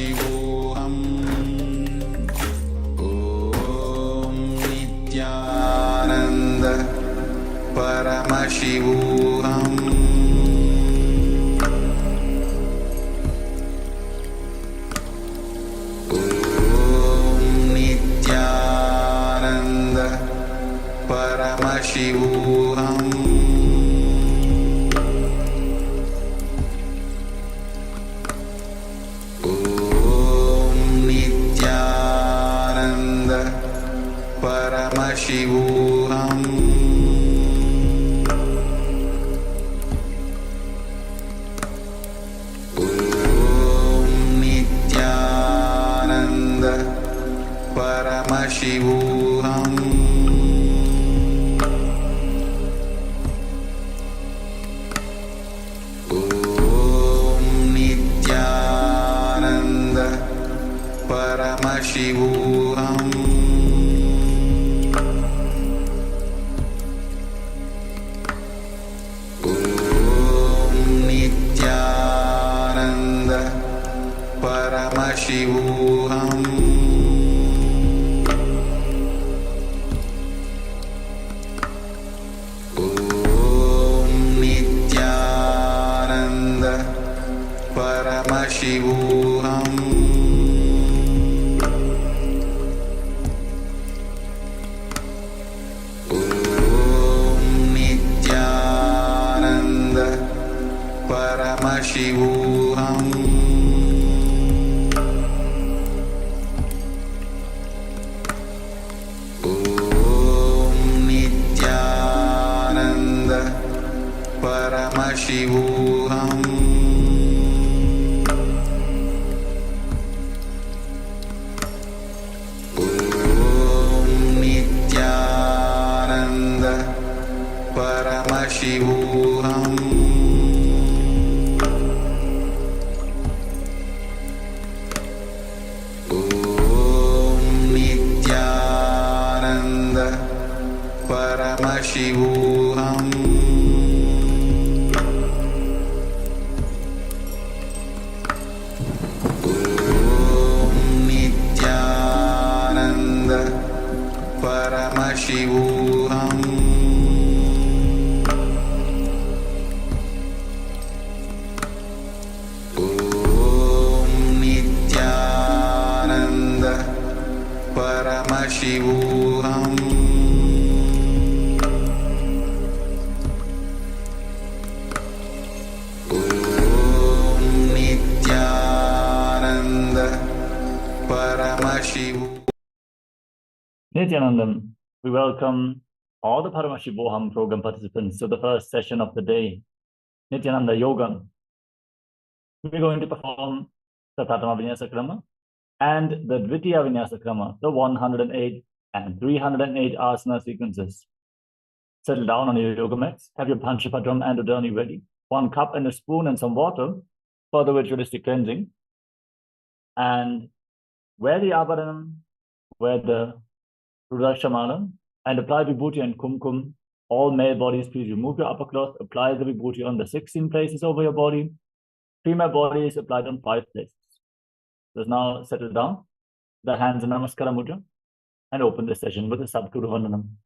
Paramashivoham. Om Nityananda Paramashivoham. Om Nityananda Paramashivoham. Paramashivoham. Om Nityananda Paramashivoham. Om Nityananda Paramashivoham. Paramashivoham. Om Nityananda Paramashivoham. Om Nityananda Paramashivoham. Paramashivoham. Om Nityananda Paramashivoham. Om Nityananda Paramashivoham. Paramashivoham. Om Nityananda Paramashivoham. Om Nityananda Paramashivoham. Nithyanandam, we welcome all the Paramashivoham program participants to the first session of the day, Nityananda Yoga. We're going to perform the Pratama Vinyasa Krama and the Dvitiya Vinyasa Krama, the 108 and 308 asana sequences. Settle down on your yoga mats, have your Panchapadram and Udani ready, 1 cup and a spoon and some water for the ritualistic cleansing, and wear the Abharanam, wear the Rudrakshamala, and apply Vibhuti and Kumkum. All male bodies, please remove your upper cloth, apply the Vibhuti on the 16 places over your body. Female bodies applied on 5 places. Just now settle down, the hands in Namaskara Mudra, and open the session with a Sadguru Vandanam.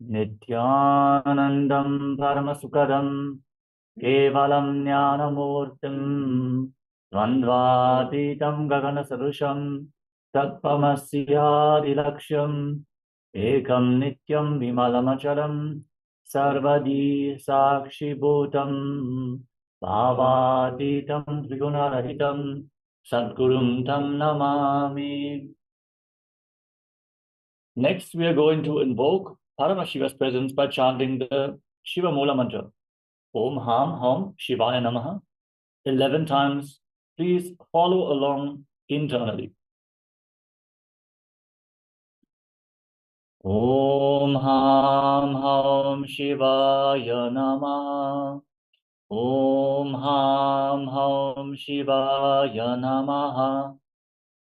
Nityanandam Paramasukaram Kevalam Jnanamurtim Dvandvatitam Gagana Sarusham Tatpamasyadilaksham Ekam Nityam Vimalamacharam Sarvadi Sakshi Bhutam Bhavatitam Trigunarahitam Sadgurum Tam Namami. Next, we are going to invoke Paramashiva's presence by chanting the Shiva Mula mantra. Om Ham Hum Shivaya Namaha 11 times. Please follow along internally. Om Ham Hum Shivaya Namaha. Om Ham Hum Shivaya Namaha.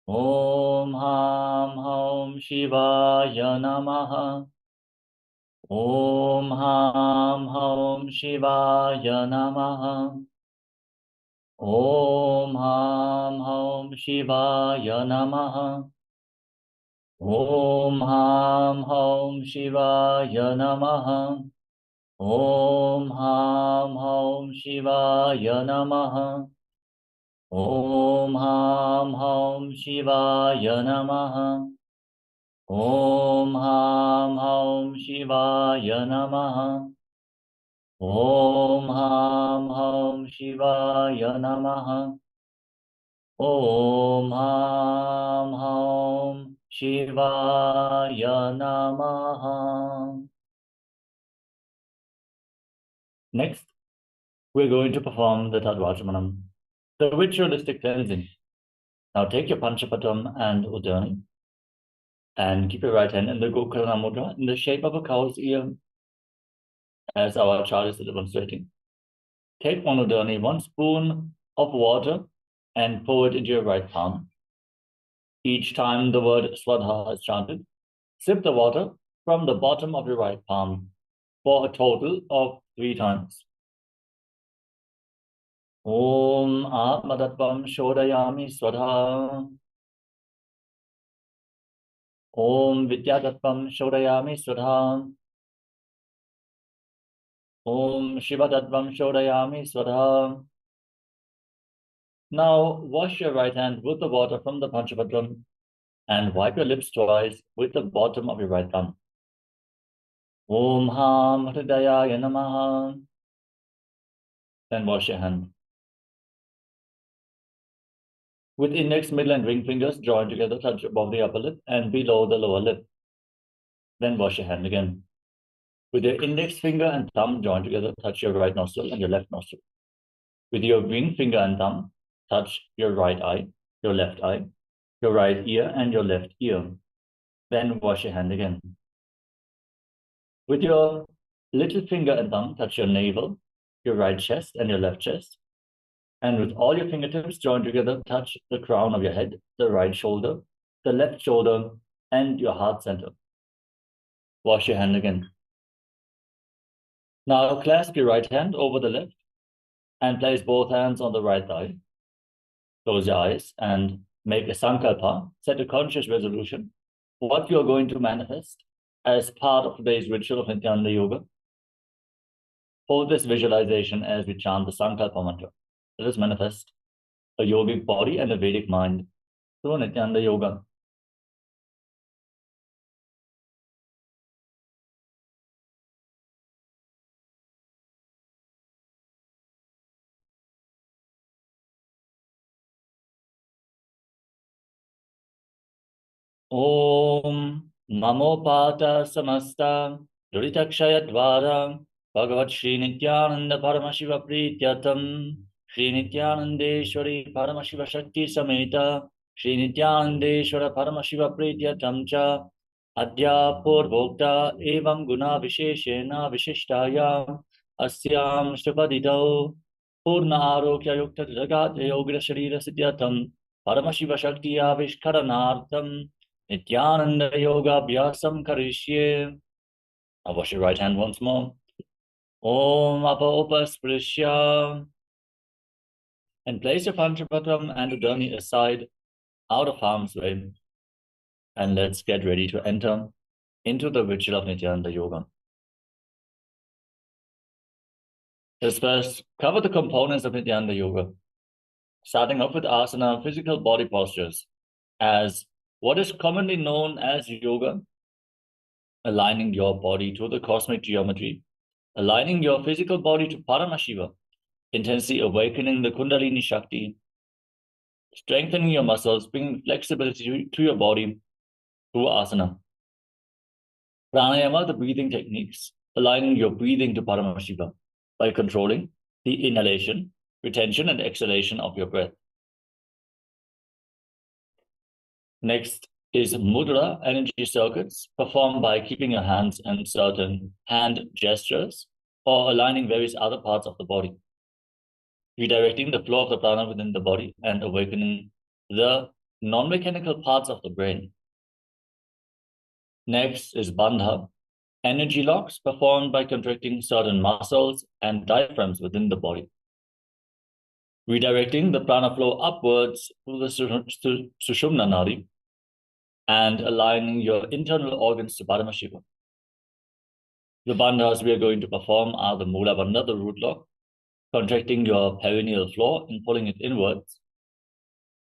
Om Ham Hum Shivaya Namaha. Om Ham Hum Shivaya Namaha. Om Ham Hum Haum Shivaya Namaha. Om Ham Haum Shivaya Namaha. Om Ham Haum Shivaya Namaha. Om Ham Haum Shivaya Namaha. Om Ham Haum Shivaya Namaha. Om Ham Haum Shivaya Namaha. Om Ham Haum Shivaya Namaha. Next, we're going to perform the Tadvachamanam, the ritualistic cleansing. Now take your Panchapatam and Udani and keep your right hand in the Gokarna Mudra in the shape of a cow's ear, as our Acharya is demonstrating. Take one Udani, 1 spoon of water, and pour it into your right palm. Each time the word Swadha is chanted, sip the water from the bottom of your right palm for a total of 3 times. Om Atmadatvam Shodayami Swadha. Om Vidyadatvam Shodayami Swadha. Om Shivadatvam Shodayami Swadha. Now wash your right hand with the water from the Panchapatram and wipe your lips twice with the bottom of your right thumb. Om Ham Hridayaya Namaha. Then wash your hand. With index, middle, and ring fingers joined together, touch above the upper lip and below the lower lip. Then wash your hand again. With your index finger and thumb joined together, touch your right nostril and your left nostril. With your ring finger and thumb, touch your right eye, your left eye, your right ear, and your left ear. Then wash your hand again. With your little finger and thumb, touch your navel, your right chest, and your left chest. And with all your fingertips joined together, touch the crown of your head, the right shoulder, the left shoulder, and your heart center. Wash your hand again. Now clasp your right hand over the left and place both hands on the right thigh. Close your eyes and make a sankalpa, set a conscious resolution, what you are going to manifest as part of today's ritual of Nityananda Yoga. Hold this visualization as we chant the sankalpa mantra. Let us manifest a yogic body and a Vedic mind through Nityananda Yoga. Om Namo Pata Samasta Duritakshaya Dvara Bhagavat Sri Nityananda Paramashiva Prityatam Sri Nityanandeshwari Paramashiva Shakti Sameta Sri Nityanandeshwara Paramashiva Prityatam Cha Adya Purvokta Evam Guna Visheshena Vishishtaya Asyam Shripadito Purna Arokya Yukta Jagat Yogra Sharira Sidyatam Paramashiva Shakti Avishkaranartham Nityananda Yoga Abhyasam Karishye. Now wash your right hand once more. Om Apa Upasprishya. And place your Panchapatram and Udani aside, out of harm's way. And let's get ready to enter into the ritual of Nityananda Yoga. Let's first cover the components of Nityananda Yoga, starting off with asana, physical body postures, as what is commonly known as yoga, aligning your body to the cosmic geometry, aligning your physical body to Paramashiva, intensely awakening the Kundalini Shakti, strengthening your muscles, bringing flexibility to your body through asana. Pranayama, the breathing techniques, aligning your breathing to Paramashiva by controlling the inhalation, retention, and exhalation of your breath. Next is mudra, energy circuits, performed by keeping your hands in certain hand gestures or aligning various other parts of the body, redirecting the flow of the prana within the body and awakening the non-mechanical parts of the brain. Next is bandha, energy locks performed by contracting certain muscles and diaphragms within the body. redirecting the prana flow upwards through the Sushumna Nadi and aligning your internal organs to Paramashiva. The bandhas we are going to perform are the Mula Bandha, the root lock, contracting your perineal floor and pulling it inwards.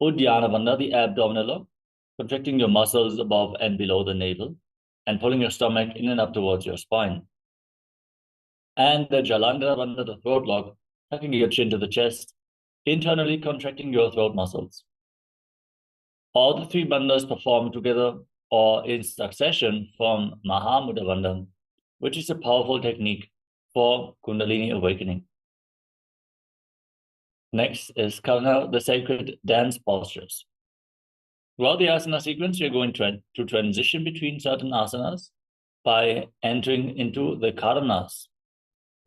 Uddiyana Bandha, the abdominal lock, contracting your muscles above and below the navel and pulling your stomach in and up towards your spine. And the Jalandhara Bandha, the throat lock, tucking your chin to the chest, internally contracting your throat muscles. All the three bandhas performed together or in succession from Mahamudra Bandha, which is a powerful technique for Kundalini awakening. Next is Karna, the sacred dance postures. Throughout the asana sequence, you're going to transition between certain asanas by entering into the Karanas,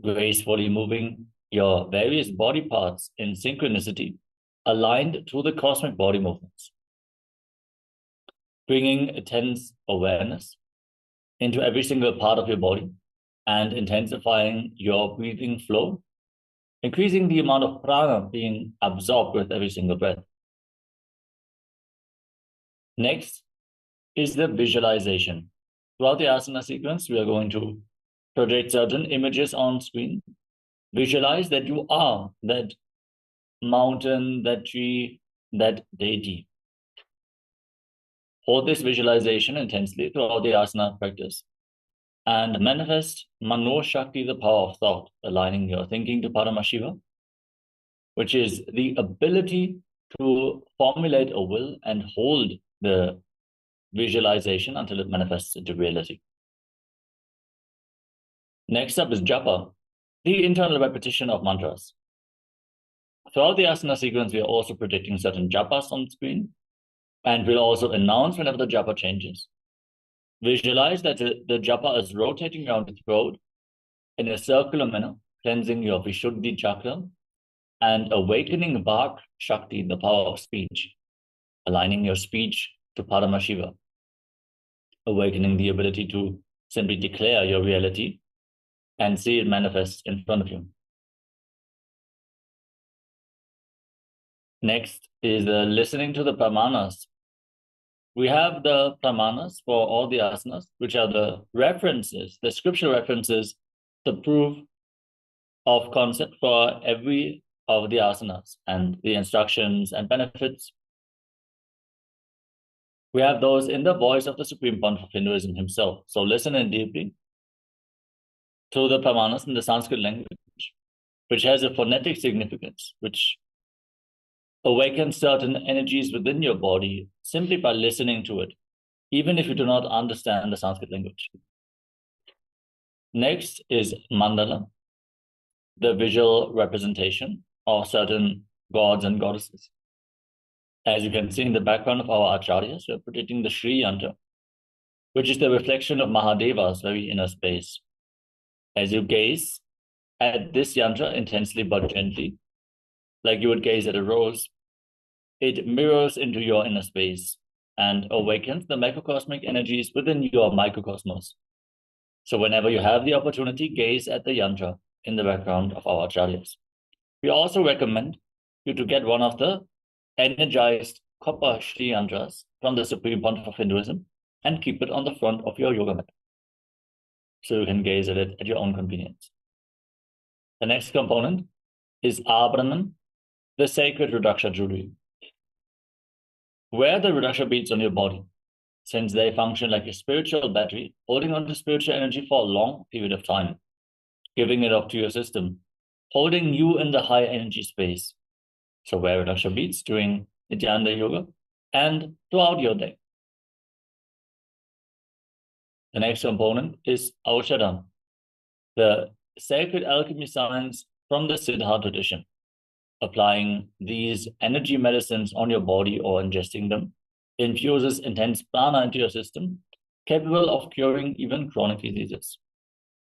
gracefully moving your various body parts in synchronicity, aligned to the cosmic body movements. Bringing intense awareness into every single part of your body and intensifying your breathing flow, increasing the amount of prana being absorbed with every single breath. Next is the visualization. Throughout the asana sequence, we are going to project certain images on screen. Visualize that you are that mountain, that tree, that deity. Hold this visualization intensely throughout the asana practice and manifest Mano Shakti, the power of thought, aligning your thinking to Paramashiva, which is the ability to formulate a will and hold the visualization until it manifests into reality. Next up is japa, the internal repetition of mantras. Throughout the asana sequence, we are also projecting certain japas on the screen, and we'll also announce whenever the japa changes. Visualize that the japa is rotating around the throat in a circular manner, cleansing your Vishuddhi chakra and awakening Vak Shakti, the power of speech, aligning your speech to Paramashiva, awakening the ability to simply declare your reality and see it manifest in front of you. Next is listening to the pramanas. We have the pramanas for all the asanas, which are the references, the scriptural references, the proof of concept for every of the asanas and the instructions and benefits. We have those in the voice of the Supreme Pontiff of Hinduism himself. So listen in deeply to the pramanas in the Sanskrit language, which has a phonetic significance, which awakens certain energies within your body simply by listening to it, even if you do not understand the Sanskrit language. Next is mandala, the visual representation of certain gods and goddesses. As you can see in the background of our acharyas, we are projecting the Sri Yantra, which is the reflection of Mahadeva's very inner space. As you gaze at this yantra intensely but gently, like you would gaze at a rose, it mirrors into your inner space and awakens the macrocosmic energies within your microcosmos. So whenever you have the opportunity, gaze at the yantra in the background of our acharyas. We also recommend you to get one of the energized copper Shri Yantras from the Supreme Pontiff of Hinduism and keep it on the front of your yoga mat, so you can gaze at it at your own convenience. The next component is Abhranam, the sacred Rudraksha jewelry. Wear the Rudraksha beads on your body, since they function like a spiritual battery, holding on to spiritual energy for a long period of time, giving it up to your system, holding you in the high energy space. So wear Rudraksha beads during Nityananda Yoga and throughout your day. The next component is Aushadam, the sacred alchemy science from the Siddha tradition. Applying these energy medicines on your body or ingesting them infuses intense prana into your system, capable of curing even chronic diseases.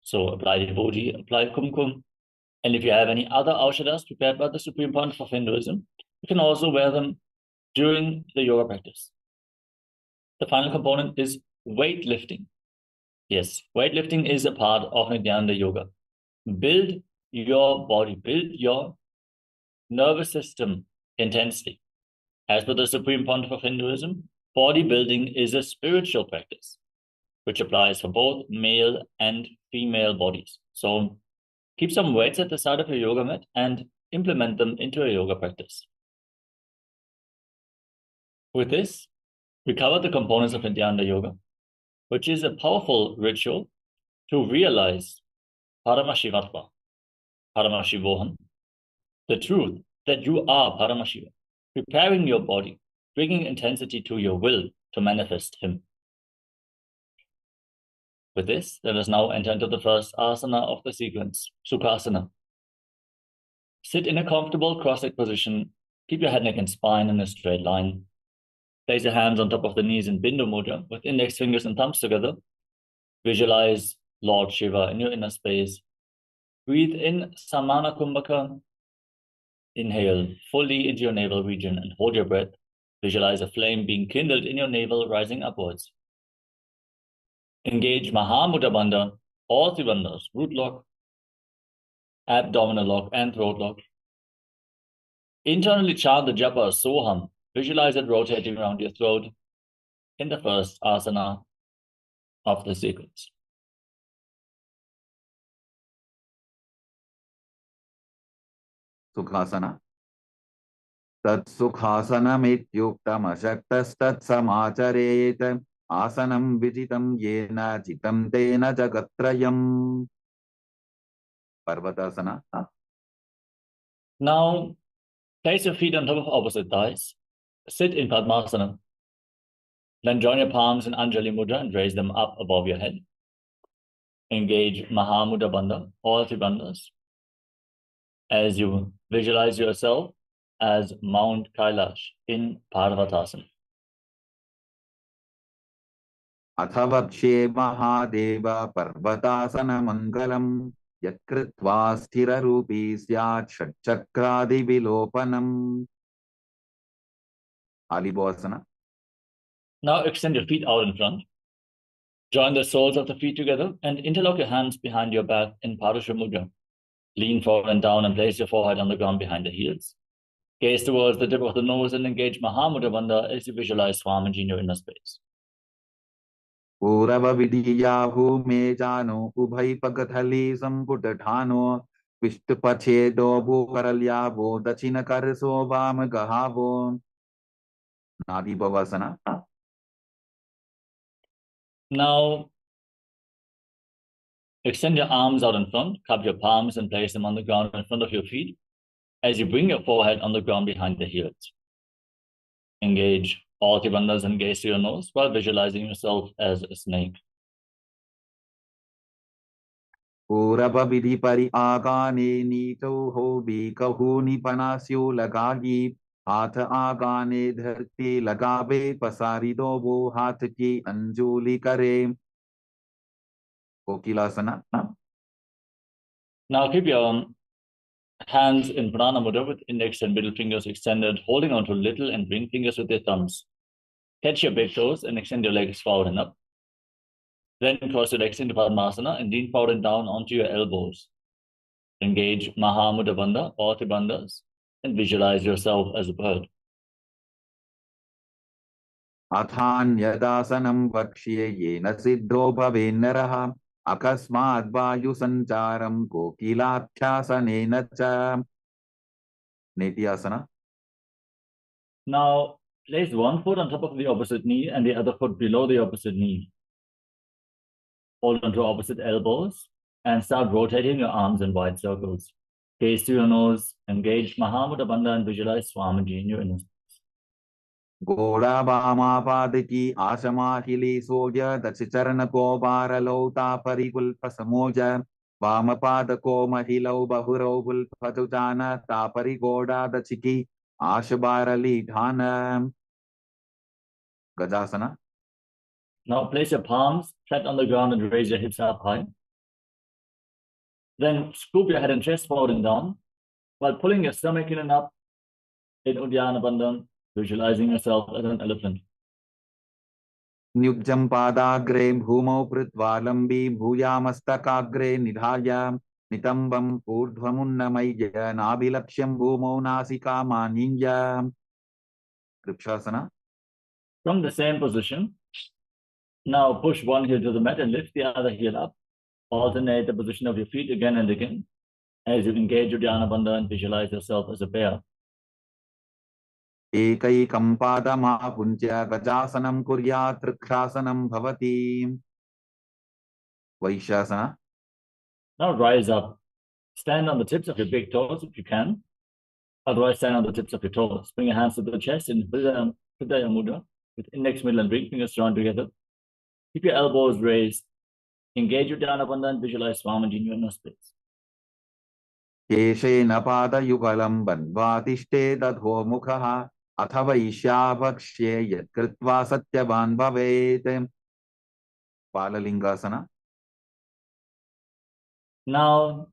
So apply Vibhuti, apply Kumkum, and if you have any other Aushadas prepared by the Supreme Pontiff of Hinduism, you can also wear them during the yoga practice. The final component is weightlifting. Yes, weightlifting is a part of Nityananda Yoga. Build your body, build your nervous system intensely. As per the Supreme Pontiff of Hinduism, bodybuilding is a spiritual practice, which applies for both male and female bodies. So keep some weights at the side of your yoga mat and implement them into a yoga practice. With this, we covered the components of Nityananda Yoga, which is a powerful ritual to realize Paramashivatva, Paramashivoham, the truth that you are Paramashiva, preparing your body, bringing intensity to your will to manifest Him. With this, let us now enter into the first asana of the sequence, Sukhasana. Sit in a comfortable cross-legged position. Keep your head, neck, and spine in a straight line. Place your hands on top of the knees in Bindu Mudra with index fingers and thumbs together. Visualize Lord Shiva in your inner space. Breathe in Samana Kumbhaka. Inhale fully into your navel region and hold your breath. Visualize a flame being kindled in your navel, rising upwards. Engage Mahamudra Bandha, all three bandhas, root lock, abdominal lock, and throat lock. Internally chant the japa Soham. Visualize it rotating around your throat in the first asana of the sequence. Sukhasana. Tat sukhasanam ityuktam ashaktastat samacharet asanam vijitam yena jitam tena jagatrayam. Parvatasana. Now, place your feet on top of opposite thighs. Sit in Padmasana. Then join your palms in Anjali Mudra and raise them up above your head. Engage Mahamudra Bandha, all three bandhas, as you visualize yourself as Mount Kailasa in Parvatasana. Athavakshe Mahadeva Parvatasana Mangalam Yatkritva Sthira Rupi Syat Shatchakradi Vilopanam. Alibhasana. Now extend your feet out in front. Join the soles of the feet together and interlock your hands behind your back in Parusha Mudra. Lean forward and down and place your forehead on the ground behind the heels. Gaze towards the tip of the nose and engage Mahamudra Bandha as you visualize Swamiji in your inner space. Purava Vidiyahu Mejano Ubhai Pagathali Samputatano Vishtupachedo Bukaralyavo Dachina Karaso Vama Gahavo. Nadi Bhavasana. Now, extend your arms out in front, cup your palms and place them on the ground in front of your feet as you bring your forehead on the ground behind the heels. Engage all three bandhas and gaze to your nose while visualizing yourself as a snake. Purava Vidhi Pari Agane Nito Hobi Kahuni Panasyo Lagagi Hath Agane Dharti Lagabe Pasari Dobo Hath Ki Anjuli Kare. Kokilasana. Now keep your hands in Pranam Mudra with index and middle fingers extended, holding on to little and ring fingers with your thumbs. Catch your big toes and extend your legs forward and up. Then cross your legs into Padmasana and lean forward and down onto your elbows. Engage Mahamudra Bandha, all three bandhas, and visualize yourself as a bird. Athan Yadasanam Vakshye Yena Siddho Bhavennaraha Akasmad Vayu Sancharam Kokilabhyasanena Cha. Nityasana. Now, place one foot on top of the opposite knee and the other foot below the opposite knee. Hold onto opposite elbows and start rotating your arms in wide circles. Gaze to your nose, engage Mahamudra Bandha and visualize Swamiji in your inner space. Goda Bhama Padiki Ashamahili Soja Dachicharana Ko Baralota Parikul Pasamoja Bhama Padako Mahilo Bahuro Patutana Tapari Goda Dachiki Ashabarali Dhana. Gajasana. Now place your palms flat on the ground and raise your hips up high. Then scoop your head and chest forward and down while pulling your stomach in and up in Uddiyana Bandha, visualizing yourself as an elephant. Nyukjam Padagre Bhumo Pritvalambi Bhuyamastakagre Nidhaya Nitambam urdhvamunnamaija nabilaksham bhumau nasika maninja. Kripshasana. From the same position, now push one heel to the mat and lift the other heel up. Alternate the position of your feet again and again as you engage your dhyana bandha and visualize yourself as a bear. Ekaikam padamapuncha gajasanam kuryat trikrasanam bhavati. Vaishasana. Now rise up. Stand on the tips of your big toes if you can. Otherwise, stand on the tips of your toes. Bring your hands to the chest in Hridaya Mudra with index, middle, and ring fingers joined together. Keep your elbows raised. Engage your dhyana bandha and visualize Swamiji in your inner space. Keshena padayugalam bandvatishte dadho mukhaha athava ishyavakshe yatkritva satyavan bhavet. Palalingasana. Now,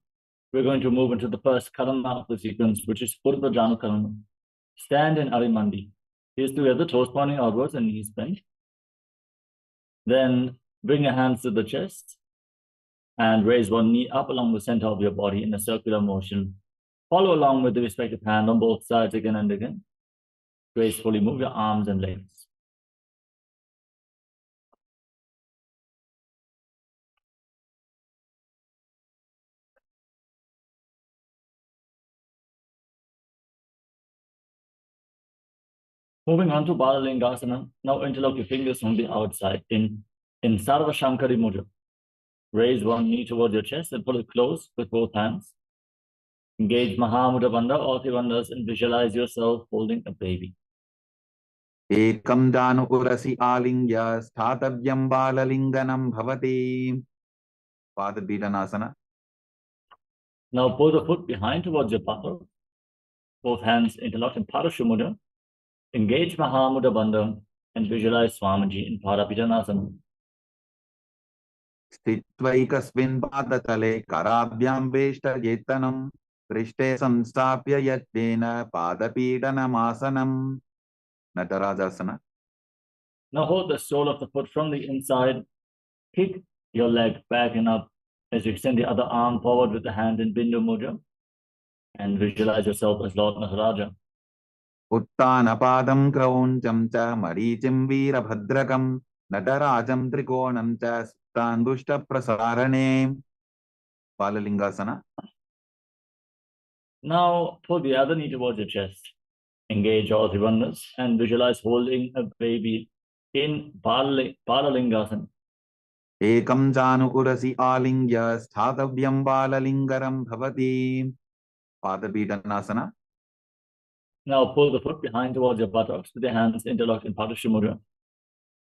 we're going to move into the first karana of the sequence, which is Purva Janu Karana. Stand in Arimandi. Heels together, toes pointing outwards and knees bent. Then bring your hands to the chest and raise one knee up along the center of your body in a circular motion. Follow along with the respective hand on both sides again and again. Gracefully move your arms and legs. Moving on to Balalingasana. Now interlock your fingers from the outside in Sarva Shankari Mudra. Raise one knee towards your chest and pull it close with both hands. Engage Mahamudra Bandha, all three bandhas, and visualize yourself holding a baby. Ekam danukurasi alingya sthatavyam balalinganam bhavati. Padabhidanasana. Now pull the foot behind towards your buttock. Both hands interlocked in Parashu Mudra. Engage Mahamudra Bandha and visualize Swamiji in Parabhidanasana. Sthitvaikasmin padatale karabhyam veshta yetanam prishte samstapya yatvena padapidanamasana. Natarajasana. Now hold the sole of the foot from the inside. Kick your leg back and up as you extend the other arm forward with the hand in Bindu Mudra and visualize yourself as Lord Nataraja. Uttanapadam krauncham cha marichim virabhadrakam natarajam trikonam cha suttandushta prasarane. Palalingasana. Now pull the other knee towards your chest. Engage all three bandhas and visualize holding a baby in Balalingasana. Ekam janukurasi alingya sthatavyam balalingaram bhavati. Padabhidanasana. Now pull the foot behind towards your buttocks with your hands interlocked in Padashu Mudra.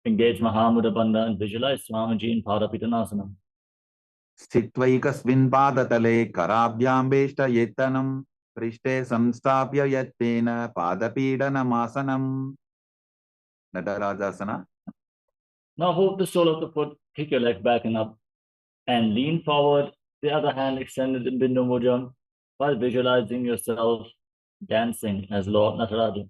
Engage Mahamudra Bandha and visualize Swamiji in Parabhidanasana. Sthitvaikasmin padatale karabhyam veshta yetanam prishte samstapya yatvena padapidanamasana. Natarajasana. Now hold the sole of the foot, kick your leg back and up, and lean forward, the other hand extended in Bindu Mudra, while visualizing yourself dancing as Lord Nataraja.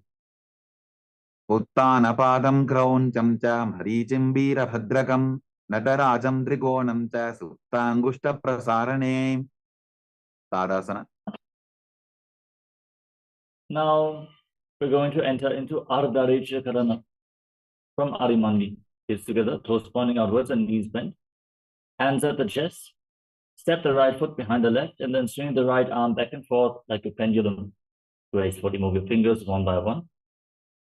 Uttanapadam krauncham cha marichim virabhadrakam natarajam trikonam cha suttangushta prasarane. Tadasana. Now we're going to enter into Ardharicha Karana from Arimandi. Heels together, toes pointing outwards and knees bent. Hands at the chest. Step the right foot behind the left and then swing the right arm back and forth like a pendulum. Gracefully move your fingers one by one.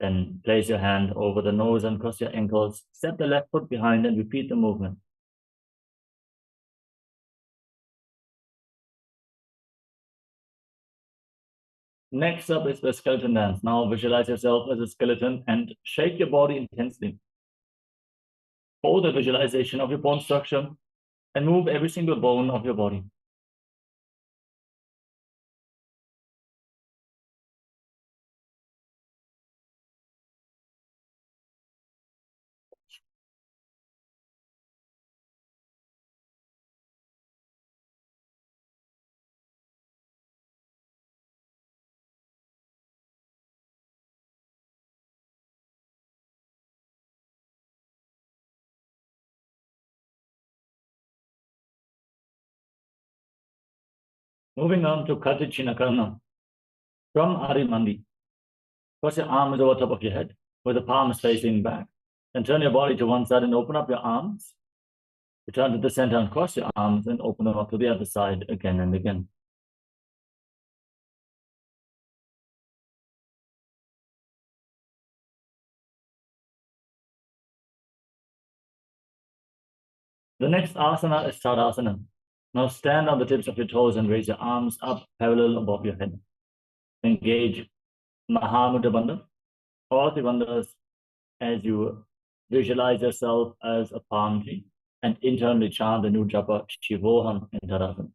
Then place your hand over the nose and cross your ankles. Step the left foot behind and repeat the movement. Next up is the skeleton dance. Now visualize yourself as a skeleton and shake your body intensely. Hold the visualization of your bone structure and move every single bone of your body. Moving on to Kartichinakarna. From Arimandi. Cross your arms over top of your head with the palms facing back. Then turn your body to one side and open up your arms. Return to the center and cross your arms and open them up to the other side again and again. The next asana is Tadasana. Now stand on the tips of your toes and raise your arms up parallel above your head. Engage Mahamudra Bandha, all the bandhas, as you visualize yourself as a palm tree and internally chant the new japa Shivoham in Tadasana.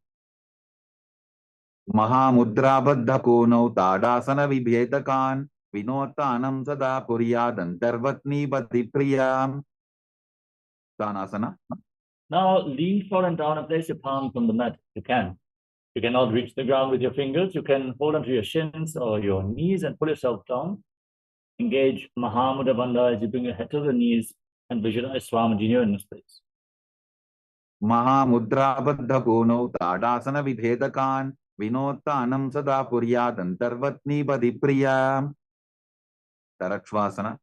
महामुद्राबद्ध कोनौ tadasana विभेदकान् विनोत्तानं सदा कुर्यादन्तर्वत्नीपति प्रियाम्. Tanasana. Now lean forward and down and place your palms on the mat. You can. You cannot reach the ground with your fingers. You can hold onto your shins or your knees and pull yourself down. Engage Mahamudra Bandha as you bring your head to the knees and visualize Swamiji in this place. महामुद्राबद्ध कोनौ tadasana विभेदकान् विनोत्तानं सदा कुर्यादन्तर्वत्नीपति प्रियाम्. Tarakshvasana.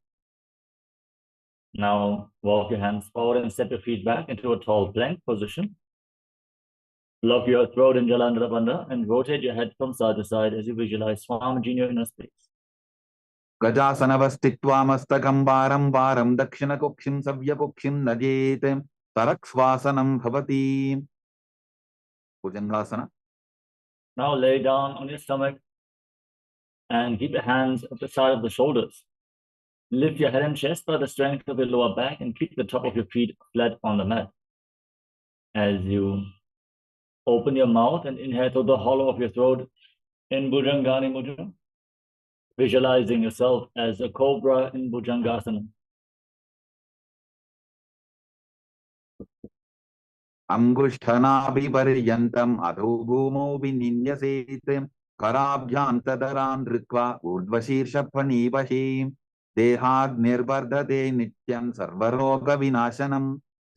Now walk your hands forward and step your feet back into a tall plank position. Lock your throat in Jalandhara Bandha and rotate your head from side to side as you visualize Swamiji in your inner space. गजासनवस्थित्वा मस्तकं वारं वारं दक्षिणकुक्षिं सव्यकुक्षिं नजेत् तरक्ष्वासनं भवति. Bhujangasana. Now lay down on your stomach and keep your hands at the side of the shoulders. Lift your head and chest by the strength of your lower back and keep the top of your feet flat on the mat. As you open your mouth and inhale through the hollow of your throat in Bhujangani Mudra, visualizing yourself as a cobra in Bhujangasana. अंगुष्ठनाभिपर्यन्तम् अधो भूमौ विनिन्यसेत् कराभ्यां तदरान् धृत्वा ऊर्ध्वशीर्षफणीवशी देहाद् निर्वर्धते नित्यं सर्वरोगविनाशनं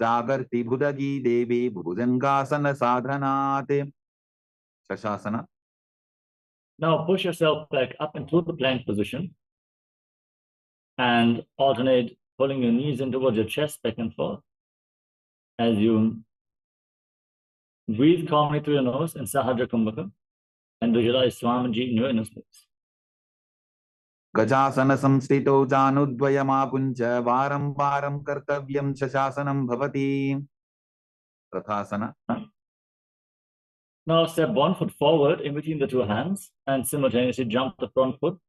जागर्ति भुदगी देवी भुजंगासन साधनात्. Shashasana. Now push yourself back up into the plank position and alternate pulling your knees in towards your chest back and forth. As you breathe calmly through your nose in Sahadra Kumbhaka and visualize Swamiji in your inner space. गजासन संस्थितौ जानुद्वयमापुञ्ज वारं वारं कर्तव्यं शशासनं भवति. तथासना. Now step one foot forward in between the two hands and simultaneously jump the front foot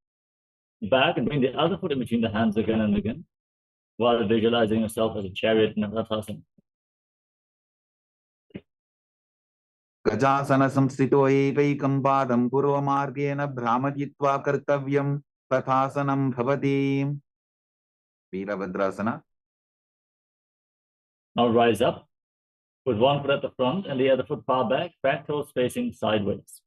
back and bring the other foot in between the hands again and again while visualizing yourself as a chariot in a Rathasana. गजासन संस्थितो एवैकं पादं पूर्वमार्गेण भ्रामयित्वा कर्तव्यं तथासनं भवति. Virabhadrasana. Now rise up with one foot at the front and the other foot far back toes facing sideways.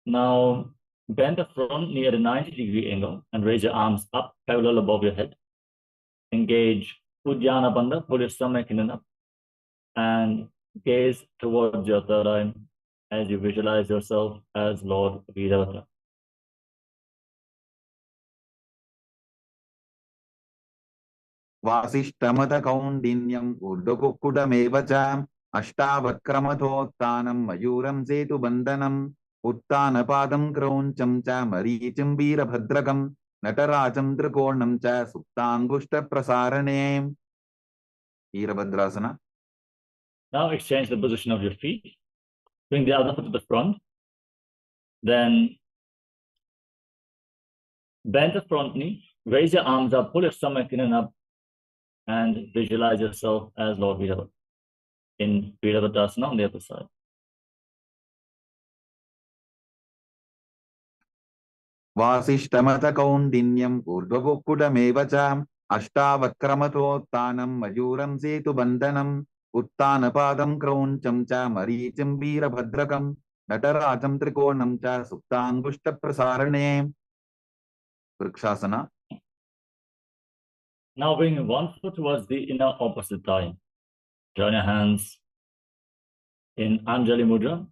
Now bend the front knee at a 90-degree angle and raise your arms up parallel above your head. Engage Uddiyana Bandha, pull your stomach in and up, and gaze towards your third eye as you visualize yourself as Lord Veerabhadra. वासिष्ठमथ कौण्डिन्यम् ऊर्ध्वकुक्कुटमेव च अष्टावक्रमथोत्थानं मयूरं सेतुबन्धनम् उत्थानपादं क्रौञ्चं च मरीचिं वीरभद्रकं नटराजं त्रिकोणं च सुप्ताङ्गुष्ठप्रसारणे. Virabhadrasana. Now exchange the position of your feet. Bring the other foot to the front. Then bend the front knee, raise your arms up, pull your stomach in and up, and visualize yourself as Lord Veerabhadra in Veerabhadrasana on the other side. वासिष्ठमथ कौण्डिन्यम् ऊर्ध्वकुक्कुटमेव च अष्टावक्रमथोत्थानं मयूरं सेतुबन्धनम् उत्थानपादं क्रौञ्चं च मरीचिं वीरभद्रकं नटराजं त्रिकोणं च सुप्ताङ्गुष्ठप्रसारणे. Vrikshasana. Now bring one foot towards the inner opposite thigh. Join your hands in Anjali Mudra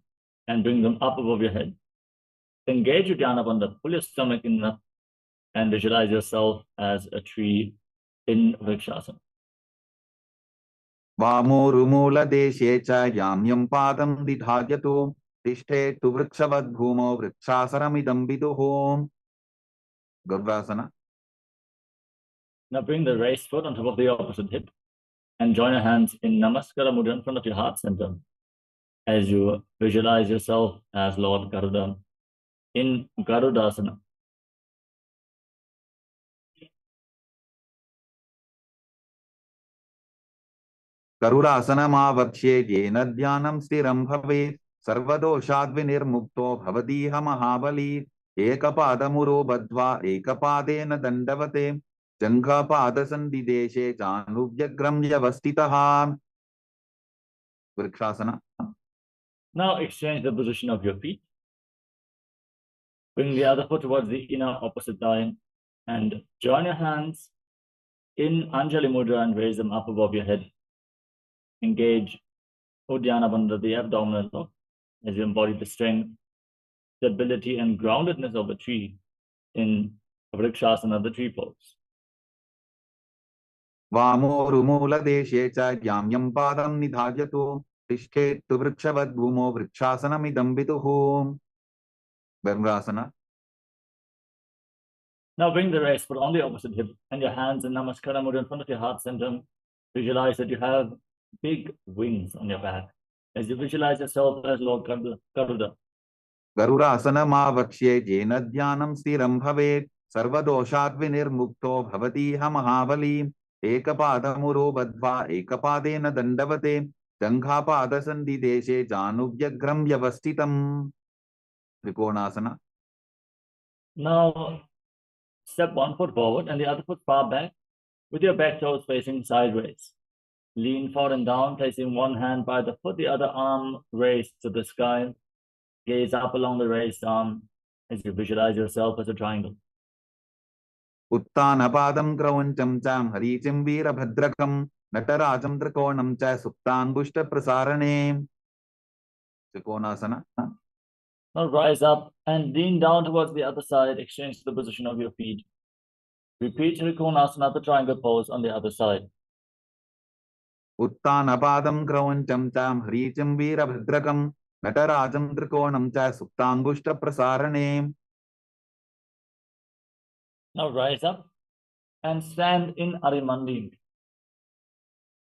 and bring them up above your head. Engage your dhyana bandha, pull your stomach in up, and visualize yourself as a tree in Vrikshasana. वामोरुमूलदेशे च याम्यं पादं दिधायतो तिष्ठेतु वृक्षवद्भूमौ वृक्षासनमिदं विदुः. Gurvasana. Now bring the raised foot on top of the opposite hip and join your hands in Namaskara Mudra in front of your heart center as you visualize yourself as Lord Garuda in Garudasana. Garudasana येन ध्यानं स्थिरं भवेत् सर्वदोषाद्विनिर्मुक्तो भवतीह महाबली. एकपादमुरो बद्ध्वा एकपादेन दण्डवते जङ्घापादसन्धिदेशे चानुव्यग्रं व्यवस्थितः. Vrikshasana. Now exchange the position of your feet. Bring the other foot towards the inner opposite thigh and join your hands in Anjali Mudra and raise them up above your head. Engage Uddiyana Bandha, the abdominal lock, as you embody the strength, stability, and groundedness of a tree in Vrikshasana, the tree pose. वामोरुमूलदेशे च याम्यं पादं निधायतो तिष्ठेतु वृक्षवद्भूमौ वृक्षासनमिदं विदुः. Brahmasana. Now bring the raised foot on the opposite hip and your hands in Namaskara Mudra in front of your heart center. Visualize that you have big wings on your back as you visualize yourself as Lord Garuda. Garudasana येन ध्यानं स्थिरं भवेत् सर्वदोषाद्विनिर्मुक्तो भवतीह महाबली. एकपादमुरो बद्ध्वा एकपादेन दण्डवते जङ्घापादसन्धिदेशे चानुव्यग्रं व्यवस्थितम्. Trikonasana. Now step one foot forward and the other foot far back with your back toes facing sideways. Lean forward and down, placing one hand by the foot, the other arm raised to the sky. Gaze up along the raised arm as you visualize yourself as a triangle. उत्तानपादं क्रौञ्चं च हरीचिं वीरभद्रकं नटराजं त्रिकोणं च सुप्ताङ्गुष्ठप्रसारणे. Trikonasana. Now rise up and lean down towards the other side. Exchange the position of your feet. Repeat Trikonasana, the triangle pose on the other side. उत्तानपादं क्रौञ्चं च हरीचिं वीरभद्रकं नटराजं त्रिकोणं च सुप्ताङ्गुष्ठप्रसारणे. Now rise up and stand in Arimandi.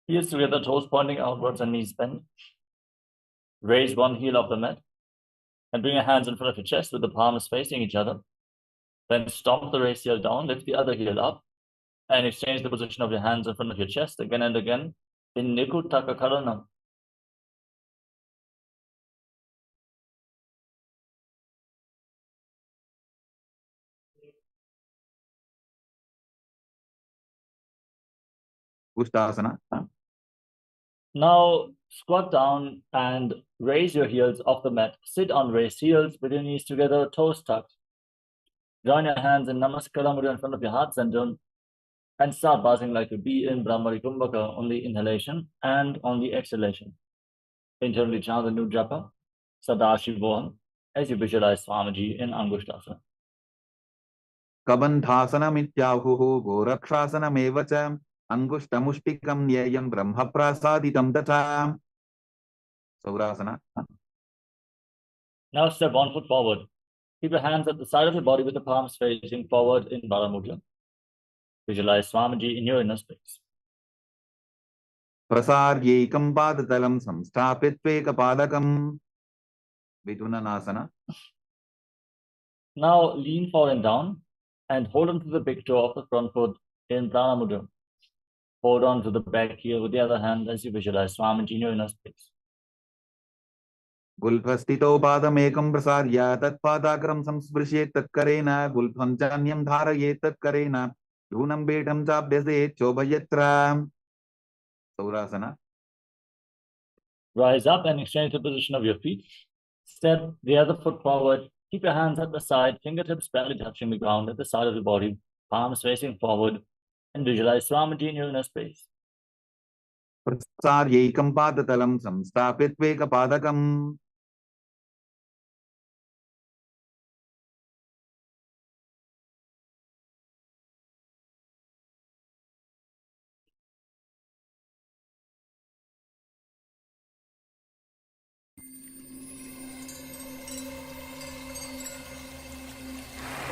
Heels together, toes pointing outwards and knees bent. Raise one heel off the mat and bring your hands in front of your chest with the palms facing each other. Then stomp the raised heel down, lift the other heel up, and exchange the position of your hands in front of your chest again and again in Nikutaka Karana. Ushtasana. Now squat down and raise your heels off the mat. Sit on raised heels with your knees together, toes tucked. Join your hands in Namaskara Mudra in front of your heart center and start buzzing like a bee in Brahmari Kumbhaka on the inhalation and on the exhalation. Internally chant the new japa, Sadashivoham, as you visualize Swamiji in Angushtasana. Kabandhasanamityāhuः गोरक्षासनमेव च अंगुष्ठमुष्टिकं न्येयं ब्रह्मप्रसादितं तथा. Saurasana. Now step one foot forward. Keep your hands at the side of your body with the palms facing forward in Balamudra. Visualize Swamiji in your inner space. प्रसार्यैकं पादतलं संस्थाप्यत्वेकपादकं. Vidunanasana. Now lean forward and down and hold on to the big toe of the front foot in Prana Mudra. Hold on to the back heel with the other hand as you visualize Swamiji in your inner space. गुल्फस्थितौ पादमेकं प्रसार्य तत्पादाग्रं संस्पृशेत् तत्करेण गुल्फं चान्यं धारयेत् तत्करेण धूनं बेढं चाभ्यसेत् चोभयत्र. Saurasana. Rise up and exchange the position of your feet. Step the other foot forward. Keep your hands at the side, fingertips barely touching the ground at the side of the body, palms facing forward, and visualize Swamiji in your inner space. प्रसार्यैकं पादतलं संस्थाप्यत्वेकपादकं.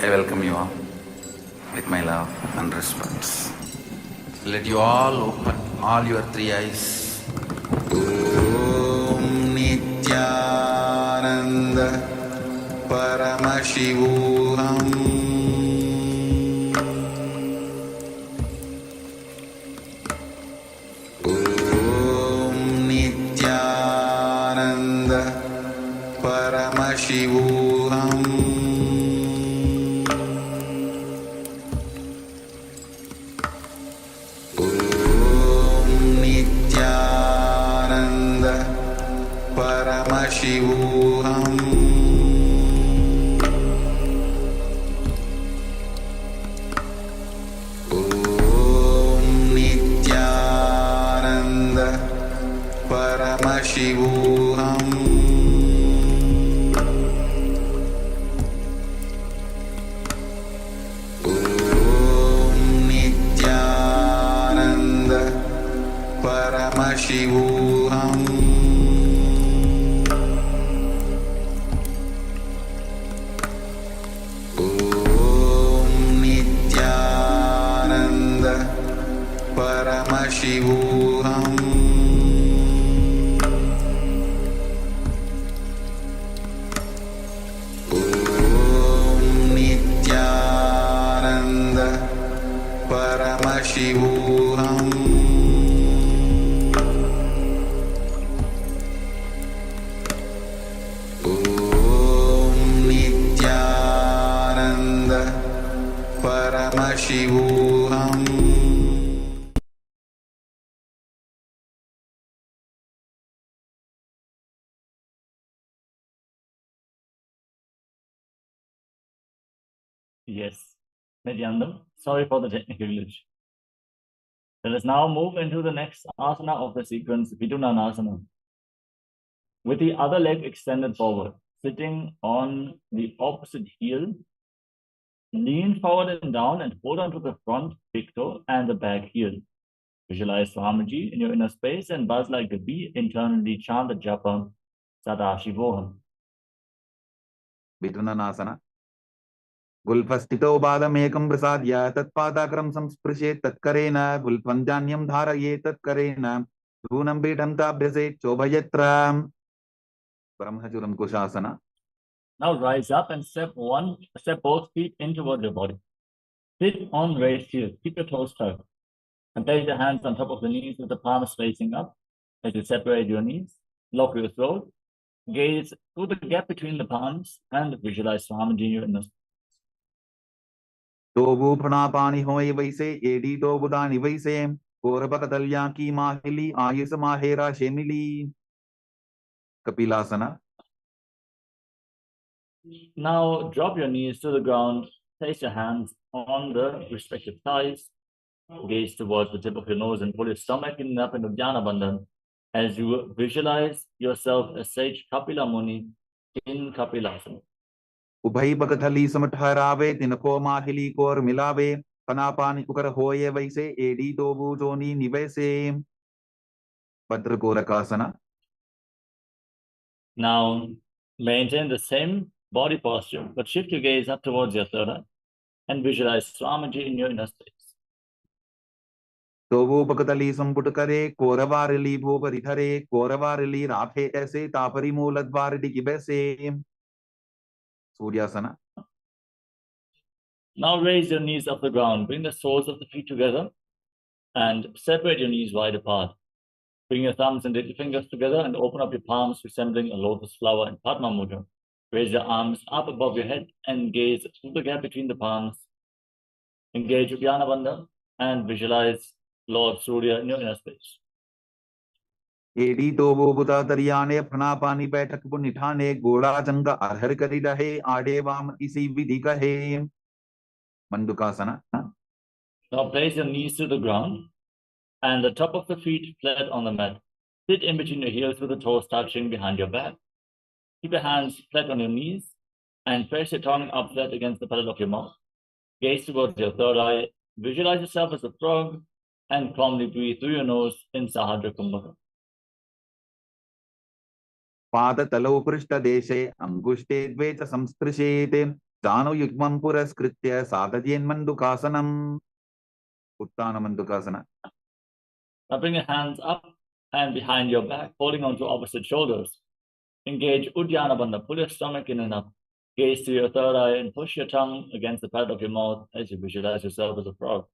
I welcome you all with my love and respect. Let you all open all your three eyes. Om Nityananda Paramashivam. Om Nityananda Paramashivam. Paramashivam. Om Nityananda Paramashivam. Om Nityananda Paramashivam. Paramashivam. Om Nityananda Paramashivam. Om Nityananda Paramashivam. Yes, Nityanandam. Sorry for the technical glitch. Let us now move into the next asana of the sequence, Vidunanasana. With the other leg extended forward, sitting on the opposite heel, lean forward and down and hold on to the front big toe and the back heel. Visualize Swamiji in your inner space and buzz like the bee, internally chant the japa Sadashivoham. Vidunanasana. गुल्फस्थितो पादमेकं प्रसाद्य तत्पादाग्रं संस्पृशेत् तत्करेण गुल्फञ्जान्यं धारयेत् तत्करेण धूनं पीठं ताभ्यसेत् चोभयत्र ब्रह्मचूरं कुशासना. Now rise up and step both feet in towards your body. Sit on raised heels. Keep your toes tucked. And place your hands on top of the knees with the palms facing up. As you separate your knees, lock your throat, gaze through the gap between the palms, and visualize Swamiji in your inner space. तोबू फणापानी होय वैसे AD तो बुदानी वैसे कोरपकतल्या की माहिली Ayush माहेरा शेमिली. कपिलासना. Now drop your knees to the ground, place your hands on the respective thighs, gaze towards the tip of your nose and pull your stomach in up into Dhyana Bandhan as you visualize yourself as Sage Kapila Muni in Kapilasana. उभय बकथली समठहरावे तिनको माहिली core मिलावे फनापानी उकर होय वैसे AD तो बूजोनी निवैसे. भद्रकोरकासना. Now maintain the same body posture, but shift your gaze up towards your third eye and visualize Swamiji in your inner space. तो वो बकतली संपुट करे कोरवारली भूपरि धरे कोरवारली राफे ऐसे तापरी मूलद्वार डिगी बैसे. सूर्यासना. Now raise your knees off the ground, bring the soles of the feet together and separate your knees wide apart. Bring your thumbs and little fingers together and open up your palms, resembling a lotus flower in Padma Mudra. Raise your arms up above your head and gaze through the gap between the palms. Engage Uddiyana Bandha and visualize Lord Surya in your inner space. एडी तो वो बुता दरियाने फना पानी बैठक को निठाने गोड़ा जंगा अरहर करी रहे आडे वाम इसी विधि कहे. मंडुकासना. Now place your knees to the ground and the top of the feet flat on the mat. Sit in between your heels with the toes touching behind your back. Keep your hands flat on your knees and press your tongue up flat against the palate of your mouth. Gaze towards your third eye. Visualize yourself as a frog and calmly breathe through your nose in Sahadra Kumbhaka. पाद तलौ पृष्ठ देशे अंगुष्टे द्वे च संस्पृशेत् Jano yugmam puraskritya sadhyen mandukasanam. Uttana mandukasana. Now bring your hands up and behind your back, holding on to opposite shoulders. Engage Uddiyana Bandha. Pull your stomach in and up. Gaze to your third eye and push your tongue against the pad of your mouth as you visualize yourself as a frog.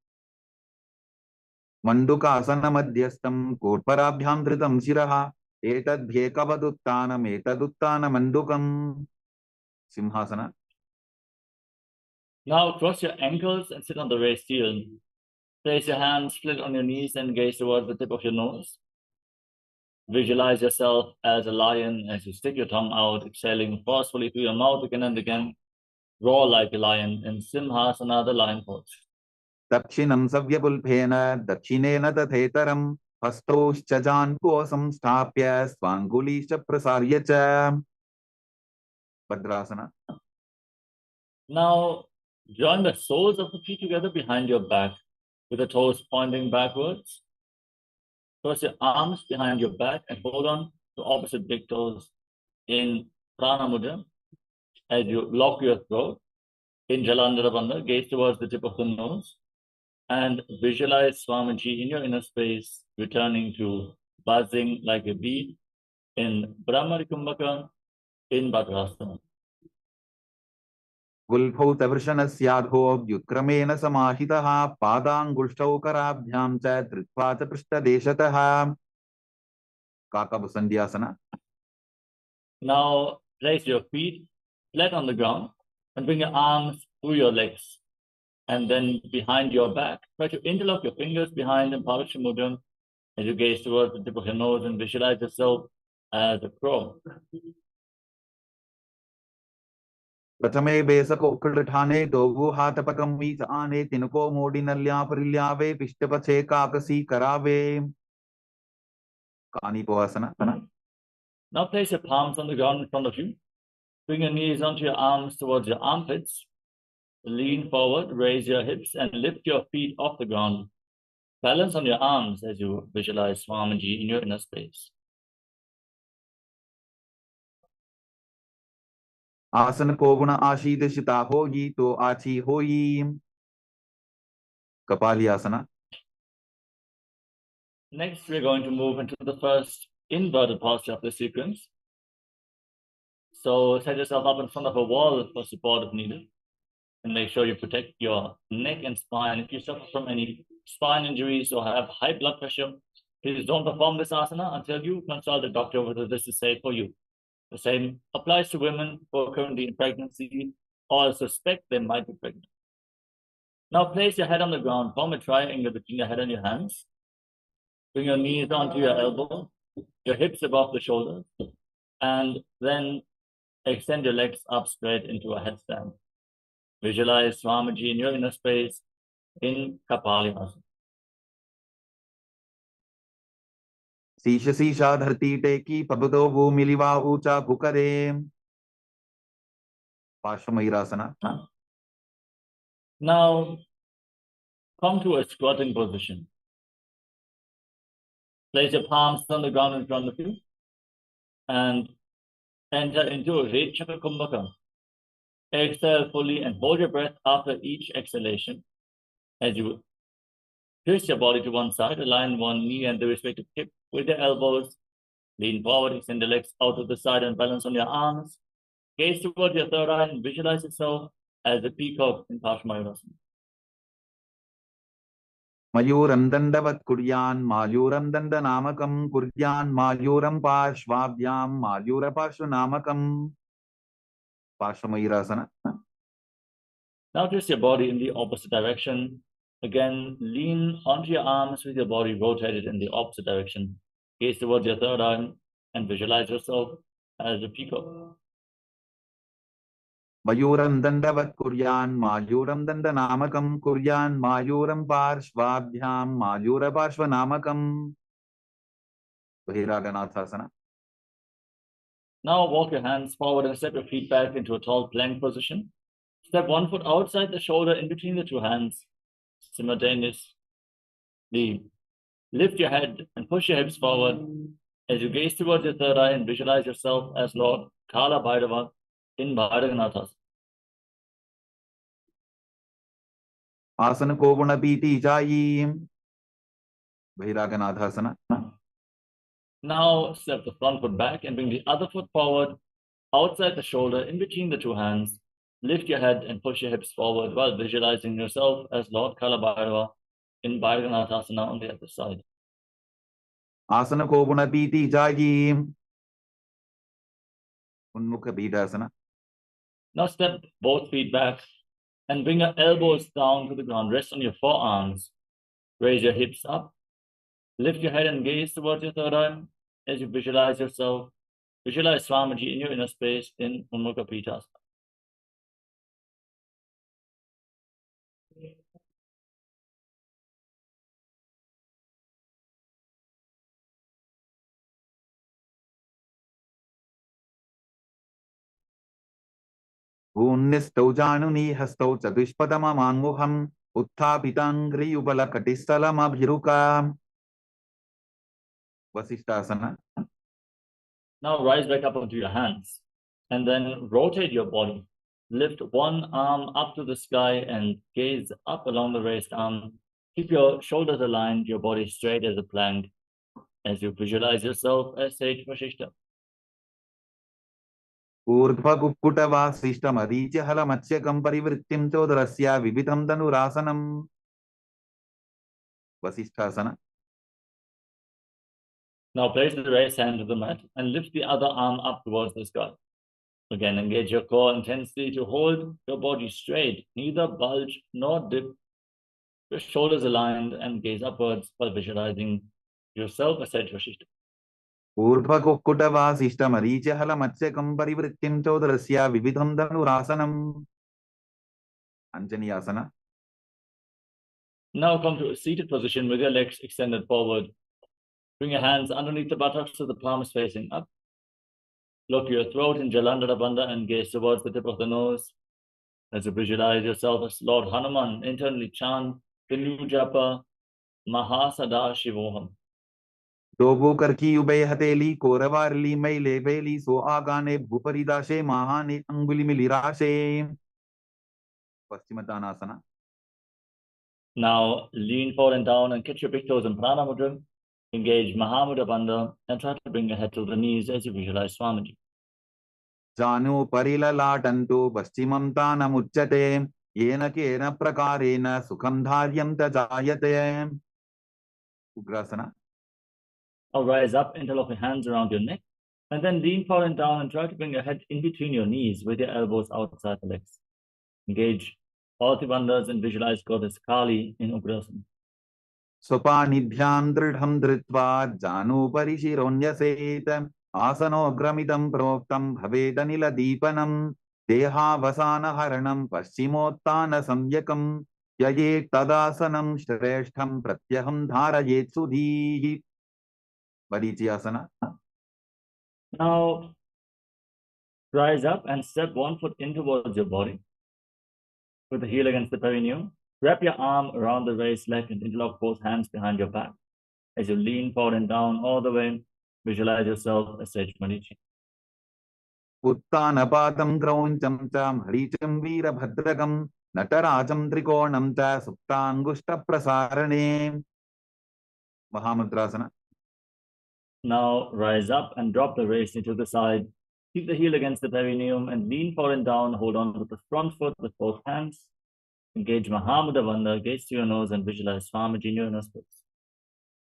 Mandukasana madhyastam korparabhyam dhritam shiraha. Etadhyekavaduttanam etaduttana mandukam. Simhasana. Now cross your ankles and sit on the raised heel. Place your hands split on your knees and gaze towards the tip of your nose. Visualize yourself as a lion as you stick your tongue out, exhaling forcefully through your mouth again and again. Roar like a lion in Simhasana, the lion pose. Dakshinam savyapulphena dakshinena tathetaram hastaushchajan kosam sthapya swangulisha prasarya cha. Bhadrasana. Now join the soles of the feet together behind your back with the toes pointing backwards. Cross your arms behind your back and hold on to opposite big toes in Prana Mudra as you lock your throat. In Jalandhara Bandha, gaze towards the tip of the nose and visualize Swamiji in your inner space, returning to buzzing like a bee in Brahmari Kumbhaka in Bhadrasana. Gulphau tavrshanasyadho vyutramena samahitaha padangushtau karabhyam cha dhritva cha prishtadeshataha. Kakabusandhyasana. Now place your feet flat on the ground and bring your arms through your legs. And then behind your back, try to interlock your fingers behind in Pavasya Mudra as you gaze towards the tip of your nose and visualize yourself as a crow. Pratame besako kridhane dogu hatapakam vichane tinko modinalya parilyave pishtapache kakasi karave. Kani Povasana. Now place your palms on the ground in front of you. Bring your knees onto your arms towards your armpits. Lean forward, raise your hips and lift your feet off the ground. Balance on your arms as you visualize Swamiji in your inner space. Asana ko guna ashidashita hoyi to achi hoyi. Kapalyasana. Next, we're going to move into the first inverted posture of the sequence. So set yourself up in front of a wall for support if needed. And make sure you protect your neck and spine. If you suffer from any spine injuries or have high blood pressure, please don't perform this asana until you consult a doctor whether this is safe for you. The same applies to women who are currently in pregnancy or suspect they might be pregnant. Now place your head on the ground, form a triangle between your head and your hands. Bring your knees onto your elbow, your hips above the shoulders, and then extend your legs up straight into a headstand. Visualize Swamiji in your inner space in Kapalyasana. Sisha sisha dharti teki pabudo bhumiliva ucha bhukare. Pashvamayurasana. Now come to a squatting position. Place your palms on the ground in front of you and enter into a Rechaka Kumbhaka. Exhale fully and hold your breath after each exhalation as you twist your body to one side, align one knee and the respective hip with your elbows. Lean forward, extend the legs out to the side and balance on your arms. Gaze toward your third eye and visualize yourself as a peacock in Parsvamayurasana. Mayuram dandavat kuryan mayuram dandanamakam kuryan mayuram parshvabhyam mayura parshvanamakam. Pashvamayurasana. Now twist your body in the opposite direction. Again, lean onto your arms with your body rotated in the opposite direction. Gaze towards your third eye and visualize yourself as a peacock. Mayuram dandavat kuryan mayuram dandanamakam kuryan mayuram parshvabhyam mayura parshvanamakam. Bahiraganathasana. Now walk your hands forward and step your feet back into a tall plank position. Step one foot outside the shoulder in between the two hands. Simultaneously lift your head and push your hips forward as you gaze towards your third eye and visualize yourself as Lord Kala Bhairava in Bharaganathasana. आसन को गुण पीति जाई बहिरागनाथासना. Now step the front foot back and bring the other foot forward, outside the shoulder, in between the two hands. Lift your head and push your hips forward while visualizing yourself as Lord Kalabhairava in Bhairaganathasana on the other side. आसन को गुण पीति जाई उन्मुख पीठासना. Now step both feet back and bring your elbows down to the ground. Rest on your forearms. Raise your hips up. Lift your head and gaze towards your third eye as you visualize yourself. Visualize Swamiji in your inner space in Unmukha Pitasana. भून्निष्ठौ जानुनी हस्तौ चतुष्पदममान्मुखम् उत्थापिताङ्घ्रियुगलकटिस्थलमभिरुका. Vasishthasana. Now rise back up onto your hands and then rotate your body. Lift one arm up to the sky and gaze up along the raised arm. Keep your shoulders aligned, your body straight as a plank as you visualize yourself as Sage Vasishta. ऊर्ध्वकुक्कुटवासिष्ठमरीच्य हलमत्स्यकं परिवृत्तिं चोदरस्य विविधं धनुरासनम्. Vasishthasana. Now place the raised hand to the mat and lift the other arm up towards the sky. Again, engage your core intensely to hold your body straight, neither bulge nor dip. Your shoulders aligned and gaze upwards while visualizing yourself as Sage Vasishta. ऊर्ध्वकुक्कुटवासिष्ठमरीच्य हलमत्स्यकं परिवृत्तिं चोदरस्य विविधं धनुरासनम्. Anjaniyasana. Now come to a seated position with your legs extended forward. Bring your hands underneath the buttocks so the palm is facing up. Look your throat in Jalandhara Bandha and gaze towards the tip of the nose. As you visualize yourself as Lord Hanuman, internally chant the new japa, Mahasada Shivoham. डोबो करकी ube हथेली कोरवारली मैले बेली सो आगाने भूपरिदाशे महाने अंगुली मिलिराशे. Paschimottanasana. Now lean forward and down and catch your big toes in Prana Mudra. Engage Mahamudra Bandha and try to bring your head to the knees as you visualize Swamiji. जानु परिललाटन्तु पश्चिमं तानमुच्यते येन केन प्रकारेण सुखं धार्यं च जायते. Ugrasana. Now rise up, interlock your hands around your neck, and then lean forward and down and try to bring your head in between your knees with your elbows outside the legs. Engage all the bandhas and visualize Goddess Kali in Ugrasana. स्वपानिभ्यां दृढं धृत्वा जानुभरि शिरोन्यसेत आसनोग्रमिदं प्रोक्तं भवेदनिलदीपनं देहावसानहरणं पश्चिमोत्तानसंज्ञकं ययेत् तदासनं श्रेष्ठं प्रत्यहं धारयेत् सुधीः. Varichiyasana. Now rise up and step one foot in towards your body with the heel against the perineum. Wrap your arm around the raised leg and interlock both hands behind your back. As you lean forward and down all the way, visualize yourself as Sage Marichi. उत्तानपादं क्रौञ्चं च हरीचं वीरभद्रकं नटराजं त्रिकोणं च सुप्ताङ्गुष्ठप्रसारणे. Mahamudrasana. Now rise up and drop the raised knee to the side. Keep the heel against the perineum and lean forward and down. Hold on to the front foot with both hands. Engage Mahamudra Bandha, gaze to your nose and visualize Swamiji in your inner space.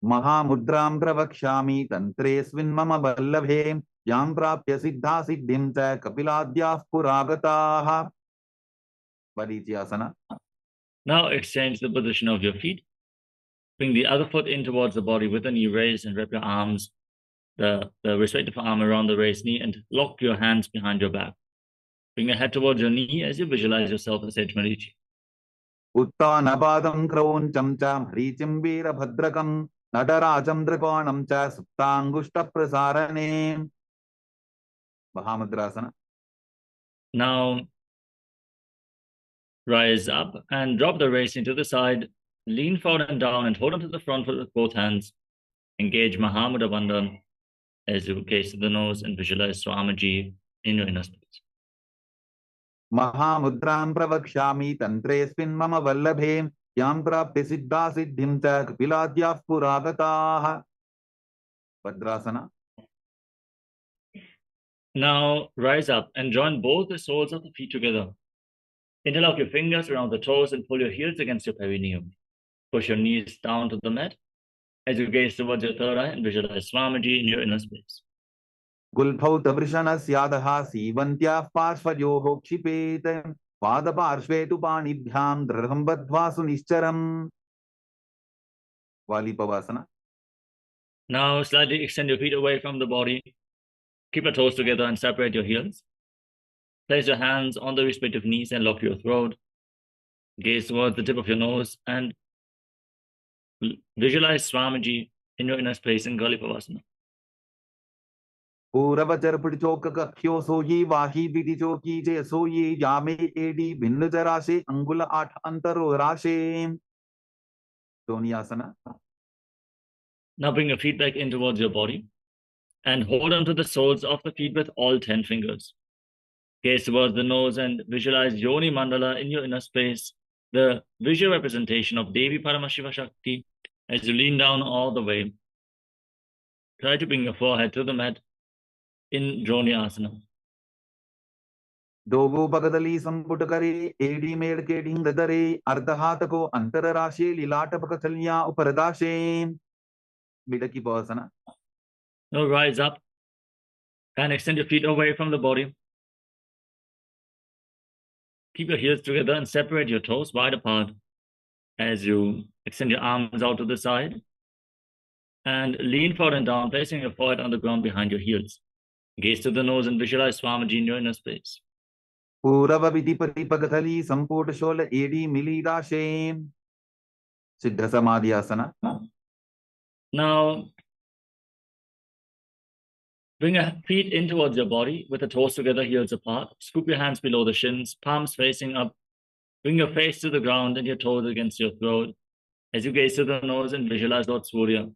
महामुद्रां प्रवक्ष्यामि तन्त्रेऽस्मिन् मम वल्लभे यां प्राप्य सिद्धा सिद्धिं च कपिलाद्याः पुरागताः. Varichiyasana. Now exchange the position of your feet. Bring the other foot in towards the body with the knee raised and wrap your arms, the respective arm around the raised knee, and lock your hands behind your back. Bring your head towards your knee as you visualize yourself as Sage Marichi. उत्तानपादं क्रौञ्चं च हरीचं वीरभद्रकं नटराजं त्रिकोणं च सुप्ताङ्गुष्ठप्रसारणे. Mahamudrasana. Now rise up and drop the raised knee to the side. Lean forward and down and hold onto the front foot with both hands. Engage Mahamudra Bandha as you gaze to the nose and visualize Swamiji in your inner space. महामुद्रां प्रवक्ष्यामि तन्त्रेऽस्मिन् मम वल्लभे Yam prapte siddha siddhim cha kapiladyah puragataah. Vadrasana. Now rise up and join both the soles of the feet together. Interlock your fingers around the toes and pull your heels against your perineum. Push your knees down to the mat as you gaze towards your third eye and visualize Swamiji in your inner space. Gulphau tavrishanasyadaha sivantyah parshvayoho kshipet padaparshvetu panibhyam dradham badhva sunischaram. Valipavasana. Now slightly extend your feet away from the body. Keep your toes together and separate your heels. Place your hands on the respective knees and lock your throat. Gaze towards the tip of your nose and visualize Swamiji in your inner space in Galipavasana. Puravachar putichoka kakhyo soyi vahi vidichoki je soyi yame edi bhinna jarashe angula ath antaro rashe. Donyasana. Now bring your feet back in towards your body and hold on to the soles of the feet with all 10 fingers. Gaze towards the nose and visualize Yoni Mandala in your inner space, the visual representation of Devi Paramashiva Shakti as you lean down all the way. Try to bring your forehead to the mat in Dronyasana. Dogo Bagadali Samputakare, Edi Medke Dingdare, Ardahatako, Antararashe, Lilata Pakatalya, Uparadashe. Midaki Pavasana. Now rise up and extend your feet away from the body. Keep your heels together and separate your toes wide apart as you extend your arms out to the side and lean forward and down, placing your forehead on the ground behind your heels. Gaze to the nose and visualize Swamiji in your inner space. Purava Viti Paripagatali Sampurta Shola Edi Milidashe. Siddha Samadhyasana. Now bring your feet in towards your body with the toes together, heels apart. Scoop your hands below the shins, palms facing up. Bring your face to the ground and your toes against your throat as you gaze to the nose and visualize Lord Surya.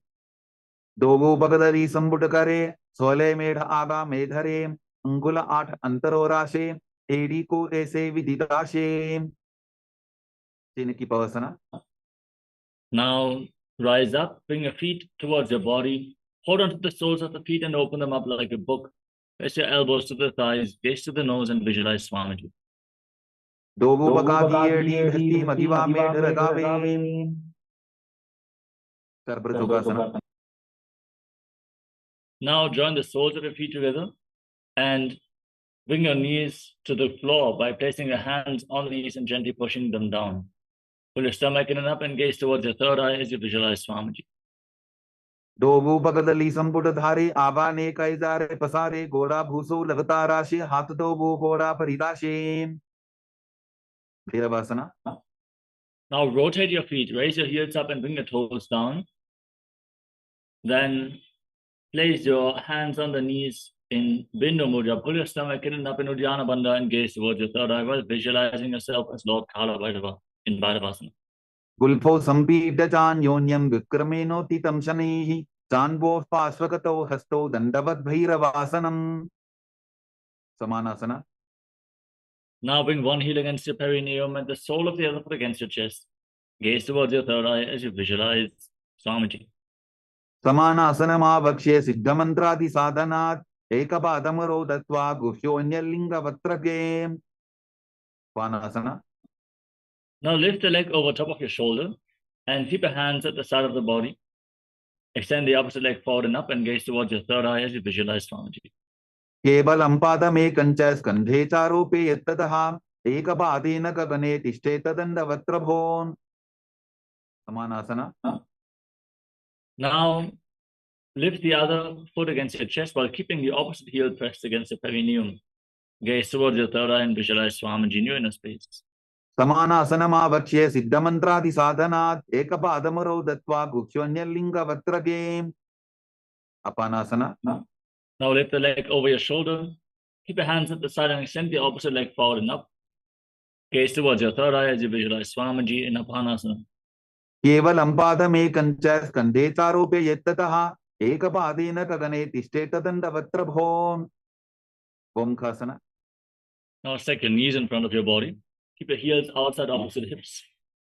Dogo Bagadari Samputakare, Sole Medha Aga Medhare, Angula Ath Antaro Rashe, Edi Ko Ese Vididashe. Chinaki Pavasana. Now rise up, bring your feet towards your body. Hold on to the soles of the feet and open them up like a book. Place your elbows to the thighs, gaze to the nose and visualize Swamiji. Dogo Bagadi Edi Dhasti Madiva Medharagave. Sarbrajokasana. Now join the soles of your feet together and bring your knees to the floor by placing your hands on the knees and gently pushing them down. Pull your stomach in and up and gaze towards your third eye as you visualize Swamiji. Dogo Bagadali Samputadhare, Avane Kaizare Pasare, Goda Bhuso Lagatarashe, Hatatobo Goda Paridashe. Bhiravasana. Now rotate your feet, raise your heels up and bring your toes down. Then place your hands on the knees in Bindu Mudra. Pull your stomach in and up in Uddiyana Bandha and gaze towards your third eye while visualizing yourself as Lord Kala Bhairava in Bhairavasana. Gulpho Sampita Chan Yonyam Vikrameno Titam Shanihi, Chanbo Pasvakato Hasto Dandavat Bhairavasanam. Samanasana. Now bring one heel against your perineum and the sole of the other foot against your chest. Gaze towards your third eye as you visualize Swamiji. Samanasana Vakshe Siddhamantrati Sadhanat, Ekapadamaro Datva Gushonyalinga Vatrake. Panasana. Now lift the leg over top of your shoulder and keep your hands at the side of the body. Extend the opposite leg forward and up and gaze towards your third eye as you visualize Swamiji. Kevalam padame kancha skandhe charope yattataha, ekapadena gagane tishte tadanda vatrabhon. Samanasana. Now lift the other foot against your chest while keeping the opposite heel pressed against your perineum. Gaze towards your third eye and visualize Swamiji in your inner space. Samanasana Vakshe Siddhamantrati Sadhanat, Ekapadamaro Datva Gushonyalinga Vatrake. Apanasana. Now lift the leg over your shoulder. Keep your hands at the side and extend the opposite leg forward and up. Gaze towards your third eye as you visualize Swamiji in Apanasana. Kevalam padame kancha skandhe charope yattataha, ekapadena kagane tishte tadanda vatrabhon. Omkhasana. Now stack your knees in front of your body. Keep your heels outside opposite hips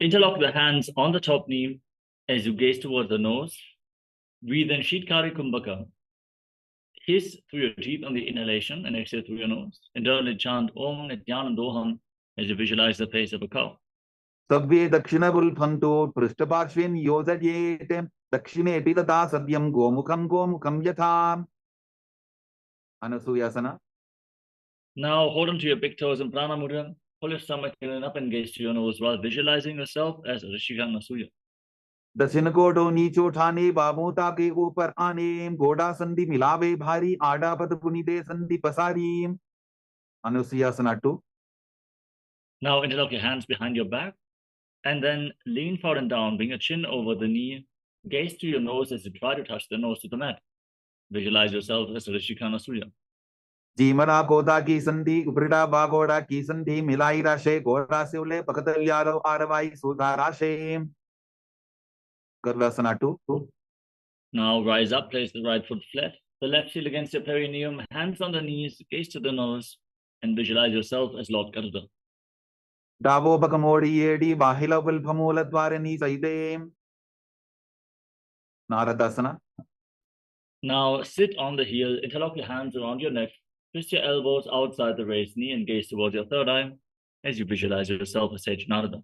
Interlock the hands on the top knee as you gaze towards the nose. Breathe in Shitkari Kumbhaka. Hiss through your teeth on the inhalation and exhale through your nose. Internally chant Om Nityanandoham as you visualize the face of a cow. Sabve dakshinabul phanto prishtaparshvin yojadyete dakshine titata sadyam gomukam yatham. Anasuyasana. Now hold on to your big toes in Prana Mudra. Pull your stomach in and up and gaze to your nose while visualizing yourself as Rishika Nasuya. दक्षिण कोटो नीचो ठाने बाबोता के ऊपर आने गोड़ा संधि मिलावे भारी आड़ा पद पुनिदे संधि पसारी. Anusuyasana 2. Now interlock your hands behind your back and then lean forward and down. Bring your chin over the knee. Gaze to your nose as you try to touch the nose to the mat. Visualize yourself as Rishika Nasuya. जीमरा कोदा की संधि उपरिडा बागोड़ा की संधि मिलाई राशे गोड़ा से उले पकतल्यारो आरवाई सुधा राशे. Kailasa 2. Now rise up, place the right foot flat, the left heel against your perineum, hands on the knees, gaze to the nose, and visualize yourself as Lord Garuda. Davo bakamodi yedi bahila vil phamula dwarani saide. Naradasana. Now sit on the heel, interlock your hands around your neck, twist your elbows outside the raised knee and gaze towards your third eye as you visualize yourself as Sage Narada.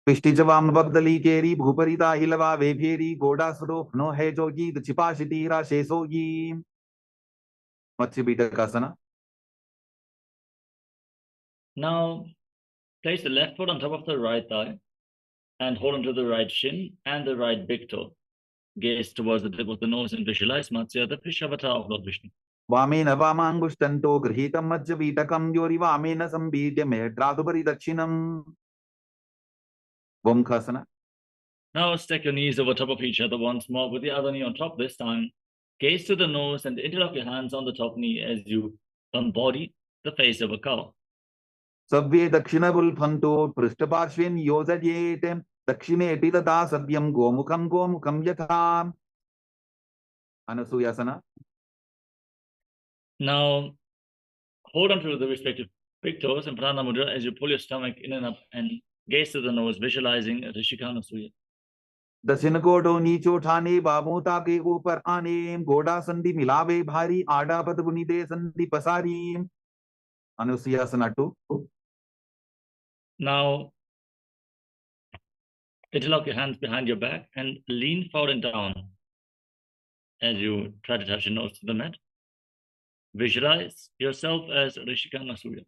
पिष्टि जवाम बगदली केरी भूपरिता हिलवा वे फेरी गोड़ा स्वरूप no है जोगी छिपा शितीरा शेषोगी. मत्स्य बीटकासना. Now place the left foot on top of the right thigh and hold onto the right shin and the right big toe. Gaze towards the tip of the nose and visualize Matsya, the fish avatar of Lord Vishnu. वामेन वामांगुष्टन्तो गृहीतं मज्ज बीटकं योरि वामेन संबीड्य मेढ्रादुपरि दक्षिणम्. Vamkhasana. Now stack your knees over top of each other once more with the other knee on top this time. Gaze to the nose and interlock your hands on the top knee as you embody the face of a cow. Sabve dakshinabul phanto prishtaparshvin yojadyete dakshine titata sadyam gomukam yatham. Anasuyasana. Now hold on to the respective big toes in Prana Mudra as you pull your stomach in and up and gaze to the nose, visualizing Rishika Nasuya. दक्षिण कोटो नीचो ठाने बाबोता के ऊपर आने गोड़ा संधि मिलावे भारी आड़ा पद पुनिदे संधि पसारी. Anusuyasana 2. Now interlock your hands behind your back and lean forward and down as you try to touch your nose to the mat. Visualize yourself as Rishika Nasuya.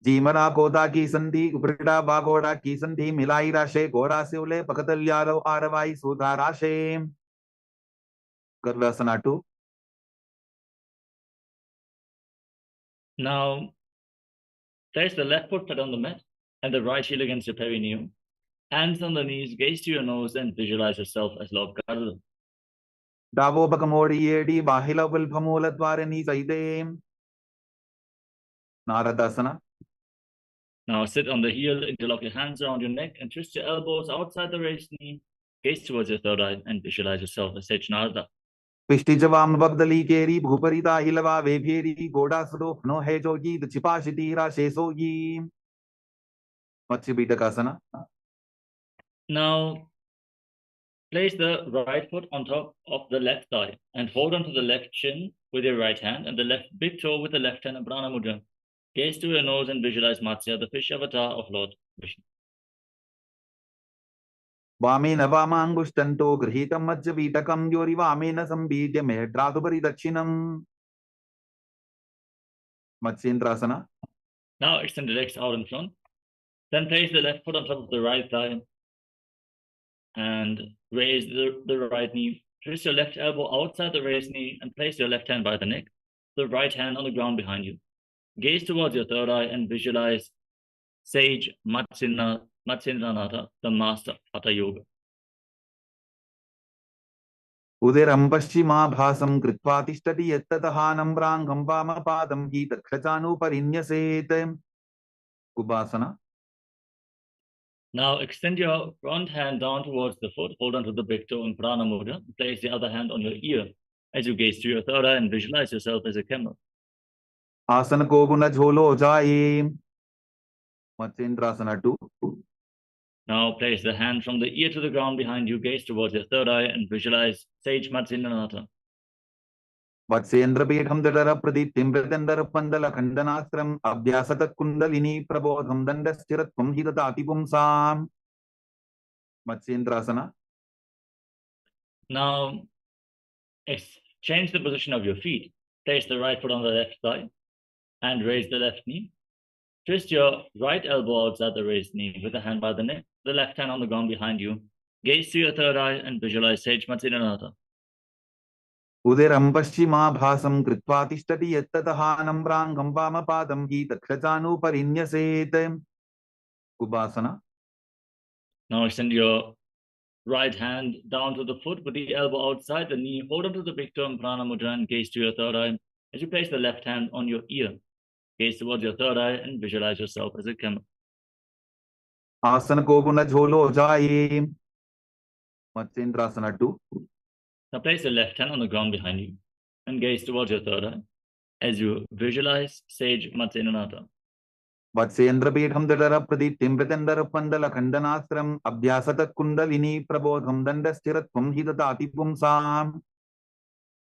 जीमरा कोदा की संधि उपरिडा बागोड़ा की संधि मिलाई राशे गोड़ा से उले पकतल्यारो आरवाई सुधा राशे. Kailasa 2. Now place the left foot flat on the mat and the right heel against your perineum. Hands on the knees, gaze to your nose and visualize yourself as Lord Garuda. Davo bakamodi yedi bahila vil phamula dwarani saide. Naradasana. Now sit on the heel, interlock your hands around your neck and twist your elbows outside the raised knee. Gaze towards your third eye and visualize yourself as Sage Narada. पिष्टि जवाम बगदली केरी भूपरिता हिलवा वे फेरी गोड़ा स्वरूप no है जोगी छिपा शितीरा शेषोगी. मत्स्य बीटकासना. Now place the right foot on top of the left thigh and hold onto the left shin with your right hand and the left big toe with the left hand in Prana Mudra. Gaze to your nose and visualize Matsya, the fish avatar of Lord Vishnu. वामेन वामांगुष्टन्तो गृहीतं मज्ज बीटकं योरि वामेन संबीड्य मेढ्रादुपरि दक्षिणम्. Matsyendrasana. Now extend the legs out in front. Then place the left foot on top of the right thigh and raise the right knee. Twist your left elbow outside the raised knee and place your left hand by the neck, the right hand on the ground behind you. Gaze towards your third eye and visualize Sage Matsyendranatha, the master of Hatha Yoga. उदरं पश्चिमाभासं कृत्वा तिष्ठति यत्ततः नम्राङ्गं वामपादं गीतक्षचानुपरिन्यसेत्. Ubasana. Now extend your front hand down towards the foot, hold on to the big toe in Prana Mudra, place the other hand on your ear as you gaze to your third eye and visualize yourself as a camel. आसन को गुण झोलो जाए. Matsyendrasana 2. Now place the hand from the ear to the ground behind you, gaze towards your third eye, and visualize Sage Matsindanata. वत्सेन्द्रपीठं दृढरप्रदीप्तिं प्रत्यन्दरपन्दलखण्डनास्त्रम् अभ्यासतत्कुण्डलिनी प्रबोधं दण्डस्थिरत्वं हि ददाति पुंसाम्. Matsyendrasana. Now change the position of your feet. Place the right foot on the left thigh and raise the left knee. Twist your right elbow outside the raised knee with the hand by the neck, the left hand on the ground behind you. Gaze to your third eye and visualize Sage Matsindanata. उदरं पश्चिमाभासं कृत्वा तिष्ठति यत्ततः नम्राङ्गं वामपादं हि तत्क्षचानुपरिन्यसेत्. Ubasana. Now extend your right hand down to the foot with the elbow outside the knee. Hold on to the big toe in Prana Mudra and gaze to your third eye. As you place the left hand on your ear, gaze towards your third eye and visualize yourself as a camel. Asana ko guna jholo jaye. Matsyendrasana 2. Now place the left hand on the ground behind you and gaze towards your third eye as you visualize Sage Matsindanata. वत्सेन्द्रपीठं दृढरप्रदीप्तिं प्रत्यन्दरपन्दलखण्डनास्त्रम् अभ्यासतत्कुण्डलिनी प्रबोधं दण्डस्थिरत्वं हि ददाति पुंसाम्.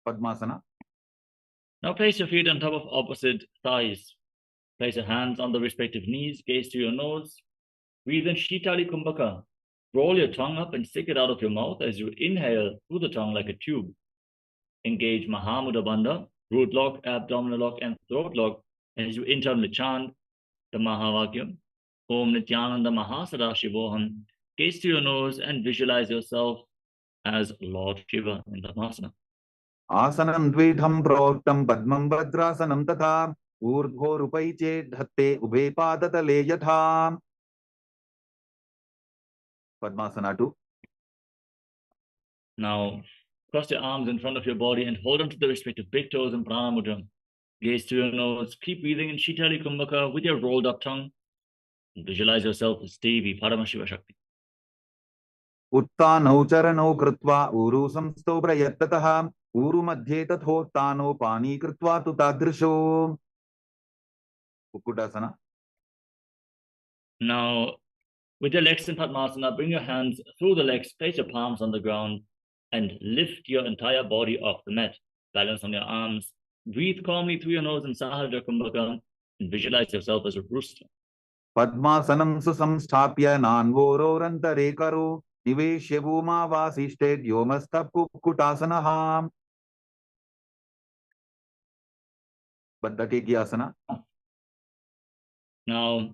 Padmasana. Now place your feet on top of opposite thighs. Place your hands on the respective knees, gaze to your nose. Breathe in Shitali Kumbhaka. Roll your tongue up and stick it out of your mouth as you inhale through the tongue like a tube. Engage Mahamudra Bandha, root lock, abdominal lock, and throat lock as you internally chant the Mahavakyam. Om Nityananda Mahasarashivoham. Gaze to your nose and visualize yourself as Lord Shiva in Padmasana. Asanam dvidham proktam padmam vajrasanam tatha urdhorupaiche dhatte ubhe padatale yatha. Padmasana 2. Now, cross your arms in front of your body and hold on to the respective big toes in Prana Mudra. Gaze to your nose. Keep breathing in Shitali Kumbhaka with your rolled up tongue. And visualize yourself as Devi, Paramashiva Shakti. उत्तानौ चरणौ कृत्वा ऊरु संस्थौ प्रयत्ततः ऊरु मध्ये तथोत्तानौ पानी कृत्वा तु तादृशो. Kukkutasana. Now, with your legs in Padmasana, bring your hands through the legs, place your palms on the ground, and lift your entire body off the mat. Balance on your arms. Breathe calmly through your nose in Sahasrara Kumbhaka and visualize yourself as a rooster. Padmasanam susamsthapya nanvororantare karo niveshya bhuma vasishte yomastha kukkutasana. Baddhakekyasana. Now,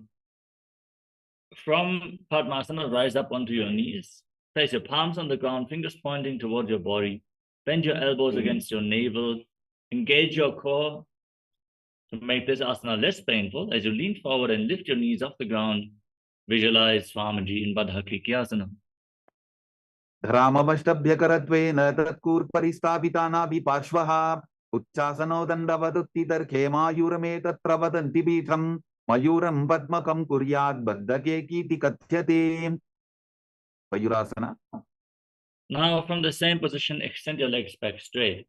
from Padmasana, rise up onto your knees. Place your palms on the ground, fingers pointing towards your body. Bend your elbows against your navel. Engage your core to make this asana less painful. As you lean forward and lift your knees off the ground, visualize Swamiji in Baddhakekyasana. धरामवष्टभ्यकरत्वेन तत्कूर्परिस्थापितानाभिपार्श्वः उच्चासनो दण्डवदुत्तितर्खे मायूरमे तत्र वदन्ति पीठम् मयूरं पद्मकं कुर्यात् बद्धकेकीति कथ्यते. Mayurasana. Now, from the same position, extend your legs back straight.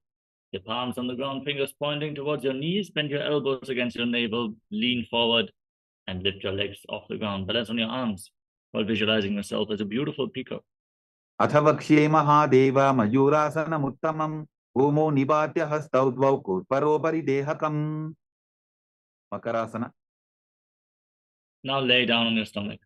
Your palms on the ground, fingers pointing towards your knees. Bend your elbows against your navel. Lean forward and lift your legs off the ground. Balance on your arms while visualizing yourself as a beautiful peacock. अथ वक्ष्ये महादेव मयूरासनमुत्तमं भूमौ निपात्य हस्तौ द्वौ कूर्परोपरि देहकम्. Makarasana. Now lay down on your stomach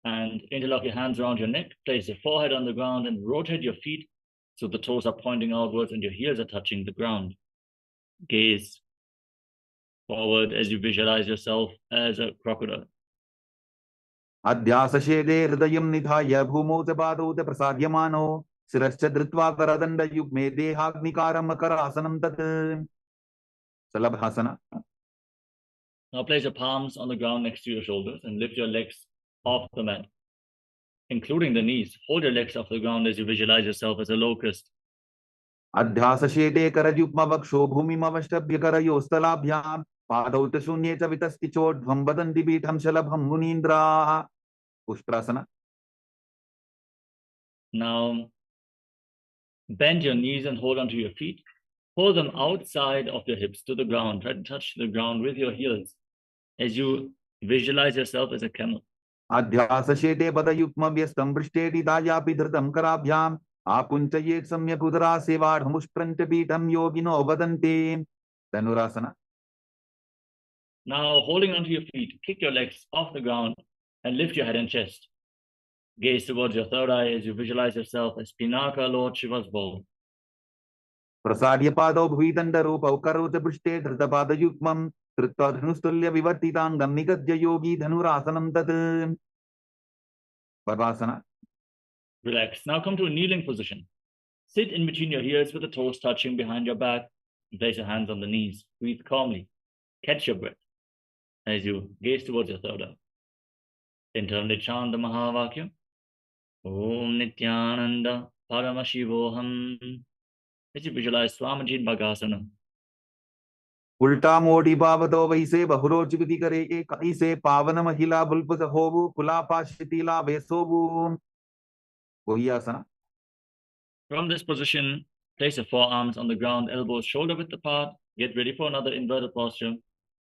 and interlock your hands around your neck. Place your forehead on the ground and rotate your feet so the toes are pointing outwards and your heels are touching the ground. Gaze forward as you visualize yourself as a crocodile. अध्यासशेदे हृदयं निधाय भूमौ च पादौ च प्रसाद्यमानो शिरश्च धृत्वा करदण्डयुग्मे देहाग्निकारं मकरासनं तत्. Salabhasana. Now place your palms on the ground next to your shoulders and lift your legs off the mat, including the knees. Hold your legs off the ground as you visualize yourself as a locust. अध्यासशेदे करयुग्मवक्षो भूमिमवष्टभ्यकरयोस्तलाभ्यां पादौ च शून्ये च वितस्ति चोढ्वं वदन्ति पीठं शलभं मुनीन्द्राः. Pushtrasana. Now bend your knees and hold onto your feet. Pull them outside of your hips to the ground. Try to touch the ground with your heels as you visualize yourself as a camel. Adhyasashete padayukma vyastam vrishteti dayapi dhritam karabhyam apunchayet samyak udara sevadhamushpranta pitam yogino vadante. Dhanurasana. Now, holding onto your feet, kick your legs off the ground and lift your head and chest. Gaze towards your third eye as you visualize yourself as Pinaka, Lord Shiva's bowl. Prasadya pado bhuitandaro paukarota prishte dhritabadayukmam Trutta dhanustulya vivartitangam nigadya yogi dhanurasanam tat. Varvasana. Relax. Now come to a kneeling position. Sit in between your ears with the toes touching behind your back. Place your hands on the knees. Breathe calmly. Catch your breath as you gaze towards your third eye. Internally chant the Mahavakya. Om Nityananda Paramashivoham. As you visualize Swamiji in Bhagasana. उल्टा मोटी पावतो वैसे बहुरोचिपति करे एक ऐसे पावन महिला बुल्पस होवु कुलापा शिथिला वेसोवु. कोई आसना. From this position, place your forearms on the ground, elbows shoulder width apart. Get ready for another inverted posture.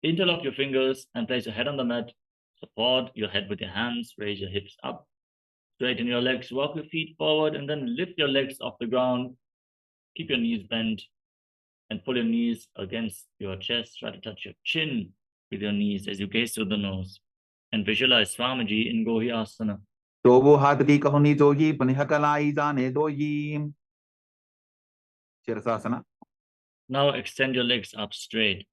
Interlock your fingers and place your head on the mat. Support your head with your hands. Raise your hips up. Straighten your legs. Walk your feet forward and then lift your legs off the ground. Keep your knees bent and pull your knees against your chest. Try to touch your chin with your knees as you gaze through the nose. And visualize Swamiji in Gohi Asana. तो वो हाथ की कहुनी जोगी पुनः कलाई जाने दोगी. Shirshasana. Now extend your legs up straight.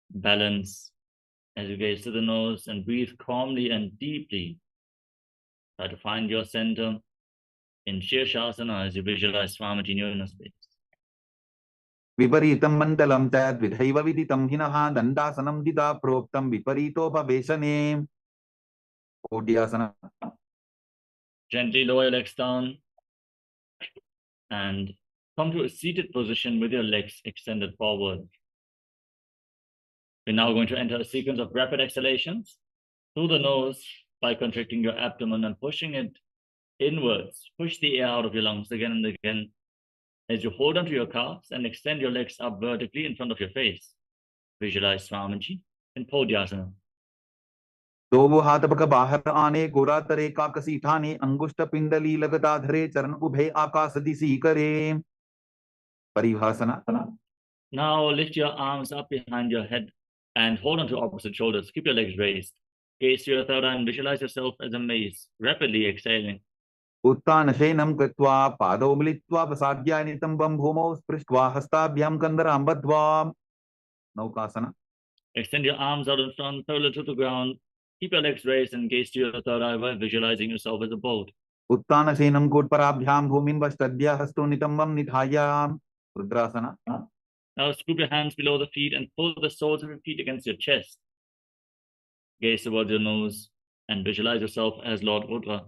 Balance as you gaze to the nose and breathe calmly and deeply. Try to find your center in Shirshasana as you visualize Swamiji in your inner space. विपरीतं मण्डलं तद् विधैव विदितं हिनः दण्डासनं दिदा प्रोक्तं विपरीतोपवेशने. ओड्यासना. Gently lower your legs down and come to a seated position with your legs extended forward. We're now going to enter a sequence of rapid exhalations through the nose by contracting your abdomen and pushing it inwards. Push the air out of your lungs again and again as you hold onto your calves and extend your legs up vertically in front of your face. Visualize Swamiji in Podyasana. दो वो हाथ पक बाहर आने गोरा तरे काकसी ठाने अंगुष्ठ पिंडली लगता धरे चरण उभे आकाश दिशी करे. परिभाषना. Now lift your arms up behind your head and hold on to opposite shoulders. Keep your legs raised. Gaze to your third eye and visualize yourself as a mace, rapidly exhaling. उत्तानशयनं कृत्वा पादौ मिलित्वा प्रसाद्याय नितम्बं भूमौ स्पृष्ट्वा हस्ताभ्यां कन्दरां बद्ध्वा. नौकासना. Extend your arms out in front, parallel to the ground. Keep your legs raised and gaze to your third eye while visualizing yourself as a boat. उत्तानशयनं कोट्पराभ्यां भूमिं वष्टद्य हस्तो नितम्बं निधाय. रुद्रासना. Now scoop your hands below the feet and pull the soles of your feet against your chest. Gaze towards your nose and visualize yourself as Lord Rudra.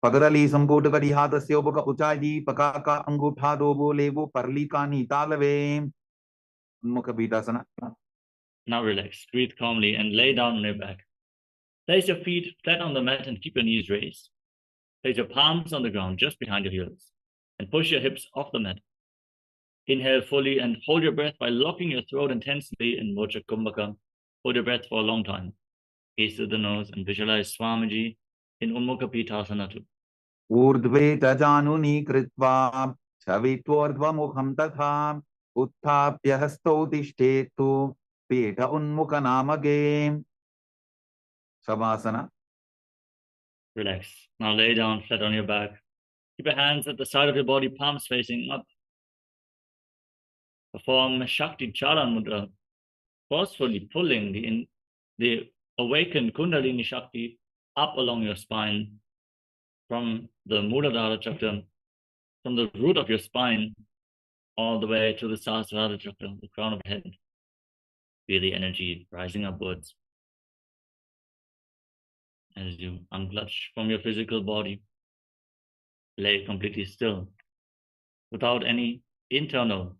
पगरली संकोट करी हाथस्य उपक उचाई पकाका अंगूठा दो बोले वो परली कानी तालवे. उन्मुख बीतासना. Now relax, breathe calmly and lay down on your back. Place your feet flat on the mat and keep your knees raised. Place your palms on the ground just behind your heels and push your hips off the mat. Inhale fully and hold your breath by locking your throat intensely in Mocha Kumbhaka. Hold your breath for a long time. Gaze through the nose and visualize Swamiji in Unmukha Pitasana too. ऊर्ध्वे च जानुनी कृत्वा छवित्वोर्ध्वमुखं तथा उत्थाप्य हस्तौ तिष्ठेतु पीठ उन्मुख नामके. शवासना. Relax. Now lay down flat on your back. Keep your hands at the side of your body, palms facing up. Perform Shakti Charan Mudra, forcefully pulling the awakened Kundalini Shakti up along your spine from the Muladhara Chakra, from the root of your spine all the way to the Sahasrara Chakra, the crown of the head. Feel the energy rising upwards as you unclutch from your physical body. Lay completely still without any internal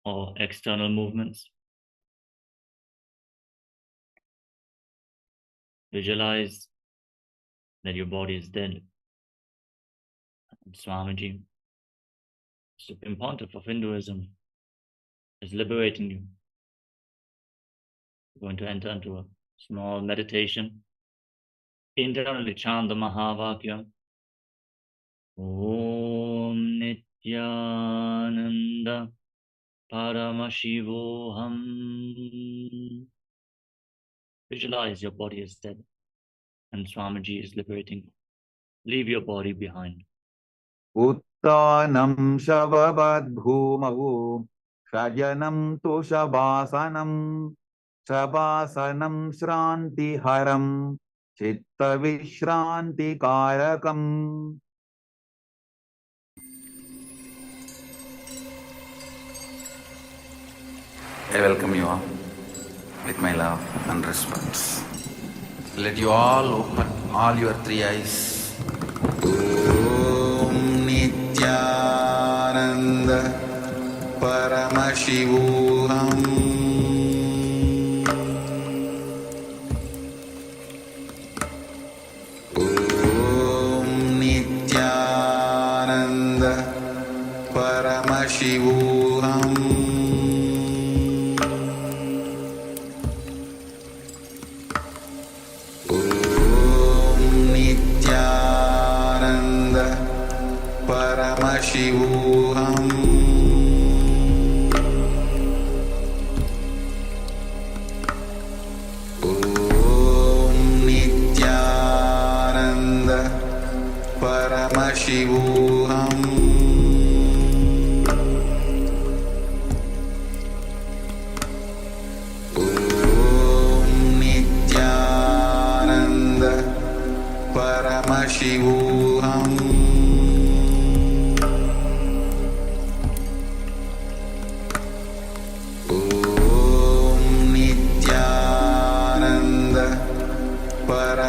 or external movements. Visualize that your body is dead. And Swamiji, Supreme Pontiff of Hinduism, is liberating you. We're going to enter into a small meditation internally chant the Mahavakya. Om Nityananda Paramashivoham. Visualize your body is dead and Swamiji is liberating. Leave your body behind. Uttanam Shabavad Bhumau Shajanam Toshabasanam Shabasanam Shranti Haram Chitta Vishranti Karakam. I welcome you all with my love and respects. Let you all open all your three eyes. Om Nityananda Paramashivam. Om Nityananda Paramashivam. Paramashivam. Om Nityananda Paramashivam. Om Nityananda Paramashivam. Paramashivam. Om Nityananda Paramashivam. Om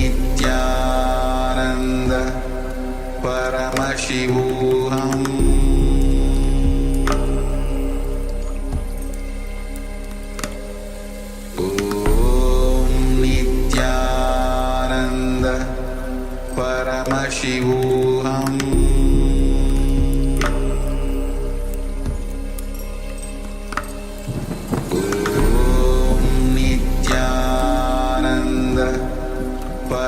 Nityananda Paramashivam. Paramashivam. Om Nityananda Paramashivam. Om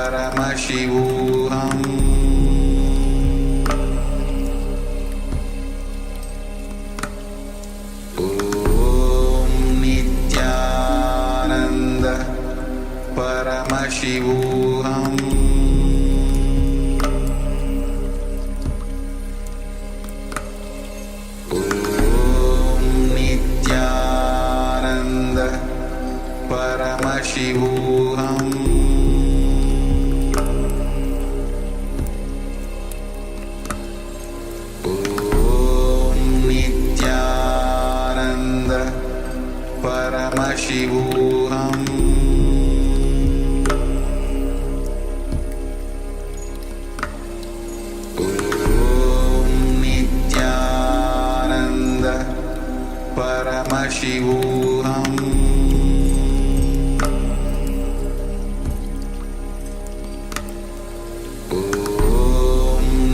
Nityananda Paramashivam. Paramashivam. Om Nityananda Paramashivam. Om Nityananda Paramashivam. Paramashivam. Om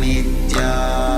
Nityananda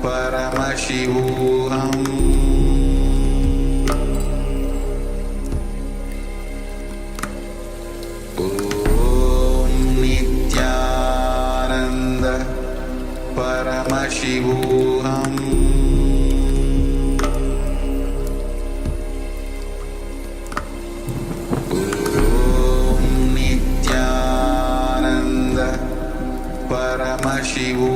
Paramashivam. Om Nityananda Paramashivam.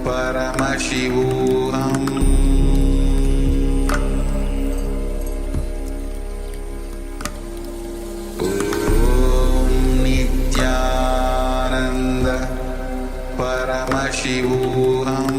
Paramashivam. Om Nityananda Paramashivam.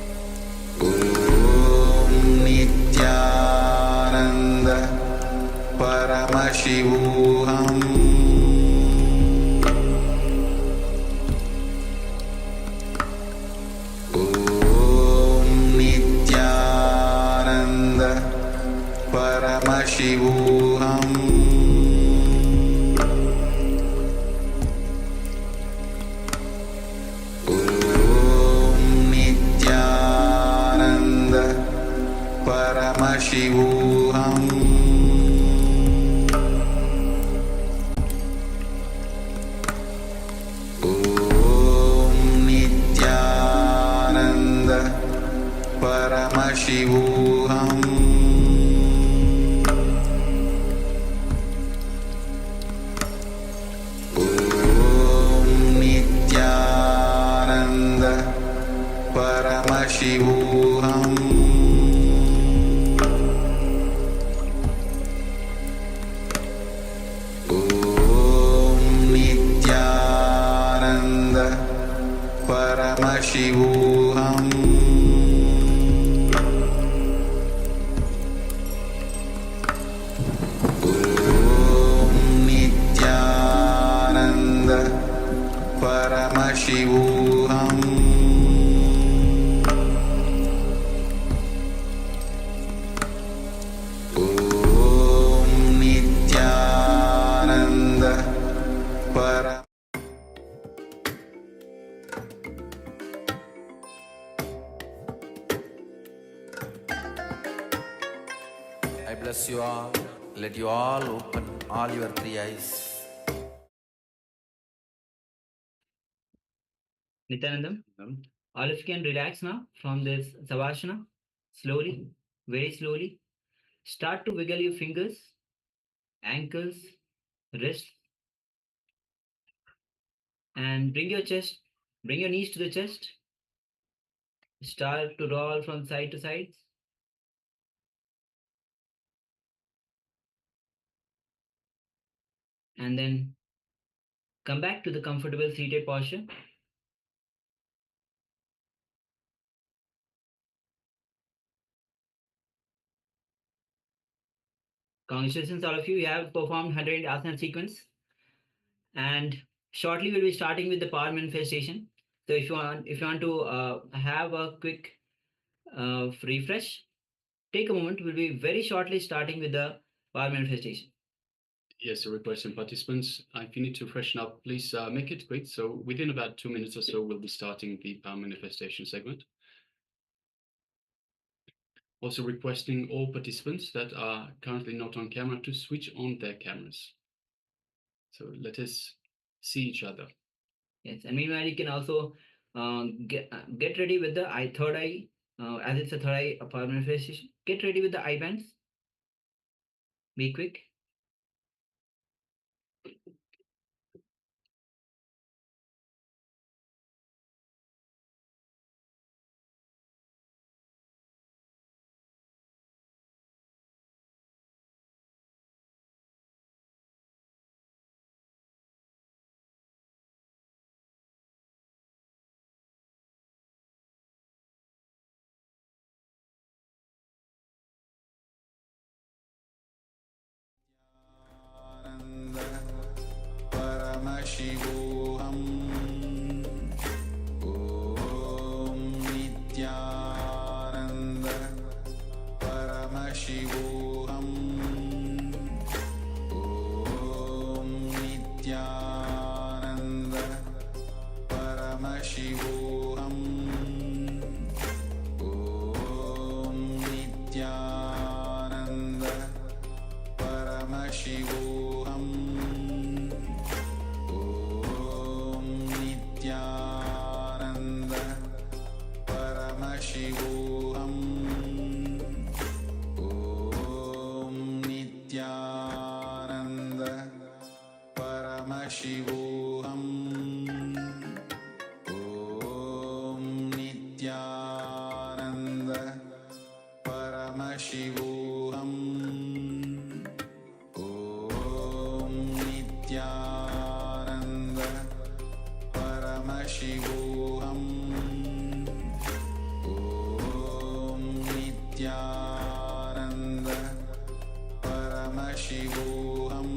Paramashivoham. Om Nityananda Paramashivoham. Om Nityananda Paramashivoham. Om Nityananda Paramashivoham. Om Nityananda Paramashivoham. Om Nityananda Para. I bless you all. Let you all open all your three eyes. Nityanandam, all of you can relax now from this Savasana. Slowly, very slowly. Start to wiggle your fingers, ankles, wrists, and bring your knees to the chest. Start to roll from side to side. And then come back to the comfortable seated posture. Congratulations, all of you. You have performed 100 asana sequence. And shortly we'll be starting with the power manifestation. So if you want to have a quick refresh, take a moment. We'll be very shortly starting with the power manifestation. Yes, a request from participants. If you need to freshen up, please make it quick. So within about 2 minutes or so, we'll be starting the power manifestation segment. Also requesting all participants that are currently not on camera to switch on their cameras. So let us see each other. Yes, and meanwhile you can also get ready with the third eye, as it's a third eye power manifestation. Get ready with the eye bands. Be quick. Paramashivoham. Om Nityananda Paramashivoham. Om Nityananda Paramashivoham. Om Nityananda Paramashivoham. Om Nityananda Paramashivoham. Om Nityananda Paramashivoham. Om Nityananda Paramashivoham. Om Nityananda Paramashivoham. Om Nityananda Paramashivoham.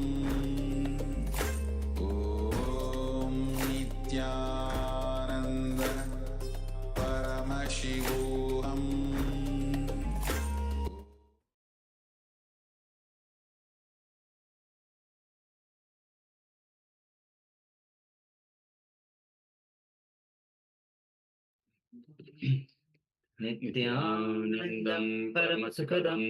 Om Nityananda Paramashivoham. Nityanandam Paramasukadam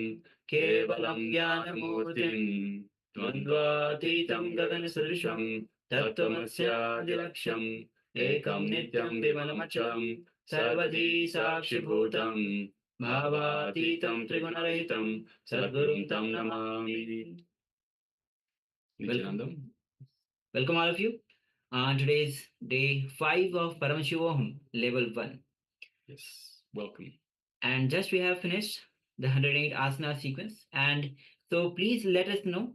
Kevalam Jnanamurtim Dvandvatitam Gaganasrisham Tattvamasya Ekam Nityam Vimalamacham Sarvadi Sakshibhutam Bhavatitam Trigunarahitam Sadgurum Tam Namami. Welcome all of you. Today's day 5 of Paramashiva level 1. Yes, welcome. And just we have finished the 108 asana sequence. And so please let us know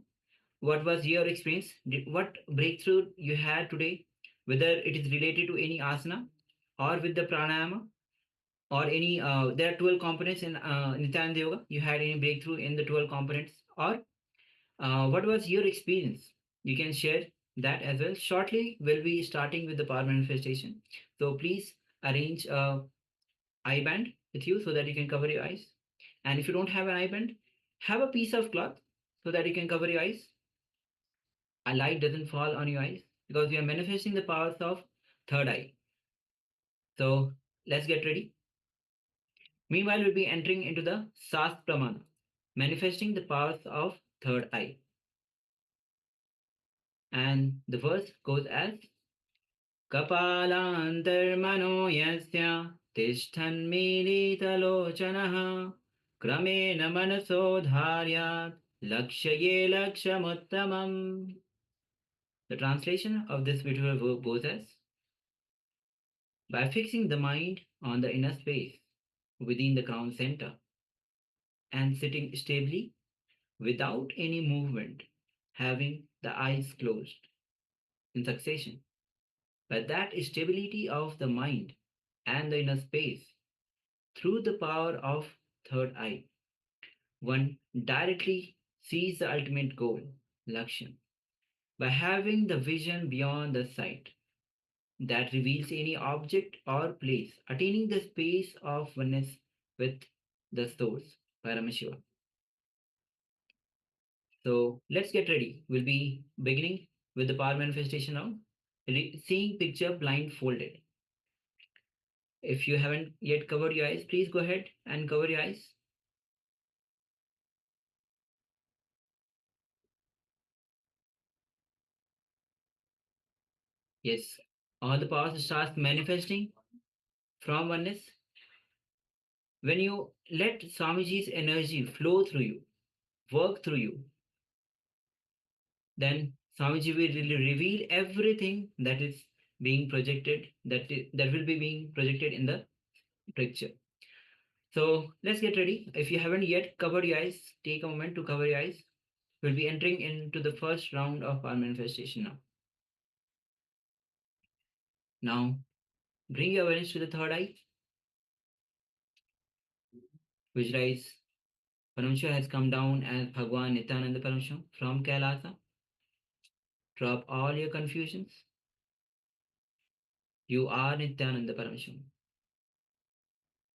what was your experience, what breakthrough you had today, whether it is related to any asana or with the pranayama or any, there are 12 components in Nityananda Yoga. You had any breakthrough in the 12 components, or what was your experience? You can share that as well. Shortly, we'll be starting with the power manifestation. So please arrange a eye band with you so that you can cover your eyes. And if you don't have an eye band, have a piece of cloth so that you can cover your eyes. A light doesn't fall on your eyes because we are manifesting the powers of third eye. So let's get ready. Meanwhile, we'll be entering into the Sas Pramana, manifesting the powers of third eye. And the verse goes as Kapalantarmano yasya tishtan militalochanaha kramena manaso dharyat lakshaye lakshamuttamam. The translation of this beautiful verb goes as, by fixing the mind on the inner space within the crown center and sitting stably without any movement, having the eyes closed in succession. By that stability of the mind and the inner space, through the power of third eye, one directly sees the ultimate goal, Lakshan, by having the vision beyond the sight that reveals any object or place, attaining the space of oneness with the source, Paramashiva. So let's get ready. We'll be beginning with the power manifestation now. Seeing picture blindfolded. If you haven't yet covered your eyes, please go ahead and cover your eyes. Yes, all the powers starts manifesting from oneness. When you let Swamiji's energy flow through you, work through you, then Swamiji will really reveal everything that is being projected, that will be being projected in the picture. So let's get ready. If you haven't yet covered your eyes, take a moment to cover your eyes. We'll be entering into the first round of our manifestation now. Now, bring your awareness to the third eye. Visualize Paramashiva has come down as Bhagavan Nityananda Paramashivam from Kailasa. Drop all your confusions. You are Nityananda Paramashivam.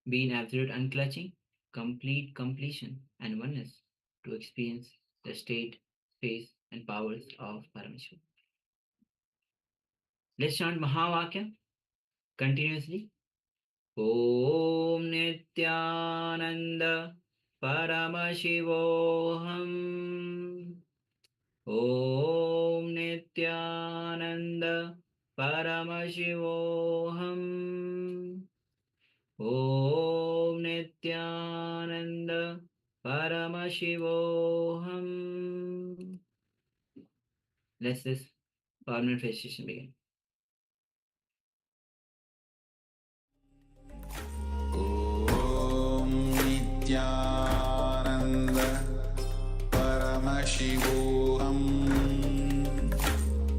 Be in absolute unclutching, complete completion and oneness to experience the state, space and powers of Paramashiva. Let's chant Mahavakya continuously. Om Nityananda Paramashivoham. Om Nityananda Paramashivoham. Om Nityananda Paramashivoham. Let's this power manifestation begin. Om Nityananda Paramashivoham.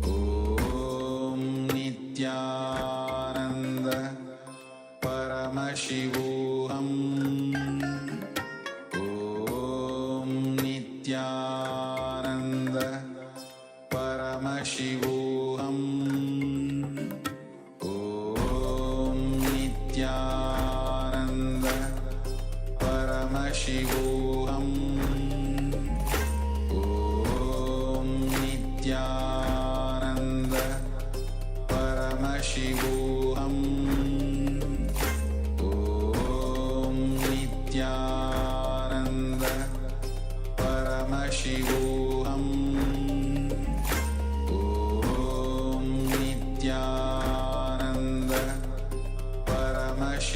Om Nityananda Paramashivoham. Om Nityananda Paramashivoham. Om Nityananda Paramashivoham. Om Nityananda Paramashivoham. Om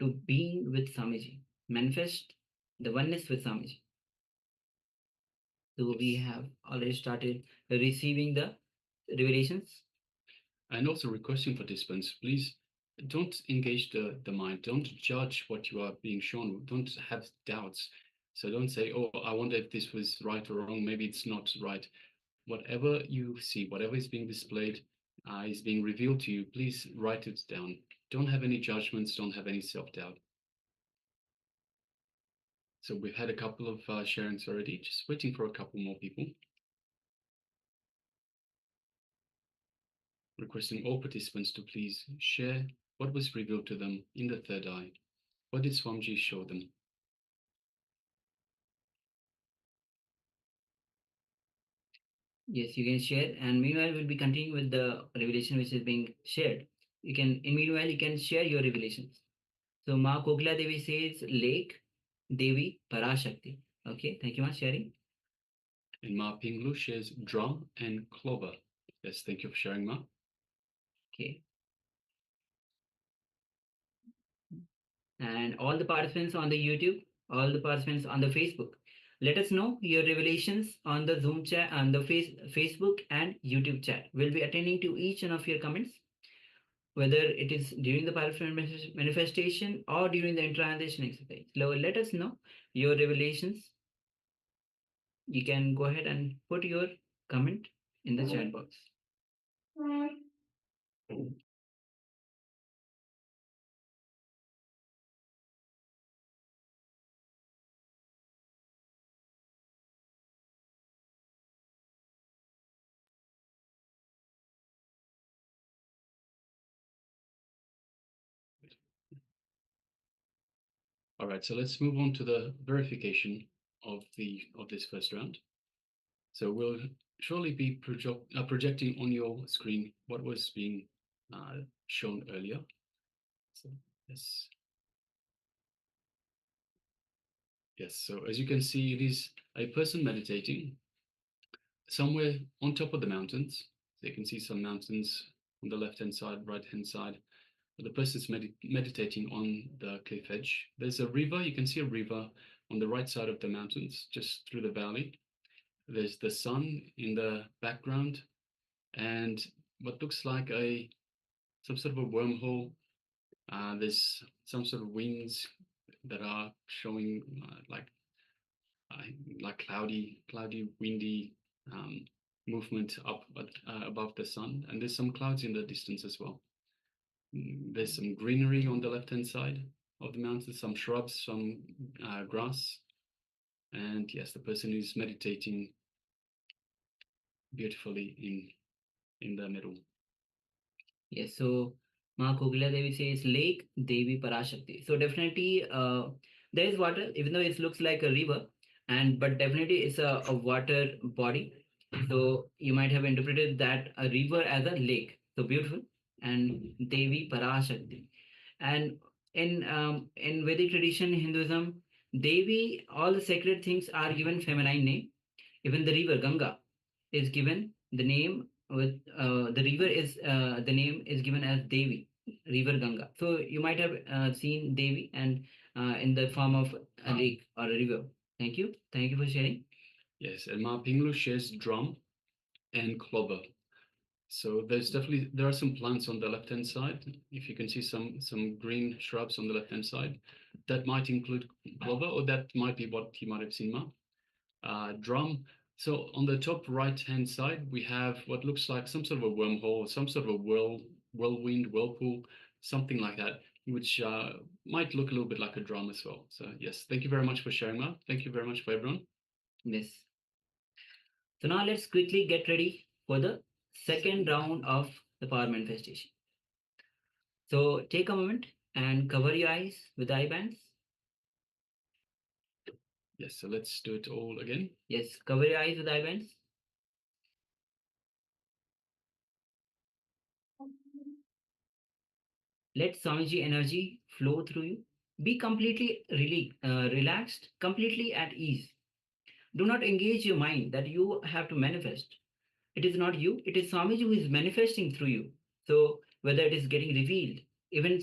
to being with Swamiji, manifest the oneness with Swamiji. So we have already started receiving the revelations. And also requesting participants, please don't engage the mind. Don't judge what you are being shown. Don't have doubts. So don't say, oh, I wonder if this was right or wrong. Maybe it's not right. Whatever you see, whatever is being displayed, is being revealed to you, please write it down. Don't have any judgments. Don't have any self-doubt. So we've had a couple of sharings already, just waiting for a couple more people. Requesting all participants to please share what was revealed to them in the third eye. What did Swamiji show them? Yes, you can share. And meanwhile, we'll be continuing with the revelation which is being shared. You can, in meanwhile, you can share your revelations. So Ma Kokla Devi says lake, Devi Parashakti. Okay, thank you, Ma, sharing. And Ma Pinglu shares drum and clover. Yes, thank you for sharing, Ma. Okay. And all the participants on the YouTube, all the participants on the Facebook, let us know your revelations on the Zoom chat, on the Facebook and YouTube chat. We'll be attending to each one of your comments, whether it is during the powerful manifestation or during the intransition exercise. So let us know your revelations. You can go ahead and put your comment in the chat box. All right, so let's move on to the verification of this first round. So we'll surely be projecting on your screen what was being shown earlier. So yes. Yes, so as you can see, it is a person meditating somewhere on top of the mountains. So you can see some mountains on the left-hand side, right-hand side. The person is meditating on the cliff edge. There's a river. You can see a river on the right side of the mountains, just through the valley. There's the sun in the background, and what looks like some sort of a wormhole. There's some sort of wings that are showing like cloudy, windy movement up above the sun, and there's some clouds in the distance as well. There's some greenery on the left-hand side of the mountain, some shrubs, some grass, and yes, the person is meditating beautifully in the middle. Yes, so Ma Kokila Devi says lake, Devi Parashakti. So definitely there is water, even though it looks like a river, but definitely it's a water body. So you might have interpreted that a river as a lake. So beautiful. And Devi Parashakti. And in Vedic tradition, Hinduism, Devi, all the sacred things are given feminine name. Even the river Ganga is given the name with the river is the name is given as Devi, river Ganga. So you might have seen Devi and in the form of a lake or a river. Thank you for sharing. Yes, and Ma Pinglu shares drum and clover. So there are some plants on the left-hand side. If you can see some green shrubs on the left-hand side, that might include clover, or that might be what you might have seen, Ma. Drum. So on the top right-hand side, we have what looks like some sort of a wormhole, some sort of a whirlwind, whirlpool, something like that, which might look a little bit like a drum as well. So yes, thank you very much for sharing, Ma. Thank you very much for everyone. Yes. So now let's quickly get ready for the second round of the power manifestation. So take a moment and cover your eyes with eye bands. Yes, so let's do it all again. Yes, cover your eyes with eye bands. Let Swamiji energy flow through you. Be completely relaxed, completely at ease. Do not engage your mind that you have to manifest. It is not you, it is Swamiji who is manifesting through you. So whether it is getting revealed, even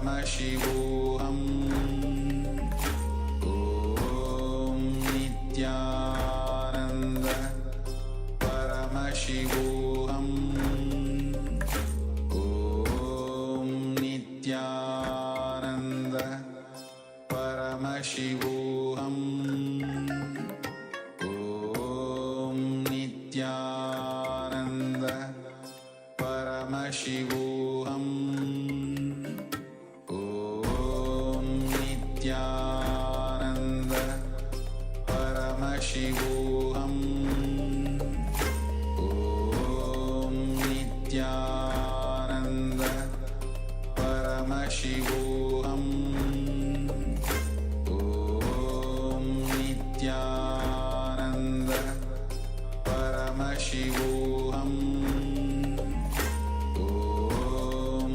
Paramashivoham. Om Nityananda Paramashivoham. Om Nityananda Paramashivoham. Om Nityananda Paramashivoham. Om Nityananda Paramashivoham. Om Nityananda Paramashivoham. Om Nityananda Paramashivoham. Om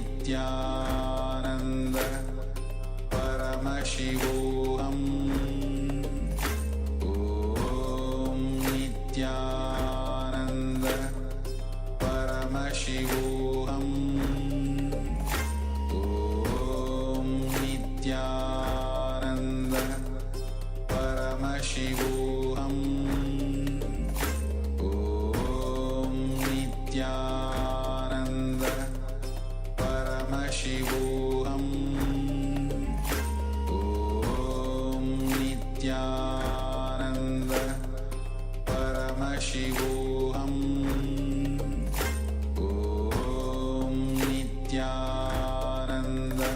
Nityananda Paramashivoham. Om Nityananda Paramashivoham. Om Nityananda Paramashivoham. Om Nityananda Paramashivoham. Om Nityananda Paramashivoham. Om Nityananda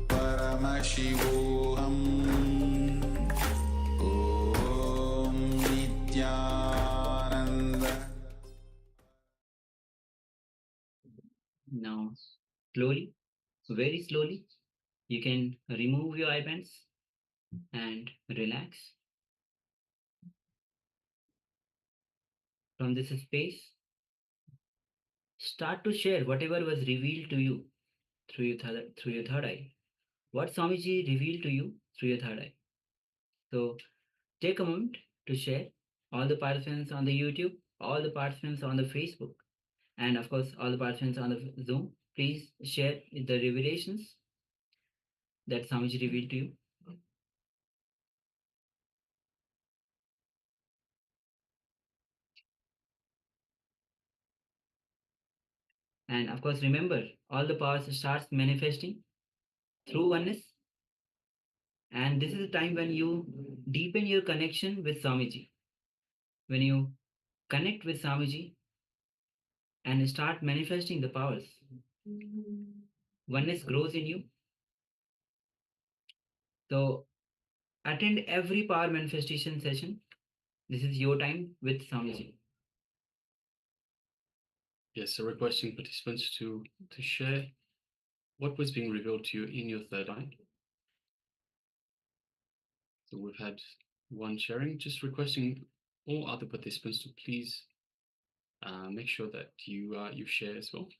Paramashivoham. Om Nityananda. Now, slowly, very slowly, you can remove your eyebands and relax. From this space, start to share whatever was revealed to you through your third eye. What Swamiji revealed to you through your third eye. So take a moment to share all the participants on the YouTube, all the participants on the Facebook, and of course all the participants on the Zoom. Please share the revelations that Swamiji revealed to you. And of course, remember, all the powers starts manifesting through oneness. And this is the time when you deepen your connection with Swamiji. When you connect with Swamiji and start manifesting the powers, oneness grows in you. So attend every power manifestation session. This is your time with Swamiji. Yes, so requesting participants to share what was being revealed to you in your third eye. So we've had one sharing, just requesting all other participants to please make sure that you share as well.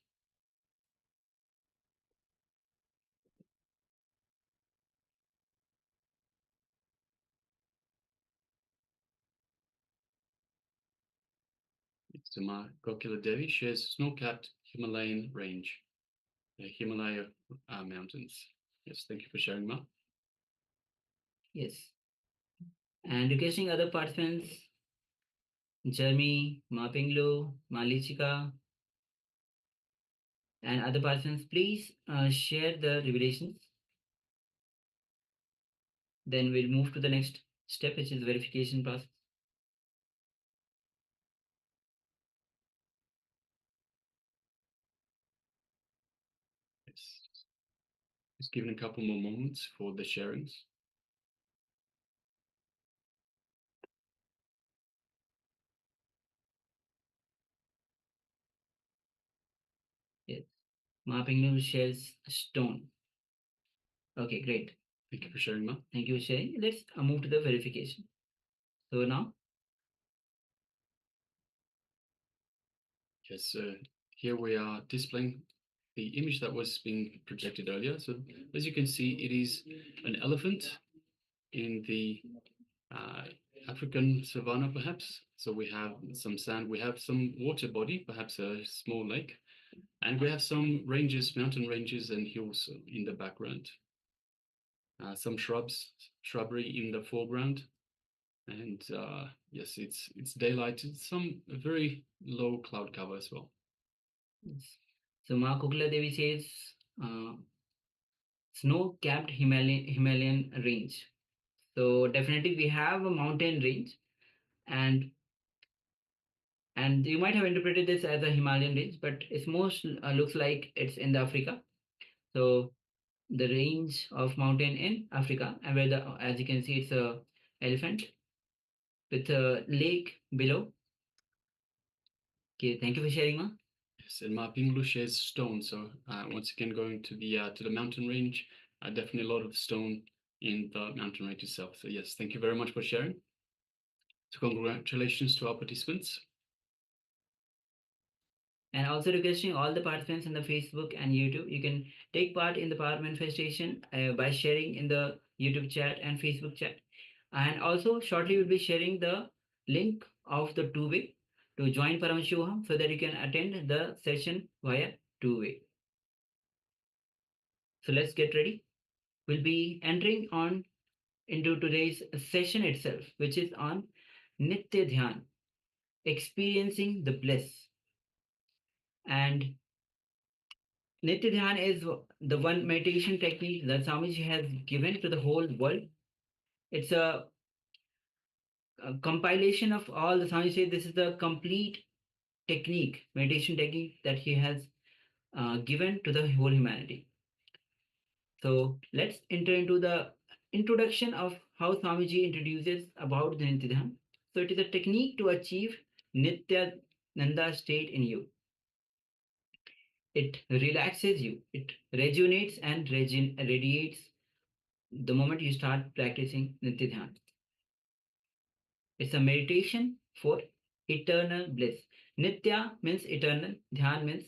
So Ma Gokula Devi shares snow-capped Himalayan range, the Himalaya mountains. Yes, thank you for sharing, Ma. Yes. And requesting other participants, Jeremy, Mapinglu, Malichika, and other participants, please share the revelations. Then we'll move to the next step, which is verification process. Yes. Just giving a couple more moments for the sharings. Yes. Mapinglu shares stone. Okay, great. Thank you for sharing, Ma. Thank you for sharing. Let's move to the verification. So now, yes, here we are displaying the image that was being projected earlier. So as you can see, it is an elephant in the African savanna, perhaps. So we have some sand, we have some water body, perhaps a small lake. And we have some ranges, mountain ranges and hills in the background. Some shrubbery in the foreground. And yes, it's daylight. It's some very low cloud cover as well. Yes. So Ma Kukla Devi says snow-capped Himalayan range. So definitely we have a mountain range, and you might have interpreted this as a Himalayan range, but it's most looks like it's in the Africa. So the range of mountain in Africa, and where the, as you can see, it's a elephant with a lake below. Okay, thank you for sharing, Ma. Yes, and Ma Pinglu shares stone. So once again, going to the mountain range, definitely a lot of stone in the mountain range itself. So yes, thank you very much for sharing. So congratulations to our participants. And also requesting all the participants in the Facebook and YouTube, you can take part in the Power Manifestation by sharing in the YouTube chat and Facebook chat. And also shortly we'll be sharing the link of the two-way to join Paramashiva so that you can attend the session via two-way. So let's get ready. We'll be entering on into today's session itself, which is on Nitya Dhyan, experiencing the bliss. And Nitya Dhyan is the one meditation technique that Swamiji has given to the whole world. It's a compilation of all the Swamiji said this is the complete technique, meditation technique that he has given to the whole humanity. So let's enter into the introduction of how Swamiji introduces about the Nitya Dhyan. So it is a technique to achieve Nitya Nanda state in you. It relaxes you, it rejuvenates and radiates the moment you start practicing Nitya Dhyan. It's a meditation for eternal bliss. Nitya means eternal, Dhyan means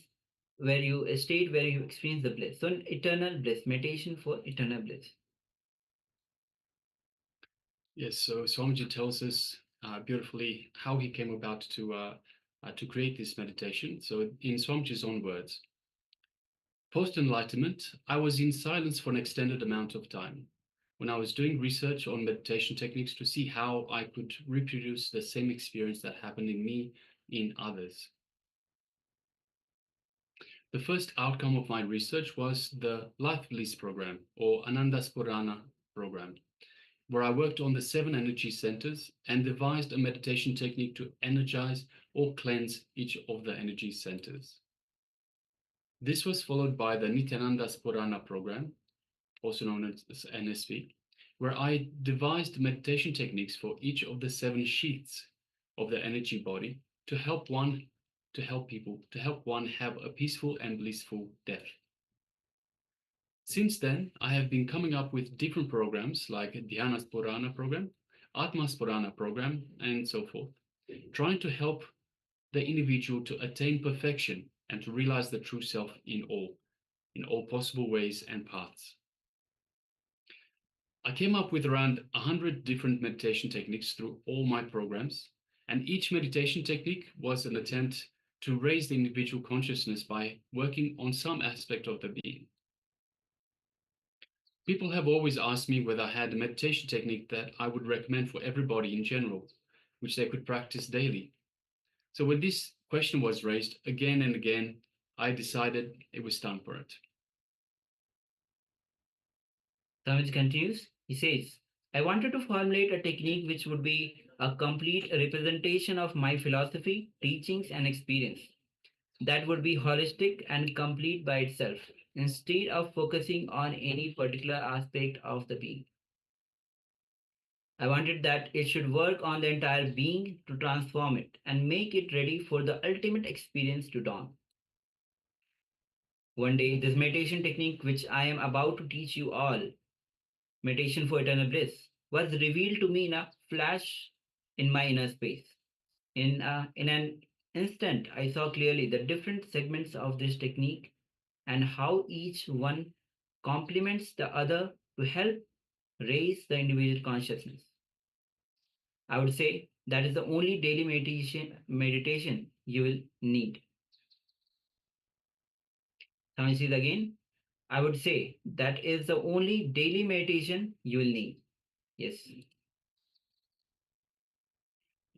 where you a state where you experience the bliss. So eternal bliss, meditation for eternal bliss. Yes, so Swamiji tells us beautifully how he came about to create this meditation. So in Swamiji's own words, post-enlightenment, I was in silence for an extended amount of time when I was doing research on meditation techniques to see how I could reproduce the same experience that happened in me in others. The first outcome of my research was the Life Bliss program, or Ananda Spurana program, where I worked on the 7 energy centers and devised a meditation technique to energize or cleanse each of the energy centers. This was followed by the Nityananda Spurana program, also known as NSP, where I devised meditation techniques for each of the 7 sheaths of the energy body to help one have a peaceful and blissful death. Since then, I have been coming up with different programs like Dhyana Spurana program, Atma Spurana program, and so forth, trying to help the individual to attain perfection and to realize the true self in all possible ways and paths. I came up with around 100 different meditation techniques through all my programs, and each meditation technique was an attempt to raise the individual consciousness by working on some aspect of the being. People have always asked me whether I had a meditation technique that I would recommend for everybody in general, which they could practice daily. So when this question was raised again and again, I decided it was time for it. Swamiji continues, he says, I wanted to formulate a technique which would be a complete representation of my philosophy, teachings, and experience. That would be holistic and complete by itself, instead of focusing on any particular aspect of the being. I wanted that it should work on the entire being to transform it and make it ready for the ultimate experience to dawn. One day, this meditation technique, which I am about to teach you all, meditation for eternal bliss, was revealed to me in a flash in my inner space. In an instant, I saw clearly the different segments of this technique and how each one complements the other to help raise the individual consciousness. I would say that is the only daily meditation you will need. Swami says again, I would say that is the only daily meditation you will need. Yes.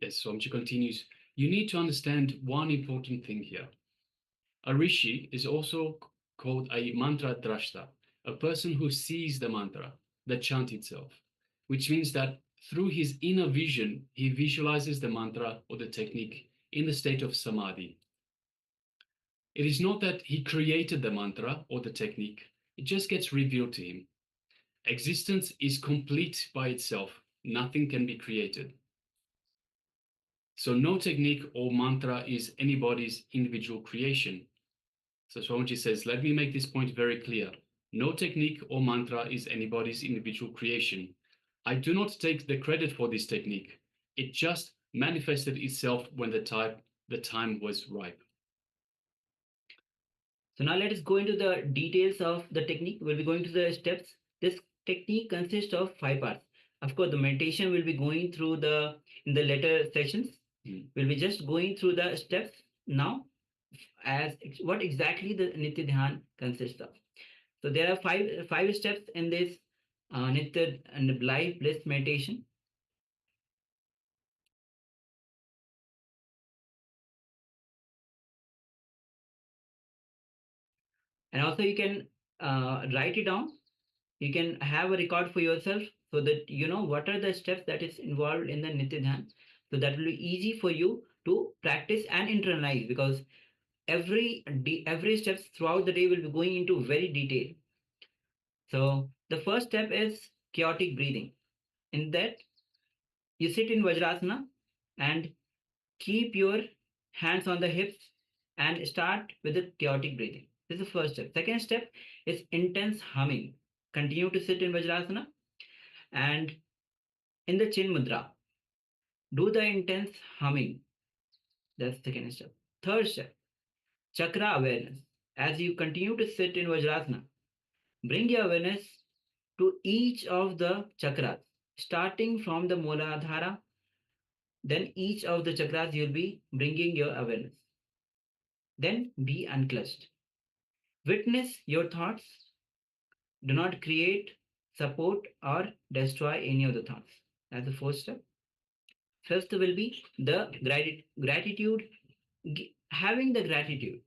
Yes, Swamiji continues, you need to understand one important thing here. A rishi is also called a mantra drashta, a person who sees the mantra, the chant itself, which means that through his inner vision, he visualizes the mantra or the technique in the state of samadhi. It is not that he created the mantra or the technique, it just gets revealed to him. Existence is complete by itself, nothing can be created. So no technique or mantra is anybody's individual creation. So Swamiji says, let me make this point very clear. No technique or mantra is anybody's individual creation. I do not take the credit for this technique. It just manifested itself when the time was ripe. So now let us go into the details of the technique. We'll be going to the steps. This technique consists of 5 parts. Of course, the meditation will be going through in the later sessions. We'll be just going through the steps now as what exactly the Nitya Dhyan consists of. So there are five steps in this Nitya and life bliss meditation. And also you can write it down. You can have a record for yourself so that you know what are the steps that is involved in the Nitya Dhyan. So that will be easy for you to practice and internalize, because every steps throughout the day will be going into very detail. So the first step is chaotic breathing. In that, you sit in Vajrasana and keep your hands on the hips and start with the chaotic breathing. This is the first step. Second step is intense humming. Continue to sit in Vajrasana and in the Chin Mudra, do the intense humming. That's the second step. Third step, chakra awareness. As you continue to sit in Vajrasana, bring your awareness to each of the chakras, starting from the Mooladhara. Then each of the chakras you'll be bringing your awareness. Then be unclutched. Witness your thoughts. Do not create, support, or destroy any of the thoughts. That's the fourth step. Fifth will be the gratitude. Having the gratitude.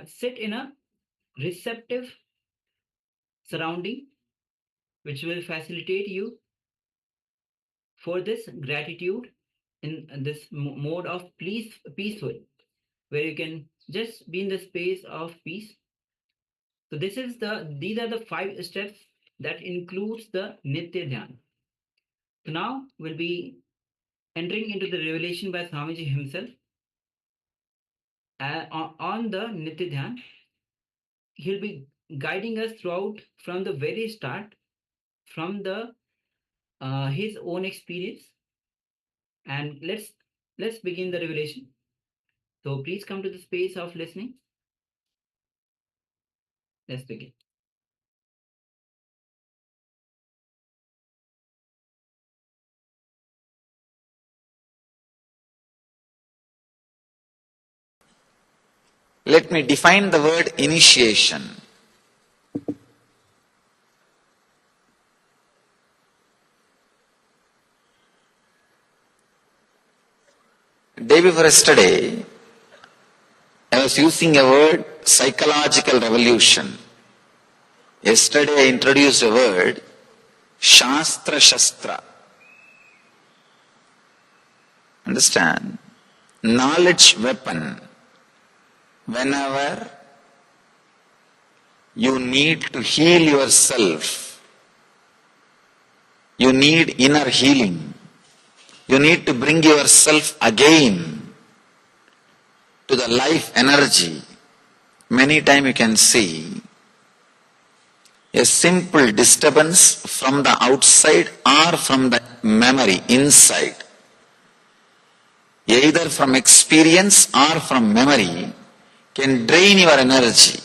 Sit in a receptive surrounding, which will facilitate you for this gratitude in this mode of peaceful, where you can just be in the space of peace. So these are the 5 steps that includes the Nitya Dhyan. So now we'll be entering into the revelation by Swamiji himself. On the Nitya Dhyan, he'll be guiding us throughout from the very start, from the his own experience. And let's begin the revelation. So please come to the space of listening. Let's begin. Let me define the word initiation. Day before yesterday, I was using a word, psychological revolution. Yesterday I introduced a word, Shastra Shastra. Understand? Knowledge weapon. Whenever you need to heal yourself, you need inner healing. You need to bring yourself again to the life energy. Many times you can see a simple disturbance from the outside or from the memory inside. Either from experience or from memory can drain your energy.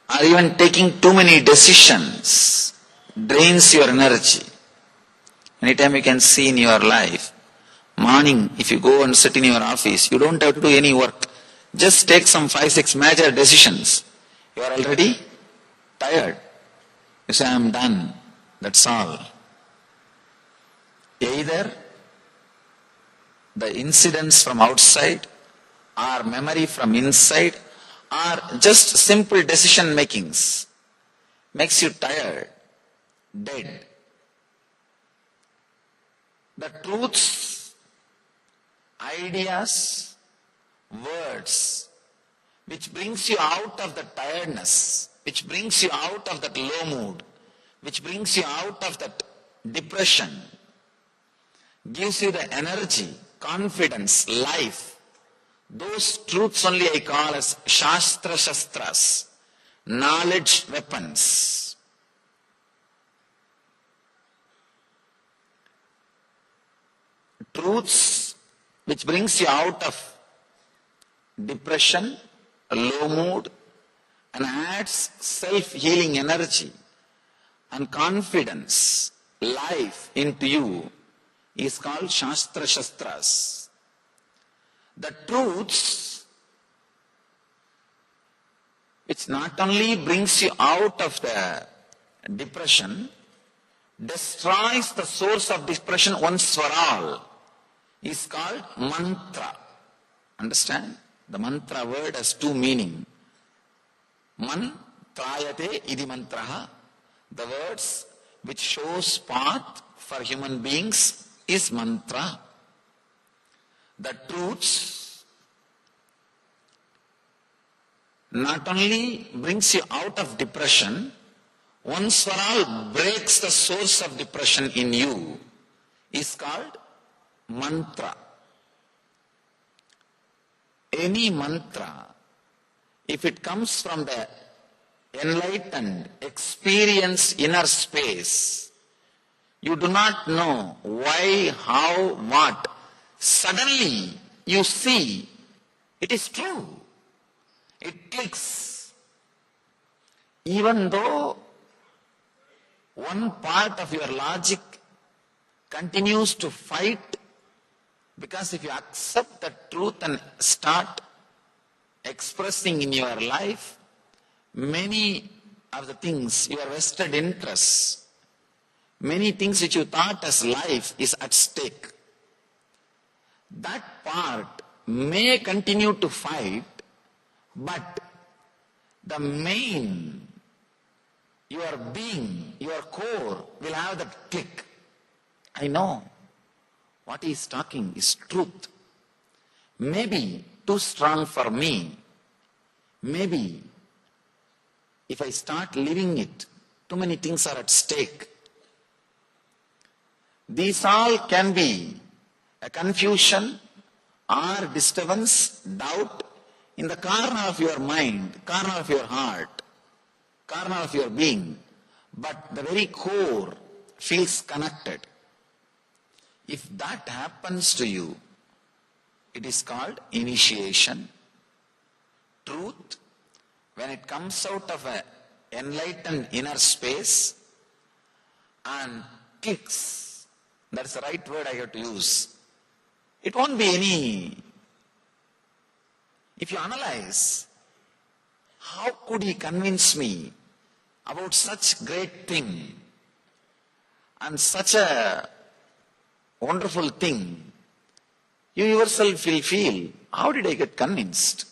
Or even taking too many decisions drains your energy. Anytime you can see in your life, morning if you go and sit in your office, you don't have to do any work. Just take some 5-6 major decisions. You are already tired. You say, I am done. That's all. Either the incidents from outside, or memory from inside, or just simple decision makings makes you tired, dead. The truths, ideas, words, which brings you out of the tiredness, which brings you out of that low mood, which brings you out of that depression, gives you the energy, confidence, life. Those truths only I call as Shastra Shastras, knowledge weapons. Truths which brings you out of depression, a low mood, and adds self-healing energy and confidence, life into you is called Shastra Shastras. The truths which not only brings you out of the depression, destroys the source of depression once for all, is called mantra. Understand? The mantra word has two meanings. Mantrayate idi mantraha. The words which shows path for human beings is mantra. The truths not only brings you out of depression, once for all breaks the source of depression in you, is called mantra. Any mantra, if it comes from the enlightened, experienced inner space, you do not know why, how, what. Suddenly you see it is true. It clicks. Even though one part of your logic continues to fight, because if you accept the truth and start expressing in your life, many of the things, your vested interests, many things which you thought as life is at stake. That part may continue to fight, but the main, your being, your core will have that click. I know what he is talking is truth. Maybe too strong for me. Maybe if I start living it, too many things are at stake. These all can be a confusion or disturbance, doubt in the corner of your mind, corner of your heart, corner of your being, but the very core feels connected. If that happens to you, it is called initiation. Truth, when it comes out of an enlightened inner space and clicks, that's the right word I have to use. It won't be any. If you analyze, how could he convince me about such great thing and such a wonderful thing? You yourself will feel, how did I get convinced?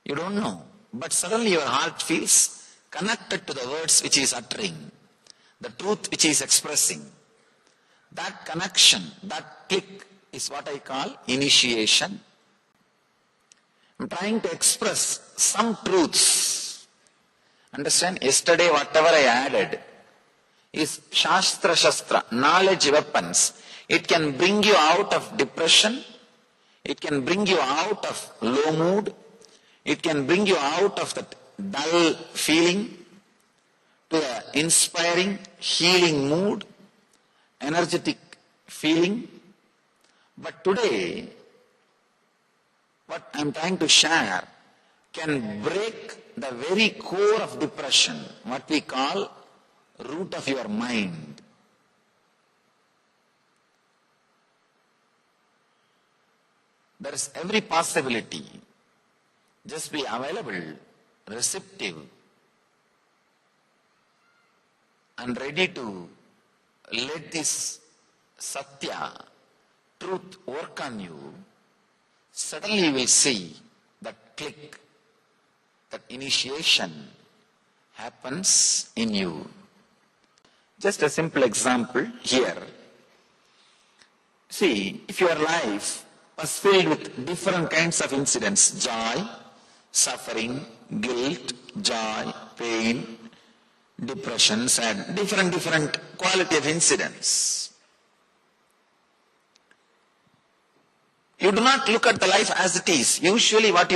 You don't know. But suddenly your heart feels connected to the words which he is uttering, the truth which he is expressing. That connection, that click is what I call initiation. I'm trying to express some truths. Understand? Yesterday whatever I added is Shastra Shastra, knowledge weapons. It can bring you out of depression. It can bring you out of low mood. It can bring you out of that dull feeling to the inspiring, healing mood, energetic feeling. But today, what I'm trying to share can break the very core of depression, what we call root of your mind. There is every possibility. Just be available receptive and ready to let this Satya, truth work on you, suddenly you will see that click, that initiation happens in you. Just a simple example here. See, if your life was filled with different kinds of incidents, joy, suffering, guilt, joy, pain, depression, sad, different quality of incidents. You do not look at the life as it is. Usually what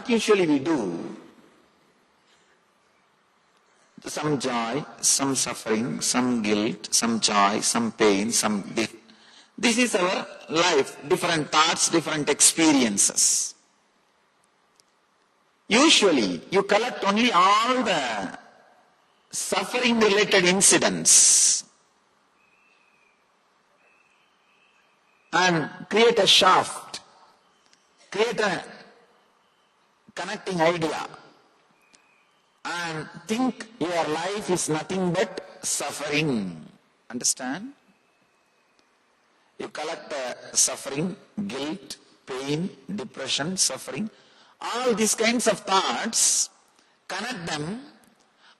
usually we do, some joy, some suffering, some guilt, some joy, some pain, this is our life, different thoughts, different experiences. Usually, you collect only all the suffering-related incidents and create a shaft, create a connecting idea, and think your life is nothing but suffering. Understand? You collect suffering, guilt, pain, depression, suffering, all these kinds of thoughts, connect them,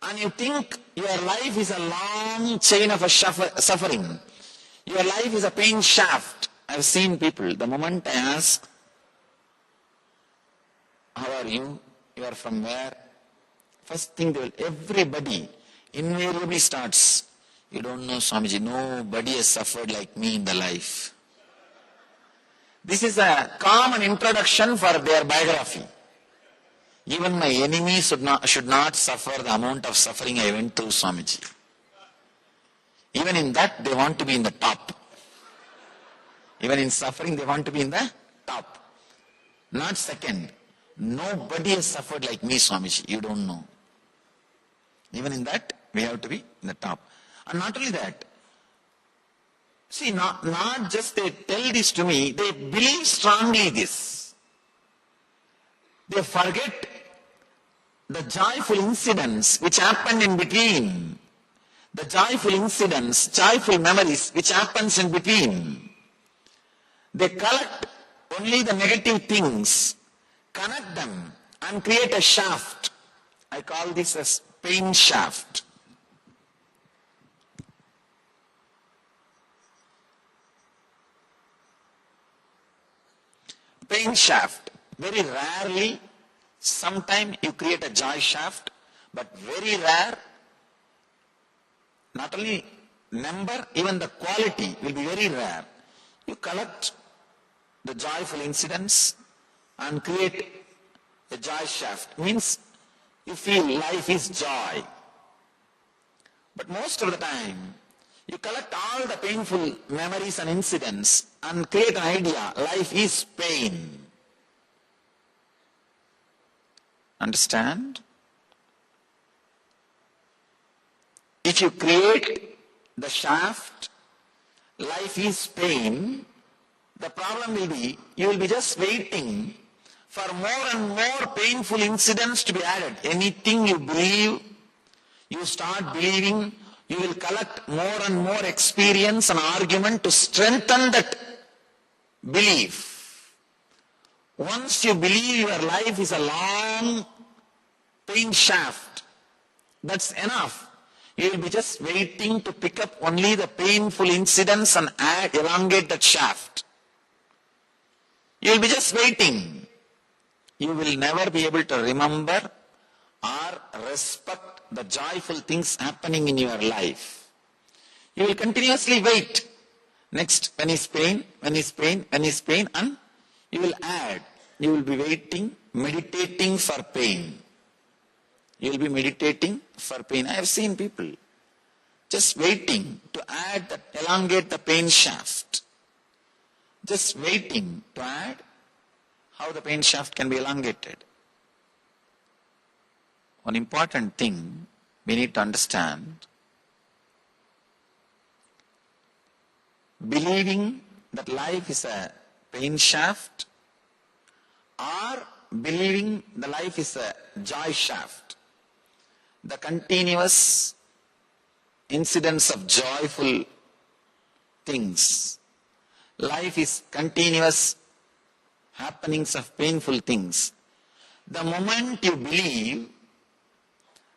and you think your life is a long chain of suffering. Your life is a pain shaft. I've seen people, the moment I ask, how are you? You are from where? First thing everybody invariably starts, you don't know Swamiji, nobody has suffered like me in the life. This is a common introduction for their biography. Even my enemies should not suffer the amount of suffering I went through, Swamiji. Even in that, they want to be in the top. Even in suffering, they want to be in the top. Not second. Nobody has suffered like me, Swamiji. You don't know. Even in that, we have to be in the top. And not only that, see, not just they tell this to me, they believe strongly this. They forget the joyful incidents which happened in between. The joyful incidents, joyful memories which happens in between. They collect only the negative things, connect them and create a shaft. I call this as pain shaft. Pain shaft. Very rarely, sometime you create a joy shaft, but very rare, not only number, even the quality will be very rare. You collect the joyful incidents and create a joy shaft. Means you feel life is joy. But most of the time, you collect all the painful memories and incidents and create an idea, life is pain. Understand? If you create the shaft, life is pain, the problem will be, you will be just waiting for more and more painful incidents to be added. Anything you believe, you start believing, you will collect more and more experience and argument to strengthen that belief. Once you believe your life is a long pain shaft, that's enough. You will be just waiting to pick up only the painful incidents and elongate that shaft. You will be just waiting. You will never be able to remember or respect the joyful things happening in your life. You will continuously wait. Next, when is pain, when is pain, when is pain, and you will add. You will be waiting, meditating for pain. You will be meditating for pain. I have seen people just waiting to add that, elongate the pain shaft. Just waiting to add how the pain shaft can be elongated. One important thing we need to understand, believing that life is a pain shaft or believing the life is a joy shaft, the continuous incidents of joyful things. Life is continuous happenings of painful things. The moment you believe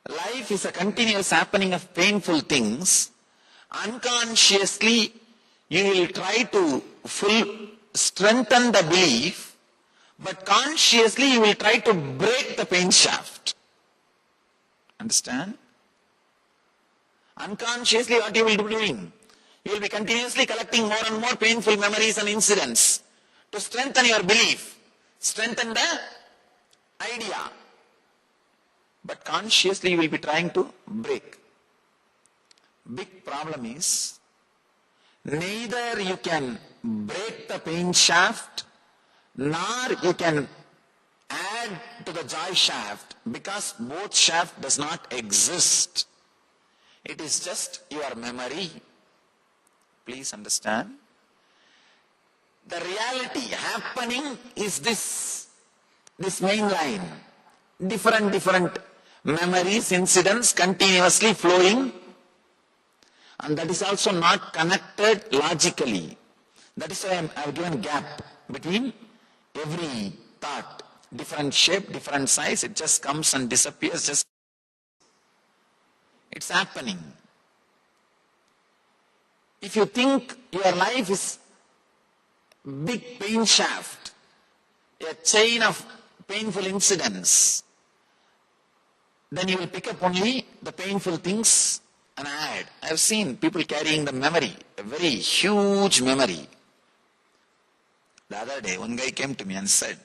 life is a continuous happening of painful things, unconsciously you will try to strengthen the belief, but consciously you will try to break the pain shaft. Understand? Unconsciously what you will be doing? You will be continuously collecting more and more painful memories and incidents to strengthen your belief, strengthen the idea. But consciously you will be trying to break. Big problem is, neither you can break the pain shaft, nor you can add to the joy shaft, because both shaft does not exist. It is just your memory. Please understand. The reality happening is this main line. Different memories, incidents continuously flowing, and that is also not connected logically. That is why I have given gap between every thought. Different shape, different size, it just comes and disappears. It's happening. If you think your life is big pain shaft, a chain of painful incidents, then you will pick up only the painful things and add. I have seen people carrying the memory, a very huge memory. The other day, one guy came to me and said,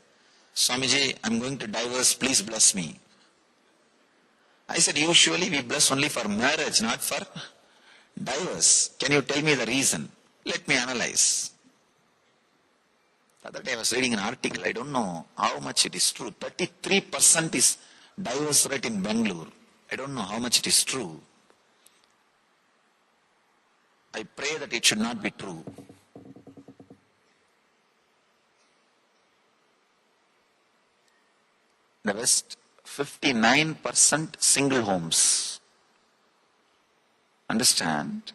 Swamiji, I'm going to divorce, please bless me. I said, usually we bless only for marriage, not for divorce. Can you tell me the reason? Let me analyze. The other day I was reading an article, I don't know how much it is true. 33% is divorce rate in Bangalore. I don't know how much it is true. I pray that it should not be true. The West, 59% single homes. Understand?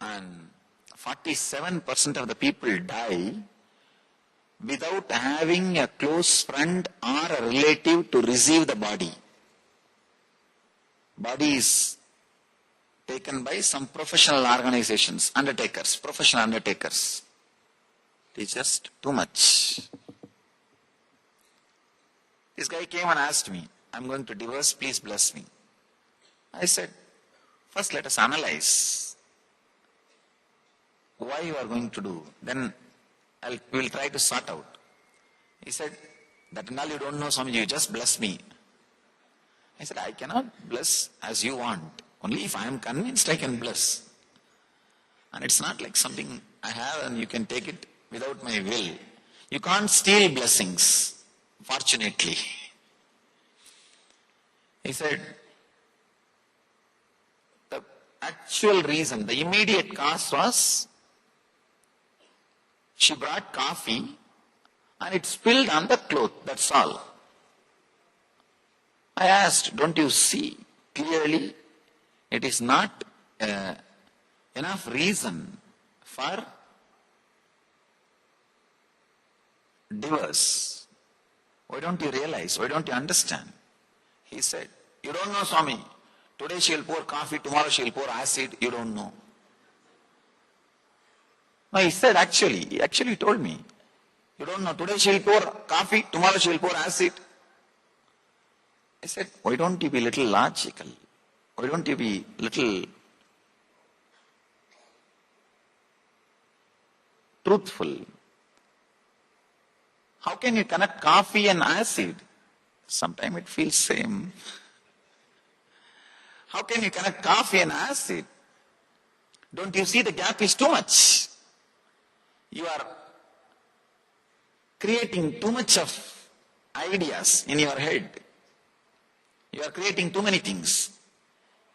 And 47% of the people die without having a close friend or a relative to receive the body. Body is taken by some professional organizations, undertakers, professional undertakers. It is just too much. This guy came and asked me, I'm going to divorce, please bless me. I said, first let us analyze why you are going to do. Then we will try to sort out. He said, that and all you don't know, Swamiji, you just bless me. I said, I cannot bless as you want. Only if I am convinced I can bless. And it's not like something I have and you can take it without my will. You can't steal blessings, fortunately. He said, the actual reason, the immediate cause was, she brought coffee and it spilled on the cloth, that's all. I asked, don't you see clearly it is not enough reason for divorce? Why don't you realize? Why don't you understand? He said, you don't know, Swami. Today she will pour coffee, tomorrow she will pour acid. You don't know. No, he said he actually told me, you don't know. Today she will pour coffee, tomorrow she will pour acid. I said, why don't you be little logical? Why don't you be little truthful? How can you connect coffee and acid? Sometimes it feels same. How can you connect coffee and acid? Don't you see the gap is too much? You are creating too much of ideas in your head. You are creating too many things.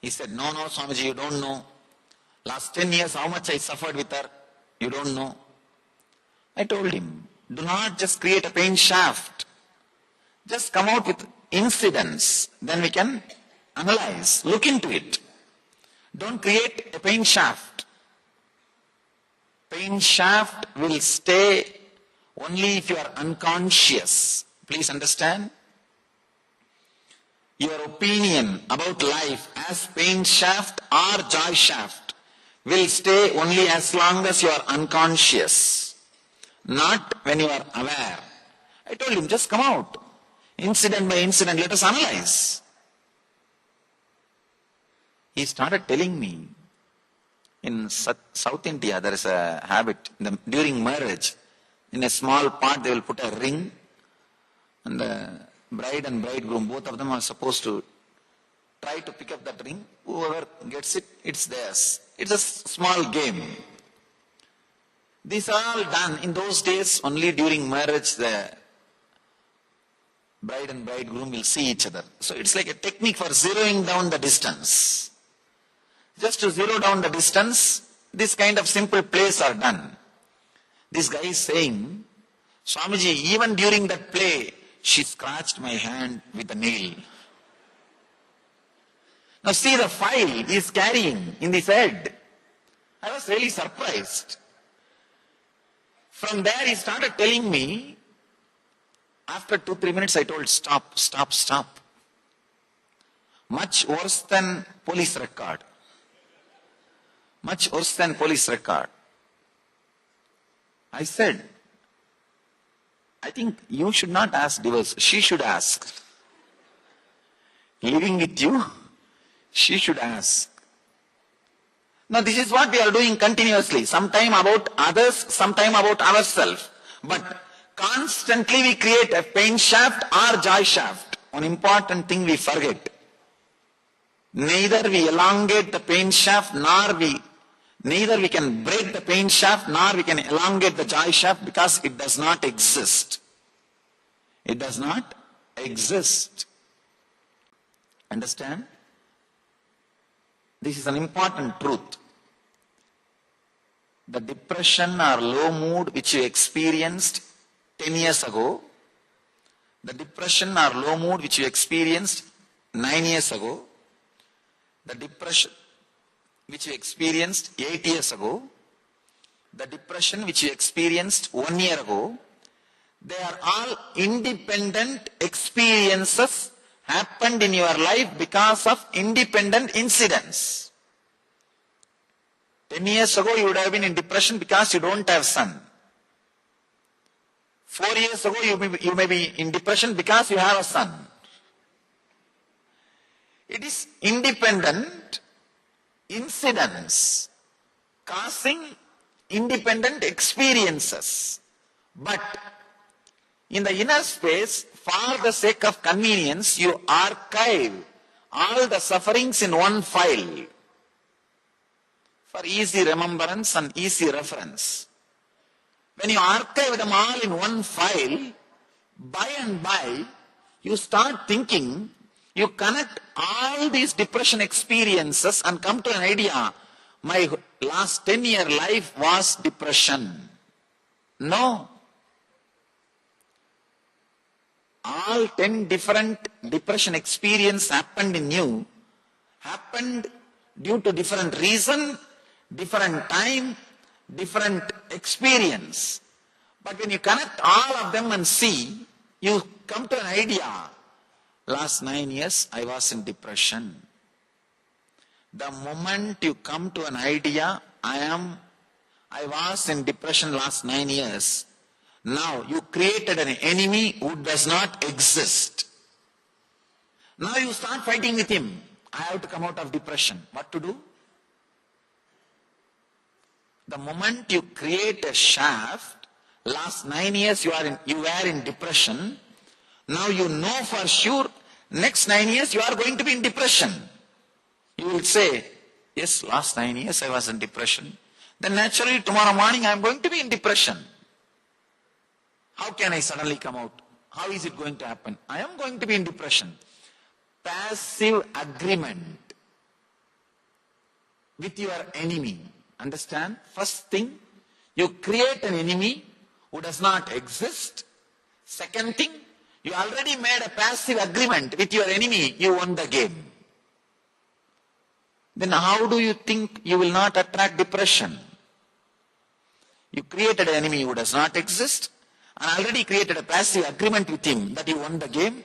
He said, no, Swamiji, you don't know. Last 10 years, how much I suffered with her, you don't know. I told him, Do not just create a pain shaft. Just come out with incidents. Then we can analyze, look into it. Don't create a pain shaft. Pain shaft will stay only if you are unconscious. Please understand. Your opinion about life as pain shaft or joy shaft will stay only as long as you are unconscious, not when you are aware. I told him, just come out. Incident by incident, let us analyze. He started telling me, in South India, there is a habit, during marriage, in a small pot, they will put a ring, and the bride and bridegroom, both of them are supposed to try to pick up that ring. Whoever gets it, it's theirs. It's a small game. These are all done. In those days, only during marriage, the bride and bridegroom will see each other. So it's like a technique for zeroing down the distance. Just to zero down the distance, this kind of simple plays are done. This guy is saying, Swamiji, even during that play, she scratched my hand with a nail. Now see the file he is carrying in his head. I was really surprised. From there he started telling me, after 2-3 minutes I told, stop. Much worse than police record. Much worse than police record. I said, I think you should not ask divorce. She should ask. Living with you, she should ask. Now this is what we are doing continuously. Sometime about others, sometime about ourselves. But constantly we create a pain shaft or joy shaft. One important thing we forget. Neither we elongate the pain shaft, neither we can break the pain shaft, nor we can elongate the joy shaft, because it does not exist. It does not exist. Understand? This is an important truth. The depression or low mood which you experienced 10 years ago, the depression or low mood which you experienced 9 years ago, the depression which you experienced 8 years ago, the depression which you experienced 1 year ago, they are all independent experiences happened in your life because of independent incidents. 10 years ago you would have been in depression because you don't have son. 4 years ago you may be in depression because you have a son. It is independent incidents causing independent experiences. But in the inner space, for the sake of convenience, you archive all the sufferings in one file for easy remembrance and easy reference. When you archive them all in one file, by and by, you start thinking, you connect all these depression experiences and come to an idea, my last 10-year life was depression. No. All 10 different depression experiences happened in you, happened due to different reason, different time, different experience. But when you connect all of them and see, you come to an idea, last 9 years I was in depression. The moment you come to an idea, I was in depression last 9 years, now you created an enemy who does not exist. Now you start fighting with him. I have to come out of depression. What to do? The moment you create a shaft, last 9 years you were in depression, now you know for sure next 9 years you are going to be in depression. You will say, yes, last 9 years I was in depression. Then naturally tomorrow morning I am going to be in depression. How can I suddenly come out? How is it going to happen? I am going to be in depression. Passive agreement with your enemy. Understand? First thing, you create an enemy who does not exist. Second thing, you already made a passive agreement with your enemy, you won the game. Then how do you think you will not attract depression? You created an enemy who does not exist and already created a passive agreement with him that you won the game.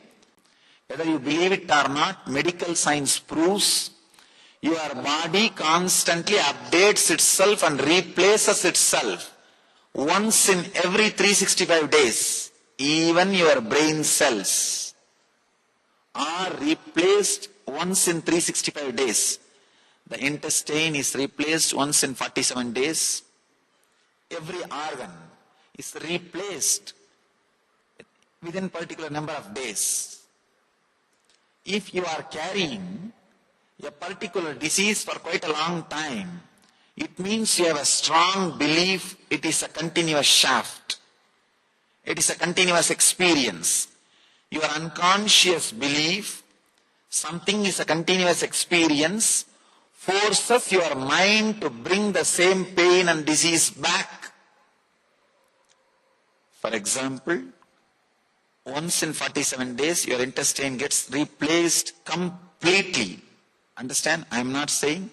Whether you believe it or not, medical science proves your body constantly updates itself and replaces itself once in every 365 days. Even your brain cells are replaced once in 365 days. The intestine is replaced once in 47 days. Every organ is replaced within a particular number of days. If you are carrying a particular disease for quite a long time, it means you have a strong belief it is a continuous shaft. It is a continuous experience. Your unconscious belief something is a continuous experience forces your mind to bring the same pain and disease back. For example, once in 47 days, your intestine gets replaced completely. Understand? I am not saying,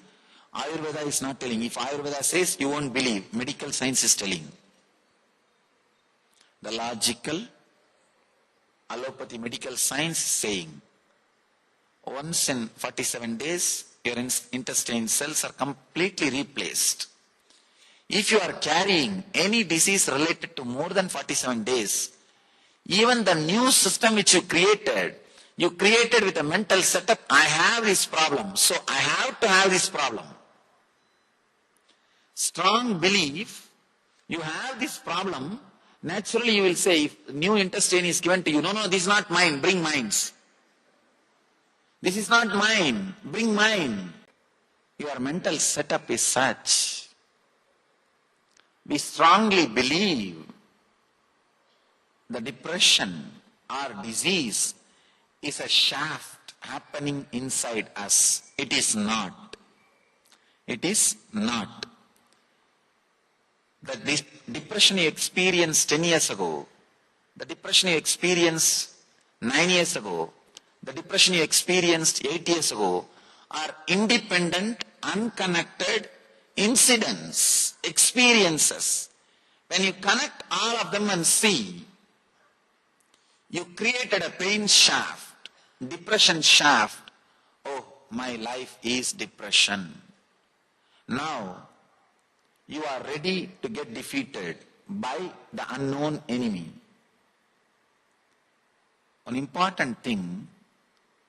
Ayurveda is not telling. If Ayurveda says, you won't believe. Medical science is telling. The logical, allopathy medical science is saying, once in 47 days, your intestine cells are completely replaced. If you are carrying any disease related to more than 47 days, even the new system which you created with a mental setup, I have this problem, so I have to have this problem. Strong belief, you have this problem, naturally you will say, if new intestine is given to you, no, this is not mine, bring mines. This is not mine, bring mine. Your mental setup is such. We strongly believe the depression or disease is a shaft happening inside us. It is not. It is not. The depression you experienced 10 years ago, the depression you experienced 9 years ago, the depression you experienced 8 years ago are independent, unconnected incidents, experiences. When you connect all of them and see, you created a pain shaft, depression shaft. Oh, my life is depression. Now, you are ready to get defeated by the unknown enemy. One important thing,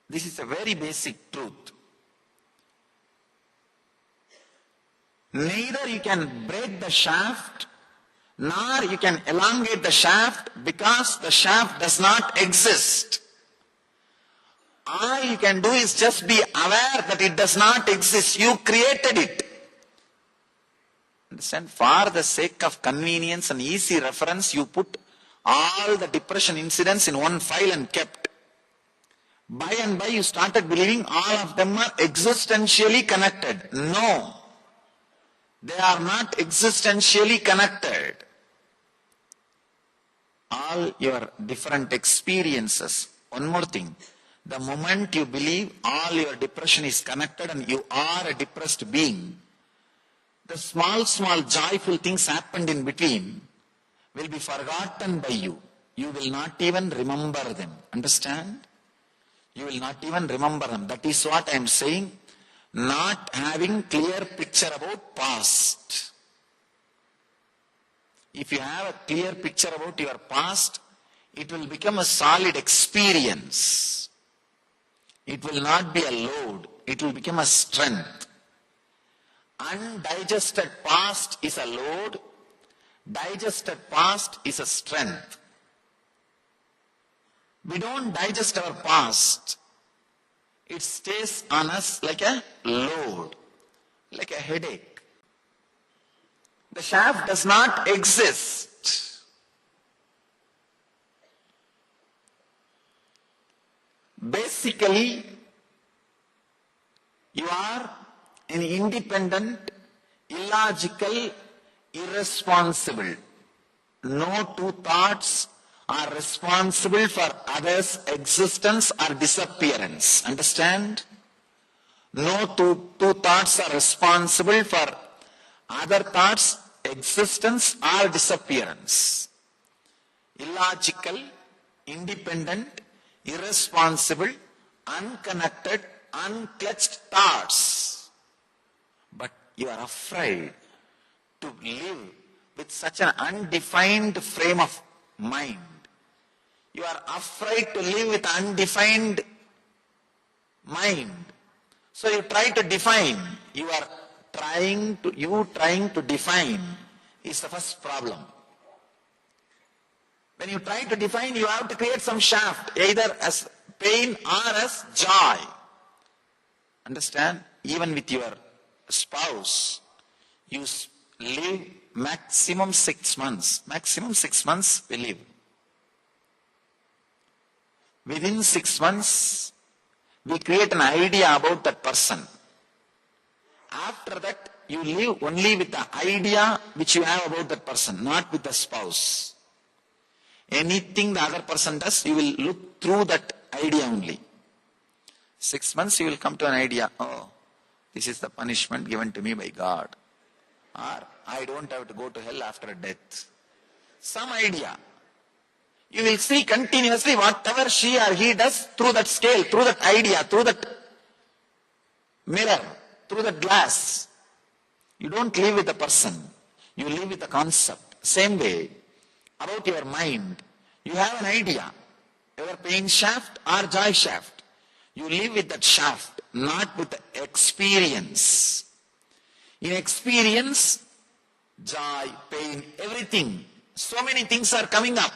this is a very basic truth. Neither you can break the shaft, nor you can elongate the shaft because the shaft does not exist. All you can do is just be aware that it does not exist. You created it. Understand? For the sake of convenience and easy reference, you put all the depression incidents in one file and kept. By and by you started believing all of them are existentially connected. No. They are not existentially connected. All your different experiences. One more thing. The moment you believe all your depression is connected and you are a depressed being, the small joyful things happened in between will be forgotten by you. You will not even remember them. Understand? You will not even remember them. That is what I am saying. Not having clear picture about past. If you have a clear picture about your past, it will become a solid experience. It will not be a load. It will become a strength. Undigested past is a load. Digested past is a strength. We don't digest our past. It stays on us like a load, like a headache. The shaft does not exist. Basically, you are an independent, illogical, irresponsible. no two thoughts are responsible for others' existence or disappearance. Understand? No two thoughts are responsible for other thoughts' existence or disappearance. Illogical, independent, irresponsible, unconnected, unclutched thoughts. But you are afraid to live with such an undefined frame of mind. You are afraid to live with undefined mind. So you try to define. Trying to define is the first problem. When you try to define, you have to create some shaft, either as pain or as joy. Understand? Even with your spouse, you live maximum 6 months. Maximum 6 months we live. Within 6 months, we create an idea about that person. After that, you live only with the idea which you have about that person, not with the spouse. Anything the other person does, you will look through that idea only. 6 months you will come to an idea, oh, this is the punishment given to me by God. Or I don't have to go to hell after death. Some idea. You will see continuously whatever she or he does through that scale, through that idea, through that mirror, through that glass. You don't live with the person. You live with the concept. Same way, about your mind, you have an idea, whether pain shaft or joy shaft. You live with that shaft, not with the experience. In experience, joy, pain, everything, so many things are coming up.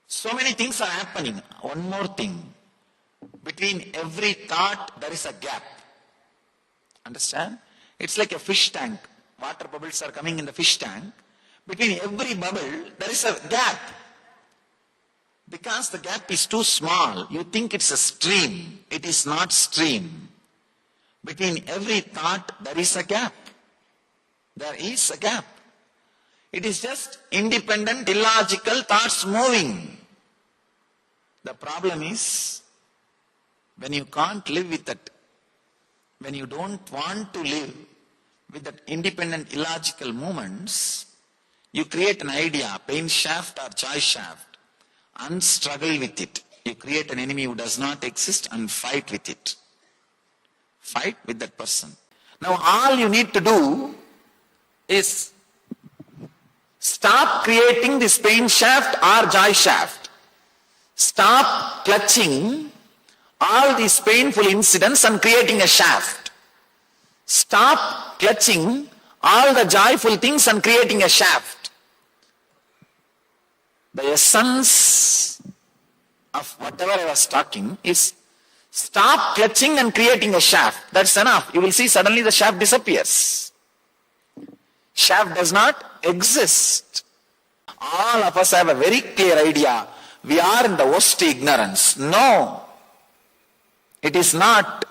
So many things are happening. One more thing. Between every thought, there is a gap. Understand? It's like a fish tank. Water bubbles are coming in the fish tank. Between every bubble, there is a gap. Because the gap is too small, you think it's a stream. It is not stream. Between every thought, there is a gap. There is a gap. It is just independent, illogical thoughts moving. The problem is, when you can't live with that, when you don't want to live with that independent, illogical movements, you create an idea, pain shaft or joy shaft, and struggle with it. You create an enemy who does not exist and fight with it. Fight with that person. Now all you need to do is stop creating this pain shaft or joy shaft. Stop clutching all these painful incidents and creating a shaft. Stop clutching all the joyful things and creating a shaft. The essence of whatever I was talking is stop clutching and creating a shaft. That's enough. You will see suddenly the shaft disappears. Shaft does not exist. All of us have a very clear idea. We are in the worst ignorance. No, it is not.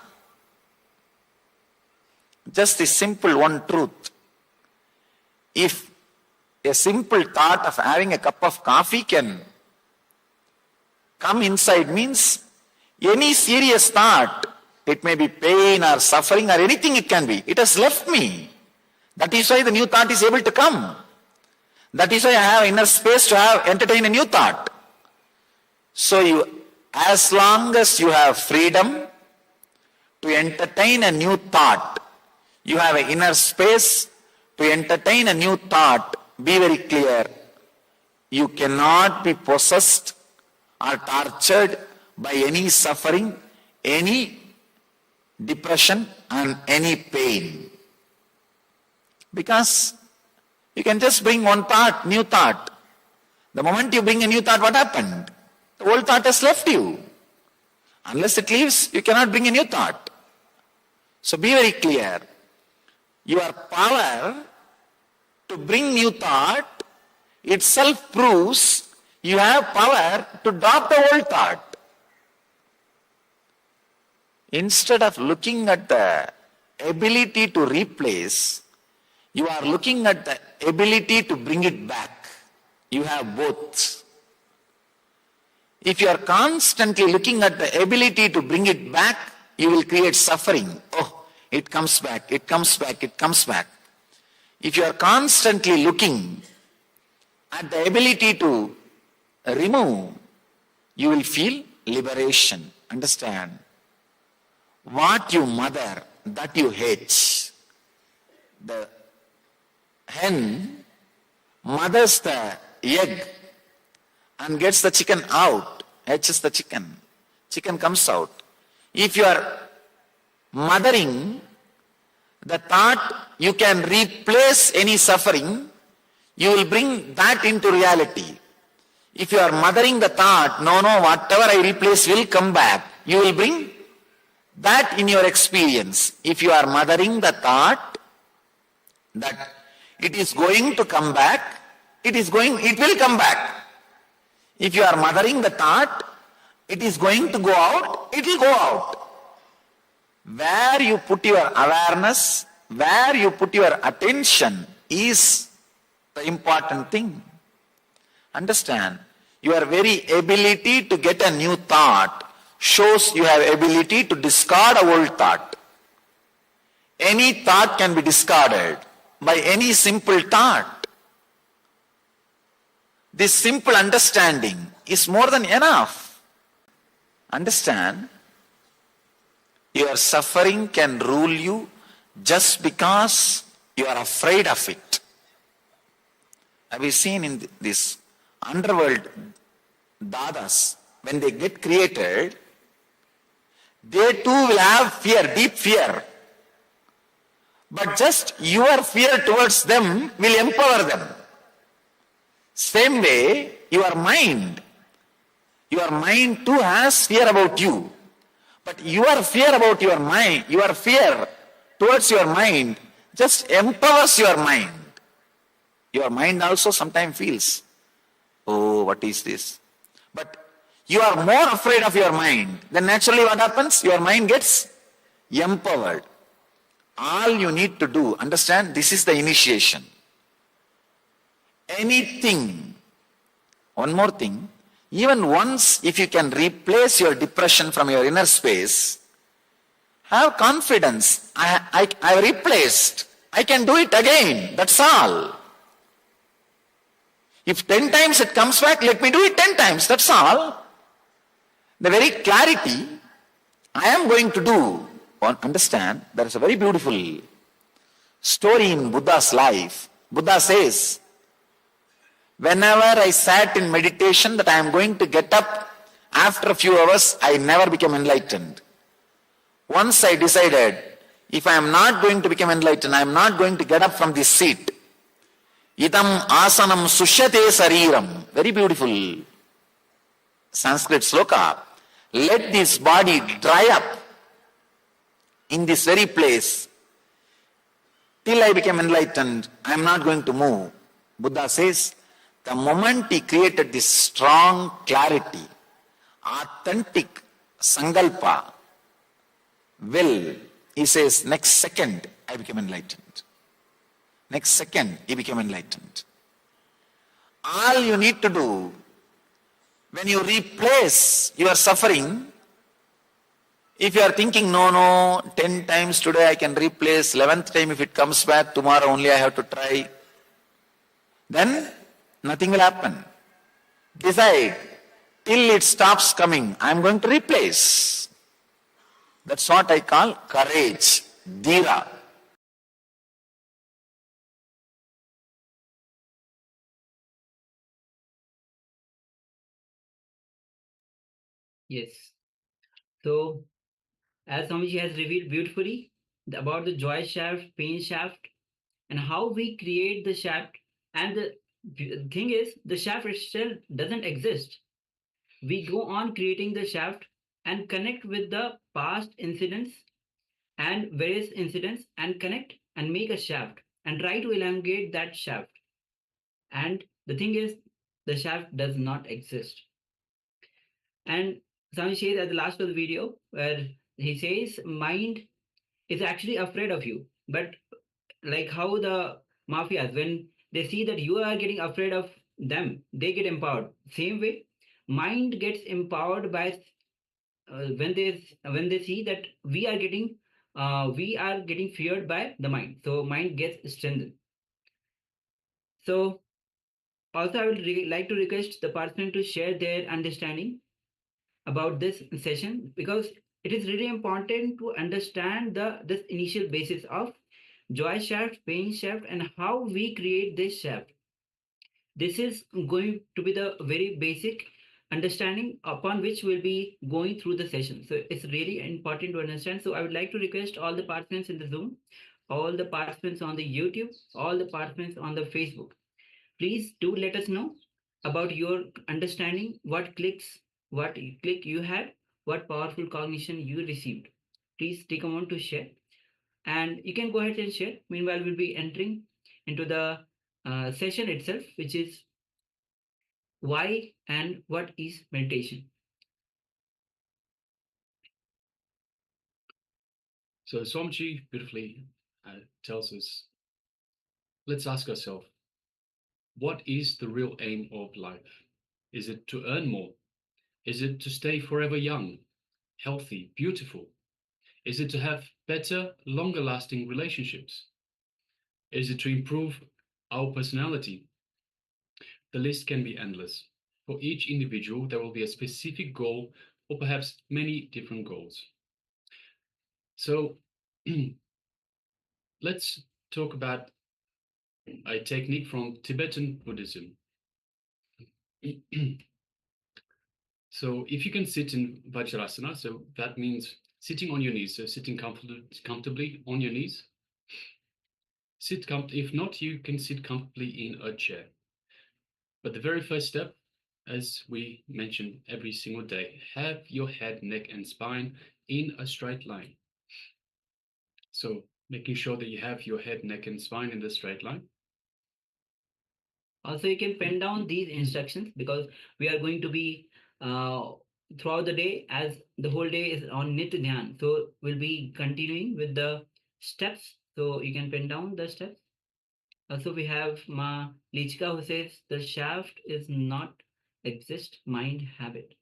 Just the simple one truth. If a simple thought of having a cup of coffee can come inside, means any serious thought, it may be pain or suffering or anything it can be, it has left me. That is why the new thought is able to come. That is why I have inner space to entertain a new thought. So as long as you have freedom to entertain a new thought, you have an inner space to entertain a new thought, be very clear, you cannot be possessed or tortured by any suffering, any depression and any pain. Because you can just bring one thought, new thought. The moment you bring a new thought, what happened? The old thought has left you. Unless it leaves, you cannot bring a new thought. So be very clear. Your power to bring new thought itself proves you have power to drop the old thought. Instead of looking at the ability to replace, You are looking at the ability to bring it back. You have both. If you are constantly looking at the ability to bring it back, you will create suffering. Oh, it comes back, it comes back, it comes back. If you are constantly looking at the ability to remove, you will feel liberation. Understand? What you mother, that you hatch. The hen mothers the egg and gets the chicken out, hatches the chicken. Chicken comes out. If you are mothering the thought you can replace any suffering, you will bring that into reality. If you are mothering the thought, no, whatever I replace will come back, you will bring that in your experience. If you are mothering the thought that it is going to come back, it will come back. If you are mothering the thought, it is going to go out, it will go out. Where you put your awareness, where you put your attention is the important thing. Understand? Your very ability to get a new thought shows you have ability to discard a old thought. Any thought can be discarded by any simple thought. This simple understanding is more than enough. Understand? Your suffering can rule you just because you are afraid of it. Have you seen in this underworld dadas, when they get created, they too will have fear, deep fear. But just your fear towards them will empower them. Same way, your mind too has fear about you. But your fear about your mind, your fear towards your mind just empowers your mind. Your mind also sometimes feels, oh, what is this? But you are more afraid of your mind. Then naturally what happens? Your mind gets empowered. All you need to do, understand, this is the initiation. Anything, one more thing, even once if you can replace your depression from your inner space, have confidence. I replaced. I can do it again. That's all. If 10 times it comes back, let me do it 10 times. That's all. The very clarity I am going to do. Understand, there is a very beautiful story in Buddha's life. Buddha says, whenever I sat in meditation that I am going to get up, after a few hours, I never became enlightened. Once I decided, if I am not going to become enlightened, I am not going to get up from this seat. Idam asanam sushyate sariram. Very beautiful Sanskrit sloka. Let this body dry up in this very place. Till I became enlightened, I am not going to move. Buddha says, the moment he created this strong clarity, authentic sankalpa, will, he says, next second I became enlightened. Next second he became enlightened. All you need to do, when you replace your suffering, if you are thinking, no, 10 times today I can replace, 11th time if it comes back, tomorrow only I have to try, then nothing will happen. Decide, till it stops coming, I am going to replace. That's what I call courage, dhira. Yes. So, as Swamiji has revealed beautifully about the joy shaft, pain shaft, and how we create the shaft. And the thing is, the shaft itself doesn't exist. We go on creating the shaft and connect with the past incidents and various incidents and connect and make a shaft and try to elongate that shaft. And the thing is, the shaft does not exist. And Swami says at the last of the video where he says mind is actually afraid of you, but like how the mafias, when they see that you are getting afraid of them, they get empowered. Same way, mind gets empowered by when they see that we are getting feared by the mind, so mind gets strengthened. So also I would like to request the participant to share their understanding about this session, because it is really important to understand this initial basis of joy shaft, pain shaft, and how we create this shaft. This is going to be the very basic understanding upon which we'll be going through the session. So it's really important to understand. So I would like to request all the participants in the Zoom, all the participants on the YouTube, all the participants on the Facebook, please do let us know about your understanding, what click you had, what powerful cognition you received. Please take a moment to share, and you can go ahead and share. Meanwhile, we'll be entering into the session itself, which is why and what is meditation. So Swamiji beautifully tells us, let's ask ourselves, what is the real aim of life? Is it to earn more? Is it to stay forever young, healthy, beautiful? Is it to have better, longer lasting relationships? Is it to improve our personality? The list can be endless. For each individual, there will be a specific goal, or perhaps many different goals. So let's talk about a technique from Tibetan Buddhism. So if you can sit in Vajrasana, so that means sitting on your knees, so sitting comfortably on your knees. If not, you can sit comfortably in a chair. But the very first step, as we mention every single day, have your head, neck, and spine in a straight line. So making sure that you have your head, neck, and spine in the straight line. Also, you can pen down these instructions, because we are going to be throughout the day, as the whole day is on Nitya Dhyan. So we'll be continuing with the steps. So you can pen down the steps. Also, we have Ma Lichka, who says the shaft is not exist, mind habit.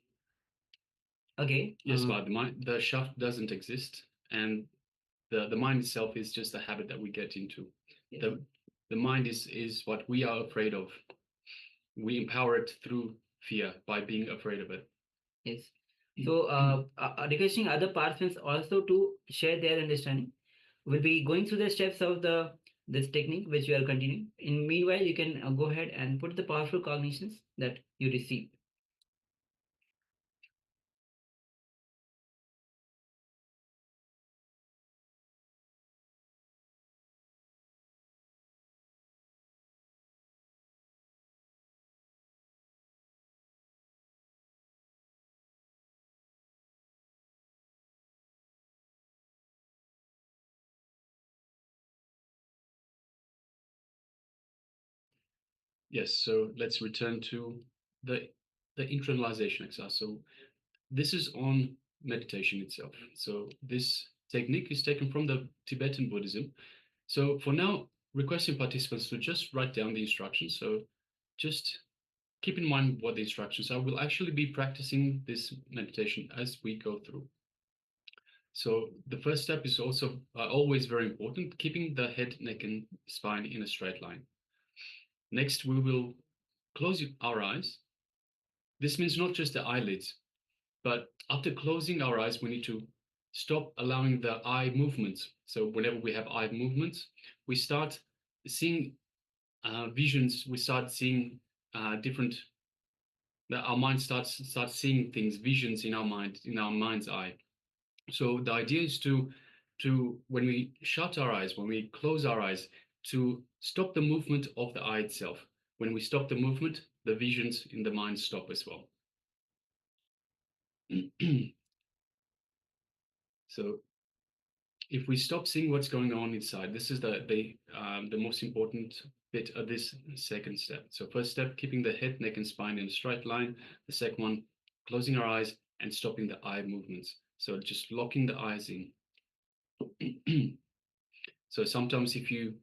Okay. Yes, but the shaft doesn't exist, and the mind itself is just a habit that we get into. Yes. The mind is what we are afraid of. We empower it through fear by being afraid of it. Yes. So requesting other participants also to share their understanding. We'll be going through the steps of this technique which we are continuing. In meanwhile, you can go ahead and put the powerful cognitions that you received. Yes, so let's return to the internalization exercise. So this is on meditation itself. So this technique is taken from the Tibetan Buddhism. So for now, requesting participants to just write down the instructions. So just keep in mind what the instructions are. We'll actually be practicing this meditation as we go through. So the first step is also always very important, keeping the head, neck, and spine in a straight line. Next, we will close our eyes. This means not just the eyelids, but after closing our eyes, we need to stop allowing the eye movements. So whenever we have eye movements, we start seeing visions. We start seeing our mind starts seeing things, visions in our mind, in our mind's eye. So the idea is to when we shut our eyes, when we close our eyes, to stop the movement of the eye itself. When we stop the movement, the visions in the mind stop as well. So if we stop seeing what's going on inside, this is the most important bit of this second step. So first step, keeping the head, neck, and spine in a straight line. The second one, closing our eyes and stopping the eye movements. So just locking the eyes in. So sometimes if you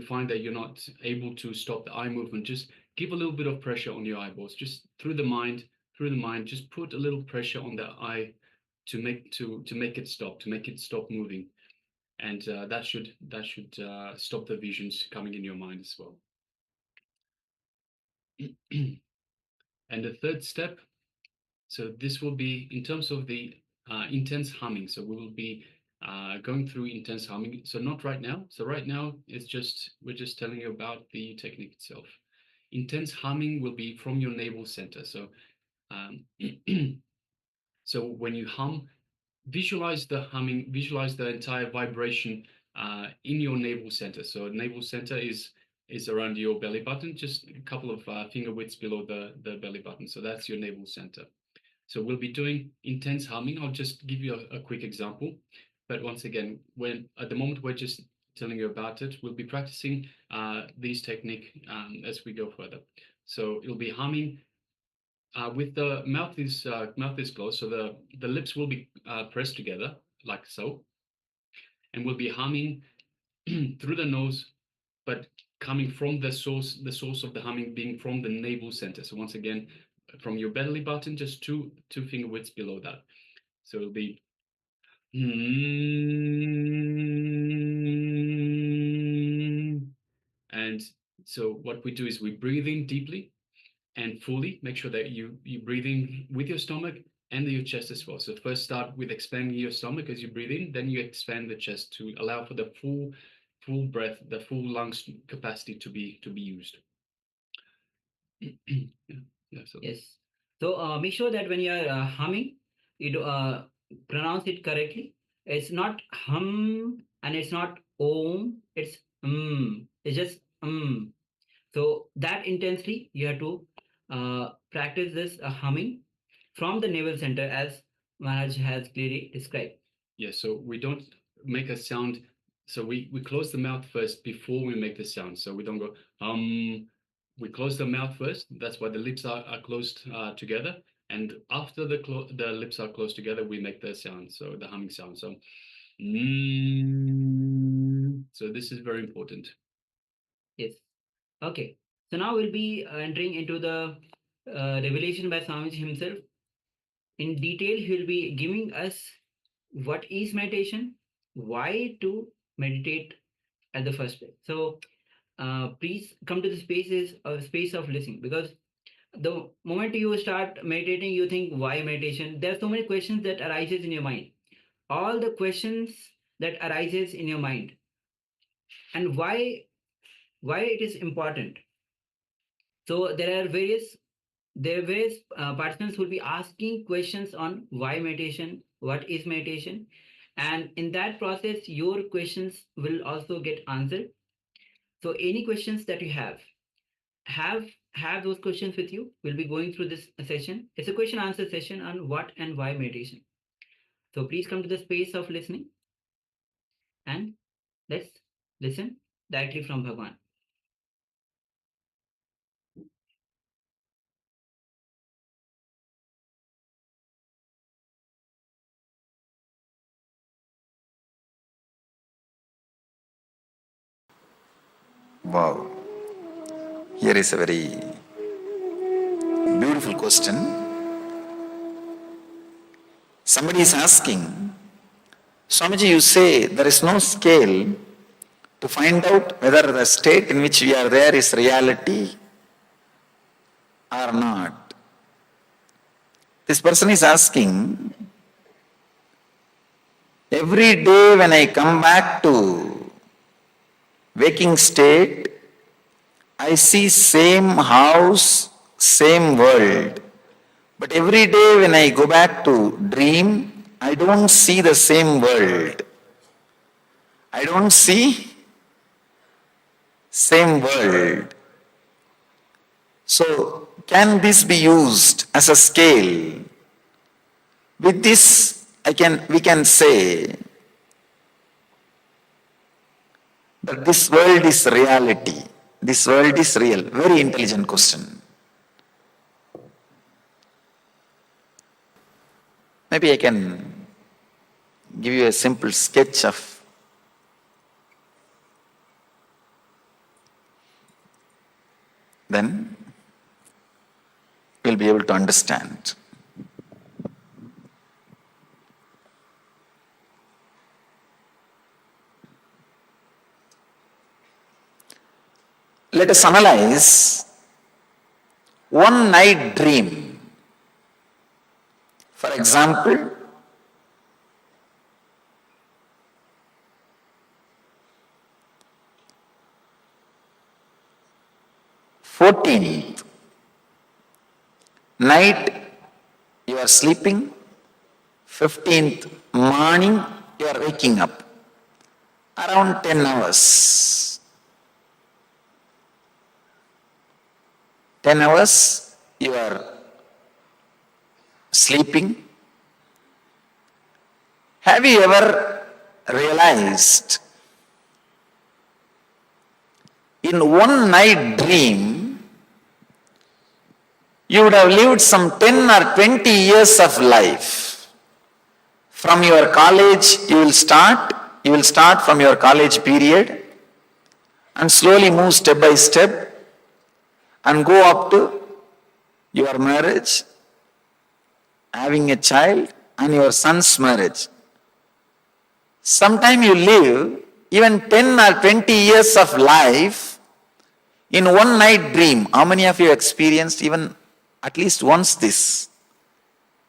find that you're not able to stop the eye movement, just give a little bit of pressure on your eyeballs, just through the mind, just put a little pressure on the eye to make it stop moving, and that should stop the visions coming in your mind as well. And the third step, so this will be in terms of the intense humming. So we will be going through intense humming. So not right now. So right now we're just telling you about the technique itself. Intense humming will be from your navel center. So so when you hum, visualize the humming, visualize the entire vibration in your navel center. So navel center is around your belly button, just a couple of finger widths below the belly button. So that's your navel center. So we'll be doing intense humming. I'll just give you a quick example. But once again, at the moment we're just telling you about it, we'll be practicing this technique as we go further. So it'll be humming with the mouth is closed, so the lips will be pressed together like so, and we'll be humming through the nose, but coming from the source of the humming being from the navel center. So once again, from your belly button, just two finger widths below that. So it'll be and so what we do is we breathe in deeply and fully. Make sure that you breathe in with your stomach and your chest as well. So first start with expanding your stomach as you breathe in, then you expand the chest to allow for the full breath, the full lungs capacity to be used. Yes. So make sure that when you are humming, you pronounce it correctly. It's not hum and it's not om. It's It's just So that intensely you have to practice this humming from the navel center, as Maharaj has clearly described. Yeah. So we don't make a sound. So we close the mouth first before we make the sound. So we don't go we close the mouth first. That's why the lips are closed together. And after the lips are closed together, we make the sound. So the humming sound. So so this is very important. Yes. Okay. So now we'll be entering into the revelation by Swamiji himself. In detail, he will be giving us what is meditation, why to meditate at the first place. So please come to the space of listening, because the moment you start meditating, you think, why meditation? There are so many questions that arises in your mind. All the questions that arises in your mind, and why it is important. So there are various participants who will be asking questions on why meditation, what is meditation, and in that process, your questions will also get answered. So any questions that you have those questions with you. We'll be going through this session. It's a question answer session on what and why meditation. So please come to the space of listening, and let's listen directly from Bhagavan. Wow. Here is a very beautiful question. Somebody is asking, Swamiji, you say there is no scale to find out whether the state in which we are there is reality or not. This person is asking, every day when I come back to waking state, I see same house, same world. But every day when I go back to dream, I don't see the same world. I don't see same world. So can this be used as a scale? With this, we can say that this world is reality. This world is real. Very intelligent question. Maybe I can give you a simple sketch of then we'll be able to understand. Let us analyze one night dream. For example, "14th night you are sleeping, 15th morning you are waking up, around 10 hours. 10 hours you are sleeping. Have you ever realized in one night dream you would have lived some 10 or 20 years of life? From your college you will start from your college period and slowly move step by step and go up to your marriage, having a child, and your son's marriage. Sometime you live even 10 or 20 years of life in one night dream. How many of you experienced even at least once this?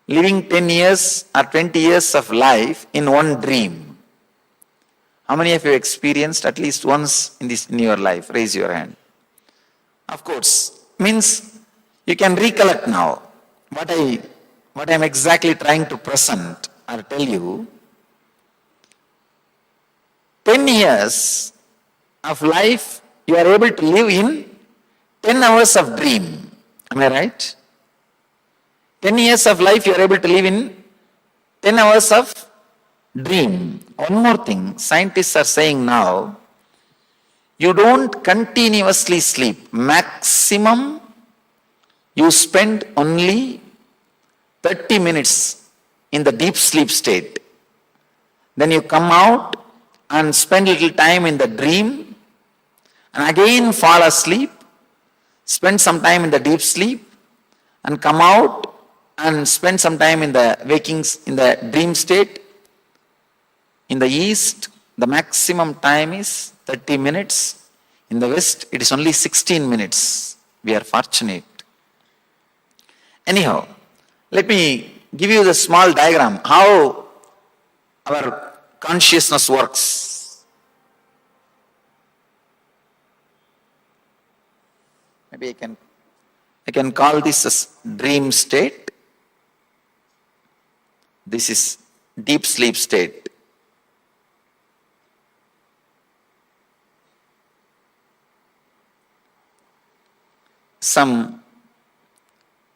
Living 10 years or 20 years of life in one dream. How many of you experienced at least once in your life? Raise your hand. Of course, means you can recollect now what I am exactly trying to present or tell you. 10 years of life you are able to live in 10 hours of dream. Am I right? 10 years of life you are able to live in 10 hours of dream. One more thing, scientists are saying now, you don't continuously sleep. Maximum you spend only 30 minutes in the deep sleep state. Then you come out and spend little time in the dream and again fall asleep, spend some time in the deep sleep and come out and spend some time in the dream state. In the East, the maximum time is 30 minutes. In the West, it is only 16 minutes. We are fortunate. Anyhow, let me give you the small diagram how our consciousness works. Maybe I can call this as dream state. This is deep sleep state.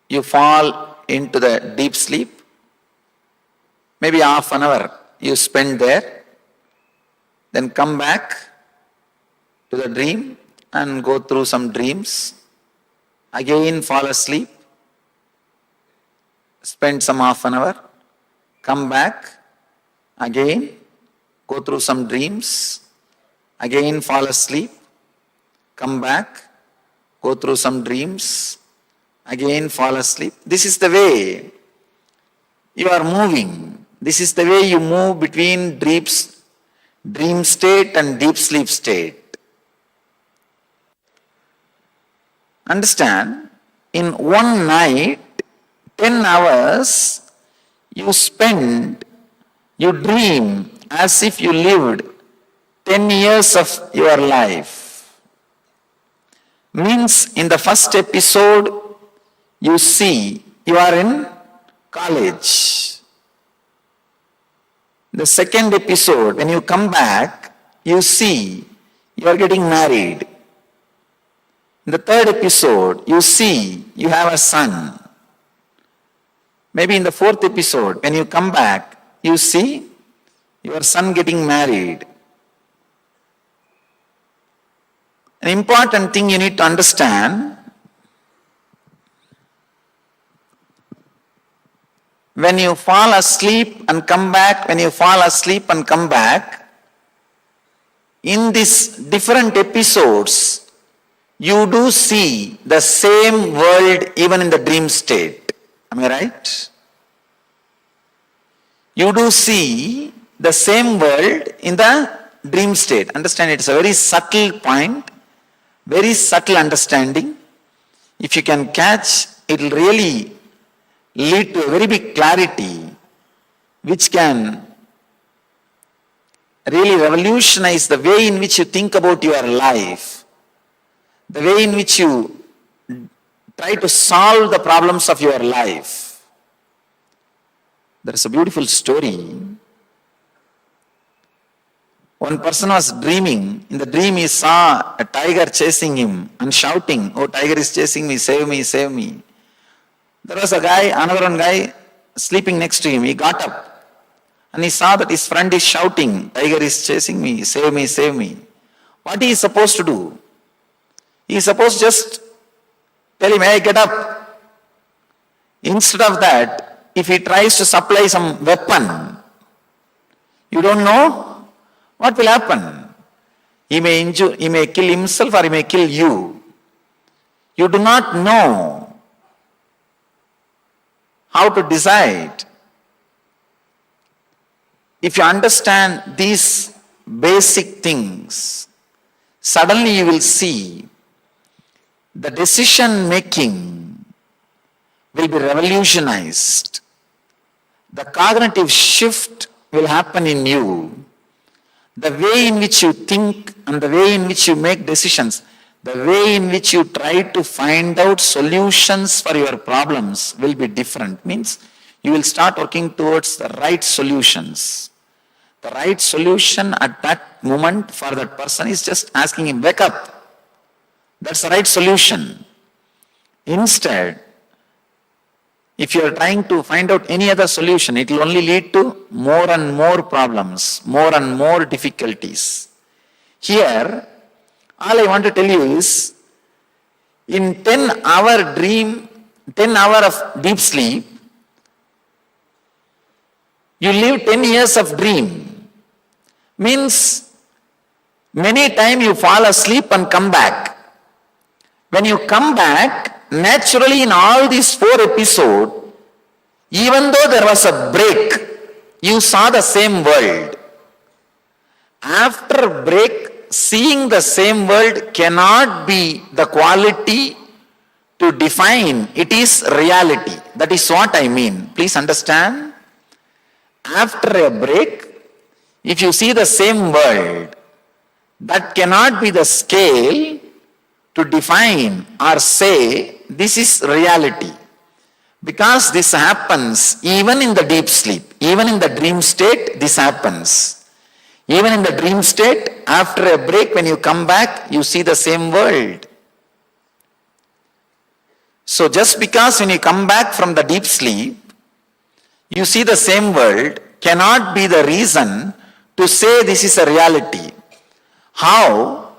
You fall into the deep sleep, maybe half an hour you spend there, then come back to the dream and go through some dreams, again fall asleep, spend some half an hour, come back, again go through some dreams, again fall asleep, come back, go through some dreams, again fall asleep. This is the way you are moving. This is the way you move between dream state and deep sleep state. Understand, in one night, 10 hours, you dream as if you lived 10 years of your life. Means in the first episode, you see you are in college. The second episode, when you come back, you see you are getting married. In the third episode, you see you have a son. Maybe in the fourth episode, when you come back, you see your son getting married. An important thing you need to understand, when you fall asleep and come back, in these different episodes, you do see the same world even in the dream state. Am I right? You do see the same world in the dream state. Understand, it's a very subtle point, very subtle understanding. If you can catch, it will really lead to a very big clarity which can really revolutionize the way in which you think about your life, the way in which you try to solve the problems of your life. There is a beautiful story. One person was dreaming. In the dream he saw a tiger chasing him and shouting, "Oh, tiger is chasing me, save me, save me." There was a guy, another one guy sleeping next to him. He got up and he saw that his friend is shouting, "Tiger is chasing me, save me, save me." What he is supposed to do? He is supposed to just tell him, "Hey, get up." Instead of that, if he tries to supply some weapon, you don't know what will happen. He may injure, he may kill himself or he may kill you. You do not know how to decide. If you understand these basic things, suddenly you will see the decision making will be revolutionized. The cognitive shift will happen in you. The way in which you think and the way in which you make decisions, the way in which you try to find out solutions for your problems will be different. Means you will start working towards the right solutions. The right solution at that moment for that person is just asking him, "Wake up." That's the right solution. Instead, if you are trying to find out any other solution, it will only lead to more and more problems, more and more difficulties. Here, all I want to tell you is, in 10-hour dream, 10 hours of deep sleep, you live 10 years of dream. Means, many times you fall asleep and come back. When you come back, naturally in all these 4 episodes, even though there was a break, you saw the same world. After break, seeing the same world cannot be the quality to define. It is reality. That is what I mean. Please understand. After a break, if you see the same world, that cannot be the scale to define or say this is reality. Because this happens even in the deep sleep, even in the dream state, this happens. Even in the dream state, after a break, when you come back, you see the same world. So just because when you come back from the deep sleep, you see the same world, cannot be the reason to say this is a reality. How?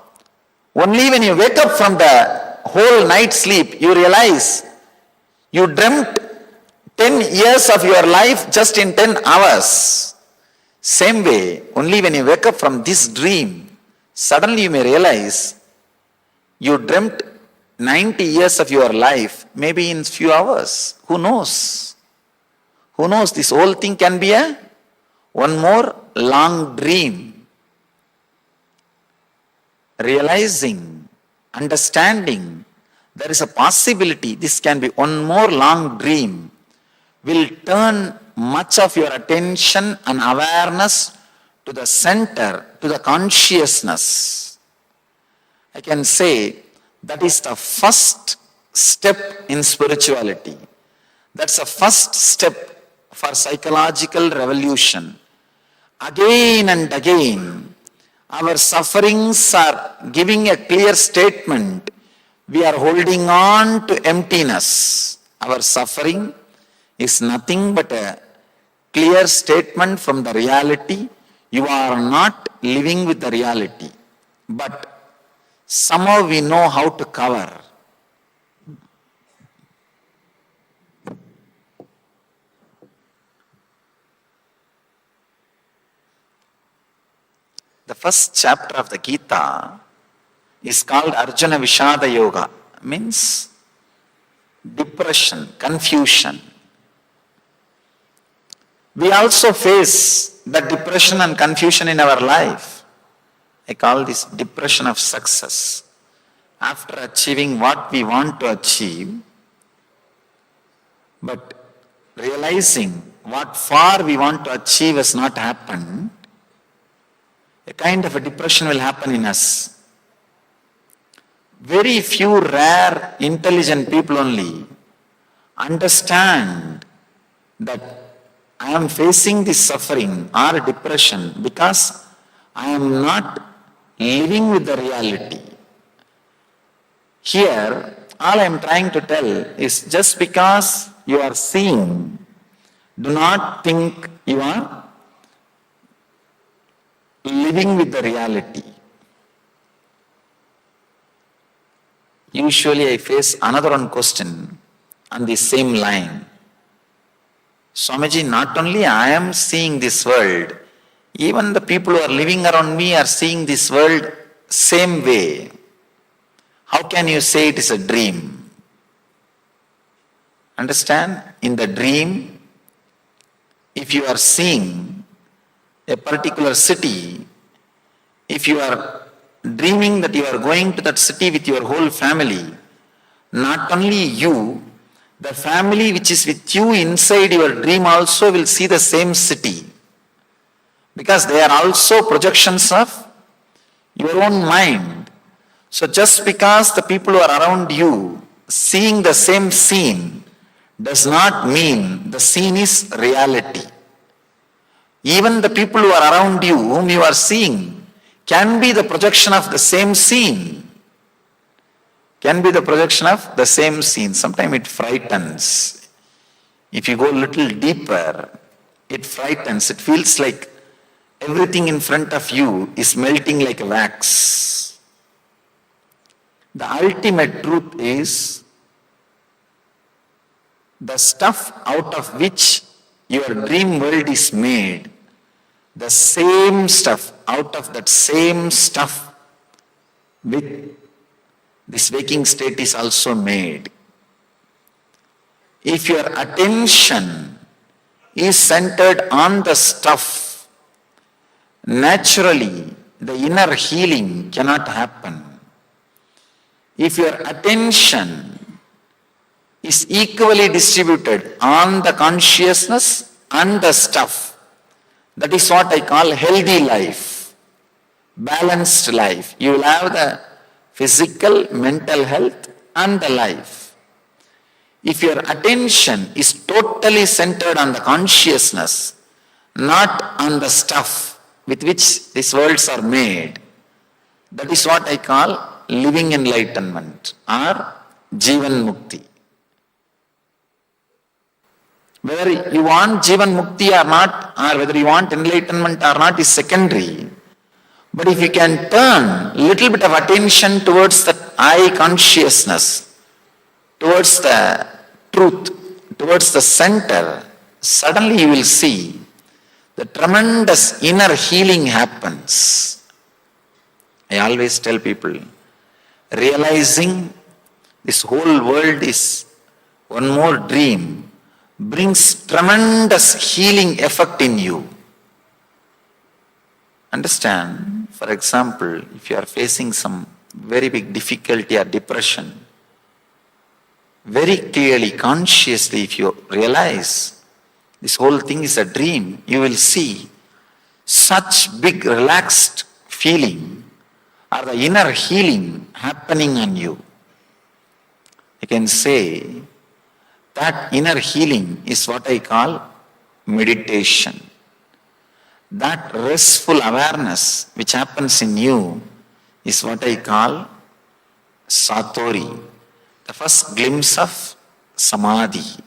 Only when you wake up from the whole night sleep, you realize you dreamt 10 years of your life just in 10 hours. Same way, only when you wake up from this dream, suddenly you may realize you dreamt 90 years of your life, maybe in few hours. Who knows? Who knows? This whole thing can be one more long dream. Realizing, understanding, there is a possibility this can be one more long dream, will turn much of your attention and awareness to the center, to the consciousness. I can say that is the first step in spirituality. That's the first step for psychological revolution. Again and again, our sufferings are giving a clear statement. We are holding on to emptiness. Our suffering is nothing but a clear statement from the reality. You are not living with the reality. But somehow we know how to cover. The first chapter of the Gita is called Arjuna Vishada Yoga, means depression, confusion. We also face that depression and confusion in our life. I call this depression of success. After achieving what we want to achieve, but realizing what far we want to achieve has not happened, a kind of a depression will happen in us. Very few rare intelligent people only understand that I am facing this suffering or depression because I am not living with the reality. Here, all I am trying to tell is just because you are seeing, do not think you are living with the reality. Usually I face another one question on the same line. Swamiji, not only I am seeing this world, even the people who are living around me are seeing this world same way. How can you say it is a dream? Understand? In the dream, if you are seeing a particular city, if you are dreaming that you are going to that city with your whole family, not only you, the family which is with you inside your dream also will see the same city. Because they are also projections of your own mind. So just because the people who are around you seeing the same scene does not mean the scene is reality. Even the people who are around you, whom you are seeing, can be the projection of the same scene. Can be the projection of the same scene. Sometimes it frightens. If you go a little deeper, it frightens. It feels like everything in front of you is melting like wax. The ultimate truth is the stuff out of which your dream world is made, the same stuff, out of that same stuff with this waking state is also made. If your attention is centered on the stuff, naturally the inner healing cannot happen. If your attention is equally distributed on the consciousness and the stuff, that is what I call healthy life, balanced life. You will have the physical, mental health and the life. If your attention is totally centered on the consciousness, not on the stuff with which these worlds are made, that is what I call living enlightenment or Jivan Mukti. Whether you want Jivan Mukti or not, or whether you want enlightenment or not is secondary. But if you can turn little bit of attention towards the I consciousness, towards the truth, towards the center, suddenly you will see the tremendous inner healing happens. I always tell people, realizing this whole world is one more dream brings tremendous healing effect in you. Understand? For example, if you are facing some very big difficulty or depression, very clearly, consciously, if you realize this whole thing is a dream, you will see such big relaxed feeling or the inner healing happening on you. I can say that inner healing is what I call meditation. That restful awareness which happens in you is what I call Satori, the first glimpse of Samadhi.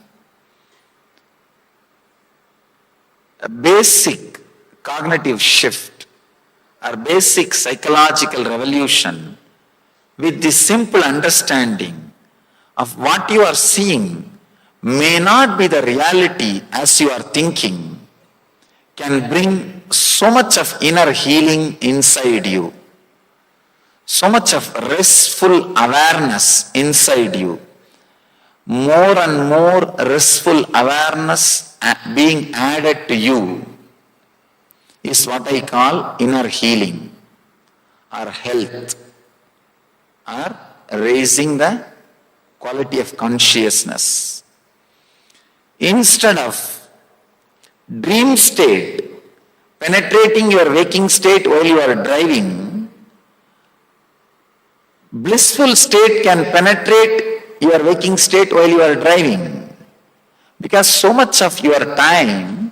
A basic cognitive shift or basic psychological revolution with this simple understanding of what you are seeing may not be the reality as you are thinking, can bring so much of inner healing inside you. so much of restful awareness inside you, more and more restful awareness being added to you is what I call inner healing or health or raising the quality of consciousness. Instead of dream state penetrating your waking state while you are driving, blissful state can penetrate your waking state while you are driving. Because so much of your time,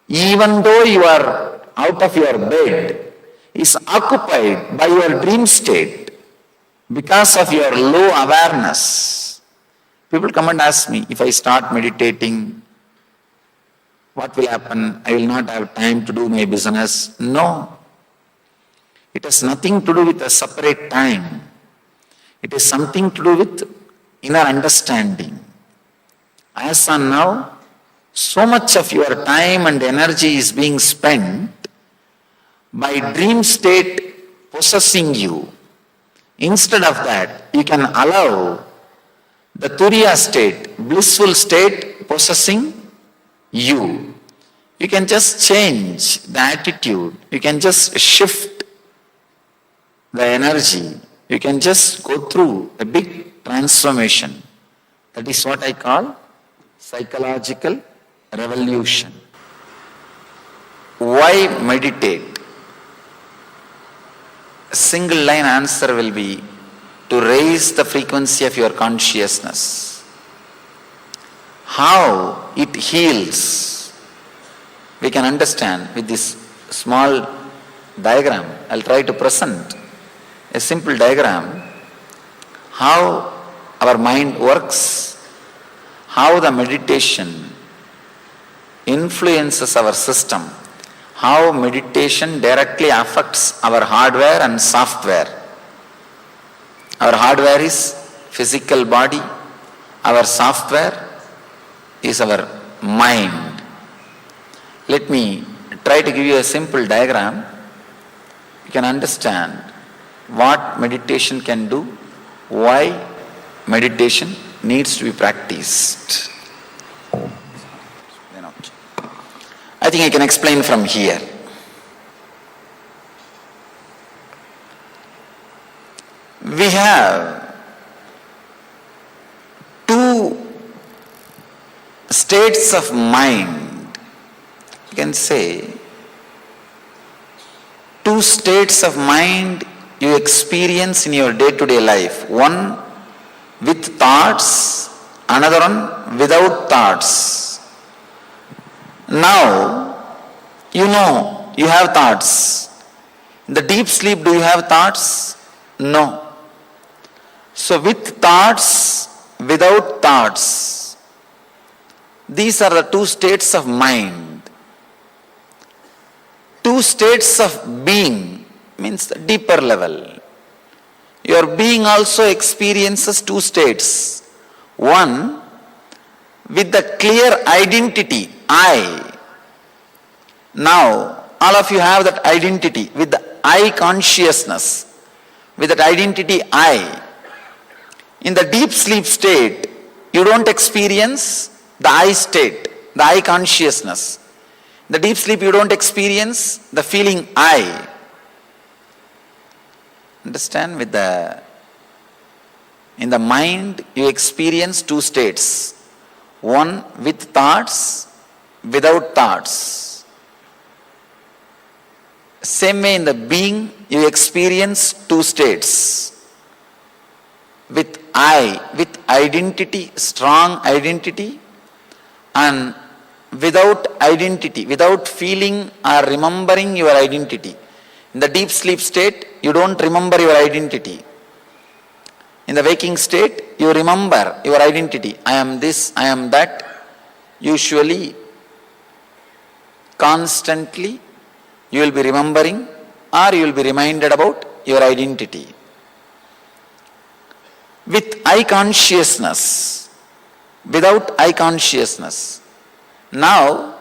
even though you are out of your bed, is occupied by your dream state because of your low awareness. People come and ask me, if I start meditating, what will happen? I will not have time to do my business. No. It has nothing to do with a separate time. It is something to do with inner understanding. As on now, so much of your time and energy is being spent by dream state possessing you. Instead of that, you can allow the Turiya state, blissful state possessing you. You can just change the attitude. You can just shift the energy. You can just go through a big transformation. That is what I call psychological revolution. Why meditate? A single line answer will be to raise the frequency of your consciousness. How it heals, we can understand with this small diagram. I'll try to present a simple diagram, how our mind works, how the meditation influences our system, how meditation directly affects our hardware and software. Our hardware is physical body, our software is our mind. Let me try to give you a simple diagram. You can understand what meditation can do, why meditation needs to be practiced. I think I can explain from here. We have two states of mind. You can say two states of mind you experience in your day-to-day life. One with thoughts, another one without thoughts. Now, you know you have thoughts. In the deep sleep, do you have thoughts? No. So with thoughts, without thoughts, these are the two states of mind. Two states of being means the deeper level. Your being also experiences two states. One with the clear identity, I. Now, all of you have that identity with the I consciousness. With that identity, I. In the deep sleep state, you don't experience the I state, the I consciousness. In the deep sleep, you don't experience the feeling I. Understand? In the mind, you experience two states. One with thoughts, without thoughts. Same way in the being, you experience two states. With I, with identity, strong identity, and without identity, without feeling or remembering your identity. In the deep sleep state, you don't remember your identity. In the waking state, you remember your identity. I am this, I am that. Usually, constantly, you will be remembering or you will be reminded about your identity. With I consciousness, without I consciousness. Now,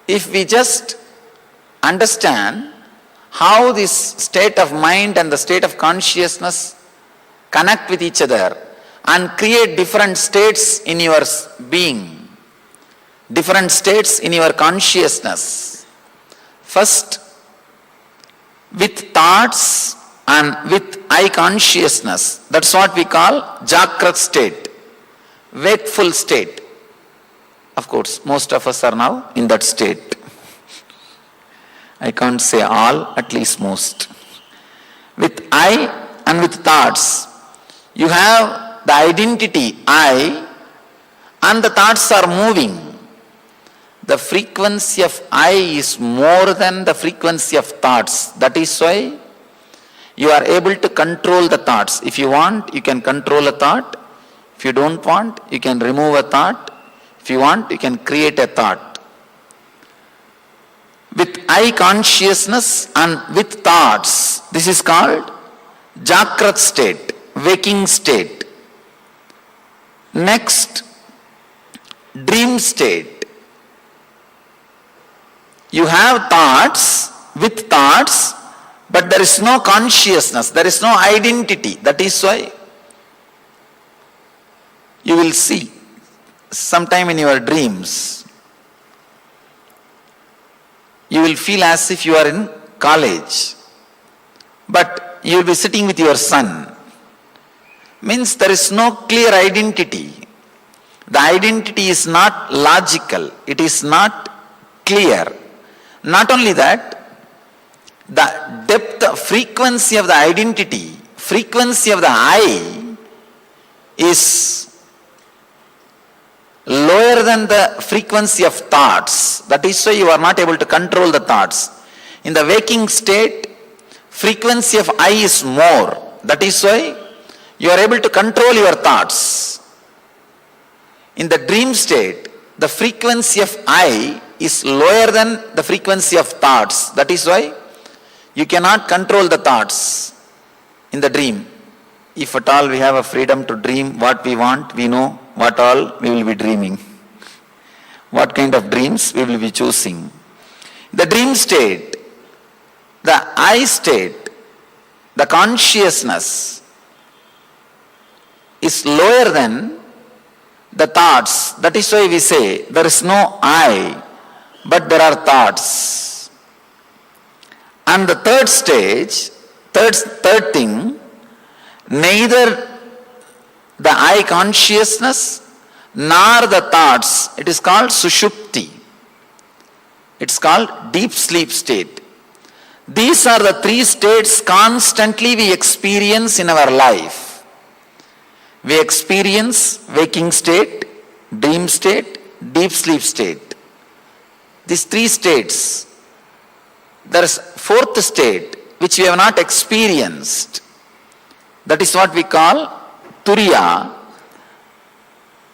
if we just understand how this state of mind and the state of consciousness connect with each other and create different states in your being, different states in your consciousness. First, with thoughts and with eye consciousness, that's what we call Jagrat state, wakeful state. Of course, most of us are now in that state. I can't say all, at least most. With eye and with thoughts, you have the identity I, and the thoughts are moving. The frequency of I is more than the frequency of thoughts. That is why you are able to control the thoughts. If you want, you can control a thought. If you don't want, you can remove a thought. If you want, you can create a thought. With I consciousness and with thoughts, this is called Jagrat state, waking state. Next, dream state. You have thoughts, with thoughts, but there is no consciousness, there is no identity. That is why you will see sometime in your dreams, you will feel as if you are in college, but you will be sitting with your son. Means there is no clear identity. The identity is not logical, it is not clear. Not only that, the depth, frequency of the identity, frequency of the I is lower than the frequency of thoughts. That is why you are not able to control the thoughts. In the waking state, frequency of I is more. That is why you are able to control your thoughts. In the dream state, the frequency of I is lower than the frequency of thoughts. That is why you cannot control the thoughts in the dream. If at all we have a freedom to dream what we want, we know what all we will be dreaming. What kind of dreams we will be choosing. The dream state, the I state, the consciousness is lower than the thoughts. That is why we say there is no I, but there are thoughts. And the third stage, third thing, neither the I consciousness nor the thoughts, it is called Sushupti. It's called deep sleep state. These are the three states constantly we experience in our life. We experience waking state, dream state, deep sleep state. These three states. There is fourth state which we have not experienced. That is what we call Turiya.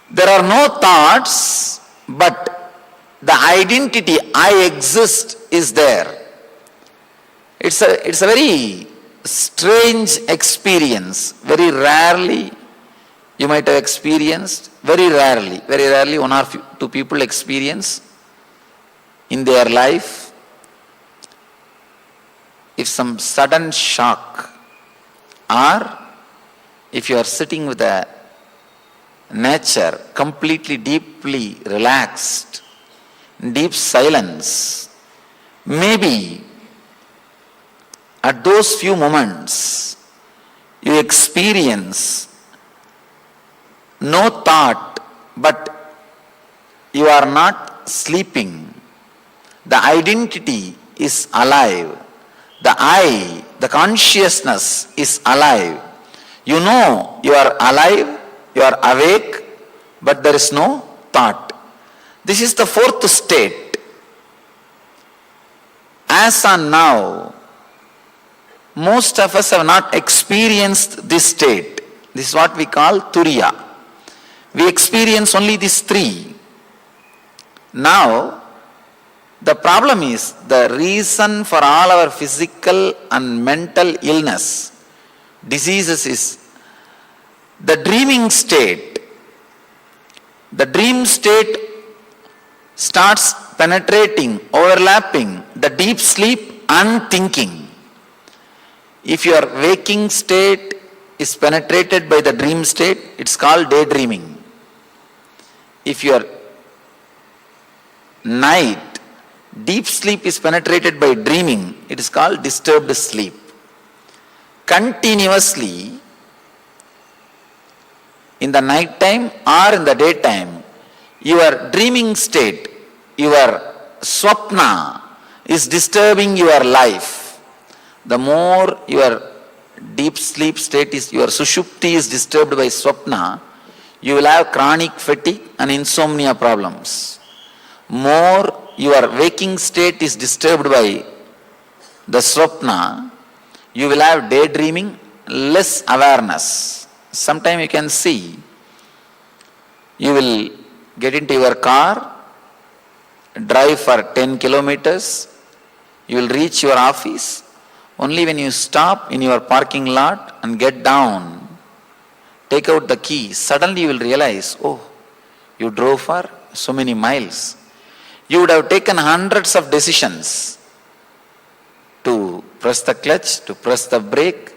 There are no thoughts, but the identity I exist is there. It's a very strange experience. Very rarely you might have experienced, very rarely one or two people experience in their life. If some sudden shock, or if you are sitting with a nature completely deeply relaxed, deep silence, maybe at those few moments you experience no thought, but you are not sleeping. The identity is alive. The I, the consciousness is alive. You know you are alive, you are awake, but there is no thought. This is the fourth state. As on now, most of us have not experienced this state. This is what we call Turiya. We experience only these three. Now, the problem is, the reason for all our physical and mental illness, diseases is the dreaming state. The dream state starts penetrating, overlapping the deep sleep and thinking. If your waking state is penetrated by the dream state, it's called daydreaming. If your night, deep sleep is penetrated by dreaming, it is called disturbed sleep. Continuously, in the night time or in the daytime, your dreaming state, your swapna is disturbing your life. The more your deep sleep state is, your sushupti is disturbed by swapna, you will have chronic fatigue and insomnia problems. More your waking state is disturbed by the swapna, you will have daydreaming, less awareness. Sometime you can see, you will get into your car, drive for 10 kilometers, you will reach your office. Only when you stop in your parking lot and get down, take out the key, suddenly you will realize, oh, you drove for so many miles. You would have taken hundreds of decisions to press the clutch, to press the brake,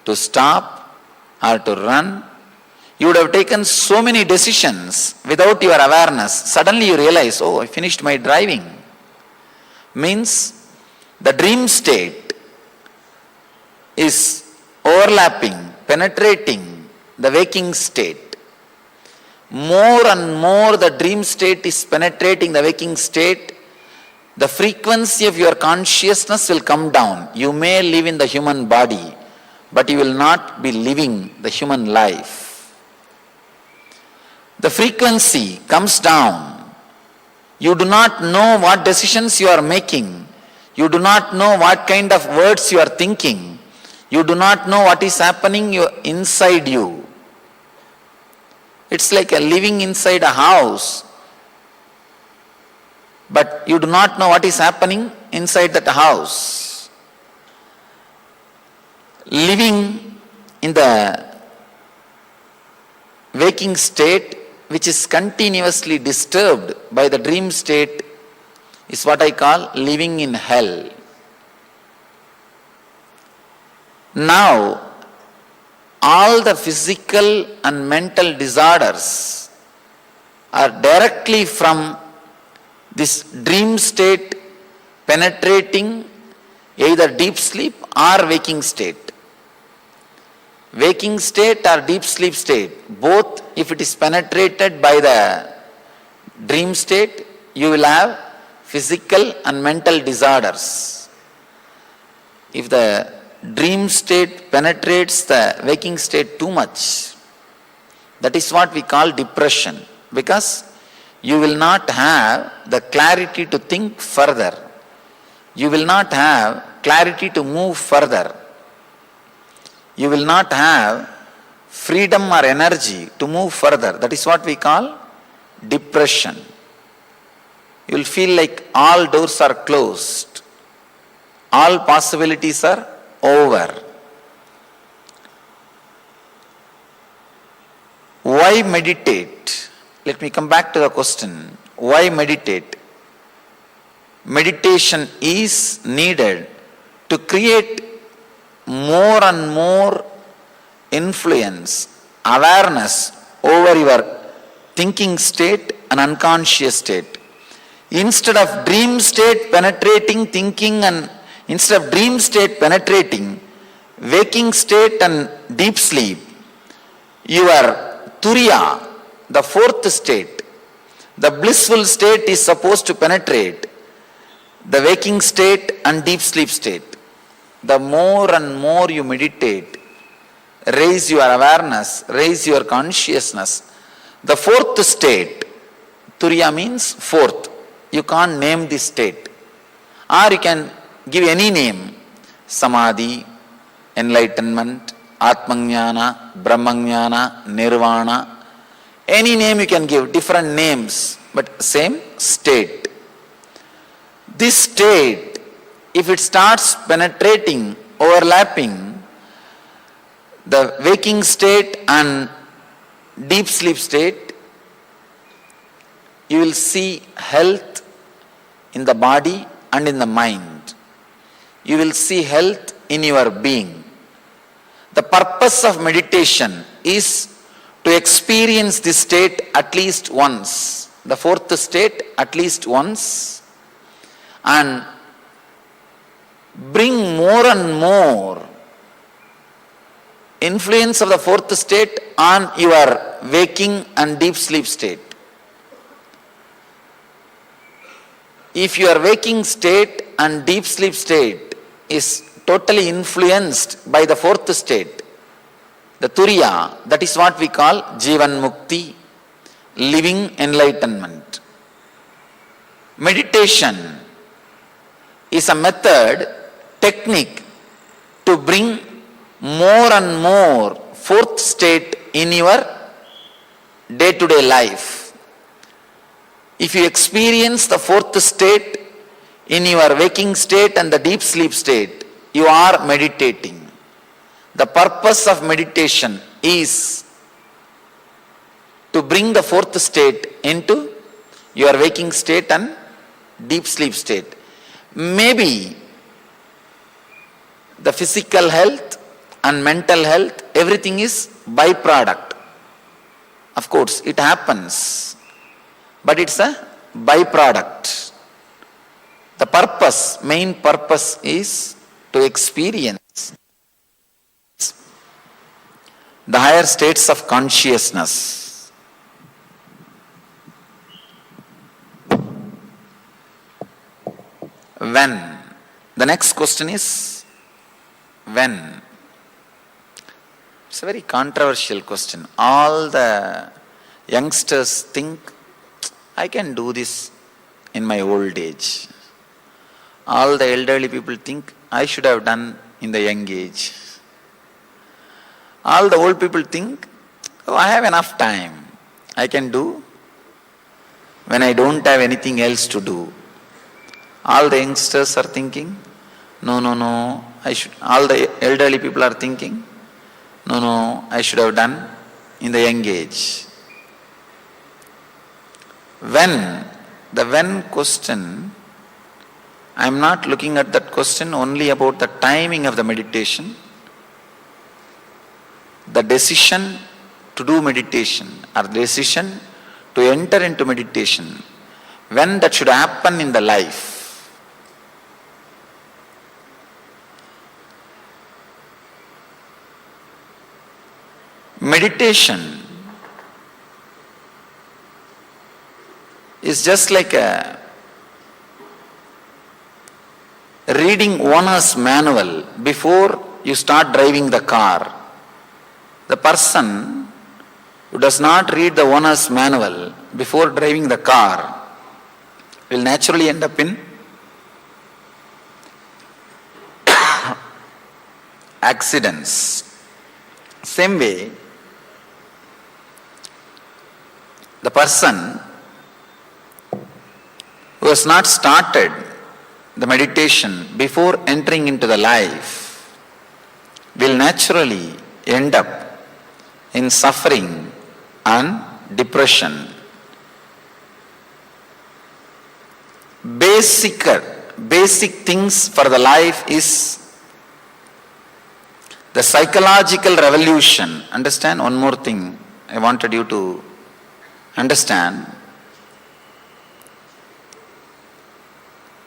to stop or to run. You would have taken so many decisions without your awareness. Suddenly you realize, oh, I finished my driving. Means the dream state is overlapping, penetrating the waking state. More and more the dream state is penetrating the waking state, the frequency of your consciousness will come down. You may live in the human body, but you will not be living the human life. The frequency comes down. You do not know what decisions you are making. You do not know what kind of words you are thinking. You do not know what is happening inside you. It's like living inside a house, but you do not know what is happening inside that house. Living in the waking state, which is continuously disturbed by the dream state, is what I call living in hell. Now, all the physical and mental disorders are directly from this dream state penetrating either deep sleep or waking state. Waking state or deep sleep state, both if it is penetrated by the dream state, you will have physical and mental disorders. If the dream state penetrates the waking state too much, that is what we call depression, because you will not have the clarity to think further. You will not have clarity to move further. You will not have freedom or energy to move further. That is what we call depression. You will feel like all doors are closed. All possibilities are over. Why meditate? Let me come back to the question. Why meditate? Meditation is needed to create more and more influence, awareness over your thinking state and unconscious state. Instead of dream state penetrating thinking and instead of dream state penetrating waking state and deep sleep, your turiya, the fourth state, the blissful state is supposed to penetrate the waking state and deep sleep state. The more and more you meditate, raise your awareness, raise your consciousness. The fourth state, turiya means fourth. You can't name this state. Or you can give any name. Samadhi, enlightenment, Atmajnana, Brahmajnana, Nirvana. Any name you can give, different names, but same state. This state, if it starts penetrating, overlapping the waking state and deep sleep state, you will see health in the body and in the mind. You will see health in your being. The purpose of meditation is to experience this state at least once, the fourth state at least once, and bring more and more influence of the fourth state on your waking and deep sleep state. If your waking state and deep sleep state is totally influenced by the fourth state, the Turiya, that is what we call Jivan Mukti, living enlightenment. Meditation is a method, technique to bring more and more fourth state in your day-to-day life. If you experience the fourth state in your waking state and the deep sleep state, you are meditating. The purpose of meditation is to bring the fourth state into your waking state and deep sleep state. Maybe the physical health and mental health, everything is byproduct. Of course, it happens, but it's a byproduct. The purpose, main purpose is to experience the higher states of consciousness. When? The next question is when? It's a very controversial question. All the youngsters think, I can do this in my old age. All the elderly people think, I should have done in the young age. All the old people think, oh, I have enough time. I can do when I don't have anything else to do. All the youngsters are thinking, no, I should. All the elderly people are thinking, no, I should have done in the young age. When? The when question, I am not looking at that question only about the timing of the meditation. The decision to do meditation or the decision to enter into meditation, when that should happen in the life. Meditation is just like reading owner's manual before you start driving the car. The person who does not read the owner's manual before driving the car will naturally end up in accidents. Same way, the person who has not started the meditation before entering into the life will naturally end up in suffering and depression. Basic things for the life is the psychological revolution. Understand one more thing I wanted you to understand.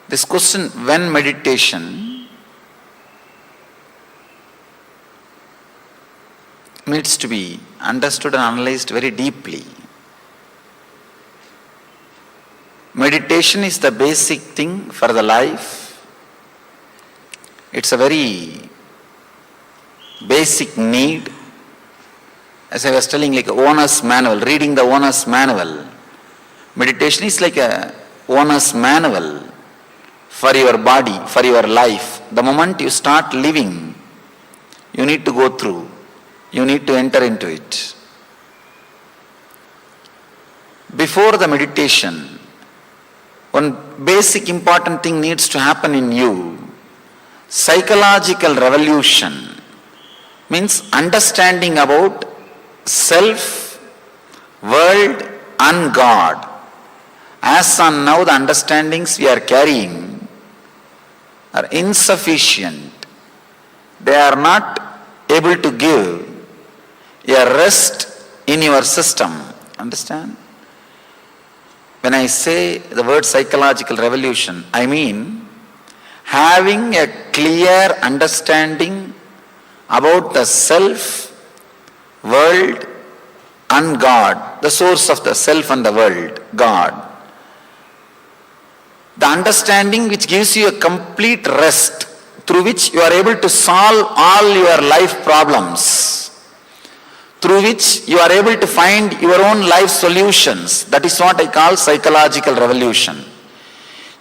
This question, when meditation, needs to be understood and analyzed very deeply. Meditation is the basic thing for the life. It's a very basic need. As I was telling, like owner's manual, reading the owner's manual. Meditation is like a owner's manual for your body, for your life. The moment you start living, you need to go through. You need to enter into it. Before the meditation, one basic important thing needs to happen in you. Psychological revolution means understanding about self, world and God. As on now, the understandings we are carrying are insufficient. They are not able to give a rest in your system. Understand? When I say the word psychological revolution, I mean having a clear understanding about the self, world and God, the source of the self and the world, God. The understanding which gives you a complete rest through which you are able to solve all your life problems, through which you are able to find your own life solutions. That is what I call psychological revolution.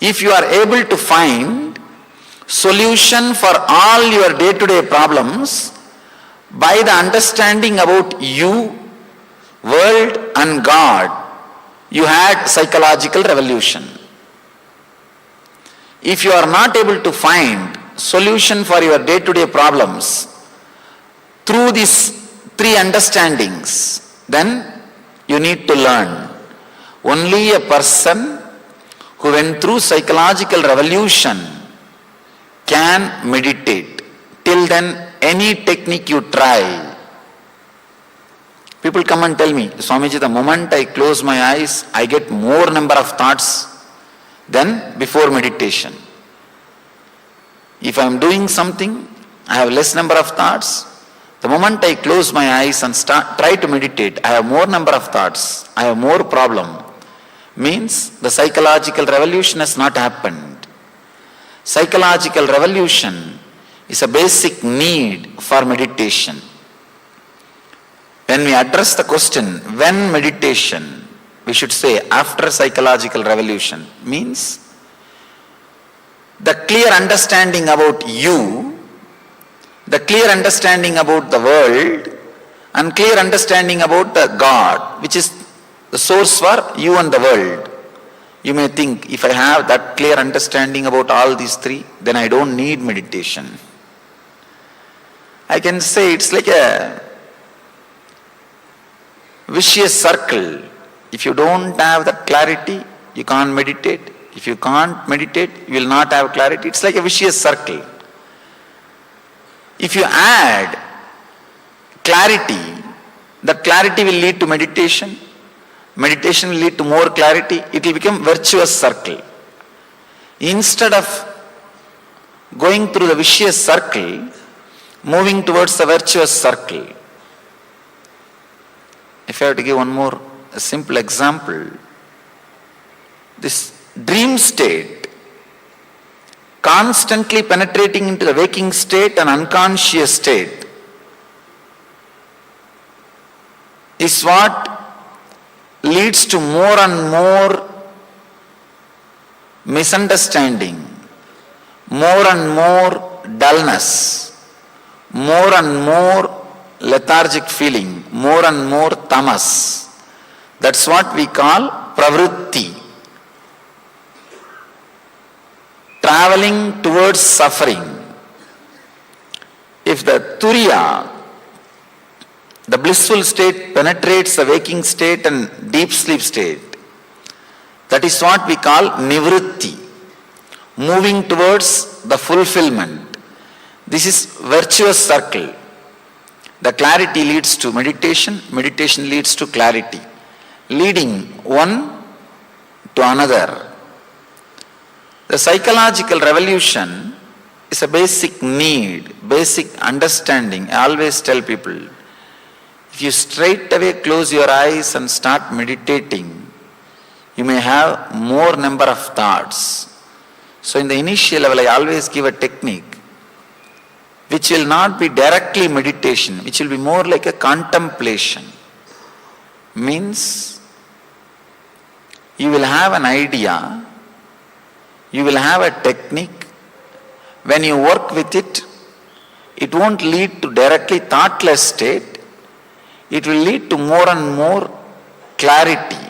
If you are able to find solution for all your day-to-day problems by the understanding about you, world and God, you had psychological revolution. If you are not able to find solution for your day-to-day problems through these three understandings, then you need to learn. Only a person who went through psychological revolution can meditate. Till then, any technique you try. People come and tell me, Swamiji, the moment I close my eyes, I get more number of thoughts than before meditation. If I am doing something, I have less number of thoughts. The moment I close my eyes and try to meditate, I have more number of thoughts, I have more problem. Means the psychological revolution has not happened. Psychological revolution is a basic need for meditation. When we address the question, when meditation, we should say after psychological revolution, means the clear understanding about you, the clear understanding about the world, and clear understanding about the God, which is the source for you and the world. You may think, if I have that clear understanding about all these three, then I don't need meditation. I can say it's like a vicious circle. If you don't have that clarity, you can't meditate. If you can't meditate, you will not have clarity. It's like a vicious circle. If you add clarity, that clarity will lead to meditation. Meditation will lead to more clarity. It will become virtuous circle. Instead of going through the vicious circle, moving towards the virtuous circle. If I have to give one more a simple example, this dream state, constantly penetrating into the waking state and unconscious state, is what leads to more and more misunderstanding, more and more dullness, more and more lethargic feeling, more and more tamas. That's what we call pravritti. Traveling towards suffering. If the turiya, the blissful state, penetrates the waking state and deep sleep state, that is what we call nivritti, moving towards the fulfillment. This is virtuous circle. The clarity leads to meditation, meditation leads to clarity, leading one to another. The psychological revolution is a basic need, basic understanding. I always tell people, if you straight away close your eyes and start meditating, you may have more number of thoughts. So in the initial level, I always give a technique which will not be directly meditation, which will be more like a contemplation. Means you will have an idea, you will have a technique. When you work with it, it won't lead to directly thoughtless state. It will lead to more and more clarity.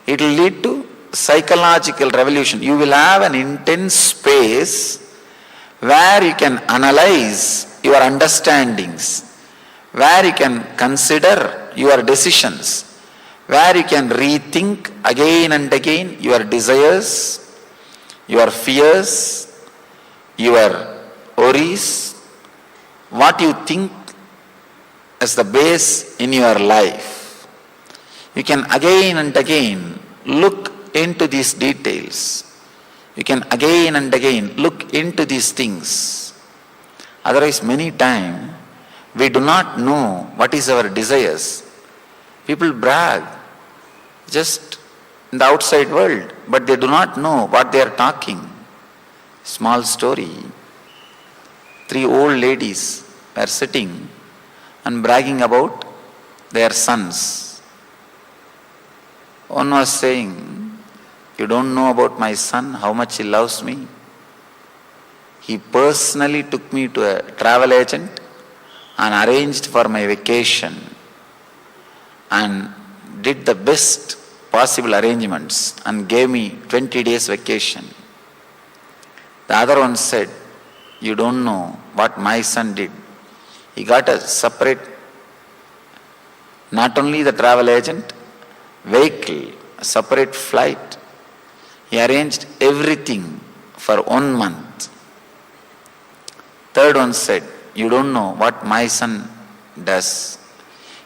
It will lead to psychological revolution. You will have an intense space where you can analyze your understandings, where you can consider your decisions, where you can rethink again and again your desires, your fears, your worries, what you think as the base in your life. You can again and again look into these details. You can again and again look into these things. Otherwise, many times we do not know what is our desires. People brag just in the outside world, but they do not know what they are talking. Small story. 3 old ladies were sitting and bragging about their sons. One was saying, "You don't know about my son, how much he loves me. He personally took me to a travel agent and arranged for my vacation and did the best possible arrangements and gave me 20 days vacation." The other one said, "You don't know what my son did. He got a separate, not only the travel agent, vehicle, a separate flight. He arranged everything for 1 month." Third one said, "You don't know what my son does.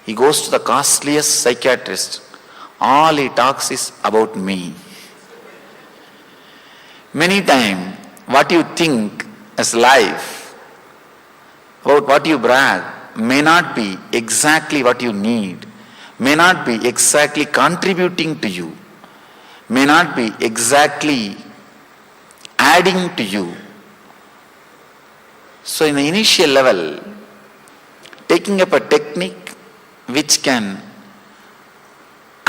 He goes to the costliest psychiatrist. All he talks is about me." Many times, what you think as life, about what you brag, may not be exactly what you need, may not be exactly contributing to you, may not be exactly adding to you. So in the initial level, taking up a technique which can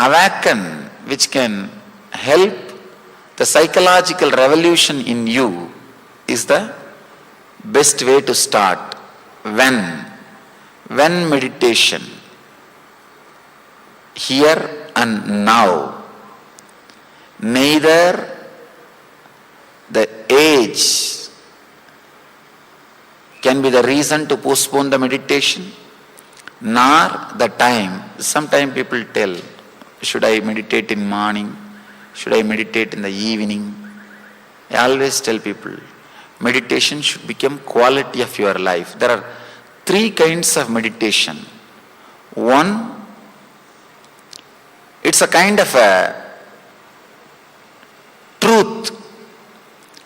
awaken, which can help the psychological revolution in you is the best way to start. When meditation, here and now, neither the age can be the reason to postpone the meditation, nor the time. Sometimes people tell, should I meditate in morning? Should I meditate in the evening? I always tell people, meditation should become quality of your life. There are 3 kinds of meditation. One, it's a kind of a truth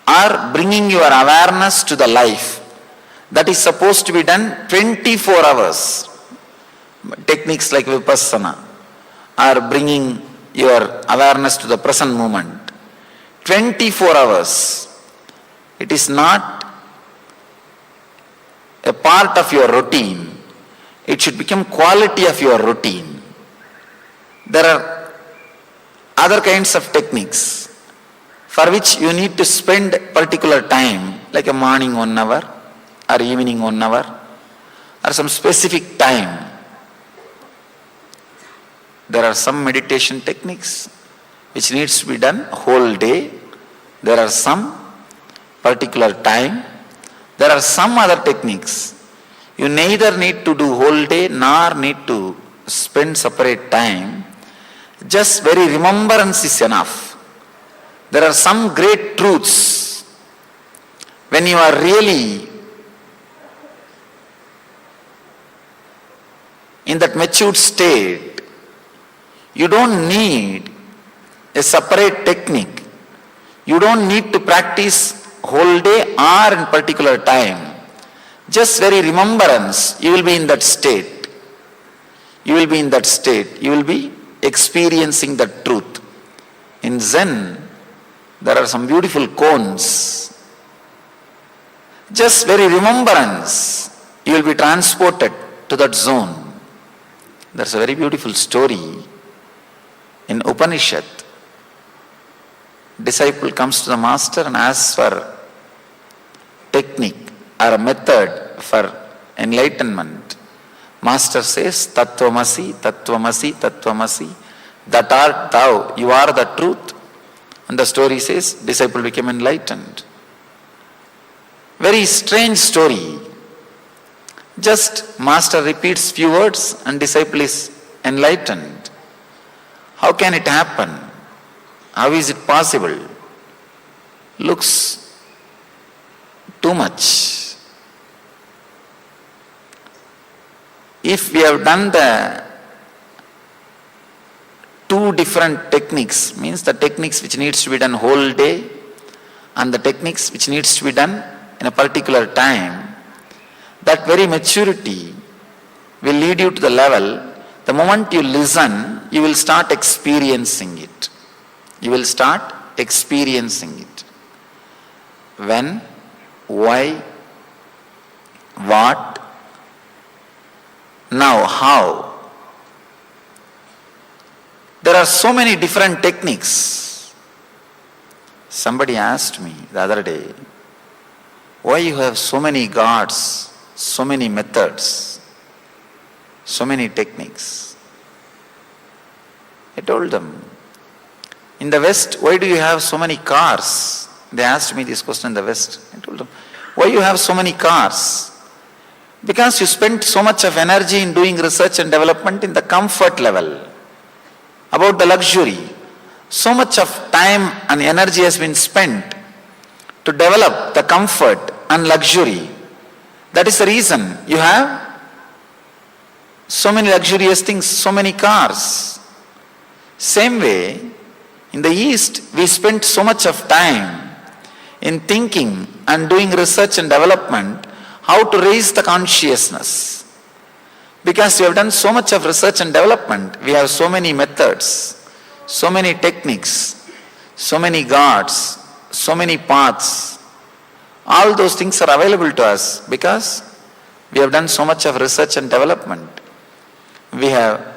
or bringing your awareness to the life. That is supposed to be done 24 hours. Techniques like Vipassana are bringing your awareness to the present moment. 24 hours. It is not a part of your routine. It should become quality of your routine. There are other kinds of techniques for which you need to spend particular time, like a morning 1 hour or evening 1 hour or some specific time. There are some meditation techniques which needs to be done whole day. There are some particular time. There are some other techniques. You neither need to do whole day nor need to spend separate time. Just very remembrance is enough. There are some great truths. When you are really in that matured state, you don't need a separate technique. You don't need to practice whole day or in particular time. Just very remembrance, you will be in that state. You will be in that state. You will be experiencing the truth. In Zen, there are some beautiful koans. Just very remembrance, you will be transported to that zone. There's a very beautiful story in Upanishad. Disciple comes to the master and asks for technique or a method for enlightenment. Master says, Tattvamasi, Tattvamasi, Tattvamasi. That art thou, you are the truth. And the story says, disciple became enlightened. Very strange story. Just master repeats few words and disciple is enlightened. How can it happen? How is it possible? Looks too much. if we have done the two different techniques, means the techniques which needs to be done whole day and the techniques which needs to be done in a particular time, that very maturity will lead you to the level, the moment you listen, you will start experiencing it. You will start experiencing it. When, why, what, now how. There are so many different techniques. Somebody asked me the other day, why you have so many gods, so many methods, so many techniques? I told them, in the West, why do you have so many cars? They asked me this question in the West. I told them, why you have so many cars? Because you spent so much of energy in doing research and development in the comfort level, about the luxury. So much of time and energy has been spent to develop the comfort and luxury. That is the reason you have so many luxurious things, so many cars. Same way, in the East, we spent so much of time in thinking and doing research and development how to raise the consciousness. Because we have done so much of research and development, we have so many methods, so many techniques, so many gods, so many paths. All those things are available to us because we have done so much of research and development. We have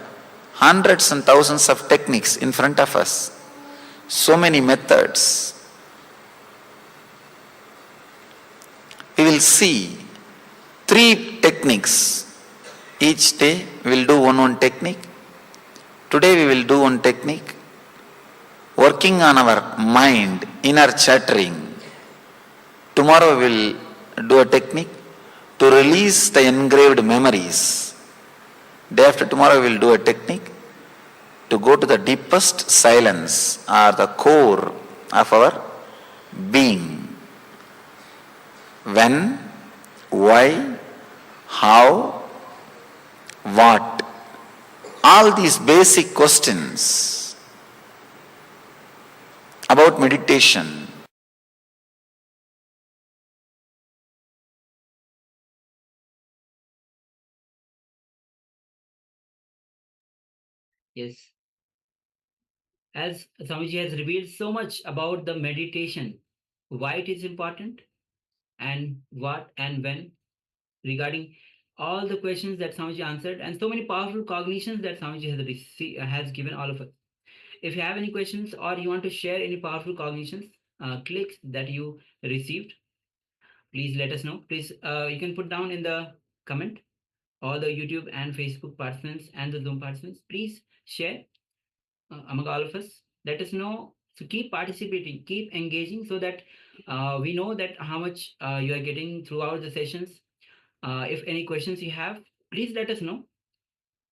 hundreds and thousands of techniques in front of us, so many methods. We will see 3 techniques. Each day we will do one technique. Today we will do one technique. Working on our mind, inner chattering. Tomorrow we will do a technique to release the engraved memories. Day after tomorrow we will do a technique to go to the deepest silence or the core of our being. When, why, how, what? All these basic questions about meditation. Yes. As Swamiji has revealed so much about the meditation, why it is important, and what and when, regarding all the questions that Swamiji answered, and so many powerful cognitions that Swamiji has given all of us. If you have any questions or you want to share any powerful cognitions, clicks that you received, please let us know. Please, you can put down in the comment. All the YouTube and Facebook participants and the Zoom participants, please share among all of us. Let us know. So keep participating, keep engaging, so that we know that how much you are getting throughout the sessions. If any questions you have, please let us know,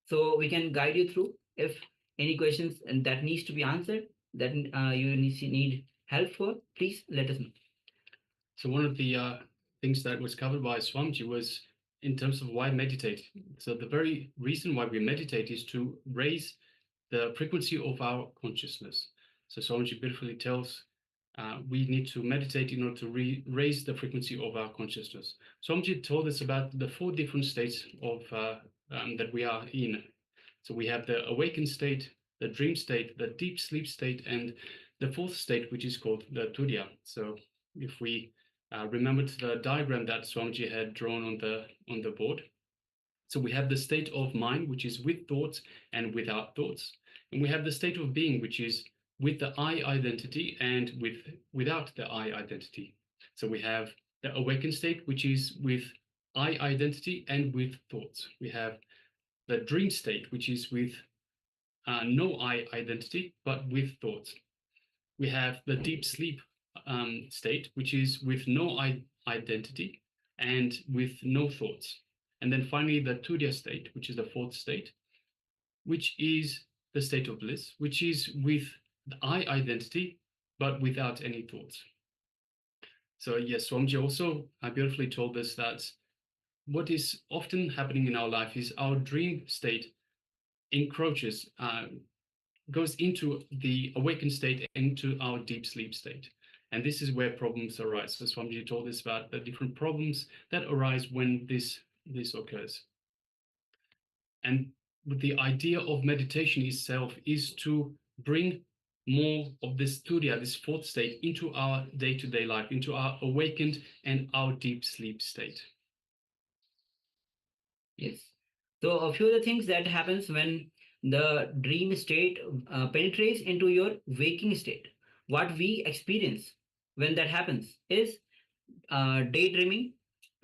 so we can guide you through. If any questions and that needs to be answered, that you need help for, please let us know. So one of the things that was covered by Swamiji was in terms of why meditate. So the very reason why we meditate is to raise the frequency of our consciousness. So Swamiji beautifully tells we need to meditate in order to raise the frequency of our consciousness. Swamiji told us about the 4 different states of that we are in. So we have the awakened state, the dream state, the deep sleep state, and the 4th state, which is called the Turiya. So if we remembered the diagram that Swamiji had drawn on the board. So we have the state of mind, which is with thoughts and without thoughts. And we have the state of being, which is with the I identity and without the I identity. So we have the awakened state, which is with I identity and with thoughts. We have the dream state, which is with no I identity, but with thoughts. We have the deep sleep state, which is with no identity and with no thoughts. And then finally, the Turiya state, which is the 4th state, which is the state of bliss, which is with the I identity, but without any thoughts. So yes, Swamiji also beautifully told us that what is often happening in our life is our dream state encroaches, goes into the awakened state, into our deep sleep state. And this is where problems arise. So Swamiji told us about the different problems that arise when this occurs. And the idea of meditation itself is to bring more of this turiya, this fourth state, into our day-to-day life, into our awakened and our deep sleep state. Yes. So a few of the things that happens when the dream state penetrates into your waking state. What we experience when that happens is daydreaming.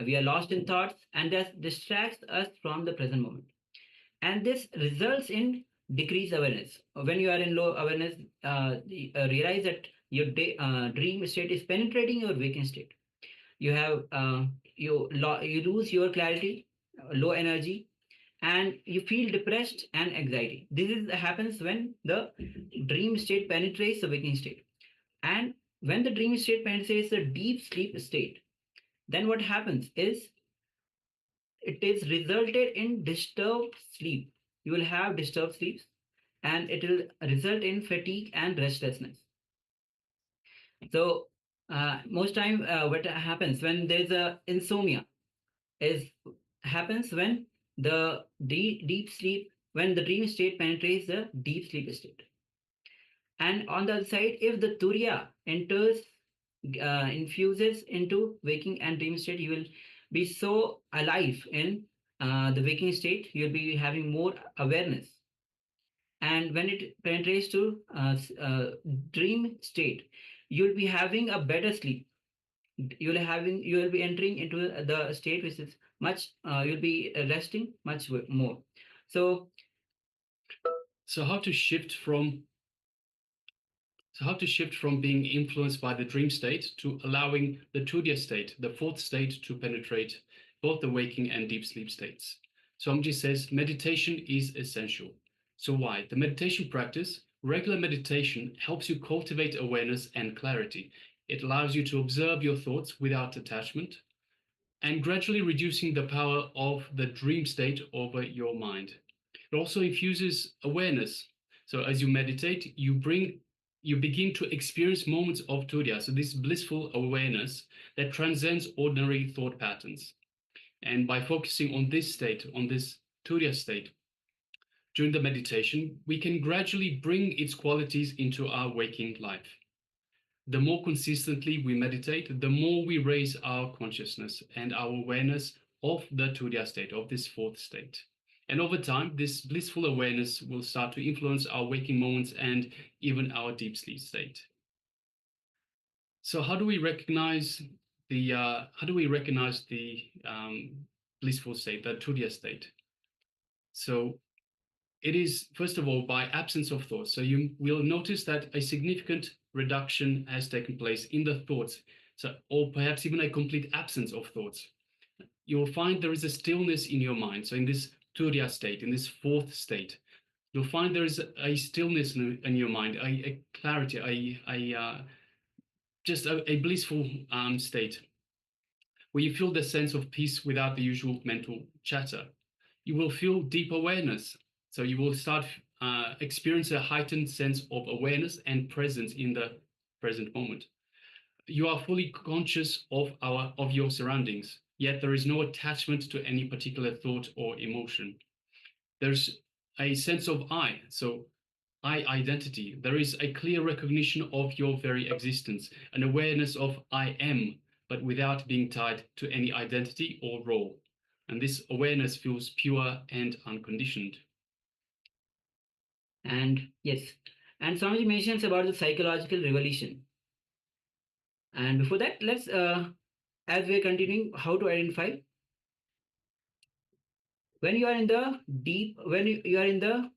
We are lost in thoughts, and that distracts us from the present moment. And this results in decreased awareness. When you are in low awareness, realize that your dream state is penetrating your waking state. You have you lose your clarity, low energy, and you feel depressed and anxiety. This happens when the dream state penetrates the waking state. And when the dream state penetrates the deep sleep state, then what happens is it is resulted in disturbed sleep. You will have disturbed sleeps, and it will result in fatigue and restlessness. So most time what happens when there's a insomnia is happens when the deep sleep, when the dream state penetrates the deep sleep state. And on the other side, if the turiya enters, infuses into waking and dream state, you will be so alive in the waking state. You'll be having more awareness. And when it penetrates to dream state, you'll be having a better sleep. You will be entering into the state which is much. You'll be resting much more. So how to shift from being influenced by the dream state to allowing the turiya state, the fourth state, to penetrate both the waking and deep sleep states. Swamiji says meditation is essential. So why? The meditation practice, regular meditation, helps you cultivate awareness and clarity. It allows you to observe your thoughts without attachment and gradually reducing the power of the dream state over your mind. It also infuses awareness. So as you meditate, you begin to experience moments of turiya, so this blissful awareness that transcends ordinary thought patterns. And by focusing on this state, on this turiya state, during the meditation, we can gradually bring its qualities into our waking life. The more consistently we meditate, the more we raise our consciousness and our awareness of the turiya state, of this fourth state. And over time, this blissful awareness will start to influence our waking moments and even our deep sleep state. So how do we recognize the blissful state, the turiya state? So it is, first of all, by absence of thoughts. So you will notice that a significant reduction has taken place in the thoughts, or perhaps even a complete absence of thoughts. You will find there is a stillness in your mind. So in this turiya state, in this fourth state, you'll find there is a stillness in your mind, a clarity, just a blissful state, where you feel the sense of peace without the usual mental chatter. You will feel deep awareness. So you will start experience a heightened sense of awareness and presence in the present moment. You are fully conscious of your surroundings, yet there is no attachment to any particular thought or emotion. There's a sense of I, so I identity. There is a clear recognition of your very existence, an awareness of I am, but without being tied to any identity or role. And this awareness feels pure and unconditioned. And yes, and Swamiji mentions about the psychological revolution. And before that, let's, as we're continuing, how to identify. When you are in the deep, when you are in the,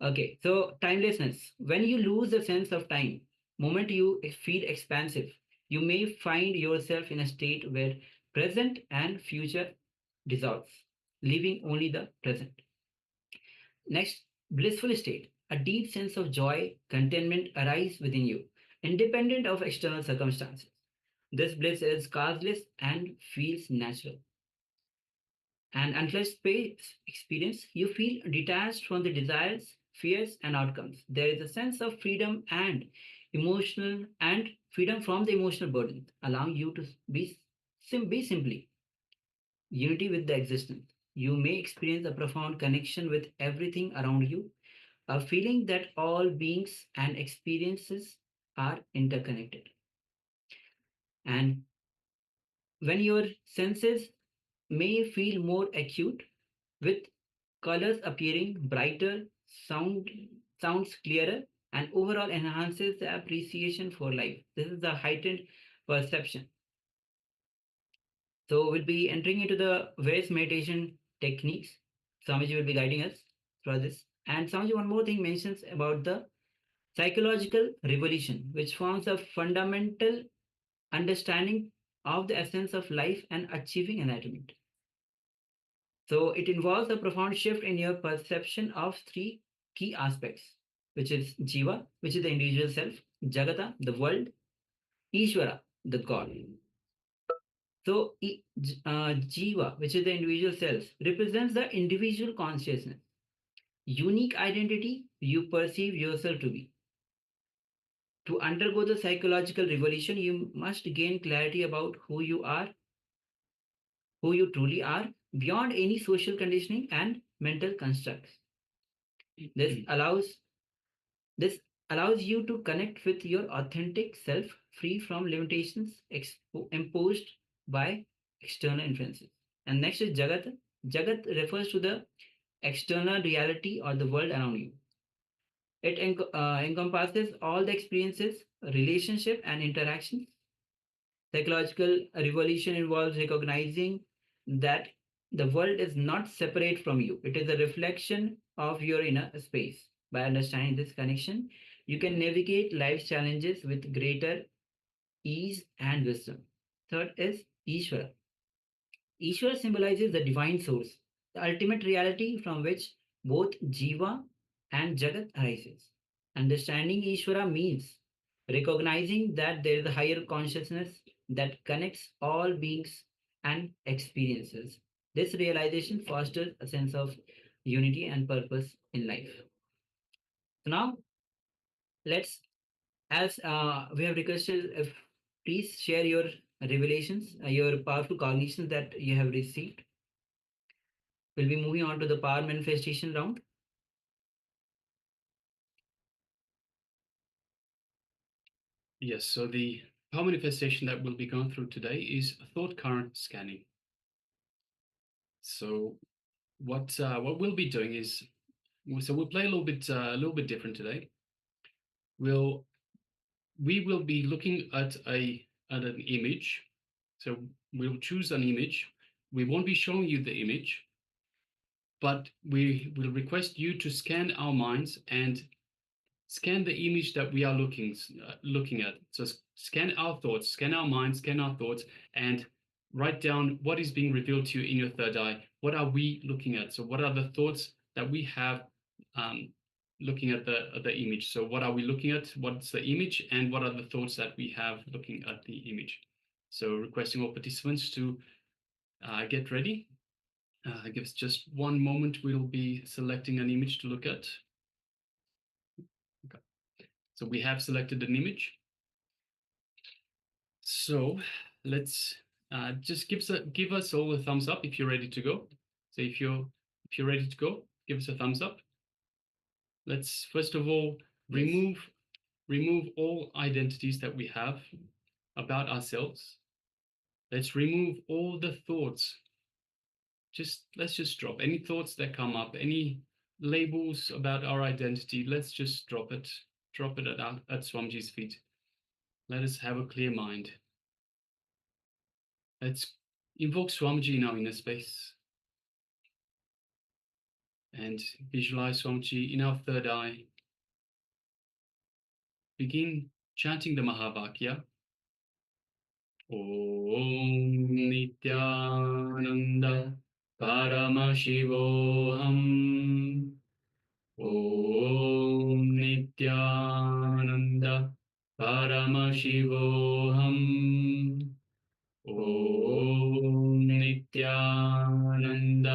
okay, so timelessness. When you lose the sense of time, moment you feel expansive, you may find yourself in a state where present and future dissolves, leaving only the present. Next, blissful state. A deep sense of joy, contentment arises within you, independent of external circumstances. This bliss is causeless and feels natural. and unless space experience, you feel detached from the desires, fears, and outcomes. There is a sense of freedom and emotional and freedom from the emotional burden, allowing you to be simply unity with the existence. You may experience a profound connection with everything around you, a feeling that all beings and experiences are interconnected. And when your senses may feel more acute, with colors appearing brighter, sound sounds clearer, and overall enhances the appreciation for life. This is the heightened perception. So we'll be entering into the various meditation techniques. Swamiji will be guiding us through this. And Swamiji, one more thing mentions about the psychological revolution, which forms a fundamental understanding of the essence of life and achieving enlightenment. So it involves a profound shift in your perception of three key aspects, which is Jiva, which is the individual self, Jagata, the world, Ishvara, the God. So Jiva, which is the individual self, represents the individual consciousness, unique identity you perceive yourself to be. To undergo the psychological revolution, you must gain clarity about who you are, who you truly are, beyond any social conditioning and mental constructs. This allows This allows you to connect with your authentic self, free from limitations imposed by external influences. And next is Jagat. Jagat refers to the external reality or the world around you. It encompasses all the experiences, relationship, and interactions. Psychological revolution involves recognizing that the world is not separate from you. It is a reflection of your inner space. By understanding this connection, you can navigate life's challenges with greater ease and wisdom. Third is Ishvara. Ishvara symbolizes the divine source, the ultimate reality from which both Jiva and Jagat arises. Understanding Ishvara means recognizing that there is a higher consciousness that connects all beings and experiences. This realization fosters a sense of unity and purpose in life. So now let's, as we have requested, if please share your revelations, your powerful cognitions that you have received. We'll be moving on to the power manifestation round. Yes, so the power manifestation that we'll be going through today is thought current scanning. So what we'll be doing is, so we'll play a little bit different today. We will be looking at an image. So we'll choose an image. We won't be showing you the image, but we will request you to scan our minds and scan the image that we are looking at. So scan our thoughts, scan our minds, scan our thoughts, and write down what is being revealed to you in your third eye. What are we looking at? So what are the thoughts that we have looking at the image? So what are we looking at? What's the image? And what are the thoughts that we have looking at the image? So requesting all participants to get ready. Give us just one moment. We'll be selecting an image to look at. Okay. So we have selected an image. So let's just give us all a thumbs up if you're ready to go. So if you're ready to go, give us a thumbs up. Let's first of all remove all identities that we have about ourselves. Let's remove all the thoughts. Let's just drop any thoughts that come up, any labels about our identity. Let's just drop it at Swamiji's feet. Let us have a clear mind. Let's invoke Swamiji in our inner space and visualize Swamiji in our third eye. Begin chanting the Mahavakya. Om Nityananda Paramashivoham. Om Nityananda Paramashivoham. Om Nityananda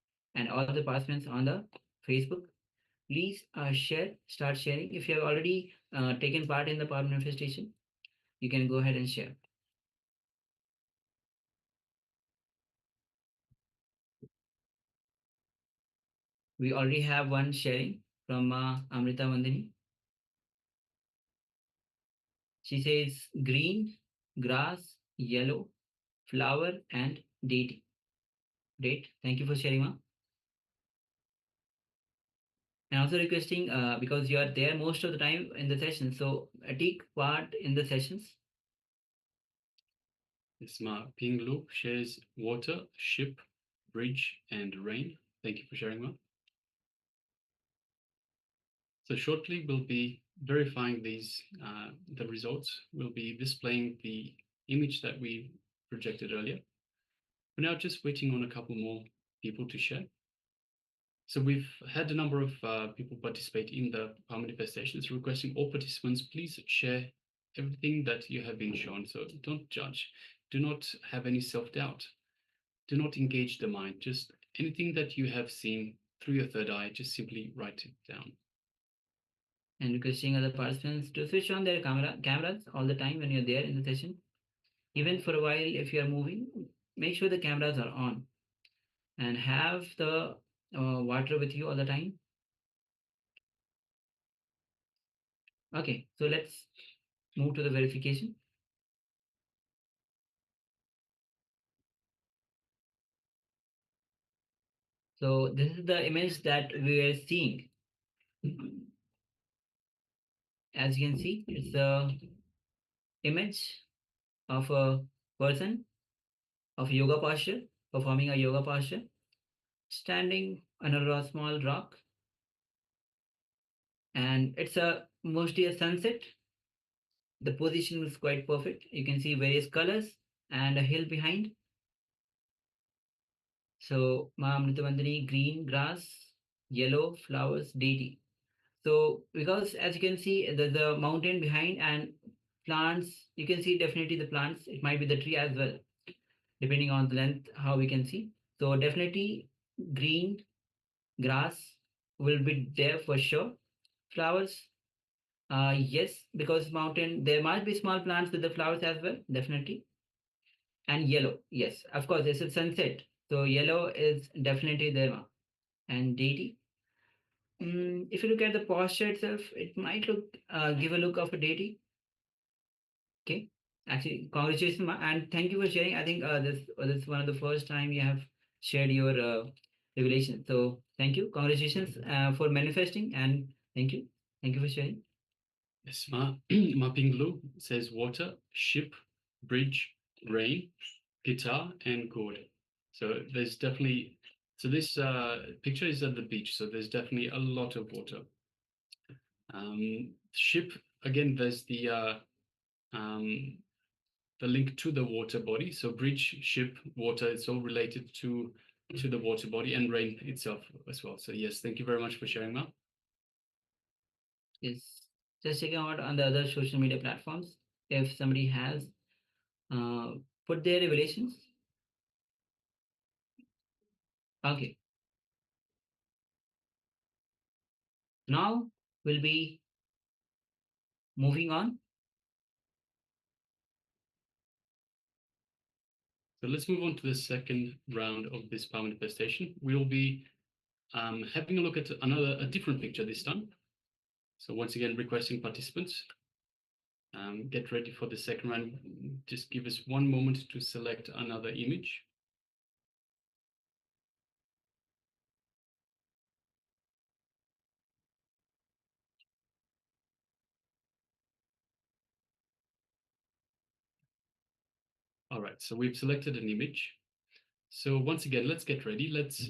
and all the participants on the Facebook. Please start sharing. If you have already taken part in the power manifestation, you can go ahead and share. We already have one sharing from Amrita Vandini. She says green, grass, yellow, flower, and deity. Great. Thank you for sharing, Ma. And also requesting, because you are there most of the time in the session, so take part in the sessions. Yes, Ma. Ping Lu shares water, ship, bridge, and rain. Thank you for sharing, Ma. So shortly we'll be verifying these, the results. We'll be displaying the image that we projected earlier. We're now just waiting on a couple more people to share. So we've had a number of people participate in the power manifestations, requesting all participants, please share everything that you have been shown. So don't judge, do not have any self-doubt, do not engage the mind, just anything that you have seen through your third eye, just simply write it down. And requesting other participants to switch on their cameras all the time when you're there in the session. Even for a while, if you are moving, make sure the cameras are on, and have the water with you all the time. Okay, so let's move to the verification. So this is the image that we are seeing. As you can see, it's the image of a person of yoga posture, performing a yoga posture, standing on a small rock, and it's mostly a sunset. The position is quite perfect. You can see various colors and a hill behind. So Mahamritavandani, green grass, yellow flowers, deity. So because as you can see, there's a mountain behind and plants. You can see definitely the plants. It might be the tree as well, depending on the length, how we can see. So definitely green grass will be there for sure. Flowers, yes, because mountain, there might be small plants with the flowers as well, definitely. And yellow, yes, of course, this is sunset. So yellow is definitely there. And deity. If you look at the posture itself, it might give a look of a deity. Okay, actually, congratulations, Ma, and thank you for sharing. I think this is one of the first time you have shared your revelation. So thank you, congratulations for manifesting, and thank you for sharing. Yes, Ma Ping Lu says water, ship, bridge, rain, guitar, and chord. So there's definitely, so this picture is at the beach, so there's definitely a lot of water. Ship, again, there's the link to the water body. So bridge, ship, water, it's all related to the water body, and rain itself as well. So yes, thank you very much for sharing, Ma. Yes, just checking out on the other social media platforms if somebody has put their revelations. Okay. Now we'll be moving on. So let's move on to the second round of this power manifestation. We'll be having a look at a different picture this time. So once again, requesting participants, get ready for the second round. Just give us one moment to select another image. All right, so we've selected an image. So once again, let's get ready. Let's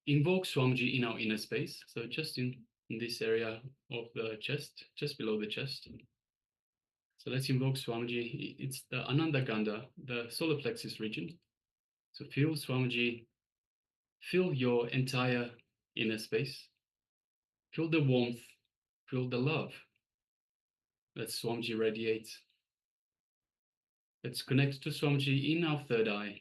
invoke Swamiji in our inner space. So just in this area of the chest, just below the chest. So let's invoke Swamiji. It's the Ananda Gandha, the solar plexus region. So feel Swamiji, fill your entire inner space. Feel the warmth, feel the love that Swamiji radiates. Let's connect to Swamiji in our third eye.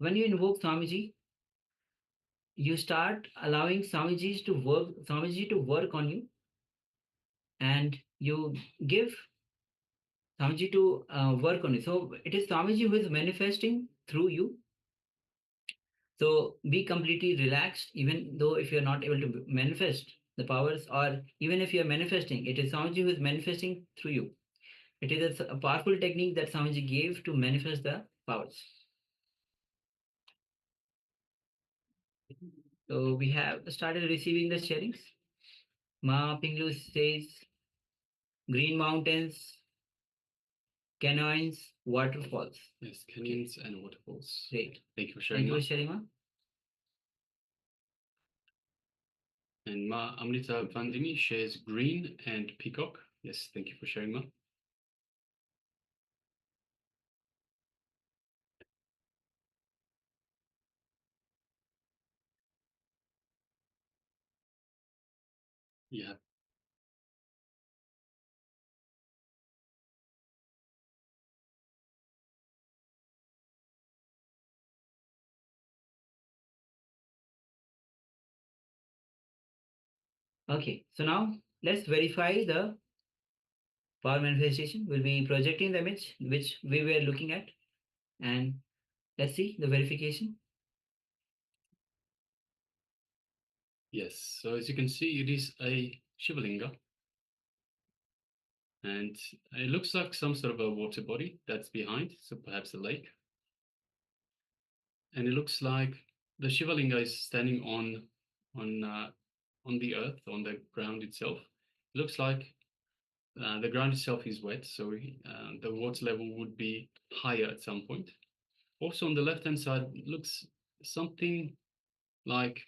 when you invoke Swamiji, you start allowing Swamiji to work on you, and you give Swamiji to work on it. So it is Swamiji who is manifesting through you. So be completely relaxed, even though if you're not able to manifest the powers, or even if you're manifesting, it is Swamiji who is manifesting through you. It is a powerful technique that Swamiji gave to manifest the powers. So we have started receiving the sharings. Ma Pinglu says, green mountains, canyons, waterfalls. Yes, canyons and waterfalls. Great. Thank you for sharing. Thank you for sharing, Ma. And Ma Amrita Vandini shares green and peacock. Yes, thank you for sharing, Ma. Yeah. Okay, so now let's verify the power manifestation. We'll be projecting the image which we were looking at, and let's see the verification. Yes, so as you can see, it is a Shivalinga. And it looks like some sort of a water body that's behind, so perhaps a lake. And it looks like the Shivalinga is standing on the earth, on the ground itself. It looks like the ground itself is wet, so the water level would be higher at some point. Also on the left-hand side, it looks something like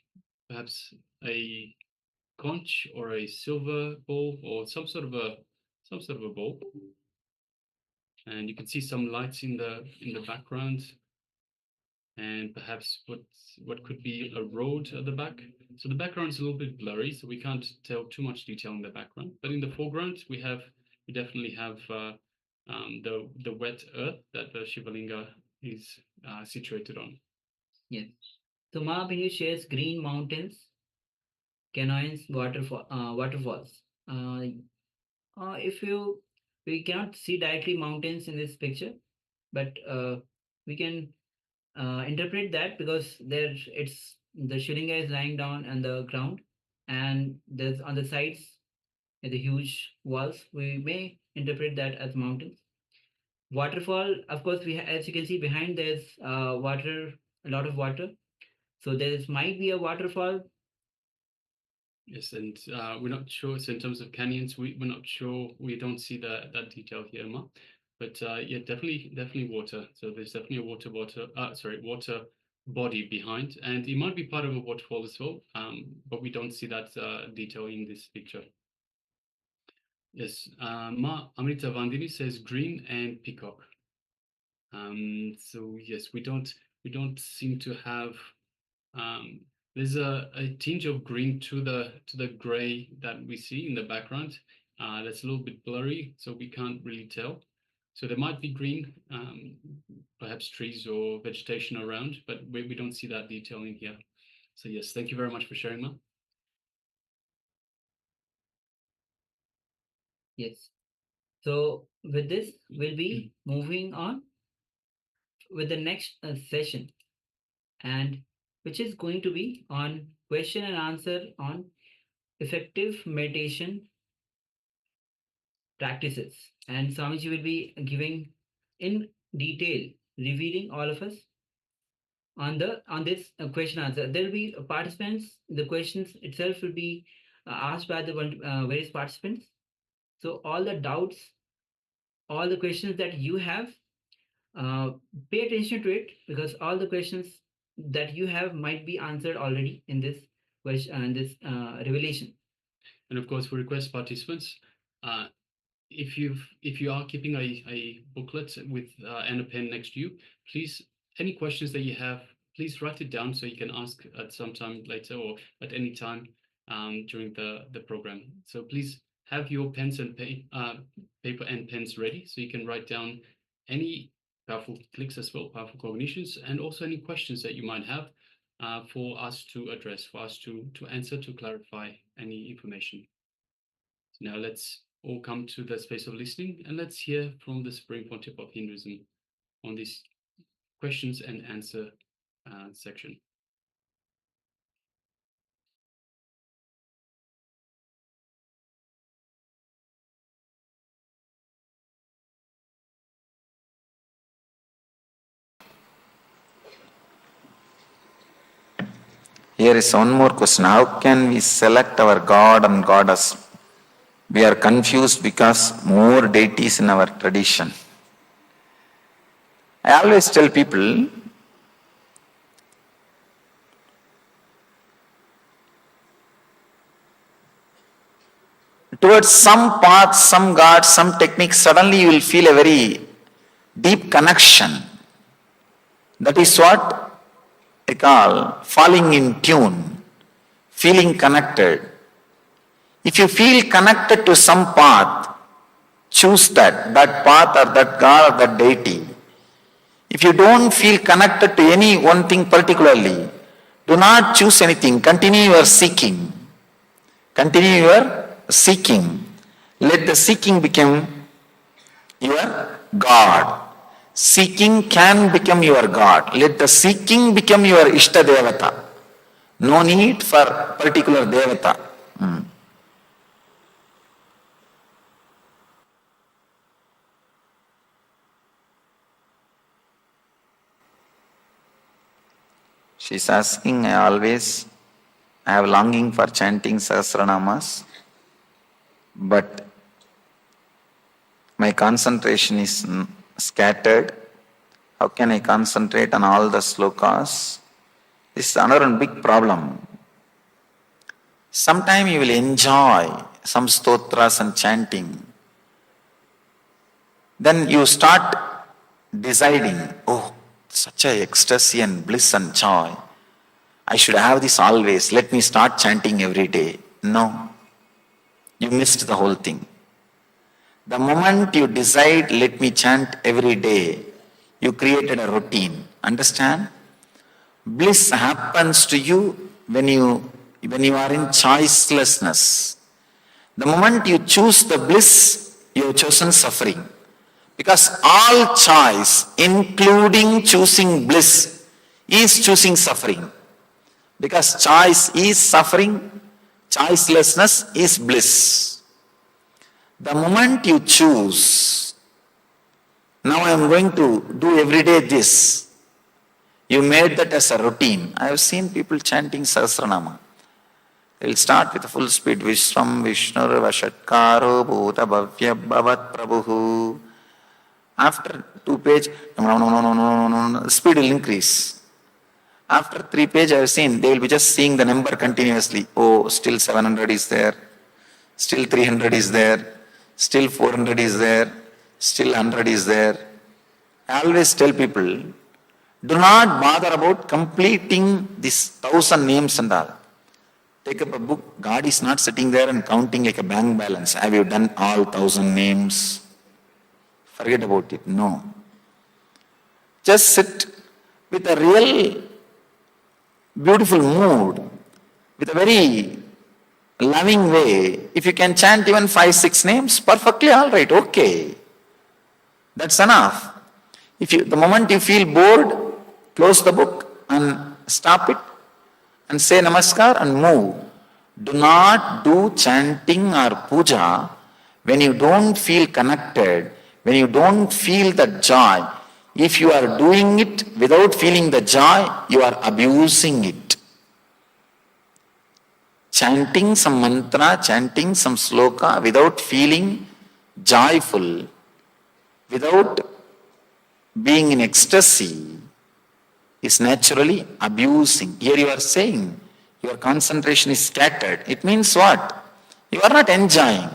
perhaps a conch or a silver ball or some sort of a ball. And you can see some lights in the background, and perhaps what could be a road at the back. So the background is a little bit blurry, so we can't tell too much detail in the background. But in the foreground, we definitely have the wet earth that the Shivalinga is situated on. Yes. So Mahabhinyu shares green mountains, canyons, waterfalls. If we cannot see directly mountains in this picture, but we can interpret that because the Shivalinga is lying down on the ground, and there's on the sides the huge walls. We may interpret that as mountains. Waterfall, of course, as you can see behind, there's water, a lot of water. So there might be a waterfall. Yes, and we're not sure. So in terms of canyons, we're not sure. We don't see that detail here, Ma. But yeah, definitely water. So there's definitely a water body behind, and it might be part of a waterfall as well. But we don't see that detail in this picture. Yes, Ma Amrita Vandini says green and peacock. So yes, we don't seem to have. There's a tinge of green to the gray that we see in the background. That's a little bit blurry, so we can't really tell. So there might be green, perhaps trees or vegetation around, but we don't see that detail in here. So yes, thank you very much for sharing, Ma. Yes. So with this, we'll be moving on with the next session, and which is going to be on question and answer on effective meditation practices. And Swamiji will be giving in detail, revealing all of us on this question answer. There will be participants. The questions itself will be asked by the various participants. So all the doubts, all the questions that you have, pay attention to it, because all the questions that you have might be answered already in this revelation. And of course, we request participants, if you are keeping a booklet with and a pen next to you, please, any questions that you have, please write it down so you can ask at some time later or at any time during the program. So please have your pens and paper and pens ready so you can write down any powerful clicks as well, powerful cognitions, and also any questions that you might have for us to address, for us to answer, to clarify any information. So now let's all come to the space of listening, and let's hear from the Supreme Pontiff of Hinduism on this questions and answer section. Here is one more question. How can we select our God and Goddess? We are confused because more deities in our tradition. I always tell people, towards some path, some God, some technique, suddenly you will feel a very deep connection. That is what I call falling in tune, feeling connected. If you feel connected to some path, choose that path or that God or that deity. If you don't feel connected to any one thing particularly, do not choose anything. Continue your seeking. Continue your seeking. Let the seeking become your God. Seeking can become your God. Let the seeking become your Ishta Devata. No need for particular Devata. She's asking, I have longing for chanting Sahasranamas, but my concentration is scattered. How can I concentrate on all the slokas? This is another big problem. Sometime you will enjoy some stotras and chanting. Then you start deciding, oh, such a ecstasy and bliss and joy. I should have this always. Let me start chanting every day. No. You missed the whole thing. The moment you decide, let me chant every day, you created a routine. Understand? Bliss happens to you when you are in choicelessness. The moment you choose the bliss, you have chosen suffering. Because all choice, including choosing bliss, is choosing suffering. Because choice is suffering, choicelessness is bliss. The moment you choose, now I am going to do every day this, you made that as a routine. I have seen people chanting Sahasranama. They will start with full speed. Vishram Vishnur Vashatkaro Bhuta Bhavya Bhavat Prabhu. After 2 page, speed will increase. After 3 page, I have seen, they will be just seeing the number continuously. Oh, still 700 is there. Still 300 is there. Still 400 is there. Still 100 is there. I always tell people, do not bother about completing this 1,000 names and all. Take up a book. God is not sitting there and counting like a bank balance. Have you done all 1,000 names? Forget about it. No. Just sit with a real beautiful mood, with a very loving way. If you can chant even 5-6 names, perfectly all right, okay. That's enough. The moment you feel bored, close the book and stop it and say namaskar and move. Do not do chanting or puja when you don't feel connected, when you don't feel the joy. If you are doing it without feeling the joy, you are abusing it. Chanting some mantra, chanting some sloka without feeling joyful, without being in ecstasy, is naturally abusing. Here you are saying your concentration is scattered. It means what? You are not enjoying.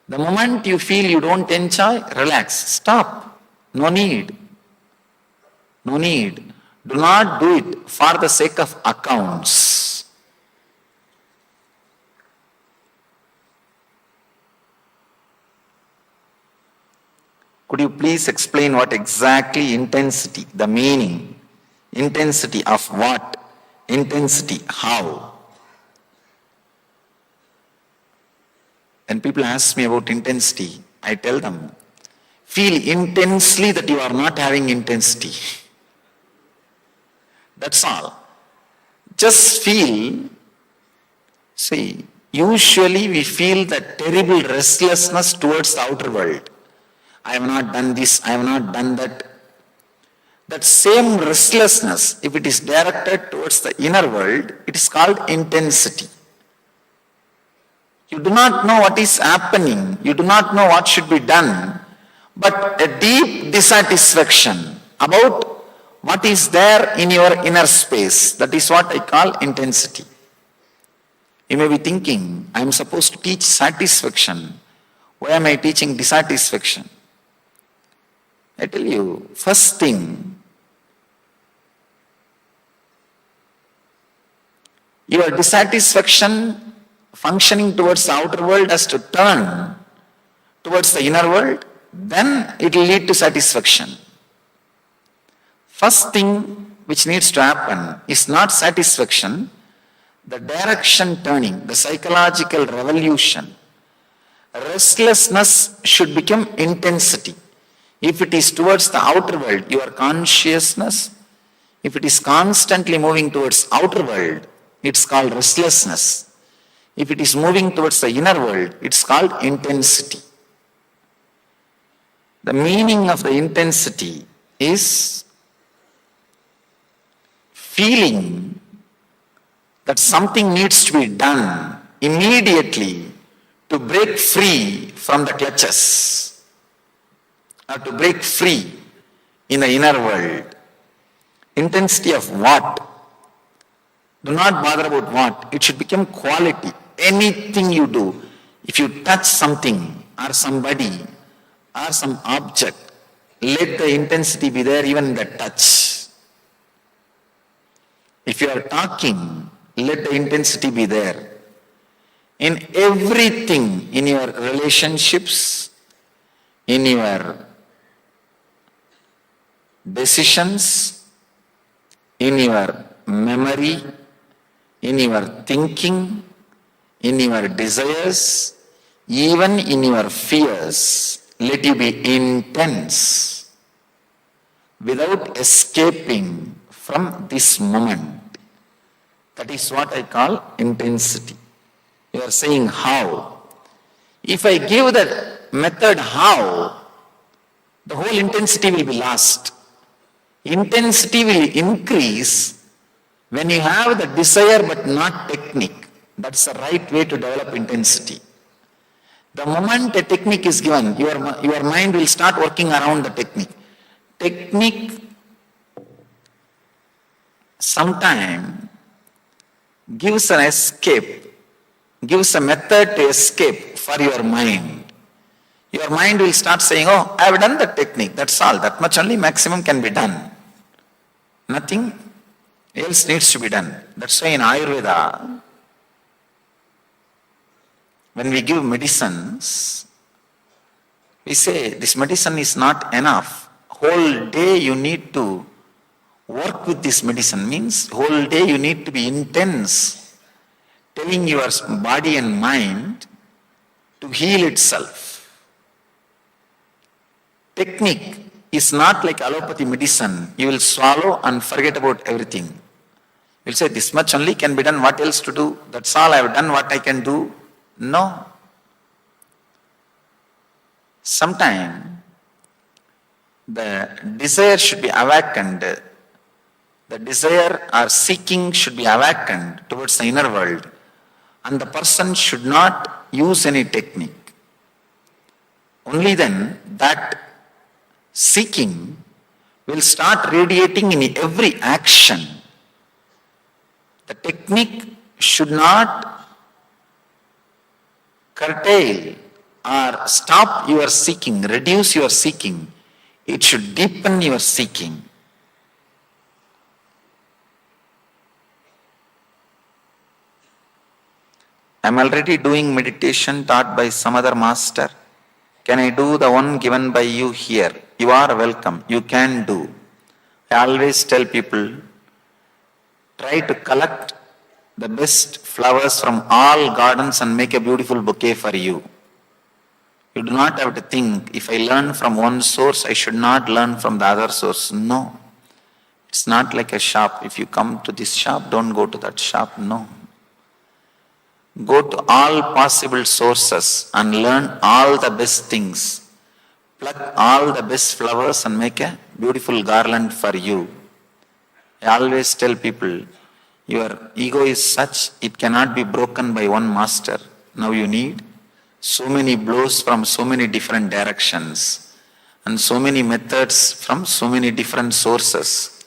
The moment you feel you don't enjoy, relax, stop. No need. No need. Do not do it for the sake of accounts. Could you please explain what exactly intensity, the meaning, intensity of what, intensity how? When people ask me about intensity, I tell them, feel intensely that you are not having intensity. That's all. Just feel, see, usually we feel that terrible restlessness towards the outer world. I have not done this, I have not done that. That same restlessness, if it is directed towards the inner world, it is called intensity. You do not know what is happening, you do not know what should be done, but a deep dissatisfaction about what is there in your inner space, that is what I call intensity. You may be thinking, I am supposed to teach satisfaction. Why am I teaching dissatisfaction? I tell you, first thing, your dissatisfaction functioning towards the outer world has to turn towards the inner world, then it will lead to satisfaction. First thing which needs to happen is not satisfaction, the direction turning, the psychological revolution. Restlessness should become intensity. If it is towards the outer world, your consciousness, if it is constantly moving towards outer world, it's called restlessness. If it is moving towards the inner world, it's called intensity. The meaning of the intensity is feeling that something needs to be done immediately to break free from the clutches, or to break free in the inner world. Intensity of what? Do not bother about what. It should become quality. Anything you do, if you touch something or somebody or some object, let the intensity be there even in the touch. If you are talking, let the intensity be there. In everything, in your relationships, in your decisions, in your memory, in your thinking, in your desires, even in your fears, let you be intense without escaping from this moment. That is what I call intensity. You are saying how. If I give the method how, the whole intensity will be lost. Intensity will increase when you have the desire but not technique. That's the right way to develop intensity. The moment a technique is given, your mind will start working around the technique. Technique sometimes gives an escape, gives a method to escape for your mind. Your mind will start saying, oh, I have done the technique, that's all, that much only maximum can be done. Nothing else needs to be done. That's why in Ayurveda, when we give medicines, we say this medicine is not enough. Whole day you need to work with this medicine, means whole day you need to be intense, telling your body and mind to heal itself. Technique is not like allopathy medicine. You will swallow and forget about everything. You will say this much only can be done, what else to do? That's all, I have done what I can do. No. Sometimes the desire should be awakened. The desire or seeking should be awakened towards the inner world. And the person should not use any technique. Only then that seeking will start radiating in every action. The technique should not curtail or stop your seeking, reduce your seeking. It should deepen your seeking. I'm already doing meditation taught by some other master. Can I do the one given by you here? You are welcome. You can do. I always tell people, try to collect the best flowers from all gardens and make a beautiful bouquet for you. You do not have to think, if I learn from one source, I should not learn from the other source. No. It's not like a shop. If you come to this shop, don't go to that shop. No. Go to all possible sources and learn all the best things. Pluck all the best flowers and make a beautiful garland for you. I always tell people, your ego is such, it cannot be broken by one master. Now you need so many blows from so many different directions and so many methods from so many different sources.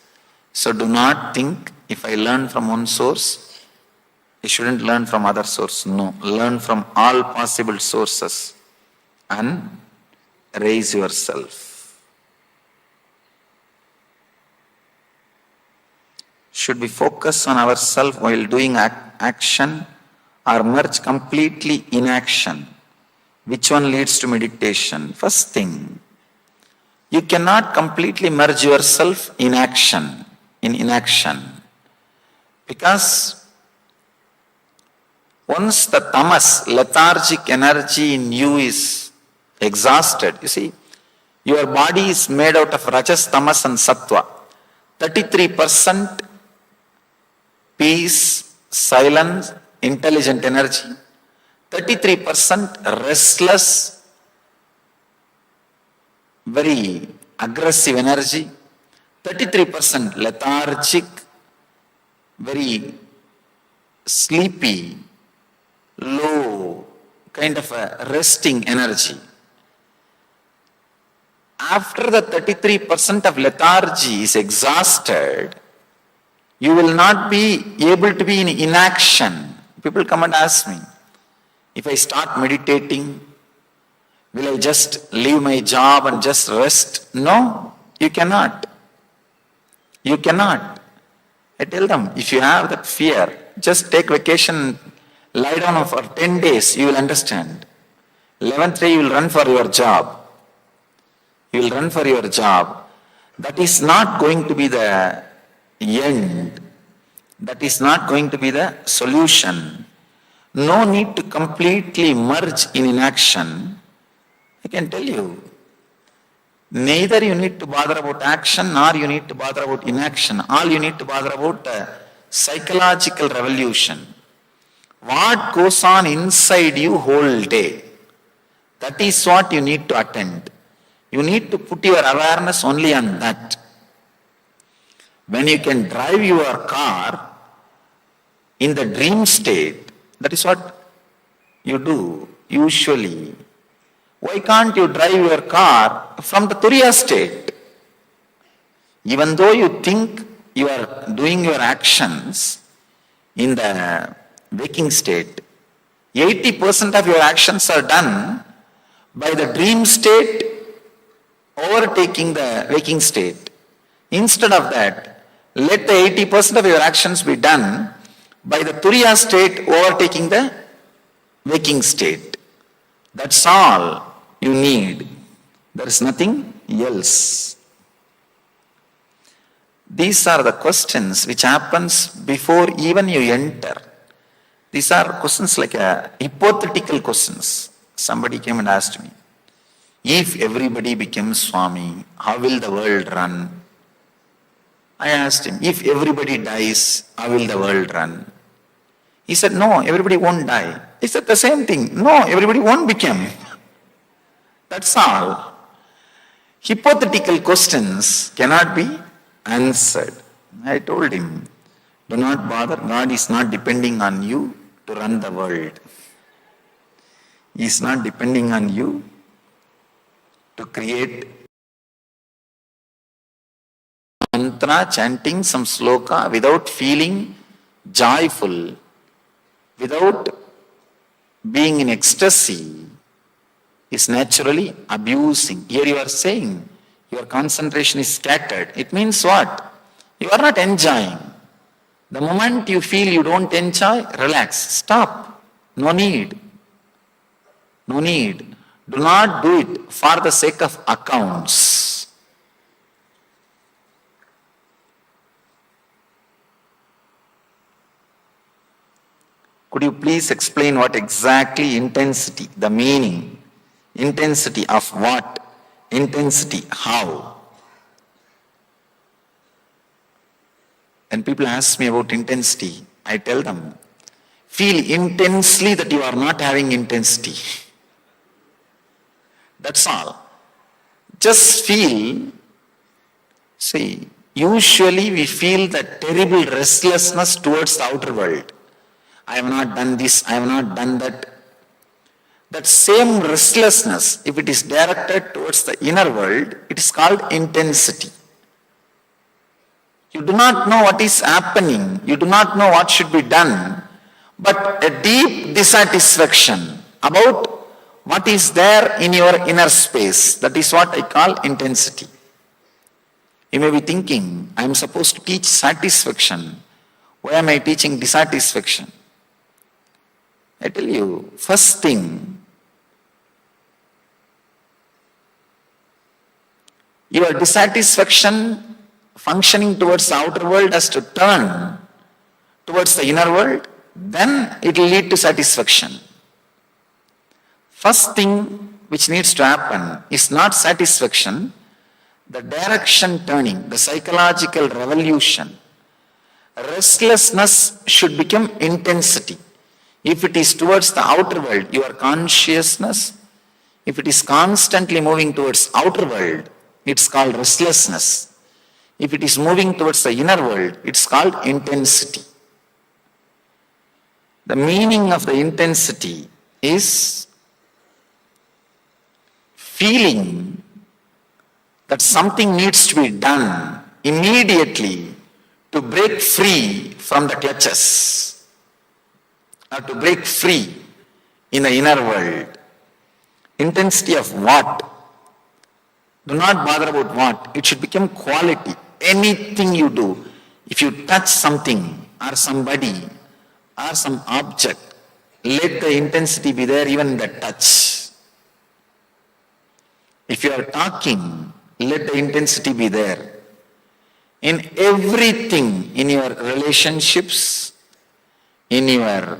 So do not think, if I learn from one source, I shouldn't learn from other source. No, learn from all possible sources and raise yourself. Should we focus on ourselves while doing action or merge completely in action? Which one leads to meditation? First thing, you cannot completely merge yourself in action, in inaction. Because once the tamas, lethargic energy in you is exhausted, you see, your body is made out of rajas, tamas and sattva. 33% peace, silence, intelligent energy. 33% restless, very aggressive energy. 33% lethargic, very sleepy, low, kind of a resting energy. After the 33% of lethargy is exhausted, you will not be able to be in inaction. People come and ask me, if I start meditating, will I just leave my job and just rest? No, you cannot. You cannot. I tell them, if you have that fear, just take vacation, lie down for 10 days, you will understand. 11th day, you will run for your job. You will run for your job. That is not going to be the end. That is not going to be the solution. No need to completely merge in inaction. I can tell you, neither you need to bother about action nor you need to bother about inaction. All you need to bother about psychological revolution. What goes on inside you whole day, that is what you need to attend. You need to put your awareness only on that. When you can drive your car in the dream state, that is what you do usually. Why can't you drive your car from the Turiya state? Even though you think you are doing your actions in the waking state, 80% of your actions are done by the dream state overtaking the waking state. Instead of that, let the 80% of your actions be done by the Turiya state overtaking the waking state. That's all you need. There is nothing else. These are the questions which happens before even you enter. These are questions like hypothetical questions. Somebody came and asked me, if everybody becomes Swami, how will the world run? I asked him, if everybody dies, how will the world run? He said, no, everybody won't die. He said the same thing. No, everybody won't become. That's all. Hypothetical questions cannot be answered. I told him, do not bother. God is not depending on you to run the world. He is not depending on you to create mantra, chanting some sloka without feeling joyful, without being in ecstasy, is naturally abusing. Here you are saying your concentration is scattered. It means what? You are not enjoying. The moment you feel you don't enjoy, relax, stop. No need. No need. Do not do it for the sake of accounts. Could you please explain what exactly intensity, the meaning, intensity of what, intensity how? When people ask me about intensity, I tell them, feel intensely that you are not having intensity. That's all. Just feel, see, usually we feel that terrible restlessness towards the outer world. I have not done this, I have not done that. That same restlessness, if it is directed towards the inner world, it is called intensity. You do not know what is happening, you do not know what should be done, but a deep dissatisfaction about what is there in your inner space, that is what I call intensity. You may be thinking, I am supposed to teach satisfaction. Why am I teaching dissatisfaction? I tell you, first thing, your dissatisfaction functioning towards the outer world has to turn towards the inner world, then it will lead to satisfaction. First thing which needs to happen is not satisfaction, the direction turning, the psychological revolution. Restlessness should become intensity. If it is towards the outer world, your consciousness, if it is constantly moving towards outer world, it's called restlessness. If it is moving towards the inner world, it's called intensity. The meaning of the intensity is feeling that something needs to be done immediately to break free from the clutches, or to break free in the inner world. Intensity of what? Do not bother about what. It should become quality. Anything you do, if you touch something or somebody or some object, let the intensity be there even in the touch. If you are talking, let the intensity be there. In everything, in your relationships, in your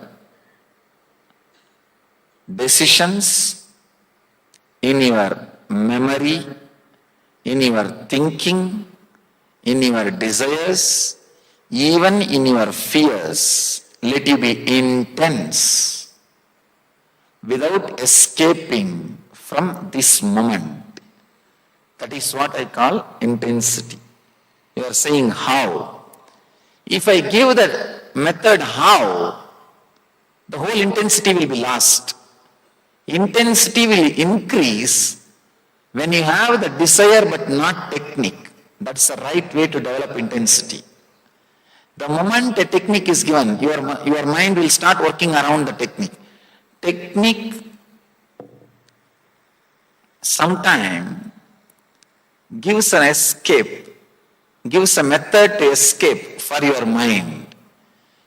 decisions, in your memory, in your thinking, in your desires, even in your fears, let you be intense without escaping from this moment. That is what I call intensity. You are saying how. If I give the method how, the whole intensity will be lost. Intensity will increase when you have the desire but not technique. That's the right way to develop intensity. The moment a technique is given, your mind will start working around the technique. Technique sometimes gives an escape, gives a method to escape for your mind.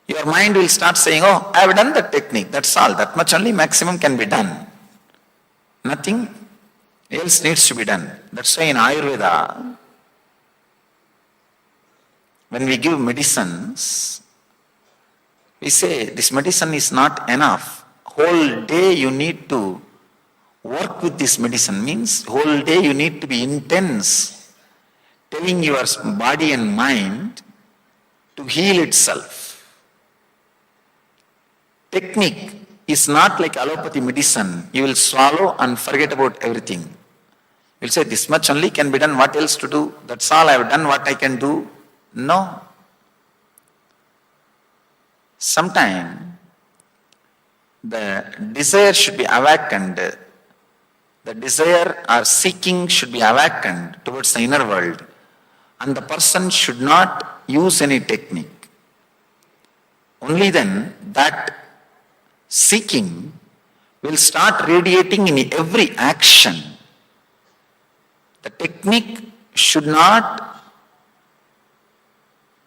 Your mind will start saying, oh, I have done the technique, that's all, that much only maximum can be done. Nothing else needs to be done. That's why in Ayurveda, when we give medicines, we say this medicine is not enough. Whole day you need to work with this medicine, means whole day you need to be intense, telling your body and mind to heal itself. Technique is not like allopathy medicine. You will swallow and forget about everything. You will say this much only can be done, what else to do? That's all, I have done what I can do. No. Sometimes the desire should be awakened. The desire or seeking should be awakened towards the inner world. And the person should not use any technique. Only then that seeking will start radiating in every action. The technique should not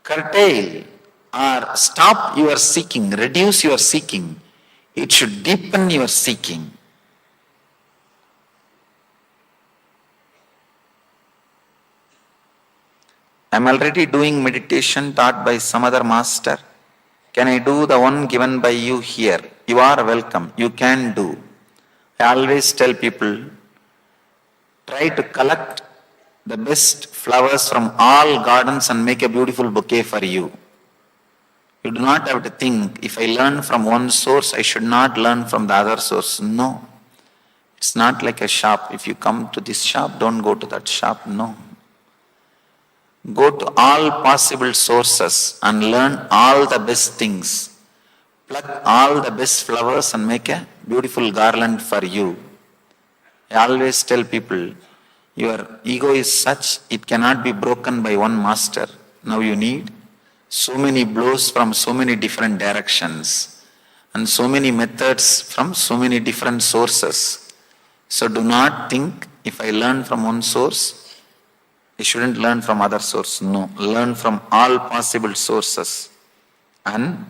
curtail or stop your seeking, reduce your seeking. It should deepen your seeking. I'm already doing meditation taught by some other master. Can I do the one given by you here? You are welcome. You can do. I always tell people, try to collect the best flowers from all gardens and make a beautiful bouquet for you. You do not have to think, if I learn from one source, I should not learn from the other source. No. It's not like a shop. If you come to this shop, don't go to that shop. No. Go to all possible sources and learn all the best things. Pluck all the best flowers and make a beautiful garland for you. I always tell people, your ego is such, it cannot be broken by one master. Now you need so many blows from so many different directions and so many methods from so many different sources. So do not think, if I learn from one source, I shouldn't learn from other source. No, learn from all possible sources and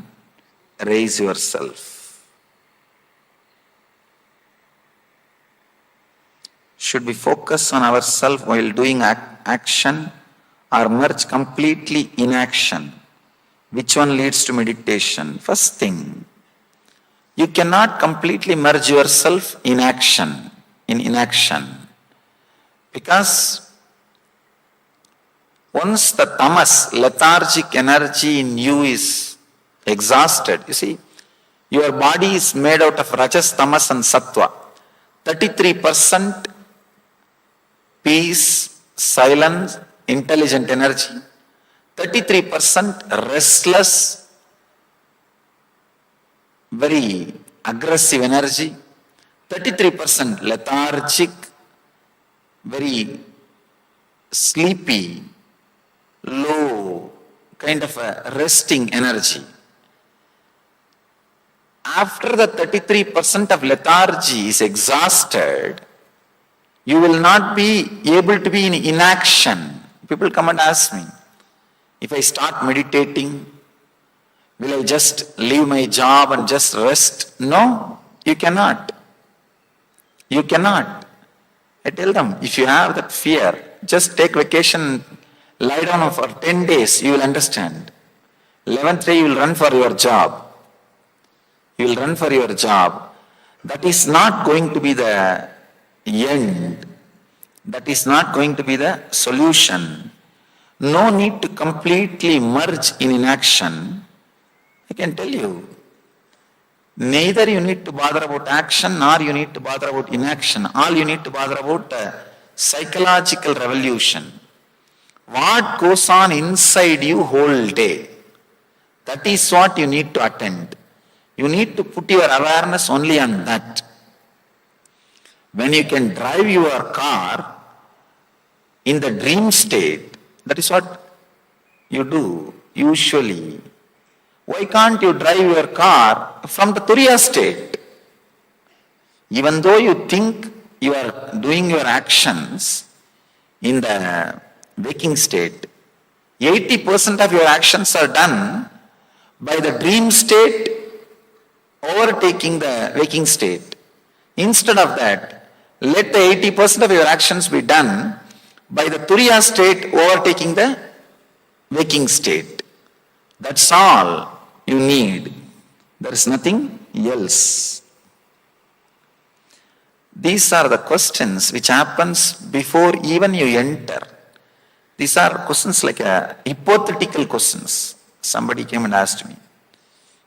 raise yourself. Should we focus on ourselves while doing action or merge completely in action? Which one leads to meditation? First thing, you cannot completely merge yourself in action, in inaction. Because once the tamas, lethargic energy in you is exhausted, you see, your body is made out of rajas, tamas and sattva. 33% peace, silence, intelligent energy. 33% restless, very aggressive energy. 33% lethargic, very sleepy, low, kind of a resting energy. After the 33% of lethargy is exhausted, you will not be able to be in inaction. People come and ask me, if I start meditating, will I just leave my job and just rest? No, you cannot. You cannot. I tell them, if you have that fear, just take vacation, lie down for 10 days, you will understand. 11th day, you will run for your job. You will run for your job. That is not going to be the end. That is not going to be the solution. No need to completely merge in inaction. I can tell you, neither you need to bother about action nor you need to bother about inaction. All you need to bother about psychological revolution. What goes on inside you whole day, that is what you need to attend. You need to put your awareness only on that. When you can drive your car in the dream state, that is what you do usually. Why can't you drive your car from the Turiya state? Even though you think you are doing your actions in the waking state, 80% of your actions are done by the dream state overtaking the waking state. Instead of that, let the 80% of your actions be done by the Turiya state overtaking the waking state. That's all you need. There is nothing else. These are the questions which happens before even you enter. These are questions like hypothetical questions. Somebody came and asked me,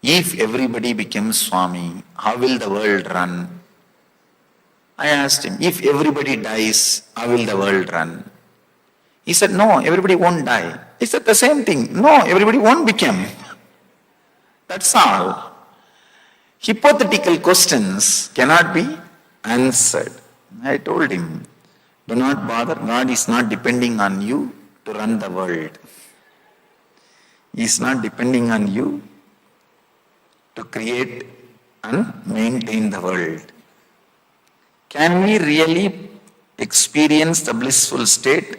if everybody becomes Swami, how will the world run? I asked him, if everybody dies, how will the world run? He said, no, everybody won't die. He said the same thing. No, everybody won't become. That's all. Hypothetical questions cannot be answered. I told him, do not bother. God is not depending on you to run the world. He is not depending on you to create and maintain the world. Can we really experience the blissful state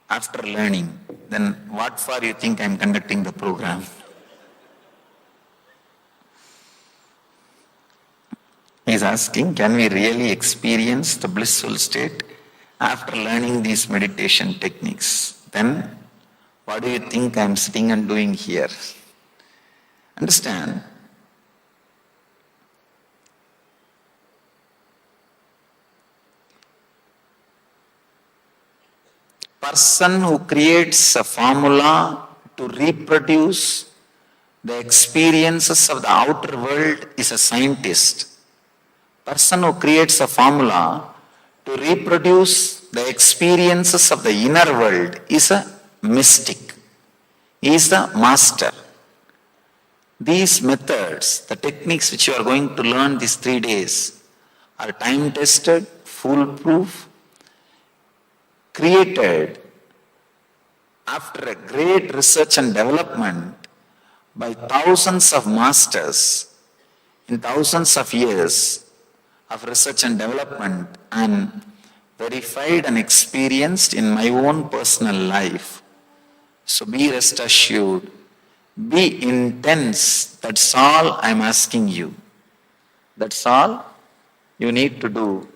after learning? Then what for you think I am conducting the program? He is asking, can we really experience the blissful state after learning these meditation techniques? Then What do you think I am sitting and doing here? Understand? Person who creates a formula to reproduce the experiences of the outer world is a scientist. Person who creates a formula to reproduce the experiences of the inner world is a mystic. He is the master. These methods, the techniques which you are going to learn these 3 days, are time-tested, foolproof, created after a great research and development by thousands of masters in thousands of years of research and development, and verified and experienced in my own personal life. So be rest assured, be intense. That's all I'm asking you. That's all you need to do.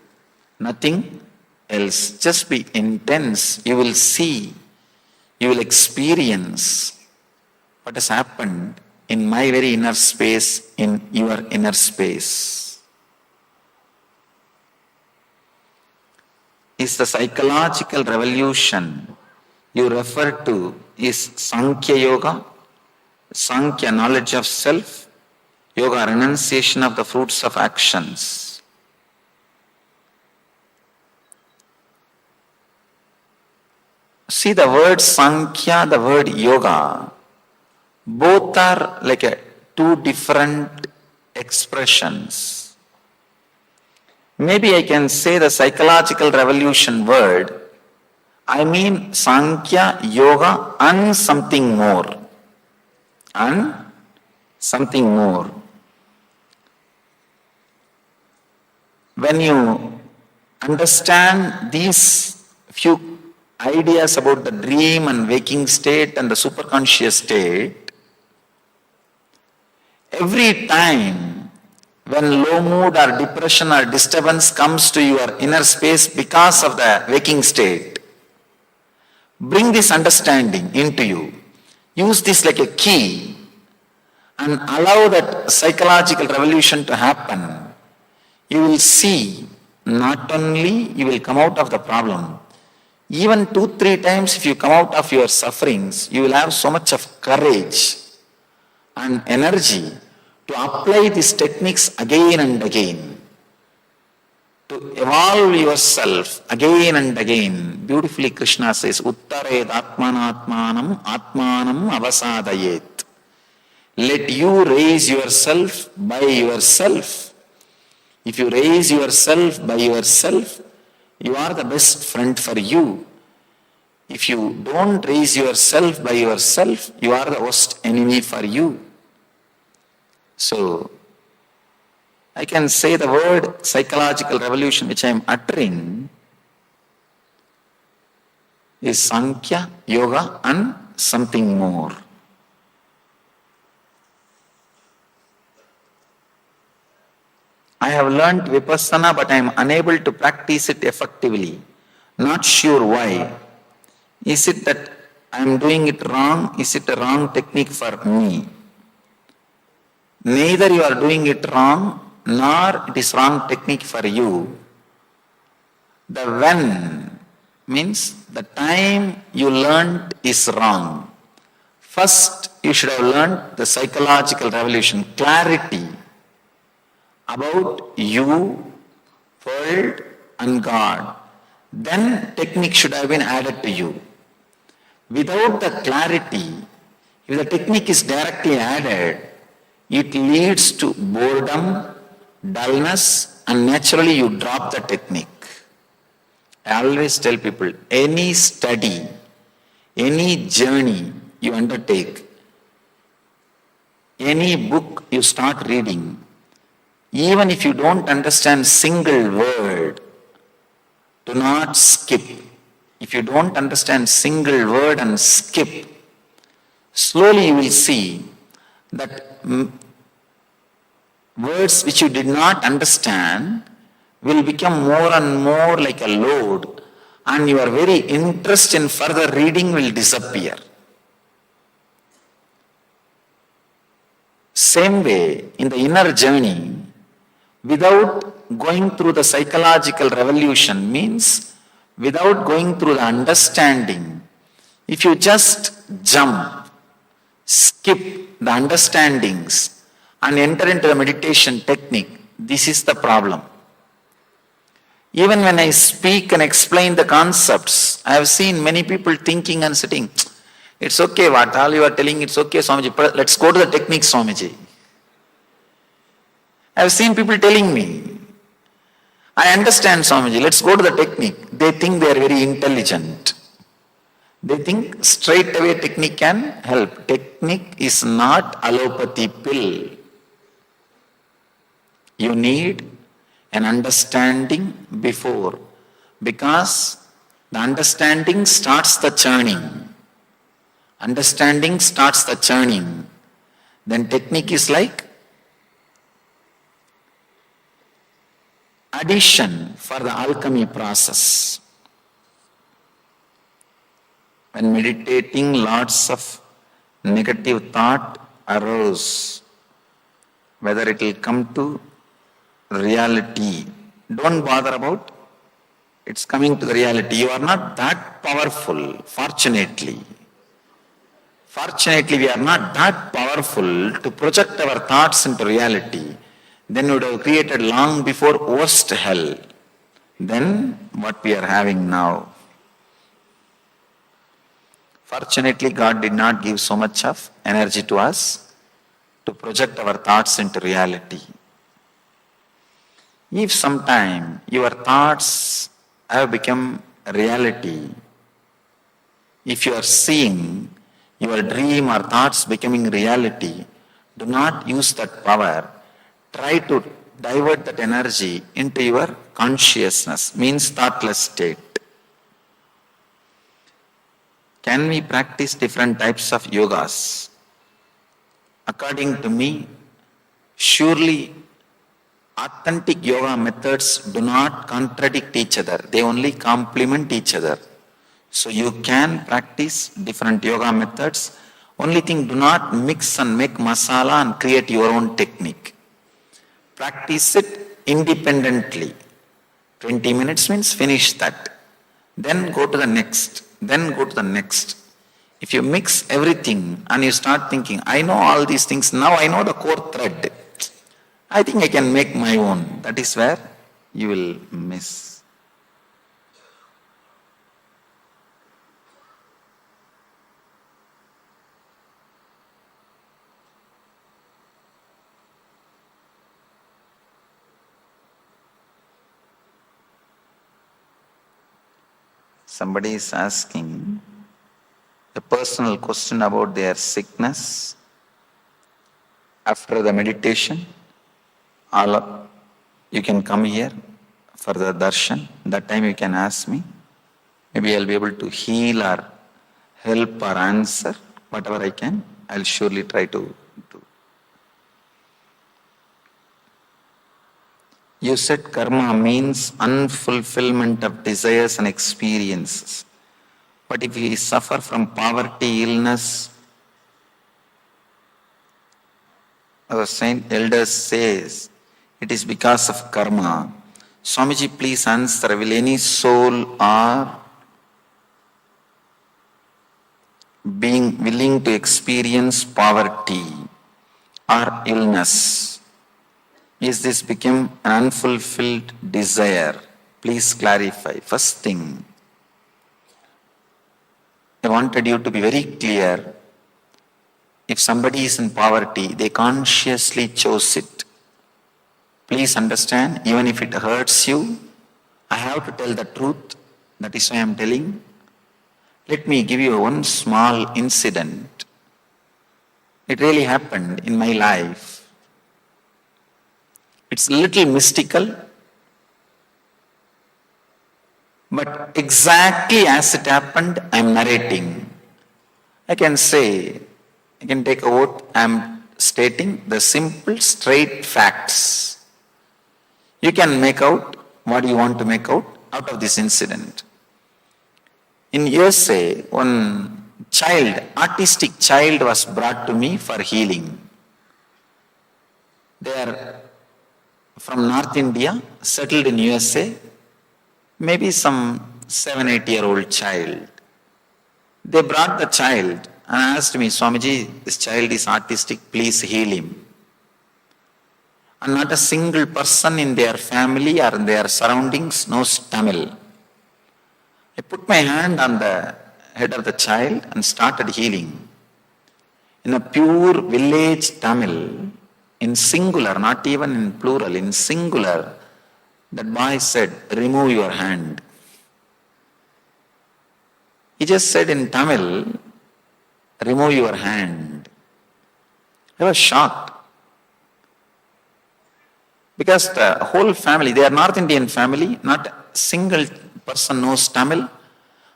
Nothing else. Just be intense. You will see, you will experience what has happened in my very inner space, in your inner space. Is the psychological revolution you refer to is Sankhya Yoga, Sankhya knowledge of self, Yoga renunciation of the fruits of actions. See, the word Sankhya, the word Yoga, both are like two different expressions. Maybe I can say the psychological revolution word, I mean Sankhya, Yoga and something more. And something more. When you understand these few ideas about the dream and waking state and the superconscious state, every time when low mood or depression or disturbance comes to your inner space because of the waking state, bring this understanding into you. Use this like a key and allow that psychological revolution to happen. You will see, not only you will come out of the problem, even 2-3 times if you come out of your sufferings, you will have so much of courage and energy to apply these techniques again and again, to evolve yourself again and again. Beautifully Krishna says, Uttared Atmanatmanam Atmanam Avasadayet. Let you raise yourself by yourself. If you raise yourself by yourself, you are the best friend for you. If you don't raise yourself by yourself, you are the worst enemy for you. So, I can say the word psychological revolution which I am uttering is Sankhya, Yoga and something more. I have learnt Vipassana, but I am unable to practice it effectively. Not sure why. Is it that I am doing it wrong? Is it a wrong technique for me? Neither you are doing it wrong, nor it is wrong technique for you. The when means the time you learned is wrong. First, you should have learned the psychological revolution, clarity about you, world and God. Then technique should have been added to you. Without the clarity, if the technique is directly added, it leads to boredom, dullness, and naturally you drop the technique. I always tell people, any study, any journey you undertake, any book you start reading, even if you don't understand single word, do not skip. If you don't understand single word and skip, slowly you will see that words which you did not understand will become more and more like a load, and your very interest in further reading will disappear. Same way, in the inner journey, without going through the psychological revolution, means without going through the understanding, if you just jump, skip the understandings and enter into the meditation technique, this is the problem. Even when I speak and explain the concepts, I have seen many people thinking and sitting, it's okay, what all you are telling, it's okay, Swamiji, let's go to the technique, Swamiji. I have seen people telling me, I understand, Swamiji, let's go to the technique. They think they are very intelligent. They think straight away technique can help. Technique is not allopathy pill. You need an understanding before, because the understanding starts the churning. Understanding starts the churning. Then technique is like addition for the alchemy process. When meditating, lots of negative thought arose. Whether it will come to reality, don't bother about it's coming to the reality. You are not that powerful, fortunately. Fortunately, we are not that powerful to project our thoughts into reality. Then we would have created long before worst hell than what we are having now. Fortunately, God did not give so much of energy to us to project our thoughts into reality. If sometime your thoughts have become reality, if you are seeing your dream or thoughts becoming reality, do not use that power. Try to divert that energy into your consciousness, means thoughtless state. Can we practice different types of yogas? According to me, surely authentic yoga methods do not contradict each other. They only complement each other. So you can practice different yoga methods. Only thing, do not mix and make masala and create your own technique. Practice it independently. 20 minutes means finish that. Then go to the next. Then go to the next. If you mix everything and you start thinking, I know all these things, now I know the core thread. I think I can make my own. That is where you will miss. Somebody is asking a personal question about their sickness after the meditation. You can come here for the darshan. That time you can ask me. Maybe I'll be able to heal or help or answer whatever I can. I'll surely try to do. You said karma means unfulfillment of desires and experiences. But if we suffer from poverty, illness, our saint elders says, it is because of karma. Swamiji, please answer, will any soul or being willing to experience poverty or illness, is this become an unfulfilled desire? Please clarify. First thing, I wanted you to be very clear. If somebody is in poverty, they consciously chose it. Please understand, even if it hurts you, I have to tell the truth. That is why I am telling. Let me give you one small incident. It really happened in my life. It's a little mystical, but exactly as it happened, I am narrating. I can say, I can take a vote, I am stating the simple, straight facts. You can make out what you want to make out of this incident. In USA, one child, autistic child was brought to me for healing. They are from North India, settled in USA, maybe some 7-8-year-old child. They brought the child and asked me, Swamiji, this child is autistic, please heal him. And not a single person in their family or in their surroundings knows Tamil. I put my hand on the head of the child and started healing. In a pure village Tamil, in singular, not even in plural, in singular, that boy said, remove your hand. He just said in Tamil, remove your hand. I was shocked. Because the whole family, they are North Indian family, not a single person knows Tamil.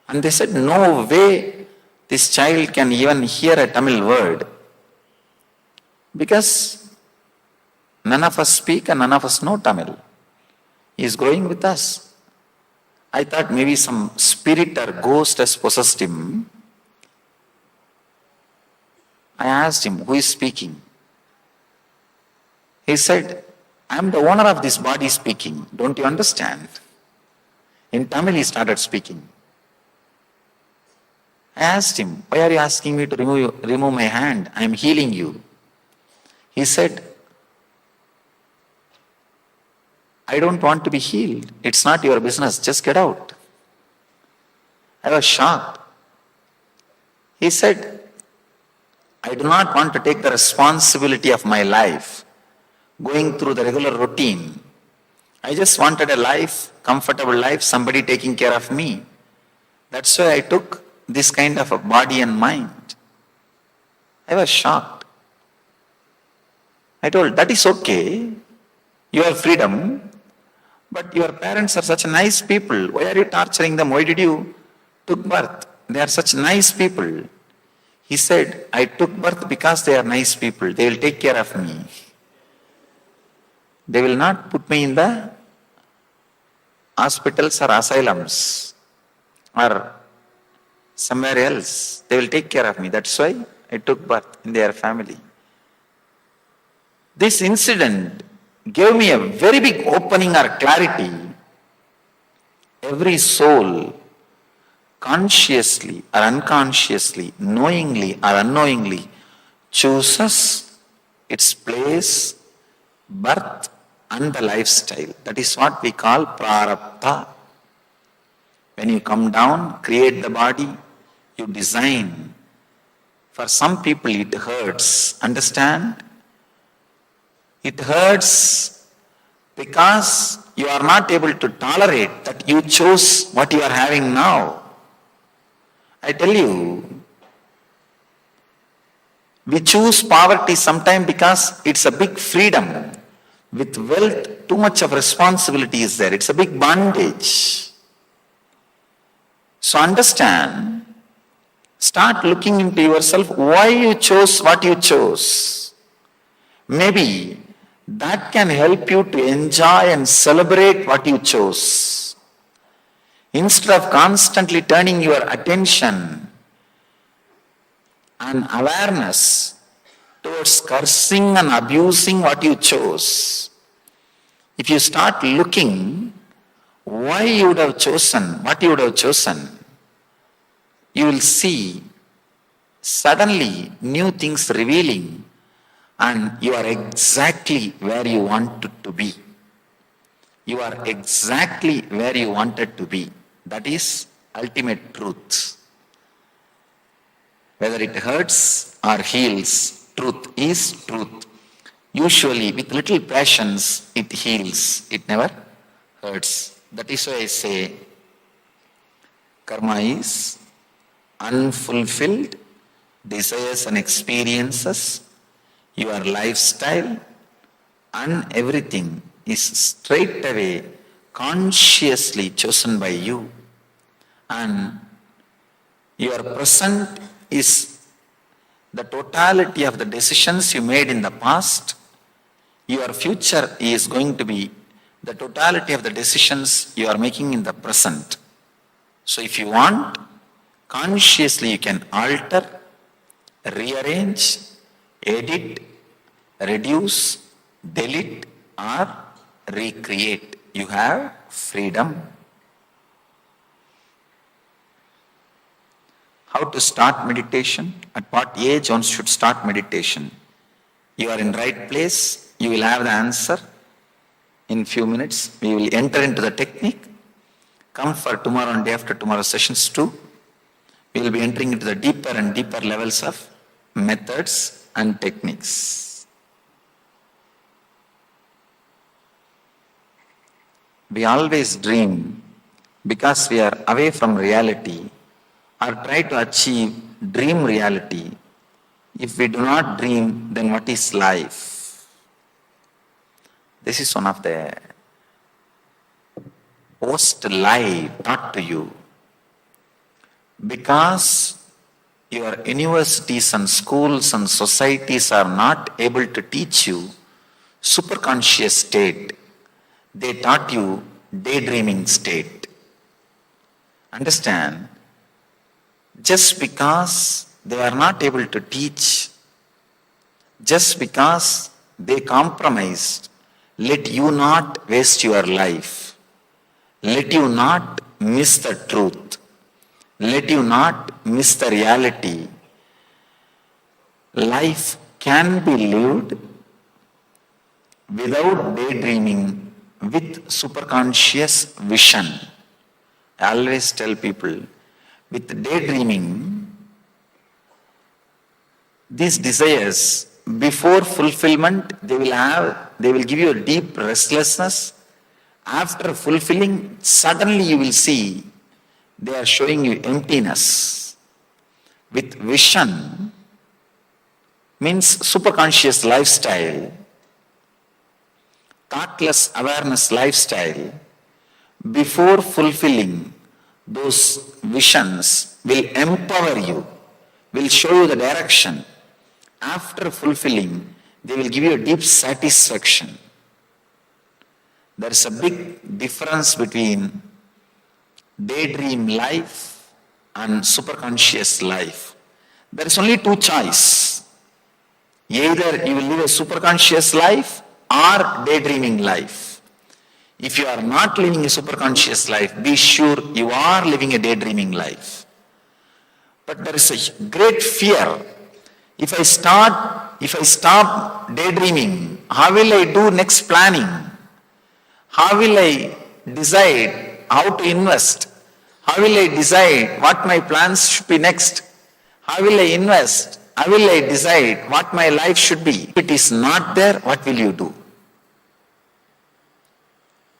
And they said, no way this child can even hear a Tamil word. Because none of us speak and none of us know Tamil. He is growing with us. I thought maybe some spirit or ghost has possessed him. I asked him, who is speaking? He said, I am the owner of this body speaking. Don't you understand? In Tamil he started speaking. I asked him, why are you asking me to remove my hand? I am healing you. He said, I don't want to be healed. It's not your business. Just get out. I was shocked. He said, I do not want to take the responsibility of my life, going through the regular routine. I just wanted a life, comfortable life, somebody taking care of me. That's why I took this kind of a body and mind. I was shocked. I told, that is okay. Your freedom. But your parents are such nice people. Why are you torturing them? Why did you took birth? They are such nice people. He said, I took birth because they are nice people. They will take care of me. They will not put me in the hospitals or asylums or somewhere else. They will take care of me. That's why I took birth in their family. This incident gave me a very big opening or clarity. Every soul, consciously or unconsciously, knowingly or unknowingly, chooses its place, birth and the lifestyle. That is what we call prarabdha. When you come down, create the body, you design. For some people it hurts. Understand? It hurts because you are not able to tolerate that you chose what you are having now. I tell you, we choose poverty sometimes because it's a big freedom. With wealth, too much of responsibility is there. It's a big bondage. So understand, start looking into yourself, why you chose what you chose. Maybe that can help you to enjoy and celebrate what you chose. Instead of constantly turning your attention and awareness towards cursing and abusing what you chose, if you start looking why you would have chosen what you would have chosen, you will see suddenly new things revealing, and you are exactly where you wanted to be. You are exactly where you wanted to be. That is ultimate truth. Whether it hurts or heals, truth is truth. Usually with little passions, it heals. It never hurts. That is why I say, karma is unfulfilled desires and experiences. Your lifestyle and everything is straight away consciously chosen by you. And your present is the totality of the decisions you made in the past. Your future is going to be the totality of the decisions you are making in the present. So if you want, consciously you can alter, rearrange, edit, reduce, delete or recreate. You have freedom. How to start meditation? At what age one should start meditation? You are in right place, you will have the answer in few minutes. We will enter into the technique. Come for tomorrow and day after tomorrow sessions too. We will be entering into the deeper and deeper levels of methods and techniques. We always dream because we are away from reality, or try to achieve dream reality. If we do not dream, then what is life? This is one of the worst lie taught to you. Because your universities and schools and societies are not able to teach you superconscious state, they taught you daydreaming state. Understand? Just because they are not able to teach, just because they compromised, let you not waste your life. Let you not miss the truth. Let you not miss the reality. Life can be lived without daydreaming, with superconscious vision. I always tell people, with daydreaming, these desires, before fulfillment, they will give you a deep restlessness. After fulfilling, suddenly you will see they are showing you emptiness. With vision, means superconscious lifestyle, thoughtless awareness lifestyle, before fulfilling, those visions will empower you, will show you the direction. After fulfilling, they will give you a deep satisfaction. There is a big difference between daydream life and superconscious life. There is only two choices. Either you will live a superconscious life or daydreaming life. If you are not living a superconscious life, be sure you are living a daydreaming life. But there is a great fear. If I stop daydreaming, how will I do next planning? How will I decide how to invest? How will I decide what my plans should be next? How will I invest? How will I decide what my life should be? If it is not there, what will you do?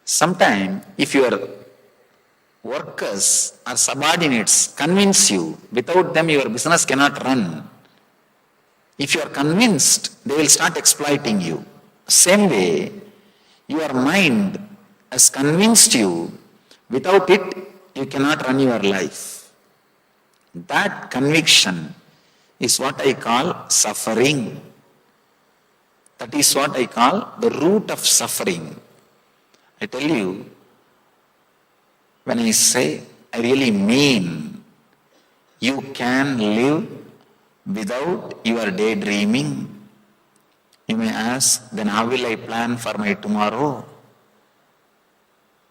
Sometimes, if your workers or subordinates convince you, without them your business cannot run. If you are convinced, they will start exploiting you. Same way, your mind has convinced you, without it, you cannot run your life. That conviction is what I call suffering. That is what I call the root of suffering. I tell you, when I say, I really mean, you can live without your daydreaming. You may ask, then how will I plan for my tomorrow?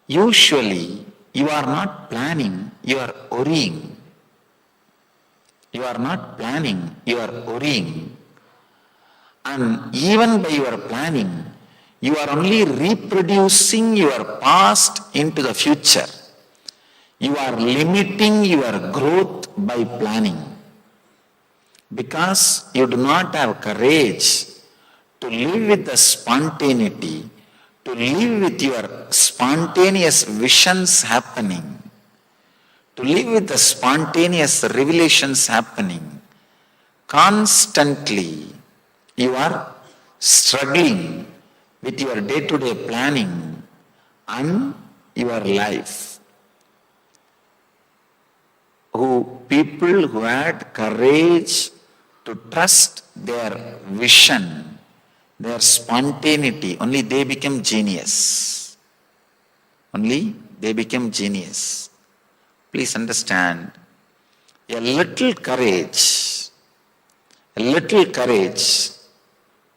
Usually, you are not planning, you are worrying. You are not planning, you are worrying. And even by your planning, you are only reproducing your past into the future. You are limiting your growth by planning. Because you do not have courage to live with the spontaneity, to live with your spontaneous visions happening, to live with the spontaneous revelations happening. Constantly, you are struggling with your day-to-day planning and your life. People who had courage to trust their vision, their spontaneity, only they become genius. Only they become genius. Please understand, a little courage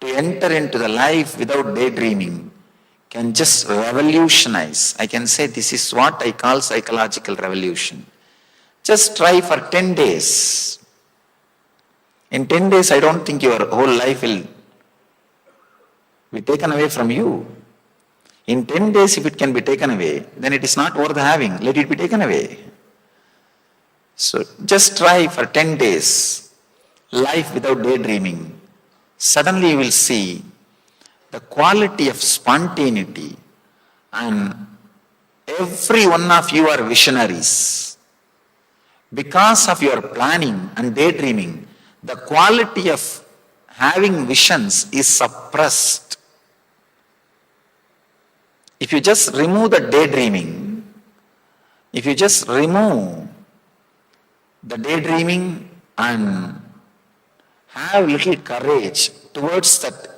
to enter into the life without daydreaming can just revolutionize. I can say this is what I call psychological revolution. Just try for 10 days. In 10 days, I don't think your whole life will be taken away from you. In 10 days, if it can be taken away, then it is not worth having. Let it be taken away. So just try for 10 days, life without daydreaming. Suddenly you will see the quality of spontaneity, and every one of you are visionaries. Because of your planning and daydreaming, the quality of having visions is suppressed. If you just remove the daydreaming, if you just remove the daydreaming and have little courage towards that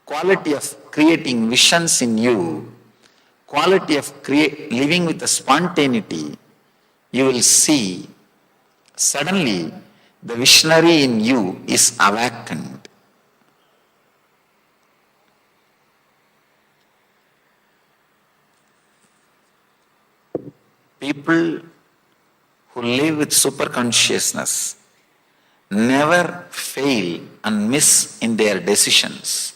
quality of creating visions in you, quality of living with the spontaneity, you will see suddenly the visionary in you is awakened. People who live with super consciousness never fail and miss in their decisions,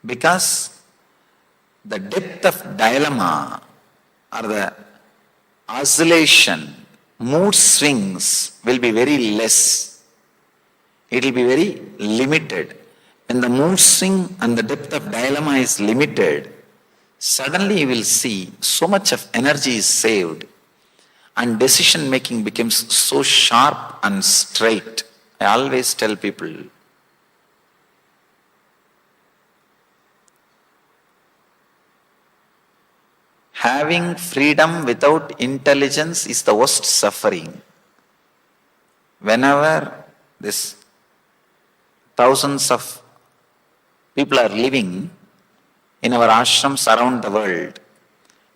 because the depth of dilemma or the oscillation, mood swings will be very less. It will be very limited. When the mood swing and the depth of dilemma is limited, suddenly you will see so much of energy is saved and decision making becomes so sharp and straight. I always tell people, having freedom without intelligence is the worst suffering. Whenever this thousands of people are living in our ashrams around the world,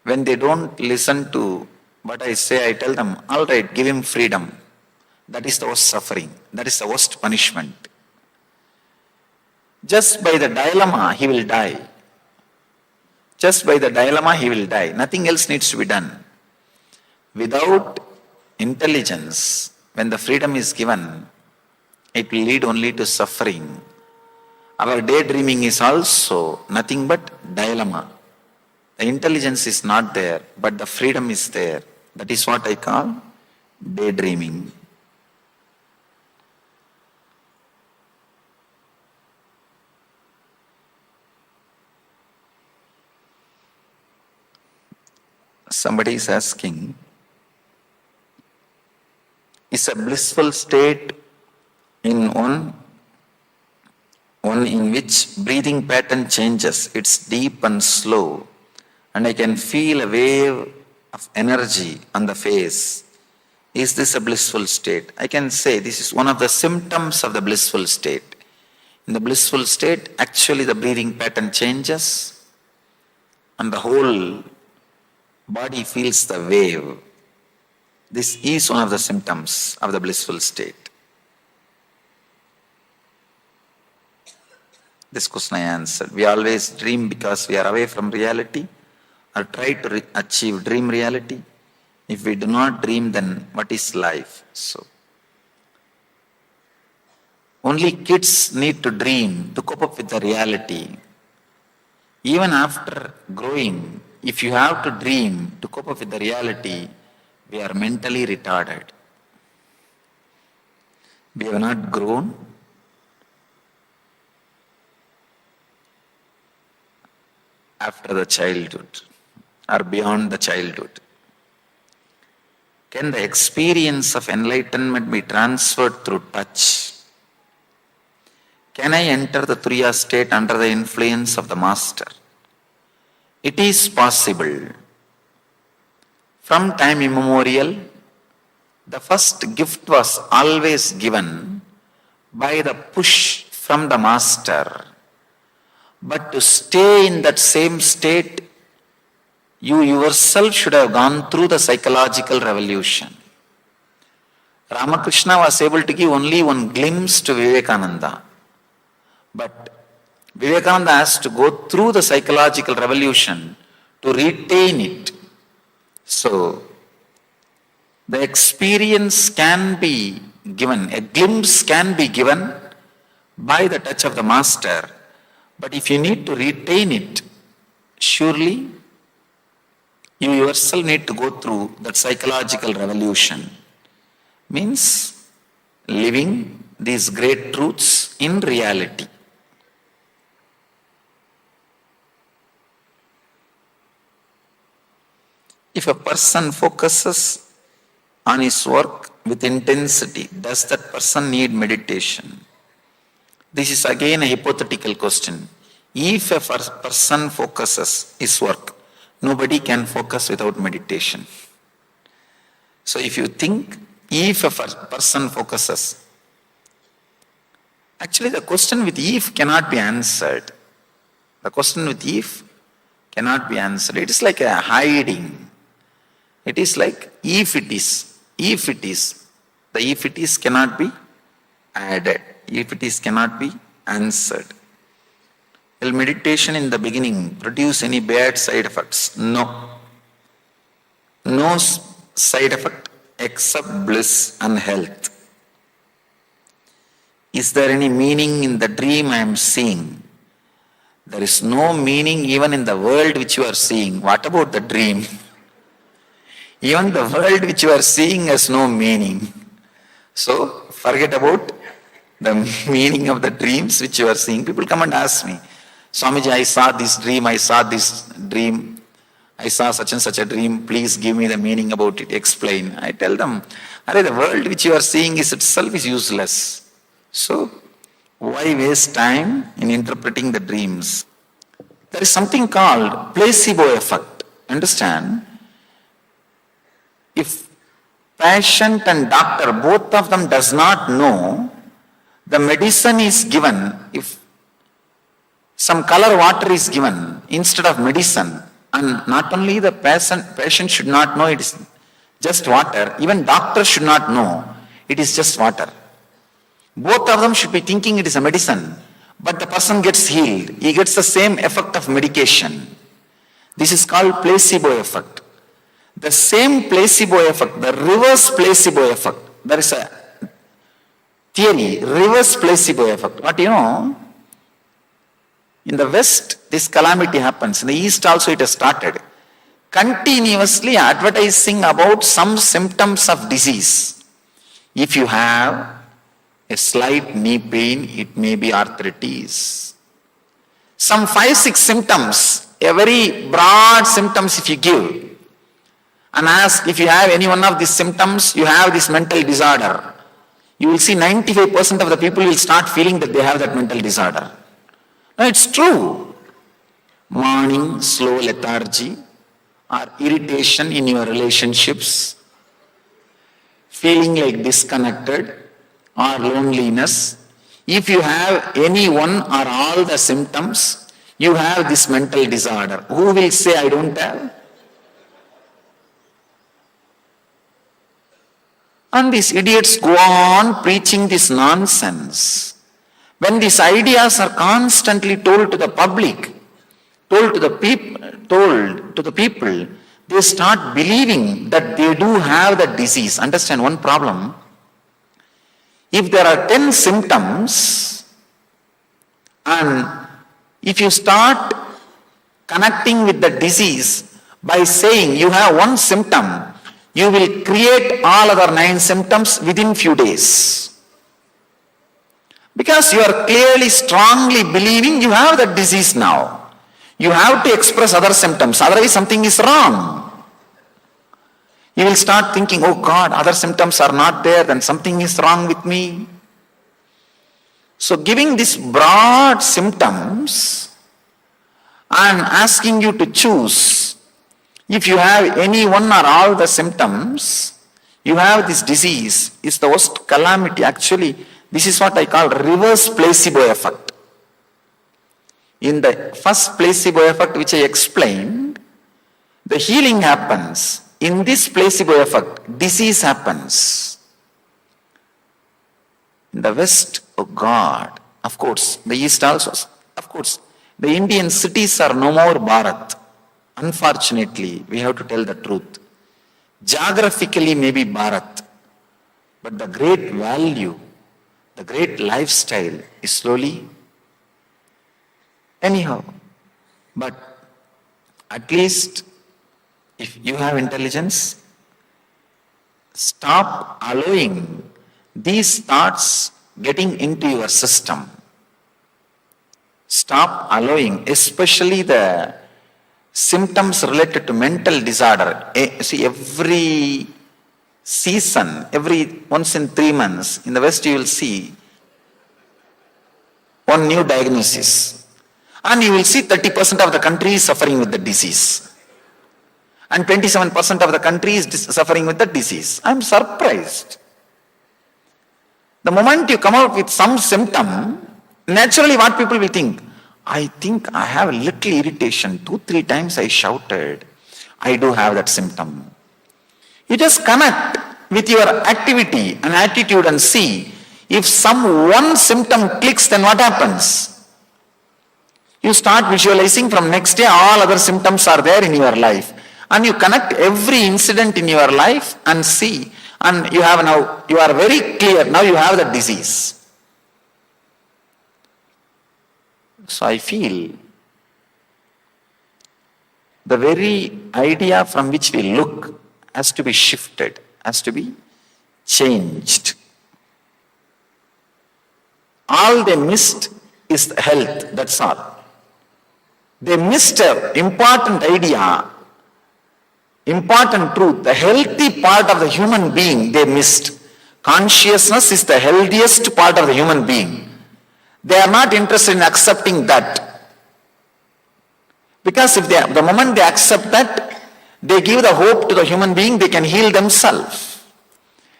when they don't listen to what I say, I tell them, all right, give him freedom. That is the worst suffering. That is the worst punishment. Just by the dilemma, he will die. Just by the dilemma, he will die. Nothing else needs to be done. Without intelligence, when the freedom is given, it will lead only to suffering. Our daydreaming is also nothing but dilemma. The intelligence is not there, but the freedom is there. That is what I call daydreaming. Somebody is asking, is a blissful state in one in which breathing pattern changes, it's deep and slow, and I can feel a wave of energy on the face. Is this a blissful state? I can say this is one of the symptoms of the blissful state. In the blissful state, actually the breathing pattern changes and the whole body feels the wave. This is one of the symptoms of the blissful state. This question I answered. We always dream because we are away from reality, or try to achieve dream reality. If we do not dream, then what is life? So, only kids need to dream to cope up with the reality. Even after growing, if you have to dream to cope up with the reality, we are mentally retarded. We have not grown. After the childhood or beyond the childhood. Can the experience of enlightenment be transferred through touch? Can I enter the Turiya state under the influence of the Master? It is possible. From time immemorial, the first gift was always given by the push from the Master. But to stay in that same state, you yourself should have gone through the psychological revolution. Ramakrishna was able to give only one glimpse to Vivekananda. But Vivekananda has to go through the psychological revolution to retain it. So, the experience can be given, a glimpse can be given by the touch of the master. But if you need to retain it, surely you yourself need to go through that psychological revolution. Means living these great truths in reality. If a person focuses on his work with intensity, does that person need meditation? This is again a hypothetical question. If a person focuses his work, nobody can focus without meditation. So if you think, if a person focuses, actually the question with if cannot be answered. The question with if cannot be answered. It is like a hiding. It is like if it is, if it is. The if it is cannot be added. If it is cannot be answered. Will meditation in the beginning produce any bad side effects? No. No side effect except bliss and health. Is there any meaning in the dream I am seeing? There is no meaning even in the world which you are seeing. What about the dream? Even the world which you are seeing has no meaning. So forget about the meaning of the dreams which you are seeing. People come and ask me, Swamiji, I saw this dream, I saw such and such a dream, please give me the meaning about it, explain. I tell them, the world which you are seeing is itself is useless. So why waste time in interpreting the dreams? There is something called placebo effect. Understand? If patient and doctor, both of them does not know, the medicine is given, if some color water is given instead of medicine, and not only the patient should not know it is just water, even doctor should not know it is just water. Both of them should be thinking it is a medicine, but the person gets healed. He gets the same effect of medication. This is called placebo effect. The same placebo effect, the reverse placebo effect, there is a theory, reverse placebo effect. What you know? In the West, this calamity happens. In the East also it has started. Continuously advertising about some symptoms of disease. If you have a slight knee pain, it may be arthritis. Some 5-6 symptoms, a very broad symptoms if you give, and ask if you have any one of these symptoms, you have this mental disorder. You will see 95% of the people will start feeling that they have that mental disorder. No, it's true. Morning, slow lethargy, or irritation in your relationships, feeling like disconnected, or loneliness. If you have any one or all the symptoms, you have this mental disorder. Who will say I don't have? And these idiots go on preaching this nonsense. When these ideas are constantly told to the public, told to the people, they start believing that they do have the disease. Understand one problem? If there are 10 symptoms, and if you start connecting with the disease by saying you have one symptom, you will create all other 9 symptoms within few days. Because you are clearly, strongly believing you have that disease now. You have to express other symptoms, otherwise something is wrong. You will start thinking, oh God, other symptoms are not there, then something is wrong with me. So giving these broad symptoms and asking you to choose, if you have any one or all the symptoms, you have this disease, is the worst calamity. Actually, this is what I call reverse placebo effect. In the first placebo effect which I explained, the healing happens. In this placebo effect, disease happens. In the West, oh God, Of course, the East also. Of course, the Indian cities are no more Bharat. Unfortunately, we have to tell the truth. Geographically, maybe Bharat, but the great value, the great lifestyle is slowly. Anyhow, but at least if you have intelligence, stop allowing these thoughts getting into your system. Stop allowing, especially the symptoms related to mental disorder. See, every season, once in 3 months, in the West you will see one new diagnosis. And you will see 30% of the country is suffering with the disease. And 27% of the country is suffering with the disease. I am surprised. The moment you come out with some symptom, naturally what people will think? I think I have a little irritation. 2-3 times I shouted. I do have that symptom. You just connect with your activity and attitude and see if one symptom clicks, then what happens? You start visualizing from next day all other symptoms are there in your life. And you connect every incident in your life and see. And you are very clear, now you have the disease. So I feel the very idea from which we look has to be shifted, has to be changed. All they missed is health, that's all. They missed an important idea, important truth. The healthy part of the human being they missed. Consciousness is the healthiest part of the human being. They are not interested in accepting that. Because the moment they accept that, they give the hope to the human being, they can heal themselves.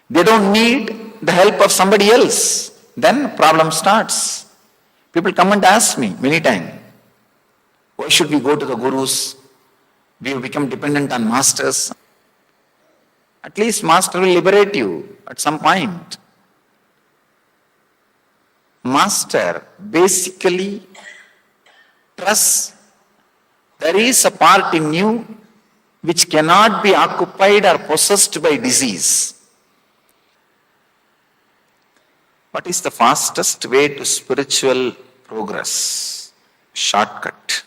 They don't need the help of somebody else. Then problem starts. People come and ask me many times, why should we go to the gurus? We have become dependent on masters. At least master will liberate you at some point. Master basically trusts there is a part in you which cannot be occupied or possessed by disease. What is the fastest way to spiritual progress? Shortcut.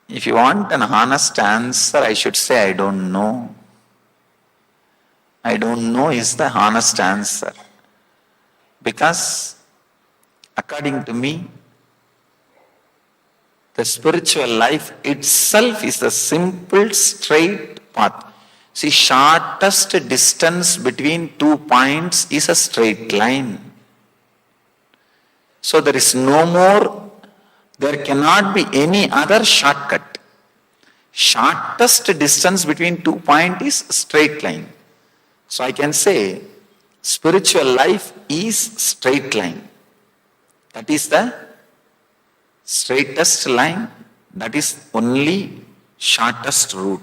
If you want an honest answer, I should say, I don't know. I don't know is the honest answer. Because, according to me, the spiritual life itself is the simple, straight path. See, shortest distance between 2 points is a straight line. So there is no more, there cannot be any other shortcut. Shortest distance between 2 points is straight line. So I can say, spiritual life is straight line. That is the straightest line. That is only shortest route.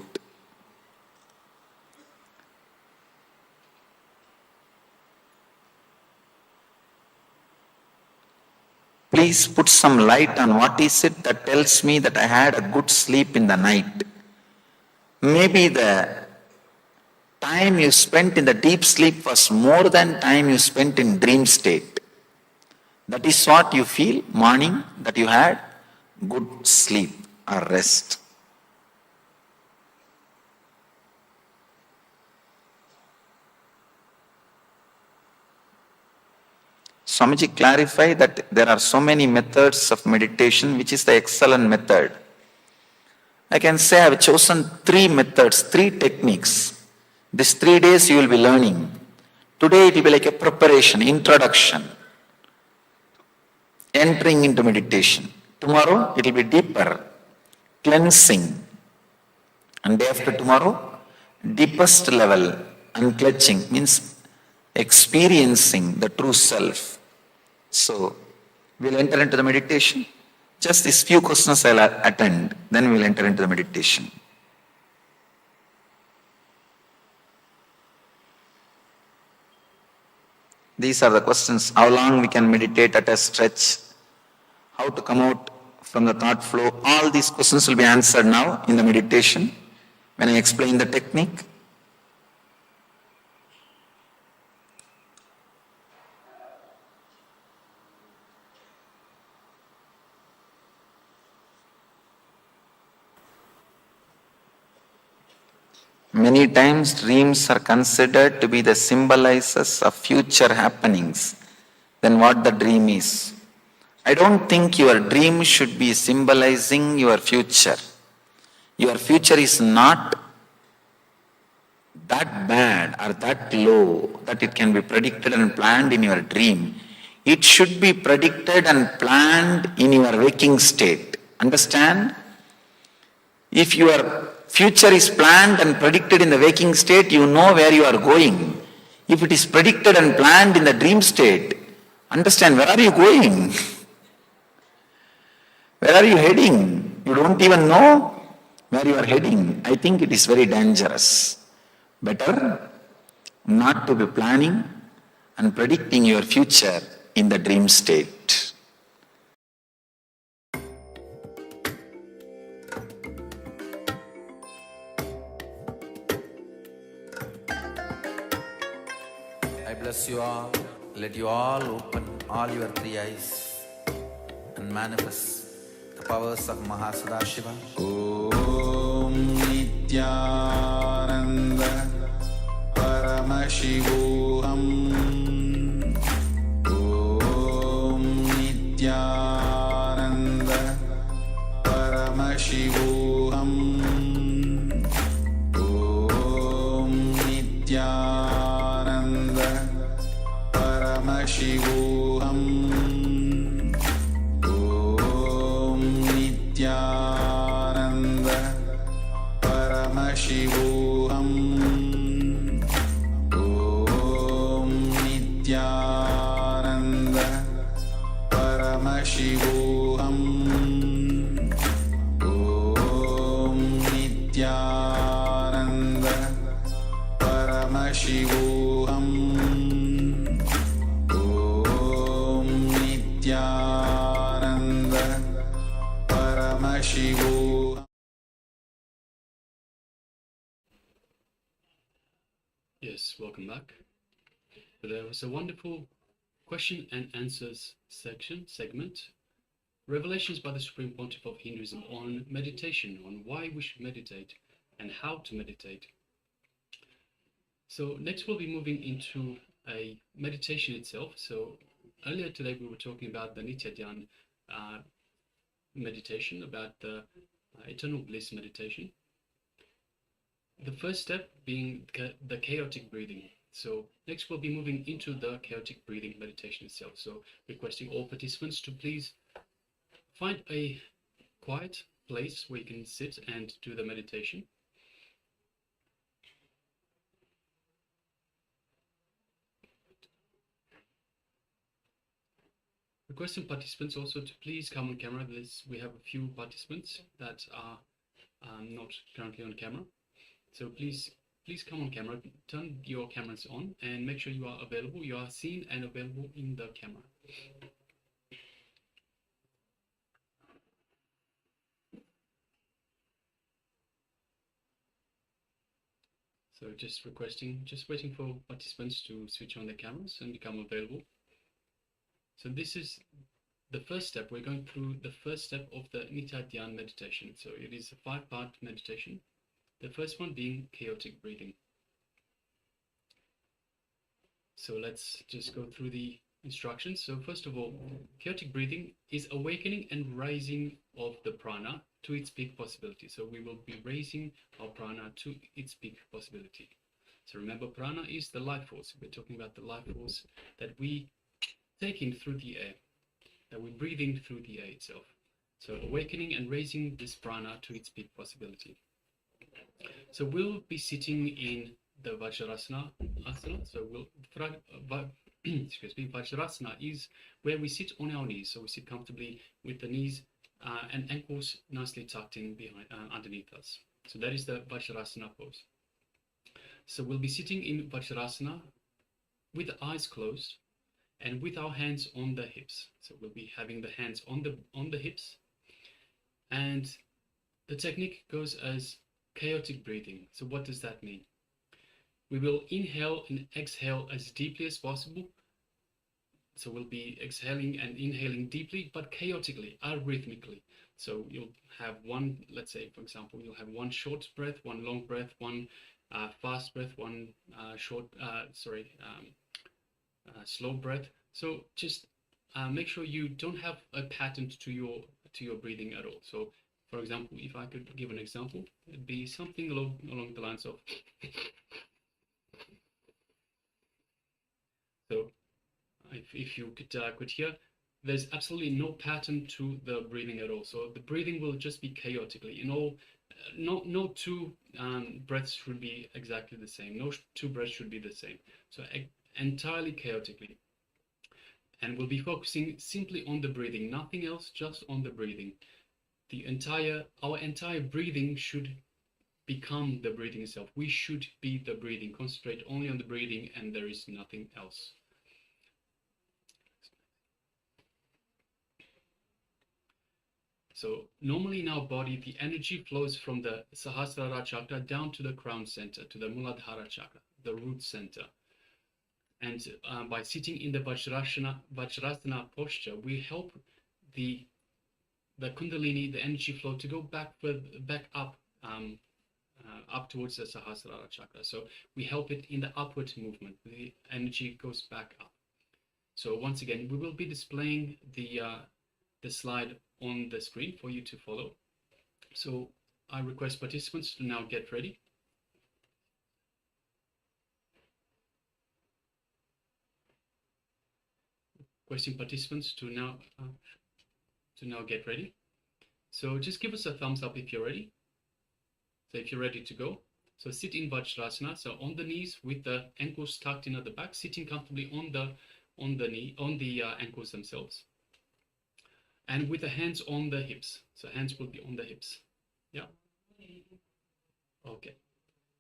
Please put some light on what is it that tells me that I had a good sleep in the night. Maybe the time you spent in the deep sleep was more than time you spent in dream state. That is what you feel morning, that you had good sleep or rest. Swamiji clarified that there are so many methods of meditation, which is the excellent method. I can say I have chosen 3 methods, 3 techniques. These 3 days you will be learning. Today it will be like a preparation, introduction, entering into meditation. Tomorrow it will be deeper, cleansing. And day after tomorrow, deepest level, unclutching, means experiencing the true self. So, we'll enter into the meditation. Just these few questions I'll attend, then we'll enter into the meditation. These are the questions. How long we can meditate at a stretch? How to come out from the thought flow? All these questions will be answered now in the meditation when I explain the technique. Many times dreams are considered to be the symbolizes of future happenings than what the dream is. I don't think your dream should be symbolizing your future. Your future is not that bad or that low that it can be predicted and planned in your dream. It should be predicted and planned in your waking state. Understand? If your future is planned and predicted in the waking state, you know where you are going. If it is predicted and planned in the dream state, understand, where are you going? Where are you heading? You don't even know where you are heading. I think it is very dangerous. Better not to be planning and predicting your future in the dream state. I bless you all. Let you all open all your three eyes and manifest the powers of Mahasudashiva. Om Nityananda Paramashivam. Om Nityananda Paramashivam. Om Nityananda Paramashivam. Om Nityananda Paramashivam. Om Nityananda Paramashivam. Om Nityananda Paramashivam. Om Nityananda Paramashivam. Yes, welcome back. There was a wonderful question and answers segment, revelations by the Supreme Pontiff of Hinduism on meditation, on why we should meditate and how to meditate. So next we'll be moving into a meditation itself. So earlier today we were talking about the Nitya meditation, about the eternal bliss meditation. The first step being the chaotic breathing. So next we'll be moving into the chaotic breathing meditation itself. So requesting all participants to please find a quiet place where you can sit and do the meditation. Requesting participants also to please come on camera. We have a few participants that are not currently on camera. So please come on camera, turn your cameras on and make sure you are available. You are seen and available in the camera. So just waiting for participants to switch on their cameras and become available. So this is the first step. We're going through the first step of the Nitya meditation. So it is a 5-part meditation. The first one being chaotic breathing. So let's just go through the instructions. So first of all, chaotic breathing is awakening and raising of the prana to its peak possibility. So we will be raising our prana to its peak possibility. So remember, prana is the life force. We're talking about the life force that we take in through the air, that we're breathing through the air itself. So awakening and raising this prana to its peak possibility. So we'll be sitting in the Vajrasana asana. So Vajrasana is where we sit on our knees. So we sit comfortably with the knees and ankles nicely tucked in behind, underneath us. So that is the Vajrasana pose. So we'll be sitting in Vajrasana with the eyes closed and with our hands on the hips. So we'll be having the hands on the hips, and the technique goes as chaotic breathing. So what does that mean? We will inhale and exhale as deeply as possible. So we'll be exhaling and inhaling deeply, but chaotically, arrhythmically. So you'll have one, let's say, for example, you'll have one short breath, one long breath, one fast breath, one slow breath. So just make sure you don't have a pattern to your breathing at all. So, for example, if I could give an example, it'd be something along the lines of. So, if you could hear, there's absolutely no pattern to the breathing at all. So the breathing will just be chaotically. No two breaths should be exactly the same. No two breaths should be the same. So entirely chaotically. And we'll be focusing simply on the breathing, nothing else, just on the breathing. Our entire breathing should become the breathing itself. We should be the breathing. Concentrate only on the breathing, and there is nothing else. So normally in our body, the energy flows from the Sahasrara chakra down to the crown center, to the Muladhara chakra, the root center. And by sitting in the Vajrasana posture, we help the Kundalini, the energy flow, to go back up, up towards the Sahasrara chakra. So we help it in the upward movement. The energy goes back up. So once again, we will be displaying the slide on the screen for you to follow. So I request participants to now get ready. Requesting participants to now get ready. So just give us a thumbs up if you're ready. So if you're ready to go. So sit in Vajrasana. So on the knees with the ankles tucked in at the back, sitting comfortably on the ankles themselves. And with the hands on the hips. So hands will be on the hips. Yeah. Okay.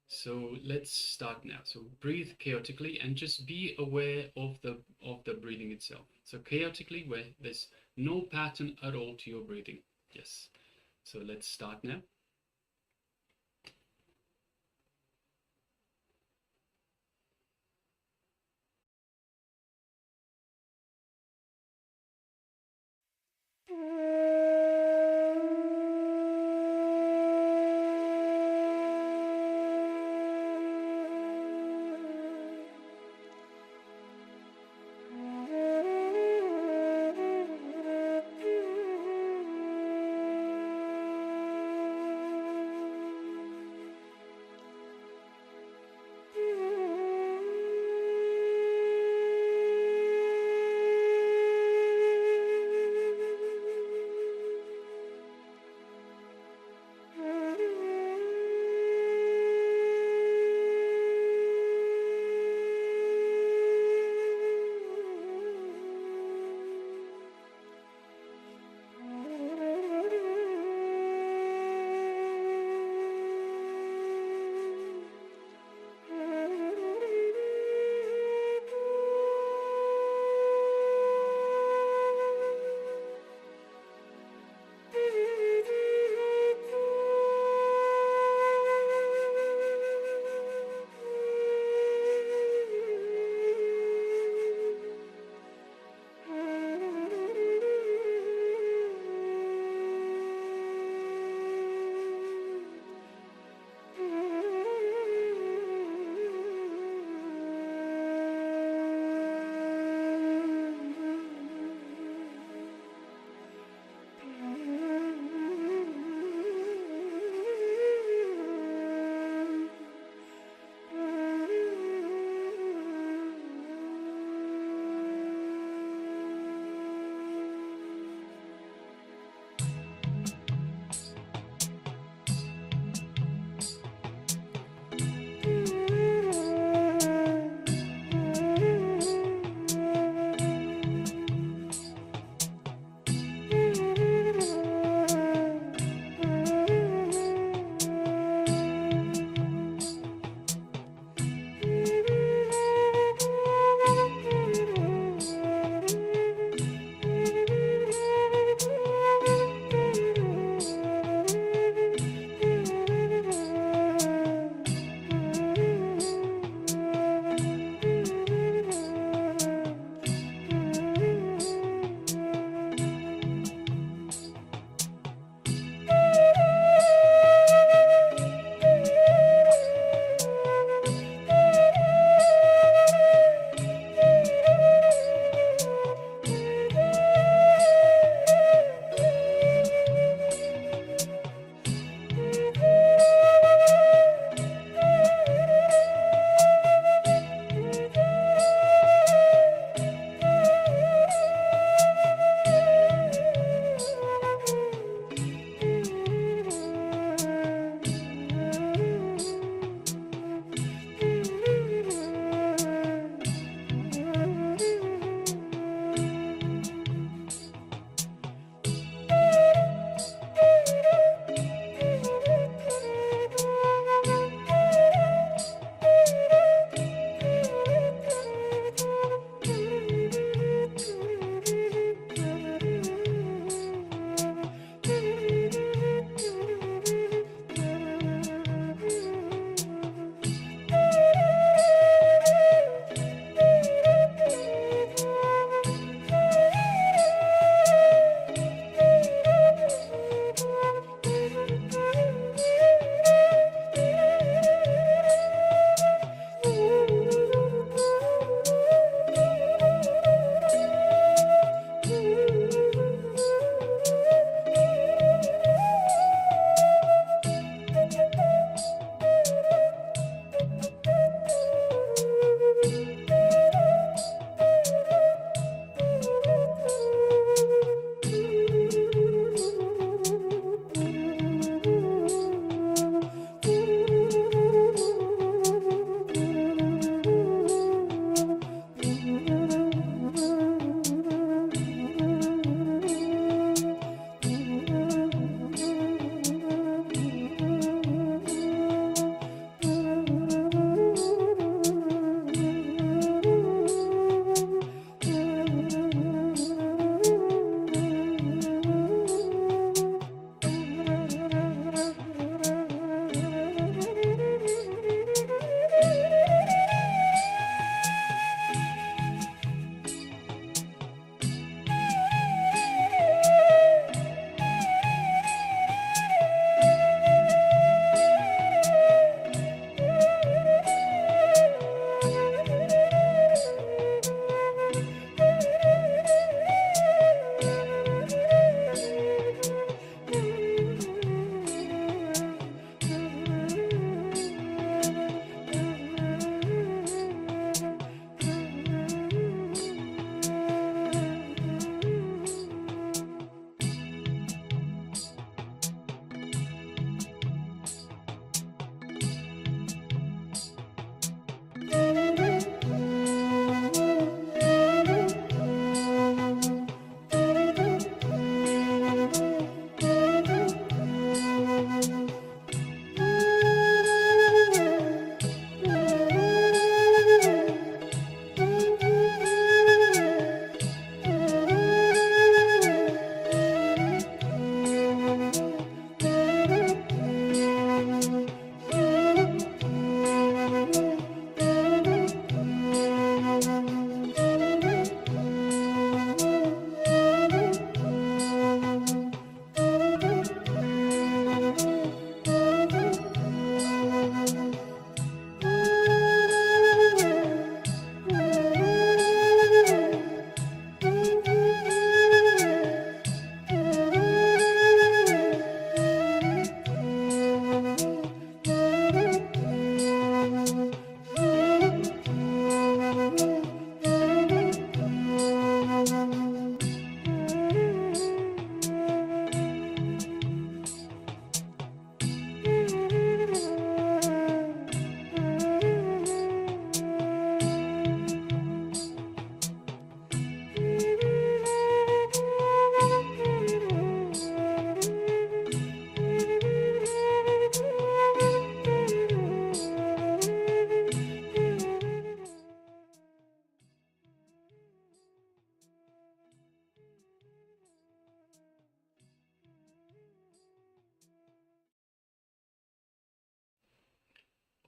So let's start now. So breathe chaotically and just be aware of the breathing itself. So chaotically, where there's no pattern at all to your breathing. Yes. So let's start now.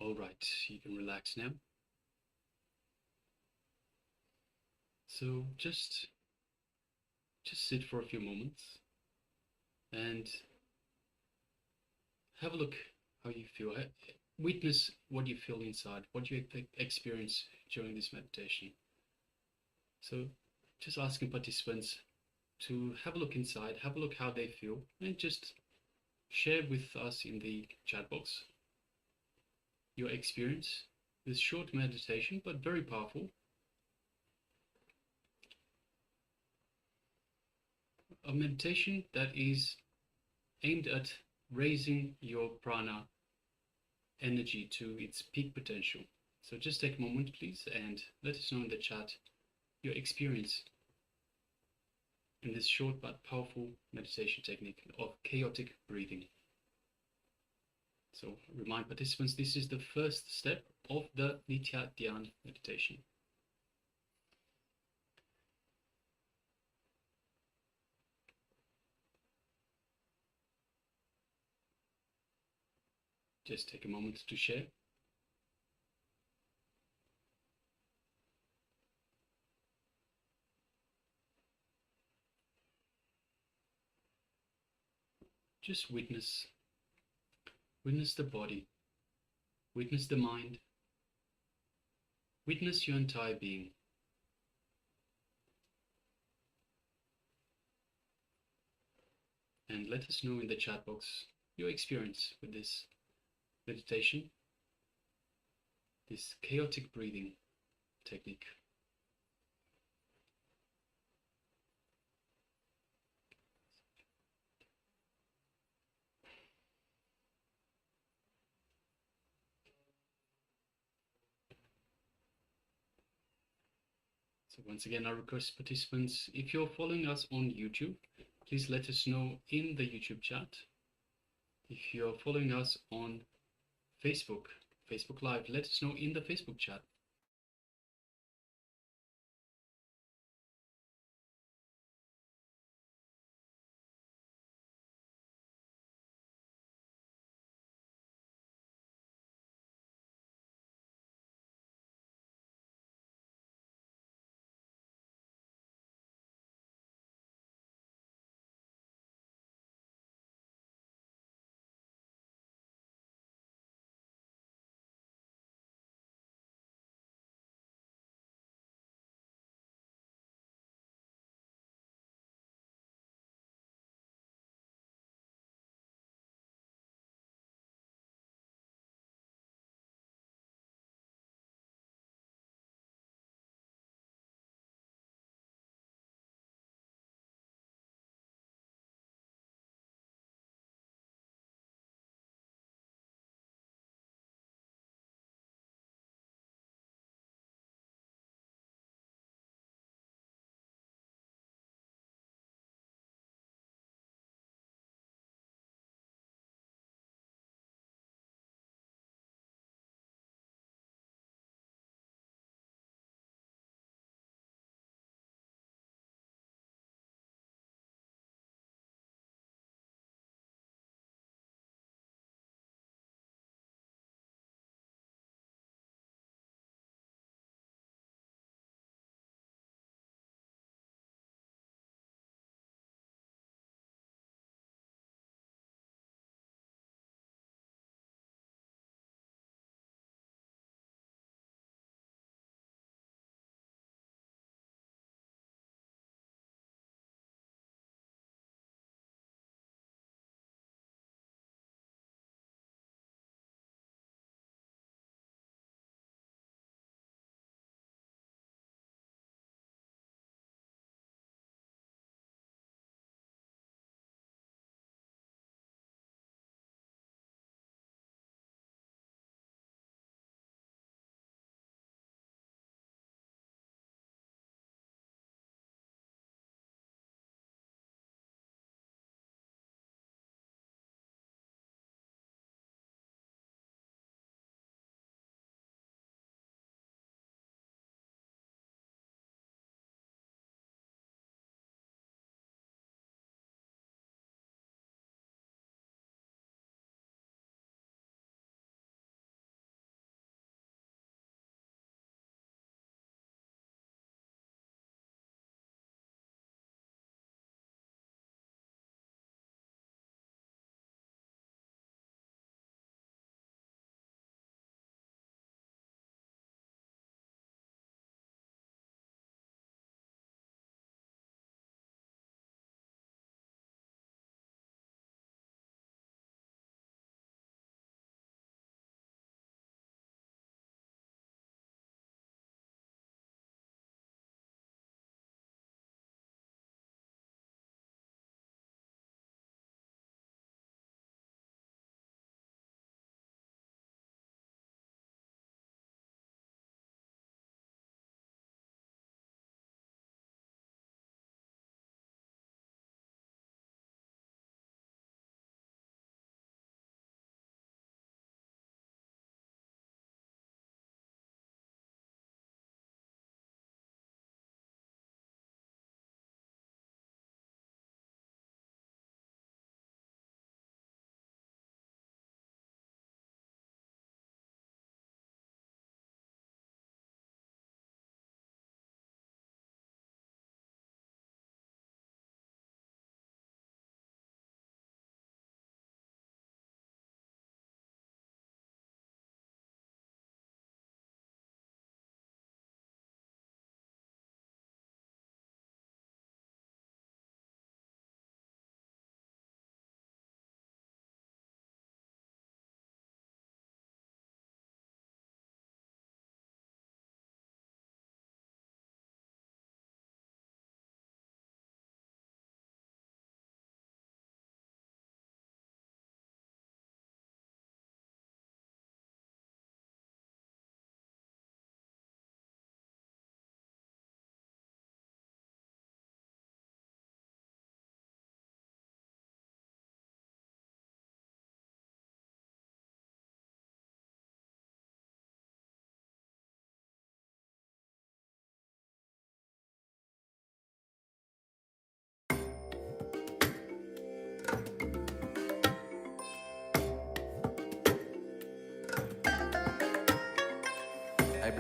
All right, you can relax now. So just sit for a few moments and have a look how you feel. Witness what you feel inside, what you experience during this meditation. So just asking participants to have a look inside, have a look how they feel, and just share with us in the chat box your experience. This short meditation, but very powerful. A meditation that is aimed at raising your prana energy to its peak potential. So just take a moment, please, and let us know in the chat your experience in this short but powerful meditation technique of chaotic breathing. So remind participants, this is the first step of the Nitya Dhyan meditation. Just take a moment to share. Just witness the body, witness the mind, witness your entire being. And let us know in the chat box your experience with this meditation, this chaotic breathing technique. So once again, I request participants, if you're following us on YouTube, please let us know in the YouTube chat. If you're following us on Facebook Live, let us know in the Facebook chat.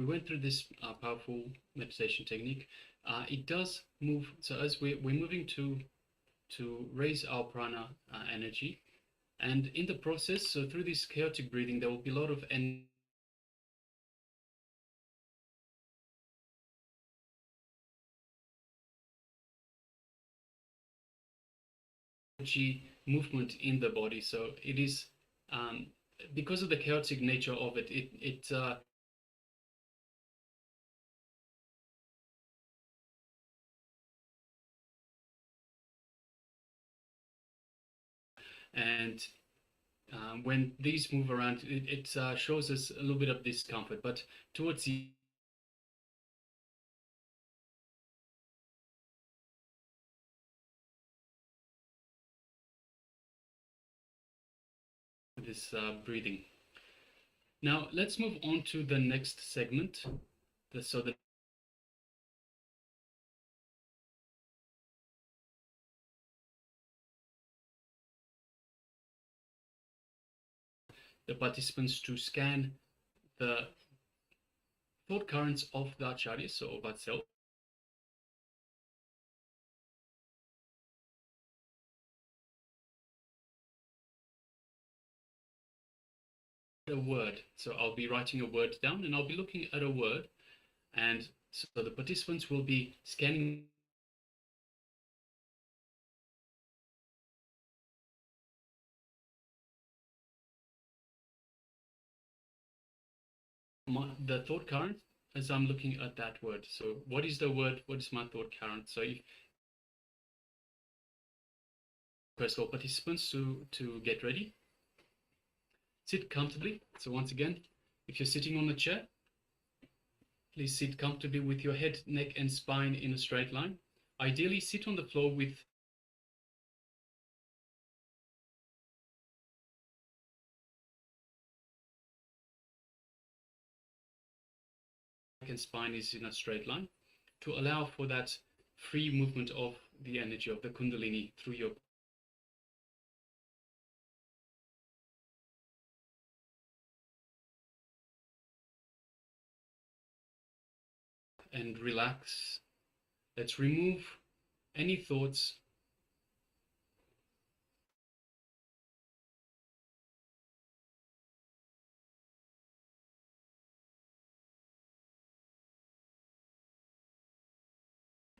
we went through this powerful meditation technique. It does move. So as we're moving to raise our prana energy, and in the process, so through this chaotic breathing, there will be a lot of energy movement in the body. So it is because of the chaotic nature of it, and when these move around, it shows us a little bit of discomfort, but towards the this breathing. Now let's move on to the next segment. The participants to scan the thought currents of the acharya, so of ourselves, a word. So I'll be writing a word down and I'll be looking at a word, and so the participants will be scanning the thought current as I'm looking at that word. So what is the word? What is my thought current? So if request all participants to get ready. Sit comfortably. So once again, if you're sitting on a chair, please sit comfortably with your head, neck, and spine in a straight line. Ideally, sit on the floor with and spine is in a straight line to allow for that free movement of the energy of the Kundalini through your and relax. Let's remove any thoughts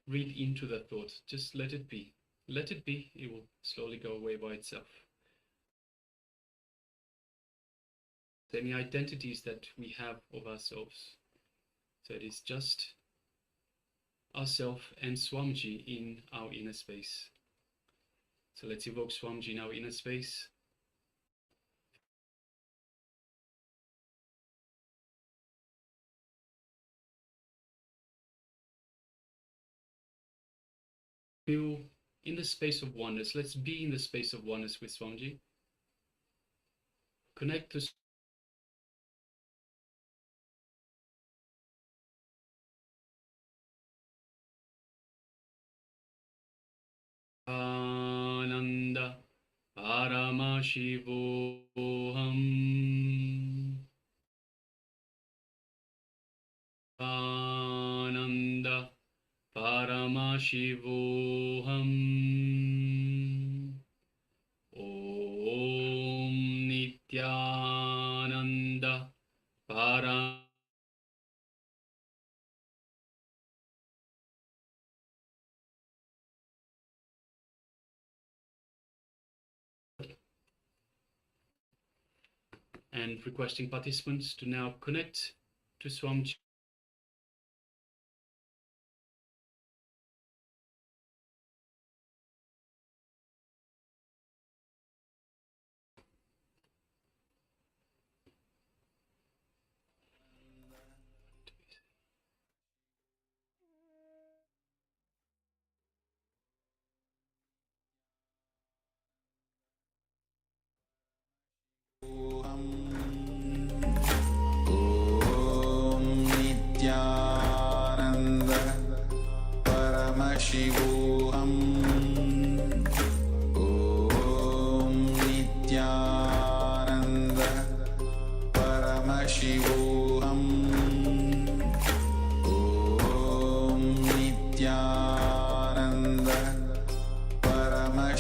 read into the thought. Just let it be. Let it be. It will slowly go away by itself. Any identities that we have of ourselves. So it is just ourself and Swamiji in our inner space. So let's evoke Swamiji in our inner space. Feel in the space of oneness. Let's be in the space of oneness with Swamiji. Connect to Ananda Paramashivoham. Ananda Paramashivoham. Om Nityananda Param. And requesting participants to now connect to Swamiji. Om Nityananda Paramashivoham. Om Nityananda Paramashivoham.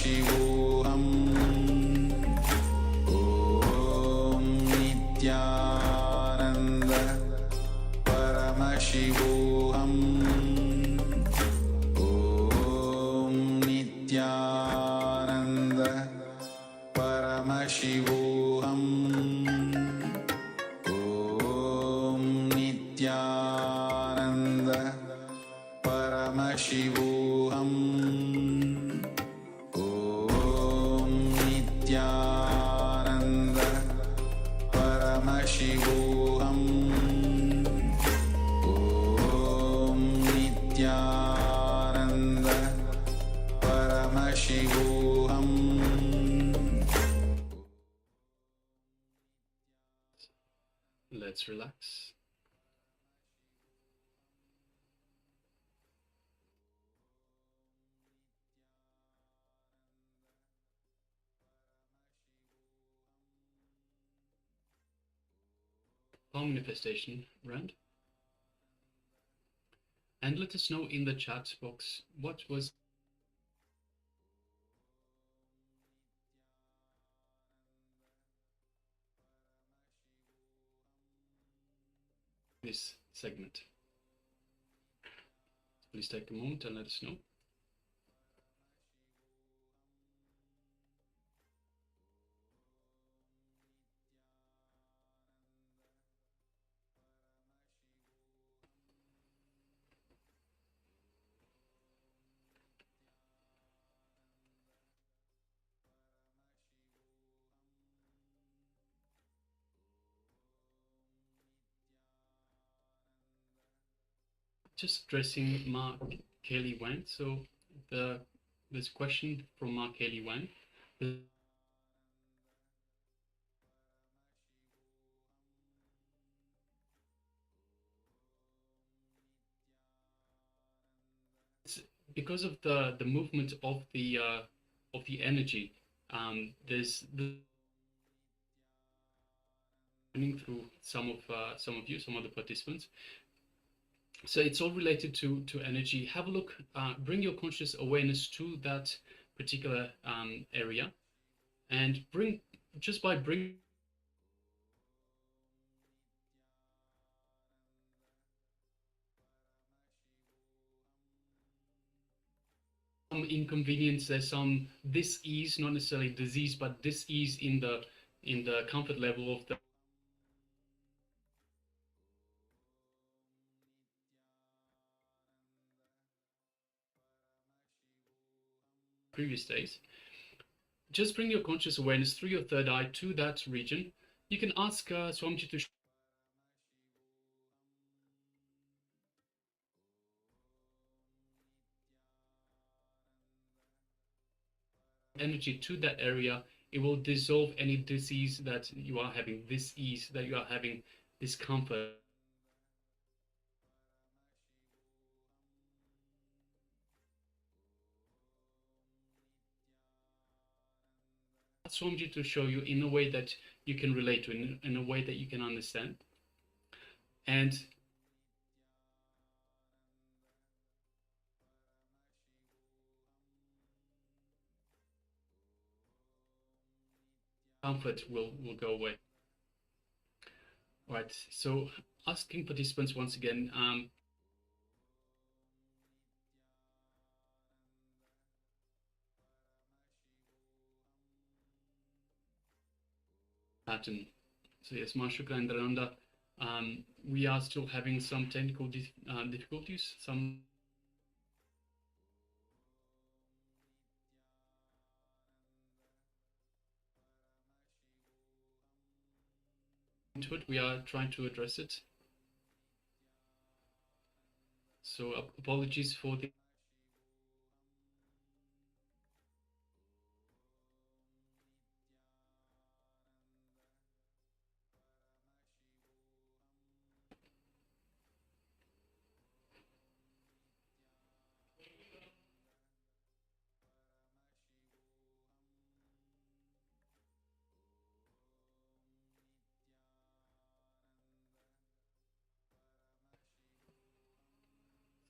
Paramashivoham. Om Nityananda Paramashivoham. Om Nityananda Paramashivoham. Om Nityananda Paramashivoham. Om Nityananda Paramashivoham. Om Nityananda Paramashivoham. Let's relax. Palm manifestation round. And let us know in the chat box what was this segment. Please take a moment and let us know. Just addressing Mark Kelly Wang. So there's a question from Mark Kelly Wang. It's because of the movement of the energy. There's the running through some of you, some of the participants. So it's all related to energy. Have a look, bring your conscious awareness to that particular area, and just by bringing some inconvenience, there's some dis-ease, not necessarily disease, but dis-ease in the comfort level of the previous days. Just bring your conscious awareness through your third eye to that region. You can ask Swamiji to energy to that area. It will dissolve any disease that you are having, dis-ease that you are having, discomfort. Swamiji to show you in a way that you can relate to, in a way that you can understand. And comfort will go away. All right, so asking participants once again, pattern. So yes, Mashukra and Dhananda, we are still having some technical difficulties, some into it. We are trying to address it. So apologies for the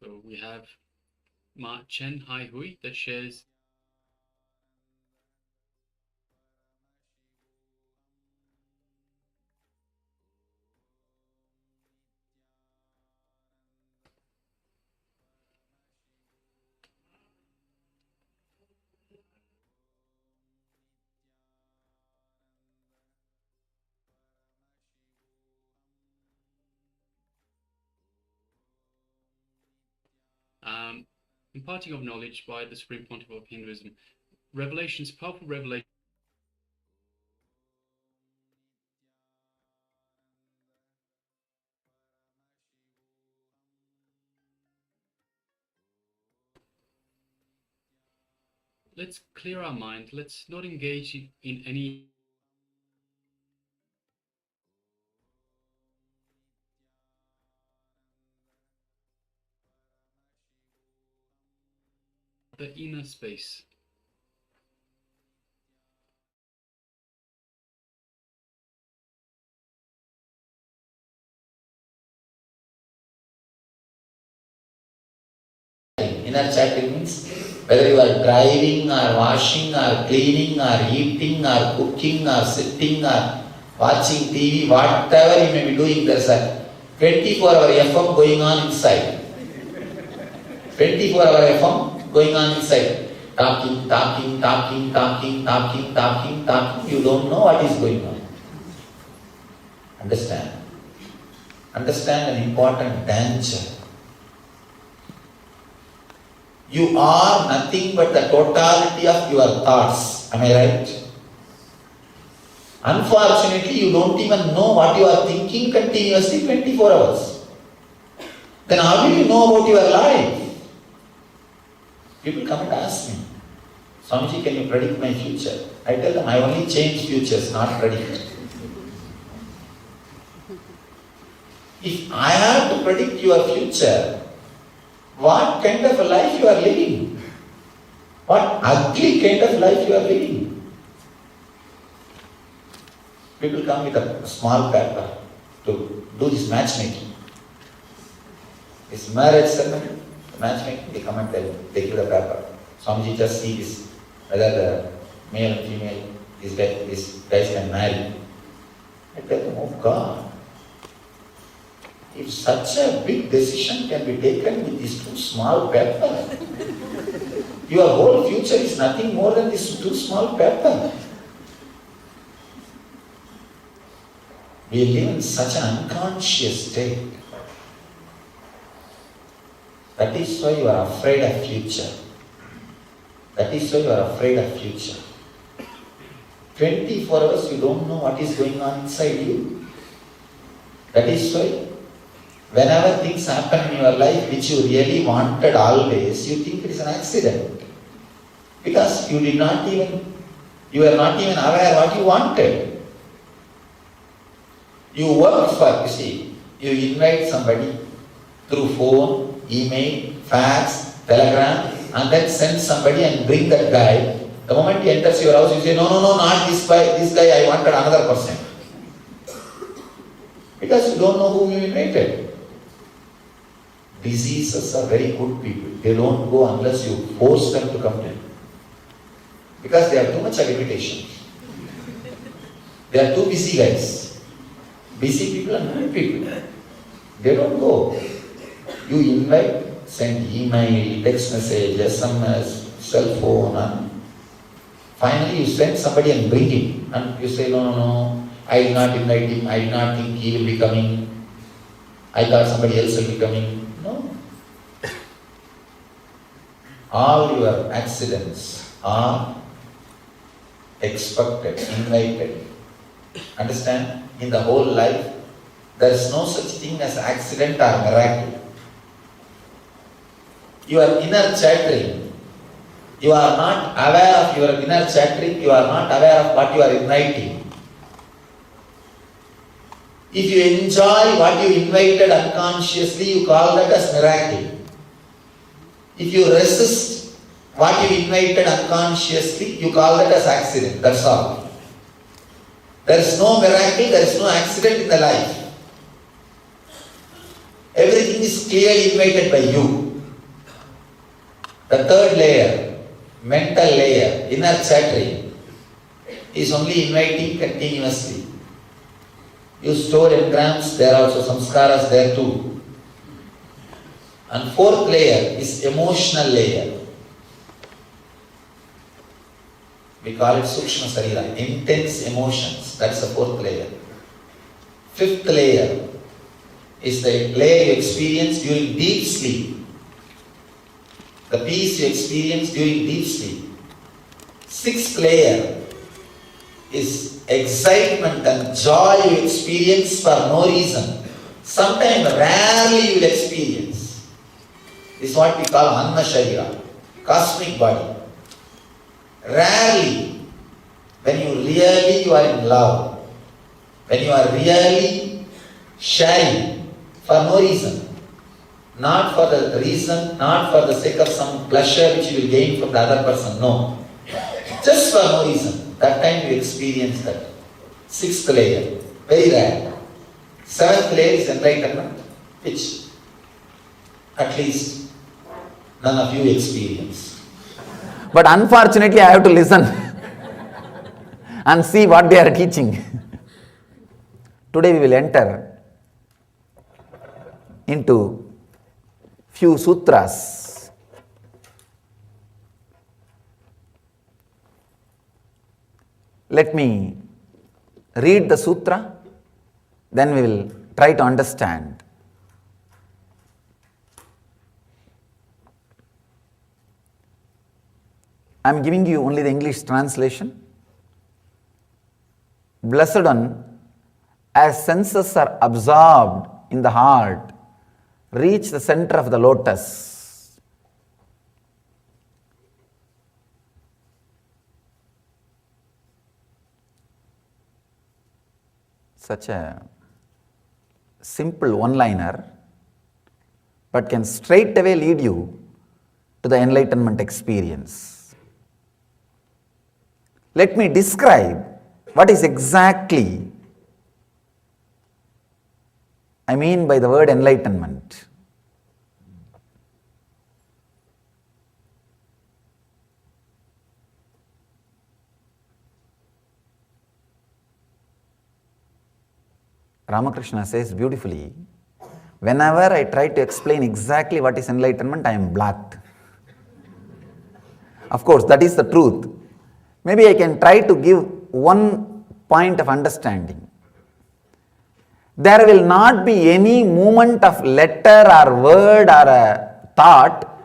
so we have Ma Chen Hai Hui that shares imparting of knowledge by the Supreme Pontiff of Hinduism. Revelations, powerful revelations. Let's clear our mind. Let's not engage in any the inner space. Inner chatting means whether you are driving or washing or cleaning or eating or cooking or sitting or watching TV, whatever you may be doing, there's a 24-hour FM going on inside. 24-hour FM going on inside. Talking. You don't know what is going on. Understand? Understand an important danger. You are nothing but the totality of your thoughts. Am I right? Unfortunately, you don't even know what you are thinking continuously 24 hours. Then how will you know about your life? People come and ask me, Swamiji, can you predict my future? I tell them, I only change futures, not predict. If I have to predict your future, what kind of a life you are living? What ugly kind of life you are living? People come with a small paper to do this matchmaking. This marriage ceremony, matchmaking, they come and they give the paper. Swamiji, just see this, whether the male and female, these guys can marry. I tell them, oh God, if such a big decision can be taken with these two small papers, your whole future is nothing more than these two small papers. We live in such an unconscious state. That is why you are afraid of future. That is why you are afraid of future. 24 hours you don't know what is going on inside you. That is why whenever things happen in your life which you really wanted always, you think it is an accident. Because you were not even aware what you wanted. You work for, you invite somebody through phone, email, fax, telegram, and then send somebody and bring that guy. The moment he enters your house, you say, no, not this guy, I wanted another person. Because you don't know whom you invited. Diseases are very good people. They don't go unless you force them to come to you. Because they have too much of limitation. They are too busy guys. Busy people and good people. They don't go. You invite, send email, text message, SMS, cell phone, and finally you send somebody and bring him. And you say, no, I did not invite him. I did not think he will be coming. I thought somebody else will be coming. No. All your accidents are expected, invited. Understand? In the whole life, there is no such thing as accident or miracle. Your inner chattering, you are not aware of your inner chattering, you are not aware of what you are inviting. If you enjoy what you invited unconsciously, you call that as miracle. If you resist what you invited unconsciously, you call that as accident. That's all. There is no miracle, there is no accident in the life. Everything is clearly invited by you. The third layer, mental layer, inner chattering, is only inviting continuously. You store engrams, there are also samskaras there too. And fourth layer is emotional layer. We call it Sukshma Sarira, intense emotions. That's the fourth layer. Fifth layer is the layer you experience during deep sleep. the peace you experience during deep sleep. Sixth layer is excitement and joy you experience for no reason. Sometimes rarely you will experience. This is what we call Anna Sharira, cosmic body. Rarely, when you are in love, when you are really sharing for no reason, not for the reason, not for the sake of some pleasure which you will gain from the other person, no. Just for no reason. That time you experience that. Sixth layer, very rare. Seventh layer is enlightenment, which at least none of you experience. But unfortunately, I have to listen and see what they are teaching. Today we will enter into few sutras. Let me read the sutra, then we will try to understand. I am giving you only the English translation. Blessed one, as senses are absorbed in the heart, reach the center of the lotus. Such a simple one-liner, but can straight away lead you to the enlightenment experience. Let me describe what is exactly I mean by the word enlightenment. Ramakrishna says beautifully, whenever I try to explain exactly what is enlightenment, I am blocked. Of course, that is the truth. Maybe I can try to give one point of understanding. There will not be any movement of letter or word or a thought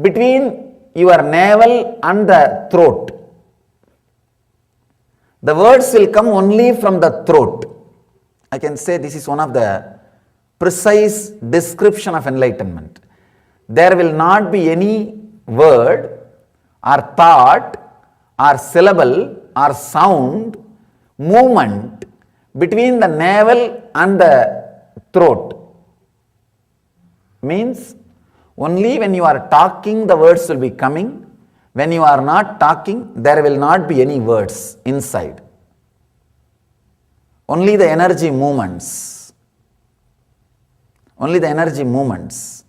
between your navel and the throat. The words will come only from the throat. I can say this is one of the precise description of enlightenment. There will not be any word or thought or syllable or sound movement between the navel and the throat. Means only when you are talking the words will be coming. When you are not talking, there will not be any words inside. Only the energy movements. Only the energy movements.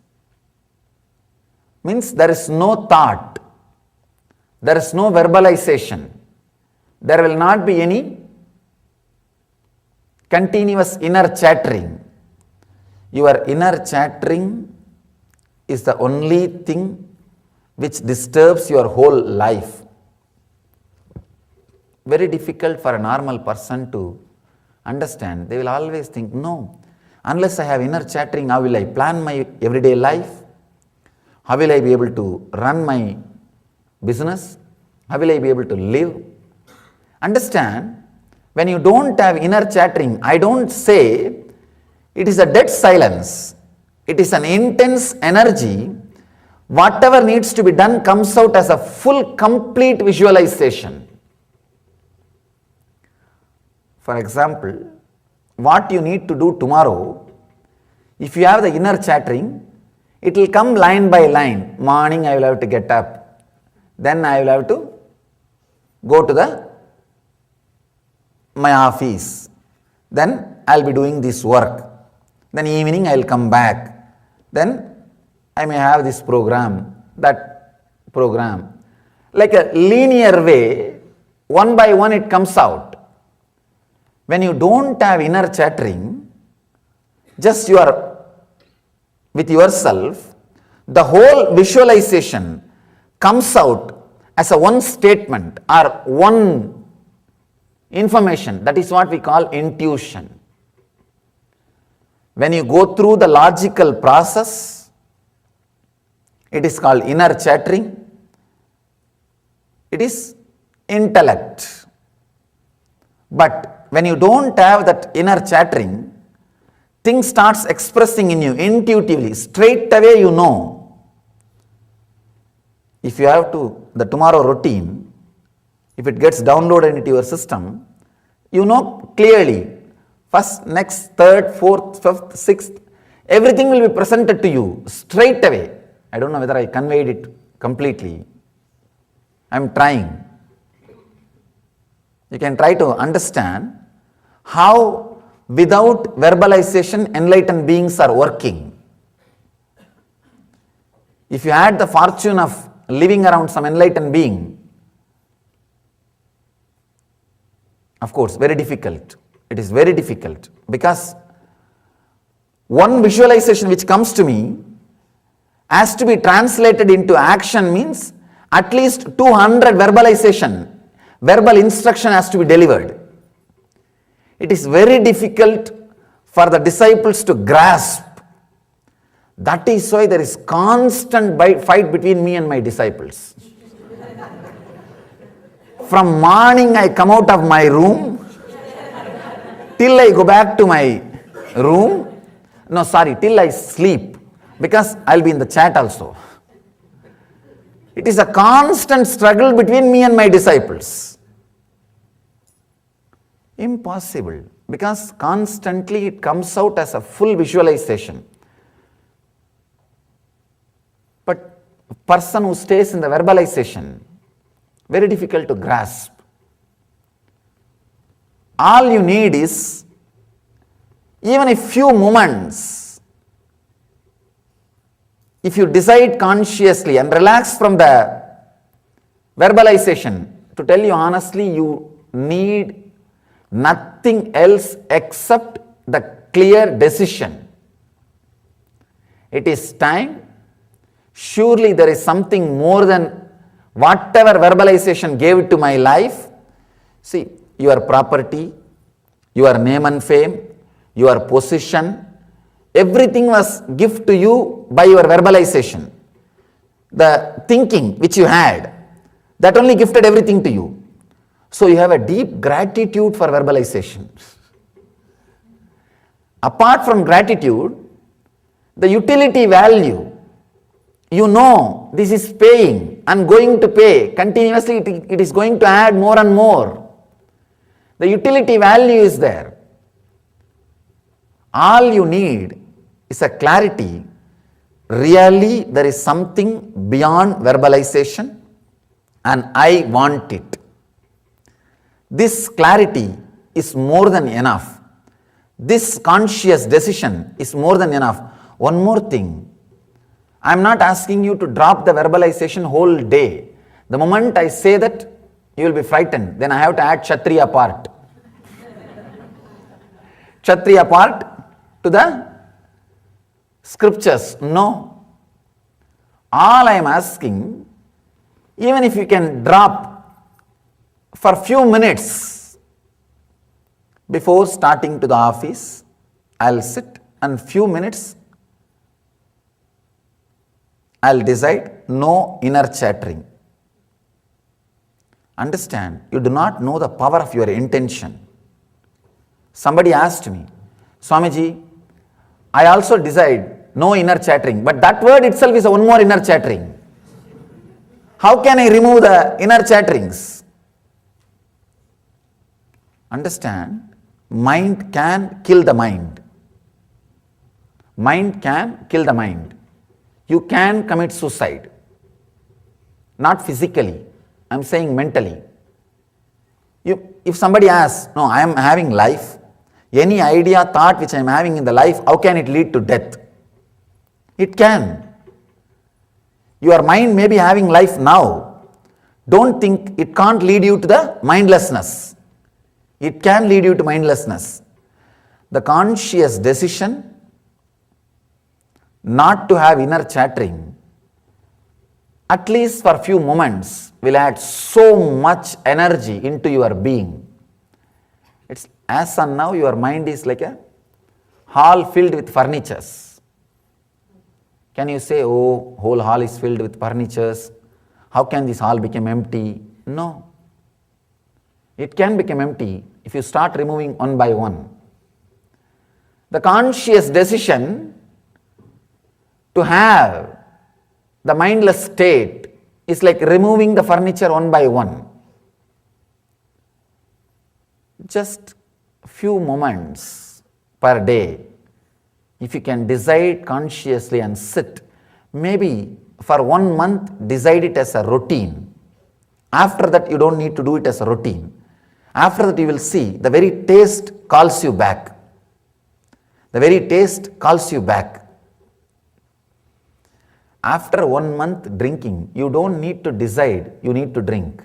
Means there is no thought. There is no verbalization. There will not be any continuous inner chattering. Your inner chattering is the only thing which disturbs your whole life. Very difficult for a normal person to understand. They will always think, no, unless I have inner chattering, how will I plan my everyday life? How will I be able to run my business? How will I be able to live? Understand, when you don't have inner chattering, I don't say it is a dead silence. It is an intense energy. Whatever needs to be done comes out as a full, complete visualization. For example, what you need to do tomorrow, if you have the inner chattering, it will come line by line. Morning I will have to get up. Then I will have to go to my office. Then I will be doing this work. Then evening I will come back. Then I may have this program, that program. Like a linear way, one by one it comes out. When you don't have inner chattering, just you are with yourself, the whole visualization comes out as a one statement or one information. That is what we call intuition. When you go through the logical process, It is called inner chattering. It is intellect. But when you don't have that inner chattering, things starts expressing in you intuitively. Straight away you know. If you have to, the tomorrow routine, if it gets downloaded into your system, you know clearly. First, next, third, fourth, fifth, sixth, everything will be presented to you straight away. I don't know whether I conveyed it completely. I am trying. You can try to understand how without verbalization enlightened beings are working. If you had the fortune of living around some enlightened being, of course, very difficult. It is very difficult because one visualization which comes to me has to be translated into action means at least 200 verbalization, verbal instruction has to be delivered. It is very difficult for the disciples to grasp. That is why there is constant fight between me and my disciples. From morning I come out of my room till I go back to my room. No, sorry, till I sleep, because I'll be in the chat also. It is a constant struggle between me and my disciples. Impossible, because constantly it comes out as a full visualization. But a person who stays in the verbalization, very difficult to grasp. All you need is even a few moments. If you decide consciously and relax from the verbalization, to tell you honestly, you need nothing else except the clear decision. It is time. Surely there is something more than whatever verbalization gave to my life. See, your property, your name and fame, your position, everything was gift to you by your verbalization. The thinking which you had, that only gifted everything to you. So you have a deep gratitude for verbalization. Apart from gratitude, the utility value, you know this is paying and going to pay continuously, it is going to add more and more. The utility value is there. All you need is a clarity. Really, there is something beyond verbalization and I want it. This clarity is more than enough. This conscious decision is more than enough. One more thing. I am not asking you to drop the verbalization whole day. The moment I say that, you will be frightened. Then I have to add Kshatriya part. Kshatriya part to the scriptures. No. All I am asking, even if you can drop for few minutes before starting to the office, I'll sit and few minutes I'll decide no inner chattering. Understand, you do not know the power of your intention. Somebody asked me, Swamiji, I also decide no inner chattering, but that word itself is one more inner chattering. How can I remove the inner chatterings? Understand, mind can kill the mind. Mind can kill the mind. You can commit suicide. Not physically, I am saying mentally. If somebody asks, no, I am having life, any idea, thought which I am having in the life, how can it lead to death? It can. Your mind may be having life now. Don't think it can't lead you to the mindlessness. It can lead you to mindlessness. The conscious decision not to have inner chattering, at least for a few moments, will add so much energy into your being. It's as and now your mind is like a hall filled with furnitures. Can you say, oh, whole hall is filled with furnitures? How can this hall become empty? No. It can become empty if you start removing one by one. The conscious decision to have the mindless state is like removing the furniture one by one. Just few moments per day, if you can decide consciously and sit, maybe for 1 month decide it as a routine. After that you don't need to do it as a routine. After that you will see the very taste calls you back. The very taste calls you back. After 1 month drinking, you don't need to decide, you need to drink.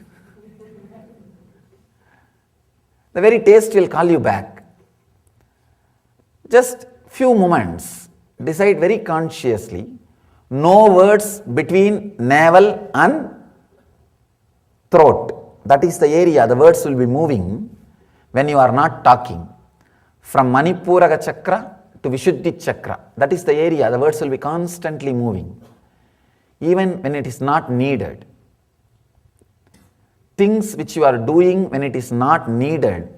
The very taste will call you back. Just few moments, decide very consciously, no words between navel and throat. That is the area the words will be moving when you are not talking. From Manipuraga chakra to Vishuddhi chakra, that is the area the words will be constantly moving, even when it is not needed. Things which you are doing when it is not needed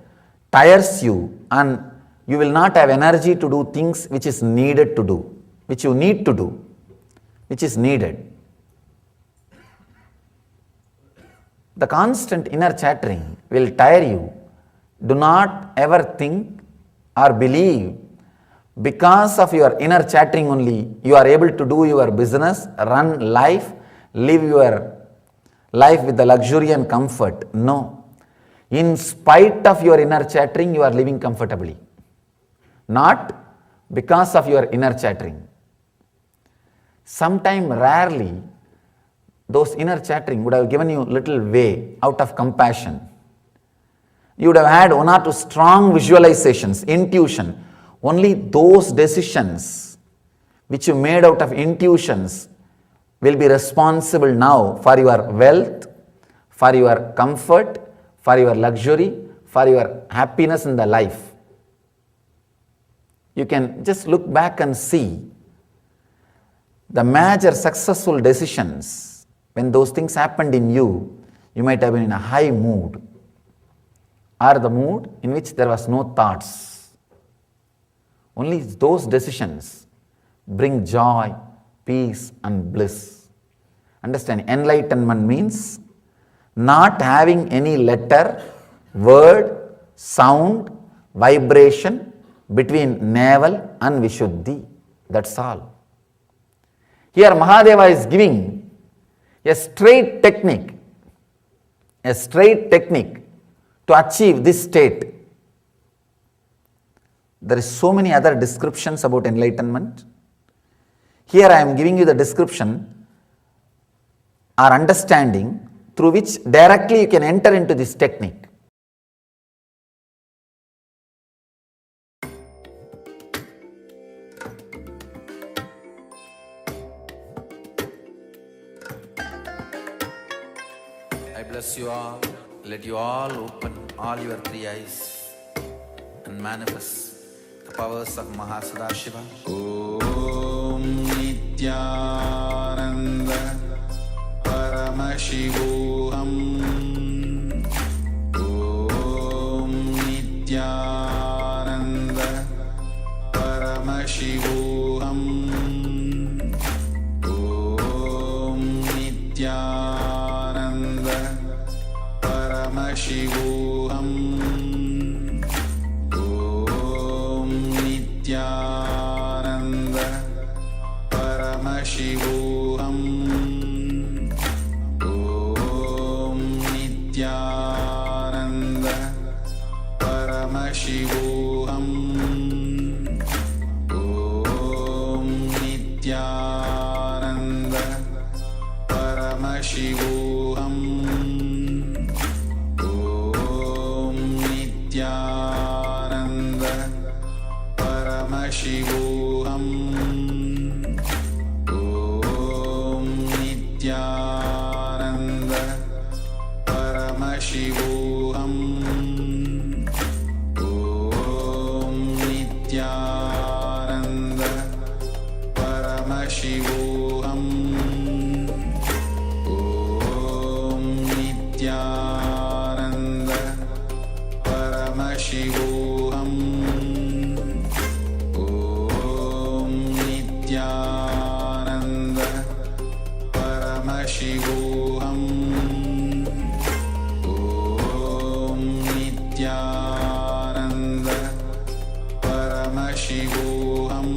tires you, and you will not have energy to do things which is needed to do, which you need to do, which is needed. The constant inner chattering will tire you. Do not ever think or believe because of your inner chattering only you are able to do your business, run life, live your life with the luxury and comfort. No. In spite of your inner chattering, you are living comfortably. Not because of your inner chattering. Sometime rarely, those inner chattering would have given you little way out of compassion. You would have had 1 or 2 strong visualizations, intuition. Only those decisions which you made out of intuitions will be responsible now for your wealth, for your comfort, for your luxury, for your happiness in the life. You can just look back and see the major successful decisions. When those things happened in you, you might have been in a high mood, or the mood in which there was no thoughts. Only those decisions bring joy, peace and bliss. Understand, enlightenment means not having any letter, word, sound, vibration between navel and Vishuddhi. That's all. Here Mahadeva is giving a straight technique to achieve this state. There is so many other descriptions about enlightenment. Here I am giving you the description or understanding through which directly you can enter into this technique. I bless you all. Let you all open all your 3 eyes and manifest the powers of Mahasudashiva. Om Nityananda Paramashivam. Om Nityananda Paramashivam. Om Nityananda Paramashivam. Om Nityananda Paramashivam. Om Nityananda Paramashivam. Om Nityananda Paramashivam. Om Nityananda Paramashivam. Om Nityananda Paramashivam. Om Nityananda Paramashivam. Nityanand परमशिवोऽहम् ॐ नित्यानन्द परमशिवोऽहम् ॐ नित्यानन्द परमशिवोऽहम्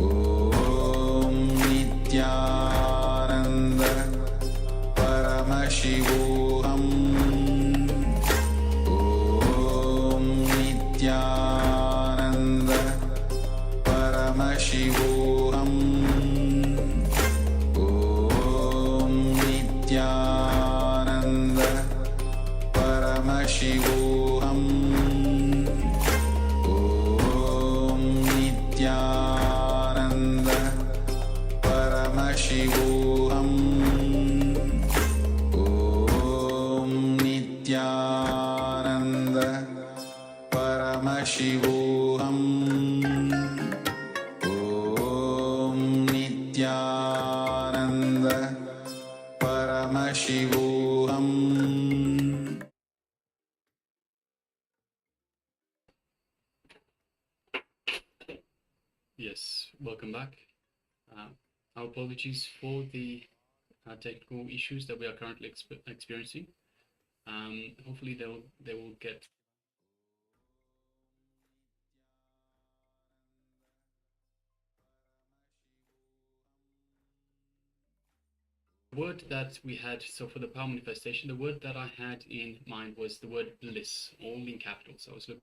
ॐ नित्यानन्द परमशिवोऽहम् ॐ नित्यानन्द परमशिवोऽहम् ॐ नित्यानन्द परमशिवोऽहम् ॐ नित्यानन्द परमशिवोऽहम् ॐ नित्यानन्द परमशिवोऽहम् ॐ नित्यानन्द परमशिवोऽहम् Yes, welcome back. Our apologies for the technical issues that we are currently experiencing. Hopefully they will get. The word that we had, so for the power manifestation, the word that I had in mind was the word bliss, all in capitals. I was looking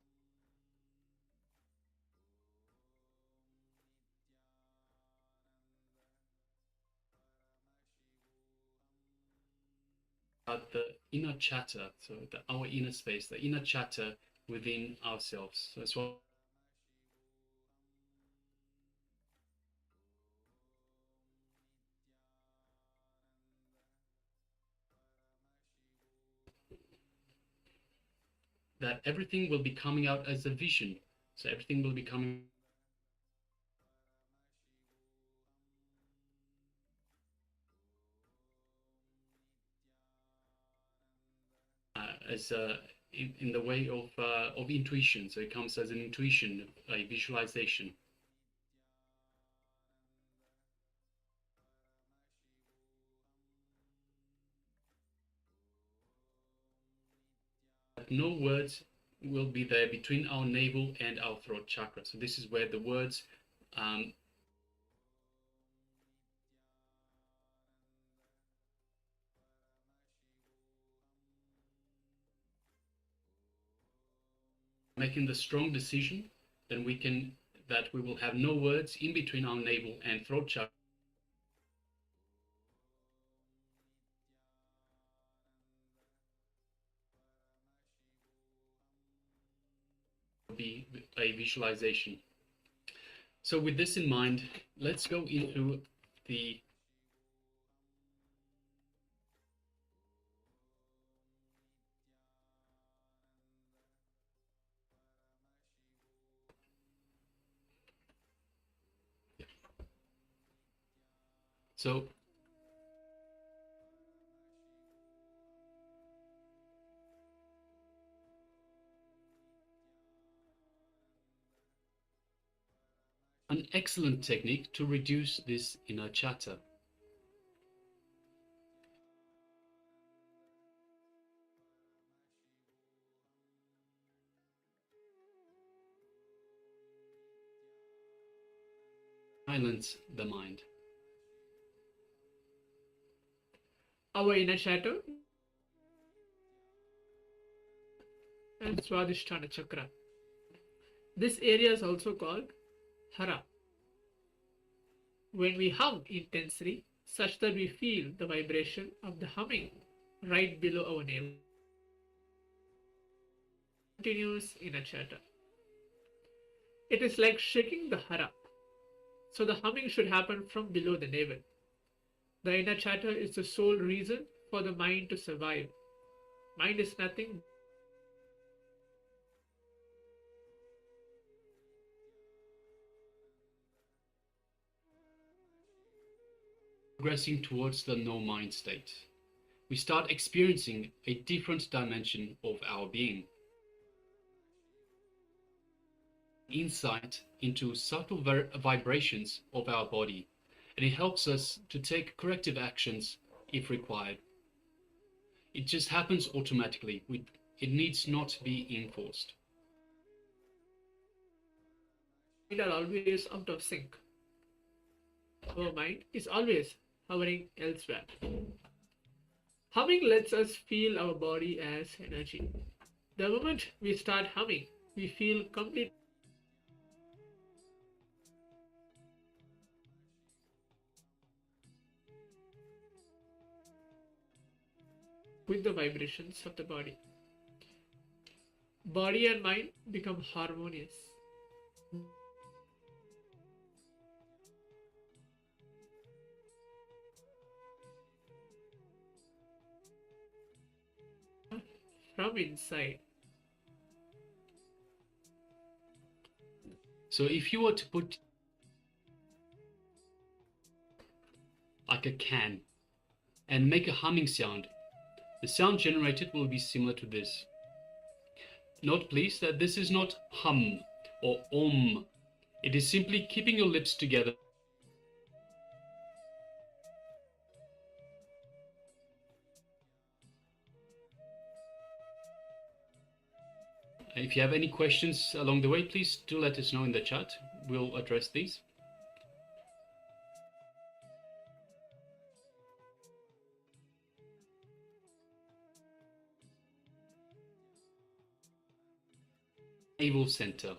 at the inner chatter, so our inner space, the inner chatter within ourselves. So that's what that everything will be coming out as a vision. So everything will be coming as in the way of intuition. So it comes as an intuition, a visualization. No words will be there between our navel and our throat chakra. So this is where the words making the strong decision, then we will have no words in between our navel and throat chakra. Be a visualization. So with this in mind, let's go into the so an excellent technique to reduce this inner chatter. Silence the mind. Our inner chatter and Swadhisthana chakra. This area is also called Hara. When we hum intensely, such that we feel the vibration of the humming right below our navel, continuous inner chatter. It is like shaking the Hara. So the humming should happen from below the navel. The inner chatter is the sole reason for the mind to survive. Mind is nothing Progressing towards the no mind state. we start experiencing a different dimension of our being. Insight into subtle vibrations of our body, and it helps us to take corrective actions if required. It just happens automatically. It needs not be enforced. We are always out of sync. Our mind is always hovering elsewhere. Humming lets us feel our body as energy. The moment we start humming, we feel complete with the vibrations of the body. Body and mind become harmonious. From inside. So if you were to put like a can and make a humming sound, the sound generated will be similar to this. Note please that this is not hum or om. It is simply keeping your lips together. If you have any questions along the way, please do let us know in the chat. We'll address these. Navel center,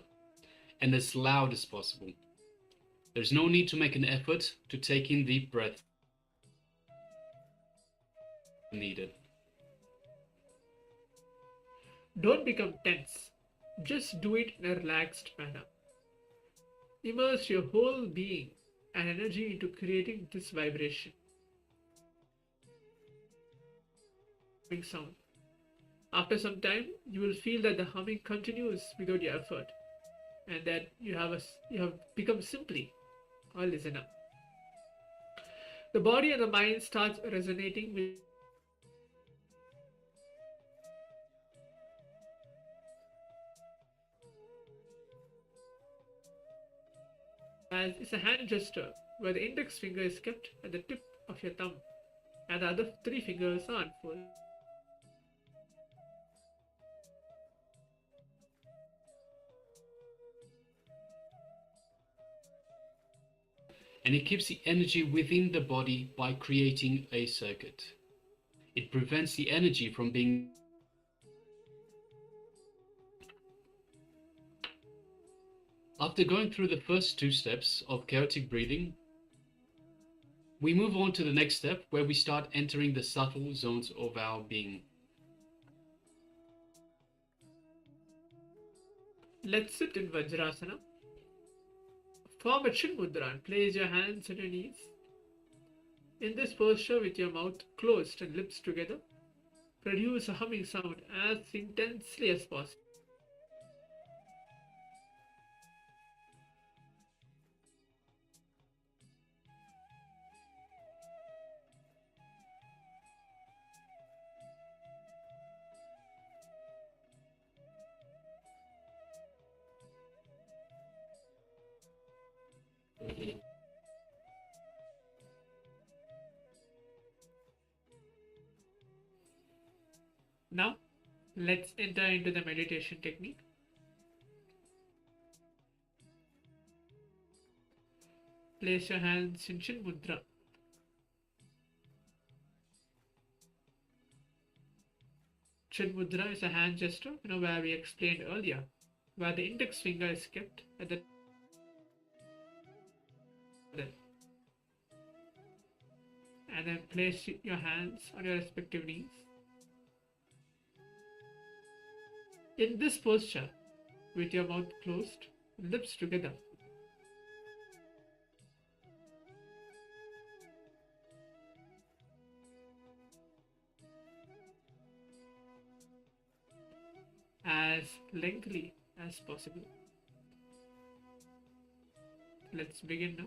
and as loud as possible. There's no need to make an effort to take in deep breath needed. Don't become tense. Just do it in a relaxed manner. Immerse your whole being and energy into creating this vibration. Sound. After some time, you will feel that the humming continues without your effort, and that you have become simply a listener. The body and the mind starts resonating with as it's a hand gesture where the index finger is kept at the tip of your thumb and the other three fingers are unfolded. And it keeps the energy within the body by creating a circuit. It prevents the energy from being After going through the first two steps of chaotic breathing, we move on to the next step where we start entering the subtle zones of our being. Let's sit in Vajrasana. Form a chin mudra and place your hands on your knees. In this posture, with your mouth closed and lips together, produce a humming sound as intensely as possible. Now, let's enter into the meditation technique. Place your hands in Chin Mudra. Chin Mudra is a hand gesture, where we explained earlier, where the index finger is kept at the and then place your hands on your respective knees. In this posture, with your mouth closed, lips together, as lengthily as possible. Let's begin now.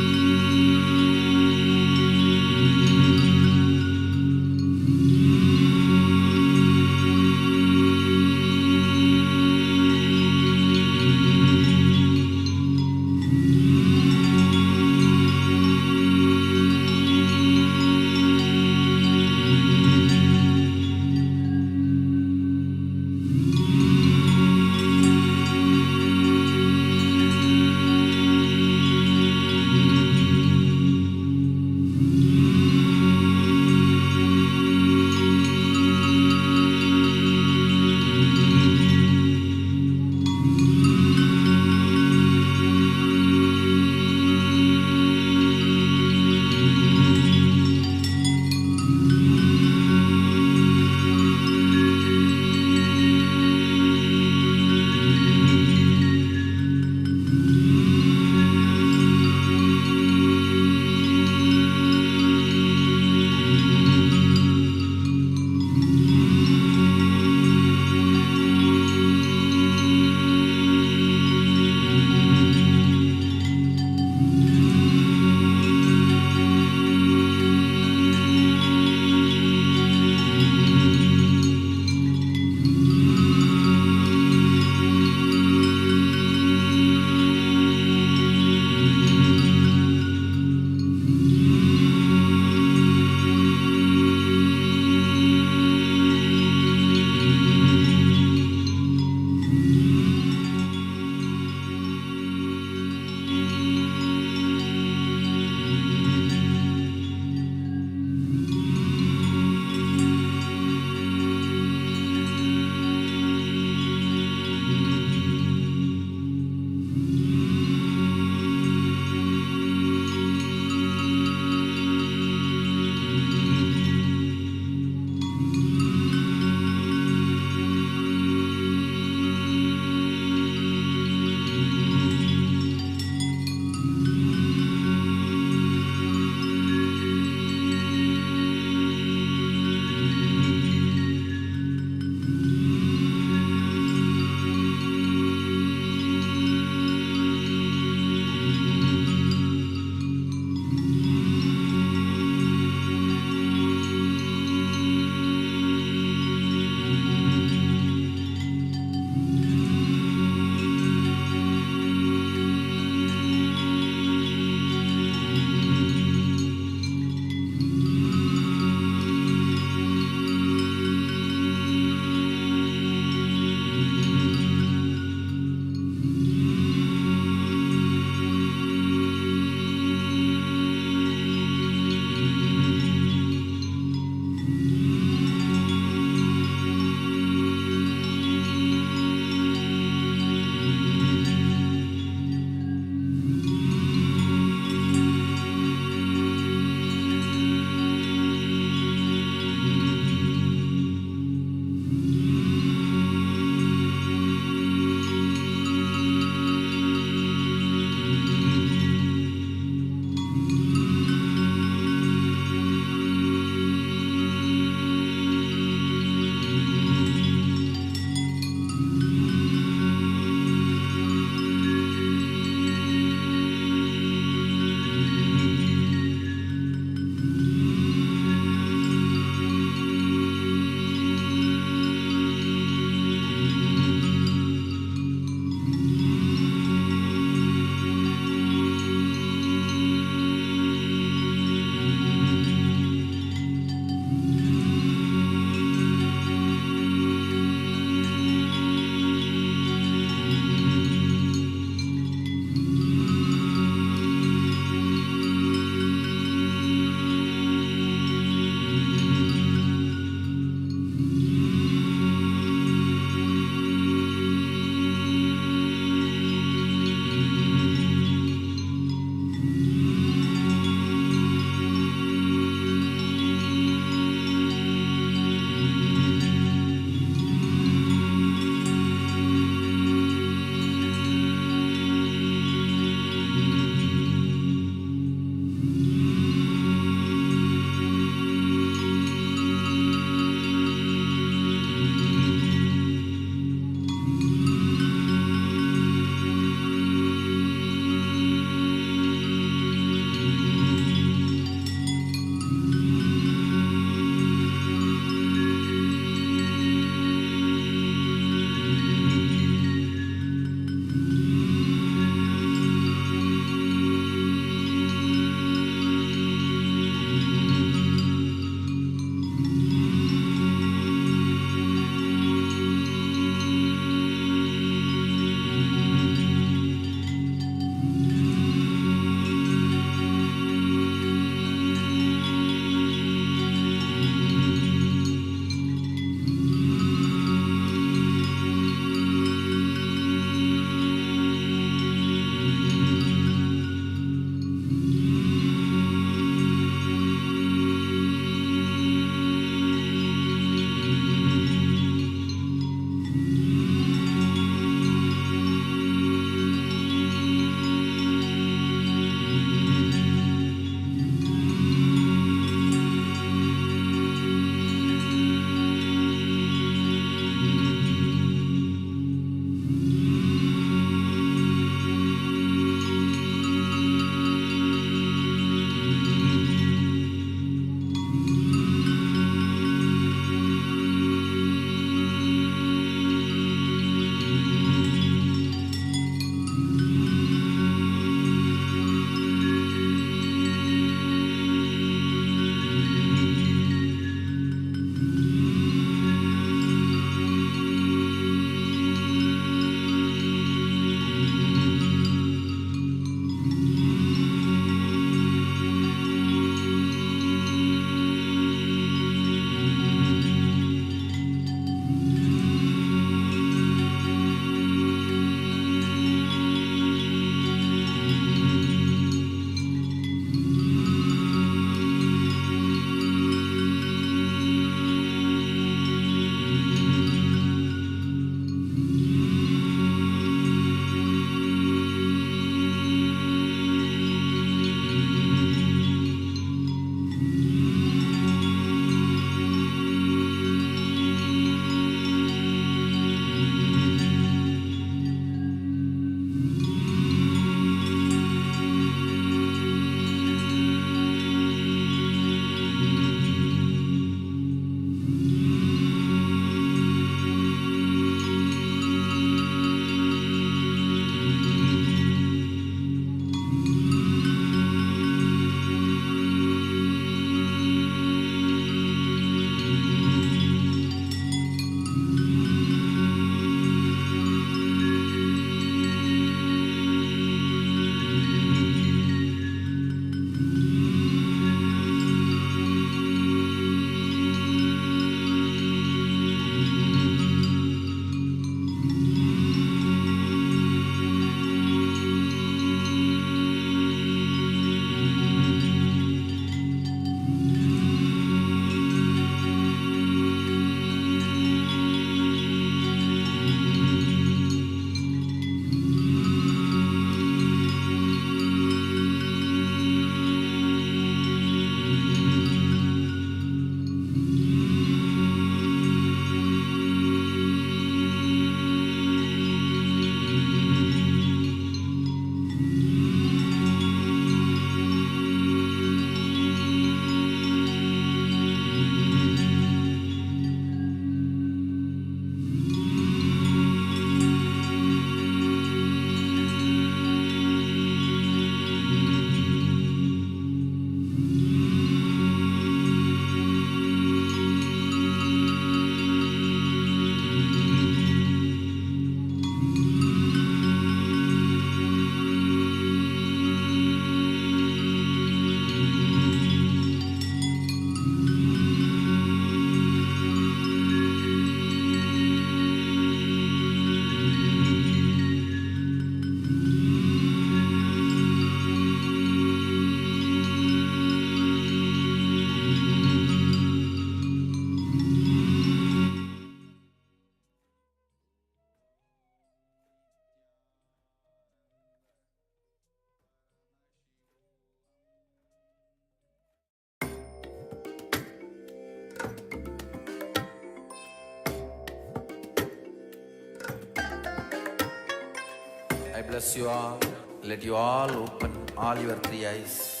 I bless you all. Let you all open all your three eyes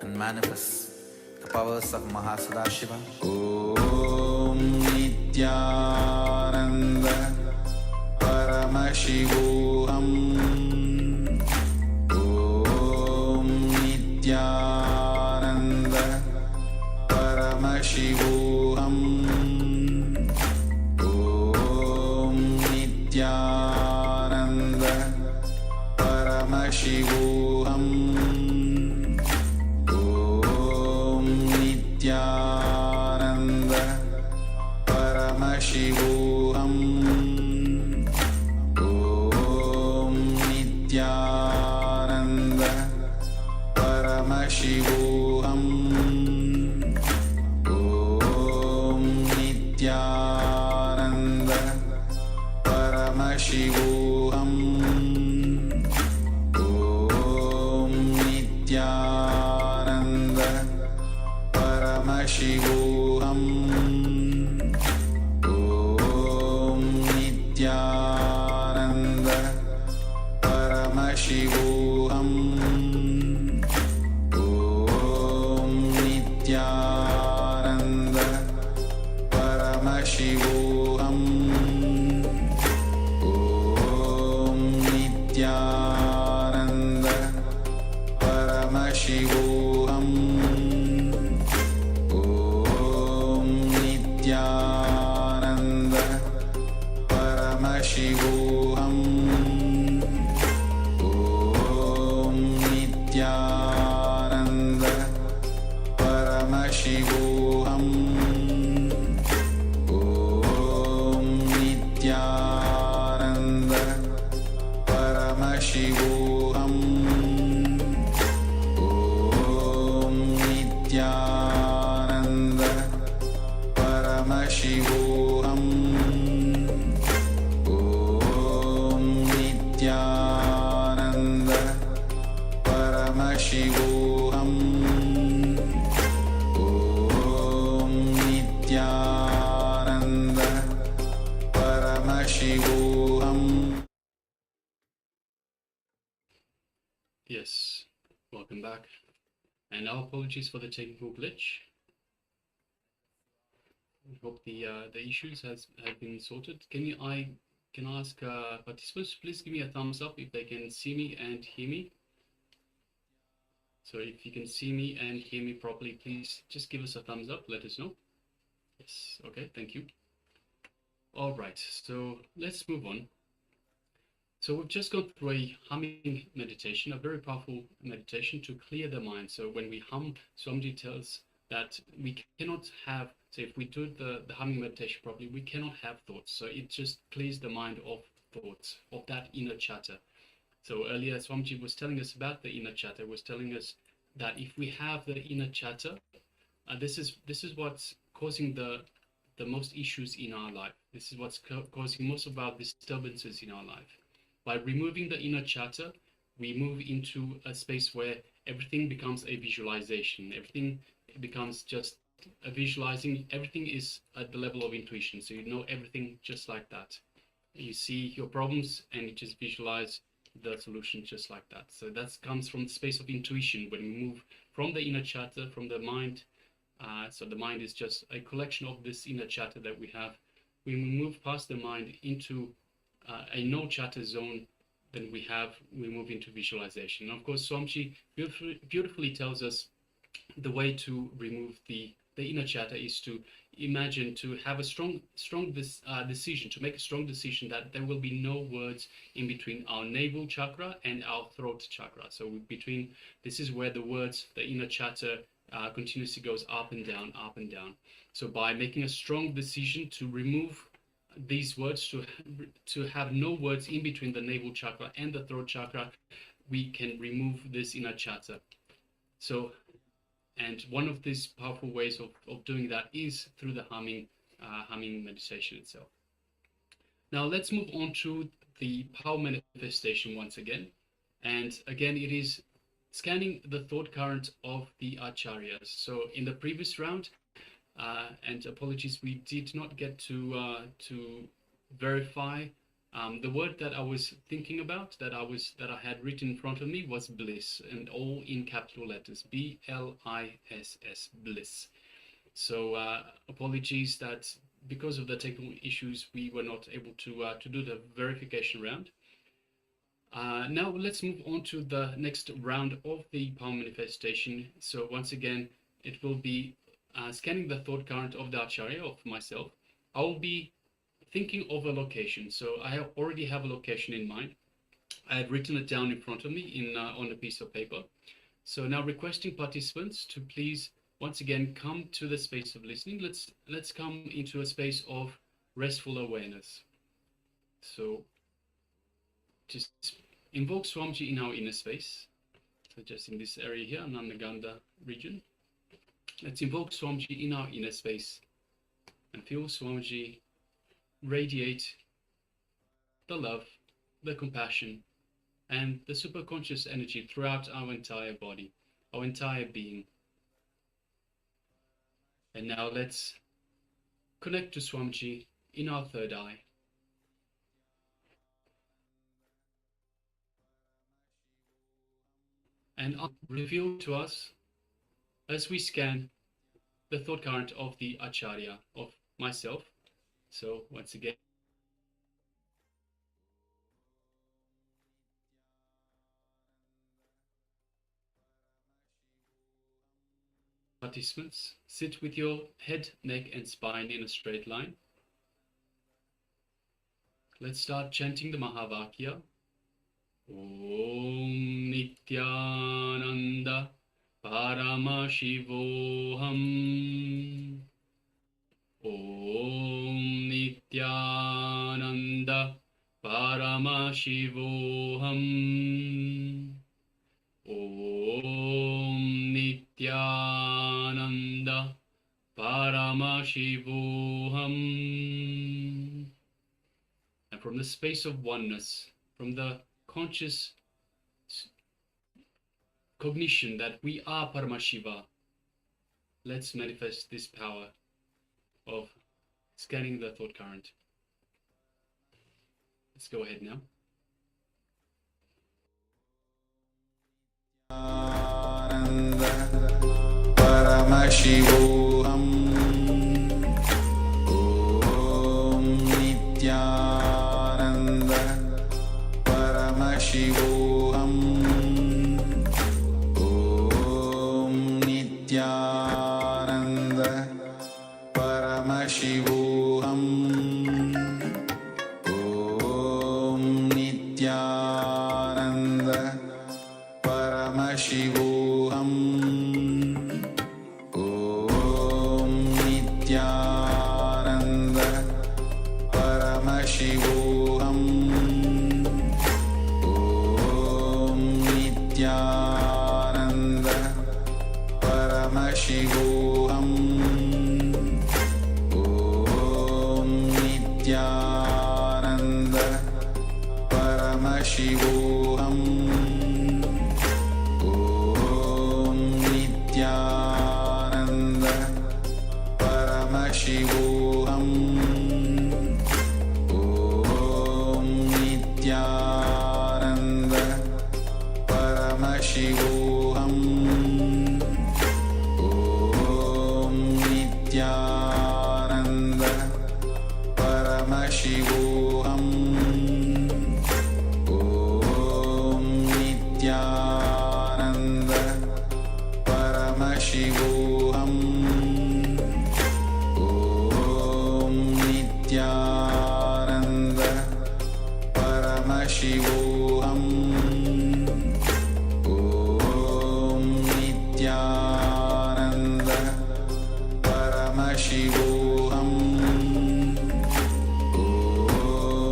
and manifest the powers of Mahasudashiva. Om Nityananda Paramashivam. Om Nityananda Paramashivam. Om Nityananda Paramashivam. Om Nityananda Paramashivam. Om Nityananda Paramashivam. Om Nityananda Paramashivam. Om Nityananda Paramashivam. Om Nityananda Paramashivam. Om Nityananda Paramashivam. Om Nityananda Paramashivam. Om Nityananda Paramashivam. Om Nityananda Paramashivam. Om Nityananda Paramashivam. Om Nityananda Paramashivam. Om Nityananda Paramashivam. Om Nityananda Paramashivam. Yes, welcome back. And our apologies for the technical glitch. I hope the issues have been sorted. Can I ask participants please give me a thumbs up if they can see me and hear me? So if you can see me and hear me properly, please just give us a thumbs up. Let us know. Yes. Okay. Thank you. All right. So let's move on. So we've just gone through a humming meditation, a very powerful meditation to clear the mind. So when we hum, Swamiji tells that we cannot have, so if we do the humming meditation properly, we cannot have thoughts. So it just clears the mind of thoughts, of that inner chatter. So earlier Swamiji was telling us about the inner chatter, was telling us that if we have the inner chatter, this is what's causing the most issues in our life. This is what's causing most of our disturbances in our life. By removing the inner chatter, we move into a space where everything becomes a visualization. Everything becomes just a visualizing. Everything is at the level of intuition. So you know everything just like that. You see your problems and you just visualize the solution just like that. So that comes from the space of intuition. When we move from the inner chatter, from the mind, so the mind is just a collection of this inner chatter that we have. When we move past the mind into a no chatter zone, then we move into visualization. And of course, Swamiji beautifully tells us the way to remove the inner chatter is to imagine, to have a strong decision, to make a strong decision that there will be no words in between our navel chakra and our throat chakra. So this is where the words, the inner chatter continuously goes up and down, up and down. So by making a strong decision to remove these words, to have no words in between the navel chakra and the throat chakra, we can remove this inner chatter. So, and one of these powerful ways of doing that is through the humming meditation itself. Now let's move on to the power manifestation once again. And again, it is scanning the thought current of the acharyas. So in the previous round, and apologies, we did not get to verify The word that I was thinking about, that I had written in front of me, was bliss, and all in capital letters, B-L-I-S-S, bliss. So apologies that because of the technical issues, we were not able to do the verification round. Now let's move on to the next round of the power manifestation. So once again, it will be scanning the thought current of the Acharya, of myself. I will be thinking of a location. So I already have a location in mind. I have written it down in front of me on a piece of paper. So now requesting participants to please once again come to the space of listening. Let's come into a space of restful awareness. So just invoke Swamiji in our inner space. So just in this area here, Nandaganda region. Let's invoke Swamiji in our inner space and feel Swamiji radiate the love, the compassion, and the superconscious energy throughout our entire body, our entire being. And now let's connect to Swamiji in our third eye. And reveal to us as we scan the thought current of the Acharya, of myself. So once again, participants, sit with your head, neck and spine in a straight line. Let's start chanting the Mahavakya. Om Nityananda Paramashivoham. Om Nityananda Paramashivoham. Om Nityananda Paramashivoham. And from the space of oneness, from the conscious cognition that we are Paramashiva, let's manifest this power of scanning the thought current. Let's go ahead now. Paramashivoham. Om Nityananda Paramashivoham. Om Nityananda Paramashivoham. Om Nityananda Paramashivoham. Om Nityananda Paramashivoham. Om Nityananda Paramashivoham. Om Nityananda Paramashivoham. Om Nityananda Paramashivoham. Om Nityananda Paramashivoham. Om Nityananda Paramashivoham. Om Nityananda Paramashivoham. Om Nityananda Paramashivoham. Om Nityananda Paramashivoham.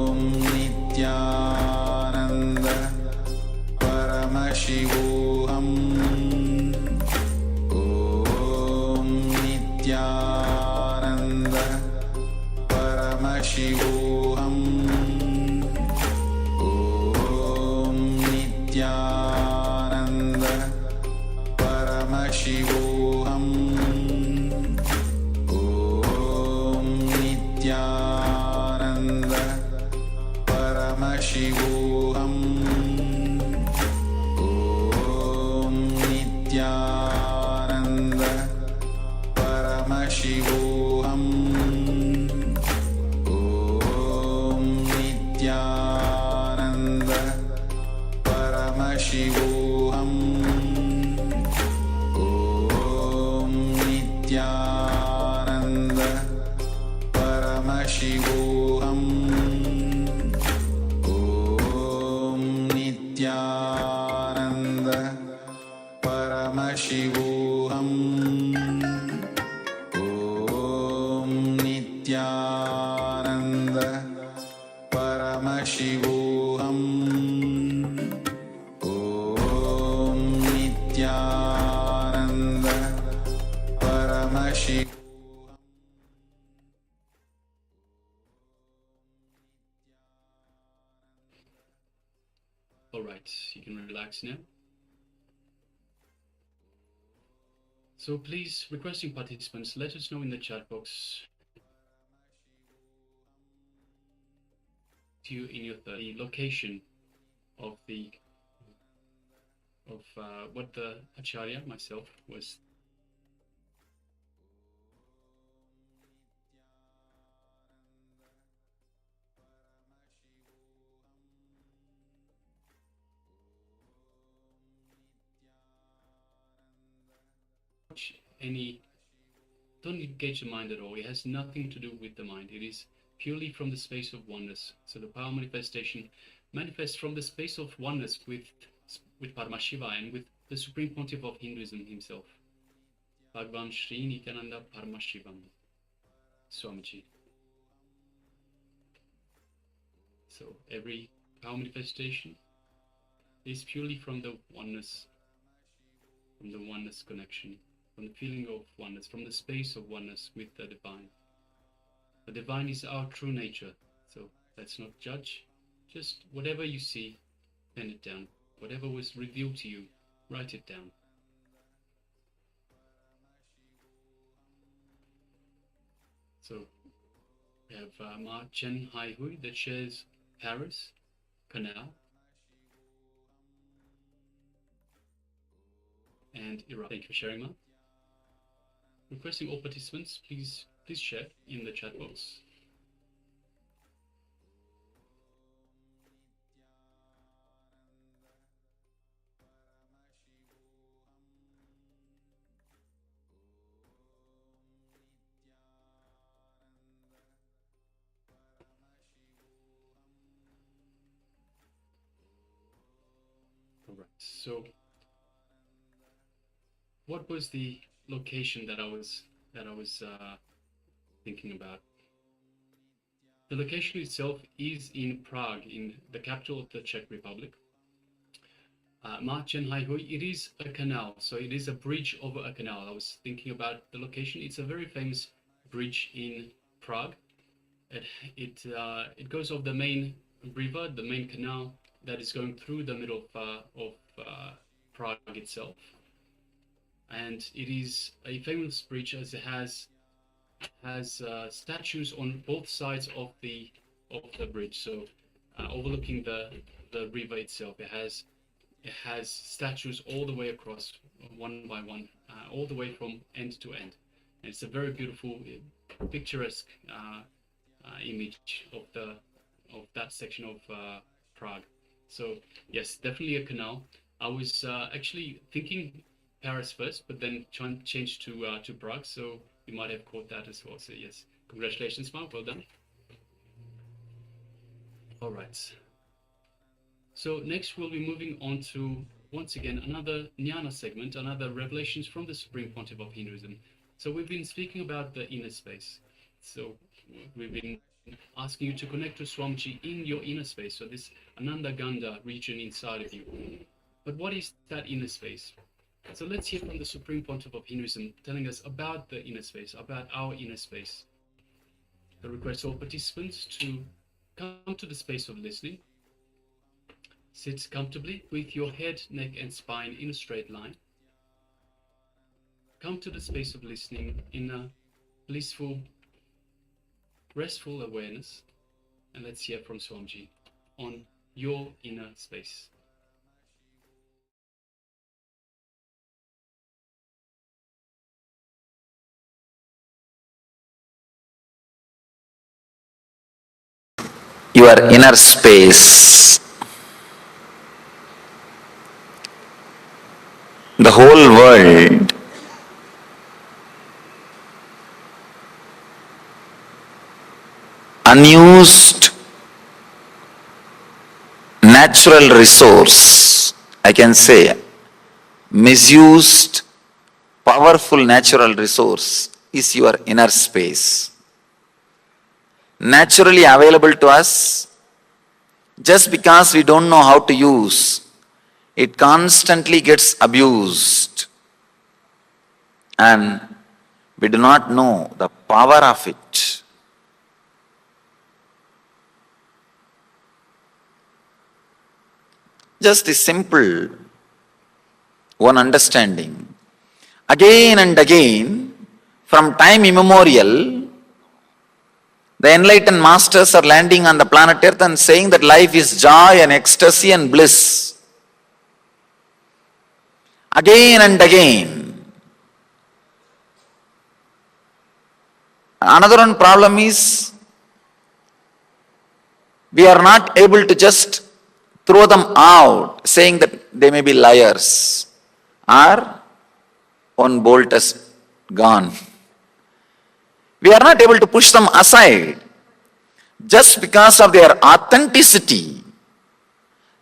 Om Nityananda Paramashivoham. Om Nityananda Paramashivoham. Om Nityananda Paramashivoham. Om Nityananda Paramashivoham. Om Nityananda Paramashivoham. Om Nityananda Paramashivoham. Om Nityananda Paramashivoham. Om Nityananda Paramashivoham. Om Nityananda Paramashivoham. Om Nityananda Paramashivoham. All right, you can relax now. So please, requesting participants, let us know in the chat box to you in your the location of what the Acharya, myself, was don't engage the mind at all. It has nothing to do with the mind. It is purely from the space of oneness. So the power manifestation manifests from the space of oneness with Paramashiva and with the Supreme Pontiff of Hinduism himself, Bhagavan Sri Nithyanaanda Paramashivang, Swamiji. So every power manifestation is purely from the oneness connection, from the feeling of oneness, from the space of oneness with the divine. The divine is our true nature, so let's not judge. Just whatever you see, pen it down. Whatever was revealed to you, write it down. So we have Ma Chen Hai Hui that shares Paris, Canal, and Iraq. Thank you for sharing, Ma. Requesting all participants, please share in the chat box. All right. So, what was the location that I was thinking about? The location itself is in Prague, in the capital of the Czech Republic. Ma Chen Hai Hui, it is a canal, so it is a bridge over a canal. I was thinking about the location. It's a very famous bridge in Prague. It goes off the main river, the main canal that is going through the middle of Prague itself. And it is a famous bridge as it has statues on both sides of the bridge. So overlooking the river itself, it has statues all the way across, one by one, all the way from end to end. And it's a very beautiful, picturesque image of that section of Prague. So yes, definitely a canal. I was actually thinking Paris first, but then changed to Prague. So you might have caught that as well. So yes, congratulations, Mark. Well done. All right. So next we'll be moving on to, once again, another Jnana segment, another revelations from the Supreme Pontiff of Hinduism. So we've been speaking about the inner space. So we've been asking you to connect to Swamiji in your inner space. So this Ananda Ganda region inside of you. But what is that inner space? So let's hear from the Supreme Pontiff of Hinduism telling us about the inner space, about our inner space. I request all participants to come to the space of listening. Sit comfortably with your head, neck and spine in a straight line. Come to the space of listening in a blissful, restful awareness. And let's hear from Swamiji on your inner space. Your inner space. The whole world unused natural resource, I can say, misused powerful natural resource is your inner space. Naturally available to us, just because we don't know how to use, it constantly gets abused. And we do not know the power of it. Just a simple one understanding. Again and again, from time immemorial, the enlightened masters are landing on the planet Earth and saying that life is joy and ecstasy and bliss. Again and again. Another one problem is, we are not able to just throw them out, saying that they may be liars, or one bolt has gone. We are not able to push them aside just because of their authenticity,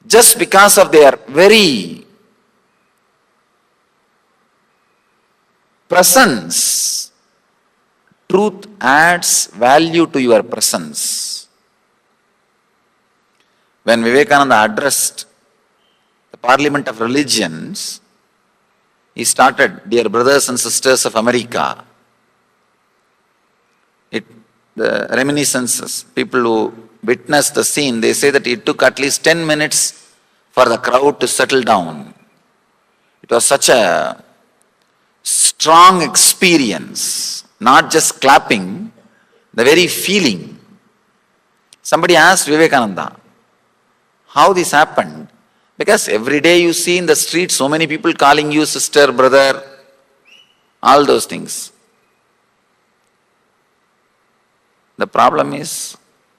just because of their very presence. Truth adds value to your presence. When Vivekananda addressed the Parliament of Religions, he started, "Dear brothers and sisters of America." The reminiscences, people who witnessed the scene, they say that it took at least 10 minutes for the crowd to settle down. It was such a strong experience, not just clapping, the very feeling. Somebody asked Vivekananda, how this happened? Because every day you see in the street so many people calling you sister, brother, all those things. The problem is,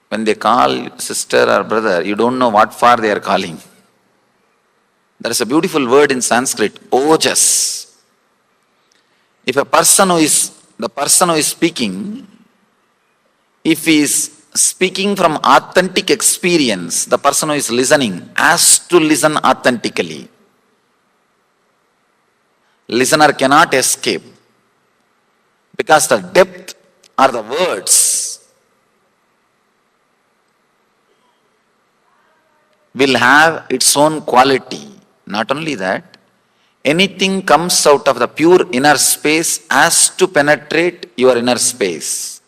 when they call sister or brother, you don't know what for they are calling. There is a beautiful word in Sanskrit, ojas. If the person who is speaking, if he is speaking from authentic experience, the person who is listening has to listen authentically. Listener cannot escape, because the depth are the words will have its own quality. Not only that, anything comes out of the pure inner space has to penetrate your inner space,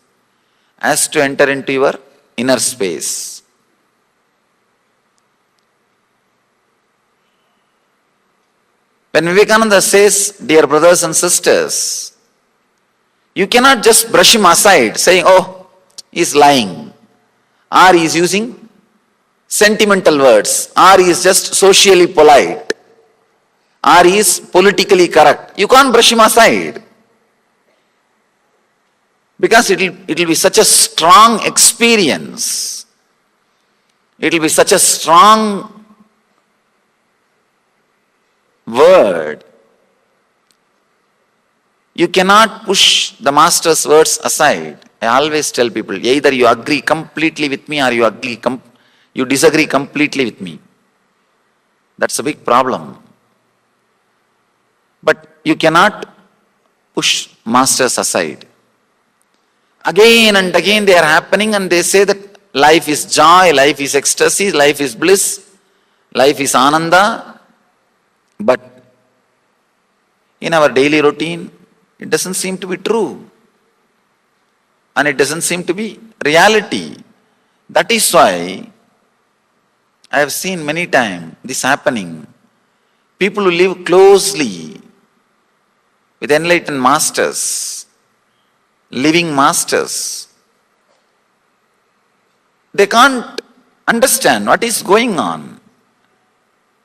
has to enter into your inner space. When Vivekananda says, "Dear brothers and sisters," you cannot just brush him aside saying, "Oh, he's lying," or he's using sentimental words, or he is just socially polite, or he is politically correct. You can't brush him aside, because it will be such a strong experience. It will be such a strong word. You cannot push the master's words aside. I always tell people, either you agree completely with me or you disagree completely with me. That's a big problem. But you cannot push masters aside. Again and again they are happening, and they say that life is joy, life is ecstasy, life is bliss, life is ananda. But in our daily routine, it doesn't seem to be true. And it doesn't seem to be reality. That is why I have seen many times this happening. People who live closely with enlightened masters, living masters, they can't Understand what is going on.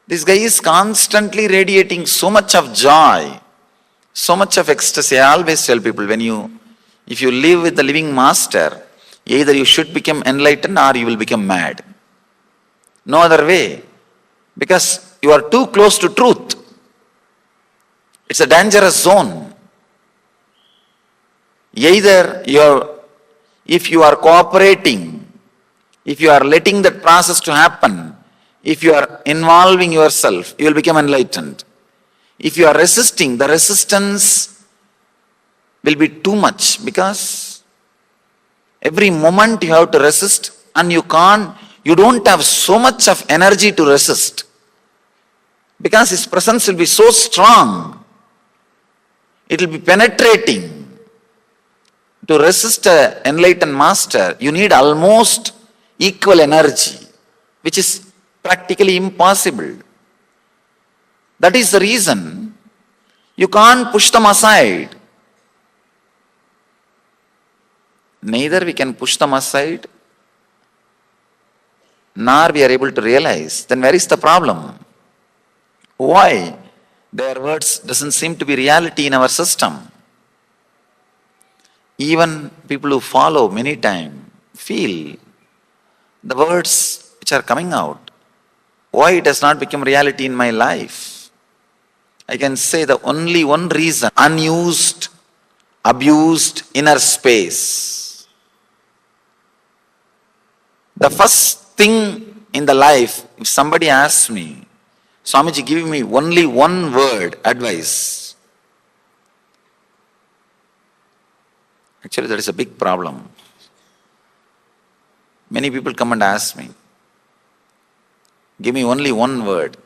This guy is constantly radiating so much of joy, so much of ecstasy. I always tell people, if you live with the living master, either you should become enlightened or you will become mad. No other way. Because you are too close to truth. It's a dangerous zone. Either if you are cooperating, if you are letting that process to happen, if you are involving yourself, you will become enlightened. If you are resisting, the resistance will be too much, because every moment you have to resist, and you don't have so much of energy to resist, because his presence will be so strong. It will be penetrating. To resist an enlightened master, you need almost equal energy, which is practically impossible. That is the reason you can't push them aside. Neither we can push them aside, nor we are able to realize. Then where is the problem? Why their words doesn't seem to be reality in our system? Even people who follow many times feel the words which are coming out, why it has not become reality in my life? I can say the only one reason: unused, abused inner space. The first thing in the life, if somebody asks me, Swamiji, give me only one word advice. Actually, that is a big problem. Many people come and ask me, give me only one word.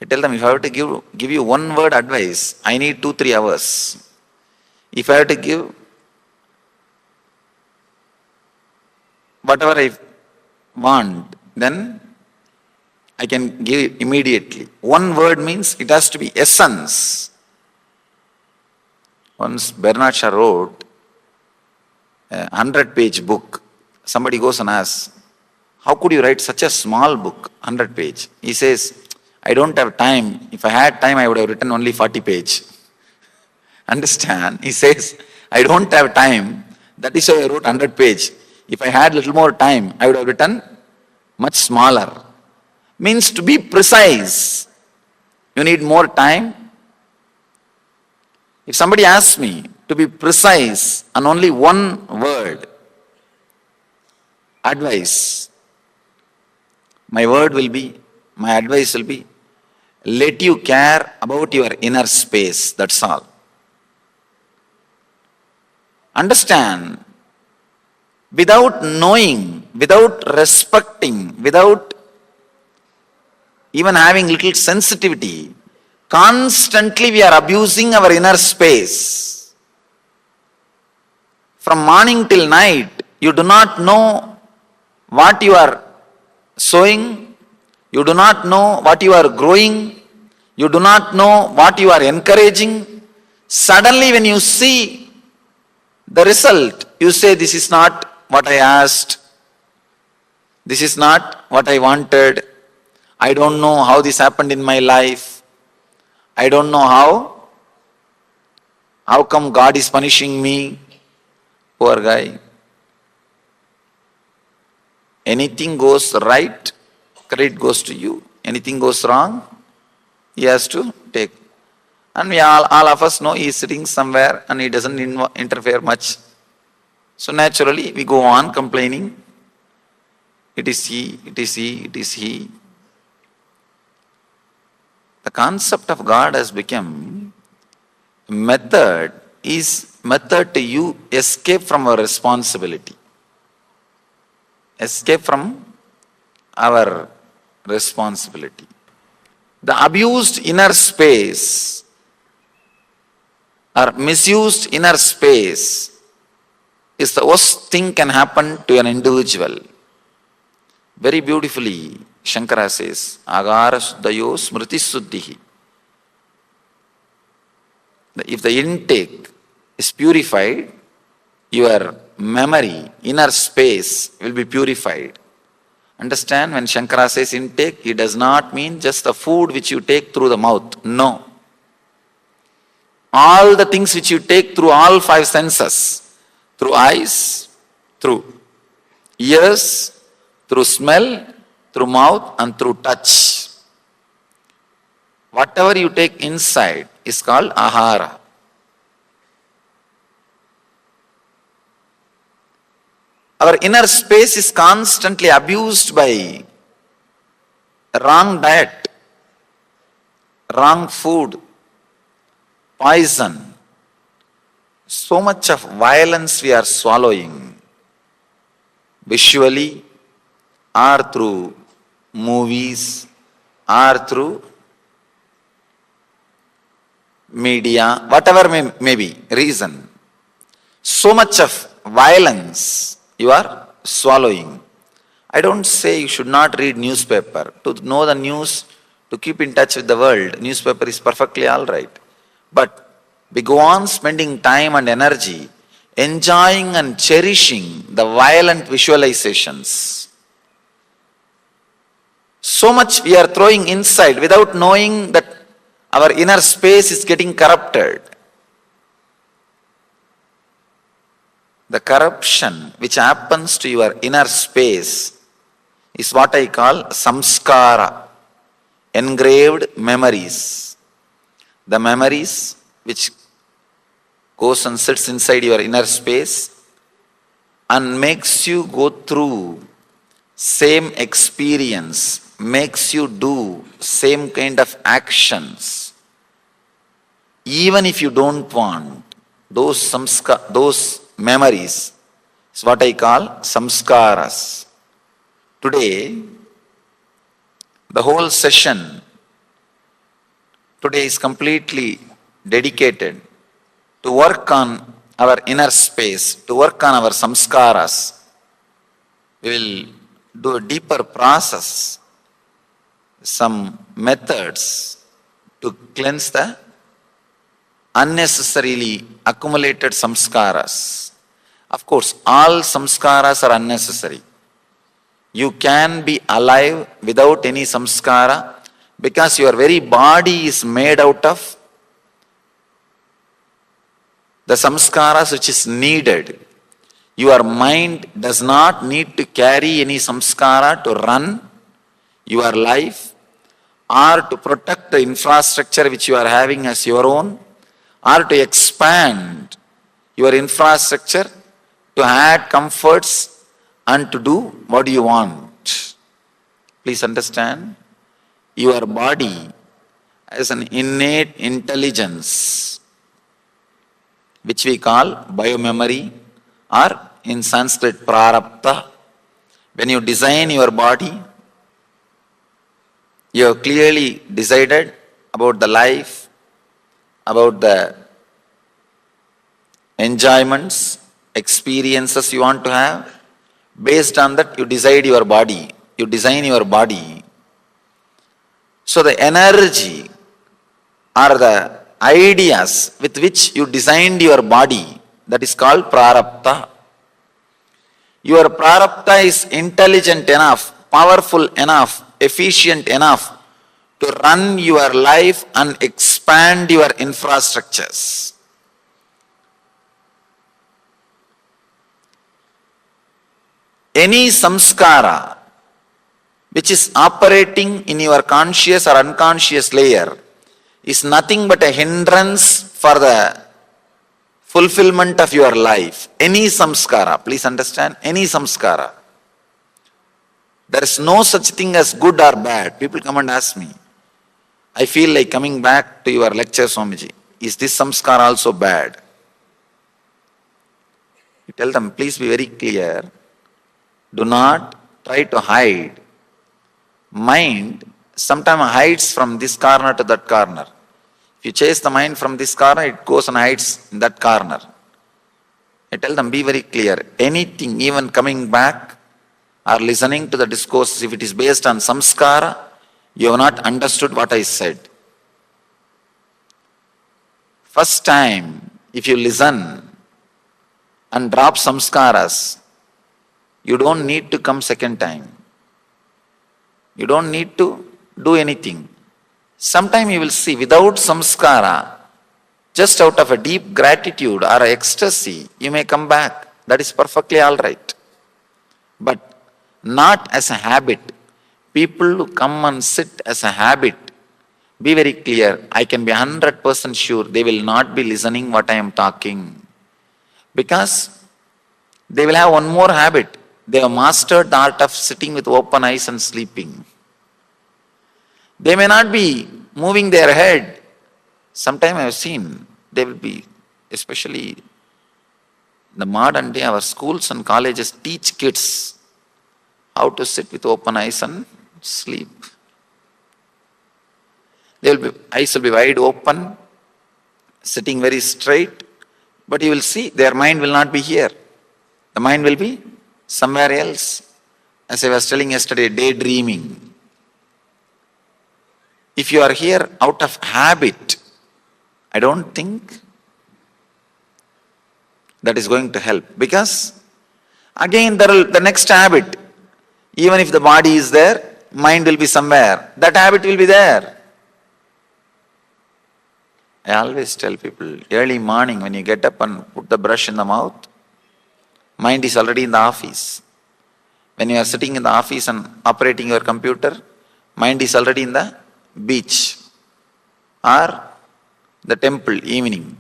I tell them, if I have to give you one word advice, I need 2-3 hours. If I have to give whatever I want, then I can give it immediately. One word means it has to be essence. Once Bernard Shaw wrote a 100-page book. Somebody goes and asks, how could you write such a small book, 100-page? He says, I don't have time. If I had time, I would have written only 40-page. Understand? He says, I don't have time. That is why I wrote 100-page. If I had little more time, I would have written much smaller. Means to be precise, you need more time. If somebody asks me to be precise on only one word, advice, my advice will be, let you care about your inner space, that's all. Understand, without knowing, without respecting, without even having little sensitivity, constantly we are abusing our inner space. From morning till night, you do not know what you are sowing, you do not know what you are growing, you do not know what you are encouraging. Suddenly when you see the result, you say, this is not what I asked, this is not what I wanted, I don't know how this happened in my life, I don't know how come God is punishing me? Poor guy. Anything goes right, credit goes to you. Anything goes wrong, he has to take. And we all of us know he is sitting somewhere and he doesn't interfere much. So naturally we go on complaining. It is he, it is he, it is he. The concept of God has become method to you escape from our responsibility. Escape from our responsibility. The abused inner space or misused inner space is the worst thing can happen to an individual. Very beautifully, Shankara says, Agara Shuddhayo Smriti Suddhihi. If the intake is purified, your memory, inner space will be purified. Understand, when Shankara says intake, he does not mean just the food which you take through the mouth. No. All the things which you take through all five senses, through eyes, through ears, through smell, through mouth and through touch. Whatever you take inside is called ahara. Our inner space is constantly abused by wrong diet, wrong food, poison. So much of violence we are swallowing, visually or through movies or through media, whatever may be reason. So much of violence you are swallowing. I don't say you should not read newspaper. To know the news, to keep in touch with the world, newspaper is perfectly all right. But we go on spending time and energy enjoying and cherishing the violent visualizations. So much we are throwing inside without knowing that our inner space is getting corrupted. The corruption which happens to your inner space is what I call samskara, engraved memories. The memories which goes and sits inside your inner space and makes you go through same experience, makes you do same kind of actions. Even if you don't want, those memories is what I call samskaras. Today, the whole session today is completely dedicated to work on our inner space, to work on our samskaras. We will do a deeper process, some methods to cleanse the unnecessarily accumulated samskaras. Of course, all samskaras are unnecessary. You can be alive without any samskara because your very body is made out of the samskaras which is needed. Your mind does not need to carry any samskara to run your life or to protect the infrastructure which you are having as your own, or to expand your infrastructure to add comforts and to do what you want. Please understand, your body has an innate intelligence which we call biomemory, or in Sanskrit prarabdha. When you design your body, you have clearly decided about the life, about the enjoyments, experiences you want to have. Based on that, you decide your body, you design your body. So the energy or the ideas with which you designed your body, that is called prarabdha. Your prarabdha is intelligent enough, powerful enough, efficient enough to run your life and expand your infrastructures. Any samskara which is operating in your conscious or unconscious layer is nothing but a hindrance for the fulfillment of your life. Any samskara, please understand, any samskara. There is no such thing as good or bad. People come and ask me, I feel like coming back to your lecture, Swamiji. Is this samskara also bad? You tell them, please be very clear. Do not try to hide. Mind sometimes hides from this corner to that corner. If you chase the mind from this corner, it goes and hides in that corner. I tell them, be very clear. Anything, even coming back or listening to the discourse, if it is based on samskara, you have not understood what I said. First time, if you listen and drop samskaras, you don't need to come second time. You don't need to do anything. Sometime you will see, without samskara, just out of a deep gratitude or ecstasy, you may come back. That is perfectly all right. But not as a habit. People who come and sit as a habit, be very clear, I can be 100% sure they will not be listening what I am talking. Because they will have one more habit. They have mastered the art of sitting with open eyes and sleeping. They may not be moving their head. Sometime I have seen, they will be, especially in the modern day, our schools and colleges teach kids how to sit with open eyes and sleep. Eyes will be wide open, sitting very straight, but you will see their mind will not be here. The mind will be somewhere else. As I was telling yesterday, daydreaming. If you are here out of habit, I don't think that is going to help. Because again, the next habit, even if the body is there, mind will be somewhere. That habit will be there. I always tell people, early morning when you get up and put the brush in the mouth, mind is already in the office. When you are sitting in the office and operating your computer, mind is already in the beach or the temple evening.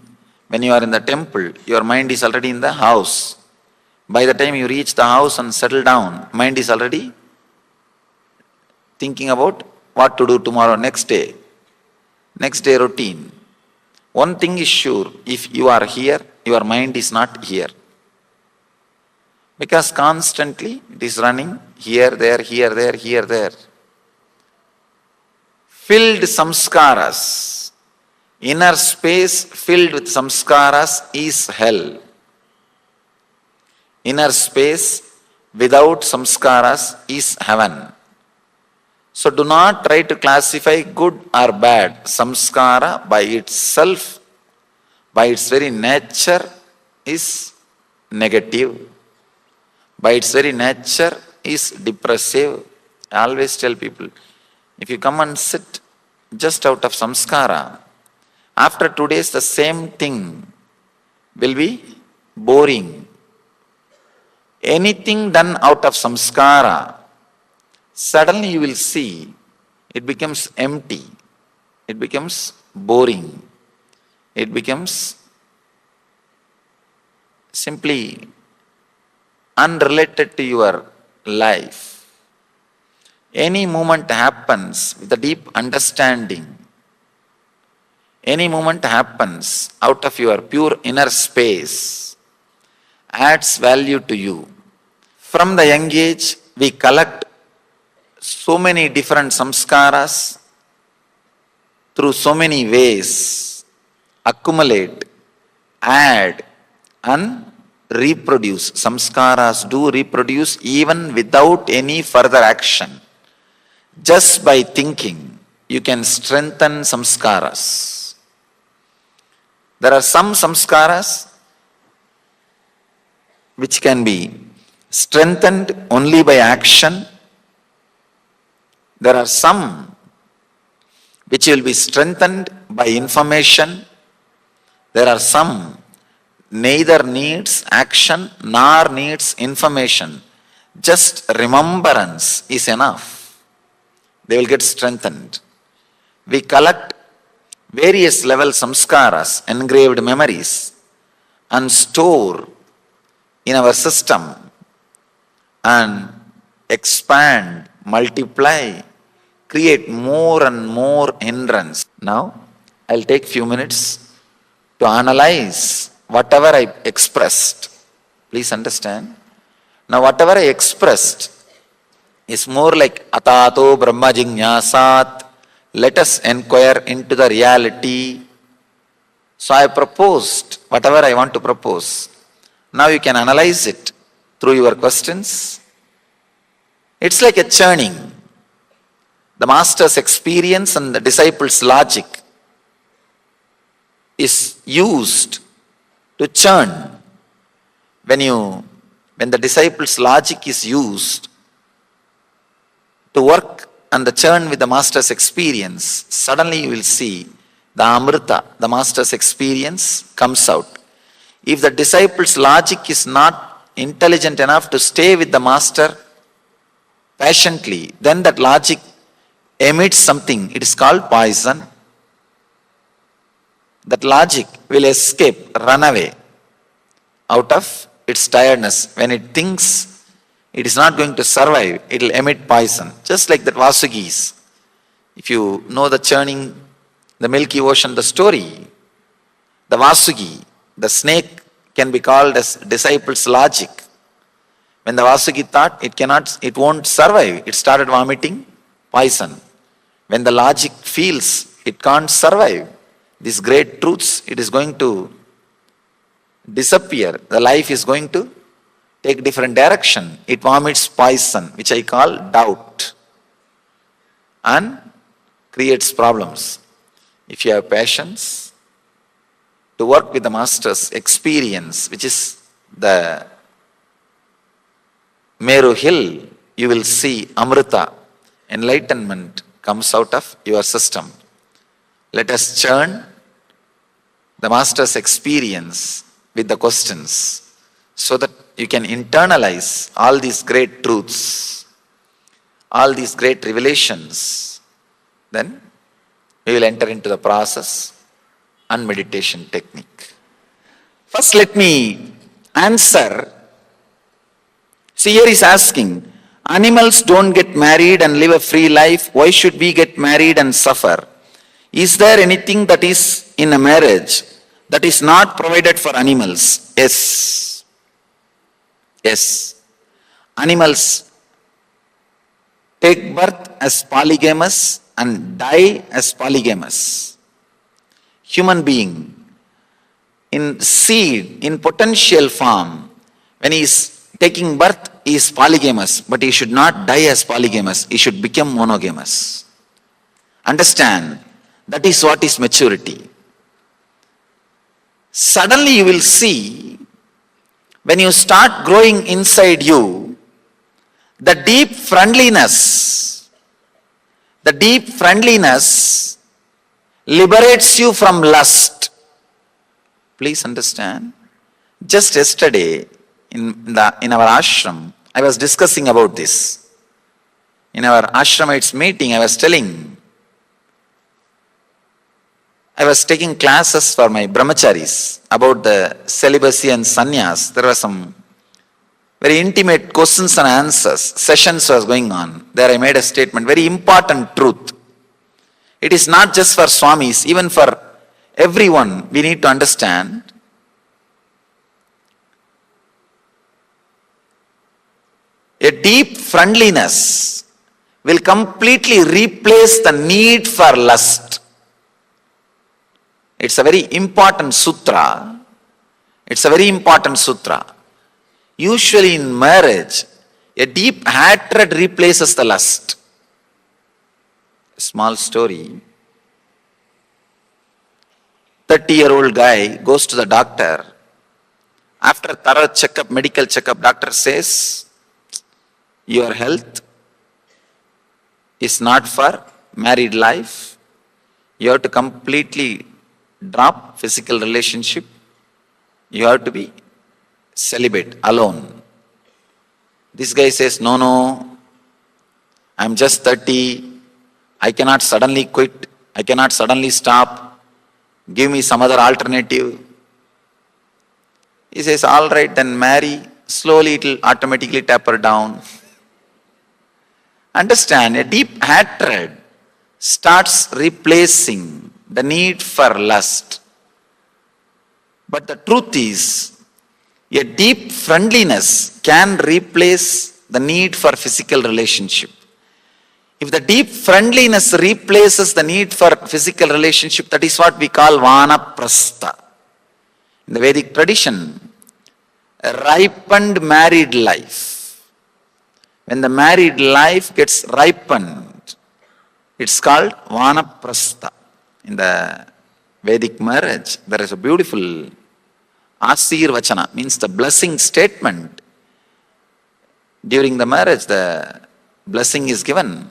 When you are in the temple, your mind is already in the house. By the time you reach the house and settle down, mind is already thinking about what to do tomorrow, next day routine. One thing is sure, if you are here, your mind is not here. Because constantly it is running here, there, here, there, here, there. Filled samskaras, inner space filled with samskaras is hell. Inner space without samskaras is heaven. So do not try to classify good or bad. Samskara by itself, by its very nature, is negative. By its very nature is depressive. I always tell people, if you come and sit just out of samskara, after 2 days the same thing will be boring. Anything done out of samskara, suddenly you will see it becomes empty, it becomes boring, it becomes simply unrelated to your life. Any moment happens with a deep understanding. Any moment happens out of your pure inner space, adds value to you. From the young age, we collect so many different samskaras through so many ways, accumulate, add, and reproduce. Samskaras do reproduce even without any further action. Just by thinking, you can strengthen samskaras. There are some samskaras which can be strengthened only by action. There are some which will be strengthened by information. There are some neither needs action nor needs information. Just remembrance is enough. They will get strengthened. We collect various level samskaras, engraved memories, and store in our system and expand, multiply, create more and more hindrance. Now, I'll take few minutes to analyze whatever I expressed. Please understand. Now, whatever I expressed is more like atato brahma jignasat. Let us inquire into the reality. So I proposed whatever I want to propose. Now you can analyze it through your questions. It's like a churning. The master's experience and the disciple's logic is used to churn. When the disciple's logic is used to work and the churn with the master's experience, suddenly you will see the Amrita, the master's experience comes out. If the disciple's logic is not intelligent enough to stay with the master patiently, then that logic emits something, it is called poison. That logic will escape, run away out of its tiredness. When it thinks it is not going to survive, it will emit poison. Just like that Vasugis. If you know the churning, the Milky Ocean, the story, the Vasugi, the snake can be called as disciple's logic. When the Vasugi thought it won't survive, it started vomiting poison. When the logic feels it can't survive these great truths, it is going to disappear. The life is going to take different direction. It vomits poison, which I call doubt, and creates problems. If you have patience to work with the master's experience, which is the Meru hill, you will see Amrita, enlightenment comes out of your system. Let us churn the master's experience with the questions so that you can internalize all these great truths, all these great revelations. Then we will enter into the process and meditation technique. First, let me answer. See, here is asking, animals don't get married and live a free life. Why should we get married and suffer? Is there anything that is in a marriage that is not provided for animals? Yes. Yes. Animals take birth as polygamous and die as polygamous. Human being, in seed, in potential form, when he is taking birth, he is polygamous, but he should not die as polygamous. He should become monogamous. Understand, that is what is maturity. Suddenly you will see, when you start growing inside you, the deep friendliness liberates you from lust. Please understand. Just yesterday in our ashram, I was discussing about this. In our ashramites meeting, I was taking classes for my brahmacharis about the celibacy and sannyas. There were some very intimate questions and answers, sessions was going on. There I made a statement, very important truth. It is not just for swamis, even for everyone, we need to understand. A deep friendliness will completely replace the need for lust. It's a very important sutra. Usually in marriage, a deep hatred replaces the lust. A small story. 30-year-old guy goes to the doctor. After thorough checkup, medical checkup, doctor says, your health is not for married life. You have to completely drop physical relationship. You have to be celibate, alone. This guy says, no, I'm just 30. I cannot suddenly quit. I cannot suddenly stop. Give me some other alternative. He says, all right, then marry. Slowly it will automatically taper down. Understand, a deep hatred starts replacing the need for lust. But the truth is, a deep friendliness can replace the need for physical relationship. If the deep friendliness replaces the need for physical relationship, that is what we call vanaprastha. In the Vedic tradition, a ripened married life. When the married life gets ripened, it's called vanaprastha. In the Vedic marriage, there is a beautiful Asirvachana, means the blessing statement. During the marriage, the blessing is given.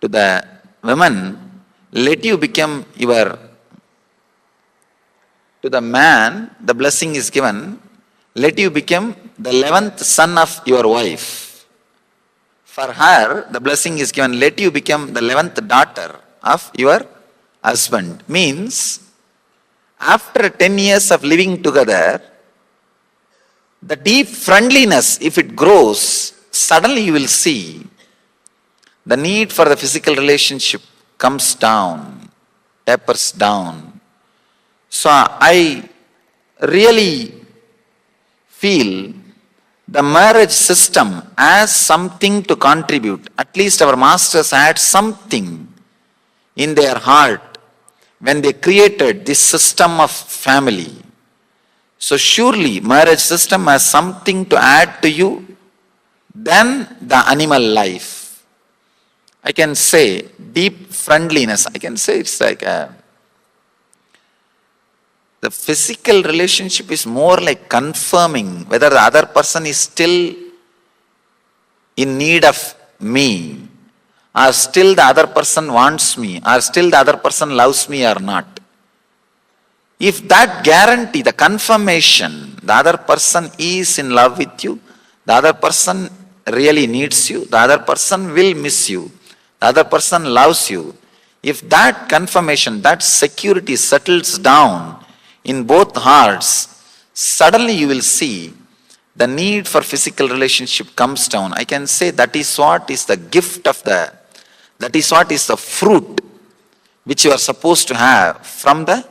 To the woman, let you become your, to the man, the blessing is given, let you become the 11th son of your wife. For her, the blessing is given, let you become the 11th daughter of your husband. Means, after 10 years of living together, the deep friendliness, if it grows, suddenly you will see the need for the physical relationship comes down, tapers down. So I really feel the marriage system as something to contribute. At least our masters had something in their heart when they created this system of family. So surely marriage system has something to add to you than the animal life. I can say deep friendliness. I can say it's like the physical relationship is more like confirming whether the other person is still in need of me, or still the other person wants me, or still the other person loves me or not. If that guarantee, the confirmation, the other person is in love with you, the other person really needs you, the other person will miss you, the other person loves you. If that confirmation, that security settles down in both hearts, suddenly you will see the need for physical relationship comes down. I can say that is what is the gift of that is what is the fruit which you are supposed to have from the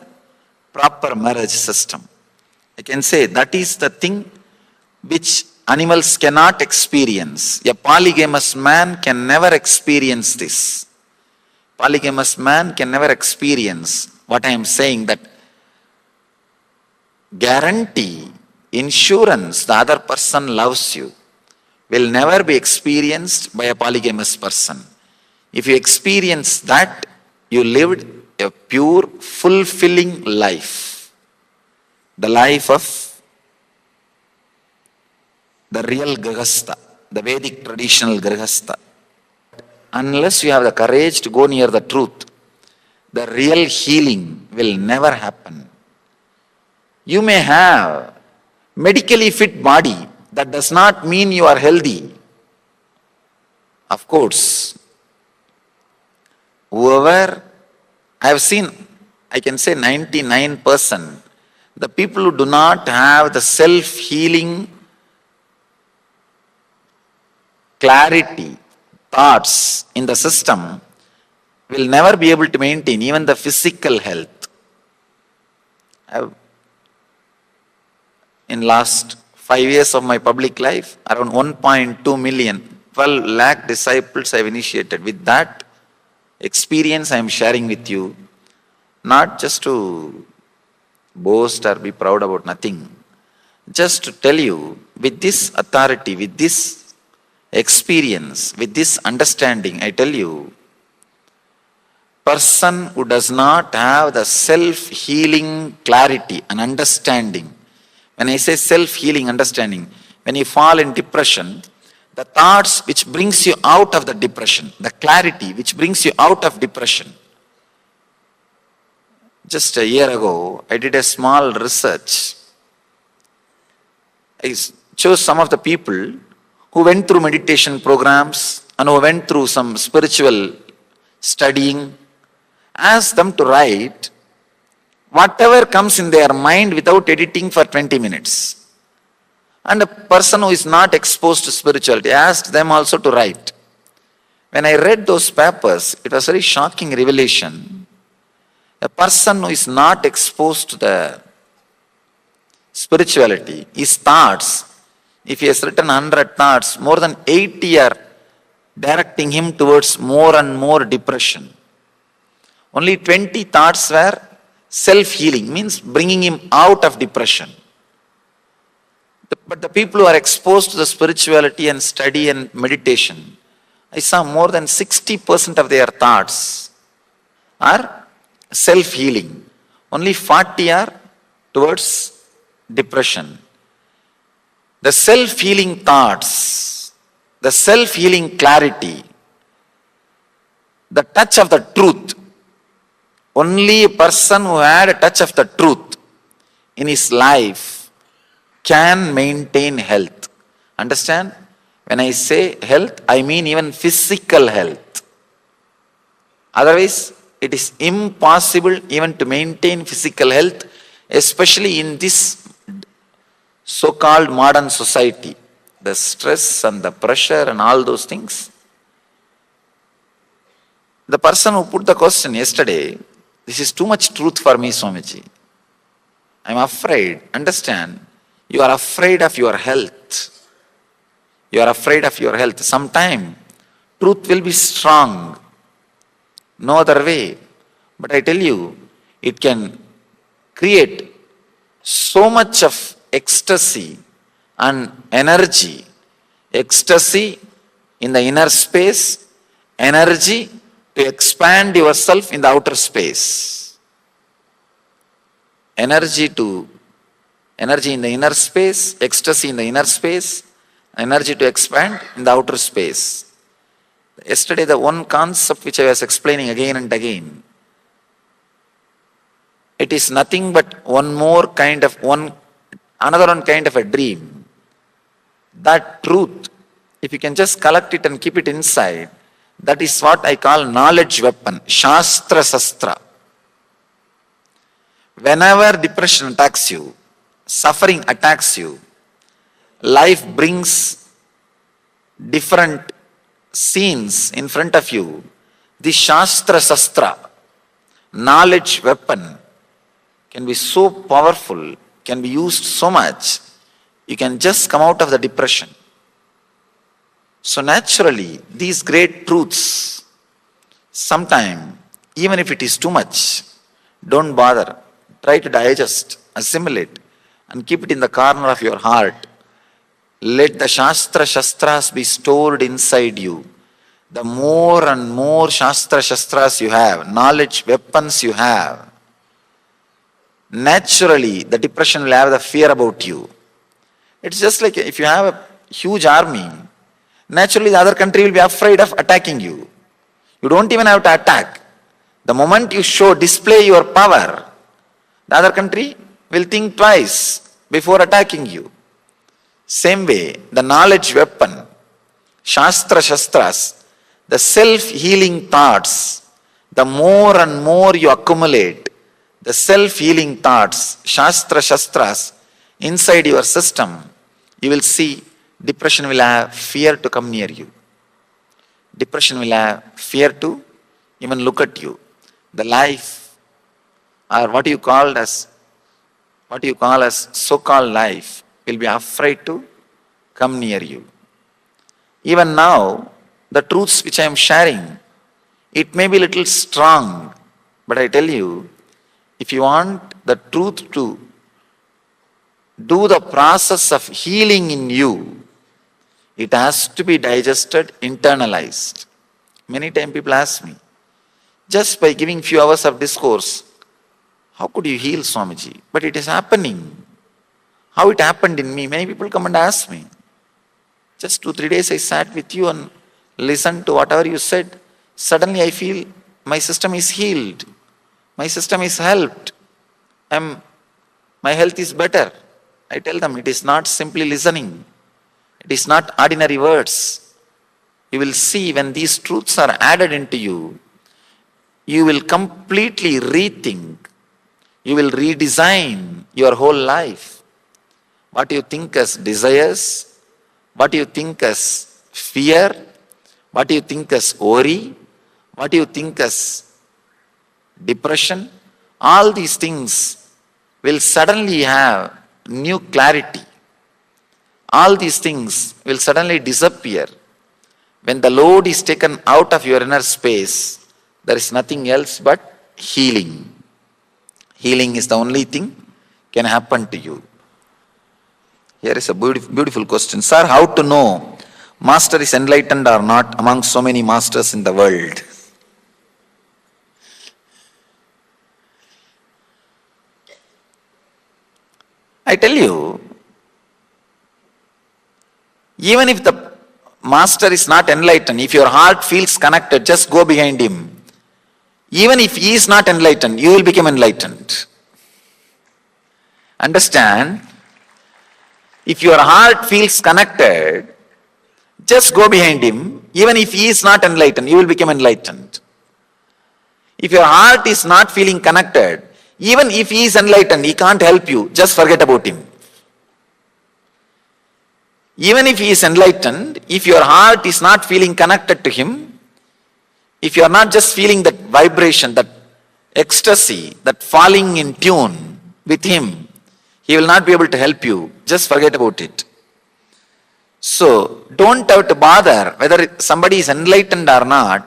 proper marriage system. I can say that is the thing which animals cannot experience. A polygamous man can never experience this. Polygamous man can never experience what I am saying, that guarantee, insurance, the other person loves you, will never be experienced by a polygamous person. If you experience that, you lived a pure, fulfilling life. The life of the real Grihastha, the Vedic traditional Grihastha. Unless you have the courage to go near the truth, the real healing will never happen. You may have medically fit body, that does not mean you are healthy. Of course, whoever, I have seen, I can say 99%, the people who do not have the self-healing clarity, thoughts in the system, will never be able to maintain even the physical health. In last 5 years of my public life, around 1.2 million, 12 lakh disciples I have initiated. With that experience I am sharing with you, not just to boast or be proud about nothing, just to tell you, with this authority, with this experience, with this understanding, I tell you, person who does not have the self-healing clarity and understanding. When I say self-healing understanding, when you fall in depression, the thoughts which brings you out of the depression, the clarity which brings you out of depression. Just a year ago, I did a small research. I chose some of the people who went through meditation programs and who went through some spiritual studying, asked them to write whatever comes in their mind without editing for 20 minutes. And a person who is not exposed to spirituality, asked them also to write. When I read those papers, it was a very shocking revelation. A person who is not exposed to the spirituality, his thoughts, if he has written 100 thoughts, more than 80 are directing him towards more and more depression. Only 20 thoughts were self-healing, means bringing him out of depression. But the people who are exposed to the spirituality and study and meditation, I saw more than 60% of their thoughts are self-healing. Only 40 are towards depression. The self-healing thoughts, the self-healing clarity, the touch of the truth. Only a person who had a touch of the truth in his life can maintain health. Understand? When I say health, I mean even physical health. Otherwise, it is impossible even to maintain physical health, especially in this so-called modern society. The stress and the pressure and all those things. The person who put the question yesterday, this is too much truth for me, Swamiji. I'm afraid. Understand? You are afraid of your health. You are afraid of your health. Sometime, truth will be strong. No other way. But I tell you, it can create so much of ecstasy and energy. Ecstasy in the inner space, energy to expand yourself in the outer space. Energy in the inner space, ecstasy in the inner space, energy to expand in the outer space. Yesterday, the one concept which I was explaining again and again, it is nothing but another one kind of a dream. That truth, if you can just collect it and keep it inside, that is what I call knowledge weapon, Shastra Sastra. Whenever depression attacks you, suffering attacks you, life brings different scenes in front of you. The Shastra Sastra, knowledge weapon, can be so powerful, can be used so much, you can just come out of the depression. So naturally, these great truths, sometime, even if it is too much, don't bother. Try to digest, assimilate, and keep it in the corner of your heart. Let the Shastras be stored inside you. The more and more Shastras you have, knowledge weapons you have, naturally the depression will have the fear about you. It's just like if you have a huge army, naturally the other country will be afraid of attacking you. You don't even have to attack. The moment you display your power, the other country will think twice before attacking you. Same way, the knowledge weapon, Shastras, the self-healing thoughts, the more and more you accumulate, the self-healing thoughts, Shastras, inside your system, you will see depression will have fear to come near you. Depression will have fear to even look at you. The life, or what you call as so-called life, will be afraid to come near you. Even now, the truths which I am sharing, it may be a little strong, but I tell you, if you want the truth to do the process of healing in you, it has to be digested, internalized. Many times people ask me, just by giving few hours of discourse, how could you heal, Swamiji? But it is happening. How it happened in me? Many people come and ask me. Just 2-3 days I sat with you and listened to whatever you said. Suddenly I feel my system is healed. My system is helped. My health is better. I tell them it is not simply listening. It is not ordinary words. You will see when these truths are added into you, you will completely rethink. You will redesign your whole life. What you think as desires, what you think as fear, what you think as worry, what you think as depression, all these things will suddenly have new clarity. All these things will suddenly disappear. When the load is taken out of your inner space, there is nothing else but healing. Healing is the only thing can happen to you. Here is a beautiful question. Sir, how to know master is enlightened or not among so many masters in the world? I tell you, even if the master is not enlightened, if your heart feels connected, just go behind him. Even if he is not enlightened, you will become enlightened. Understand? If your heart feels connected, just go behind him. Even if he is not enlightened, you will become enlightened. If your heart is not feeling connected, even if he is enlightened, he can't help you. Just forget about him. Even if he is enlightened, if your heart is not feeling connected to him, if you are not just feeling that vibration, that ecstasy, that falling in tune with him, he will not be able to help you. Just forget about it. So, don't have to bother whether somebody is enlightened or not.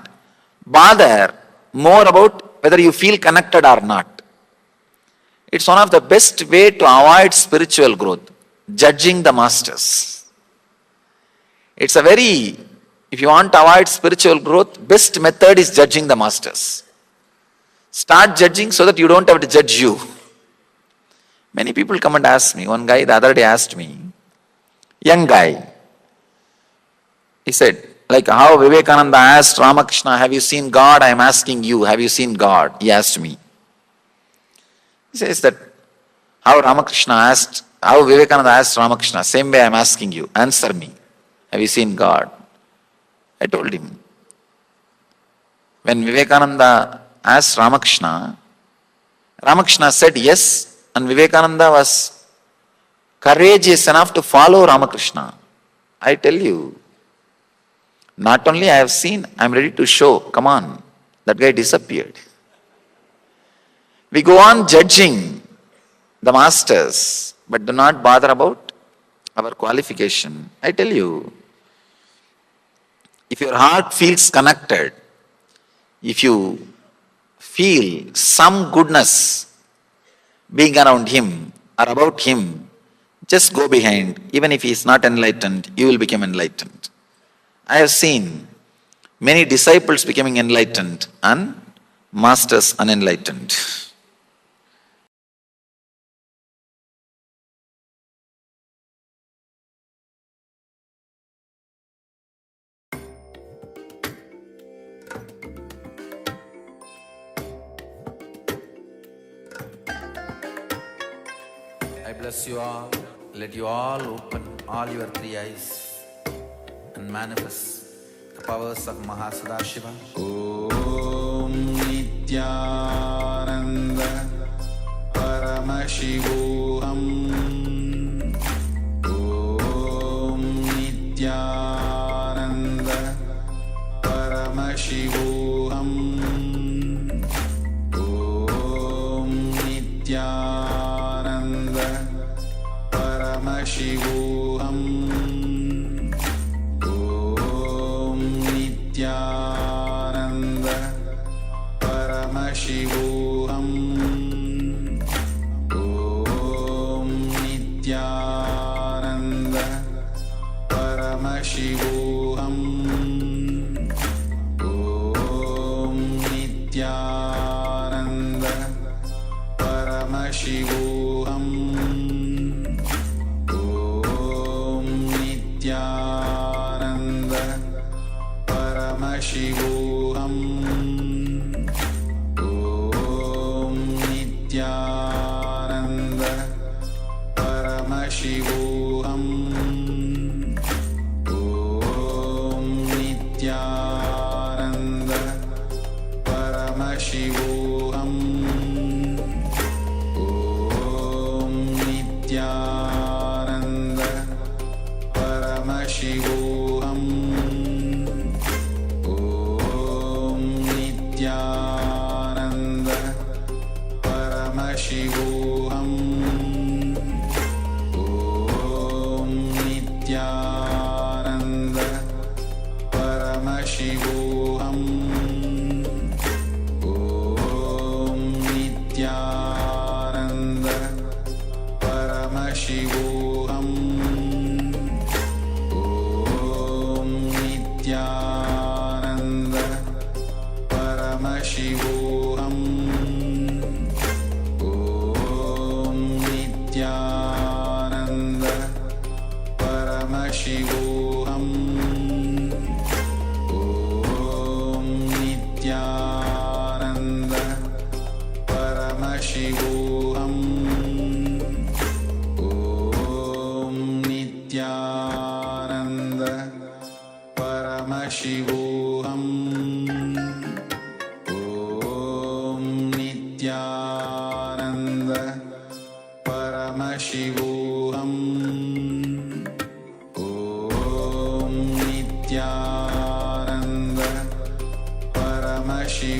Bother more about whether you feel connected or not. It's one of the best way to avoid spiritual growth, judging the masters. It's a very, if you want to avoid spiritual growth, best method is judging the masters. Start judging so that you don't have to judge you. Many people come and ask me. One guy the other day asked me, young guy, he said, like how Vivekananda asked Ramakrishna, have you seen God? I am asking you, have you seen God? He asked me. He says that how Vivekananda asked Ramakrishna, same way I am asking you, answer me. Have you seen God? I told him. When Vivekananda asked Ramakrishna said yes, and Vivekananda was courageous enough to follow Ramakrishna. I tell you, not only I have seen, I am ready to show. Come on, that guy disappeared. We go on judging the masters, but do not bother about our qualification. I tell you, if your heart feels connected, if you feel some goodness being around him or about him, just go behind. Even if he is not enlightened, you will become enlightened. I have seen many disciples becoming enlightened and masters unenlightened. I bless you all. Let you all open all your three eyes and manifest the powers of Mahasadashiva. Om Nityananda Paramashivam. Om Nityananda Paramashivam. Om Nityananda Paramashivam. Om Nityananda Paramashivam. Om Nityananda Paramashivam. Om Nityananda Paramashivam. Om Nityananda Paramashivam. Om Nityananda Paramashivam. Om Nityananda Paramashivam. Om Nityananda Paramashivam. Om Nityananda Paramashivam. Om Nityananda Paramashivam. Om Nityananda Paramashivam. Om Nityananda Paramashivam. Om Nityananda Paramashivam.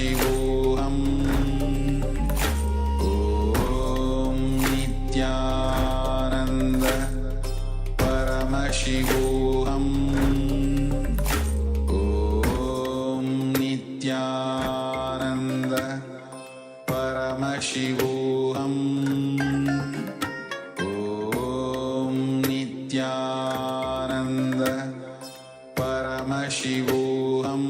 Paramashivoham. Om Nityananda Paramashivoham. Om Nityananda Paramashivoham. Om Nityananda Paramashivoham.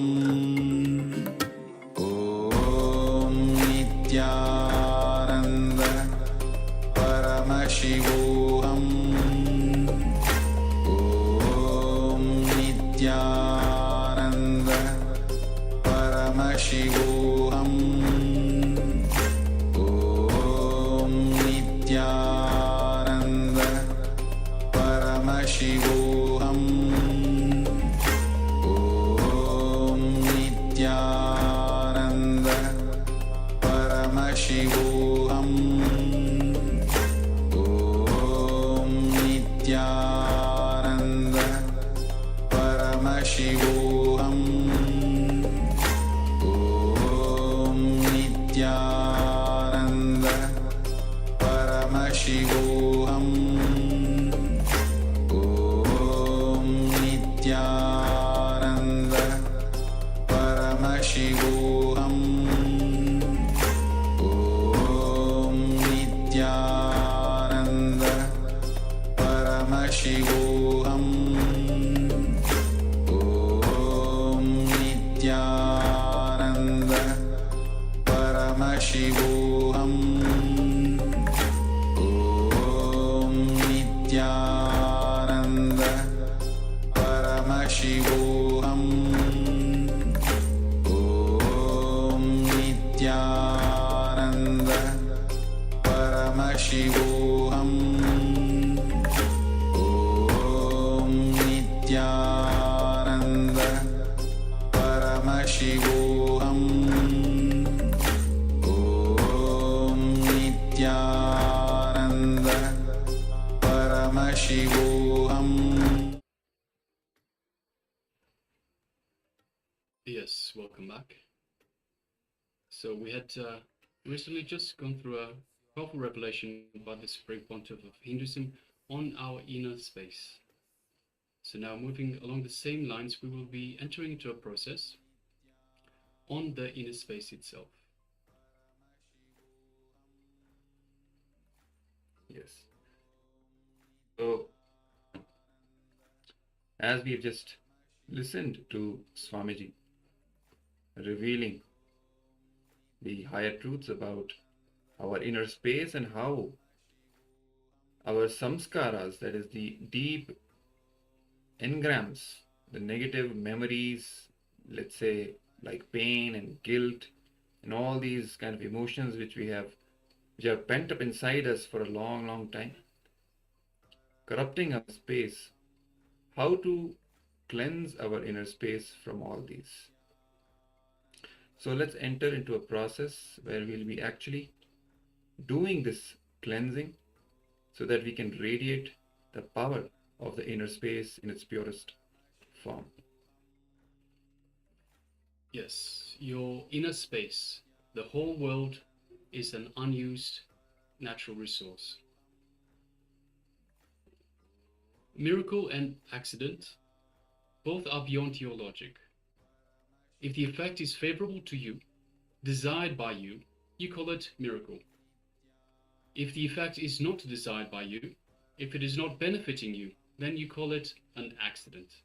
Om Nityananda Paramashivoham. Om Nityananda Paramashivoham. Om Nityananda Paramashivoham. Om Nityananda Paramashivoham. Om Nityananda Paramashivoham. Om Nityananda Paramashivoham. Om Nityananda Paramashivoham. Om Nityananda Paramashivoham. Om Nityananda Paramashivoham. Om Nityananda Paramashivoham. Om Nityananda Paramashivoham. Om Nityananda Paramashivoham. Om Nityananda Paramashivoham. Yes, welcome back. So we had recently just gone through a powerful revelation by the Supreme Pontiff of Hinduism on our inner space. So now moving along the same lines, we will be entering into a process on the inner space itself. Yes. So, as we've just listened to Swamiji revealing the higher truths about our inner space and how our samskaras, that is the deep engrams, the negative memories, let's say like pain and guilt and all these kind of emotions which are pent up inside us for a long time, corrupting our space, how to cleanse our inner space from all these. So let's enter into a process where we'll be actually doing this cleansing so that we can radiate the power of the inner space in its purest form. Yes, your inner space, the whole world, is an unused natural resource. Miracle and accident, both are beyond your logic. If the effect is favorable to you, desired by you, you call it miracle. If the effect is not desired by you, if it is not benefiting you, then you call it an accident.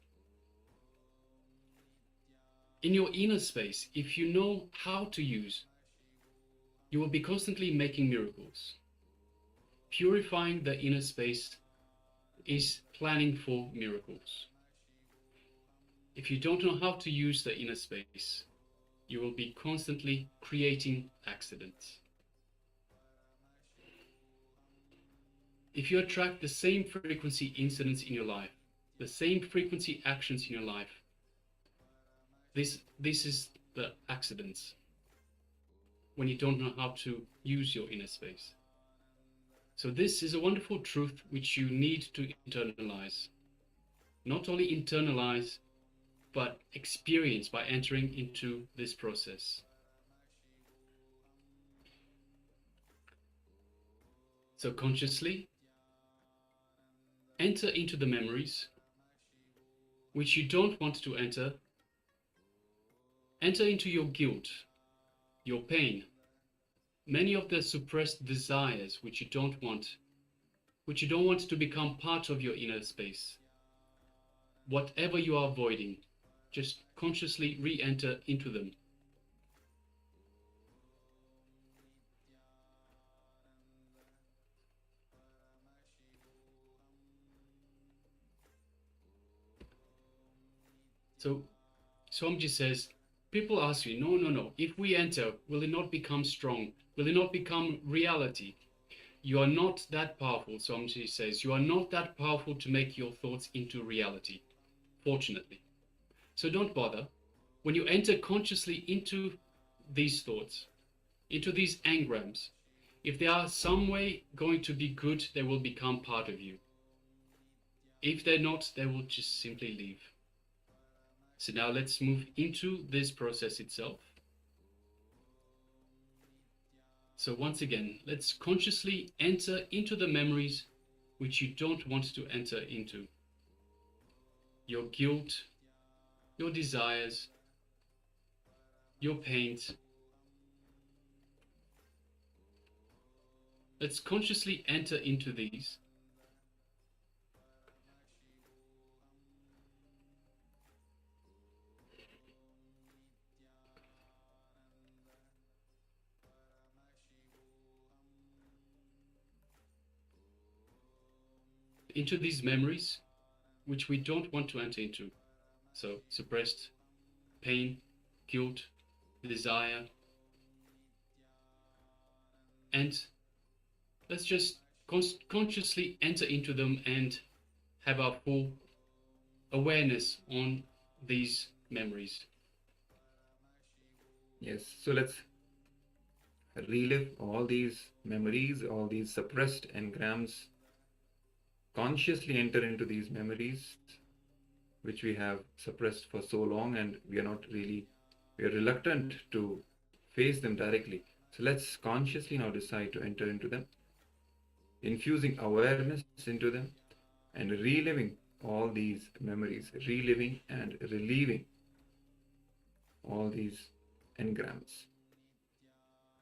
In your inner space, if you know how to use, you will be constantly making miracles. Purifying the inner space is planning for miracles. If you don't know how to use the inner space, you will be constantly creating accidents. If you attract the same frequency incidents in your life, the same frequency actions in your life, this is the accidents, when you don't know how to use your inner space. So this is a wonderful truth which you need to internalize. Not only internalize, but experience by entering into this process. So consciously enter into the memories which you don't want to enter. Enter into your guilt, your pain, many of the suppressed desires which you don't want to become part of your inner space. Whatever you are avoiding, just consciously re-enter into them. So Swamiji says, people ask you, no, if we enter, will it not become strong? Will it not become reality? You are not that powerful, Swamiji says. You are not that powerful to make your thoughts into reality, fortunately. So don't bother. When you enter consciously into these thoughts, into these engrams, if they are some way going to be good, they will become part of you. If they're not, they will just simply leave. So now let's move into this process itself. So once again, let's consciously enter into the memories which you don't want to enter into. Your guilt, your desires, your pains. Let's consciously enter into these. Into these memories which we don't want to enter into. So suppressed pain, guilt, desire. And let's just consciously enter into them and have our full awareness on these memories. Yes, so let's relive all these memories, all these suppressed engrams. Consciously enter into these memories which we have suppressed for so long, and we are reluctant to face them directly. So let's consciously now decide to enter into them, infusing awareness into them and reliving all these memories, reliving and relieving all these engrams.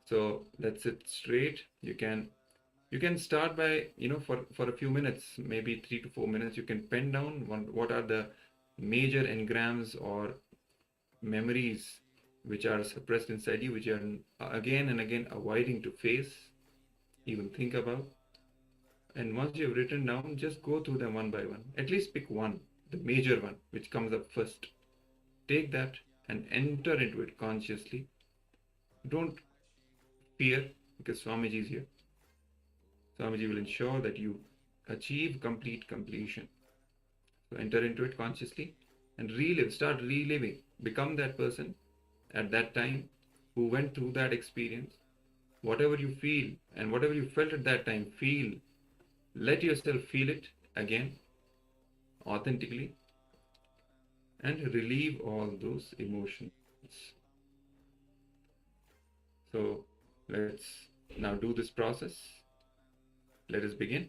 So let's sit straight. You can start by, for a few minutes, maybe 3 to 4 minutes, you can pen down what are the major engrams or memories which are suppressed inside you, which you are again and again avoiding to face, even think about. And once you've written down, just go through them one by one. At least pick one, the major one, which comes up first. Take that and enter into it consciously. Don't fear, because Swamiji is here. Swamiji will ensure that you achieve complete completion. So enter into it consciously and relive, start reliving. Become that person at that time who went through that experience. Whatever you feel and whatever you felt at that time, let yourself feel it again, authentically, and relieve all those emotions. So let's now do this process. Let us begin.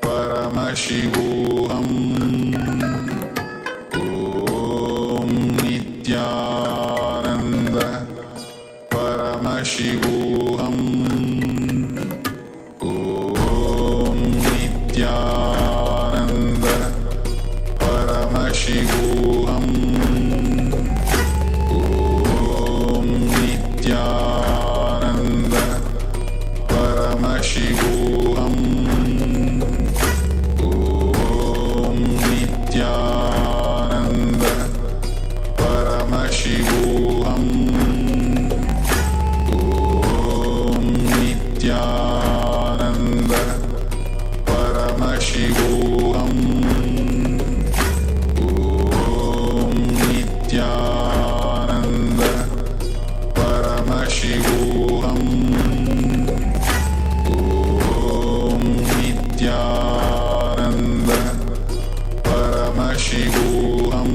Paramashivoham. Om Nityananda Paramashivoham. Om Nityananda Paramashivoham. Om Nityananda Paramashivoham. Om Nityananda Paramashivoham. Om Nityananda Paramashivoham. Om Nityananda Paramashivoham. Om Nityananda Paramashivoham.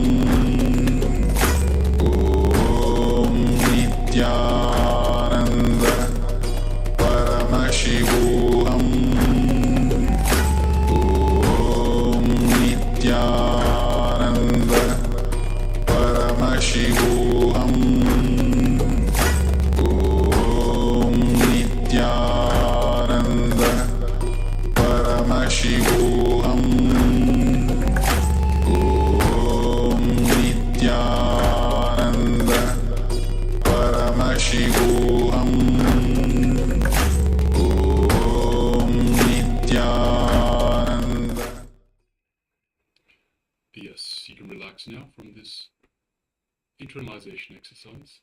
Om Nityananda Paramashivoham. Om Nityananda Paramashivoham. Om Nityananda Paramashivoham. Om Nityananda Paramashivoham. Om Nityananda. Yes, you can relax now from this internalization exercise.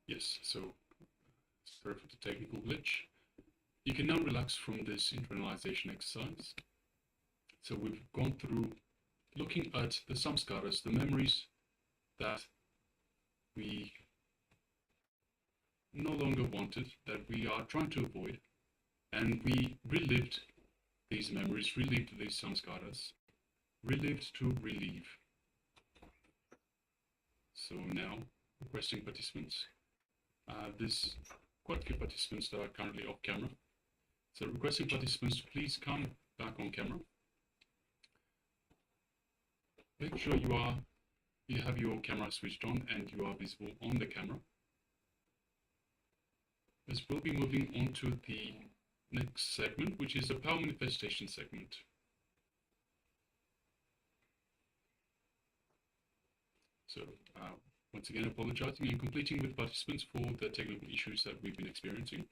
Yes, so sorry for the technical glitch. You can now relax from this internalization exercise. So we've gone through looking at the samskaras, the memories that we no longer wanted, that we are trying to avoid, and we relived these memories, relived these samskaras, relived to relieve. So now, requesting participants. There's quite a few participants that are currently off camera. So requesting participants to please come back on camera. Make sure you have your camera switched on and you are visible on the camera. As we'll be moving on to the next segment, which is the power manifestation segment. So once again, apologizing and completing with participants for the technical issues that we've been experiencing.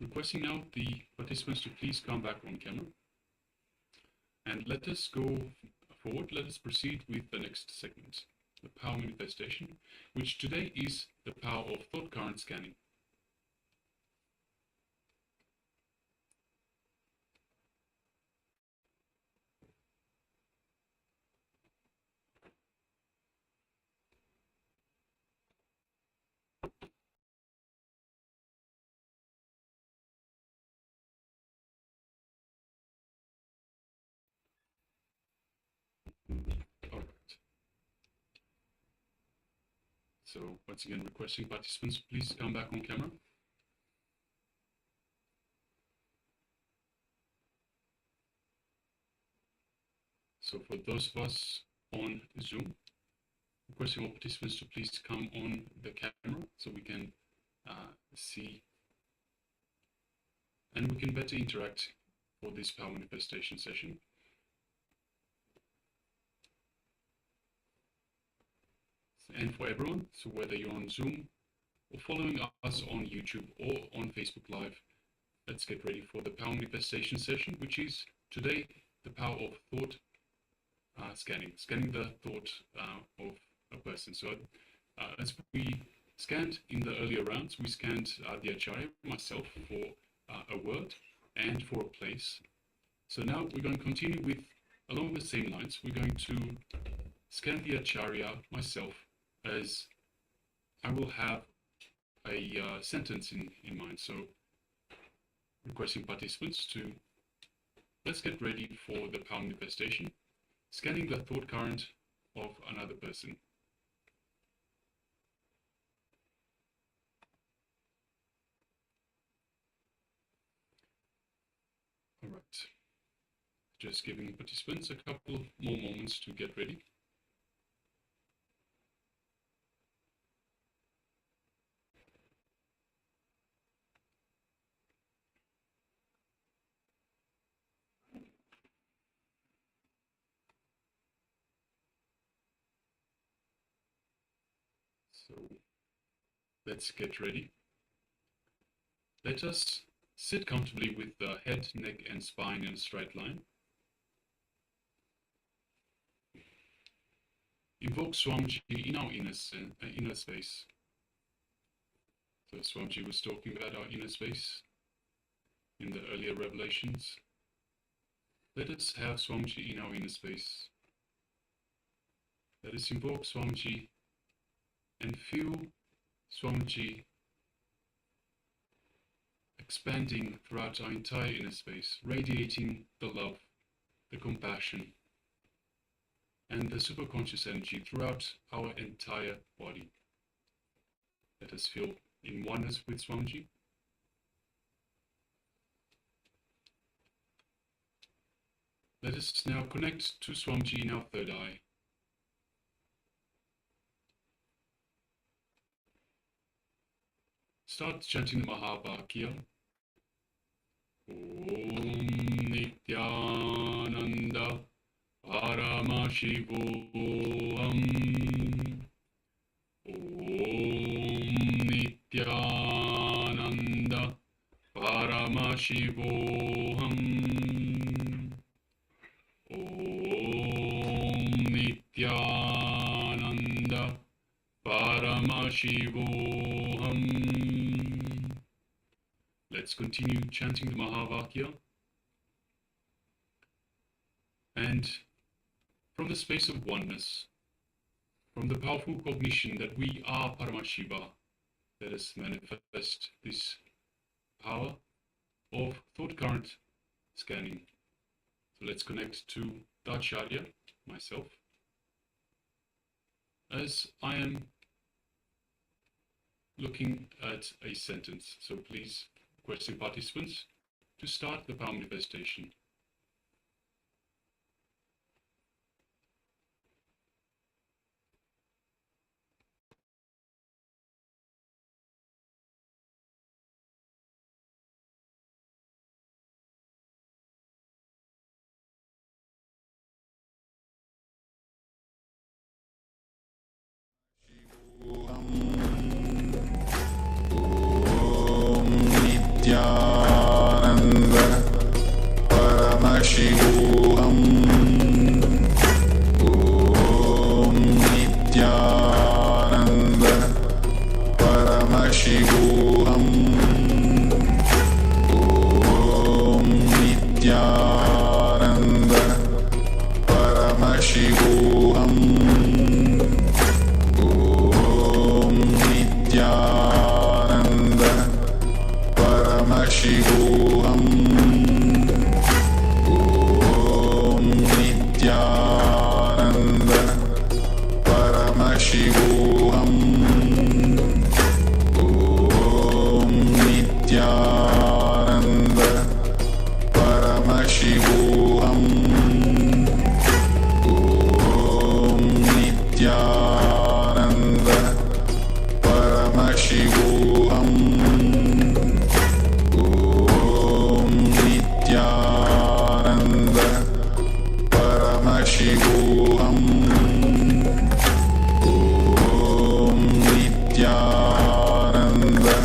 Requesting now the participants to please come back on camera. And let us go forward, let us proceed with the next segment, the power manifestation, which today is the power of thought current scanning. All right. So once again, requesting participants, please come back on camera. So for those of us on Zoom, requesting all participants to please come on the camera so we can see and we can better interact for this power manifestation session. And for everyone, so whether you're on Zoom or following us on YouTube or on Facebook Live, let's get ready for the power manifestation session, which is today the power of thought scanning the thought of a person. So as we scanned in the earlier rounds, we scanned the Acharya, myself, for a word and for a place. So now we're going to continue with, along the same lines, we're going to scan the Acharya myself, as I will have a sentence in mind. So requesting participants to, let's get ready for the power manifestation, scanning the thought current of another person. All right, just giving participants a couple of more moments to get ready. So let's get ready. Let us sit comfortably with the head, neck, and spine in a straight line. Invoke Swamiji in our inner space. So Swamiji was talking about our inner space in the earlier revelations. Let us have Swamiji in our inner space. Let us invoke Swamiji and feel Swamiji expanding throughout our entire inner space, radiating the love, the compassion, and the superconscious energy throughout our entire body. Let us feel in oneness with Swamiji. Let us now connect to Swamiji in our third eye. Start chanting the Mahavakya. Om Nityananda Paramashivam. Om Nityananda Paramashivam. Om Nityananda Paramashivam. Let's continue chanting the Mahavakya. And from the space of oneness, from the powerful cognition that we are Paramashiva, let us manifest this power of thought current scanning. So let's connect to Darshan, myself, as I am looking at a sentence. So please, requesting participants to start the power manifestation. Nityananda Paramashivam. Om Nityananda Paramashivam. Om Nityananda Paramashivam. Om Nityananda Paramashivam. Om Nityananda Paramashivam. Om Nityananda Paramashivam. Om Nityananda Paramashivam. Om Nityananda Paramashivam. Om Nityananda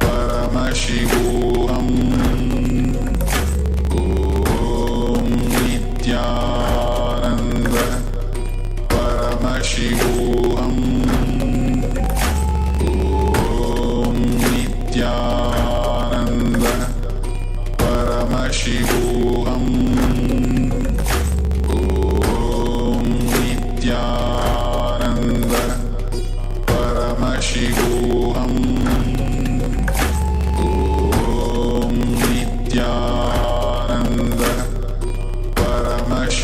Paramashivam. Om Nityananda Paramashivam. Om Nityananda Paramashivam.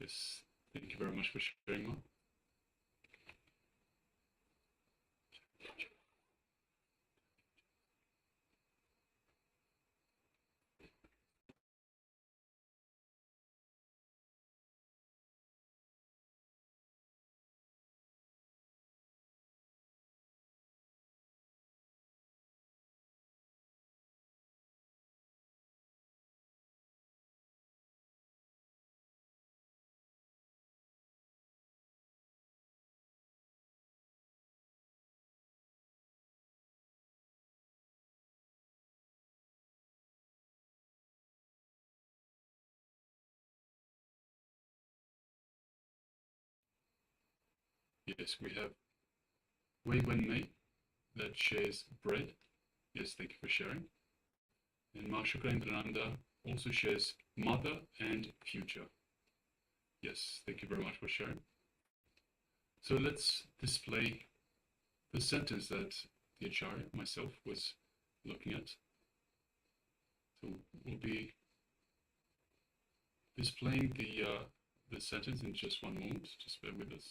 Yes, thank you very much for sharing, Ma. Yes, we have Wei Wen Mei that shares bread. Yes, thank you for sharing. And Mahashukrendralanda also shares mother and future. Yes, thank you very much for sharing. So let's display the sentence that the Acharya, myself, was looking at. So we'll be displaying the sentence in just one moment. Just bear with us.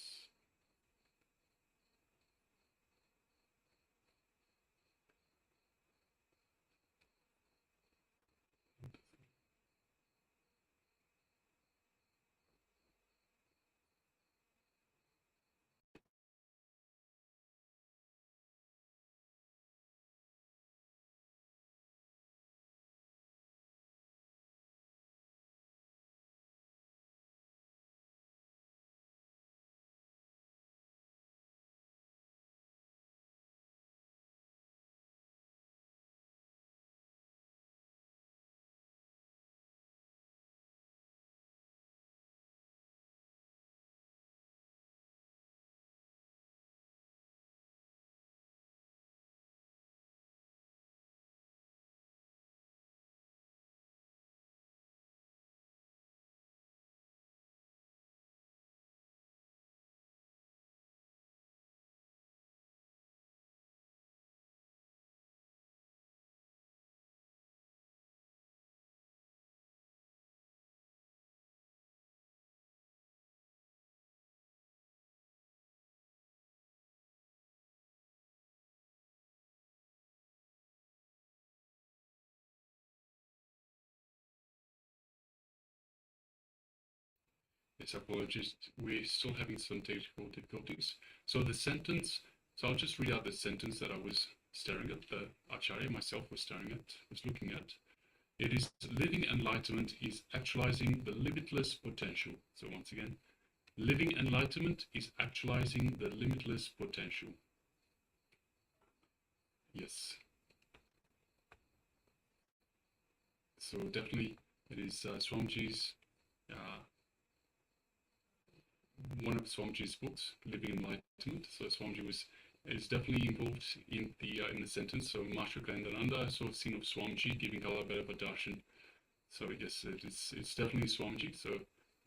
Yes, apologies. We're still having some technical difficulties. So the sentence, so I'll just read out the sentence that I was staring at, the Acharya myself was staring at, was looking at. It is living enlightenment is actualizing the limitless potential. So once again, living enlightenment is actualizing the limitless potential. Yes. So definitely it is Swamiji's one of Swamiji's books, Living Enlightenment. So Swamiji is definitely involved in the sentence. So Mahashukrendralanda, I saw a scene of Swamiji giving a bit of a darshan. So yes, it's definitely Swamiji. So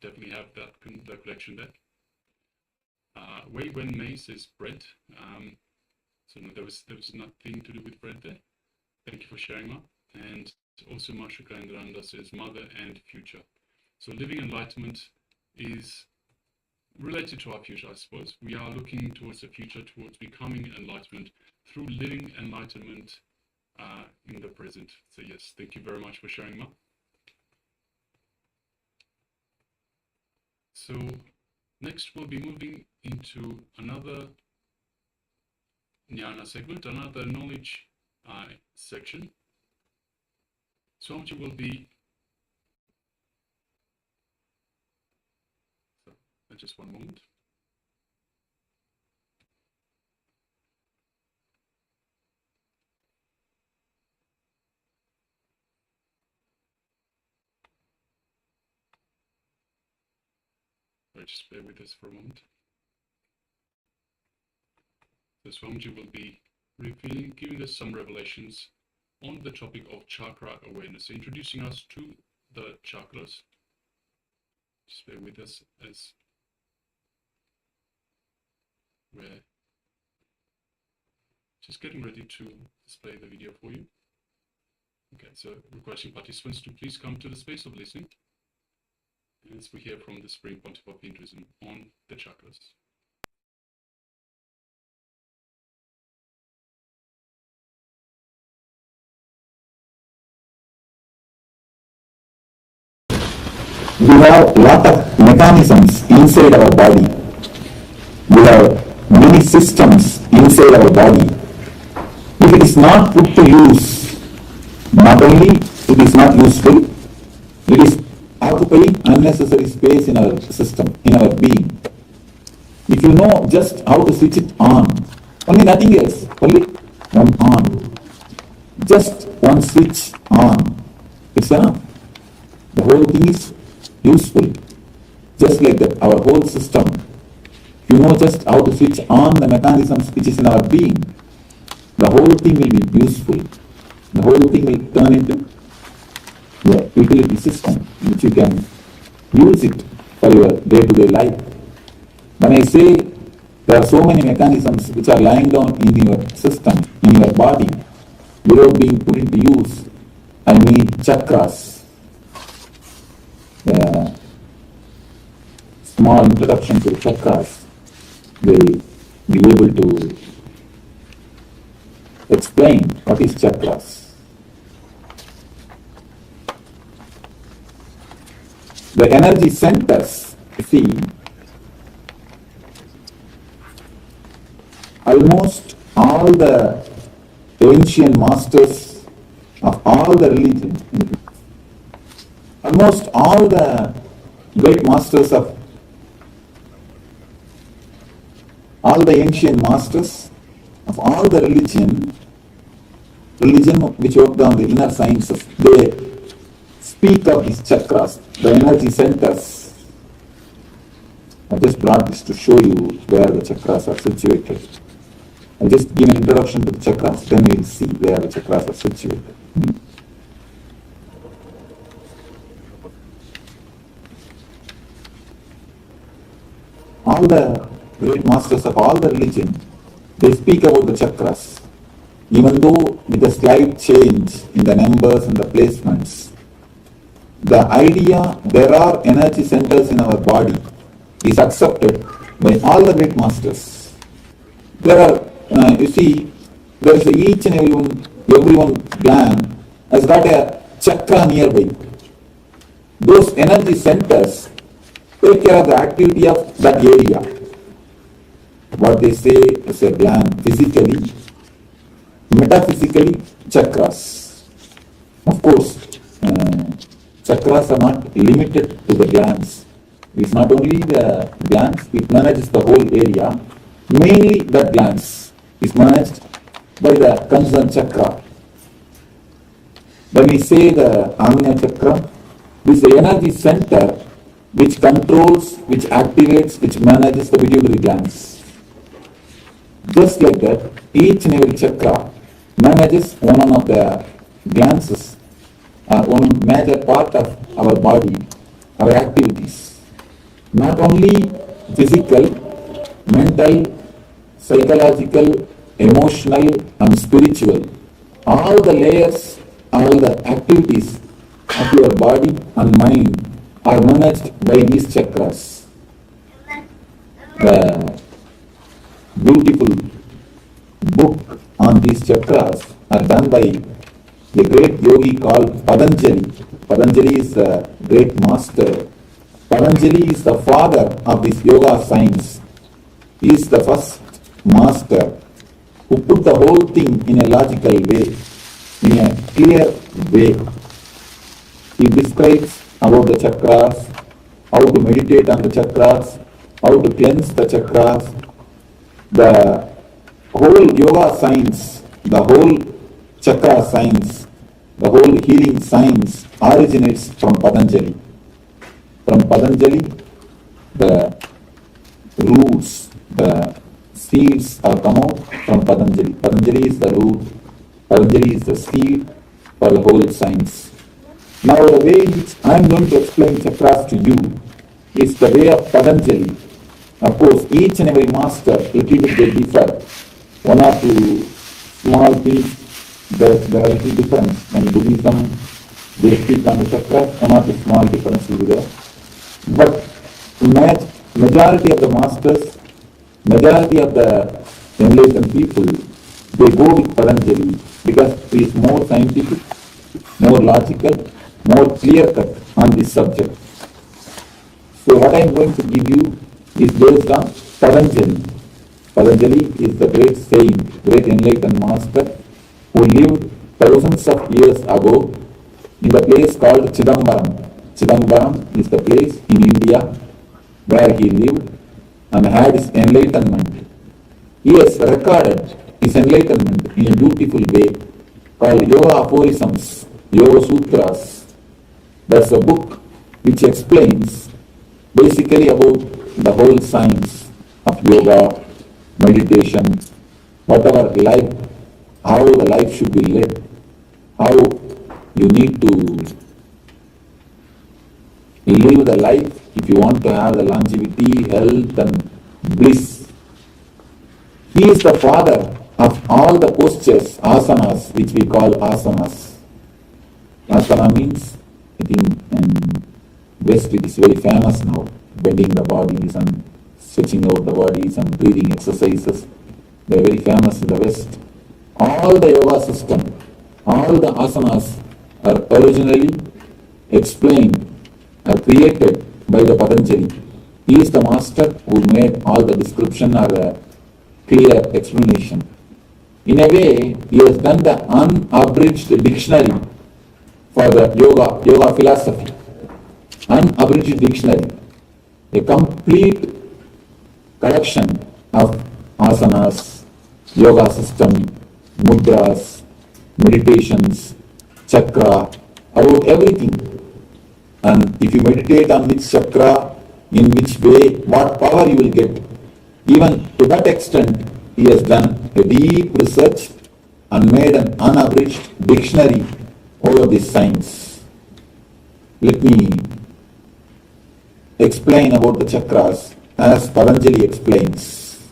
definitely have that connection there. Wei Wen Mei says bread. So no, there was nothing to do with bread there. Thank you for sharing, Ma. And also Mahashukrendralanda says mother and future. So living enlightenment is related to our future, I suppose. We are looking towards the future, towards becoming enlightenment through living enlightenment in the present. So yes, thank you very much for sharing, Ma. So next we'll be moving into another Jnana segment, another knowledge section. Swamiji will be, so just one moment. Right, just bear with us for a moment. So Swamiji will be revealing, giving us some revelations on the topic of chakra awareness, introducing us to the chakras. Just bear with us as we're just getting ready to display the video for you. Okay, so requesting participants to please come to the space of listening As we hear from the Supreme Pontiff of Hinduism on the chakras. We have lot of mechanisms inside our body. We have many systems inside our body. If it is not put to use, not only it is not useful, it is occupying unnecessary space in our system, in our being. If you know just how to switch it on, only nothing else, only one on. Just one switch on. It's enough. The whole thing is useful. Just like that, our whole system. If you know just how to switch on the mechanisms which is in our being, the whole thing will be useful. The whole thing will turn into the utility system which you can use it for your day-to-day life. When I say there are so many mechanisms which are lying down in your system, in your body, without being put into use, I mean chakras. Small introduction to chakras will be able to explain what is chakras. The energy centers, see, almost all the ancient masters of all the religions, almost all the great masters of all the ancient masters of all the religion which worked on the inner sciences, they speak of these chakras, the energy centers. I just brought this to show you where the chakras are situated. I'll just give an introduction to the chakras, then we'll see where the chakras are situated. All the great masters of all the religion, they speak about the chakras, even though with a slight change in the numbers and the placements. The idea there are energy centers in our body is accepted by all the great masters. There are, you see, there is each and everyone gland has got a chakra nearby. Those energy centers take care of the activity of that area. What they say is a gland physically, metaphysically, chakras. Of course, chakras are not limited to the glands. It's not only the glands, it manages the whole area. Mainly that glands is managed by the concerned chakra. When we say the Agnya chakra, this is the energy center which controls, which activates, which manages the pituitary glands. Just like that, each and every chakra manages one of the glands, one major part of our body, our activities. Not only physical, mental, psychological, emotional and spiritual. All the layers, all the activities of your body and mind are managed by these chakras. The beautiful book on these chakras are done by a great yogi called Patanjali. Patanjali is a great master. Patanjali is the father of this yoga science. He is the first master who put the whole thing in a logical way, in a clear way. He describes about the chakras, how to meditate on the chakras, how to cleanse the chakras. The whole yoga science, the whole chakra science, the whole healing science originates from Patanjali. From Patanjali, the roots, the seeds are come out from Patanjali. Patanjali is the root, Patanjali is the seed for the whole science. Now the way in which I am going to explain chakras to you is the way of Patanjali. Of course, each and every master, little bit they differ. One or two small things, there are little difference. When Buddhism, they speak on the chakras, one or two small difference will be there. But majority of the masters, majority of the enlightened people, they go with Patanjali because he is more scientific, more logical, more clear-cut on this subject. So what I am going to give you is based on Patanjali. Patanjali is the great saint, great enlightened master who lived thousands of years ago in the place called Chidambaram. Chidambaram is the place in India where he lived and had his enlightenment. He has recorded his enlightenment in a beautiful way called Yoga Aphorisms, Yoga Sutras. That's a book which explains basically about the whole science of yoga, meditation, whatever life, how the life should be led, how you need to live the life if you want to have the longevity, health and bliss. He is the father of all the postures, asanas, which we call asanas. Asana means, I think in West it is very famous now, bending the bodies and stretching out the bodies and breathing exercises. They are very famous in the West. All the yoga system, all the asanas are originally explained, are created by the Patanjali. He is the master who made all the description or the clear explanation. In a way, he has done the unabridged dictionary for the yoga philosophy. Unabridged dictionary, a complete collection of asanas, yoga system, mudras, meditations, chakra, about everything. And if you meditate on which chakra, in which way, what power you will get. Even to that extent, he has done a deep research and made an unabridged dictionary over this science. Let me explain about the chakras as Patanjali explains,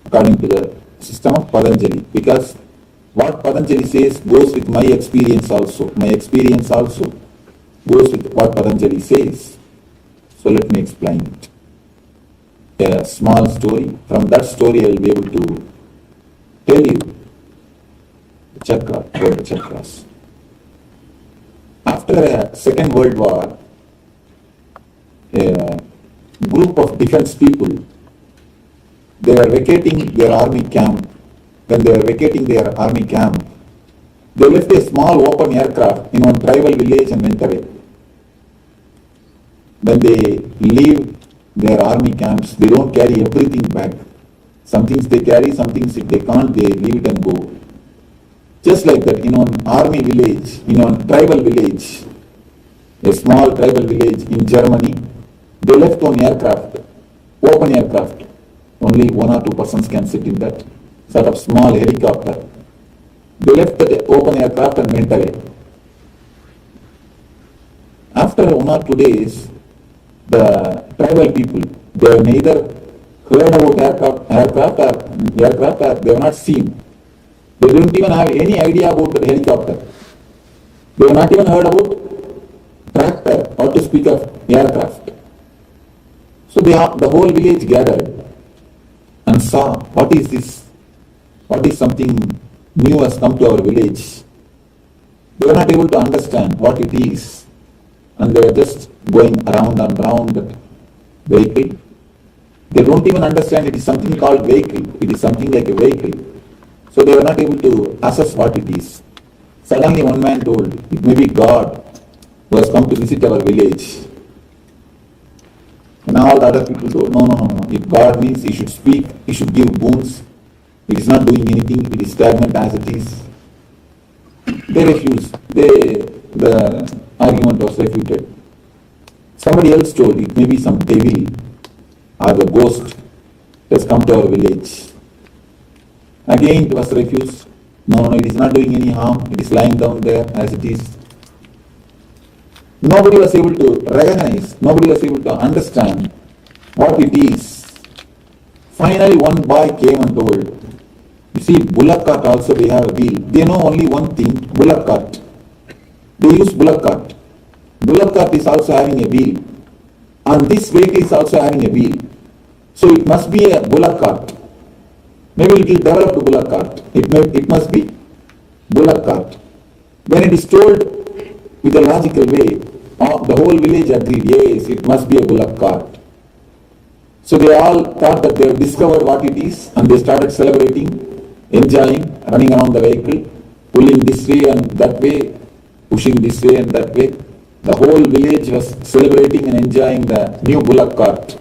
according to the system of Patanjali, because what Patanjali says goes with my experience also. My experience also goes with what Patanjali says. So let me explain it. A small story. From that story I will be able to tell you the chakra, about the chakras. After a Second World War, a group of defense people, they were vacating their army camp. When they were vacating their army camp, they left a small open aircraft in one tribal village and went away. When they leave their army camps, they don't carry everything back. Some things they carry, some things if they can't, they leave it and go. Just like that, in one army village, in one tribal village, a small tribal village in Germany, they left one aircraft, open aircraft. Only 1 or 2 persons can sit in that sort of small helicopter. They left the open aircraft and went away. After 1 or 2 days, the tribal people, they have neither heard about aircraft or they have not seen. They don't even have any idea about the helicopter. They have not even heard about tractor or to speak of aircraft. So the whole village gathered and saw, what is this? What is something new has come to our village? They were not able to understand what it is, and they were just going around and around that vehicle. They don't even understand it is something called vehicle. It is something like a vehicle. So they were not able to assess what it is. Suddenly one man told, it may be God who has come to visit our village. And all the other people told, no. If God means he should speak, he should give boons. It is not doing anything, it is stagnant as it is. They refused. The argument was refuted. Somebody else told, it may be some devil or the ghost has come to our village. Again it was refused. No, it is not doing any harm, it is lying down there as it is. Nobody was able to recognize, nobody was able to understand what it is. Finally one boy came and told, you see, bullock cart also they have a wheel. They know only one thing, bullock cart. They use bullock cart. Bullock cart is also having a wheel, and this vehicle is also having a wheel. So it must be a bullock cart. Maybe it will develop to bullock cart. It must be bullock cart. When it is told with a logical way, the whole village agreed, yes, it must be a bullock cart. So they all thought that they have discovered what it is, and they started celebrating, enjoying, running around the vehicle, pulling this way and that way, pushing this way and that way. The whole village was celebrating and enjoying the new bullock cart.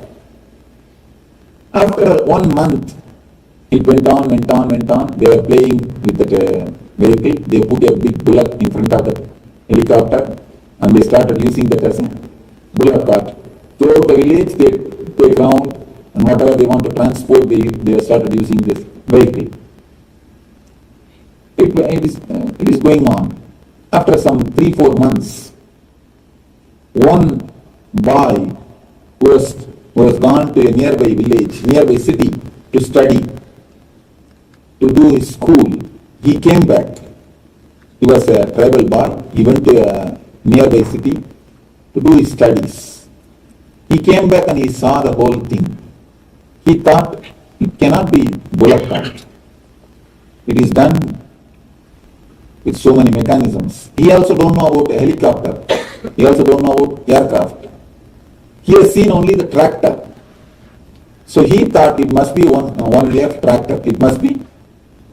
After 1 month, it went on. They were playing with the vehicle. They put a big bullock in front of the helicopter, and they started using that as a bullock cart. Throughout the village, they take around, and whatever they want to transport, they started using this vehicle. It is going on. After some 3-4 months, one boy who has gone to a nearby village, nearby city to study, to do his school, he came back. He was a tribal boy. He went to a nearby city to do his studies. He came back and he saw the whole thing. He thought it cannot be bullock cart. It is done with so many mechanisms. He also don't know about a helicopter. He also don't know about aircraft. He has seen only the tractor. So he thought it must be one way of tractor. It must be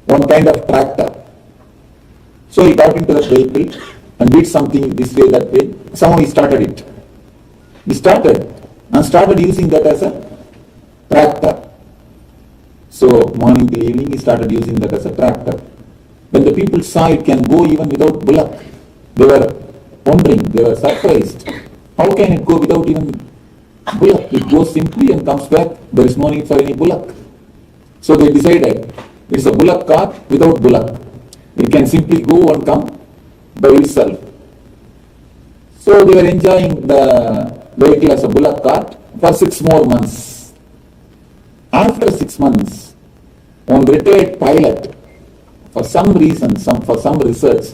one kind of tractor. So he got into the vehicle and did something this way, that way. Somehow he started it. He started using that as a tractor. So morning till evening he started using that as a tractor. When the people saw it can go even without bullock, they were wondering, they were surprised. How can it go without even bullock? It goes simply and comes back. There is no need for any bullock. So they decided it's a bullock cart without bullock. It can simply go and come by itself. So they were enjoying the vehicle as a bullock cart for 6 more months. After 6 months, one retired pilot, for some reason, for some research,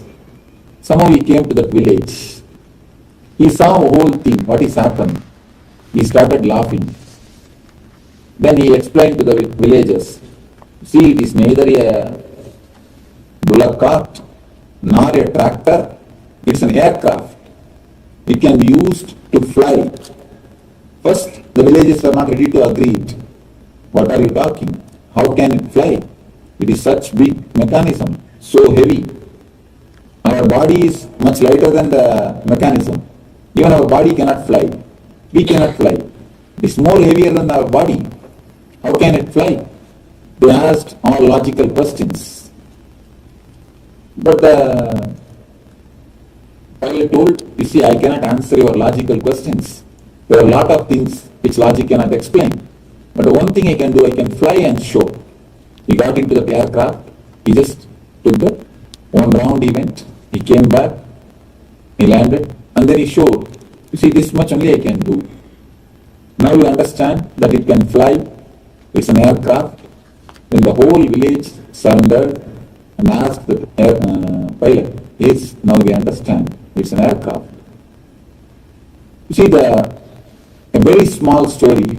somehow he came to that village. He saw the whole thing, what is happened. He started laughing. Then he explained to the villagers, see, it is neither a bullock cart nor a tractor, it's an aircraft. It can be used to fly. First, the villagers were not ready to agree it. What are you talking? How can it fly? It is such big mechanism, so heavy. Our body is much lighter than the mechanism. Even our body cannot fly. We cannot fly. It is more heavier than our body. How can it fly? They asked all logical questions. But the pilot told, you see, I cannot answer your logical questions. There are a lot of things which logic cannot explain. But the one thing I can do, I can fly and show. He got into the aircraft, he just took the one round he went, he came back, he landed, and then he showed, you see, this much only I can do. Now you understand that it can fly, it's an aircraft. Then the whole village surrendered and asked the pilot, yes, now we understand, it's an aircraft. You see, a very small story,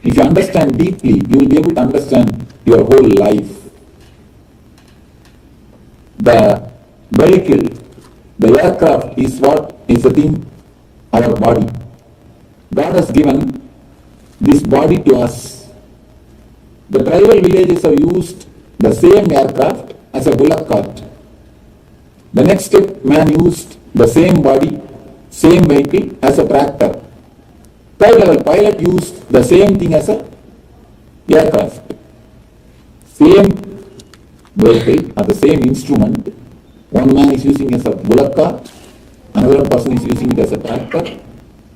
if you understand deeply, you will be able to understand your whole life. The vehicle, the aircraft is what is the thing, our body. God has given this body to us. The tribal villages have used the same aircraft as a bullock cart. The next step, man used the same body, same vehicle as a tractor. Third level, pilot used the same thing as a aircraft. Same vehicle or the same instrument. One man is using it as a bullock cart, another person is using it as a tractor,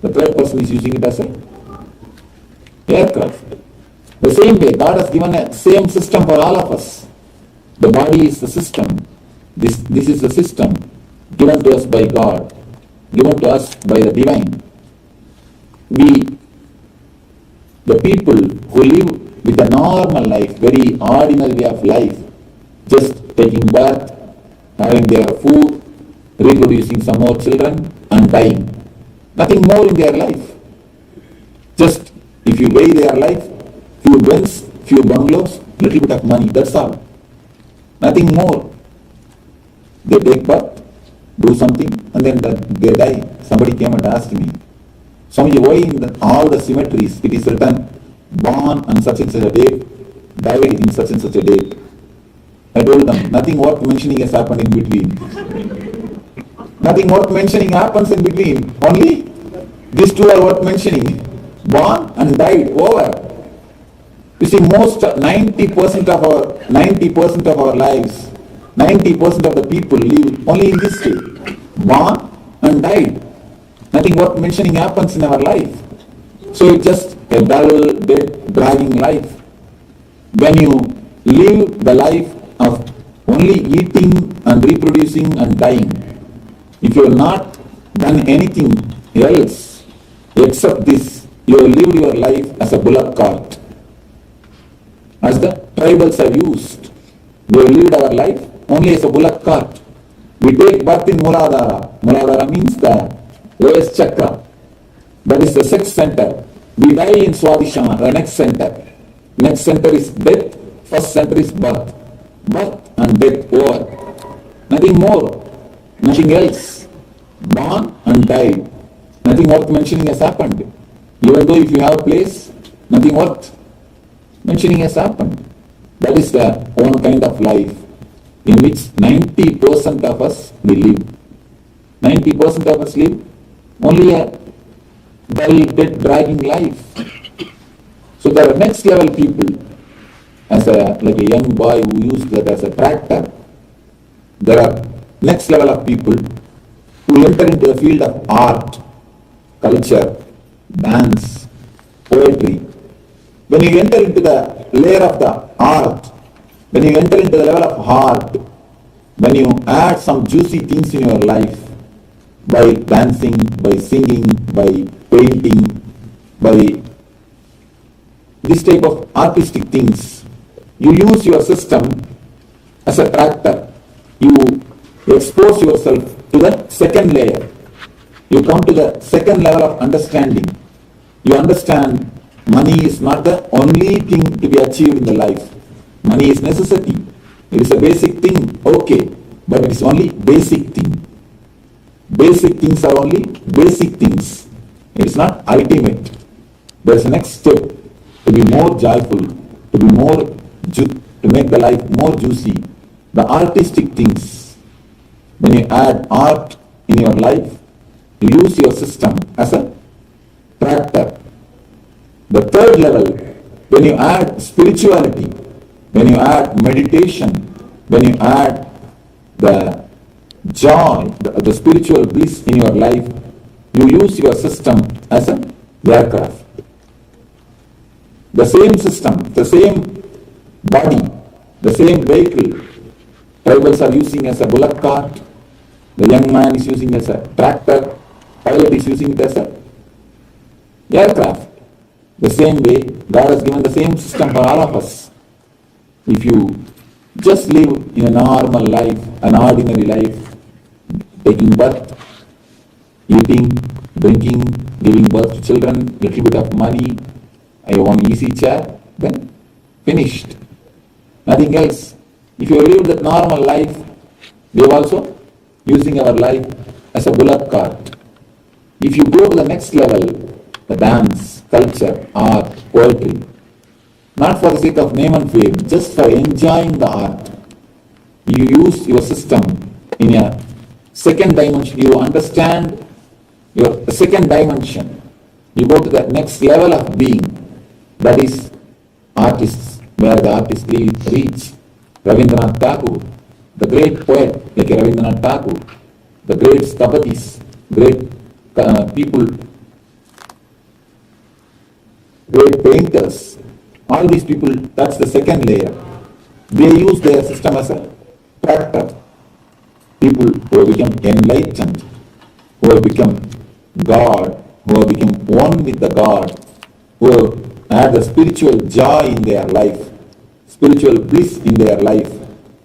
the third person is using it as a aircraft. The same way, God has given a same system for all of us. The body is the system. This is the system given to us by God, given to us by the divine. We, the people who live with a normal life, very ordinary way of life, just taking birth, having their food, reproducing some more children, and and dying. Nothing more in their life. Just if you weigh their life, few wells, few bungalows, little bit of money, that's all. Nothing more. They take birth, do something, and then they die. Somebody came and asked me, Swamiji, why in all the cemeteries it is written, born on such and such a date, died in such and such a date? I told them, nothing worth mentioning has happened in between. Nothing worth mentioning happens in between. Only these two are worth mentioning. Born and died, over. You see, most 90% of our lives, 90% of the people live only in this state. Born and died. Nothing worth mentioning happens in our life. So it's just a dull, dead, dragging life. When you live the life of only eating and reproducing and dying, if you have not done anything else except this, you have lived your life as a bullock cart. As the tribals have used, we have lived our life only as a bullock cart. We take birth in Muladhara. Muladhara means the lowest chakra. That is the sex center. We die in Swadhisthana, the next center. Next center is death, first center is birth. Birth and death, over. Nothing more, nothing else. Born and died. Nothing worth mentioning has happened. Even though if you have a place, nothing worth mentioning has happened. That is the one kind of life in which 90% of us will live. 90% of us live only a dull, dead, dragging life. So there are next level people, like a young boy who used that as a tractor. There are next level of people who enter into the field of art, culture, dance, poetry. When you enter into the layer of the art, when you enter into the level of heart, when you add some juicy things in your life, by dancing, by singing, by painting, by this type of artistic things, you use your system as a tractor. You expose yourself to the second layer. You come to the second level of understanding. You understand money is not the only thing to be achieved in the life. Money is necessity. It is a basic thing, okay, but it is only basic thing. Basic things are only basic things. It is not ultimate. There is a next step to be more joyful, to be more, to make the life more juicy. The artistic things. When you add art in your life, you use your system as a tractor. The third level, when you add spirituality, when you add meditation, when you add the joy, the spiritual bliss in your life, you use your system as an aircraft. The same system, the same body, the same vehicle, tribals are using as a bullock cart, the young man is using as a tractor, pilot is using it as a aircraft. The same way, God has given the same system for all of us. If you just live in a normal life, an ordinary life, taking birth, eating, drinking, giving birth to children, little bit of money, I have one easy chair, then finished. Nothing else. If you live that normal life, we are also using our life as a bullock cart. If you go to the next level, the dance, culture, art, poetry, not for the sake of name and fame, just for enjoying the art, you use your system in a second dimension. You understand your second dimension. You go to the next level of being. That is artists, where the artists reach. Rabindranath Tagore, the great poet like Rabindranath Tagore, the great Sthapatis, great people, great painters, all these people, that's the second layer. They use their system as a tractor. People who have become enlightened, who have become God, who have become one with the God, who have had the spiritual joy in their life, spiritual bliss in their life.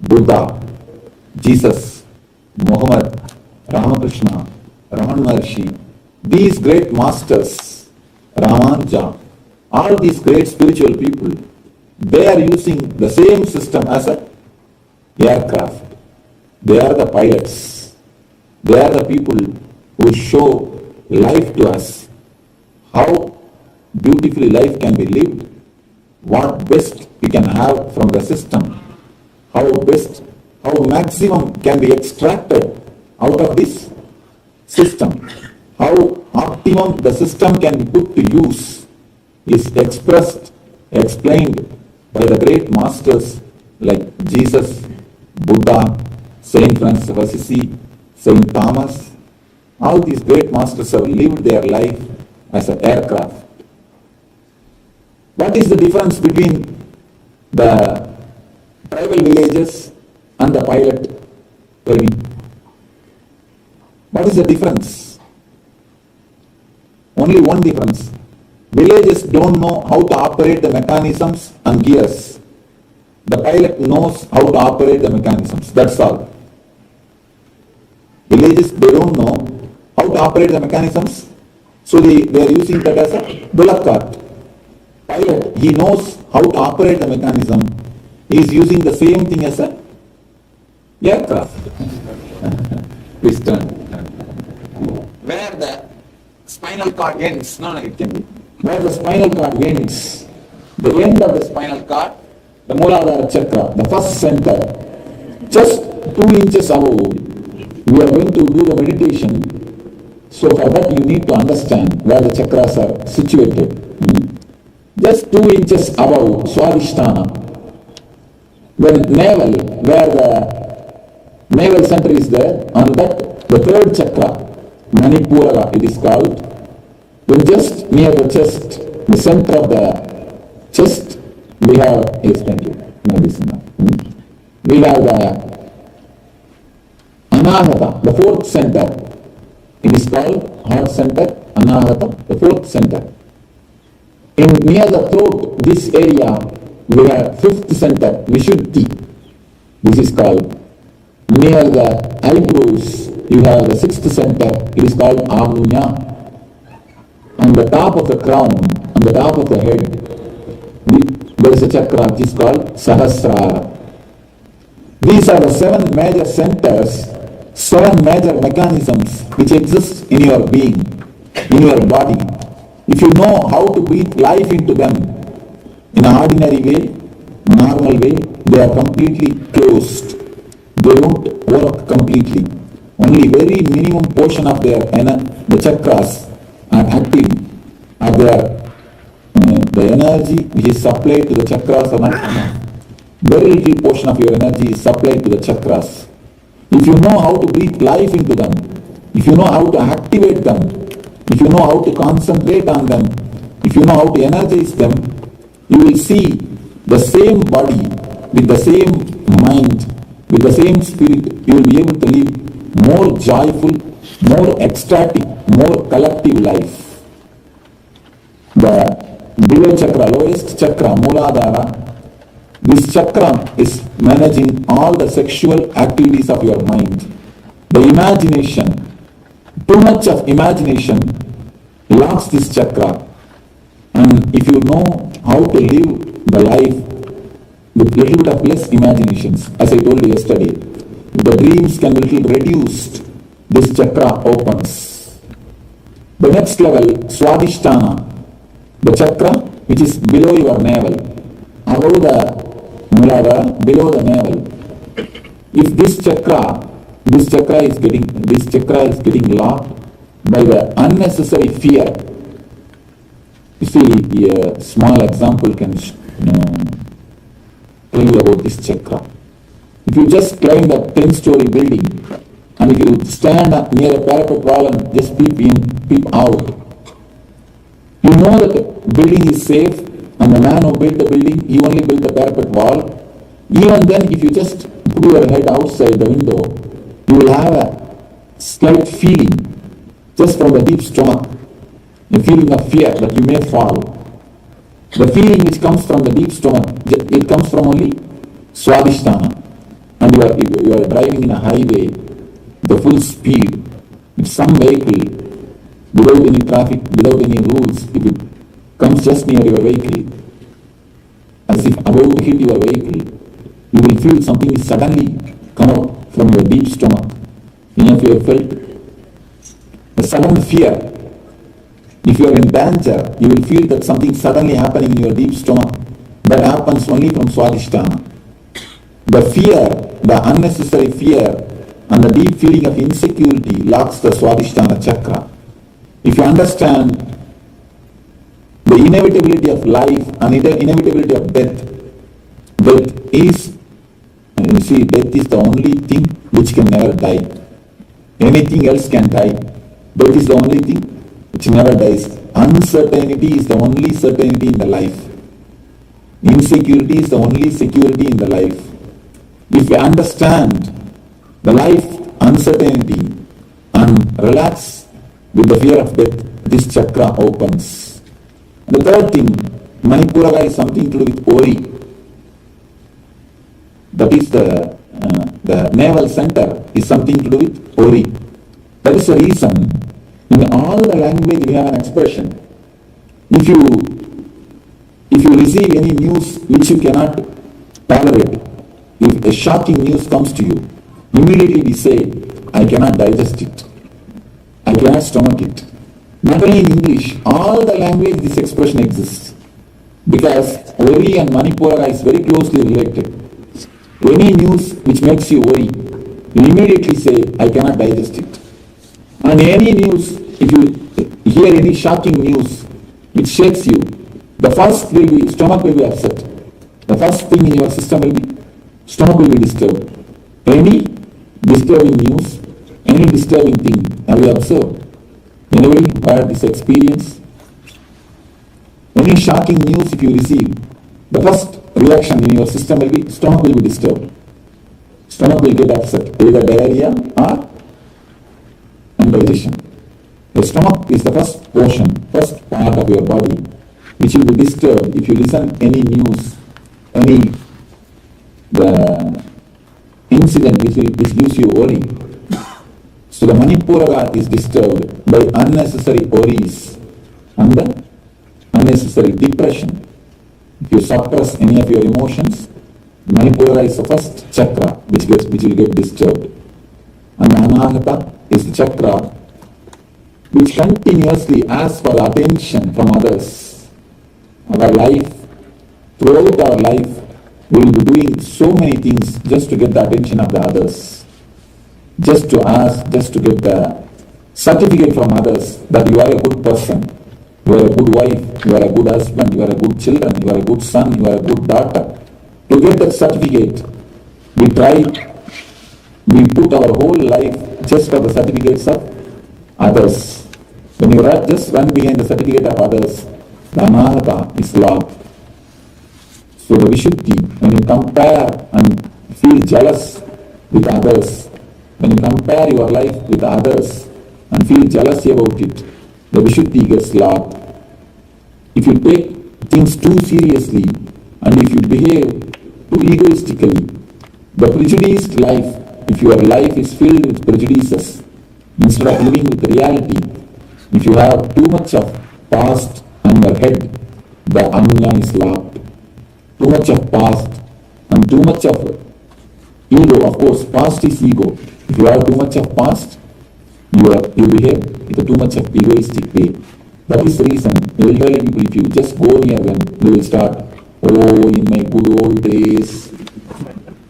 Buddha, Jesus, Muhammad, Ramakrishna, Raman Maharshi, these great masters, Ramanuja, all these great spiritual people, they are using the same system as a aircraft. They are the pilots. They are the people who show life to us, how beautifully life can be lived, what best we can have from the system, how maximum can be extracted out of this system, how optimum the system can be put to use is explained by the great masters like Jesus, Buddha, Saint Francis of Assisi, Saint Thomas. All these great masters have lived their life as an aircraft. What is the difference between the tribal villages and the pilot training? What is the difference? Only one difference. Villages don't know how to operate the mechanisms and gears. The pilot knows how to operate the mechanisms. That's all. Villages, they don't know how to operate the mechanisms, so they are using that as a bullock cart. Pilot, he knows how to operate the mechanism. He is using the same thing as a aircraft. Please turn. Where the spinal cord ends, it can be. Where the spinal cord ends, the end of the spinal cord, the Muladhara chakra, the first center, just 2 inches above, we are going to do the meditation. So for that you need to understand where the chakras are situated. Just 2 inches above Swadhisthana. When navel, where the navel center is there, on that, the third chakra, Manipura it is called, when just near the chest, the center of the chest, we have, yes, thank you, we have the Anahata, the fourth center. It is called heart center, Anahata, the fourth center. In near the throat, this area, we have fifth center, Vishuddhi. This is called. Near the eyebrows, you have the sixth center, it is called Amunya. On the top of the crown, on the top of the head, there is a chakra which is called Sahasrara. These are the 7 major centers, 7 major mechanisms which exist in your being, in your body. If you know how to breathe life into them in an ordinary way, normal way, they are completely closed. They don't work completely. Only very minimum portion of their the chakras are active. The energy which is supplied to the chakras are not enough. Very little portion of your energy is supplied to the chakras. If you know how to breathe life into them, if you know how to activate them, if you know how to concentrate on them, if you know how to energize them, you will see the same body with the same mind, with the same spirit. You will be able to live more joyful, more ecstatic, more collective life. The below chakra, lowest chakra, Muladhara, this chakra is managing all the sexual activities of your mind. The imagination, too much of imagination locks this chakra. And if you know how to live the life with little bit of less imaginations, as I told you yesterday, the dreams can be little reduced, this chakra opens. The next level, Swadhisthana, the chakra which is below your navel, above the Muladhara, below the navel. If this chakra is getting locked by the unnecessary fear. You see, a small example can tell you about this chakra. If you just climb a 10-story building, and if you stand up near a parapet wall and just peep in, peep out, you know that the building is safe, and the man who built the building, he only built the parapet wall. Even then, if you just put your head outside the window, you will have a slight feeling, just from the deep stomach, a feeling of fear that you may fall. The feeling which comes from the deep stomach, it comes from only Swadhisthana. And you are driving in a highway, the full speed, If some vehicle, without any traffic, without any rules, if it comes just near your vehicle, as if about to hit your vehicle, you will feel something is suddenly come out from your deep stomach. Any of you have felt a sudden fear? If you are in danger, you will feel that something suddenly happening in your deep stomach. That happens only from Swadhisthana. The fear, the unnecessary fear, and the deep feeling of insecurity locks the Swadhisthana chakra. If you understand the inevitability of life and the inevitability of death, death is, you see, death is the only thing which can never die. Anything else can die. Death is the only thing which never dies. Uncertainty is the only certainty in the life. Insecurity is the only security in the life. If you understand the life uncertainty and relax with the fear of death, this chakra opens. The third thing, Manipura is something to do with Ori. That is the navel center is something to do with Ori. That is the reason in all the language we have an expression. If you receive any news which you cannot tolerate, if a shocking news comes to you, immediately we say, I cannot digest it. I cannot stomach it. Not only in English, all the language this expression exists. Because Ori and Manipura is very closely related. Any news which makes you worry, you immediately say, I cannot digest it. And any news, if you hear any shocking news which shakes you, the first will be, stomach will be upset. The first thing in your system will be, stomach will be disturbed. Any disturbing news, any disturbing thing, have you observed? Anybody had this experience? Any shocking news if you receive, the first reaction in your system will be, stomach will be disturbed. Stomach will get upset, either diarrhea or indigestion. The stomach is the first portion, first part of your body, which will be disturbed if you listen any news, any the incident which gives you worry. So the Manipura is disturbed by unnecessary worries and the unnecessary depression. If you suppress any of your emotions, Manipura is the first chakra which will get disturbed. And Anahata is the chakra which continuously asks for attention from others. Our life, throughout our life, we will be doing so many things just to get the attention of the others. Just to ask, just to get the certificate from others that you are a good person, you are a good wife, you are a good husband, you are a good children, you are a good son, you are a good daughter. To get that certificate, we put our whole life just for the certificates of others. When you just run behind the certificate of others, the Anahata is lost. So the Vishuddhi, when you compare and feel jealous with others, when you compare your life with others and feel jealousy about it, the Vishuddhi gets lost. If you take things too seriously and if you behave too egoistically, the prejudiced life, if your life is filled with prejudices, instead of living with reality, if you have too much of past on your head, the Anya is locked. Too much of past and too much of ego. Of course, past is ego. If you have too much of past, you behave with a too much of egoistic way. That is the reason elderly people, if you just go near them, they will start, oh, in my good old days.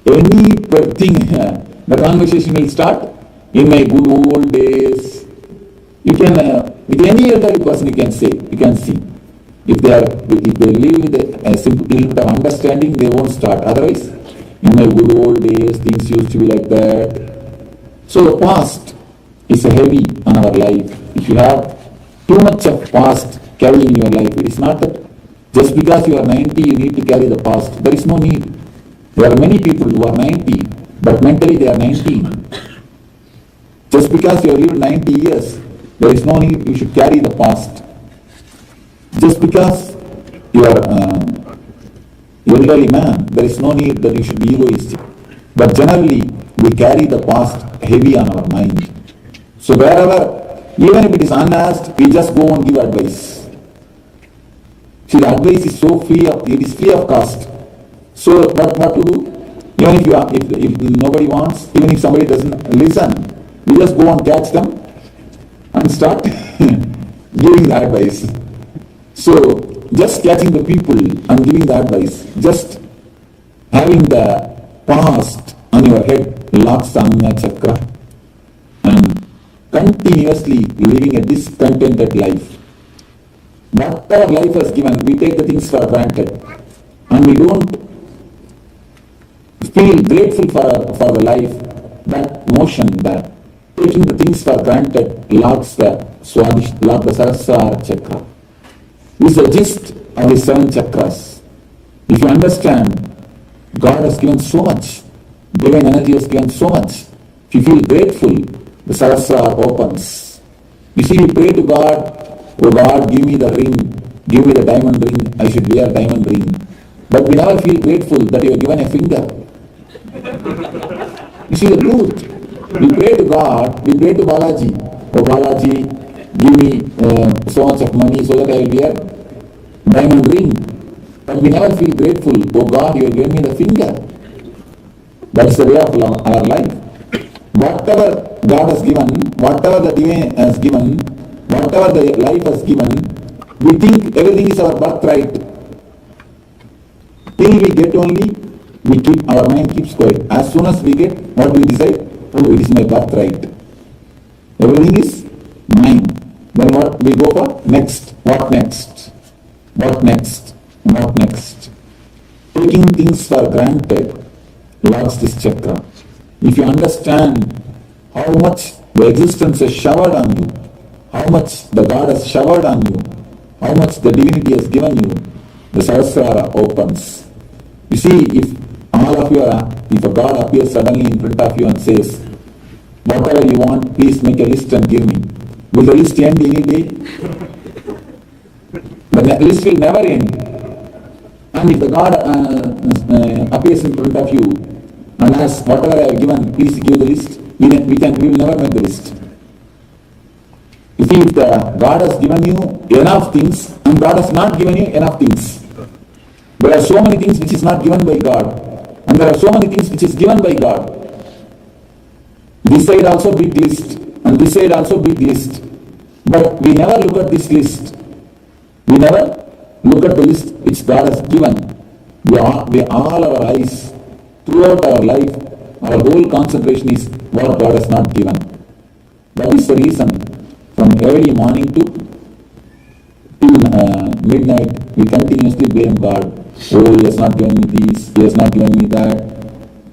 Anything, the conversation will start, in my good old days. You can, with any elderly person, you can see. If they live with a simple little bit of understanding, they won't start. Otherwise, in my good old days, things used to be like that. So the past is heavy on our life. If you have too much of past carrying in your life, it is not that just because you are 90, you need to carry the past. There is no need. There are many people who are 90, but mentally they are 19. Just because you have lived 90 years, there is no need you should carry the past. Just because you are elderly man, there is no need that you should be egoistic. But generally, we carry the past heavy on our mind. So wherever, even if it is unasked, we just go and give advice. See, the advice is so free of, it is free of cost. So what to do? Even if you are, if nobody wants, even if somebody doesn't listen, we just go and catch them and start giving the advice. So just catching the people and giving the advice, just having the past on your head, locks Samya Chakra, and continuously living a discontented life. Whatever life has given, we take the things for granted, and we don't feel grateful for the life. That motion, that taking the things for granted, locks the Sahasrara Chakra. This is the gist of the 7 chakras. If you understand, God has given so much, divine energy has given so much. If you feel grateful, the Sahasrara opens. You see, we pray to God, oh God, give me the ring, give me the diamond ring, I should wear a diamond ring. But we never feel grateful that you are given a finger. You see the truth. We pray to God, we pray to Balaji, oh Balaji, give me so much of money so that I will wear diamond ring. But we never feel grateful, oh God, you have given me the finger. That's the way of our life. Whatever God has given, whatever the divine has given, whatever the life has given, we think everything is our birthright. Till we get only, our mind keeps quiet. As soon as we get what we decide, oh, it is my birthright. Everything is mine. Then what we go for? Next. What next? What next? What next? Taking things for granted locks this chakra. If you understand how much the existence has showered on you, how much the God has showered on you, how much the divinity has given you, the Sahasrara opens. You see, if all of you are, if a God appears suddenly in front of you and says, whatever you want, please make a list and give me. Will the list end any day? The list will never end. And if the God appears in front of you and asks, whatever I have given, please give the list, we will never make the list. You see, if the God has given you enough things and God has not given you enough things, there are so many things which is not given by God, and there are so many things which is given by God. This side also big list, and this side also big list. But we never look at this list. We never look at the list which God has given. We all our eyes, throughout our life, our whole concentration is what God has not given. That is the reason, from early morning to midnight, we continuously blame God. Oh, He has not given me this, He has not given me that.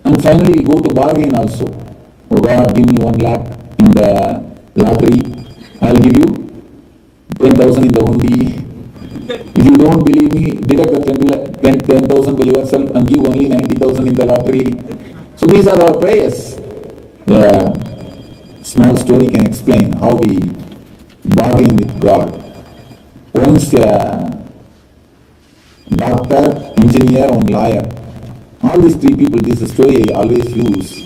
And finally we go to bargain also. Oh God, give me 1 lakh in the lottery. I'll give you 10,000 in the hundi. If you don't believe me, deduct the 10,000 by yourself and give only 90,000 in the lottery. So these are our prayers. The small story can explain how we bargain with God. Once a doctor, engineer, and lawyer, all these 3 people, this is a story I always use.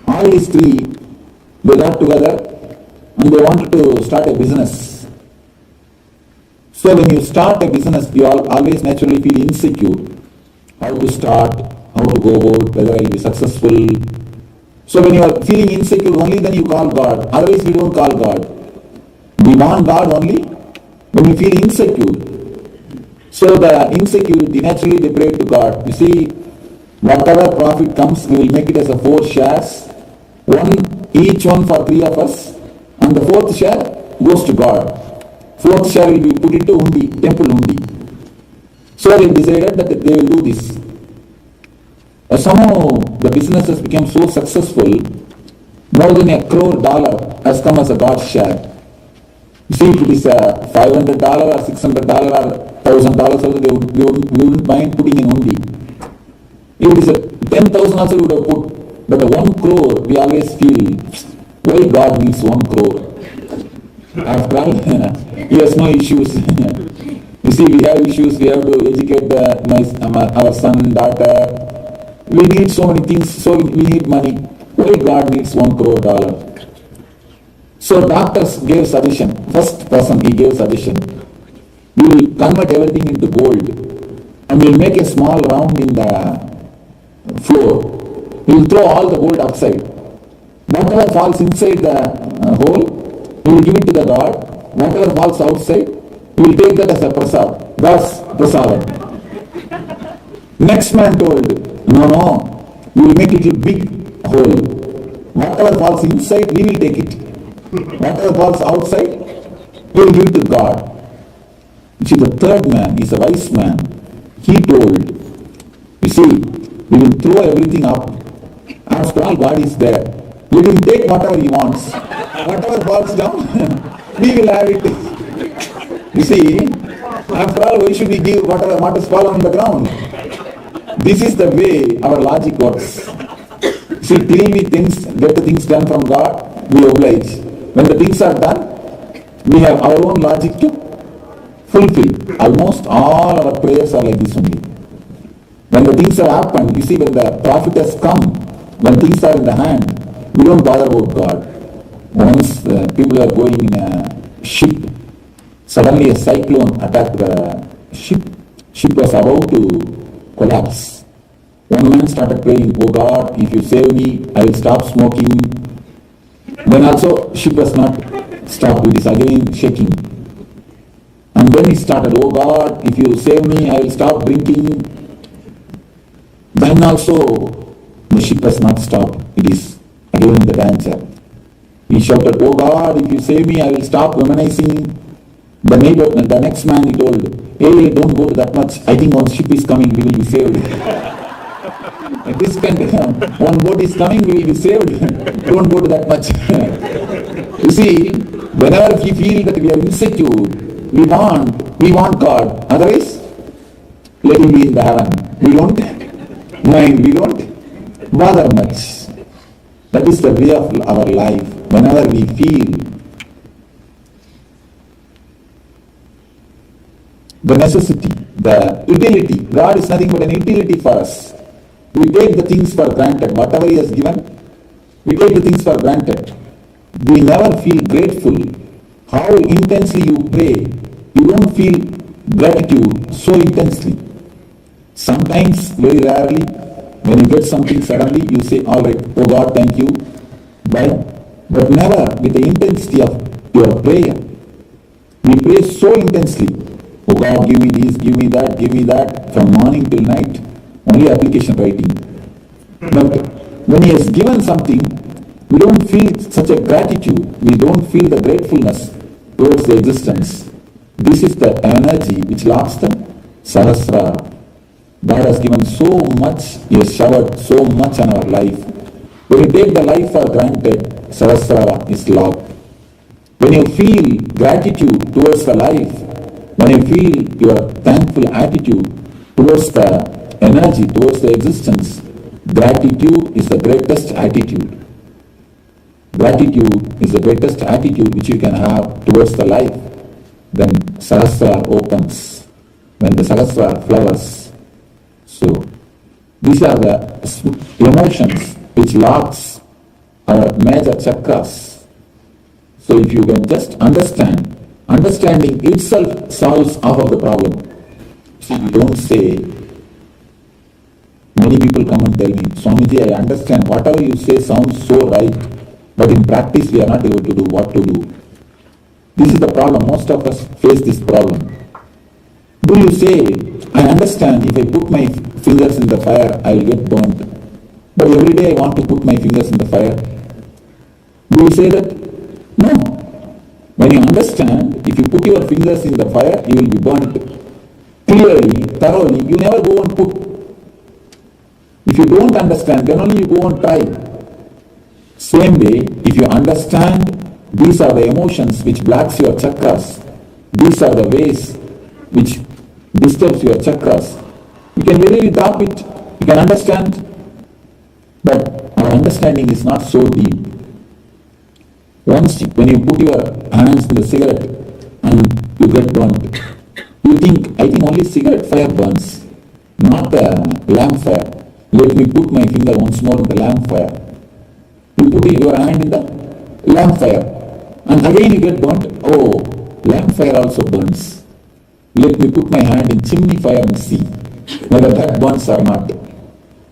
All these 3, they got together and they wanted to start a business. So when you start a business, you always naturally feel insecure. How to start, how to go about, whether I will be successful. So when you are feeling insecure, only then you call God. Otherwise we don't call God. We want God only when we feel insecure. So the insecurity, naturally they pray to God. You see, whatever profit comes, we will make it as a 4 shares. Each one for 3 of us. And the 4th share goes to God. 4th share will be put into hundi, temple hundi. So they decided that they will do this. Somehow the business has become so successful, more than $1 crore has come as a God's share. You see, if it is a $500 or $600 or $1,000 also, we wouldn't mind putting in hundi. If it is a 10,000 also we would have put, but a 1 crore we always feel, why God needs 1 crore? After all, He has no issues. You see, we have issues, we have to educate our son, daughter. We need so many things, so we need money. Why God needs $1 crore? So doctors gave suggestion. First person he gave suggestion. We will convert everything into gold and we will make a small round in the floor. We will throw all the gold outside. Whatever falls inside the hole, we will give it to the God. Whatever falls outside, we will take that as a prasad. Thus, prasadam. Next man told, no, we will make it a big hole. Whatever falls inside, we will take it. Whatever falls outside, we will give it to God. You see, the third man is a wise man. He told, you see, we will throw everything up. After all, God is there. Let him take whatever he wants. Whatever falls down, we will have it. You see, after all, why should we give whatever what has fallen on the ground? This is the way our logic works. See, till we get the things done from God, we oblige. When the things are done, we have our own logic to fulfill. Almost all our prayers are like this only. When the things have happened, you see, when the prophet has come, when things are in the hand, we don't bother about God. Once people are going in a ship, suddenly a cyclone attacked the ship. Ship was about to collapse. One man started praying, oh God, if you save me, I will stop smoking. Then also ship was not stopped, it is again shaking. And then he started, oh God, if you save me, I will stop drinking. Then also the ship has not stopped, it is again in the danger. He shouted, oh God, if you save me, I will stop womanizing. The next man he told, hey, don't go to that much. I think one ship is coming, we will be saved. This kind of, one boat is coming, we will be saved. Don't go to that much. You see, whenever we feel that we are insecure, we want God. Otherwise, let him be in the heaven. We don't mind, we don't bother much. That is the way of our life. Whenever we feel the necessity, the utility, God is nothing but an utility for us. We take the things for granted. Whatever He has given, we take the things for granted. We never feel grateful. How intensely you pray, you don't feel gratitude so intensely. Sometimes, very rarely, when you get something suddenly, you say, all right, oh God, thank you. But never with the intensity of your prayer. We pray so intensely. Oh God, give me this, give me that, from morning till night. Only application writing. But when He has given something, we don't feel such a gratitude. We don't feel the gratefulness towards the existence. This is the energy which locks the Sahasrara. God has given so much, He has showered so much on our life. When you take the life for granted, Sahasrara is locked. When you feel gratitude towards the life, when you feel your thankful attitude towards the energy, towards the existence, gratitude is the greatest attitude. Gratitude is the greatest attitude which you can have towards the life. Then Sahasrara opens, when the Sahasrara flowers. So, these are the emotions which locks our major chakras. So, if you can just understand, understanding itself solves half of the problem. See, you don't say, many people come and tell me, Swamiji, I understand whatever you say sounds so right, but in practice we are not able to do what to do. This is the problem. Most of us face this problem. Do you say, I understand if I put my fingers in the fire, I will get burnt. But every day I want to put my fingers in the fire. Do you say that? No. When you understand, if you put your fingers in the fire, you will be burnt. Clearly, thoroughly, you never go and put. If you don't understand, then only you go and try. Same way, if you understand, these are the emotions which blocks your chakras. These are the ways which disturbs your chakras. You can really drop it. You can understand. But our understanding is not so deep. Once, when you put your hands in the cigarette and you get burnt, you think, I think only cigarette fire burns, not the lamp fire. Let me put my finger once more in the lamp fire. You put your hand in the lamp fire. And again you get burnt. Oh, lamp fire also burns. Let me put my hand in chimney fire and see whether that burns or not.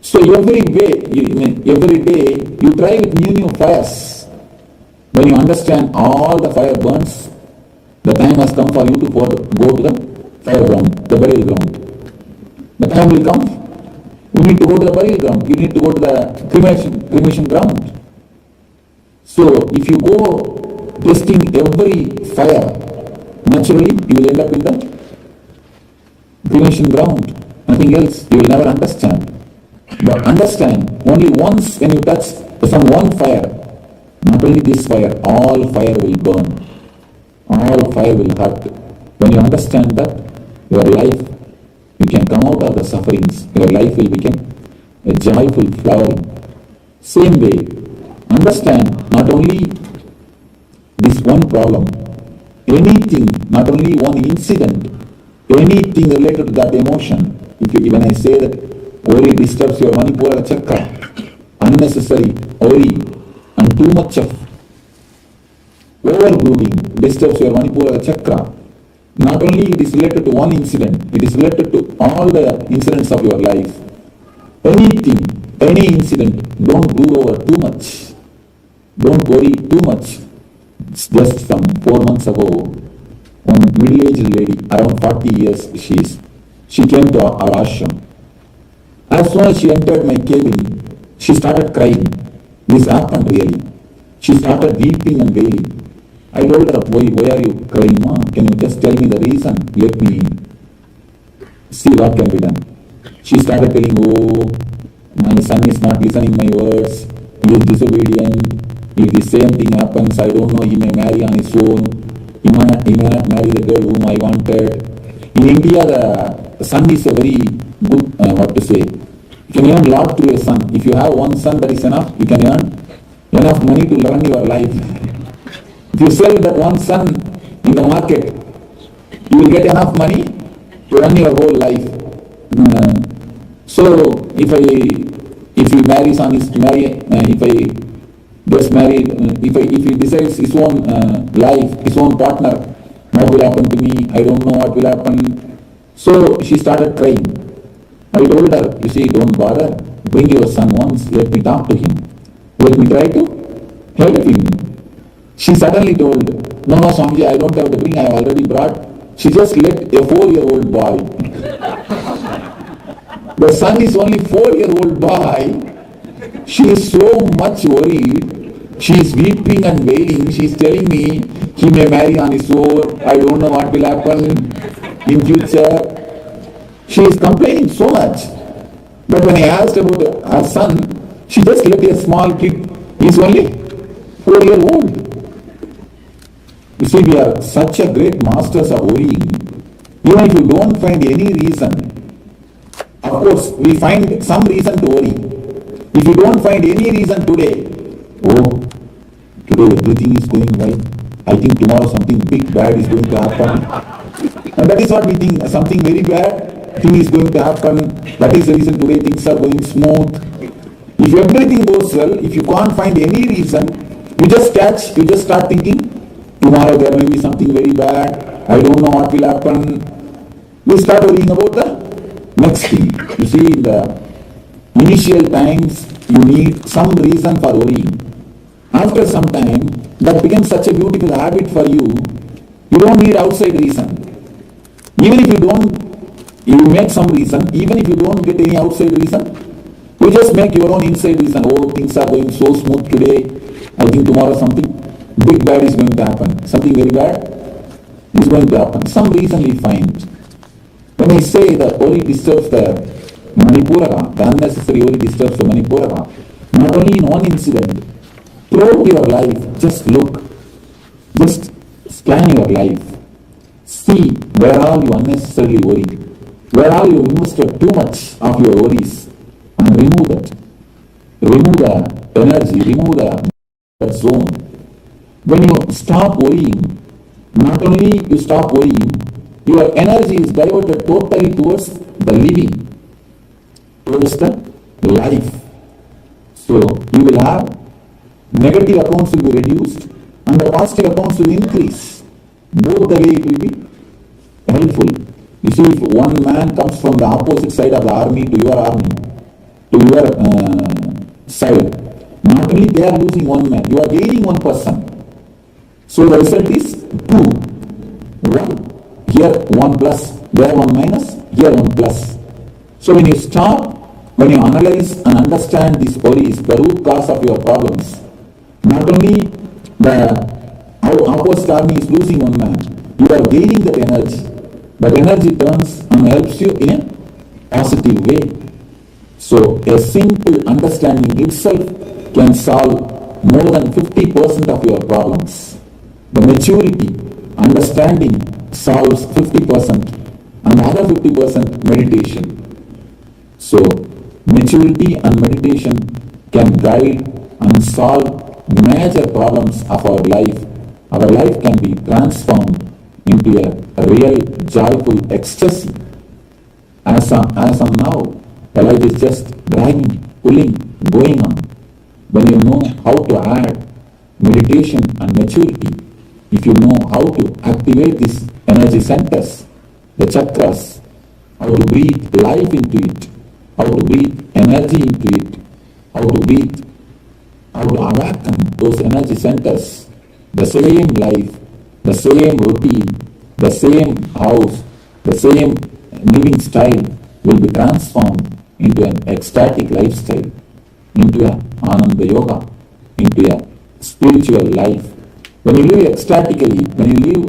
So every day you try with new fires. When you understand all the fire burns, the time has come for you to go to the fire ground, the burial ground. The time will come. You need to go to the burial ground. You need to go to the cremation ground. So if you go testing every fire, naturally you will end up in the cremation ground. Nothing else. You will never understand. But understand, only once when you touch some one fire, not only this fire, all fire will burn. All fire will hurt. When you understand that, your life, you can come out of the sufferings. Your life will become a joyful flowering. Same way, understand not only this one problem, anything, not only one incident, anything related to that emotion. When I say that worry disturbs your Manipura chakra, unnecessary worry and too much of overbrooding disturbs your Manipura chakra. Not only it is related to one incident, it is related to all the incidents of your life. Anything, any incident, don't brood over too much. Don't worry too much. Just some 4 months ago, one middle-aged lady, around 40 years she came to our ashram. As soon as she entered my cabin, she started crying. This happened really. She started weeping and wailing. I told her, why are you crying, ma? Can you just tell me the reason? Let me see what can be done. She started telling, oh, my son is not listening my words. He is disobedient. If the same thing happens, I don't know, he may marry on his own. He may not marry the girl whom I wanted. In India, the son is a very good, you can earn a lot to a son. If you have one son, that is enough. You can earn enough money to run your life. If you sell that one son in the market, you will get enough money to run your whole life. So if you marry son, if he decides his own life, his own partner, what will happen to me? I don't know what will happen. So she started crying. I told her, you see, don't bother. Bring your son once. Let me talk to him. Let me try to help him. She suddenly told, no, Swamiji, I don't have to bring. I have already brought. She just let a 4-year-old boy. The son is only 4-year-old boy. She is so much worried. She is weeping and wailing. She is telling me he may marry on his own. I don't know what will happen in future. She is complaining so much. But when I asked about her son, she just let a small kid. He is only 4-year-old. You see, we are such a great masters of worrying. Even if you don't find any reason, of course, we find some reason to worry. If you don't find any reason today, today everything is going right. I think tomorrow something big bad is going to happen. And that is what we think, something very bad thing is going to happen. That is the reason today things are going smooth. If everything goes well, if you can't find any reason, you just start thinking, tomorrow there may be something very bad, I don't know what will happen. You start worrying about the next thing. You see, in the initial times, you need some reason for worrying. After some time, that becomes such a beautiful habit for you, you don't need outside reason. Even if you make some reason, even if you don't get any outside reason, you just make your own inside reason. Oh, things are going so smooth today, I think tomorrow something big bad is going to happen. Something very bad is going to happen. Some reason we find. When I say that worry disturbs the Manipura, the unnecessary worry disturbs the Manipura, not only in one incident, throughout your life, just look, just scan your life, see where all you unnecessarily worry, where all you invested too much of your worries, and remove that. Remove the energy, remove that zone. When you stop worrying, not only you stop worrying, your energy is diverted totally towards the living, towards the life. So you will have negative accounts will be reduced and the positive accounts will increase. Both the way it will be helpful. You see, if one man comes from the opposite side of the army, to your side, not only they are losing one man, you are gaining one person. So the result is 2. 1, here 1 plus, there 1 minus, here 1 plus. So when you stop, when you analyze and understand these worries, the root cause of your problems, not only our opposite army is losing one man, you are gaining that energy. That energy turns and helps you in a positive way. So a simple understanding itself can solve more than 50% of your problems. The maturity, understanding solves 50% and the other 50% meditation. So maturity and meditation can guide and solve major problems of our life. Our life can be transformed into a real joyful ecstasy. As of now, the life is just dragging, pulling, going on. When you know how to add meditation and maturity, if you know how to activate these energy centers, the chakras, how to breathe life into it, how to breathe energy into it, how to awaken those energy centers, the same life, the same routine, the same house, the same living style will be transformed into an ecstatic lifestyle, into a Ananda Yoga, into a spiritual life. When you live ecstatically, when you live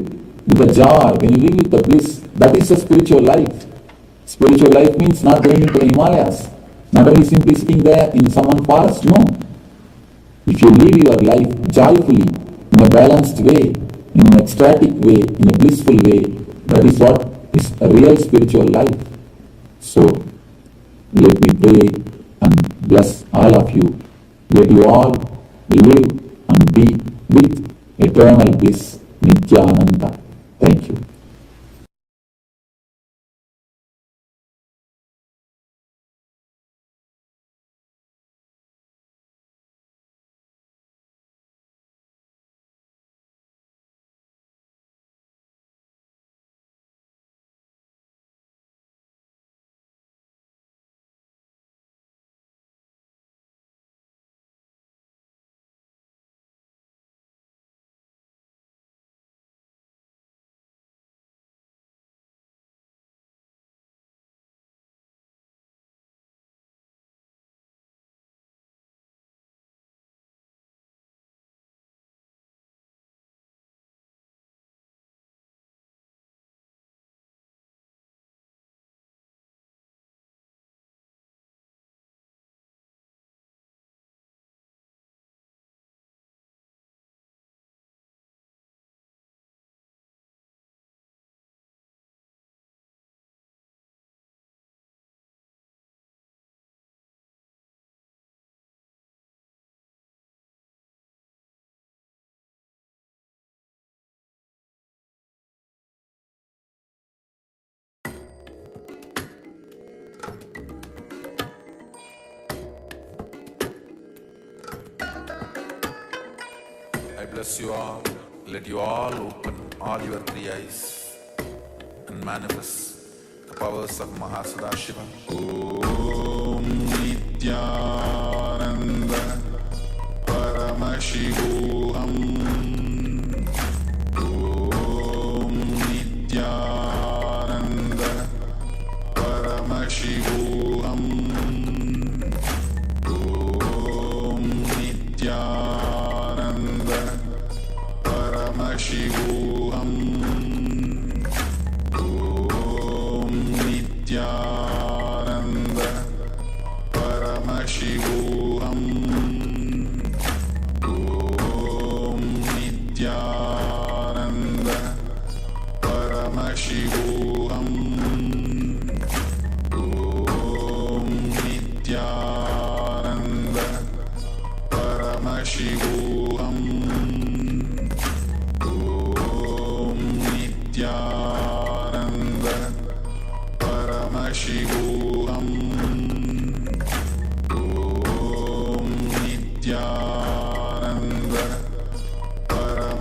with the joy, when you live with the bliss, that is a spiritual life. Spiritual life means not going into the Himalayas, not only simply sitting there in some forest, no. If you live your life joyfully, in a balanced way, in an ecstatic way, in a blissful way, that is what is a real spiritual life. So, let me pray and bless all of you. Let you all live and be with eternal bliss, Nityananda. Thank you. I bless you all. Let you all open all your 3 eyes and manifest the powers of Mahasadashiva. Om Nityananda Paramashivam. Om Nityananda Paramashivam. Om Nityananda Paramashivam. Om Nityananda Paramashivam. Om Nityananda Paramashivam. Om Nityananda Paramashivam. Om Nityananda Paramashivam. Om Nityananda Paramashivam.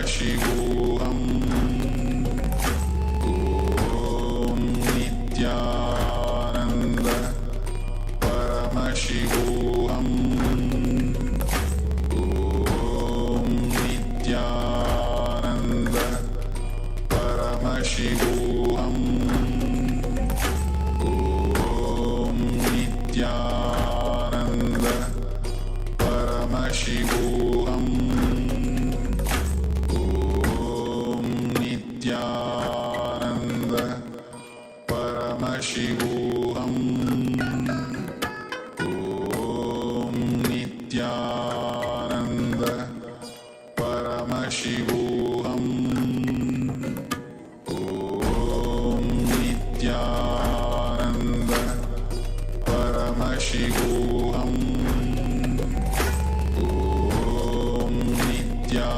Paramashivoham. Om Nityananda Paramashivoham. Om Nityananda Paramashivoham. Om Nityananda Paramashivoham. Om Nityananda Paramashivoham. Om Nityananda Paramashivoham. Om Nityananda Paramashivoham. Om Nityananda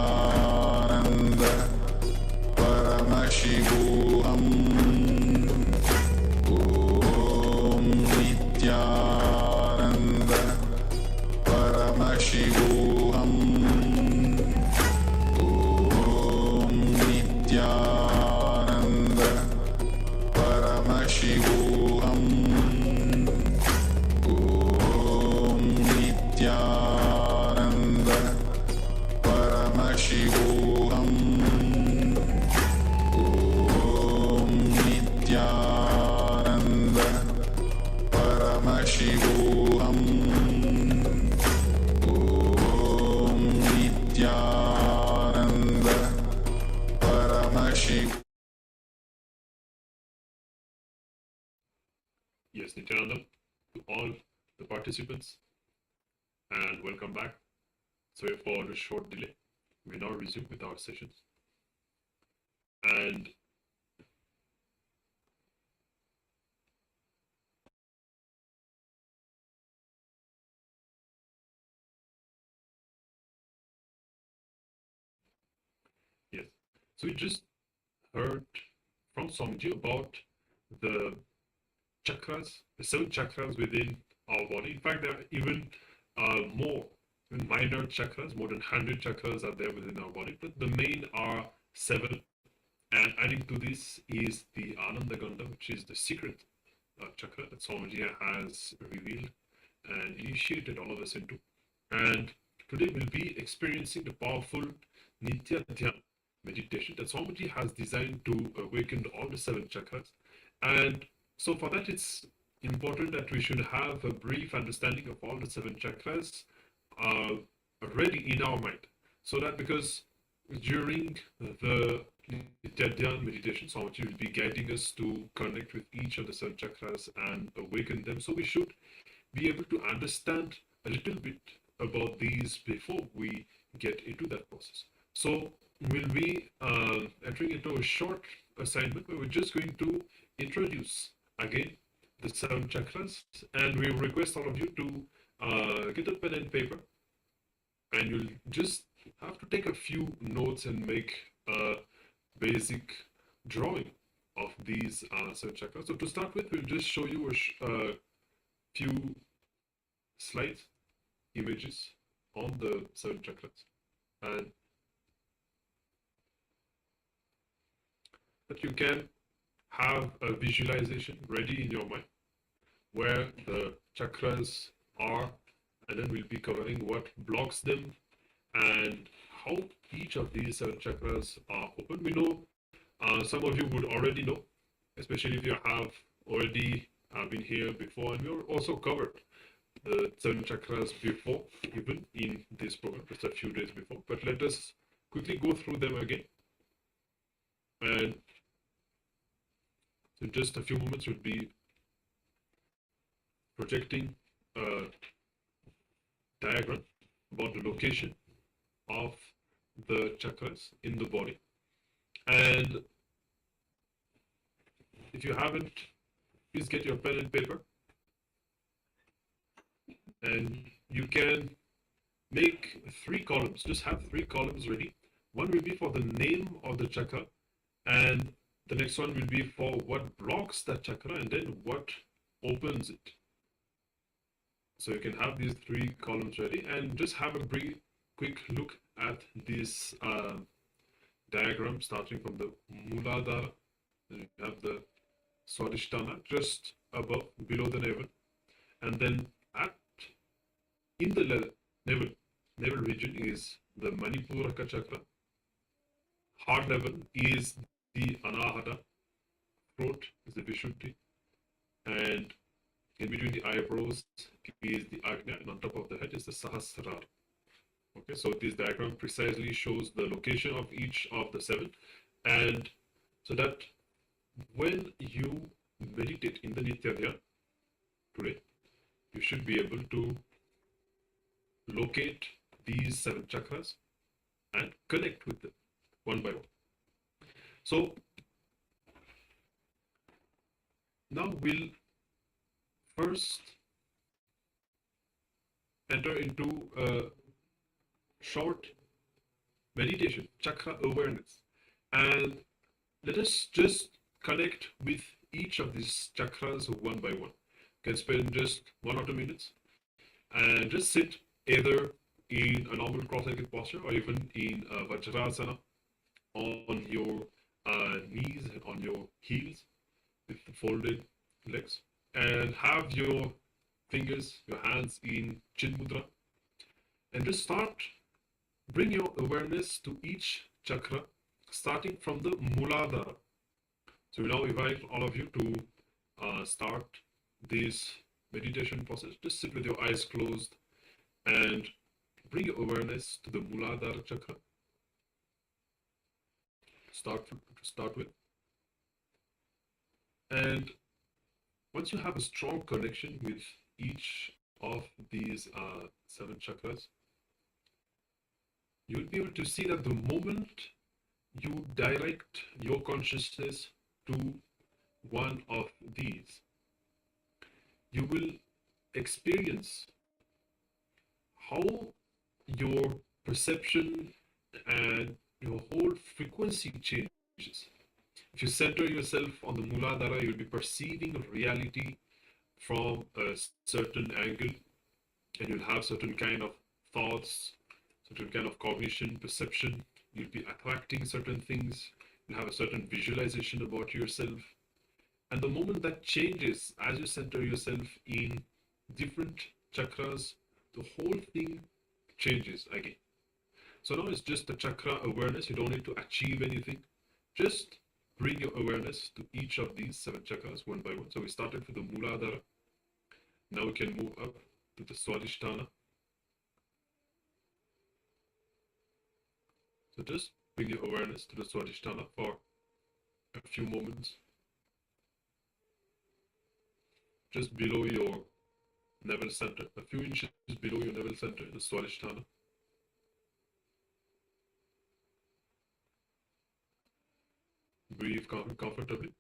Paramashivoham. Om Nityananda Paramashivoham. Om Nityananda Paramashivoham. Om Nityananda Paramashivoham. Om Nityananda Paramashivoham. Om Nityananda Paramashivoham. Yes, Nityananda, to all the participants, and welcome back. Sorry for the short delay. We now resume with our sessions. And yes, so we just heard from Swamiji about the chakras, the 7 chakras within our body. In fact, there are even more minor chakras, more than 100 chakras are there within our body, but the main are 7. And adding to this is the Ananda Ganda, which is the secret chakra that Swamiji has revealed and initiated all of us into. And today we'll be experiencing the powerful Nitya Dhyana meditation that Swamiji has designed to awaken all the 7 chakras. And so for that, it's important that we should have a brief understanding of all the 7 chakras ready in our mind. So that because during the Nitya Dhyana meditation, Swamiji will be guiding us to connect with each of the 7 chakras and awaken them. So we should be able to understand a little bit about these before we get into that process. So we'll be entering into a short assignment where we're just going to introduce again the 7 chakras, and we request all of you to get a pen and paper, and you'll just have to take a few notes and make a basic drawing of these 7 chakras. So to start with, we'll just show you a few slides, images on the 7 chakras, and that you can have a visualization ready in your mind where the chakras are, and then we'll be covering what blocks them and how each of these 7 chakras are open. We know some of you would already know, especially if you have already been here before, and we also covered the 7 chakras before, even in this program, just a few days before. But let us quickly go through them again. And in just a few moments, we'll be projecting a diagram about the location of the chakras in the body. And if you haven't, please get your pen and paper, and you can make 3 columns. Just have 3 columns ready. One will be for the name of the chakra, and the next one will be for what blocks that chakra, and then what opens it. So you can have these 3 columns ready, and just have a brief quick look at this diagram starting from the Muladhara. Then you have the Swadhisthana just above, below the navel, and then in the navel region is the Manipuraka chakra. Heart level is the Anahata. Throat is the Vishuddhi, and in between the eyebrows is the Agnya, and on top of the head is the Sahasrara. Okay, so this diagram precisely shows the location of each of the 7, and so that when you meditate in the Nitya today, you should be able to locate these 7 chakras and connect with them one by one. So now we'll first enter into a short meditation, chakra awareness, and let us just connect with each of these chakras one by one. You can spend just 1 or 2 minutes and just sit either in a normal cross-legged posture or even in a Vajrasana on your knees and on your heels with the folded legs, and have your fingers, your hands in Chin Mudra, and just bring your awareness to each chakra starting from the Muladhara. So we now invite all of you to start this meditation process. Just sit with your eyes closed and bring your awareness to the Muladhara chakra. To start with. And once you have a strong connection with each of these 7 chakras, you'll be able to see that the moment you direct your consciousness to one of these, you will experience how your perception and your whole frequency changes. If you center yourself on the Muladhara, you'll be perceiving reality from a certain angle, and you'll have certain kind of thoughts, certain kind of cognition, perception. You'll be attracting certain things. You'll have a certain visualization about yourself. And the moment that changes, as you center yourself in different chakras, the whole thing changes again. So now it's just the chakra awareness. You don't need to achieve anything. Just bring your awareness to each of these 7 chakras one by one. So we started with the Muladhara. Now we can move up to the Swadhisthana. So just bring your awareness to the Swadhisthana for a few moments. Just below your navel center, a few inches below your navel center, the Swadhisthana. Breathe comfortably.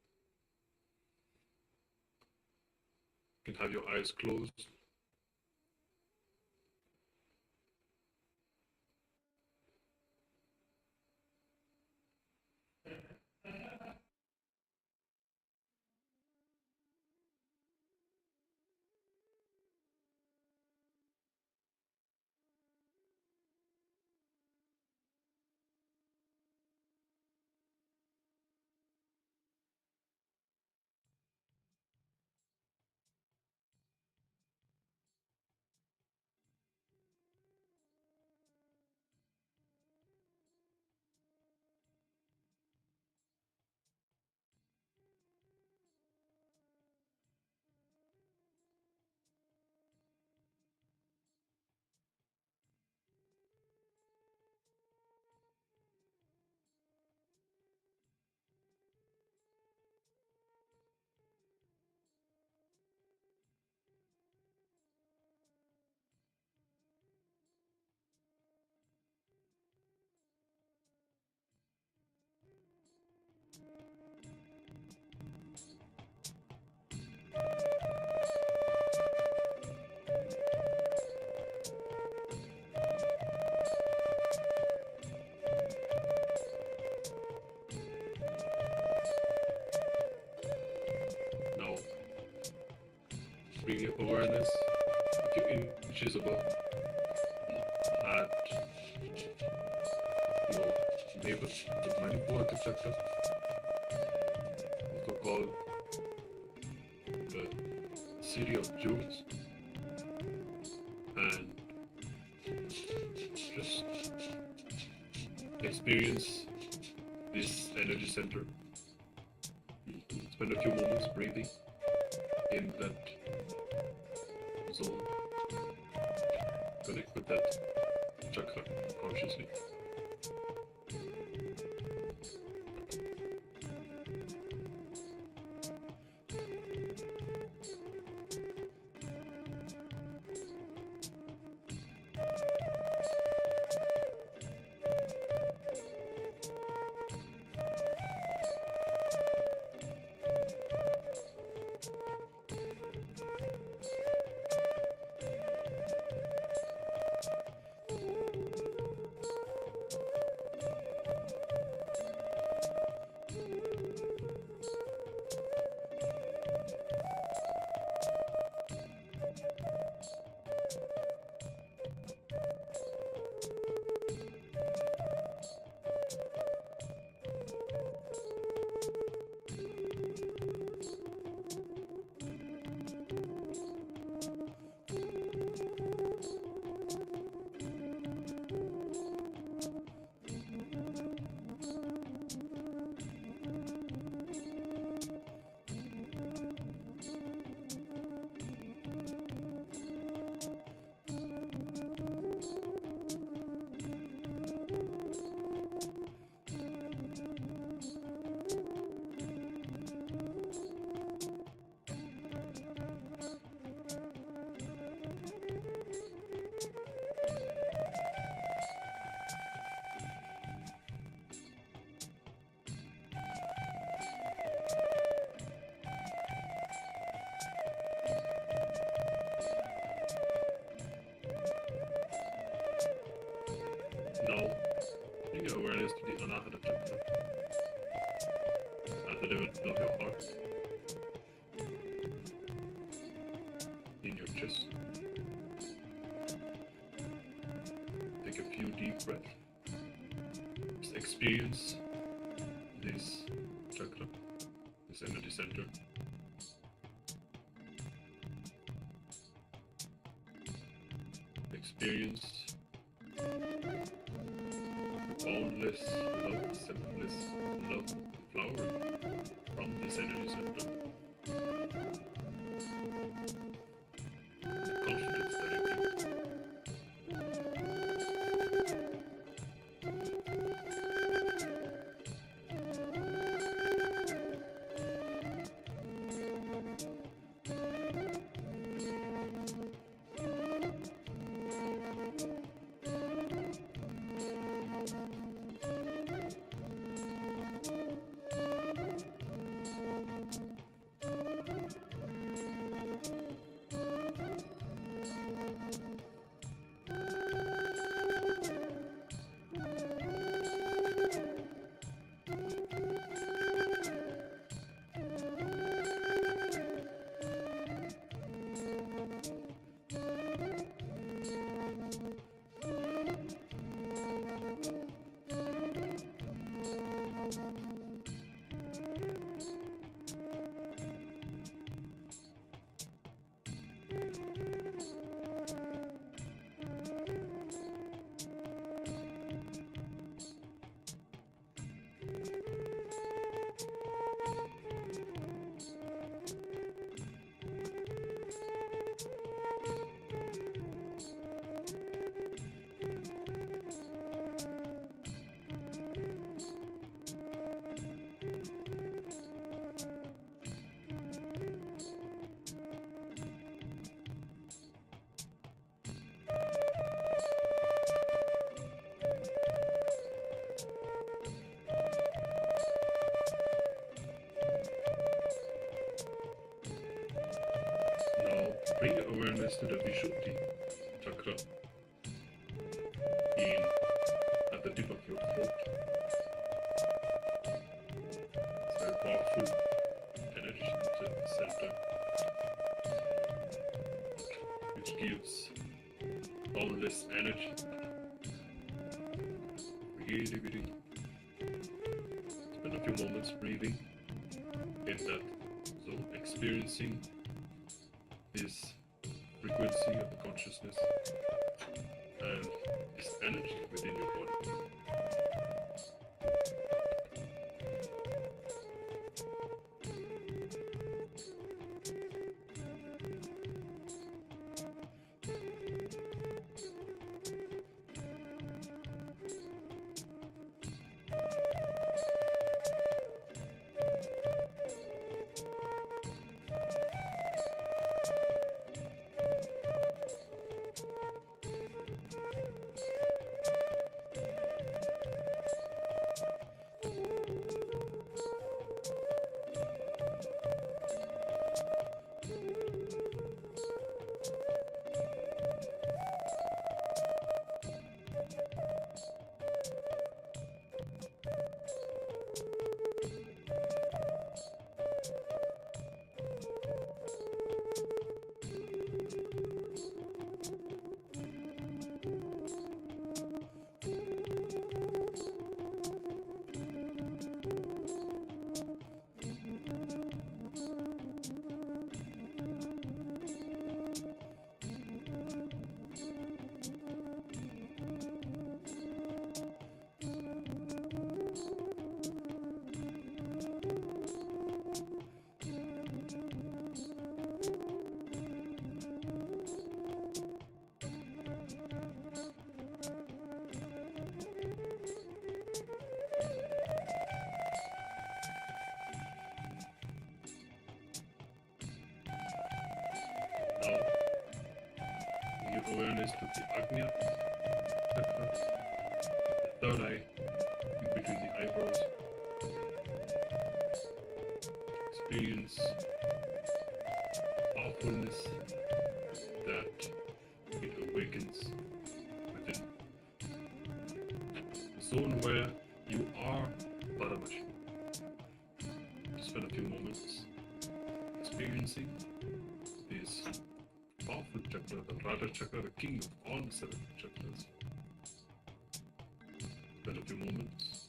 You can have your eyes closed. Bring your awareness a few inches above at your neighbor, the Manipura chakra, also called the city of jewels, and just experience this energy center. Spend a few moments breathing in that zone. Connect with that chakra consciously. Now, bring your awareness to the Anahata chakra at the level of your heart, in your chest. Take a few deep breaths. Just experience this chakra, this energy center. Experience boundless love, selfless love flowering from this energy center. The confidence that it gives. Bring your awareness to the Vishuddhi chakra in at the tip of your throat. It's a very powerful energy center which gives boundless energy. Really, really few moments breathing in that zone, experiencing this frequency of the consciousness and this energy within your body. Now, give awareness to the Agnya chakra, the third eye, in between the eyebrows. Experience powerfulness that it awakens within. The zone where you are Paramashiva. Spend a few moments experiencing this powerful chakra, the Radha chakra, the king of all the 7 chakras. Spend a few moments.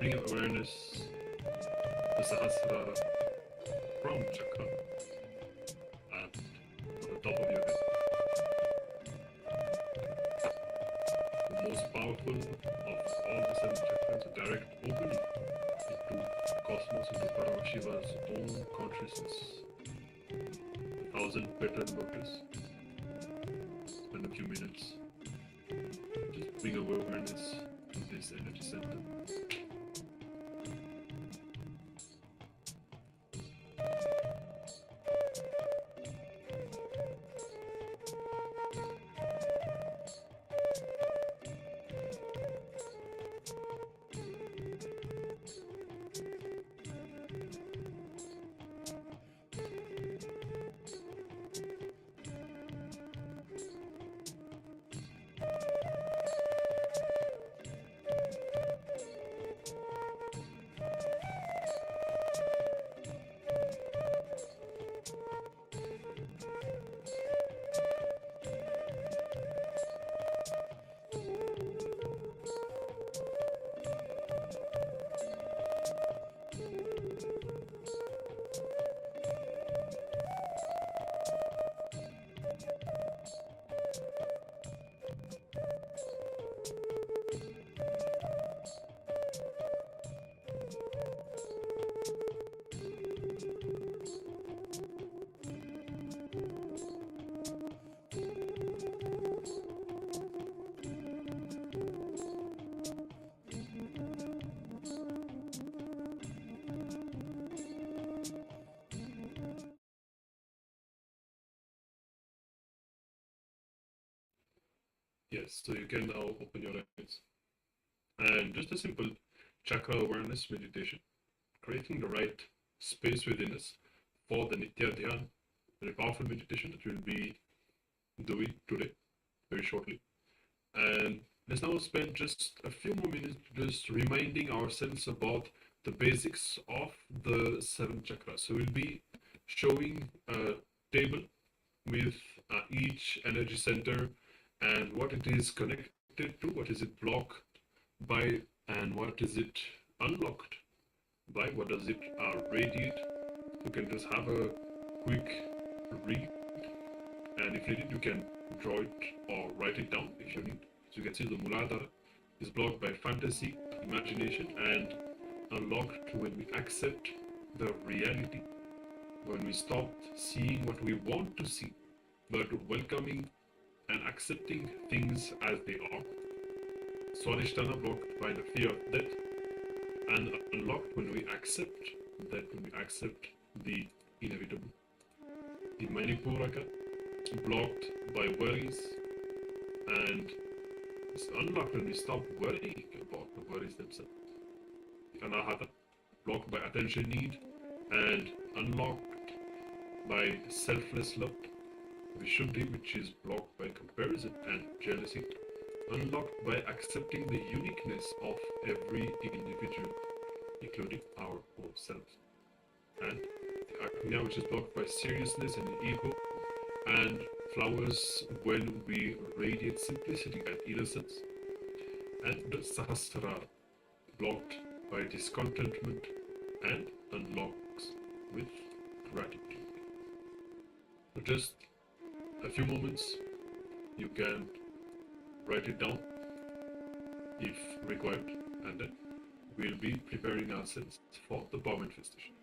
Bring your awareness to Sahasrara from chakra and to the top of your head. The most powerful of all the 7 chakras, a direct opening into cosmos, into Paramashiva's own consciousness. 1,000 petal lotus. Spend a few minutes. Just bring awareness to this energy center. Yes, so you can now open your eyes. And just a simple chakra awareness meditation, creating the right space within us for the Nitya Dhyan, very powerful meditation that we'll be doing today, very shortly. And let's now spend just a few more minutes just reminding ourselves about the basics of the 7 chakras. So we'll be showing a table with each energy center and what it is connected to, what is it blocked by, and what is it unlocked by, what does it radiate. You can just have a quick read, and if needed you can draw it or write it down if you need. So you can see the Muladhara is blocked by fantasy, imagination, and unlocked when we accept the reality, when we stop seeing what we want to see, but welcoming and accepting things as they are. Swadhisthana blocked by the fear of death, and unlocked when we accept that, when we accept the inevitable. The Manipuraka blocked by worries, and it's unlocked when we stop worrying about the worries themselves. The Anahata blocked by attention need, and unlocked by selfless love. Vishuddhi, which is blocked by comparison and jealousy, unlocked by accepting the uniqueness of every individual, including our own selves. And the Agnya, which is blocked by seriousness and ego, and flowers when we radiate simplicity and innocence. And the Sahasrara, blocked by discontentment and unlocks with gratitude. So just a few moments, you can write it down if required, and then we'll be preparing ourselves for the power manifestation.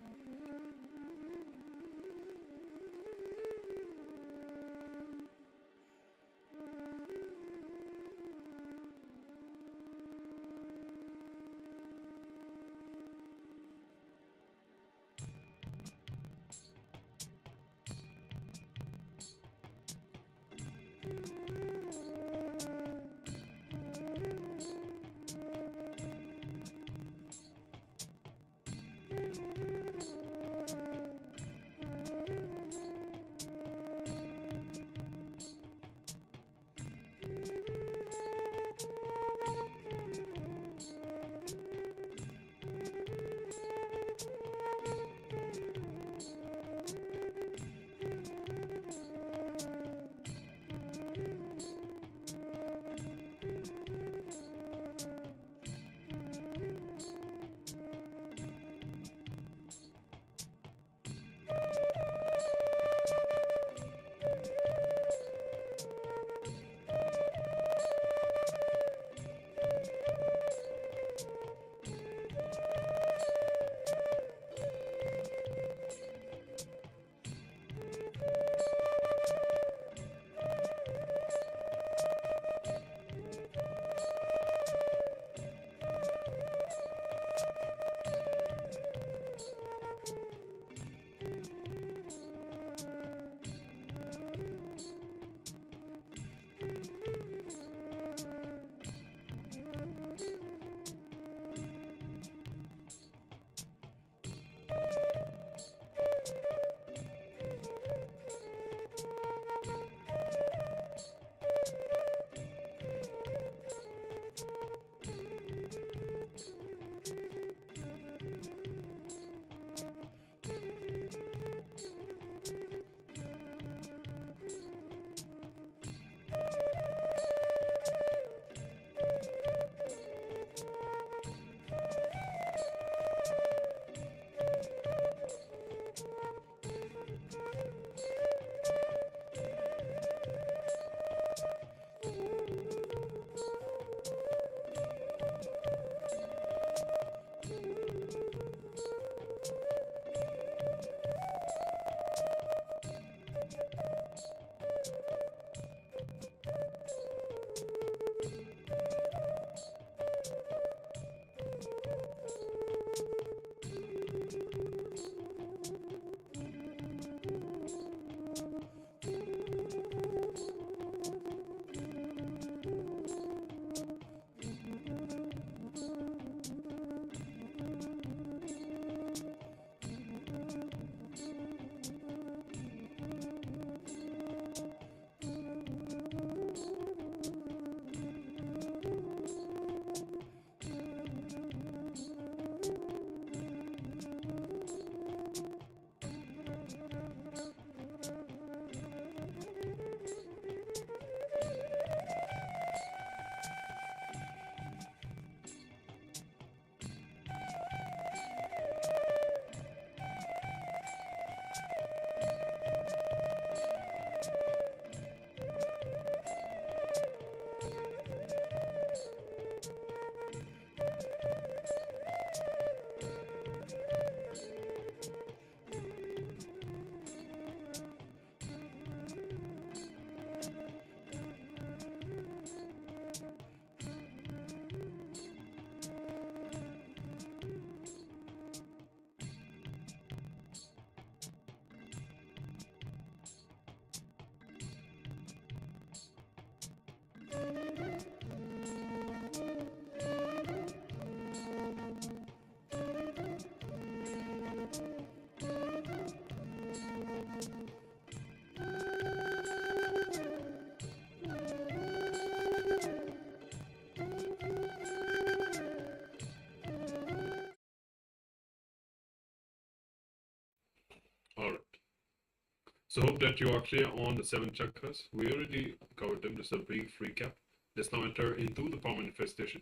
So hope that you are clear on the 7 chakras. We already covered them. Just a brief recap. Let's now enter into the power manifestation.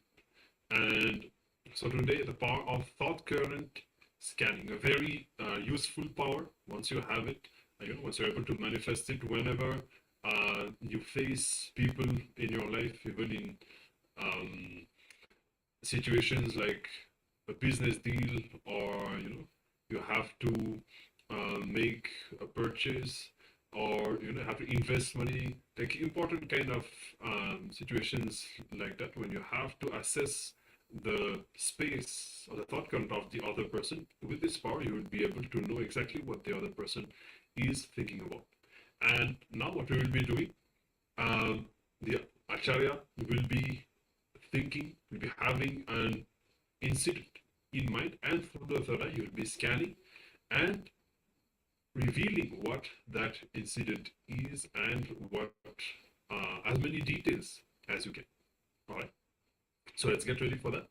And so today, the power of thought current scanning, a very useful power. Once you have it, once you're able to manifest it, whenever you face people in your life, even in situations like a business deal, or you have to make a purchase, or have to invest money, like important kind of situations like that, when you have to assess the space or the thought current of the other person. With this power, you will be able to know exactly what the other person is thinking about. And now what we will be doing, the Acharya will be thinking, will be having an incident in mind, and through the third eye, you will be scanning and revealing what that incident is, and what as many details as you can. All right. So let's get ready for that.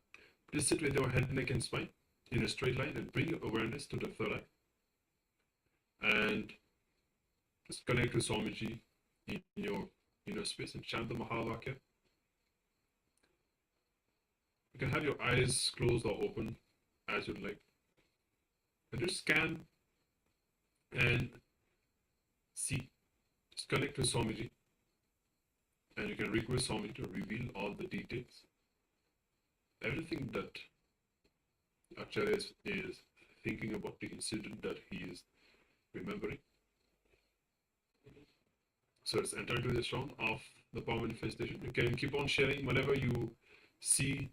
Please sit with your head, neck, and spine in a straight line, and bring your awareness to the third eye. And just connect to Swamiji in your inner space and chant the Mahavakya. You can have your eyes closed or open as you'd like. And just scan and see. Just connect to Swamiji. And you can request Swamiji to reveal all the details. Everything that Acharya is thinking about, the incident that he is remembering. So let's enter into this round of the power manifestation. You can keep on sharing whenever you see,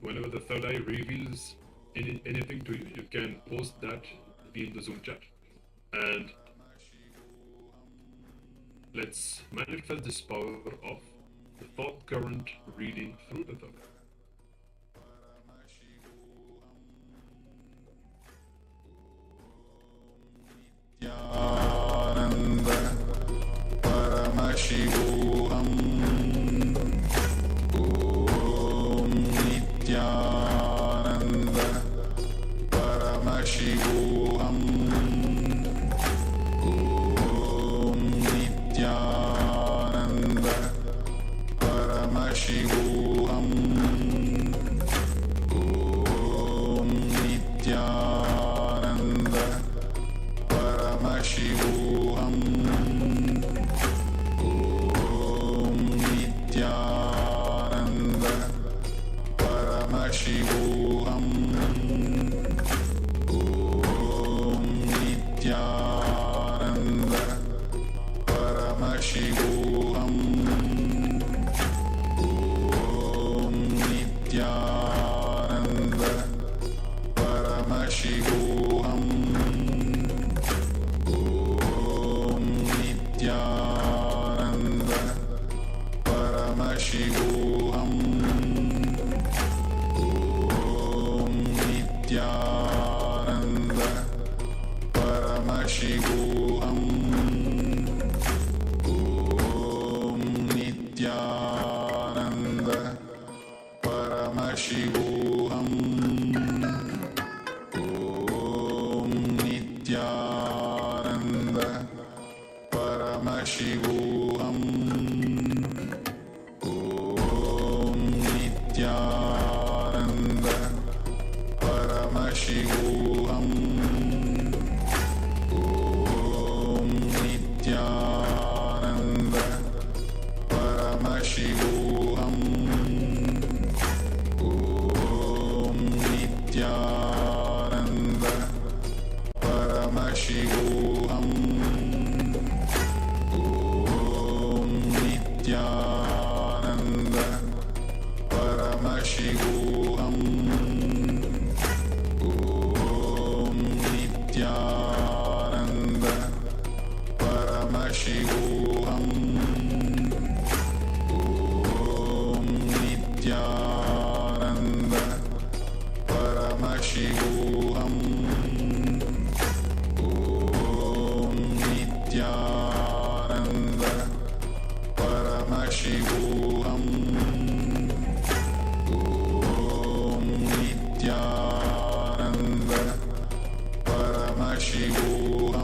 whenever the third eye reveals anything to you, you can post that in the Zoom chat. And let's manifest this power of the thought current reading through the third eye. Nityananda Paramashivam. Om Nityananda Paramashivam. Om Nityananda Paramashivam. Om Nityananda Paramashivam. Om Nityananda Paramashivam. Om Nityananda Paramashivam. Om Nityananda Paramashivam. Om Nityananda Paramashivam. Om Nityananda Paramashivam. Om Nityananda Paramashivam. Om Nityananda Paramashivam. Om Nityananda Paramashivam. Om Nityananda Paramashivam. Om Nityananda Paramashivam. Om Nityananda Paramashivam. Om Nityananda Paramashivam. Om Nityananda Paramashivam. Om Nityananda Paramashivam. Om Nityananda Paramashivam.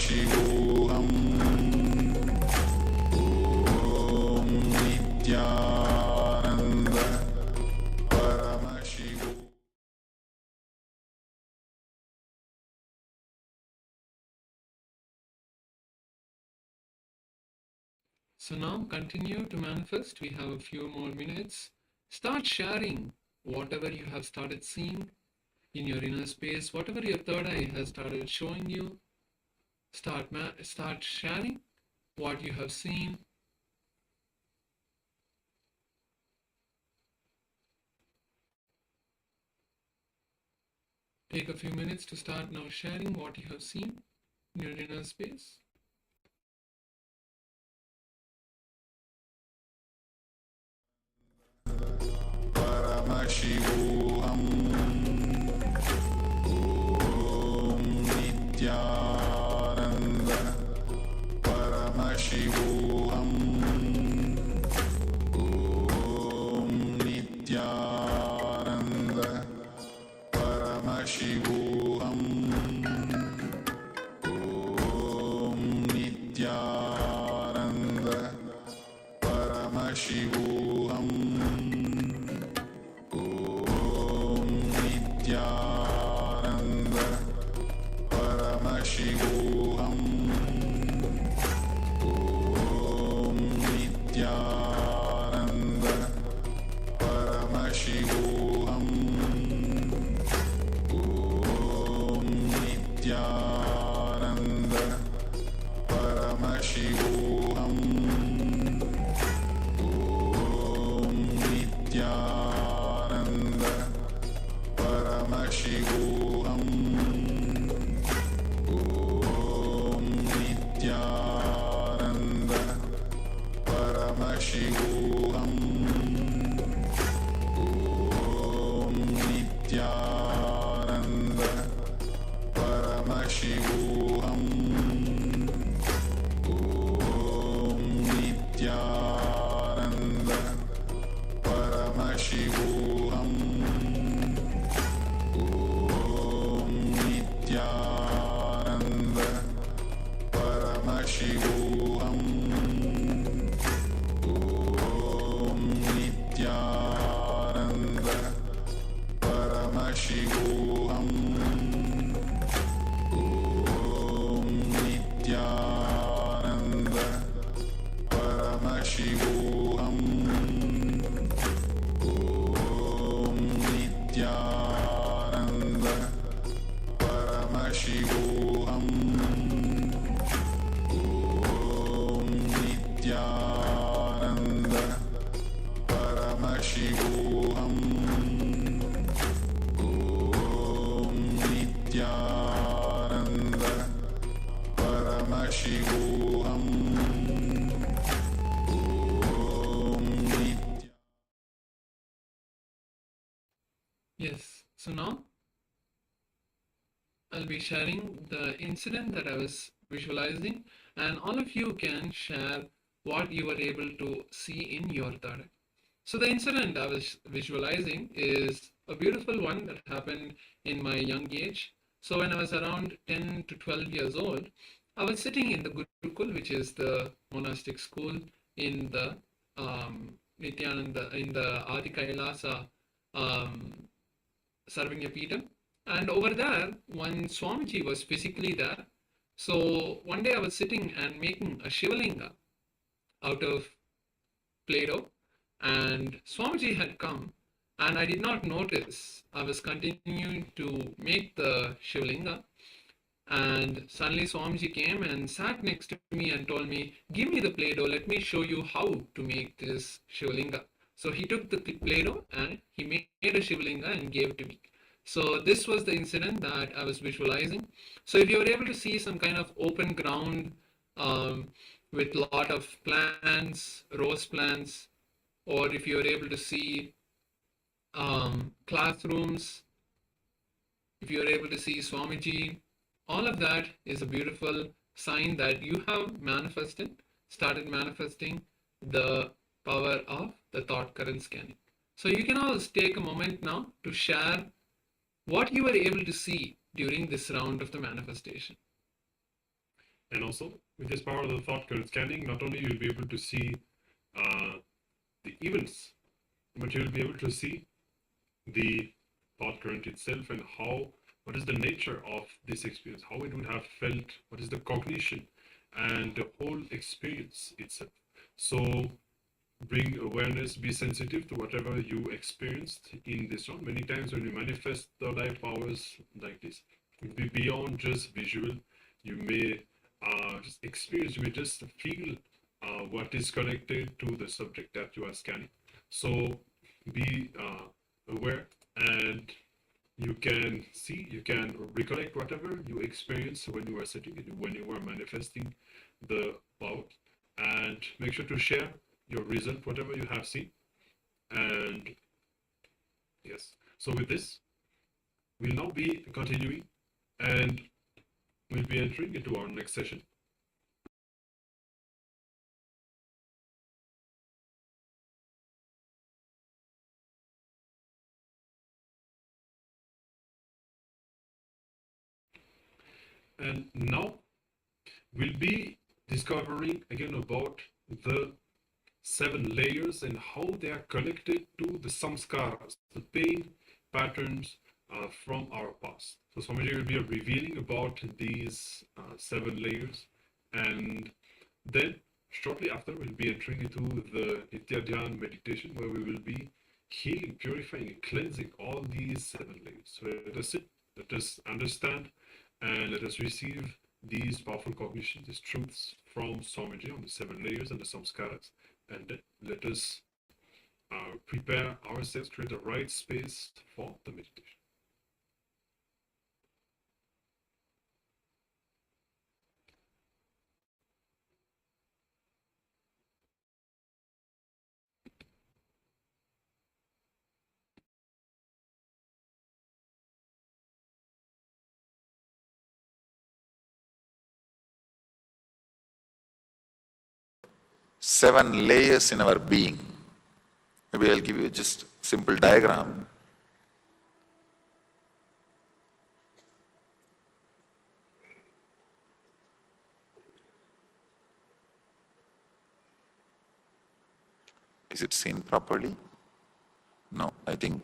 Paramashivoham. Om Nityananda Paramashiva. So now continue to manifest. We have a few more minutes. Start sharing whatever you have started seeing in your inner space, whatever your third eye has started showing you. Start sharing what you have seen. Take a few minutes to start now sharing what you have seen in your inner space. Paramashivoham. Om Nityananda Paramashivoham. Om Nityananda Paramashivoham. Om Nityananda Paramashivoham. Om Nityananda Paramashivoham. Om Nityananda Paramashivoham. Om Nityananda Paramashivoham. Om Nityananda Paramashivoham. Om Nityananda Paramashivoham. Om Nityananda Paramashivoham. Om Nityananda Paramashivoham. Om Nityananda Paramashivoham. Om Nityananda Paramashivoham. Om Nityananda Paramashivoham. Om Nityananda Paramashivoham. Om Nityananda Paramashivoham. Om Nityananda Paramashivoham. Om Nityananda. Yes, so now I'll be sharing the incident that I was visualizing, and all of you can share what you were able to see in your third eye. So the incident I was visualizing is a beautiful one that happened in my young age. So when I was around 10 to 12 years old, I was sitting in the Gurukul, which is the monastic school in the Nityananda, in the Adi Kailasa Sarvagyapeetham. And over there, one Swamiji was physically there. So one day I was sitting and making a Shivalinga out of Play-Doh, and Swamiji had come, and I did not notice. I was continuing to make the Shivalinga, and suddenly Swamiji came and sat next to me and told me, "Give me the Play-Doh, let me show you how to make this Shivalinga." So he took the Play-Doh and he made a Shivalinga and gave it to me. So this was the incident that I was visualizing. So if you were able to see some kind of open ground with a lot of plants, rose plants, or if you were able to see classrooms, if you are able to see Swamiji, all of that is a beautiful sign that you have started manifesting the power of the thought current scanning. So you can all take a moment now to share what you were able to see during this round of the manifestation. And also, with this power of the thought current scanning, not only you'll be able to see the events, but you'll be able to see the thought current itself and what is the nature of this experience, how it would have felt, what is the cognition and the whole experience itself. So bring awareness, be sensitive to whatever you experienced in this one. Many times when you manifest the life powers like this, it will be beyond just visual. You may just experience, you may just feel what is connected to the subject that you are scanning. So be aware, and you can see, you can recollect whatever you experienced when you were sitting, when you were manifesting the power, and make sure to share your result, whatever you have seen. And yes, so with this, we'll now be continuing, and we'll be entering into our next session. And now we'll be discovering again about the 7 layers and how they are connected to the samskaras, the pain patterns from our past. So Swamiji will be revealing about these 7 layers, and then shortly after we'll be entering into the Nitya Dhyan meditation, where we will be healing, purifying, and cleansing all these 7 layers. So let us sit, let us understand, and let us receive these powerful cognitions, these truths from Swamiji on the 7 layers and the samskaras. And let us prepare ourselves, create the right space for the meditation. Seven layers in our being. Maybe I'll give you just simple diagram. Is it seen properly? No, I think.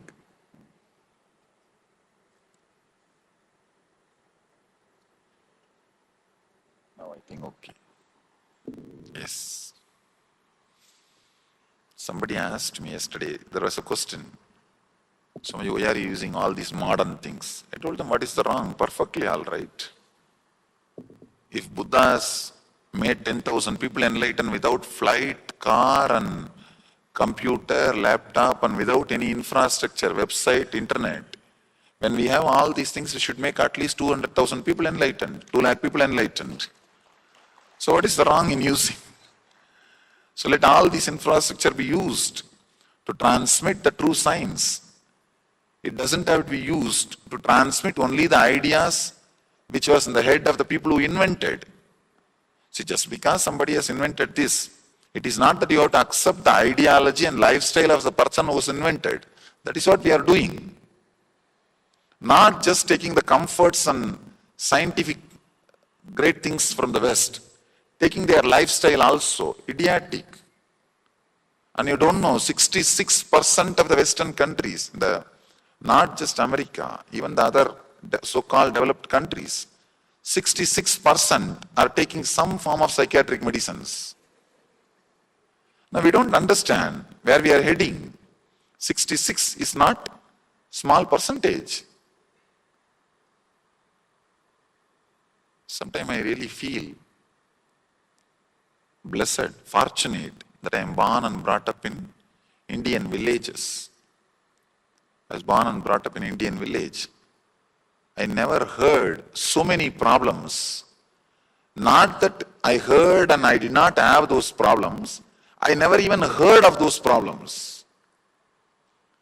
No, I think okay. Yes. Somebody asked me yesterday, there was a question. Somebody, why are you using all these modern things? I told them, what is the wrong? Perfectly all right. If Buddhas made 10,000 people enlightened without flight, car and computer, laptop, and without any infrastructure, website, internet, when we have all these things, we should make at least 200,000 people enlightened, 2 lakh people enlightened. So what is the wrong in using? So let all this infrastructure be used to transmit the true science. It doesn't have to be used to transmit only the ideas which was in the head of the people who invented. See, just because somebody has invented this, it is not that you have to accept the ideology and lifestyle of the person who was invented. That is what we are doing. Not just taking the comforts and scientific great things from the West, taking their lifestyle also, idiotic. And you don't know, 66% of the Western countries, not just America, even the other so-called developed countries, 66% are taking some form of psychiatric medicines. Now we don't understand where we are heading. 66 is not small percentage. Sometimes I really feel blessed, fortunate that I am born and brought up in Indian villages. I was born and brought up in Indian village. I never heard so many problems. Not that I heard and I did not have those problems. I never even heard of those problems.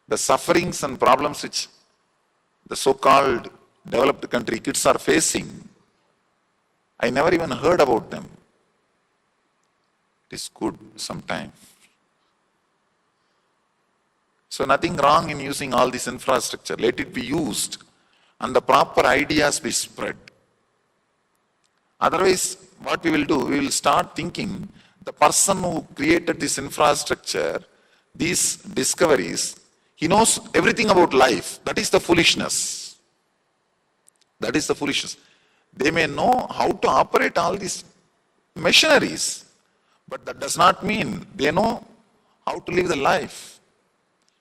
The sufferings and problems which the so-called developed country kids are facing, I never even heard about them. It is good sometimes. So nothing wrong in using all this infrastructure. Let it be used and the proper ideas be spread. Otherwise, what we will do, we will start thinking the person who created this infrastructure, these discoveries, he knows everything about life. That is the foolishness. That is the foolishness. They may know how to operate all these machineries, but that does not mean they know how to live the life.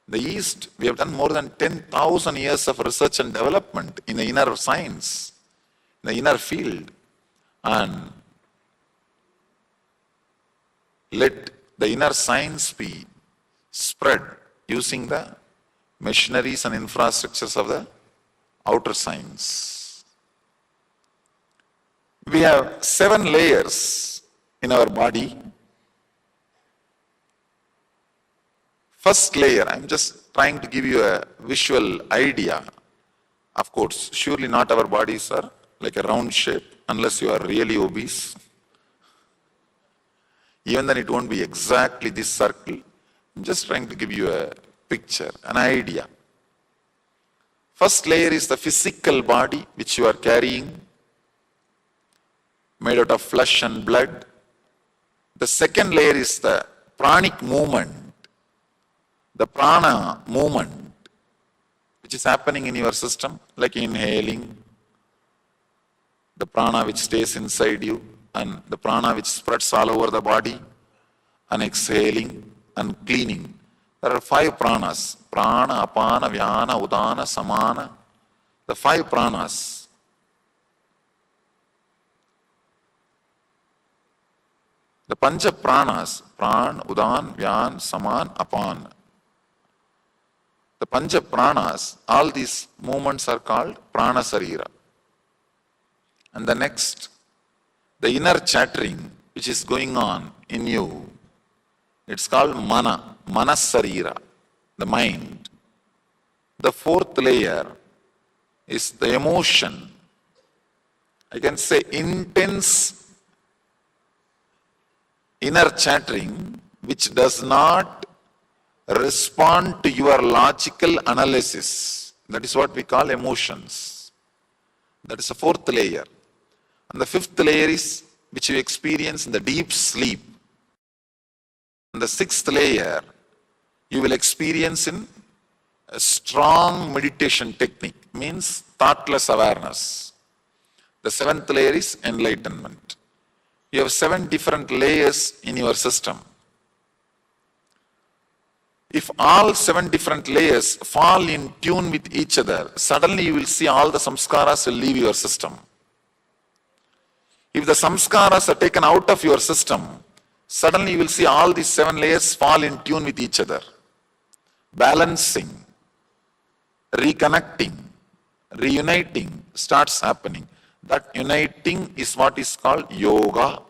The East, we have done more than 10,000 years of research and development in the inner science, in the inner field, and let the inner science be spread using the machineries and infrastructures of the outer science. We have 7 layers in our body. First layer, I'm just trying to give you a visual idea. Of course, surely not our bodies are like a round shape unless you are really obese. Even then it won't be exactly this circle. I'm just trying to give you a picture, an idea. First layer is the physical body which you are carrying, made out of flesh and blood. The second layer is the pranic movement, the prana movement, which is happening in your system, like inhaling, the prana which stays inside you, and the prana which spreads all over the body, and exhaling and cleaning. There are 5 pranas: prana, apana, vyana, udana, samana. The 5 pranas. The pancha pranas, pran, udan, vyan, saman, apan. The pancha pranas, all these movements are called prana sarira. And the next, the inner chattering which is going on in you, it's called mana, manas sarira, the mind. The 4th layer is the emotion. I can say intense inner chattering which does not respond to your logical analysis. That is what we call emotions. That is the 4th layer. And the 5th layer is which you experience in the deep sleep. And the 6th layer you will experience in a strong meditation technique, means thoughtless awareness. The 7th layer is enlightenment. You have 7 different layers in your system. If all 7 different layers fall in tune with each other, suddenly you will see all the samskaras will leave your system. If the samskaras are taken out of your system, suddenly you will see all these 7 layers fall in tune with each other. Balancing, reconnecting, reuniting starts happening. That uniting is what is called yoga.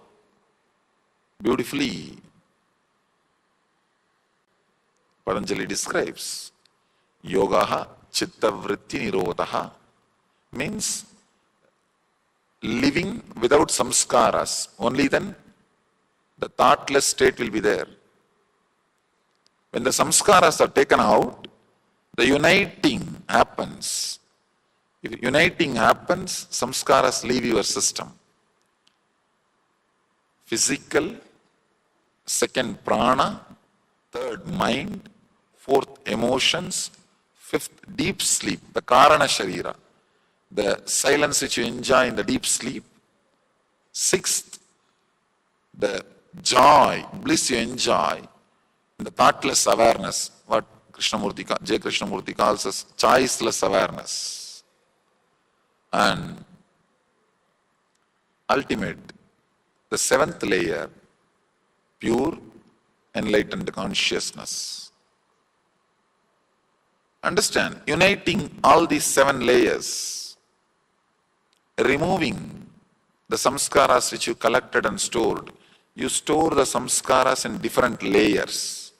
Beautifully, Patanjali describes yogaha chitta vritti nirodhaha, means living without samskaras. Only then the thoughtless state will be there. When the samskaras are taken out, the uniting happens. If uniting happens, samskaras leave your system. Physical, 2nd prana, 3rd mind, 4th emotions, 5th deep sleep, the karana sharira, the silence which you enjoy in the deep sleep. 6th, the joy, bliss you enjoy in the thoughtless awareness, what J. Krishnamurti calls as choiceless awareness. And ultimate, the 7th layer, pure enlightened consciousness. Understand, uniting all these 7 layers, removing the samskaras which you collected and stored. You store the samskaras in different layers.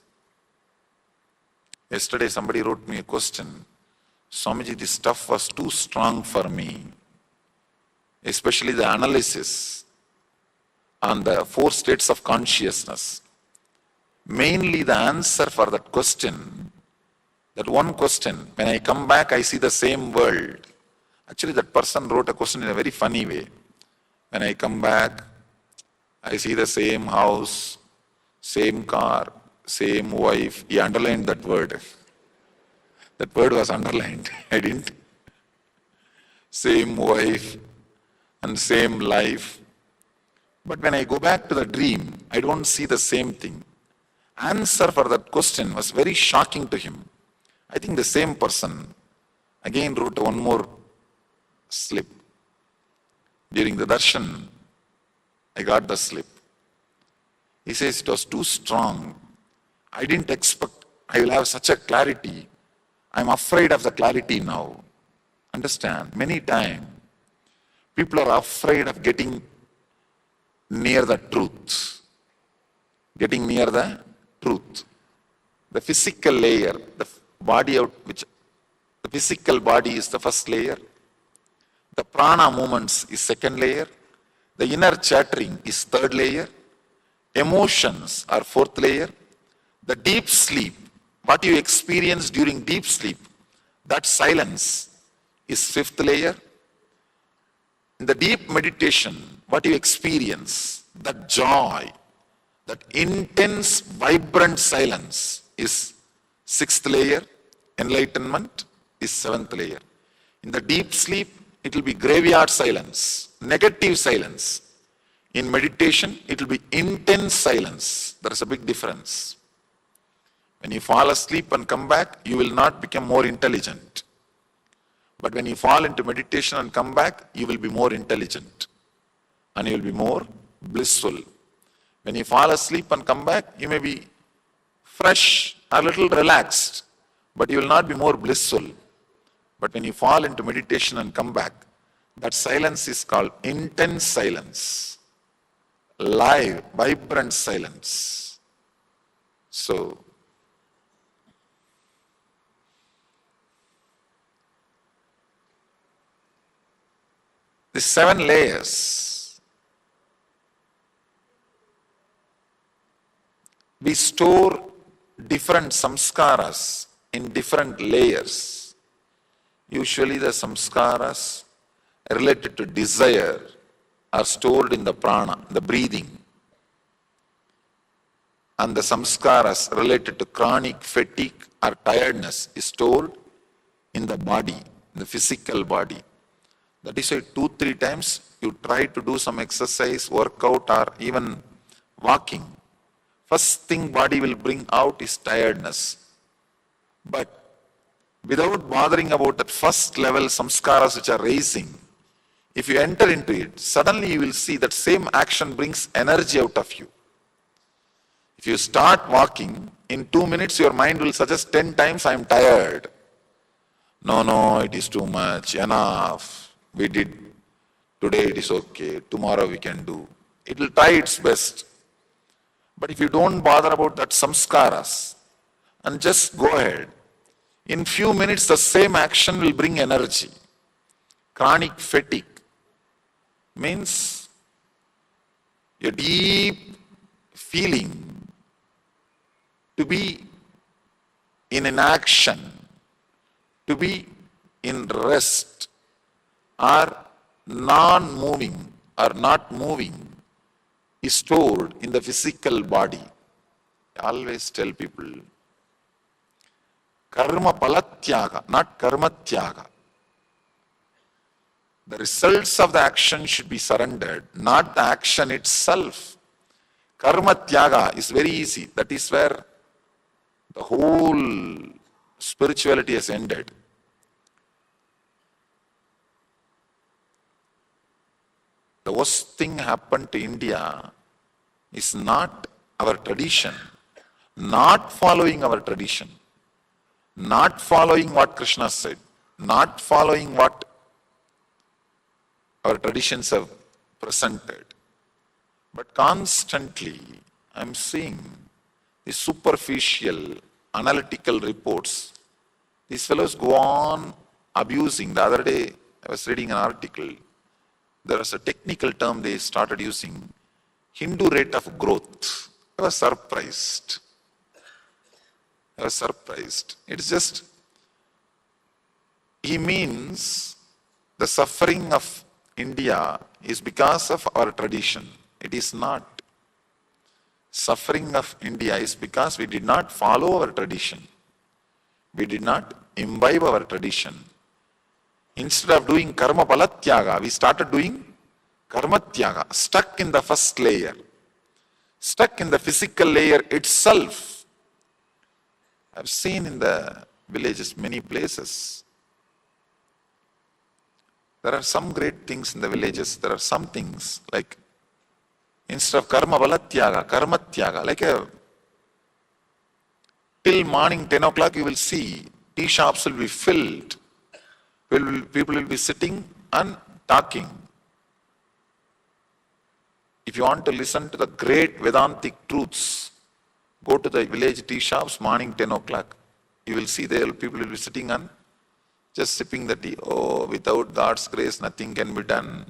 Yesterday somebody wrote me a question. Swamiji, this stuff was too strong for me, especially the analysis on the 4 states of consciousness. Mainly the answer for that question, that one question, when I come back I see the same world. Actually that person wrote a question in a very funny way. When I come back I see the same house, same car, same wife. He underlined that word. That word was underlined. I didn't. Same wife and same life. But when I go back to the dream, I don't see the same thing. Answer for that question was very shocking to him. I think the same person again wrote one more slip. During the darshan, I got the slip. He says it was too strong. I didn't expect I will have such a clarity. I'm afraid of the clarity now. Understand? Many times, people are afraid of getting near the truth. Getting near the truth. The physical layer, the body out, which the physical body is the first layer. The prana movements is second layer. The inner chattering is third layer. Emotions are fourth layer. The deep sleep, what you experience during deep sleep, that silence is fifth layer. In the deep meditation, what you experience, that joy, that intense, vibrant silence is sixth layer. Enlightenment is seventh layer. In the deep sleep, it will be graveyard silence, negative silence. In meditation, it will be intense silence. There is a big difference. When you fall asleep and come back, you will not become more intelligent. But when you fall into meditation and come back, you will be more intelligent. And you will be more blissful. When you fall asleep and come back, you may be fresh, a little relaxed, but you will not be more blissful. But when you fall into meditation and come back, that silence is called intense silence. Live, vibrant silence. So, the 7 layers, we store different samskaras in different layers. Usually the samskaras related to desire are stored in the prana, the breathing. And the samskaras related to chronic fatigue or tiredness is stored in the body, the physical body. That is why 2-3 times you try to do some exercise, workout or even walking. First thing body will bring out is tiredness. But without bothering about that first level samskaras which are raising, if you enter into it, suddenly you will see that same action brings energy out of you. If you start walking, in 2 minutes your mind will suggest 10 times, I am tired. No, it is too much, enough. We did, today it is okay, tomorrow we can do. It will try its best. But if you don't bother about that samskaras and just go ahead, in few minutes the same action will bring energy. Chronic fatigue means a deep feeling to be in an action, to be in rest, or non-moving or not moving is stored in the physical body. I always tell people, karma palatyaga, not karma tyaga. The results of the action should be surrendered, not the action itself. Karma tyaga is very easy. That is where the whole spirituality has ended. The worst thing happened to India is not our tradition, not following our tradition, not following what Krishna said, not following what our traditions have presented. But constantly, I'm seeing the superficial, analytical reports. These fellows go on abusing. The other day, I was reading an article. There was a technical term they started using, Hindu rate of growth. I was surprised. It's just, he means the suffering of India is because of our tradition. It is not. suffering of India is because we did not follow our tradition. We did not imbibe our tradition. Instead of doing karma palatyaga, we started doing karma tyaga, stuck in the first layer, stuck in the physical layer itself. I've seen in the villages, many places. There are some great things in the villages. There are some things like, instead of karma balatyaga, karma tyaga, like till morning 10 o'clock you will see tea shops will be filled. People will be sitting and talking. If you want to listen to the great Vedantic truths, go to the village tea shops morning 10 o'clock. You will see there people will be sitting and just sipping the tea. Oh, without God's grace nothing can be done.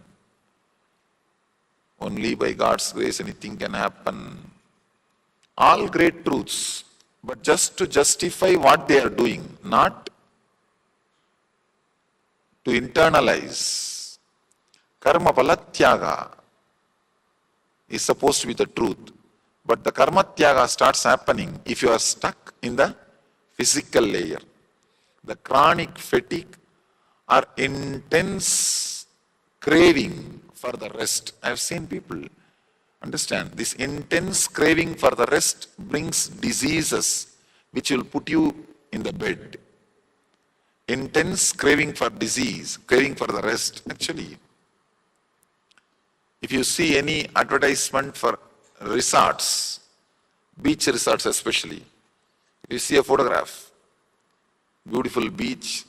Only by God's grace anything can happen. All great truths, but just to justify what they are doing, not to internalize. Karma palatyaga is supposed to be the truth, but the karma tyaga starts happening if you are stuck in the physical layer. The chronic fatigue or intense craving for the rest. I have seen people understand this intense craving for the rest brings diseases which will put you in the bed. Intense craving for disease, craving for the rest. Actually, if you see any advertisement for resorts, beach resorts especially, you see a photograph, beautiful beach,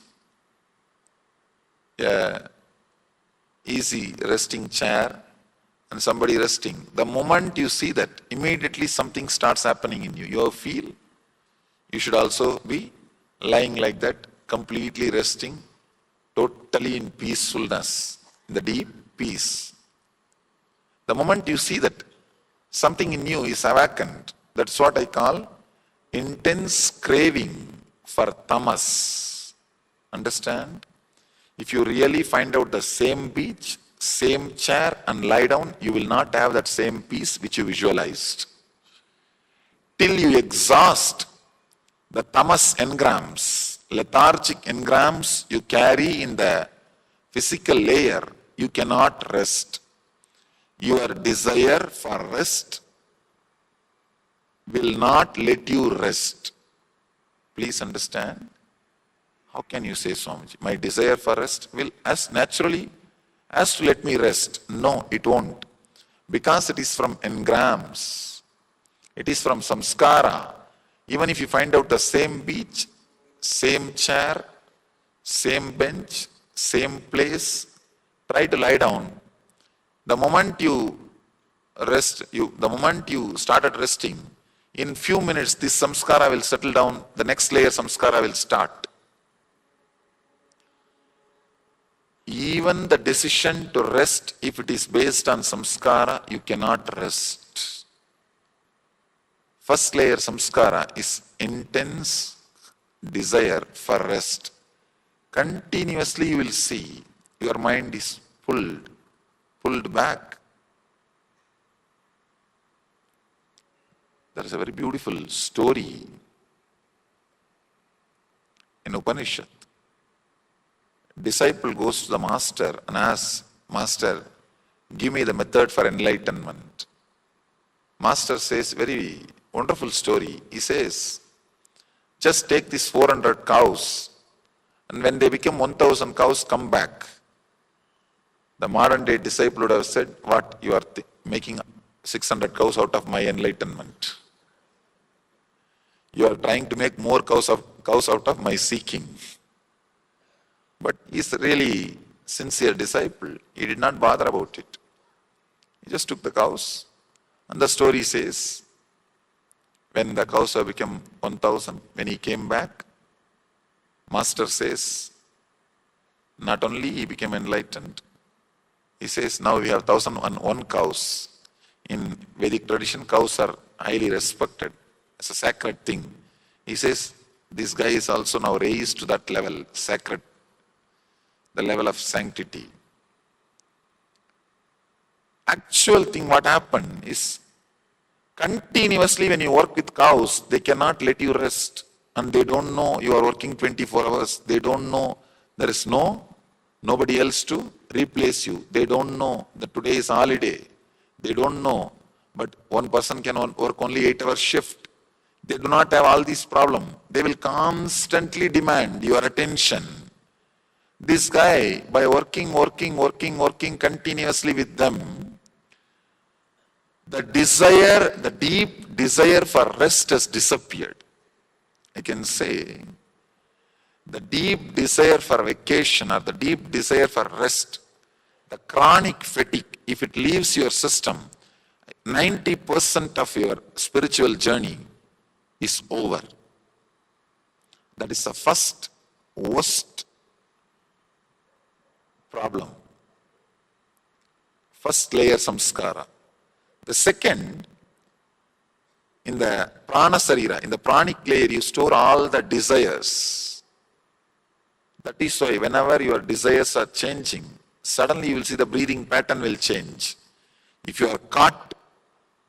easy resting chair, and somebody resting. The moment you see that, immediately something starts happening in you. You feel you should also be lying like that, completely resting, totally in peacefulness, in the deep peace. The moment you see that something in you is awakened, that's what I call intense craving for tamas. Understand? If you really find out the same beach, same chair and lie down, you will not have that same peace which you visualized. Till you exhaust the tamas engrams, lethargic engrams you carry in the physical layer, you cannot rest. Your desire for rest will not let you rest. Please understand. How can you say, Swamiji, my desire for rest will as naturally as to let me rest? No, it won't. Because it is from engrams. It is from samskara. Even if you find out the same beach, same chair, same bench, same place, try to lie down. The moment you rest, the moment you started resting, in few minutes this samskara will settle down, the next layer samskara will start. Even the decision to rest, if it is based on samskara, you cannot rest. First layer samskara is intense desire for rest. Continuously you will see your mind is pulled back. There is a very beautiful story in Upanishad. Disciple goes to the master and asks, Master, give me the method for enlightenment. Master says, very wonderful story. He says, just take these 400 cows and when they become 1000 cows, come back. The modern day disciple would have said, what, you are making 600 cows out of my enlightenment. You are trying to make more cows out of my seeking. But he's really sincere disciple. He did not bother about it. He just took the cows. And the story says, when the cows have become 1000, when he came back, Master says, not only he became enlightened, he says, now we have 1001 cows. In Vedic tradition, cows are highly respected. It's a sacred thing. He says, this guy is also now raised to that level, sacred, the level of sanctity. Actual thing what happened is, Continuously when you work with cows, they cannot let you rest. And they don't know you are working 24 hours. They don't know there is nobody else to replace you. They don't know that today is holiday. They don't know. But one person can work only 8-hour shift. They do not have all these problems. They will constantly demand your attention. This guy, by working continuously with them, the deep desire for rest has disappeared. I can say, the deep desire for vacation or the deep desire for rest, the chronic fatigue, if it leaves your system, 90% of your spiritual journey is over. That is the first worst problem. First layer samskara. The second, in the prana sarira, in the pranic layer, you store all the desires. That is why whenever your desires are changing, suddenly you will see the breathing pattern will change. If you are caught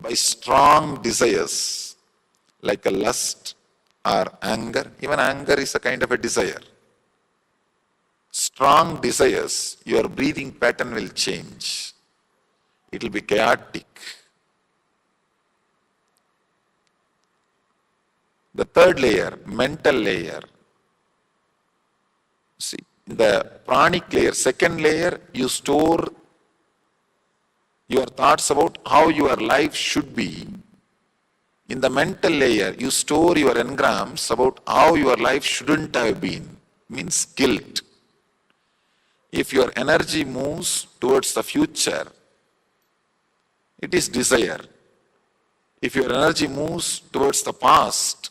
by strong desires, like a lust or anger, even anger is a kind of a desire. Strong desires, your breathing pattern will change. It will be chaotic. The third layer, mental layer. See, the pranic layer, second layer, you store your thoughts about how your life should be. In the mental layer, you store your engrams about how your life shouldn't have been. Means guilt. If your energy moves towards the future, it is desire. If your energy moves towards the past,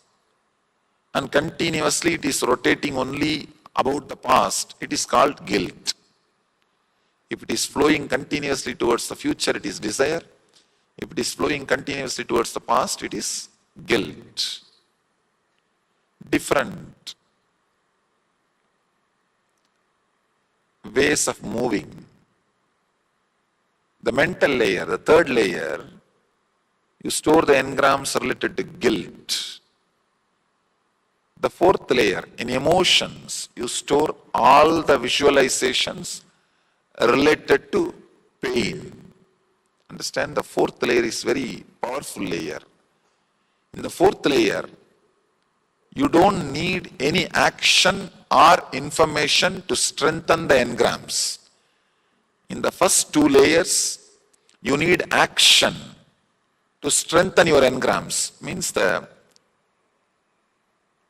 and continuously it is rotating only about the past, it is called guilt. If it is flowing continuously towards the future, it is desire. If it is flowing continuously towards the past, it is guilt. Different ways of moving. The mental layer, the third layer, you store the engrams related to guilt. The fourth layer, in emotions, you store all the visualizations related to pain. Understand, the fourth layer is very powerful layer. In the fourth layer, you don't need any action or information to strengthen the engrams. In the first two layers, you need action to strengthen your engrams. Means the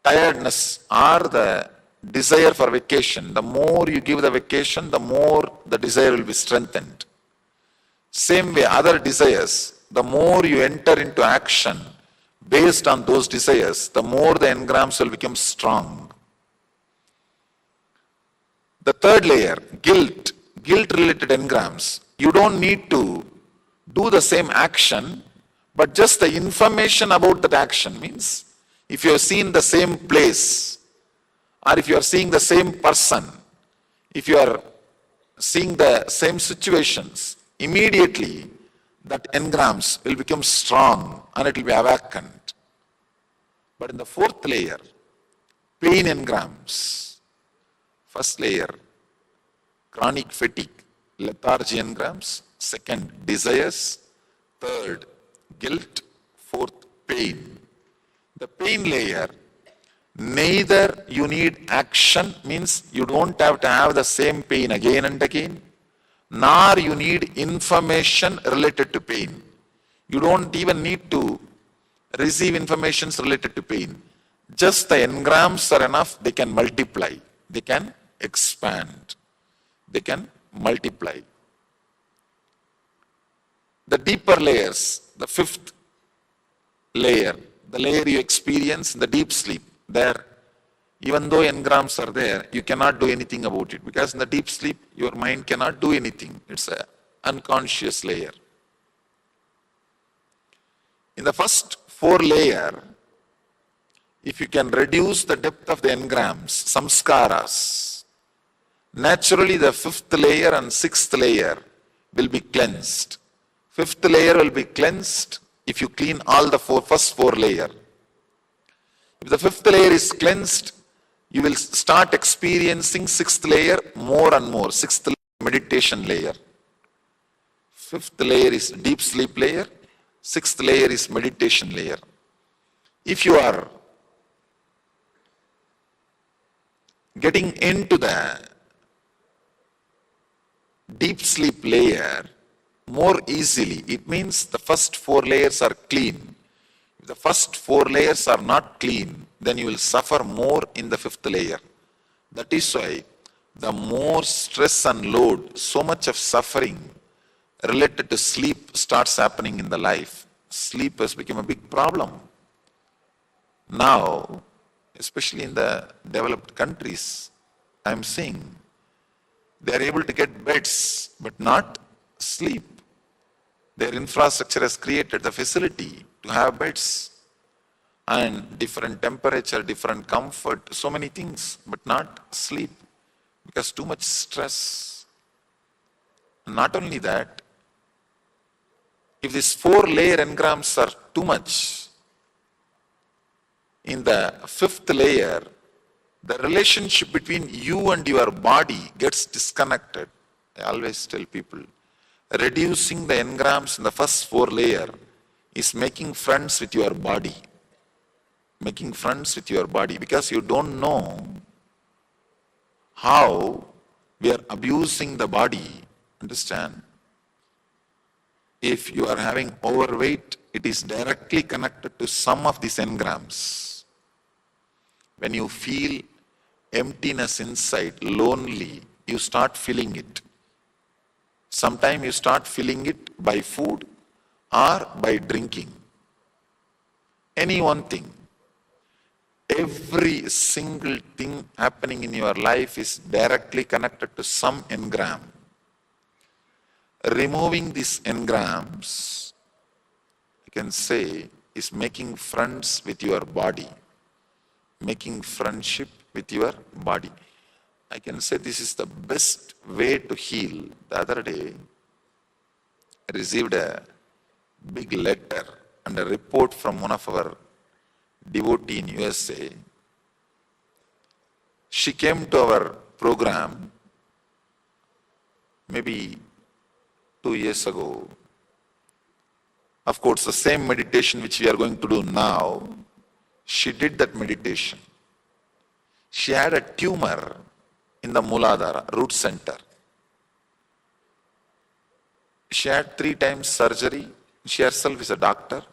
tiredness or the desire for vacation. The more you give the vacation, the more the desire will be strengthened. Same way, other desires, the more you enter into action based on those desires, the more the engrams will become strong. The third layer, guilt-related engrams. You don't need to do the same action, but just the information about that action. Means, if you have seen the same place, or if you are seeing the same person, if you are seeing the same situations, immediately that engrams will become strong and it will be awakened. But in the fourth layer, pain engrams. First layer, chronic fatigue, lethargy engrams. Second, desires. Third, guilt. Fourth, pain. The pain layer, neither you need action, means you don't have to have the same pain again and again, nor you need information related to pain. You don't even need to receive information related to pain. Just the engrams are enough, they can multiply, they can expand, they can multiply. The deeper layers, the fifth layer, the layer you experience in the deep sleep, there, even though engrams are there, you cannot do anything about it, because in the deep sleep, your mind cannot do anything. It's an unconscious layer. In the first four layer, if you can reduce the depth of the engrams, samskaras, naturally the fifth layer and sixth layer will be cleansed. Fifth layer will be cleansed, if you clean all the first four layers. If the fifth layer is cleansed, you will start experiencing sixth layer more and more. Sixth layer, meditation layer. Fifth layer is deep sleep layer. Sixth layer is meditation layer. If you are getting into the deep sleep layer more easily, it means the first four layers are clean. If the first four layers are not clean, then you will suffer more in the fifth layer. That is why the more stress and load, so much of suffering related to sleep starts happening in the life. Sleep has become a big problem. Now, especially in the developed countries, I am seeing they are able to get beds but not sleep. Their infrastructure has created the facility to have beds and different temperature, different comfort, so many things, but not sleep because too much stress. Not only that, if these four-layer engrams are too much, in the fifth layer, the relationship between you and your body gets disconnected. I always tell people, reducing the engrams in the first four layer is making friends with your body. Making friends with your body because you don't know how we are abusing the body. Understand? If you are having overweight, it is directly connected to some of these engrams. When you feel emptiness inside, lonely, you start feeling it. Sometimes you start feeling it by food or by drinking. Any one thing. Every single thing happening in your life is directly connected to some engram. Removing these engrams, I can say, is making friends with your body. Making friendship with your body. I can say this is the best way to heal. The other day, I received a big letter and a report from one of our devotee in USA. She came to our program maybe 2 years ago. Of course, the same meditation which we are going to do now, she did that meditation. She had a tumor in the Muladhara, root center. She had 3 times surgery. She herself is a doctor.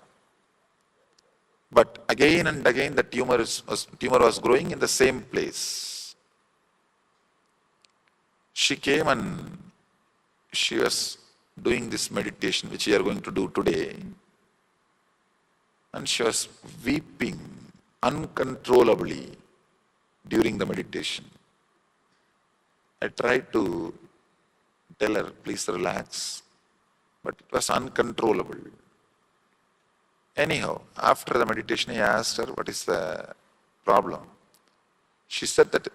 But again and again the tumor was growing in the same place. She came and she was doing this meditation which we are going to do today. And she was weeping uncontrollably during the meditation. I tried to tell her, please relax, but it was uncontrollable. Anyhow, after the meditation, I asked her, what is the problem? She said that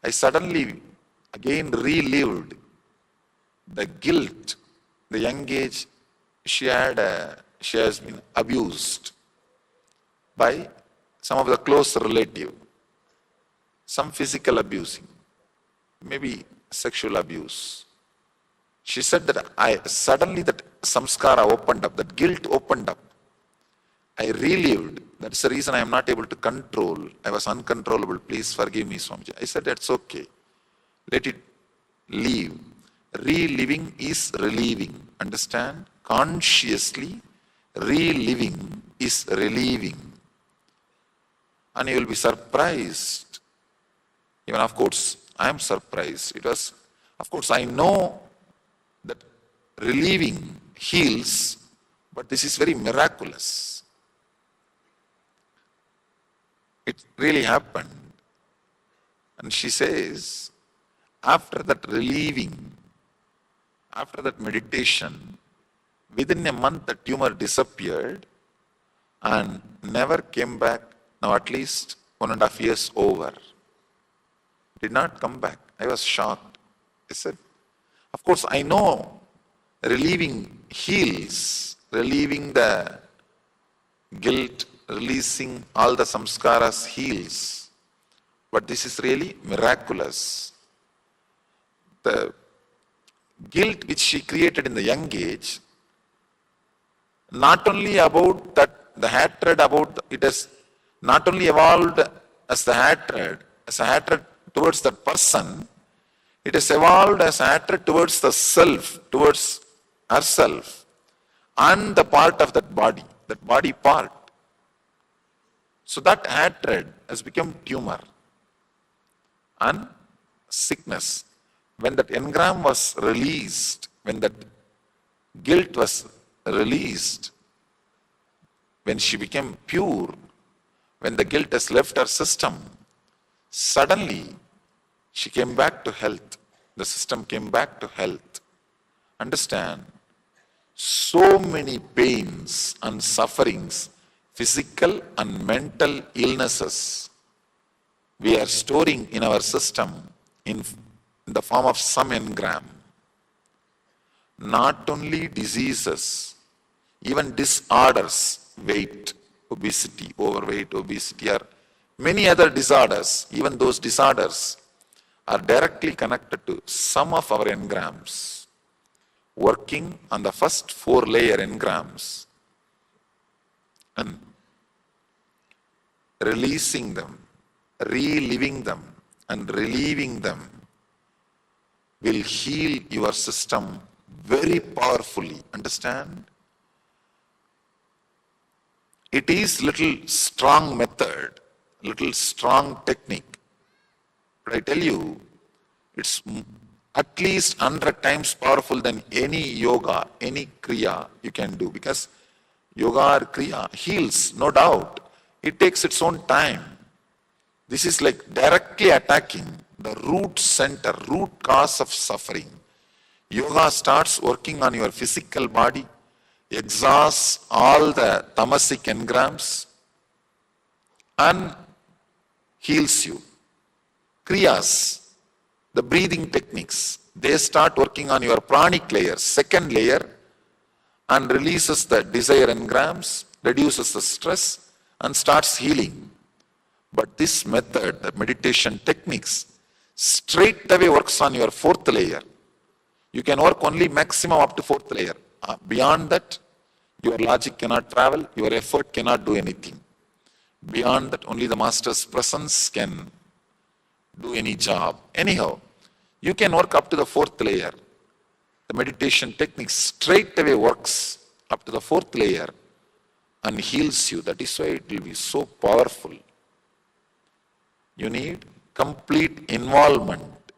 I suddenly again relived the guilt, the young age she has been abused by some of the close relative, some physical abusing, maybe sexual abuse. She said that suddenly that samskara opened up, that guilt opened up. I relived. That's the reason I am not able to control. I was uncontrollable. Please forgive me, Swamiji. I said, that's okay. Let it leave. Reliving is relieving. Understand? Consciously, reliving is relieving. And you will be surprised. Even of course, I am surprised. It was, of course, I know that relieving heals, but this is very miraculous. It really happened. And she says, after that relieving, after that meditation, within a month the tumor disappeared and never came back. Now at least 1.5 years over. Did not come back. I was shocked. I said, of course I know relieving heals, relieving the guilt, releasing all the samskaras heals. But this is really miraculous. The guilt which she created in the young age, not only about that, the hatred about, it has not only evolved as a hatred towards that person, it has evolved as a hatred towards the self, towards herself, and the part of that body part. So that hatred has become tumor and sickness. When that engram was released, when that guilt was released, when she became pure, when the guilt has left her system, suddenly she came back to health. The system came back to health. Understand? So many pains and sufferings, physical and mental illnesses, we are storing in our system in the form of some engram. Not only diseases, even disorders, weight, obesity, overweight, obesity, or many other disorders, even those disorders are directly connected to some of our engrams, working on the first 4-layer engrams and releasing them, reliving them and relieving them will heal your system very powerfully. Understand? It is little strong method, little strong technique. But I tell you, it's at least 100 times powerful than any yoga, any kriya you can do. Because yoga or kriya heals, no doubt. It takes its own time. This is like directly attacking the root center, root cause of suffering. Yoga starts working on your physical body, exhausts all the tamasic engrams and heals you. Kriyas, the breathing techniques, they start working on your pranic layer, second layer, and releases the desire engrams, reduces the stress, and starts healing. But this method, the meditation techniques, straight away works on your 4th layer. You can work only maximum up to 4th layer. Beyond that, your logic cannot travel, your effort cannot do anything. Beyond that, only the master's presence can do any job. Anyhow, you can work up to the 4th layer. The meditation technique straight away works up to the 4th layer and heals you. That is why it will be so powerful. You need complete involvement,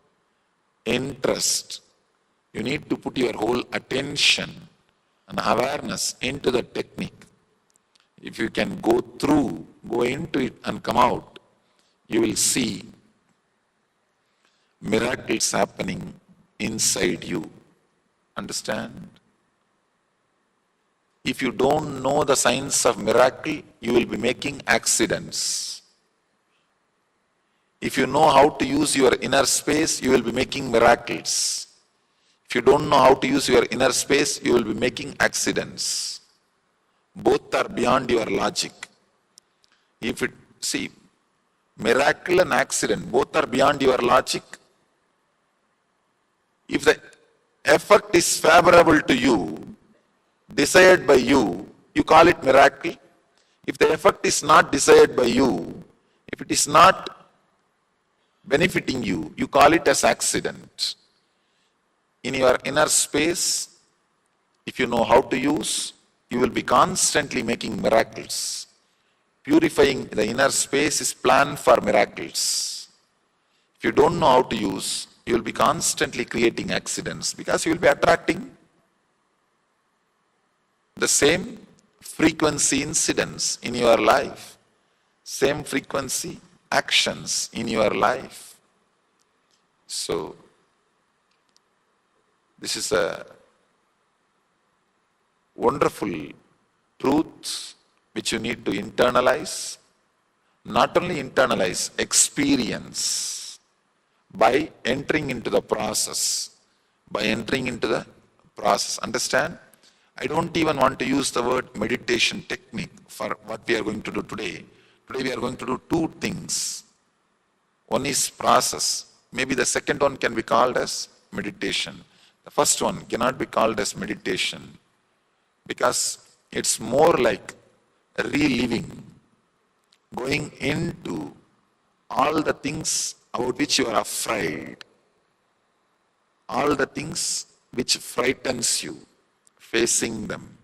interest. You need to put your whole attention and awareness into the technique. If you can go into it and come out, you will see miracles happening inside you. Understand? If you don't know the science of miracle, you will be making accidents. If you know how to use your inner space, you will be making miracles. If you don't know how to use your inner space, you will be making accidents. Both are beyond your logic. Miracle and accident, both are beyond your logic. If the effect is favorable to you, desired by you, you call it miracle. If the effect is not desired by you, if it is not benefiting you, you call it as accident. In your inner space, if you know how to use, you will be constantly making miracles. Purifying the inner space is planned for miracles. If you don't know how to use, you will be constantly creating accidents because you will be attracting the same frequency incidents in your life, same frequency actions in your life. So, this is a wonderful truth which you need to internalize. Not only internalize, experience by entering into the process. By entering into the process. Understand? I don't even want to use the word meditation technique for what we are going to do today. Today we are going to do two things. One is process. Maybe the second one can be called as meditation. The first one cannot be called as meditation because it's more like reliving, going into all the things about which you are afraid, all the things which frightens you, facing them,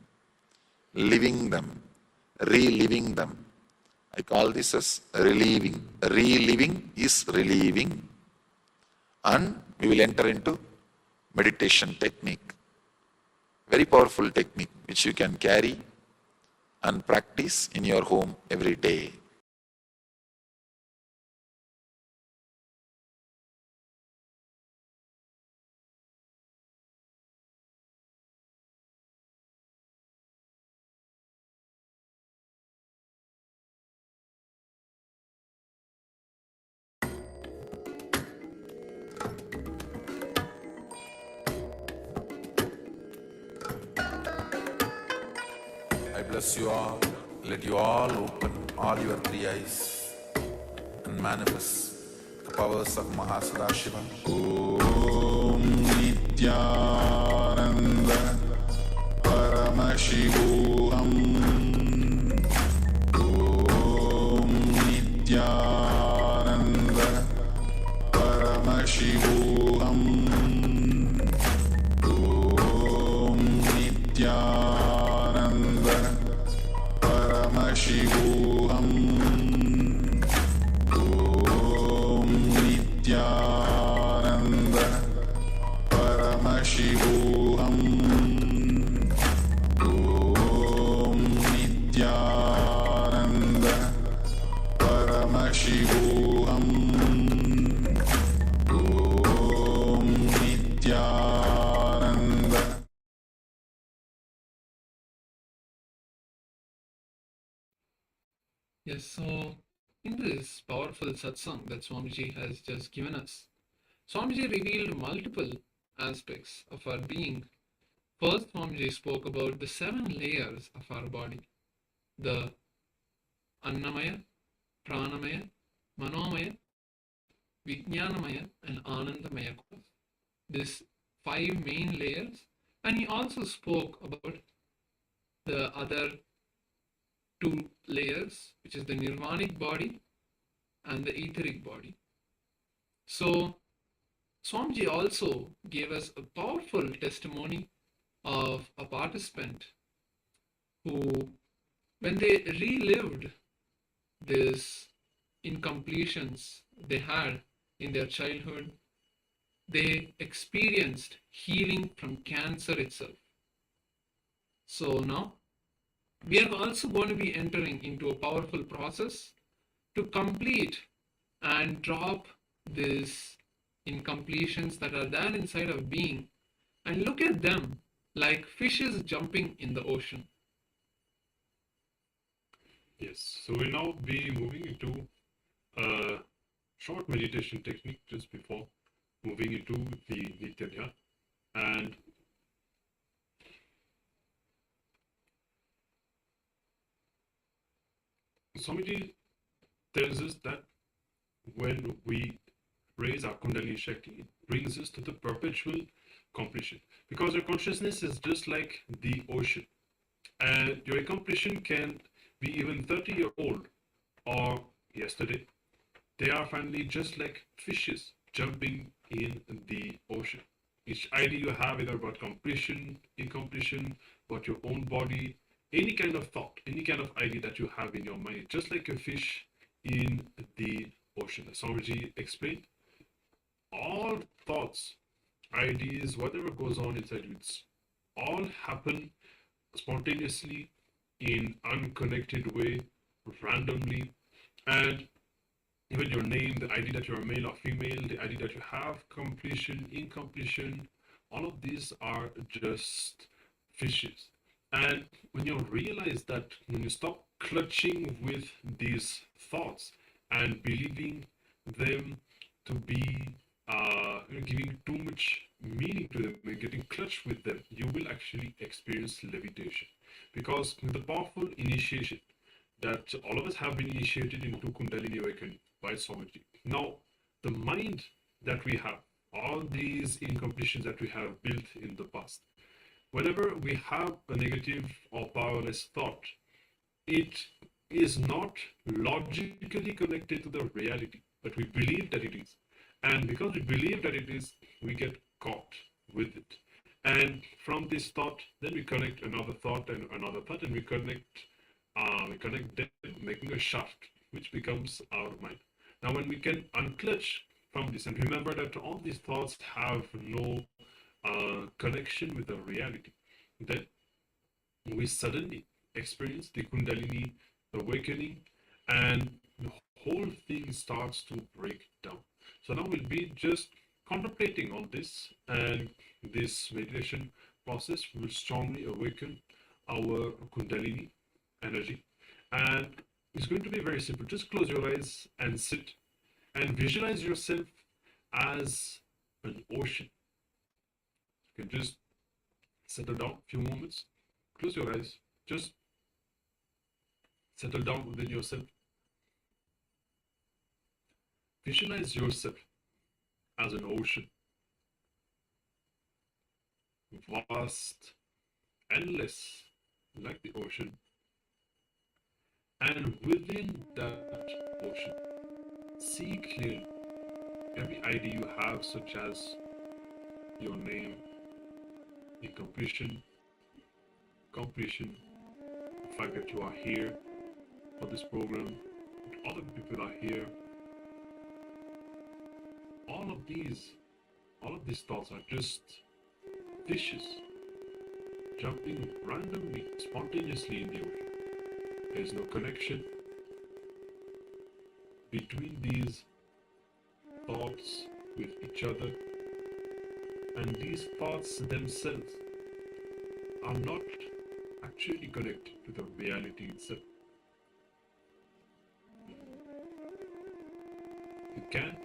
living them, reliving them. I call this as reliving. Reliving is relieving, and we will enter into meditation technique. Very powerful technique which you can carry and practice in your home every day. I bless you all. Let you all open all your three eyes and manifest the powers of Mahasadashiva. Om Nityananda Paramashivam. Om Nityananda Paramashivam. Om Nityananda Paramashivam. Om Nityananda Paramashivam. Om Nityananda Paramashivam. Om Nityananda. Yes, so in this powerful satsang that Swamiji has just given us, Swamiji revealed multiple aspects of our being. First, Swamiji spoke about the 7 layers of our body: the Annamaya, Pranamaya, Manomaya, Vijnanamaya, and Anandamaya. These 5 main layers. And he also spoke about the other 2 layers, which is the nirvanic body and the etheric body. So Swamiji also gave us a powerful testimony of a participant who, when they relived these incompletions they had in their childhood, they experienced healing from cancer itself. So now we are also going to be entering into a powerful process to complete and drop these incompletions that are there inside of being and look at them like fishes jumping in the ocean. Yes, so we'll now be moving into a short meditation technique just before moving into the Nityanya. And Swamiji tells us that when we raise our Kundalini Shakti, it brings us to the perpetual completion. Because your consciousness is just like the ocean. And your completion can be even 30-year-old or yesterday. They are finally just like fishes jumping in the ocean. Each idea you have either about completion, incompletion, about your own body, any kind of thought, any kind of idea that you have in your mind, just like a fish in the ocean. As Swamiji explained, all thoughts, ideas, whatever goes on inside you, it's all happen spontaneously in unconnected way, randomly, and even your name, the idea that you're male or female, the idea that you have completion, incompletion, all of these are just fishes. And when you realize that, when you stop clutching with these thoughts and believing them to be giving too much meaning to them and getting clutched with them, you will actually experience levitation. Because the powerful initiation that all of us have been initiated into Kundalini awakening by Swamiji. Now, the mind that we have, all these incompletions that we have built in the past, whenever we have a negative or powerless thought, it is not logically connected to the reality, but we believe that it is. And because we believe that it is, we get caught with it. And from this thought, then we connect another thought, and we connect them, making a shaft, which becomes our mind. Now, when we can unclutch from this and remember that all these thoughts have no connection with the reality, then we suddenly experience the Kundalini awakening, and the whole thing starts to break down. So now we'll be just contemplating on this, and this meditation process will strongly awaken our Kundalini energy. And it's going to be very simple. Just close your eyes and sit and visualize yourself as an ocean. You can just settle down a few moments, close your eyes, just settle down within yourself. Visualize yourself as an ocean, vast, endless, like the ocean. And within that ocean, see clearly every idea you have, such as your name, the completion, the fact that you are here for this program, that other people are here. All of these thoughts are just fishes jumping randomly, spontaneously in the ocean. There is no connection between these thoughts with each other, and these thoughts themselves are not actually connected to the reality itself. You can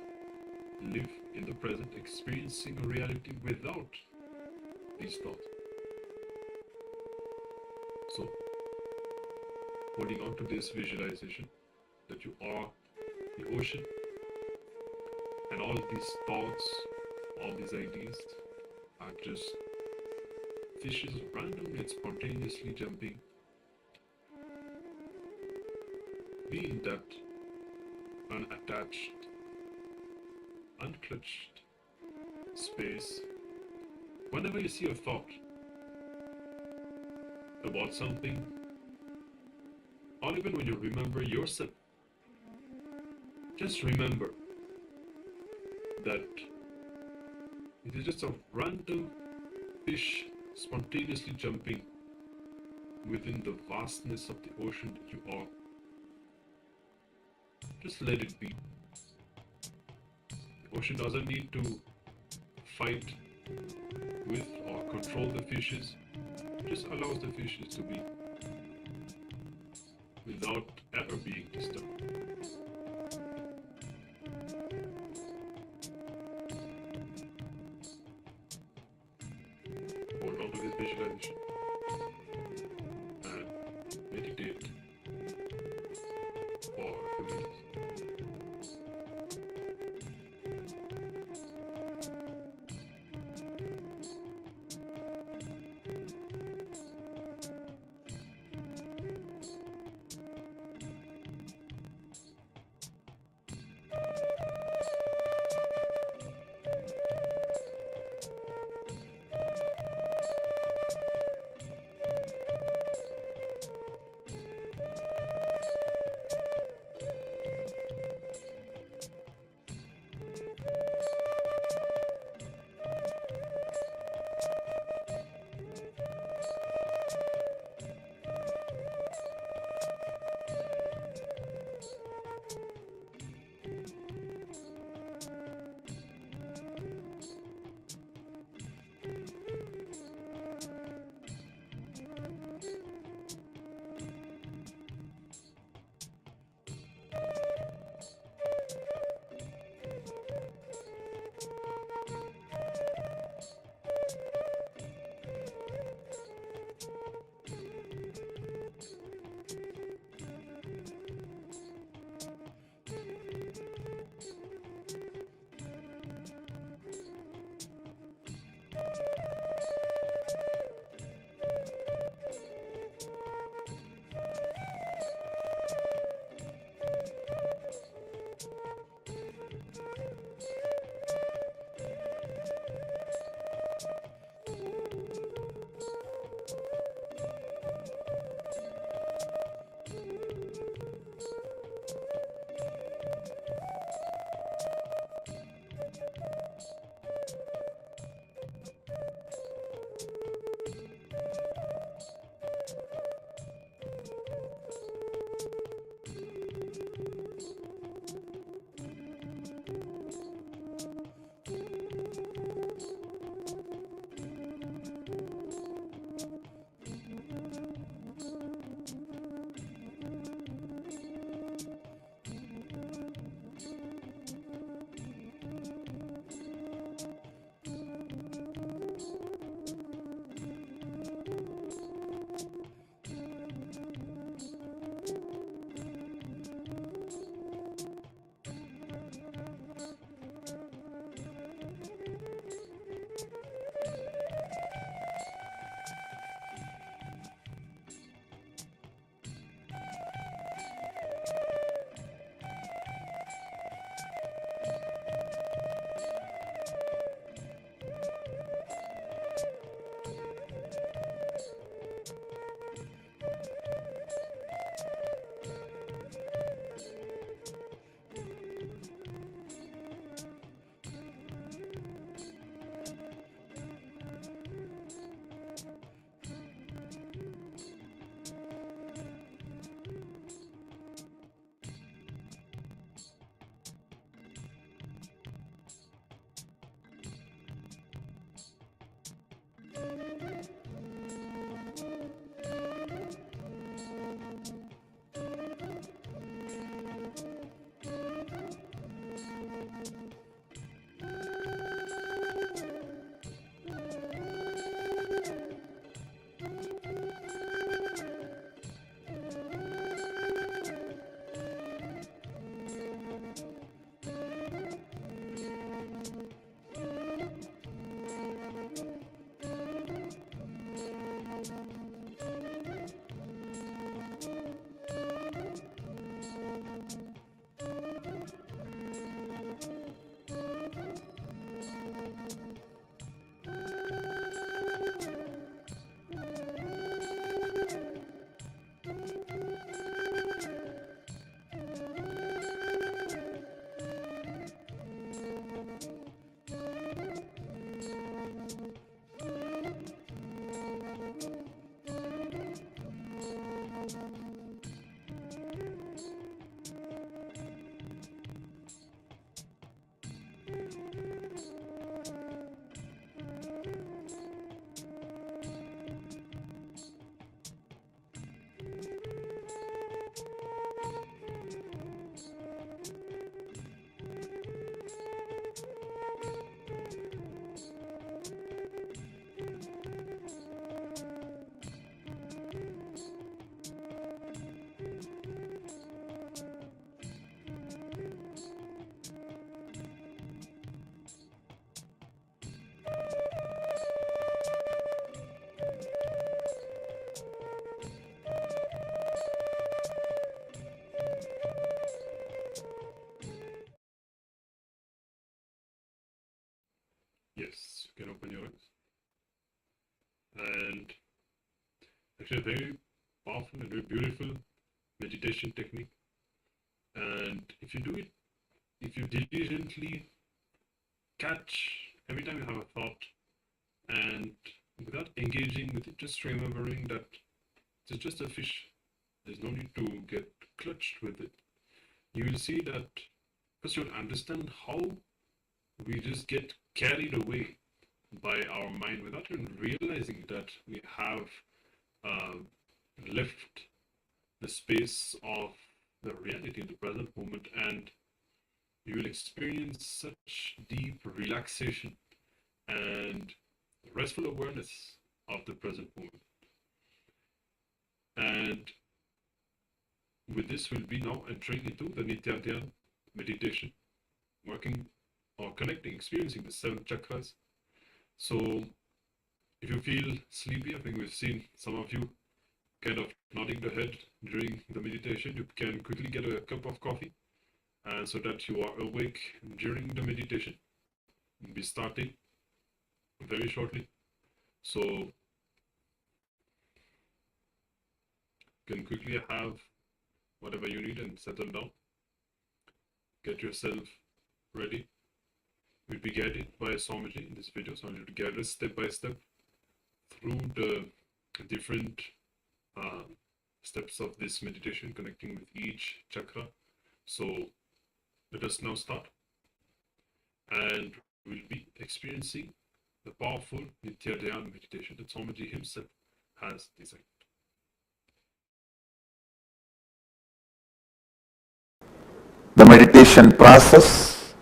live in the present, experiencing a reality without these thoughts. So, holding on to this visualization that you are the ocean, and all these thoughts, all these ideas are just fishes randomly and spontaneously jumping. Be in that unattached, unclutched space. Whenever you see a thought about something, or even when you remember yourself, just remember that it is just a random fish spontaneously jumping within the vastness of the ocean that you are. Just let it be. The ocean doesn't need to fight with or control the fishes. It just allows the fishes to be without ever being disturbed. Hold on to this visualization and meditate for a few minutes. Yes, you can open your eyes. And actually a very powerful and very beautiful meditation technique. And if you do it, if you diligently catch every time you have a thought and without engaging with it, just remembering that it's just a fish, there's no need to get clutched with it. You will see that first you'll understand how we just get carried away by our mind without even realizing that we have left the space of the reality in the present moment, and you will experience such deep relaxation and restful awareness of the present moment. And with this, we'll be now entering into the Nityananda meditation, working or connecting, experiencing the 7 chakras. So if you feel sleepy, I think we've seen some of you kind of nodding the head during the meditation. You can quickly get a cup of coffee so that you are awake during the meditation. We'll be starting very shortly. So you can quickly have whatever you need and settle down. Get yourself ready. We'll be guided by Swamiji in this video, so I need to guide us step by step through the different steps of this meditation, connecting with each chakra. So let us now start, and we'll be experiencing the powerful Nityananda meditation that Swamiji himself has designed. The meditation process,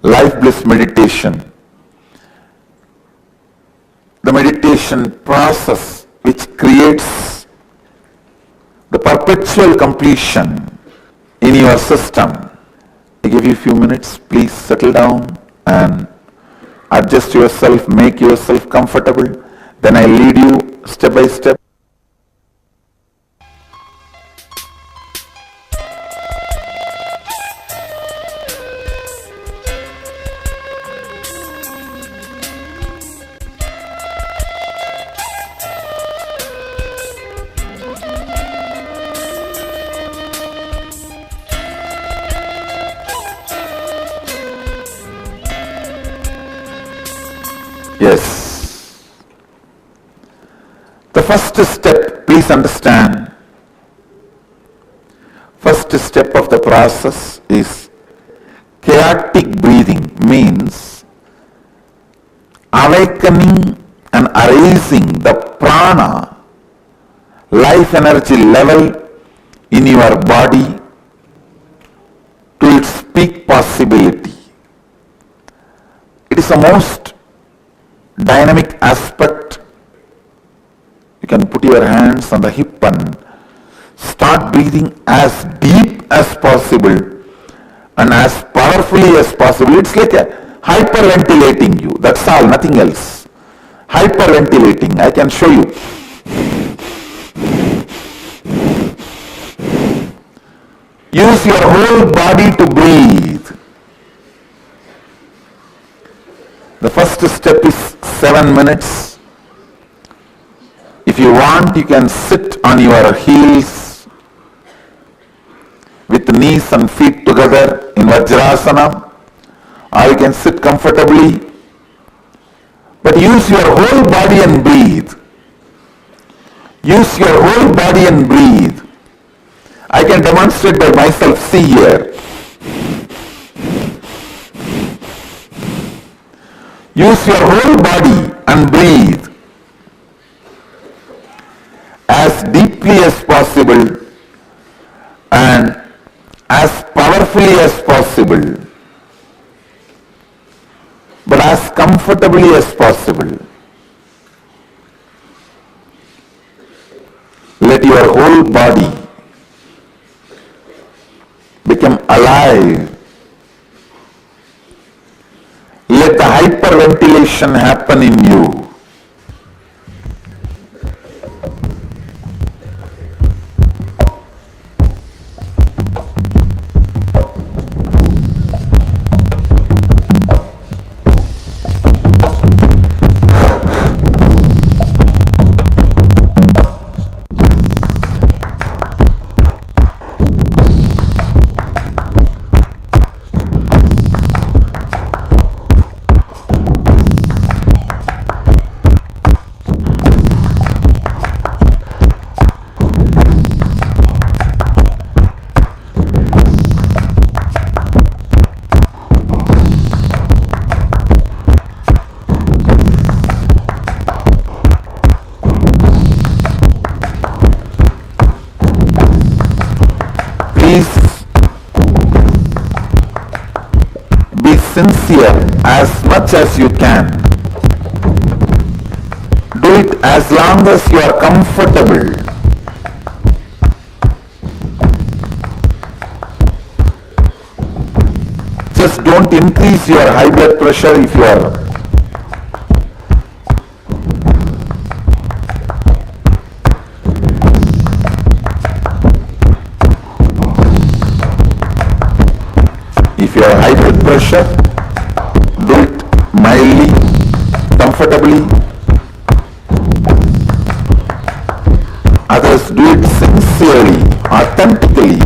life bliss meditation. The meditation process which creates the perpetual completion in your system. I give you a few minutes, please settle down and adjust yourself, make yourself comfortable. Then I lead you step by step. Yes. The first step, please understand, first step of the process is chaotic breathing, means awakening and arising the prana, life energy level in your body to its peak possibility. It is the most dynamic aspect. You can put your hands on the hip and start breathing as deep as possible and as powerfully as possible. It's like a hyperventilating you. That's all, nothing else. Hyperventilating. I can show you. Use your whole body to breathe. The first step is 7 minutes. If you want, you can sit on your heels with knees and feet together in Vajrasana, or you can sit comfortably. But use your whole body and breathe. Use your whole body and breathe. I can demonstrate by myself. See here. Use your whole body and breathe as as deeply as possible and as powerfully as possible, but as comfortably as possible. Let your whole body become alive. Let the hyperventilation happen in you. Sincere as much as you can. Do it as long as you are comfortable. Just don't increase your high blood pressure if you are high blood pressure, do it mildly, comfortably. Others do it sincerely, authentically.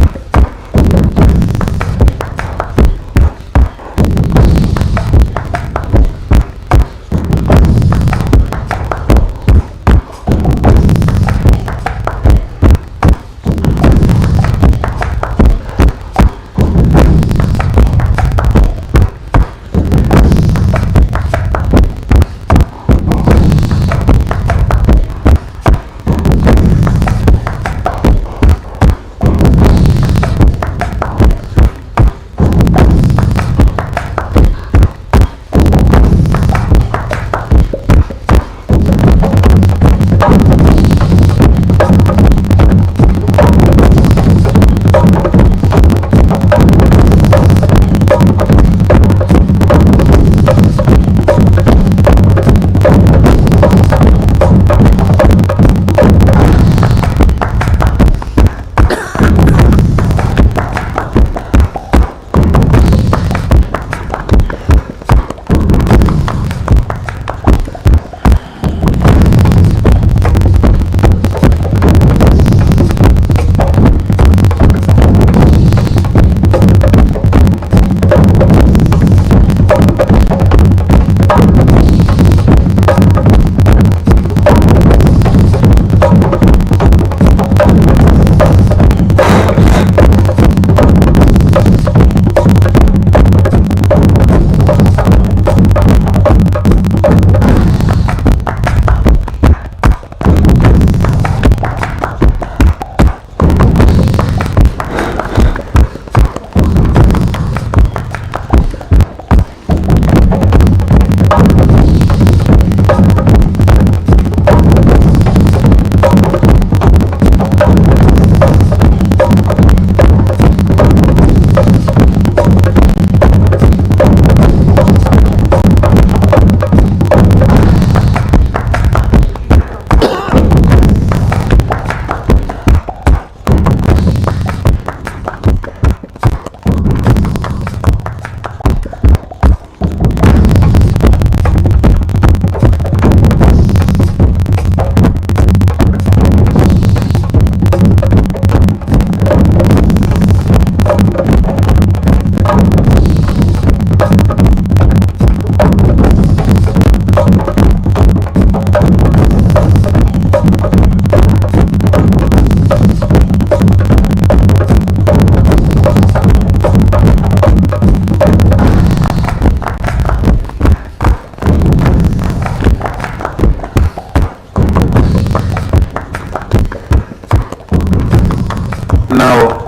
Now,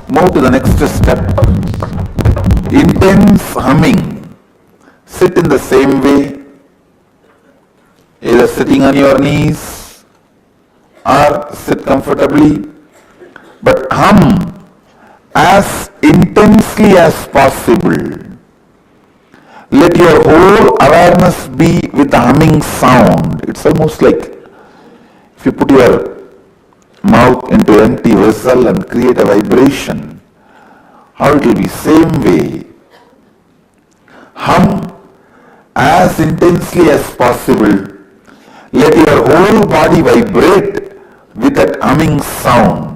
move to the next step. Intense humming. Sit in the same way, either sitting on your knees or sit comfortably, but hum as intensely as possible. Let your whole awareness be with the humming sound. It's almost like if you put your mouth into an empty vessel and create a vibration, how it will be same way. Hum as intensely as possible. Let your whole body vibrate with that humming sound.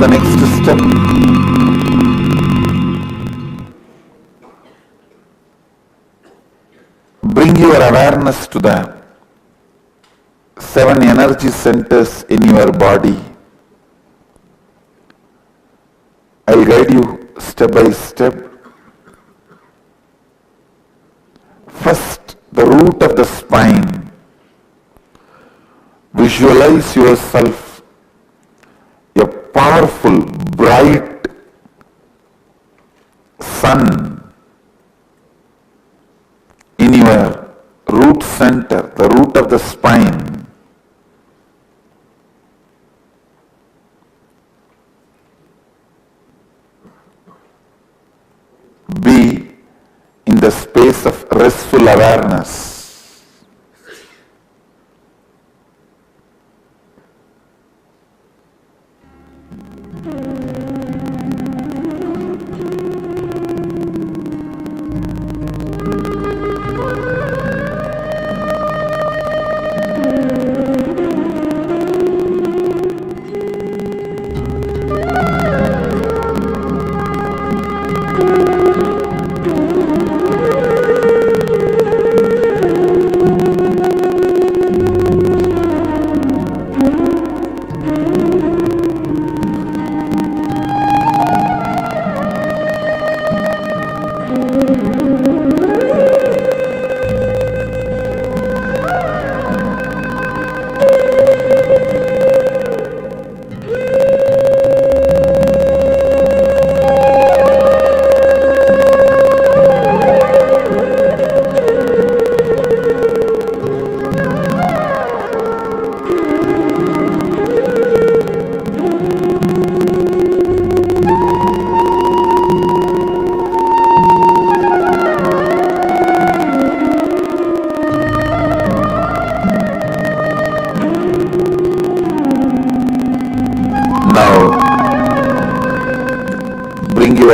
the next step. Bring your awareness to the 7 energy centers in your body. I'll guide you step by step. First, the root of the spine. Visualize yourself a powerful, bright sun in your root center, the root of the spine. Be in the space of restful awareness.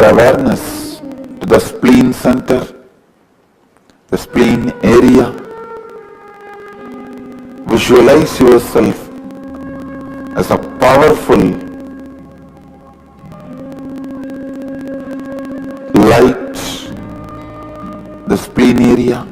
Awareness to the spleen center, the spleen area. Visualize yourself as a powerful light, the spleen area.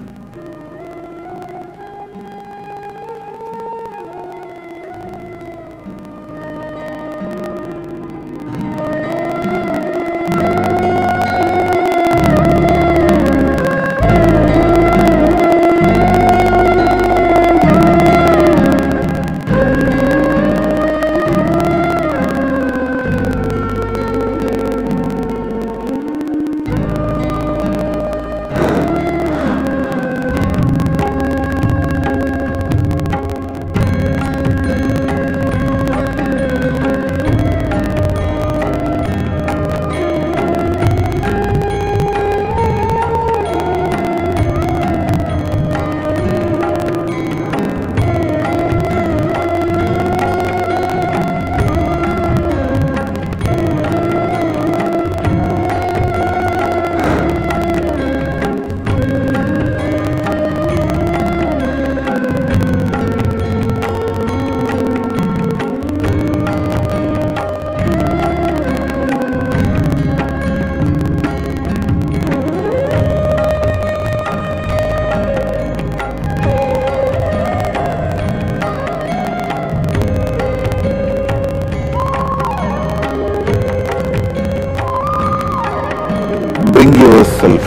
Bring yourself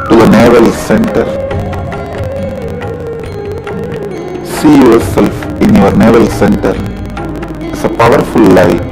to the navel center. See yourself in your navel center as a powerful light.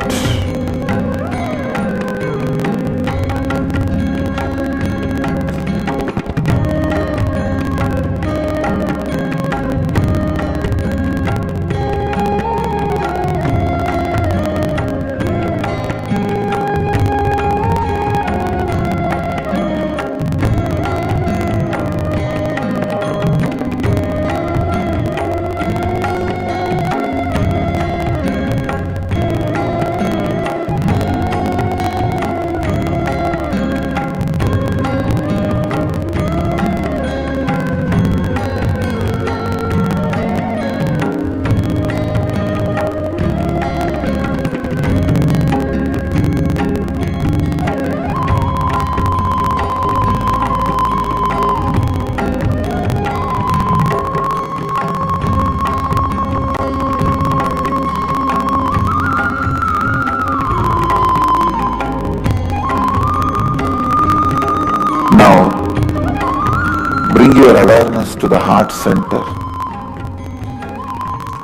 your awareness to the heart center,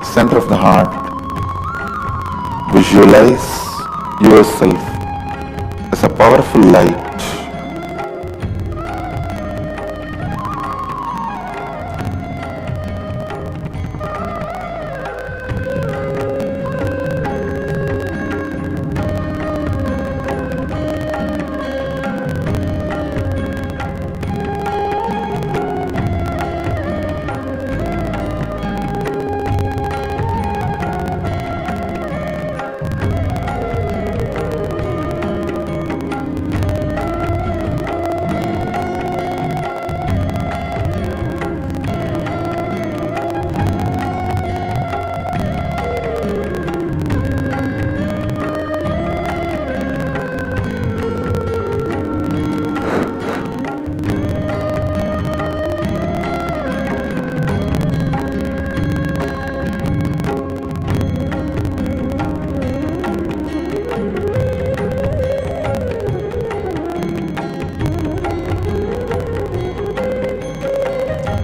center of the heart. Visualize yourself as a powerful light.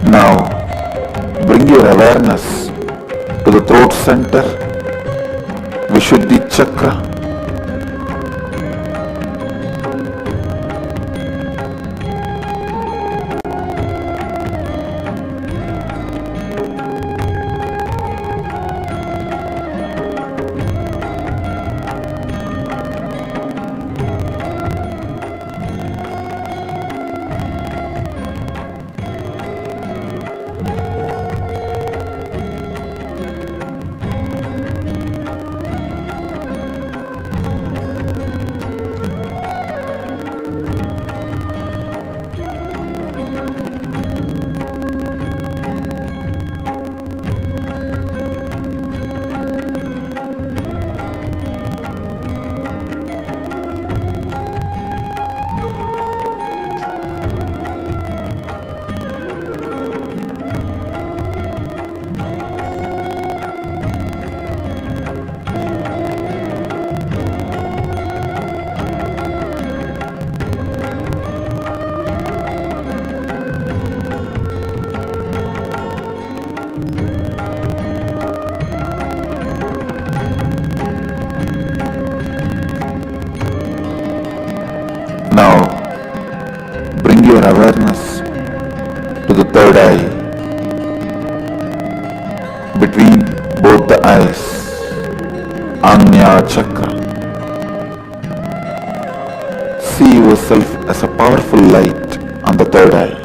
Now, bring your awareness to the throat center, Vishuddhi chakra. Now, bring your awareness to the third eye, between both the eyes, Agnya chakra. See yourself as a powerful light on the third eye.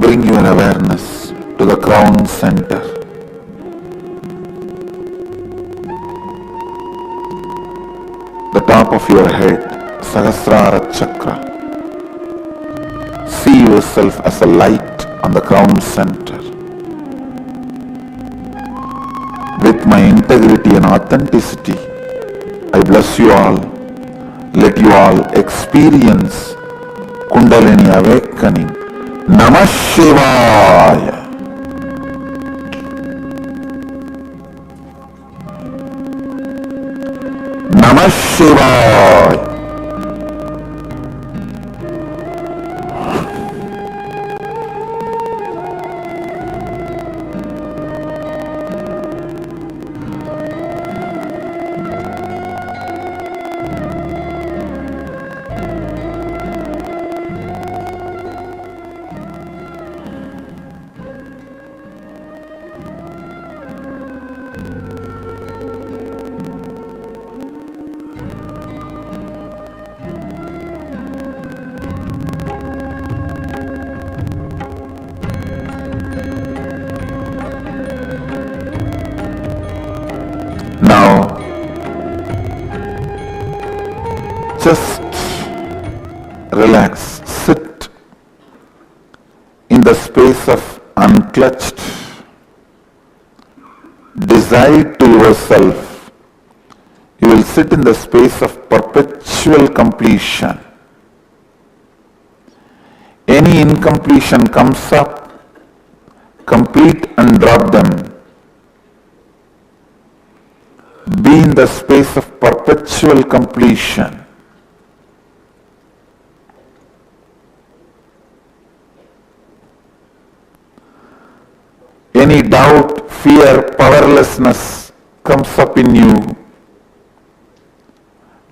Bring your awareness to the crown center. The top of your head, Sahasrara chakra. See yourself as a light on the crown center. With my integrity and authenticity, I bless you all. Let you all experience Kundalini awakening. Namah Shivaya. Namah Shivaya. just relax, sit in the space of unclutched desire to yourself. You will sit in the space of perpetual completion. Any incompletion comes up, complete and drop them. Be in the space of perpetual completion. Any doubt, fear, powerlessness comes up in you.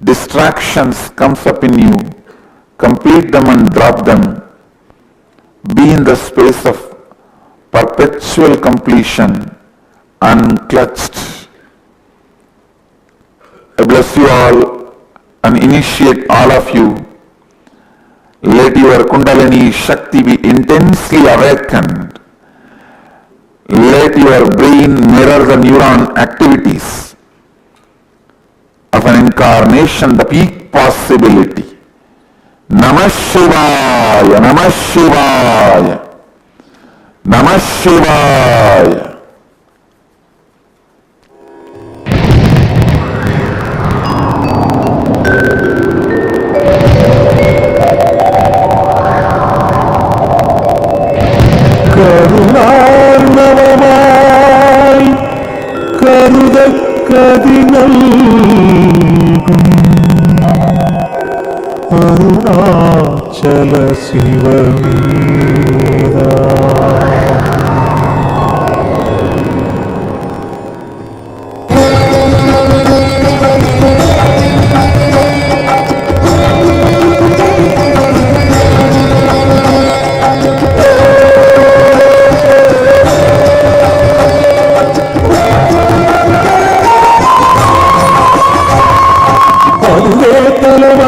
Distractions comes up in you. Complete them and drop them. Be in the space of perpetual completion, unclutched. I bless you all and initiate all of you. Let your Kundalini Shakti be intensely awakened. Let your brain mirror the neuron activities of an incarnation, the peak possibility. Namah Shivaya, Namah Shivaya, Namah Shivaya. Arunachal சிவமீரா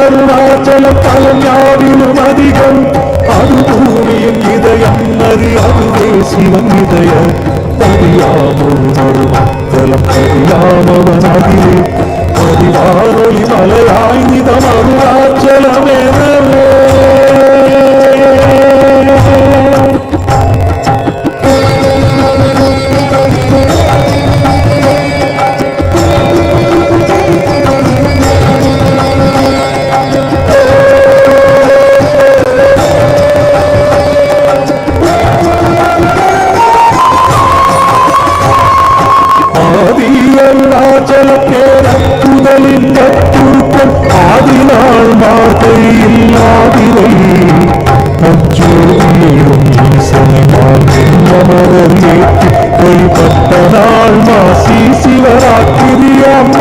Arunachalam பலம் யாவிலும் அதிகம் அது பூமியின் இதயம் நதி அதுவே சிவன் இதய பதியாமொரு மருமத்தலம் பதியாமவன் அதிலே பதிவாரொளி மலையாய் நிதம் அருணாச்சலமே ஆதினாள் மாதை இல்லாதிரை அச்சோதியும் ஈசனினால் அமரர் ஏற்றி வழிபட்ட நாள் மாசி சிவராத்திரியாம்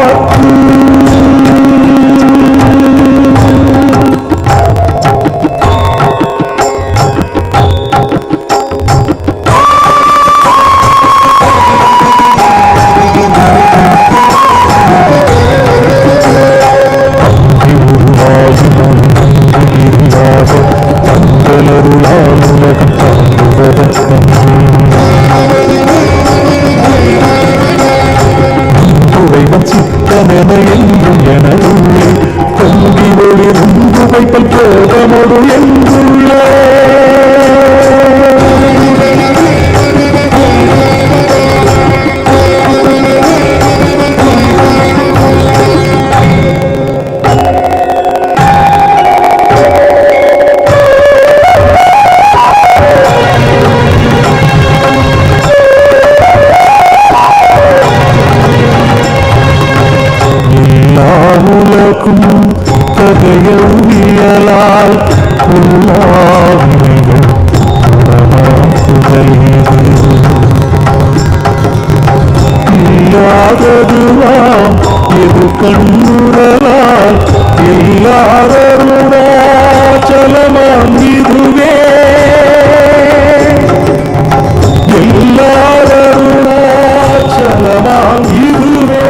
சித்தமென என்றும் எனதுள்ளே தொங்கி ஒளி உந்து வைப்பல் போகமொடு என்றுள்ளே கதையவியலால் உள்ளாவினைகள் இல்லாததுவாம் எது கண்ணுறலால் இல்லாதருணாச்சலமாம் இதுவே இல்லாதருணாச்சலமாம் இதுவே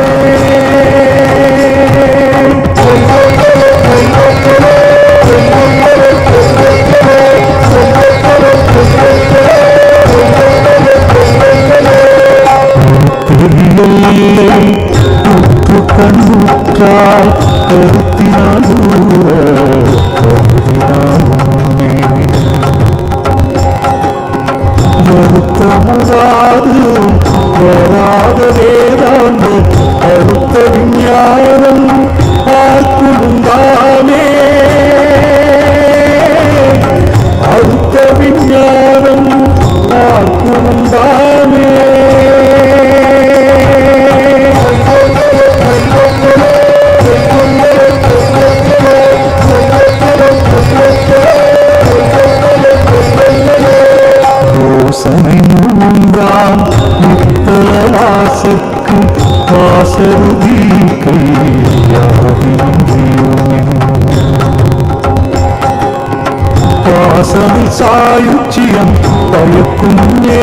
கண்ணுற்றால் கருத்தினால் ஊற கருதினால் உண்மை வருத்தமுறாது வராத வேதாந்த அறுத்த விஞ்ஞானம் பார்க்குமுந்தாமே அறுத்த விஞ்ஞானம் பார்க்குமுந்தாமே யோசனை மூன்றாம் நித்தலவாசற்கு வாசருதி வாசலில் சாயுச்சியம் பயக்குன்னே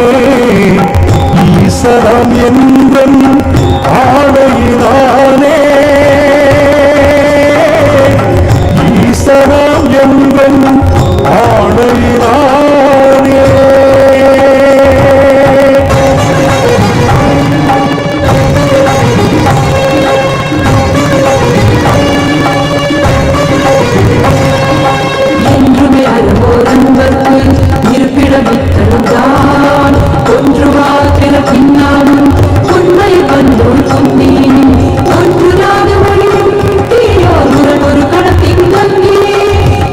ஈசனம் என்றன் ஆணையினானே ஈசனம் என்றன் ஆணையினானே என்றுமே அன்பர்க்கு இருப்பிடமித்தனம்தான் ஒன்று வாக்கிற பின்னாலும் உண்மை வந்தோர் சொன்னே ஒன்று நாடு மொழியும் தீயோருடன் ஒரு கடத்தின் தன்னே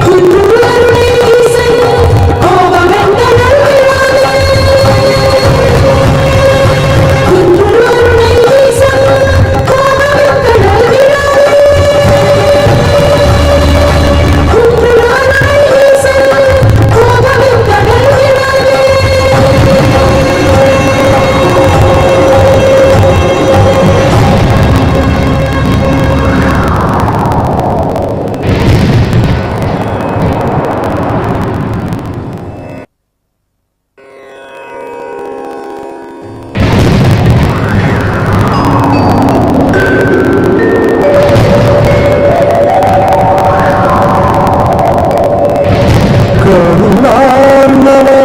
ஒன்று அருளை ஈசன் கோபம் என்ற ஒன்று அருளை ஈசன் கோபம் என்ற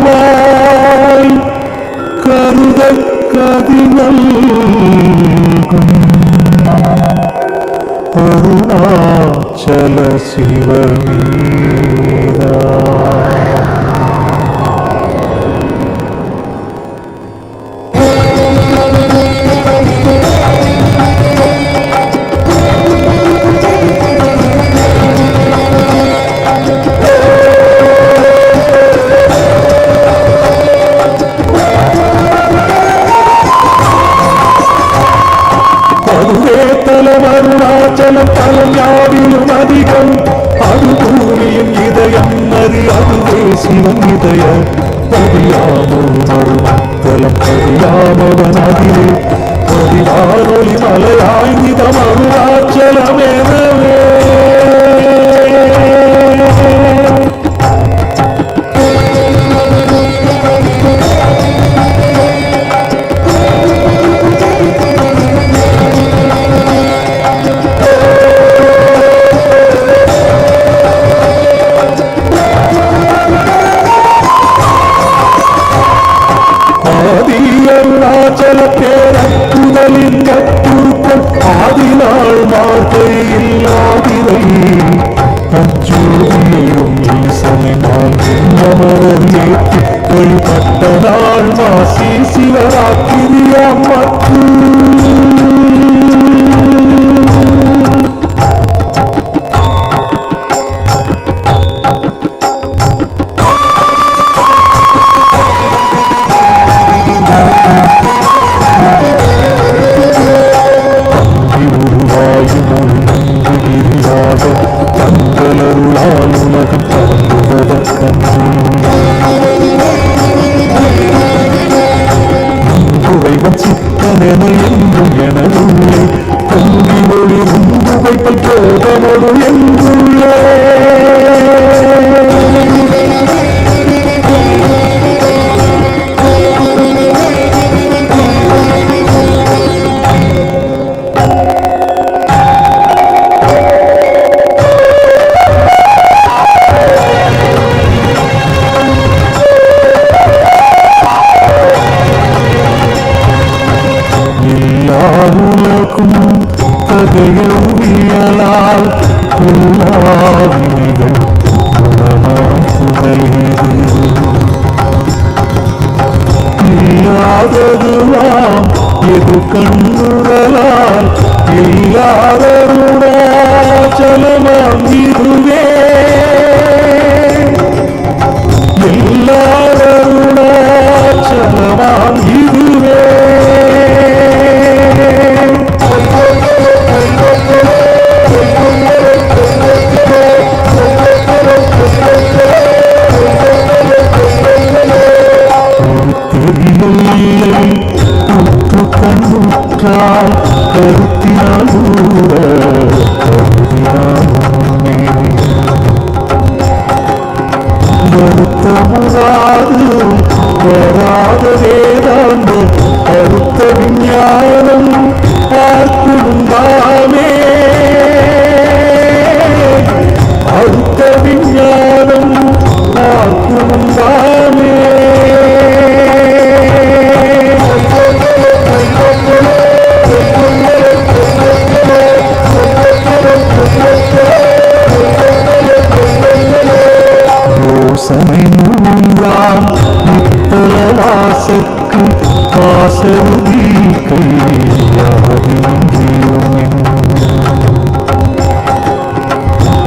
கருணார்ணவமாய் கருதக் கதிநல்கும் அருணாச்சல சிவமீரா அருணாச்சலம் தலம் யாவிலும் அதிகம் அது பூமியின் இதயம் நதி அதுவே சிவன் இதய பதியாமோ அருணாச்சலம் பதியாமவன் அதிலே பதிவாரொலி மலையாய் நிதம் அருணாச்சலமேனவே அருணாச்சல பேரக்குதலின் கட்டுருக்கள் ஆதினாள் மார்கை இல்லாதிரை அஞ்சோதியும் ஈசனை நாள் ஏற்றி வழிபட்ட நாள் மாசி சிவராத்திரியாம் தங்களருளால் உலகம் பரந்துவதற்கன்று சித்தனென என்றும் எனதுள்ளே பொங்கி ஒளி உந்து வைப்பல் போதமொடு என்றுள்ளே இதயவியலால் எல்லாவினைகள் குணமாய் குறையுது. இல்லாததுலாம் எது கண்ணுறலால் இல்லாதருணாச்சலமாம் இதுவே. எல்லாதருணாச்சலமாம் இதுவே. தெரியவில்லை உற்று கண்ணுற்றால் கருத்தினால் ஊர கருதினால் உண்மை. வருத்தமுறாது வராத வேதாந்த கருத்த விஞ்ஞானம் பார்க்குந்தாமே. அருத்த விஞ்ஞானம் பார்க்குந்தாமே. யோசனை மூன்றாம் நித்தல வாசக்கு வாசருதி கையாதியும்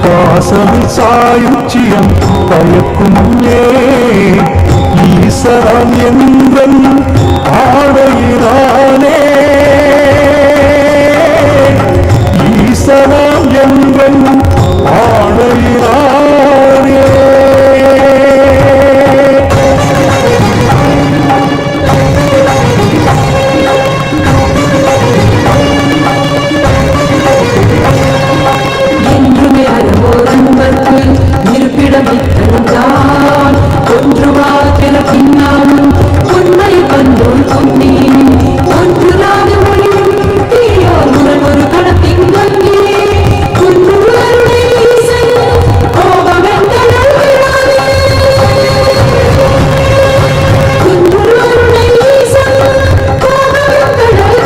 வாசல் சாயுச்சியம் பயக்குமே. ஈசரம் எந்தன் ஆடையினானே. ஈசரம் எந்தன் ஆடையினானே. என்றுமே அன்பர்க்கு இருப்பிடமித்தான் ஒன்றுவாக்கிற பின்னாலும் உண்மை பந்தோல் பொன்னி ஒன்றுலாத மொழியும் தீயோருடன் ஒரு கடத்தின் வங்கி குன்றுவருடைய ஈசன் கோபமெந்தனால் குன்றுவருடைய ஈசன் கோபமெந்தனால்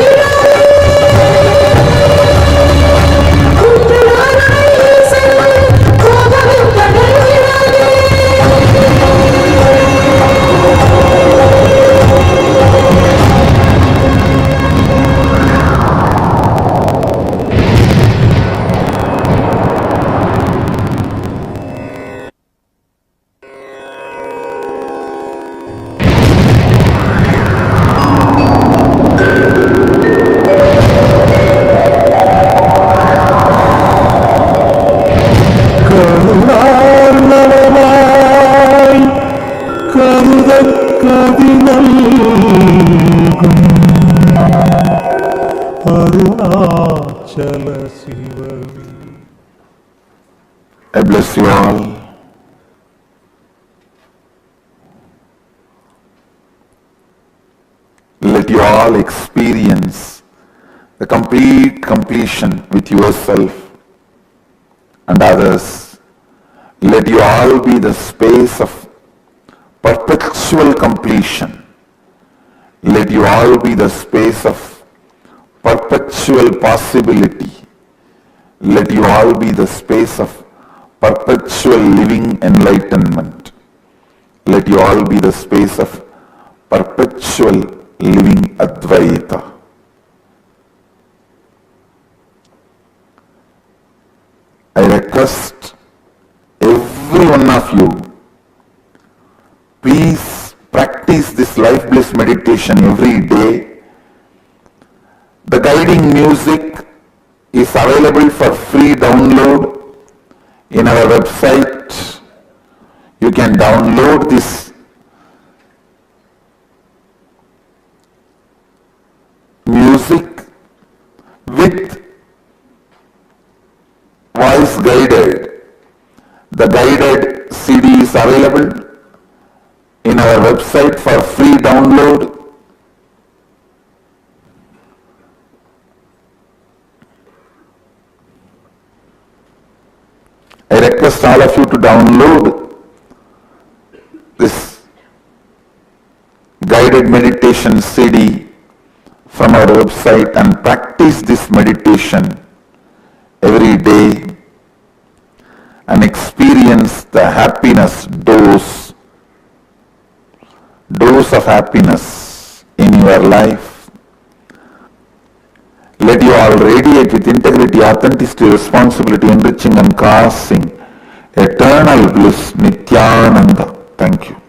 கருணார்ணவமாய் கருதக் கதிநல்கும் அருணாச்சல சிவமே. I bless you all. Let you all experience the complete completion with yourself and others. Let you all be the space of perpetual completion. Let you all be the space of perpetual possibility. Let you all be the space of perpetual living enlightenment. Let you all be the space of perpetual living Advaita. I request every one of you, please practice this life bliss meditation every day. The guiding music is available for free download in our website. You can download this music with voice guided. The guided CD is available in our website for free download. I request all of you to download this guided meditation CD from our website and practice this meditation every day and experience the happiness dose of happiness in your life. Let you all radiate with integrity, authenticity, responsibility, enriching and causing eternal bliss, Nityananda. Thank you.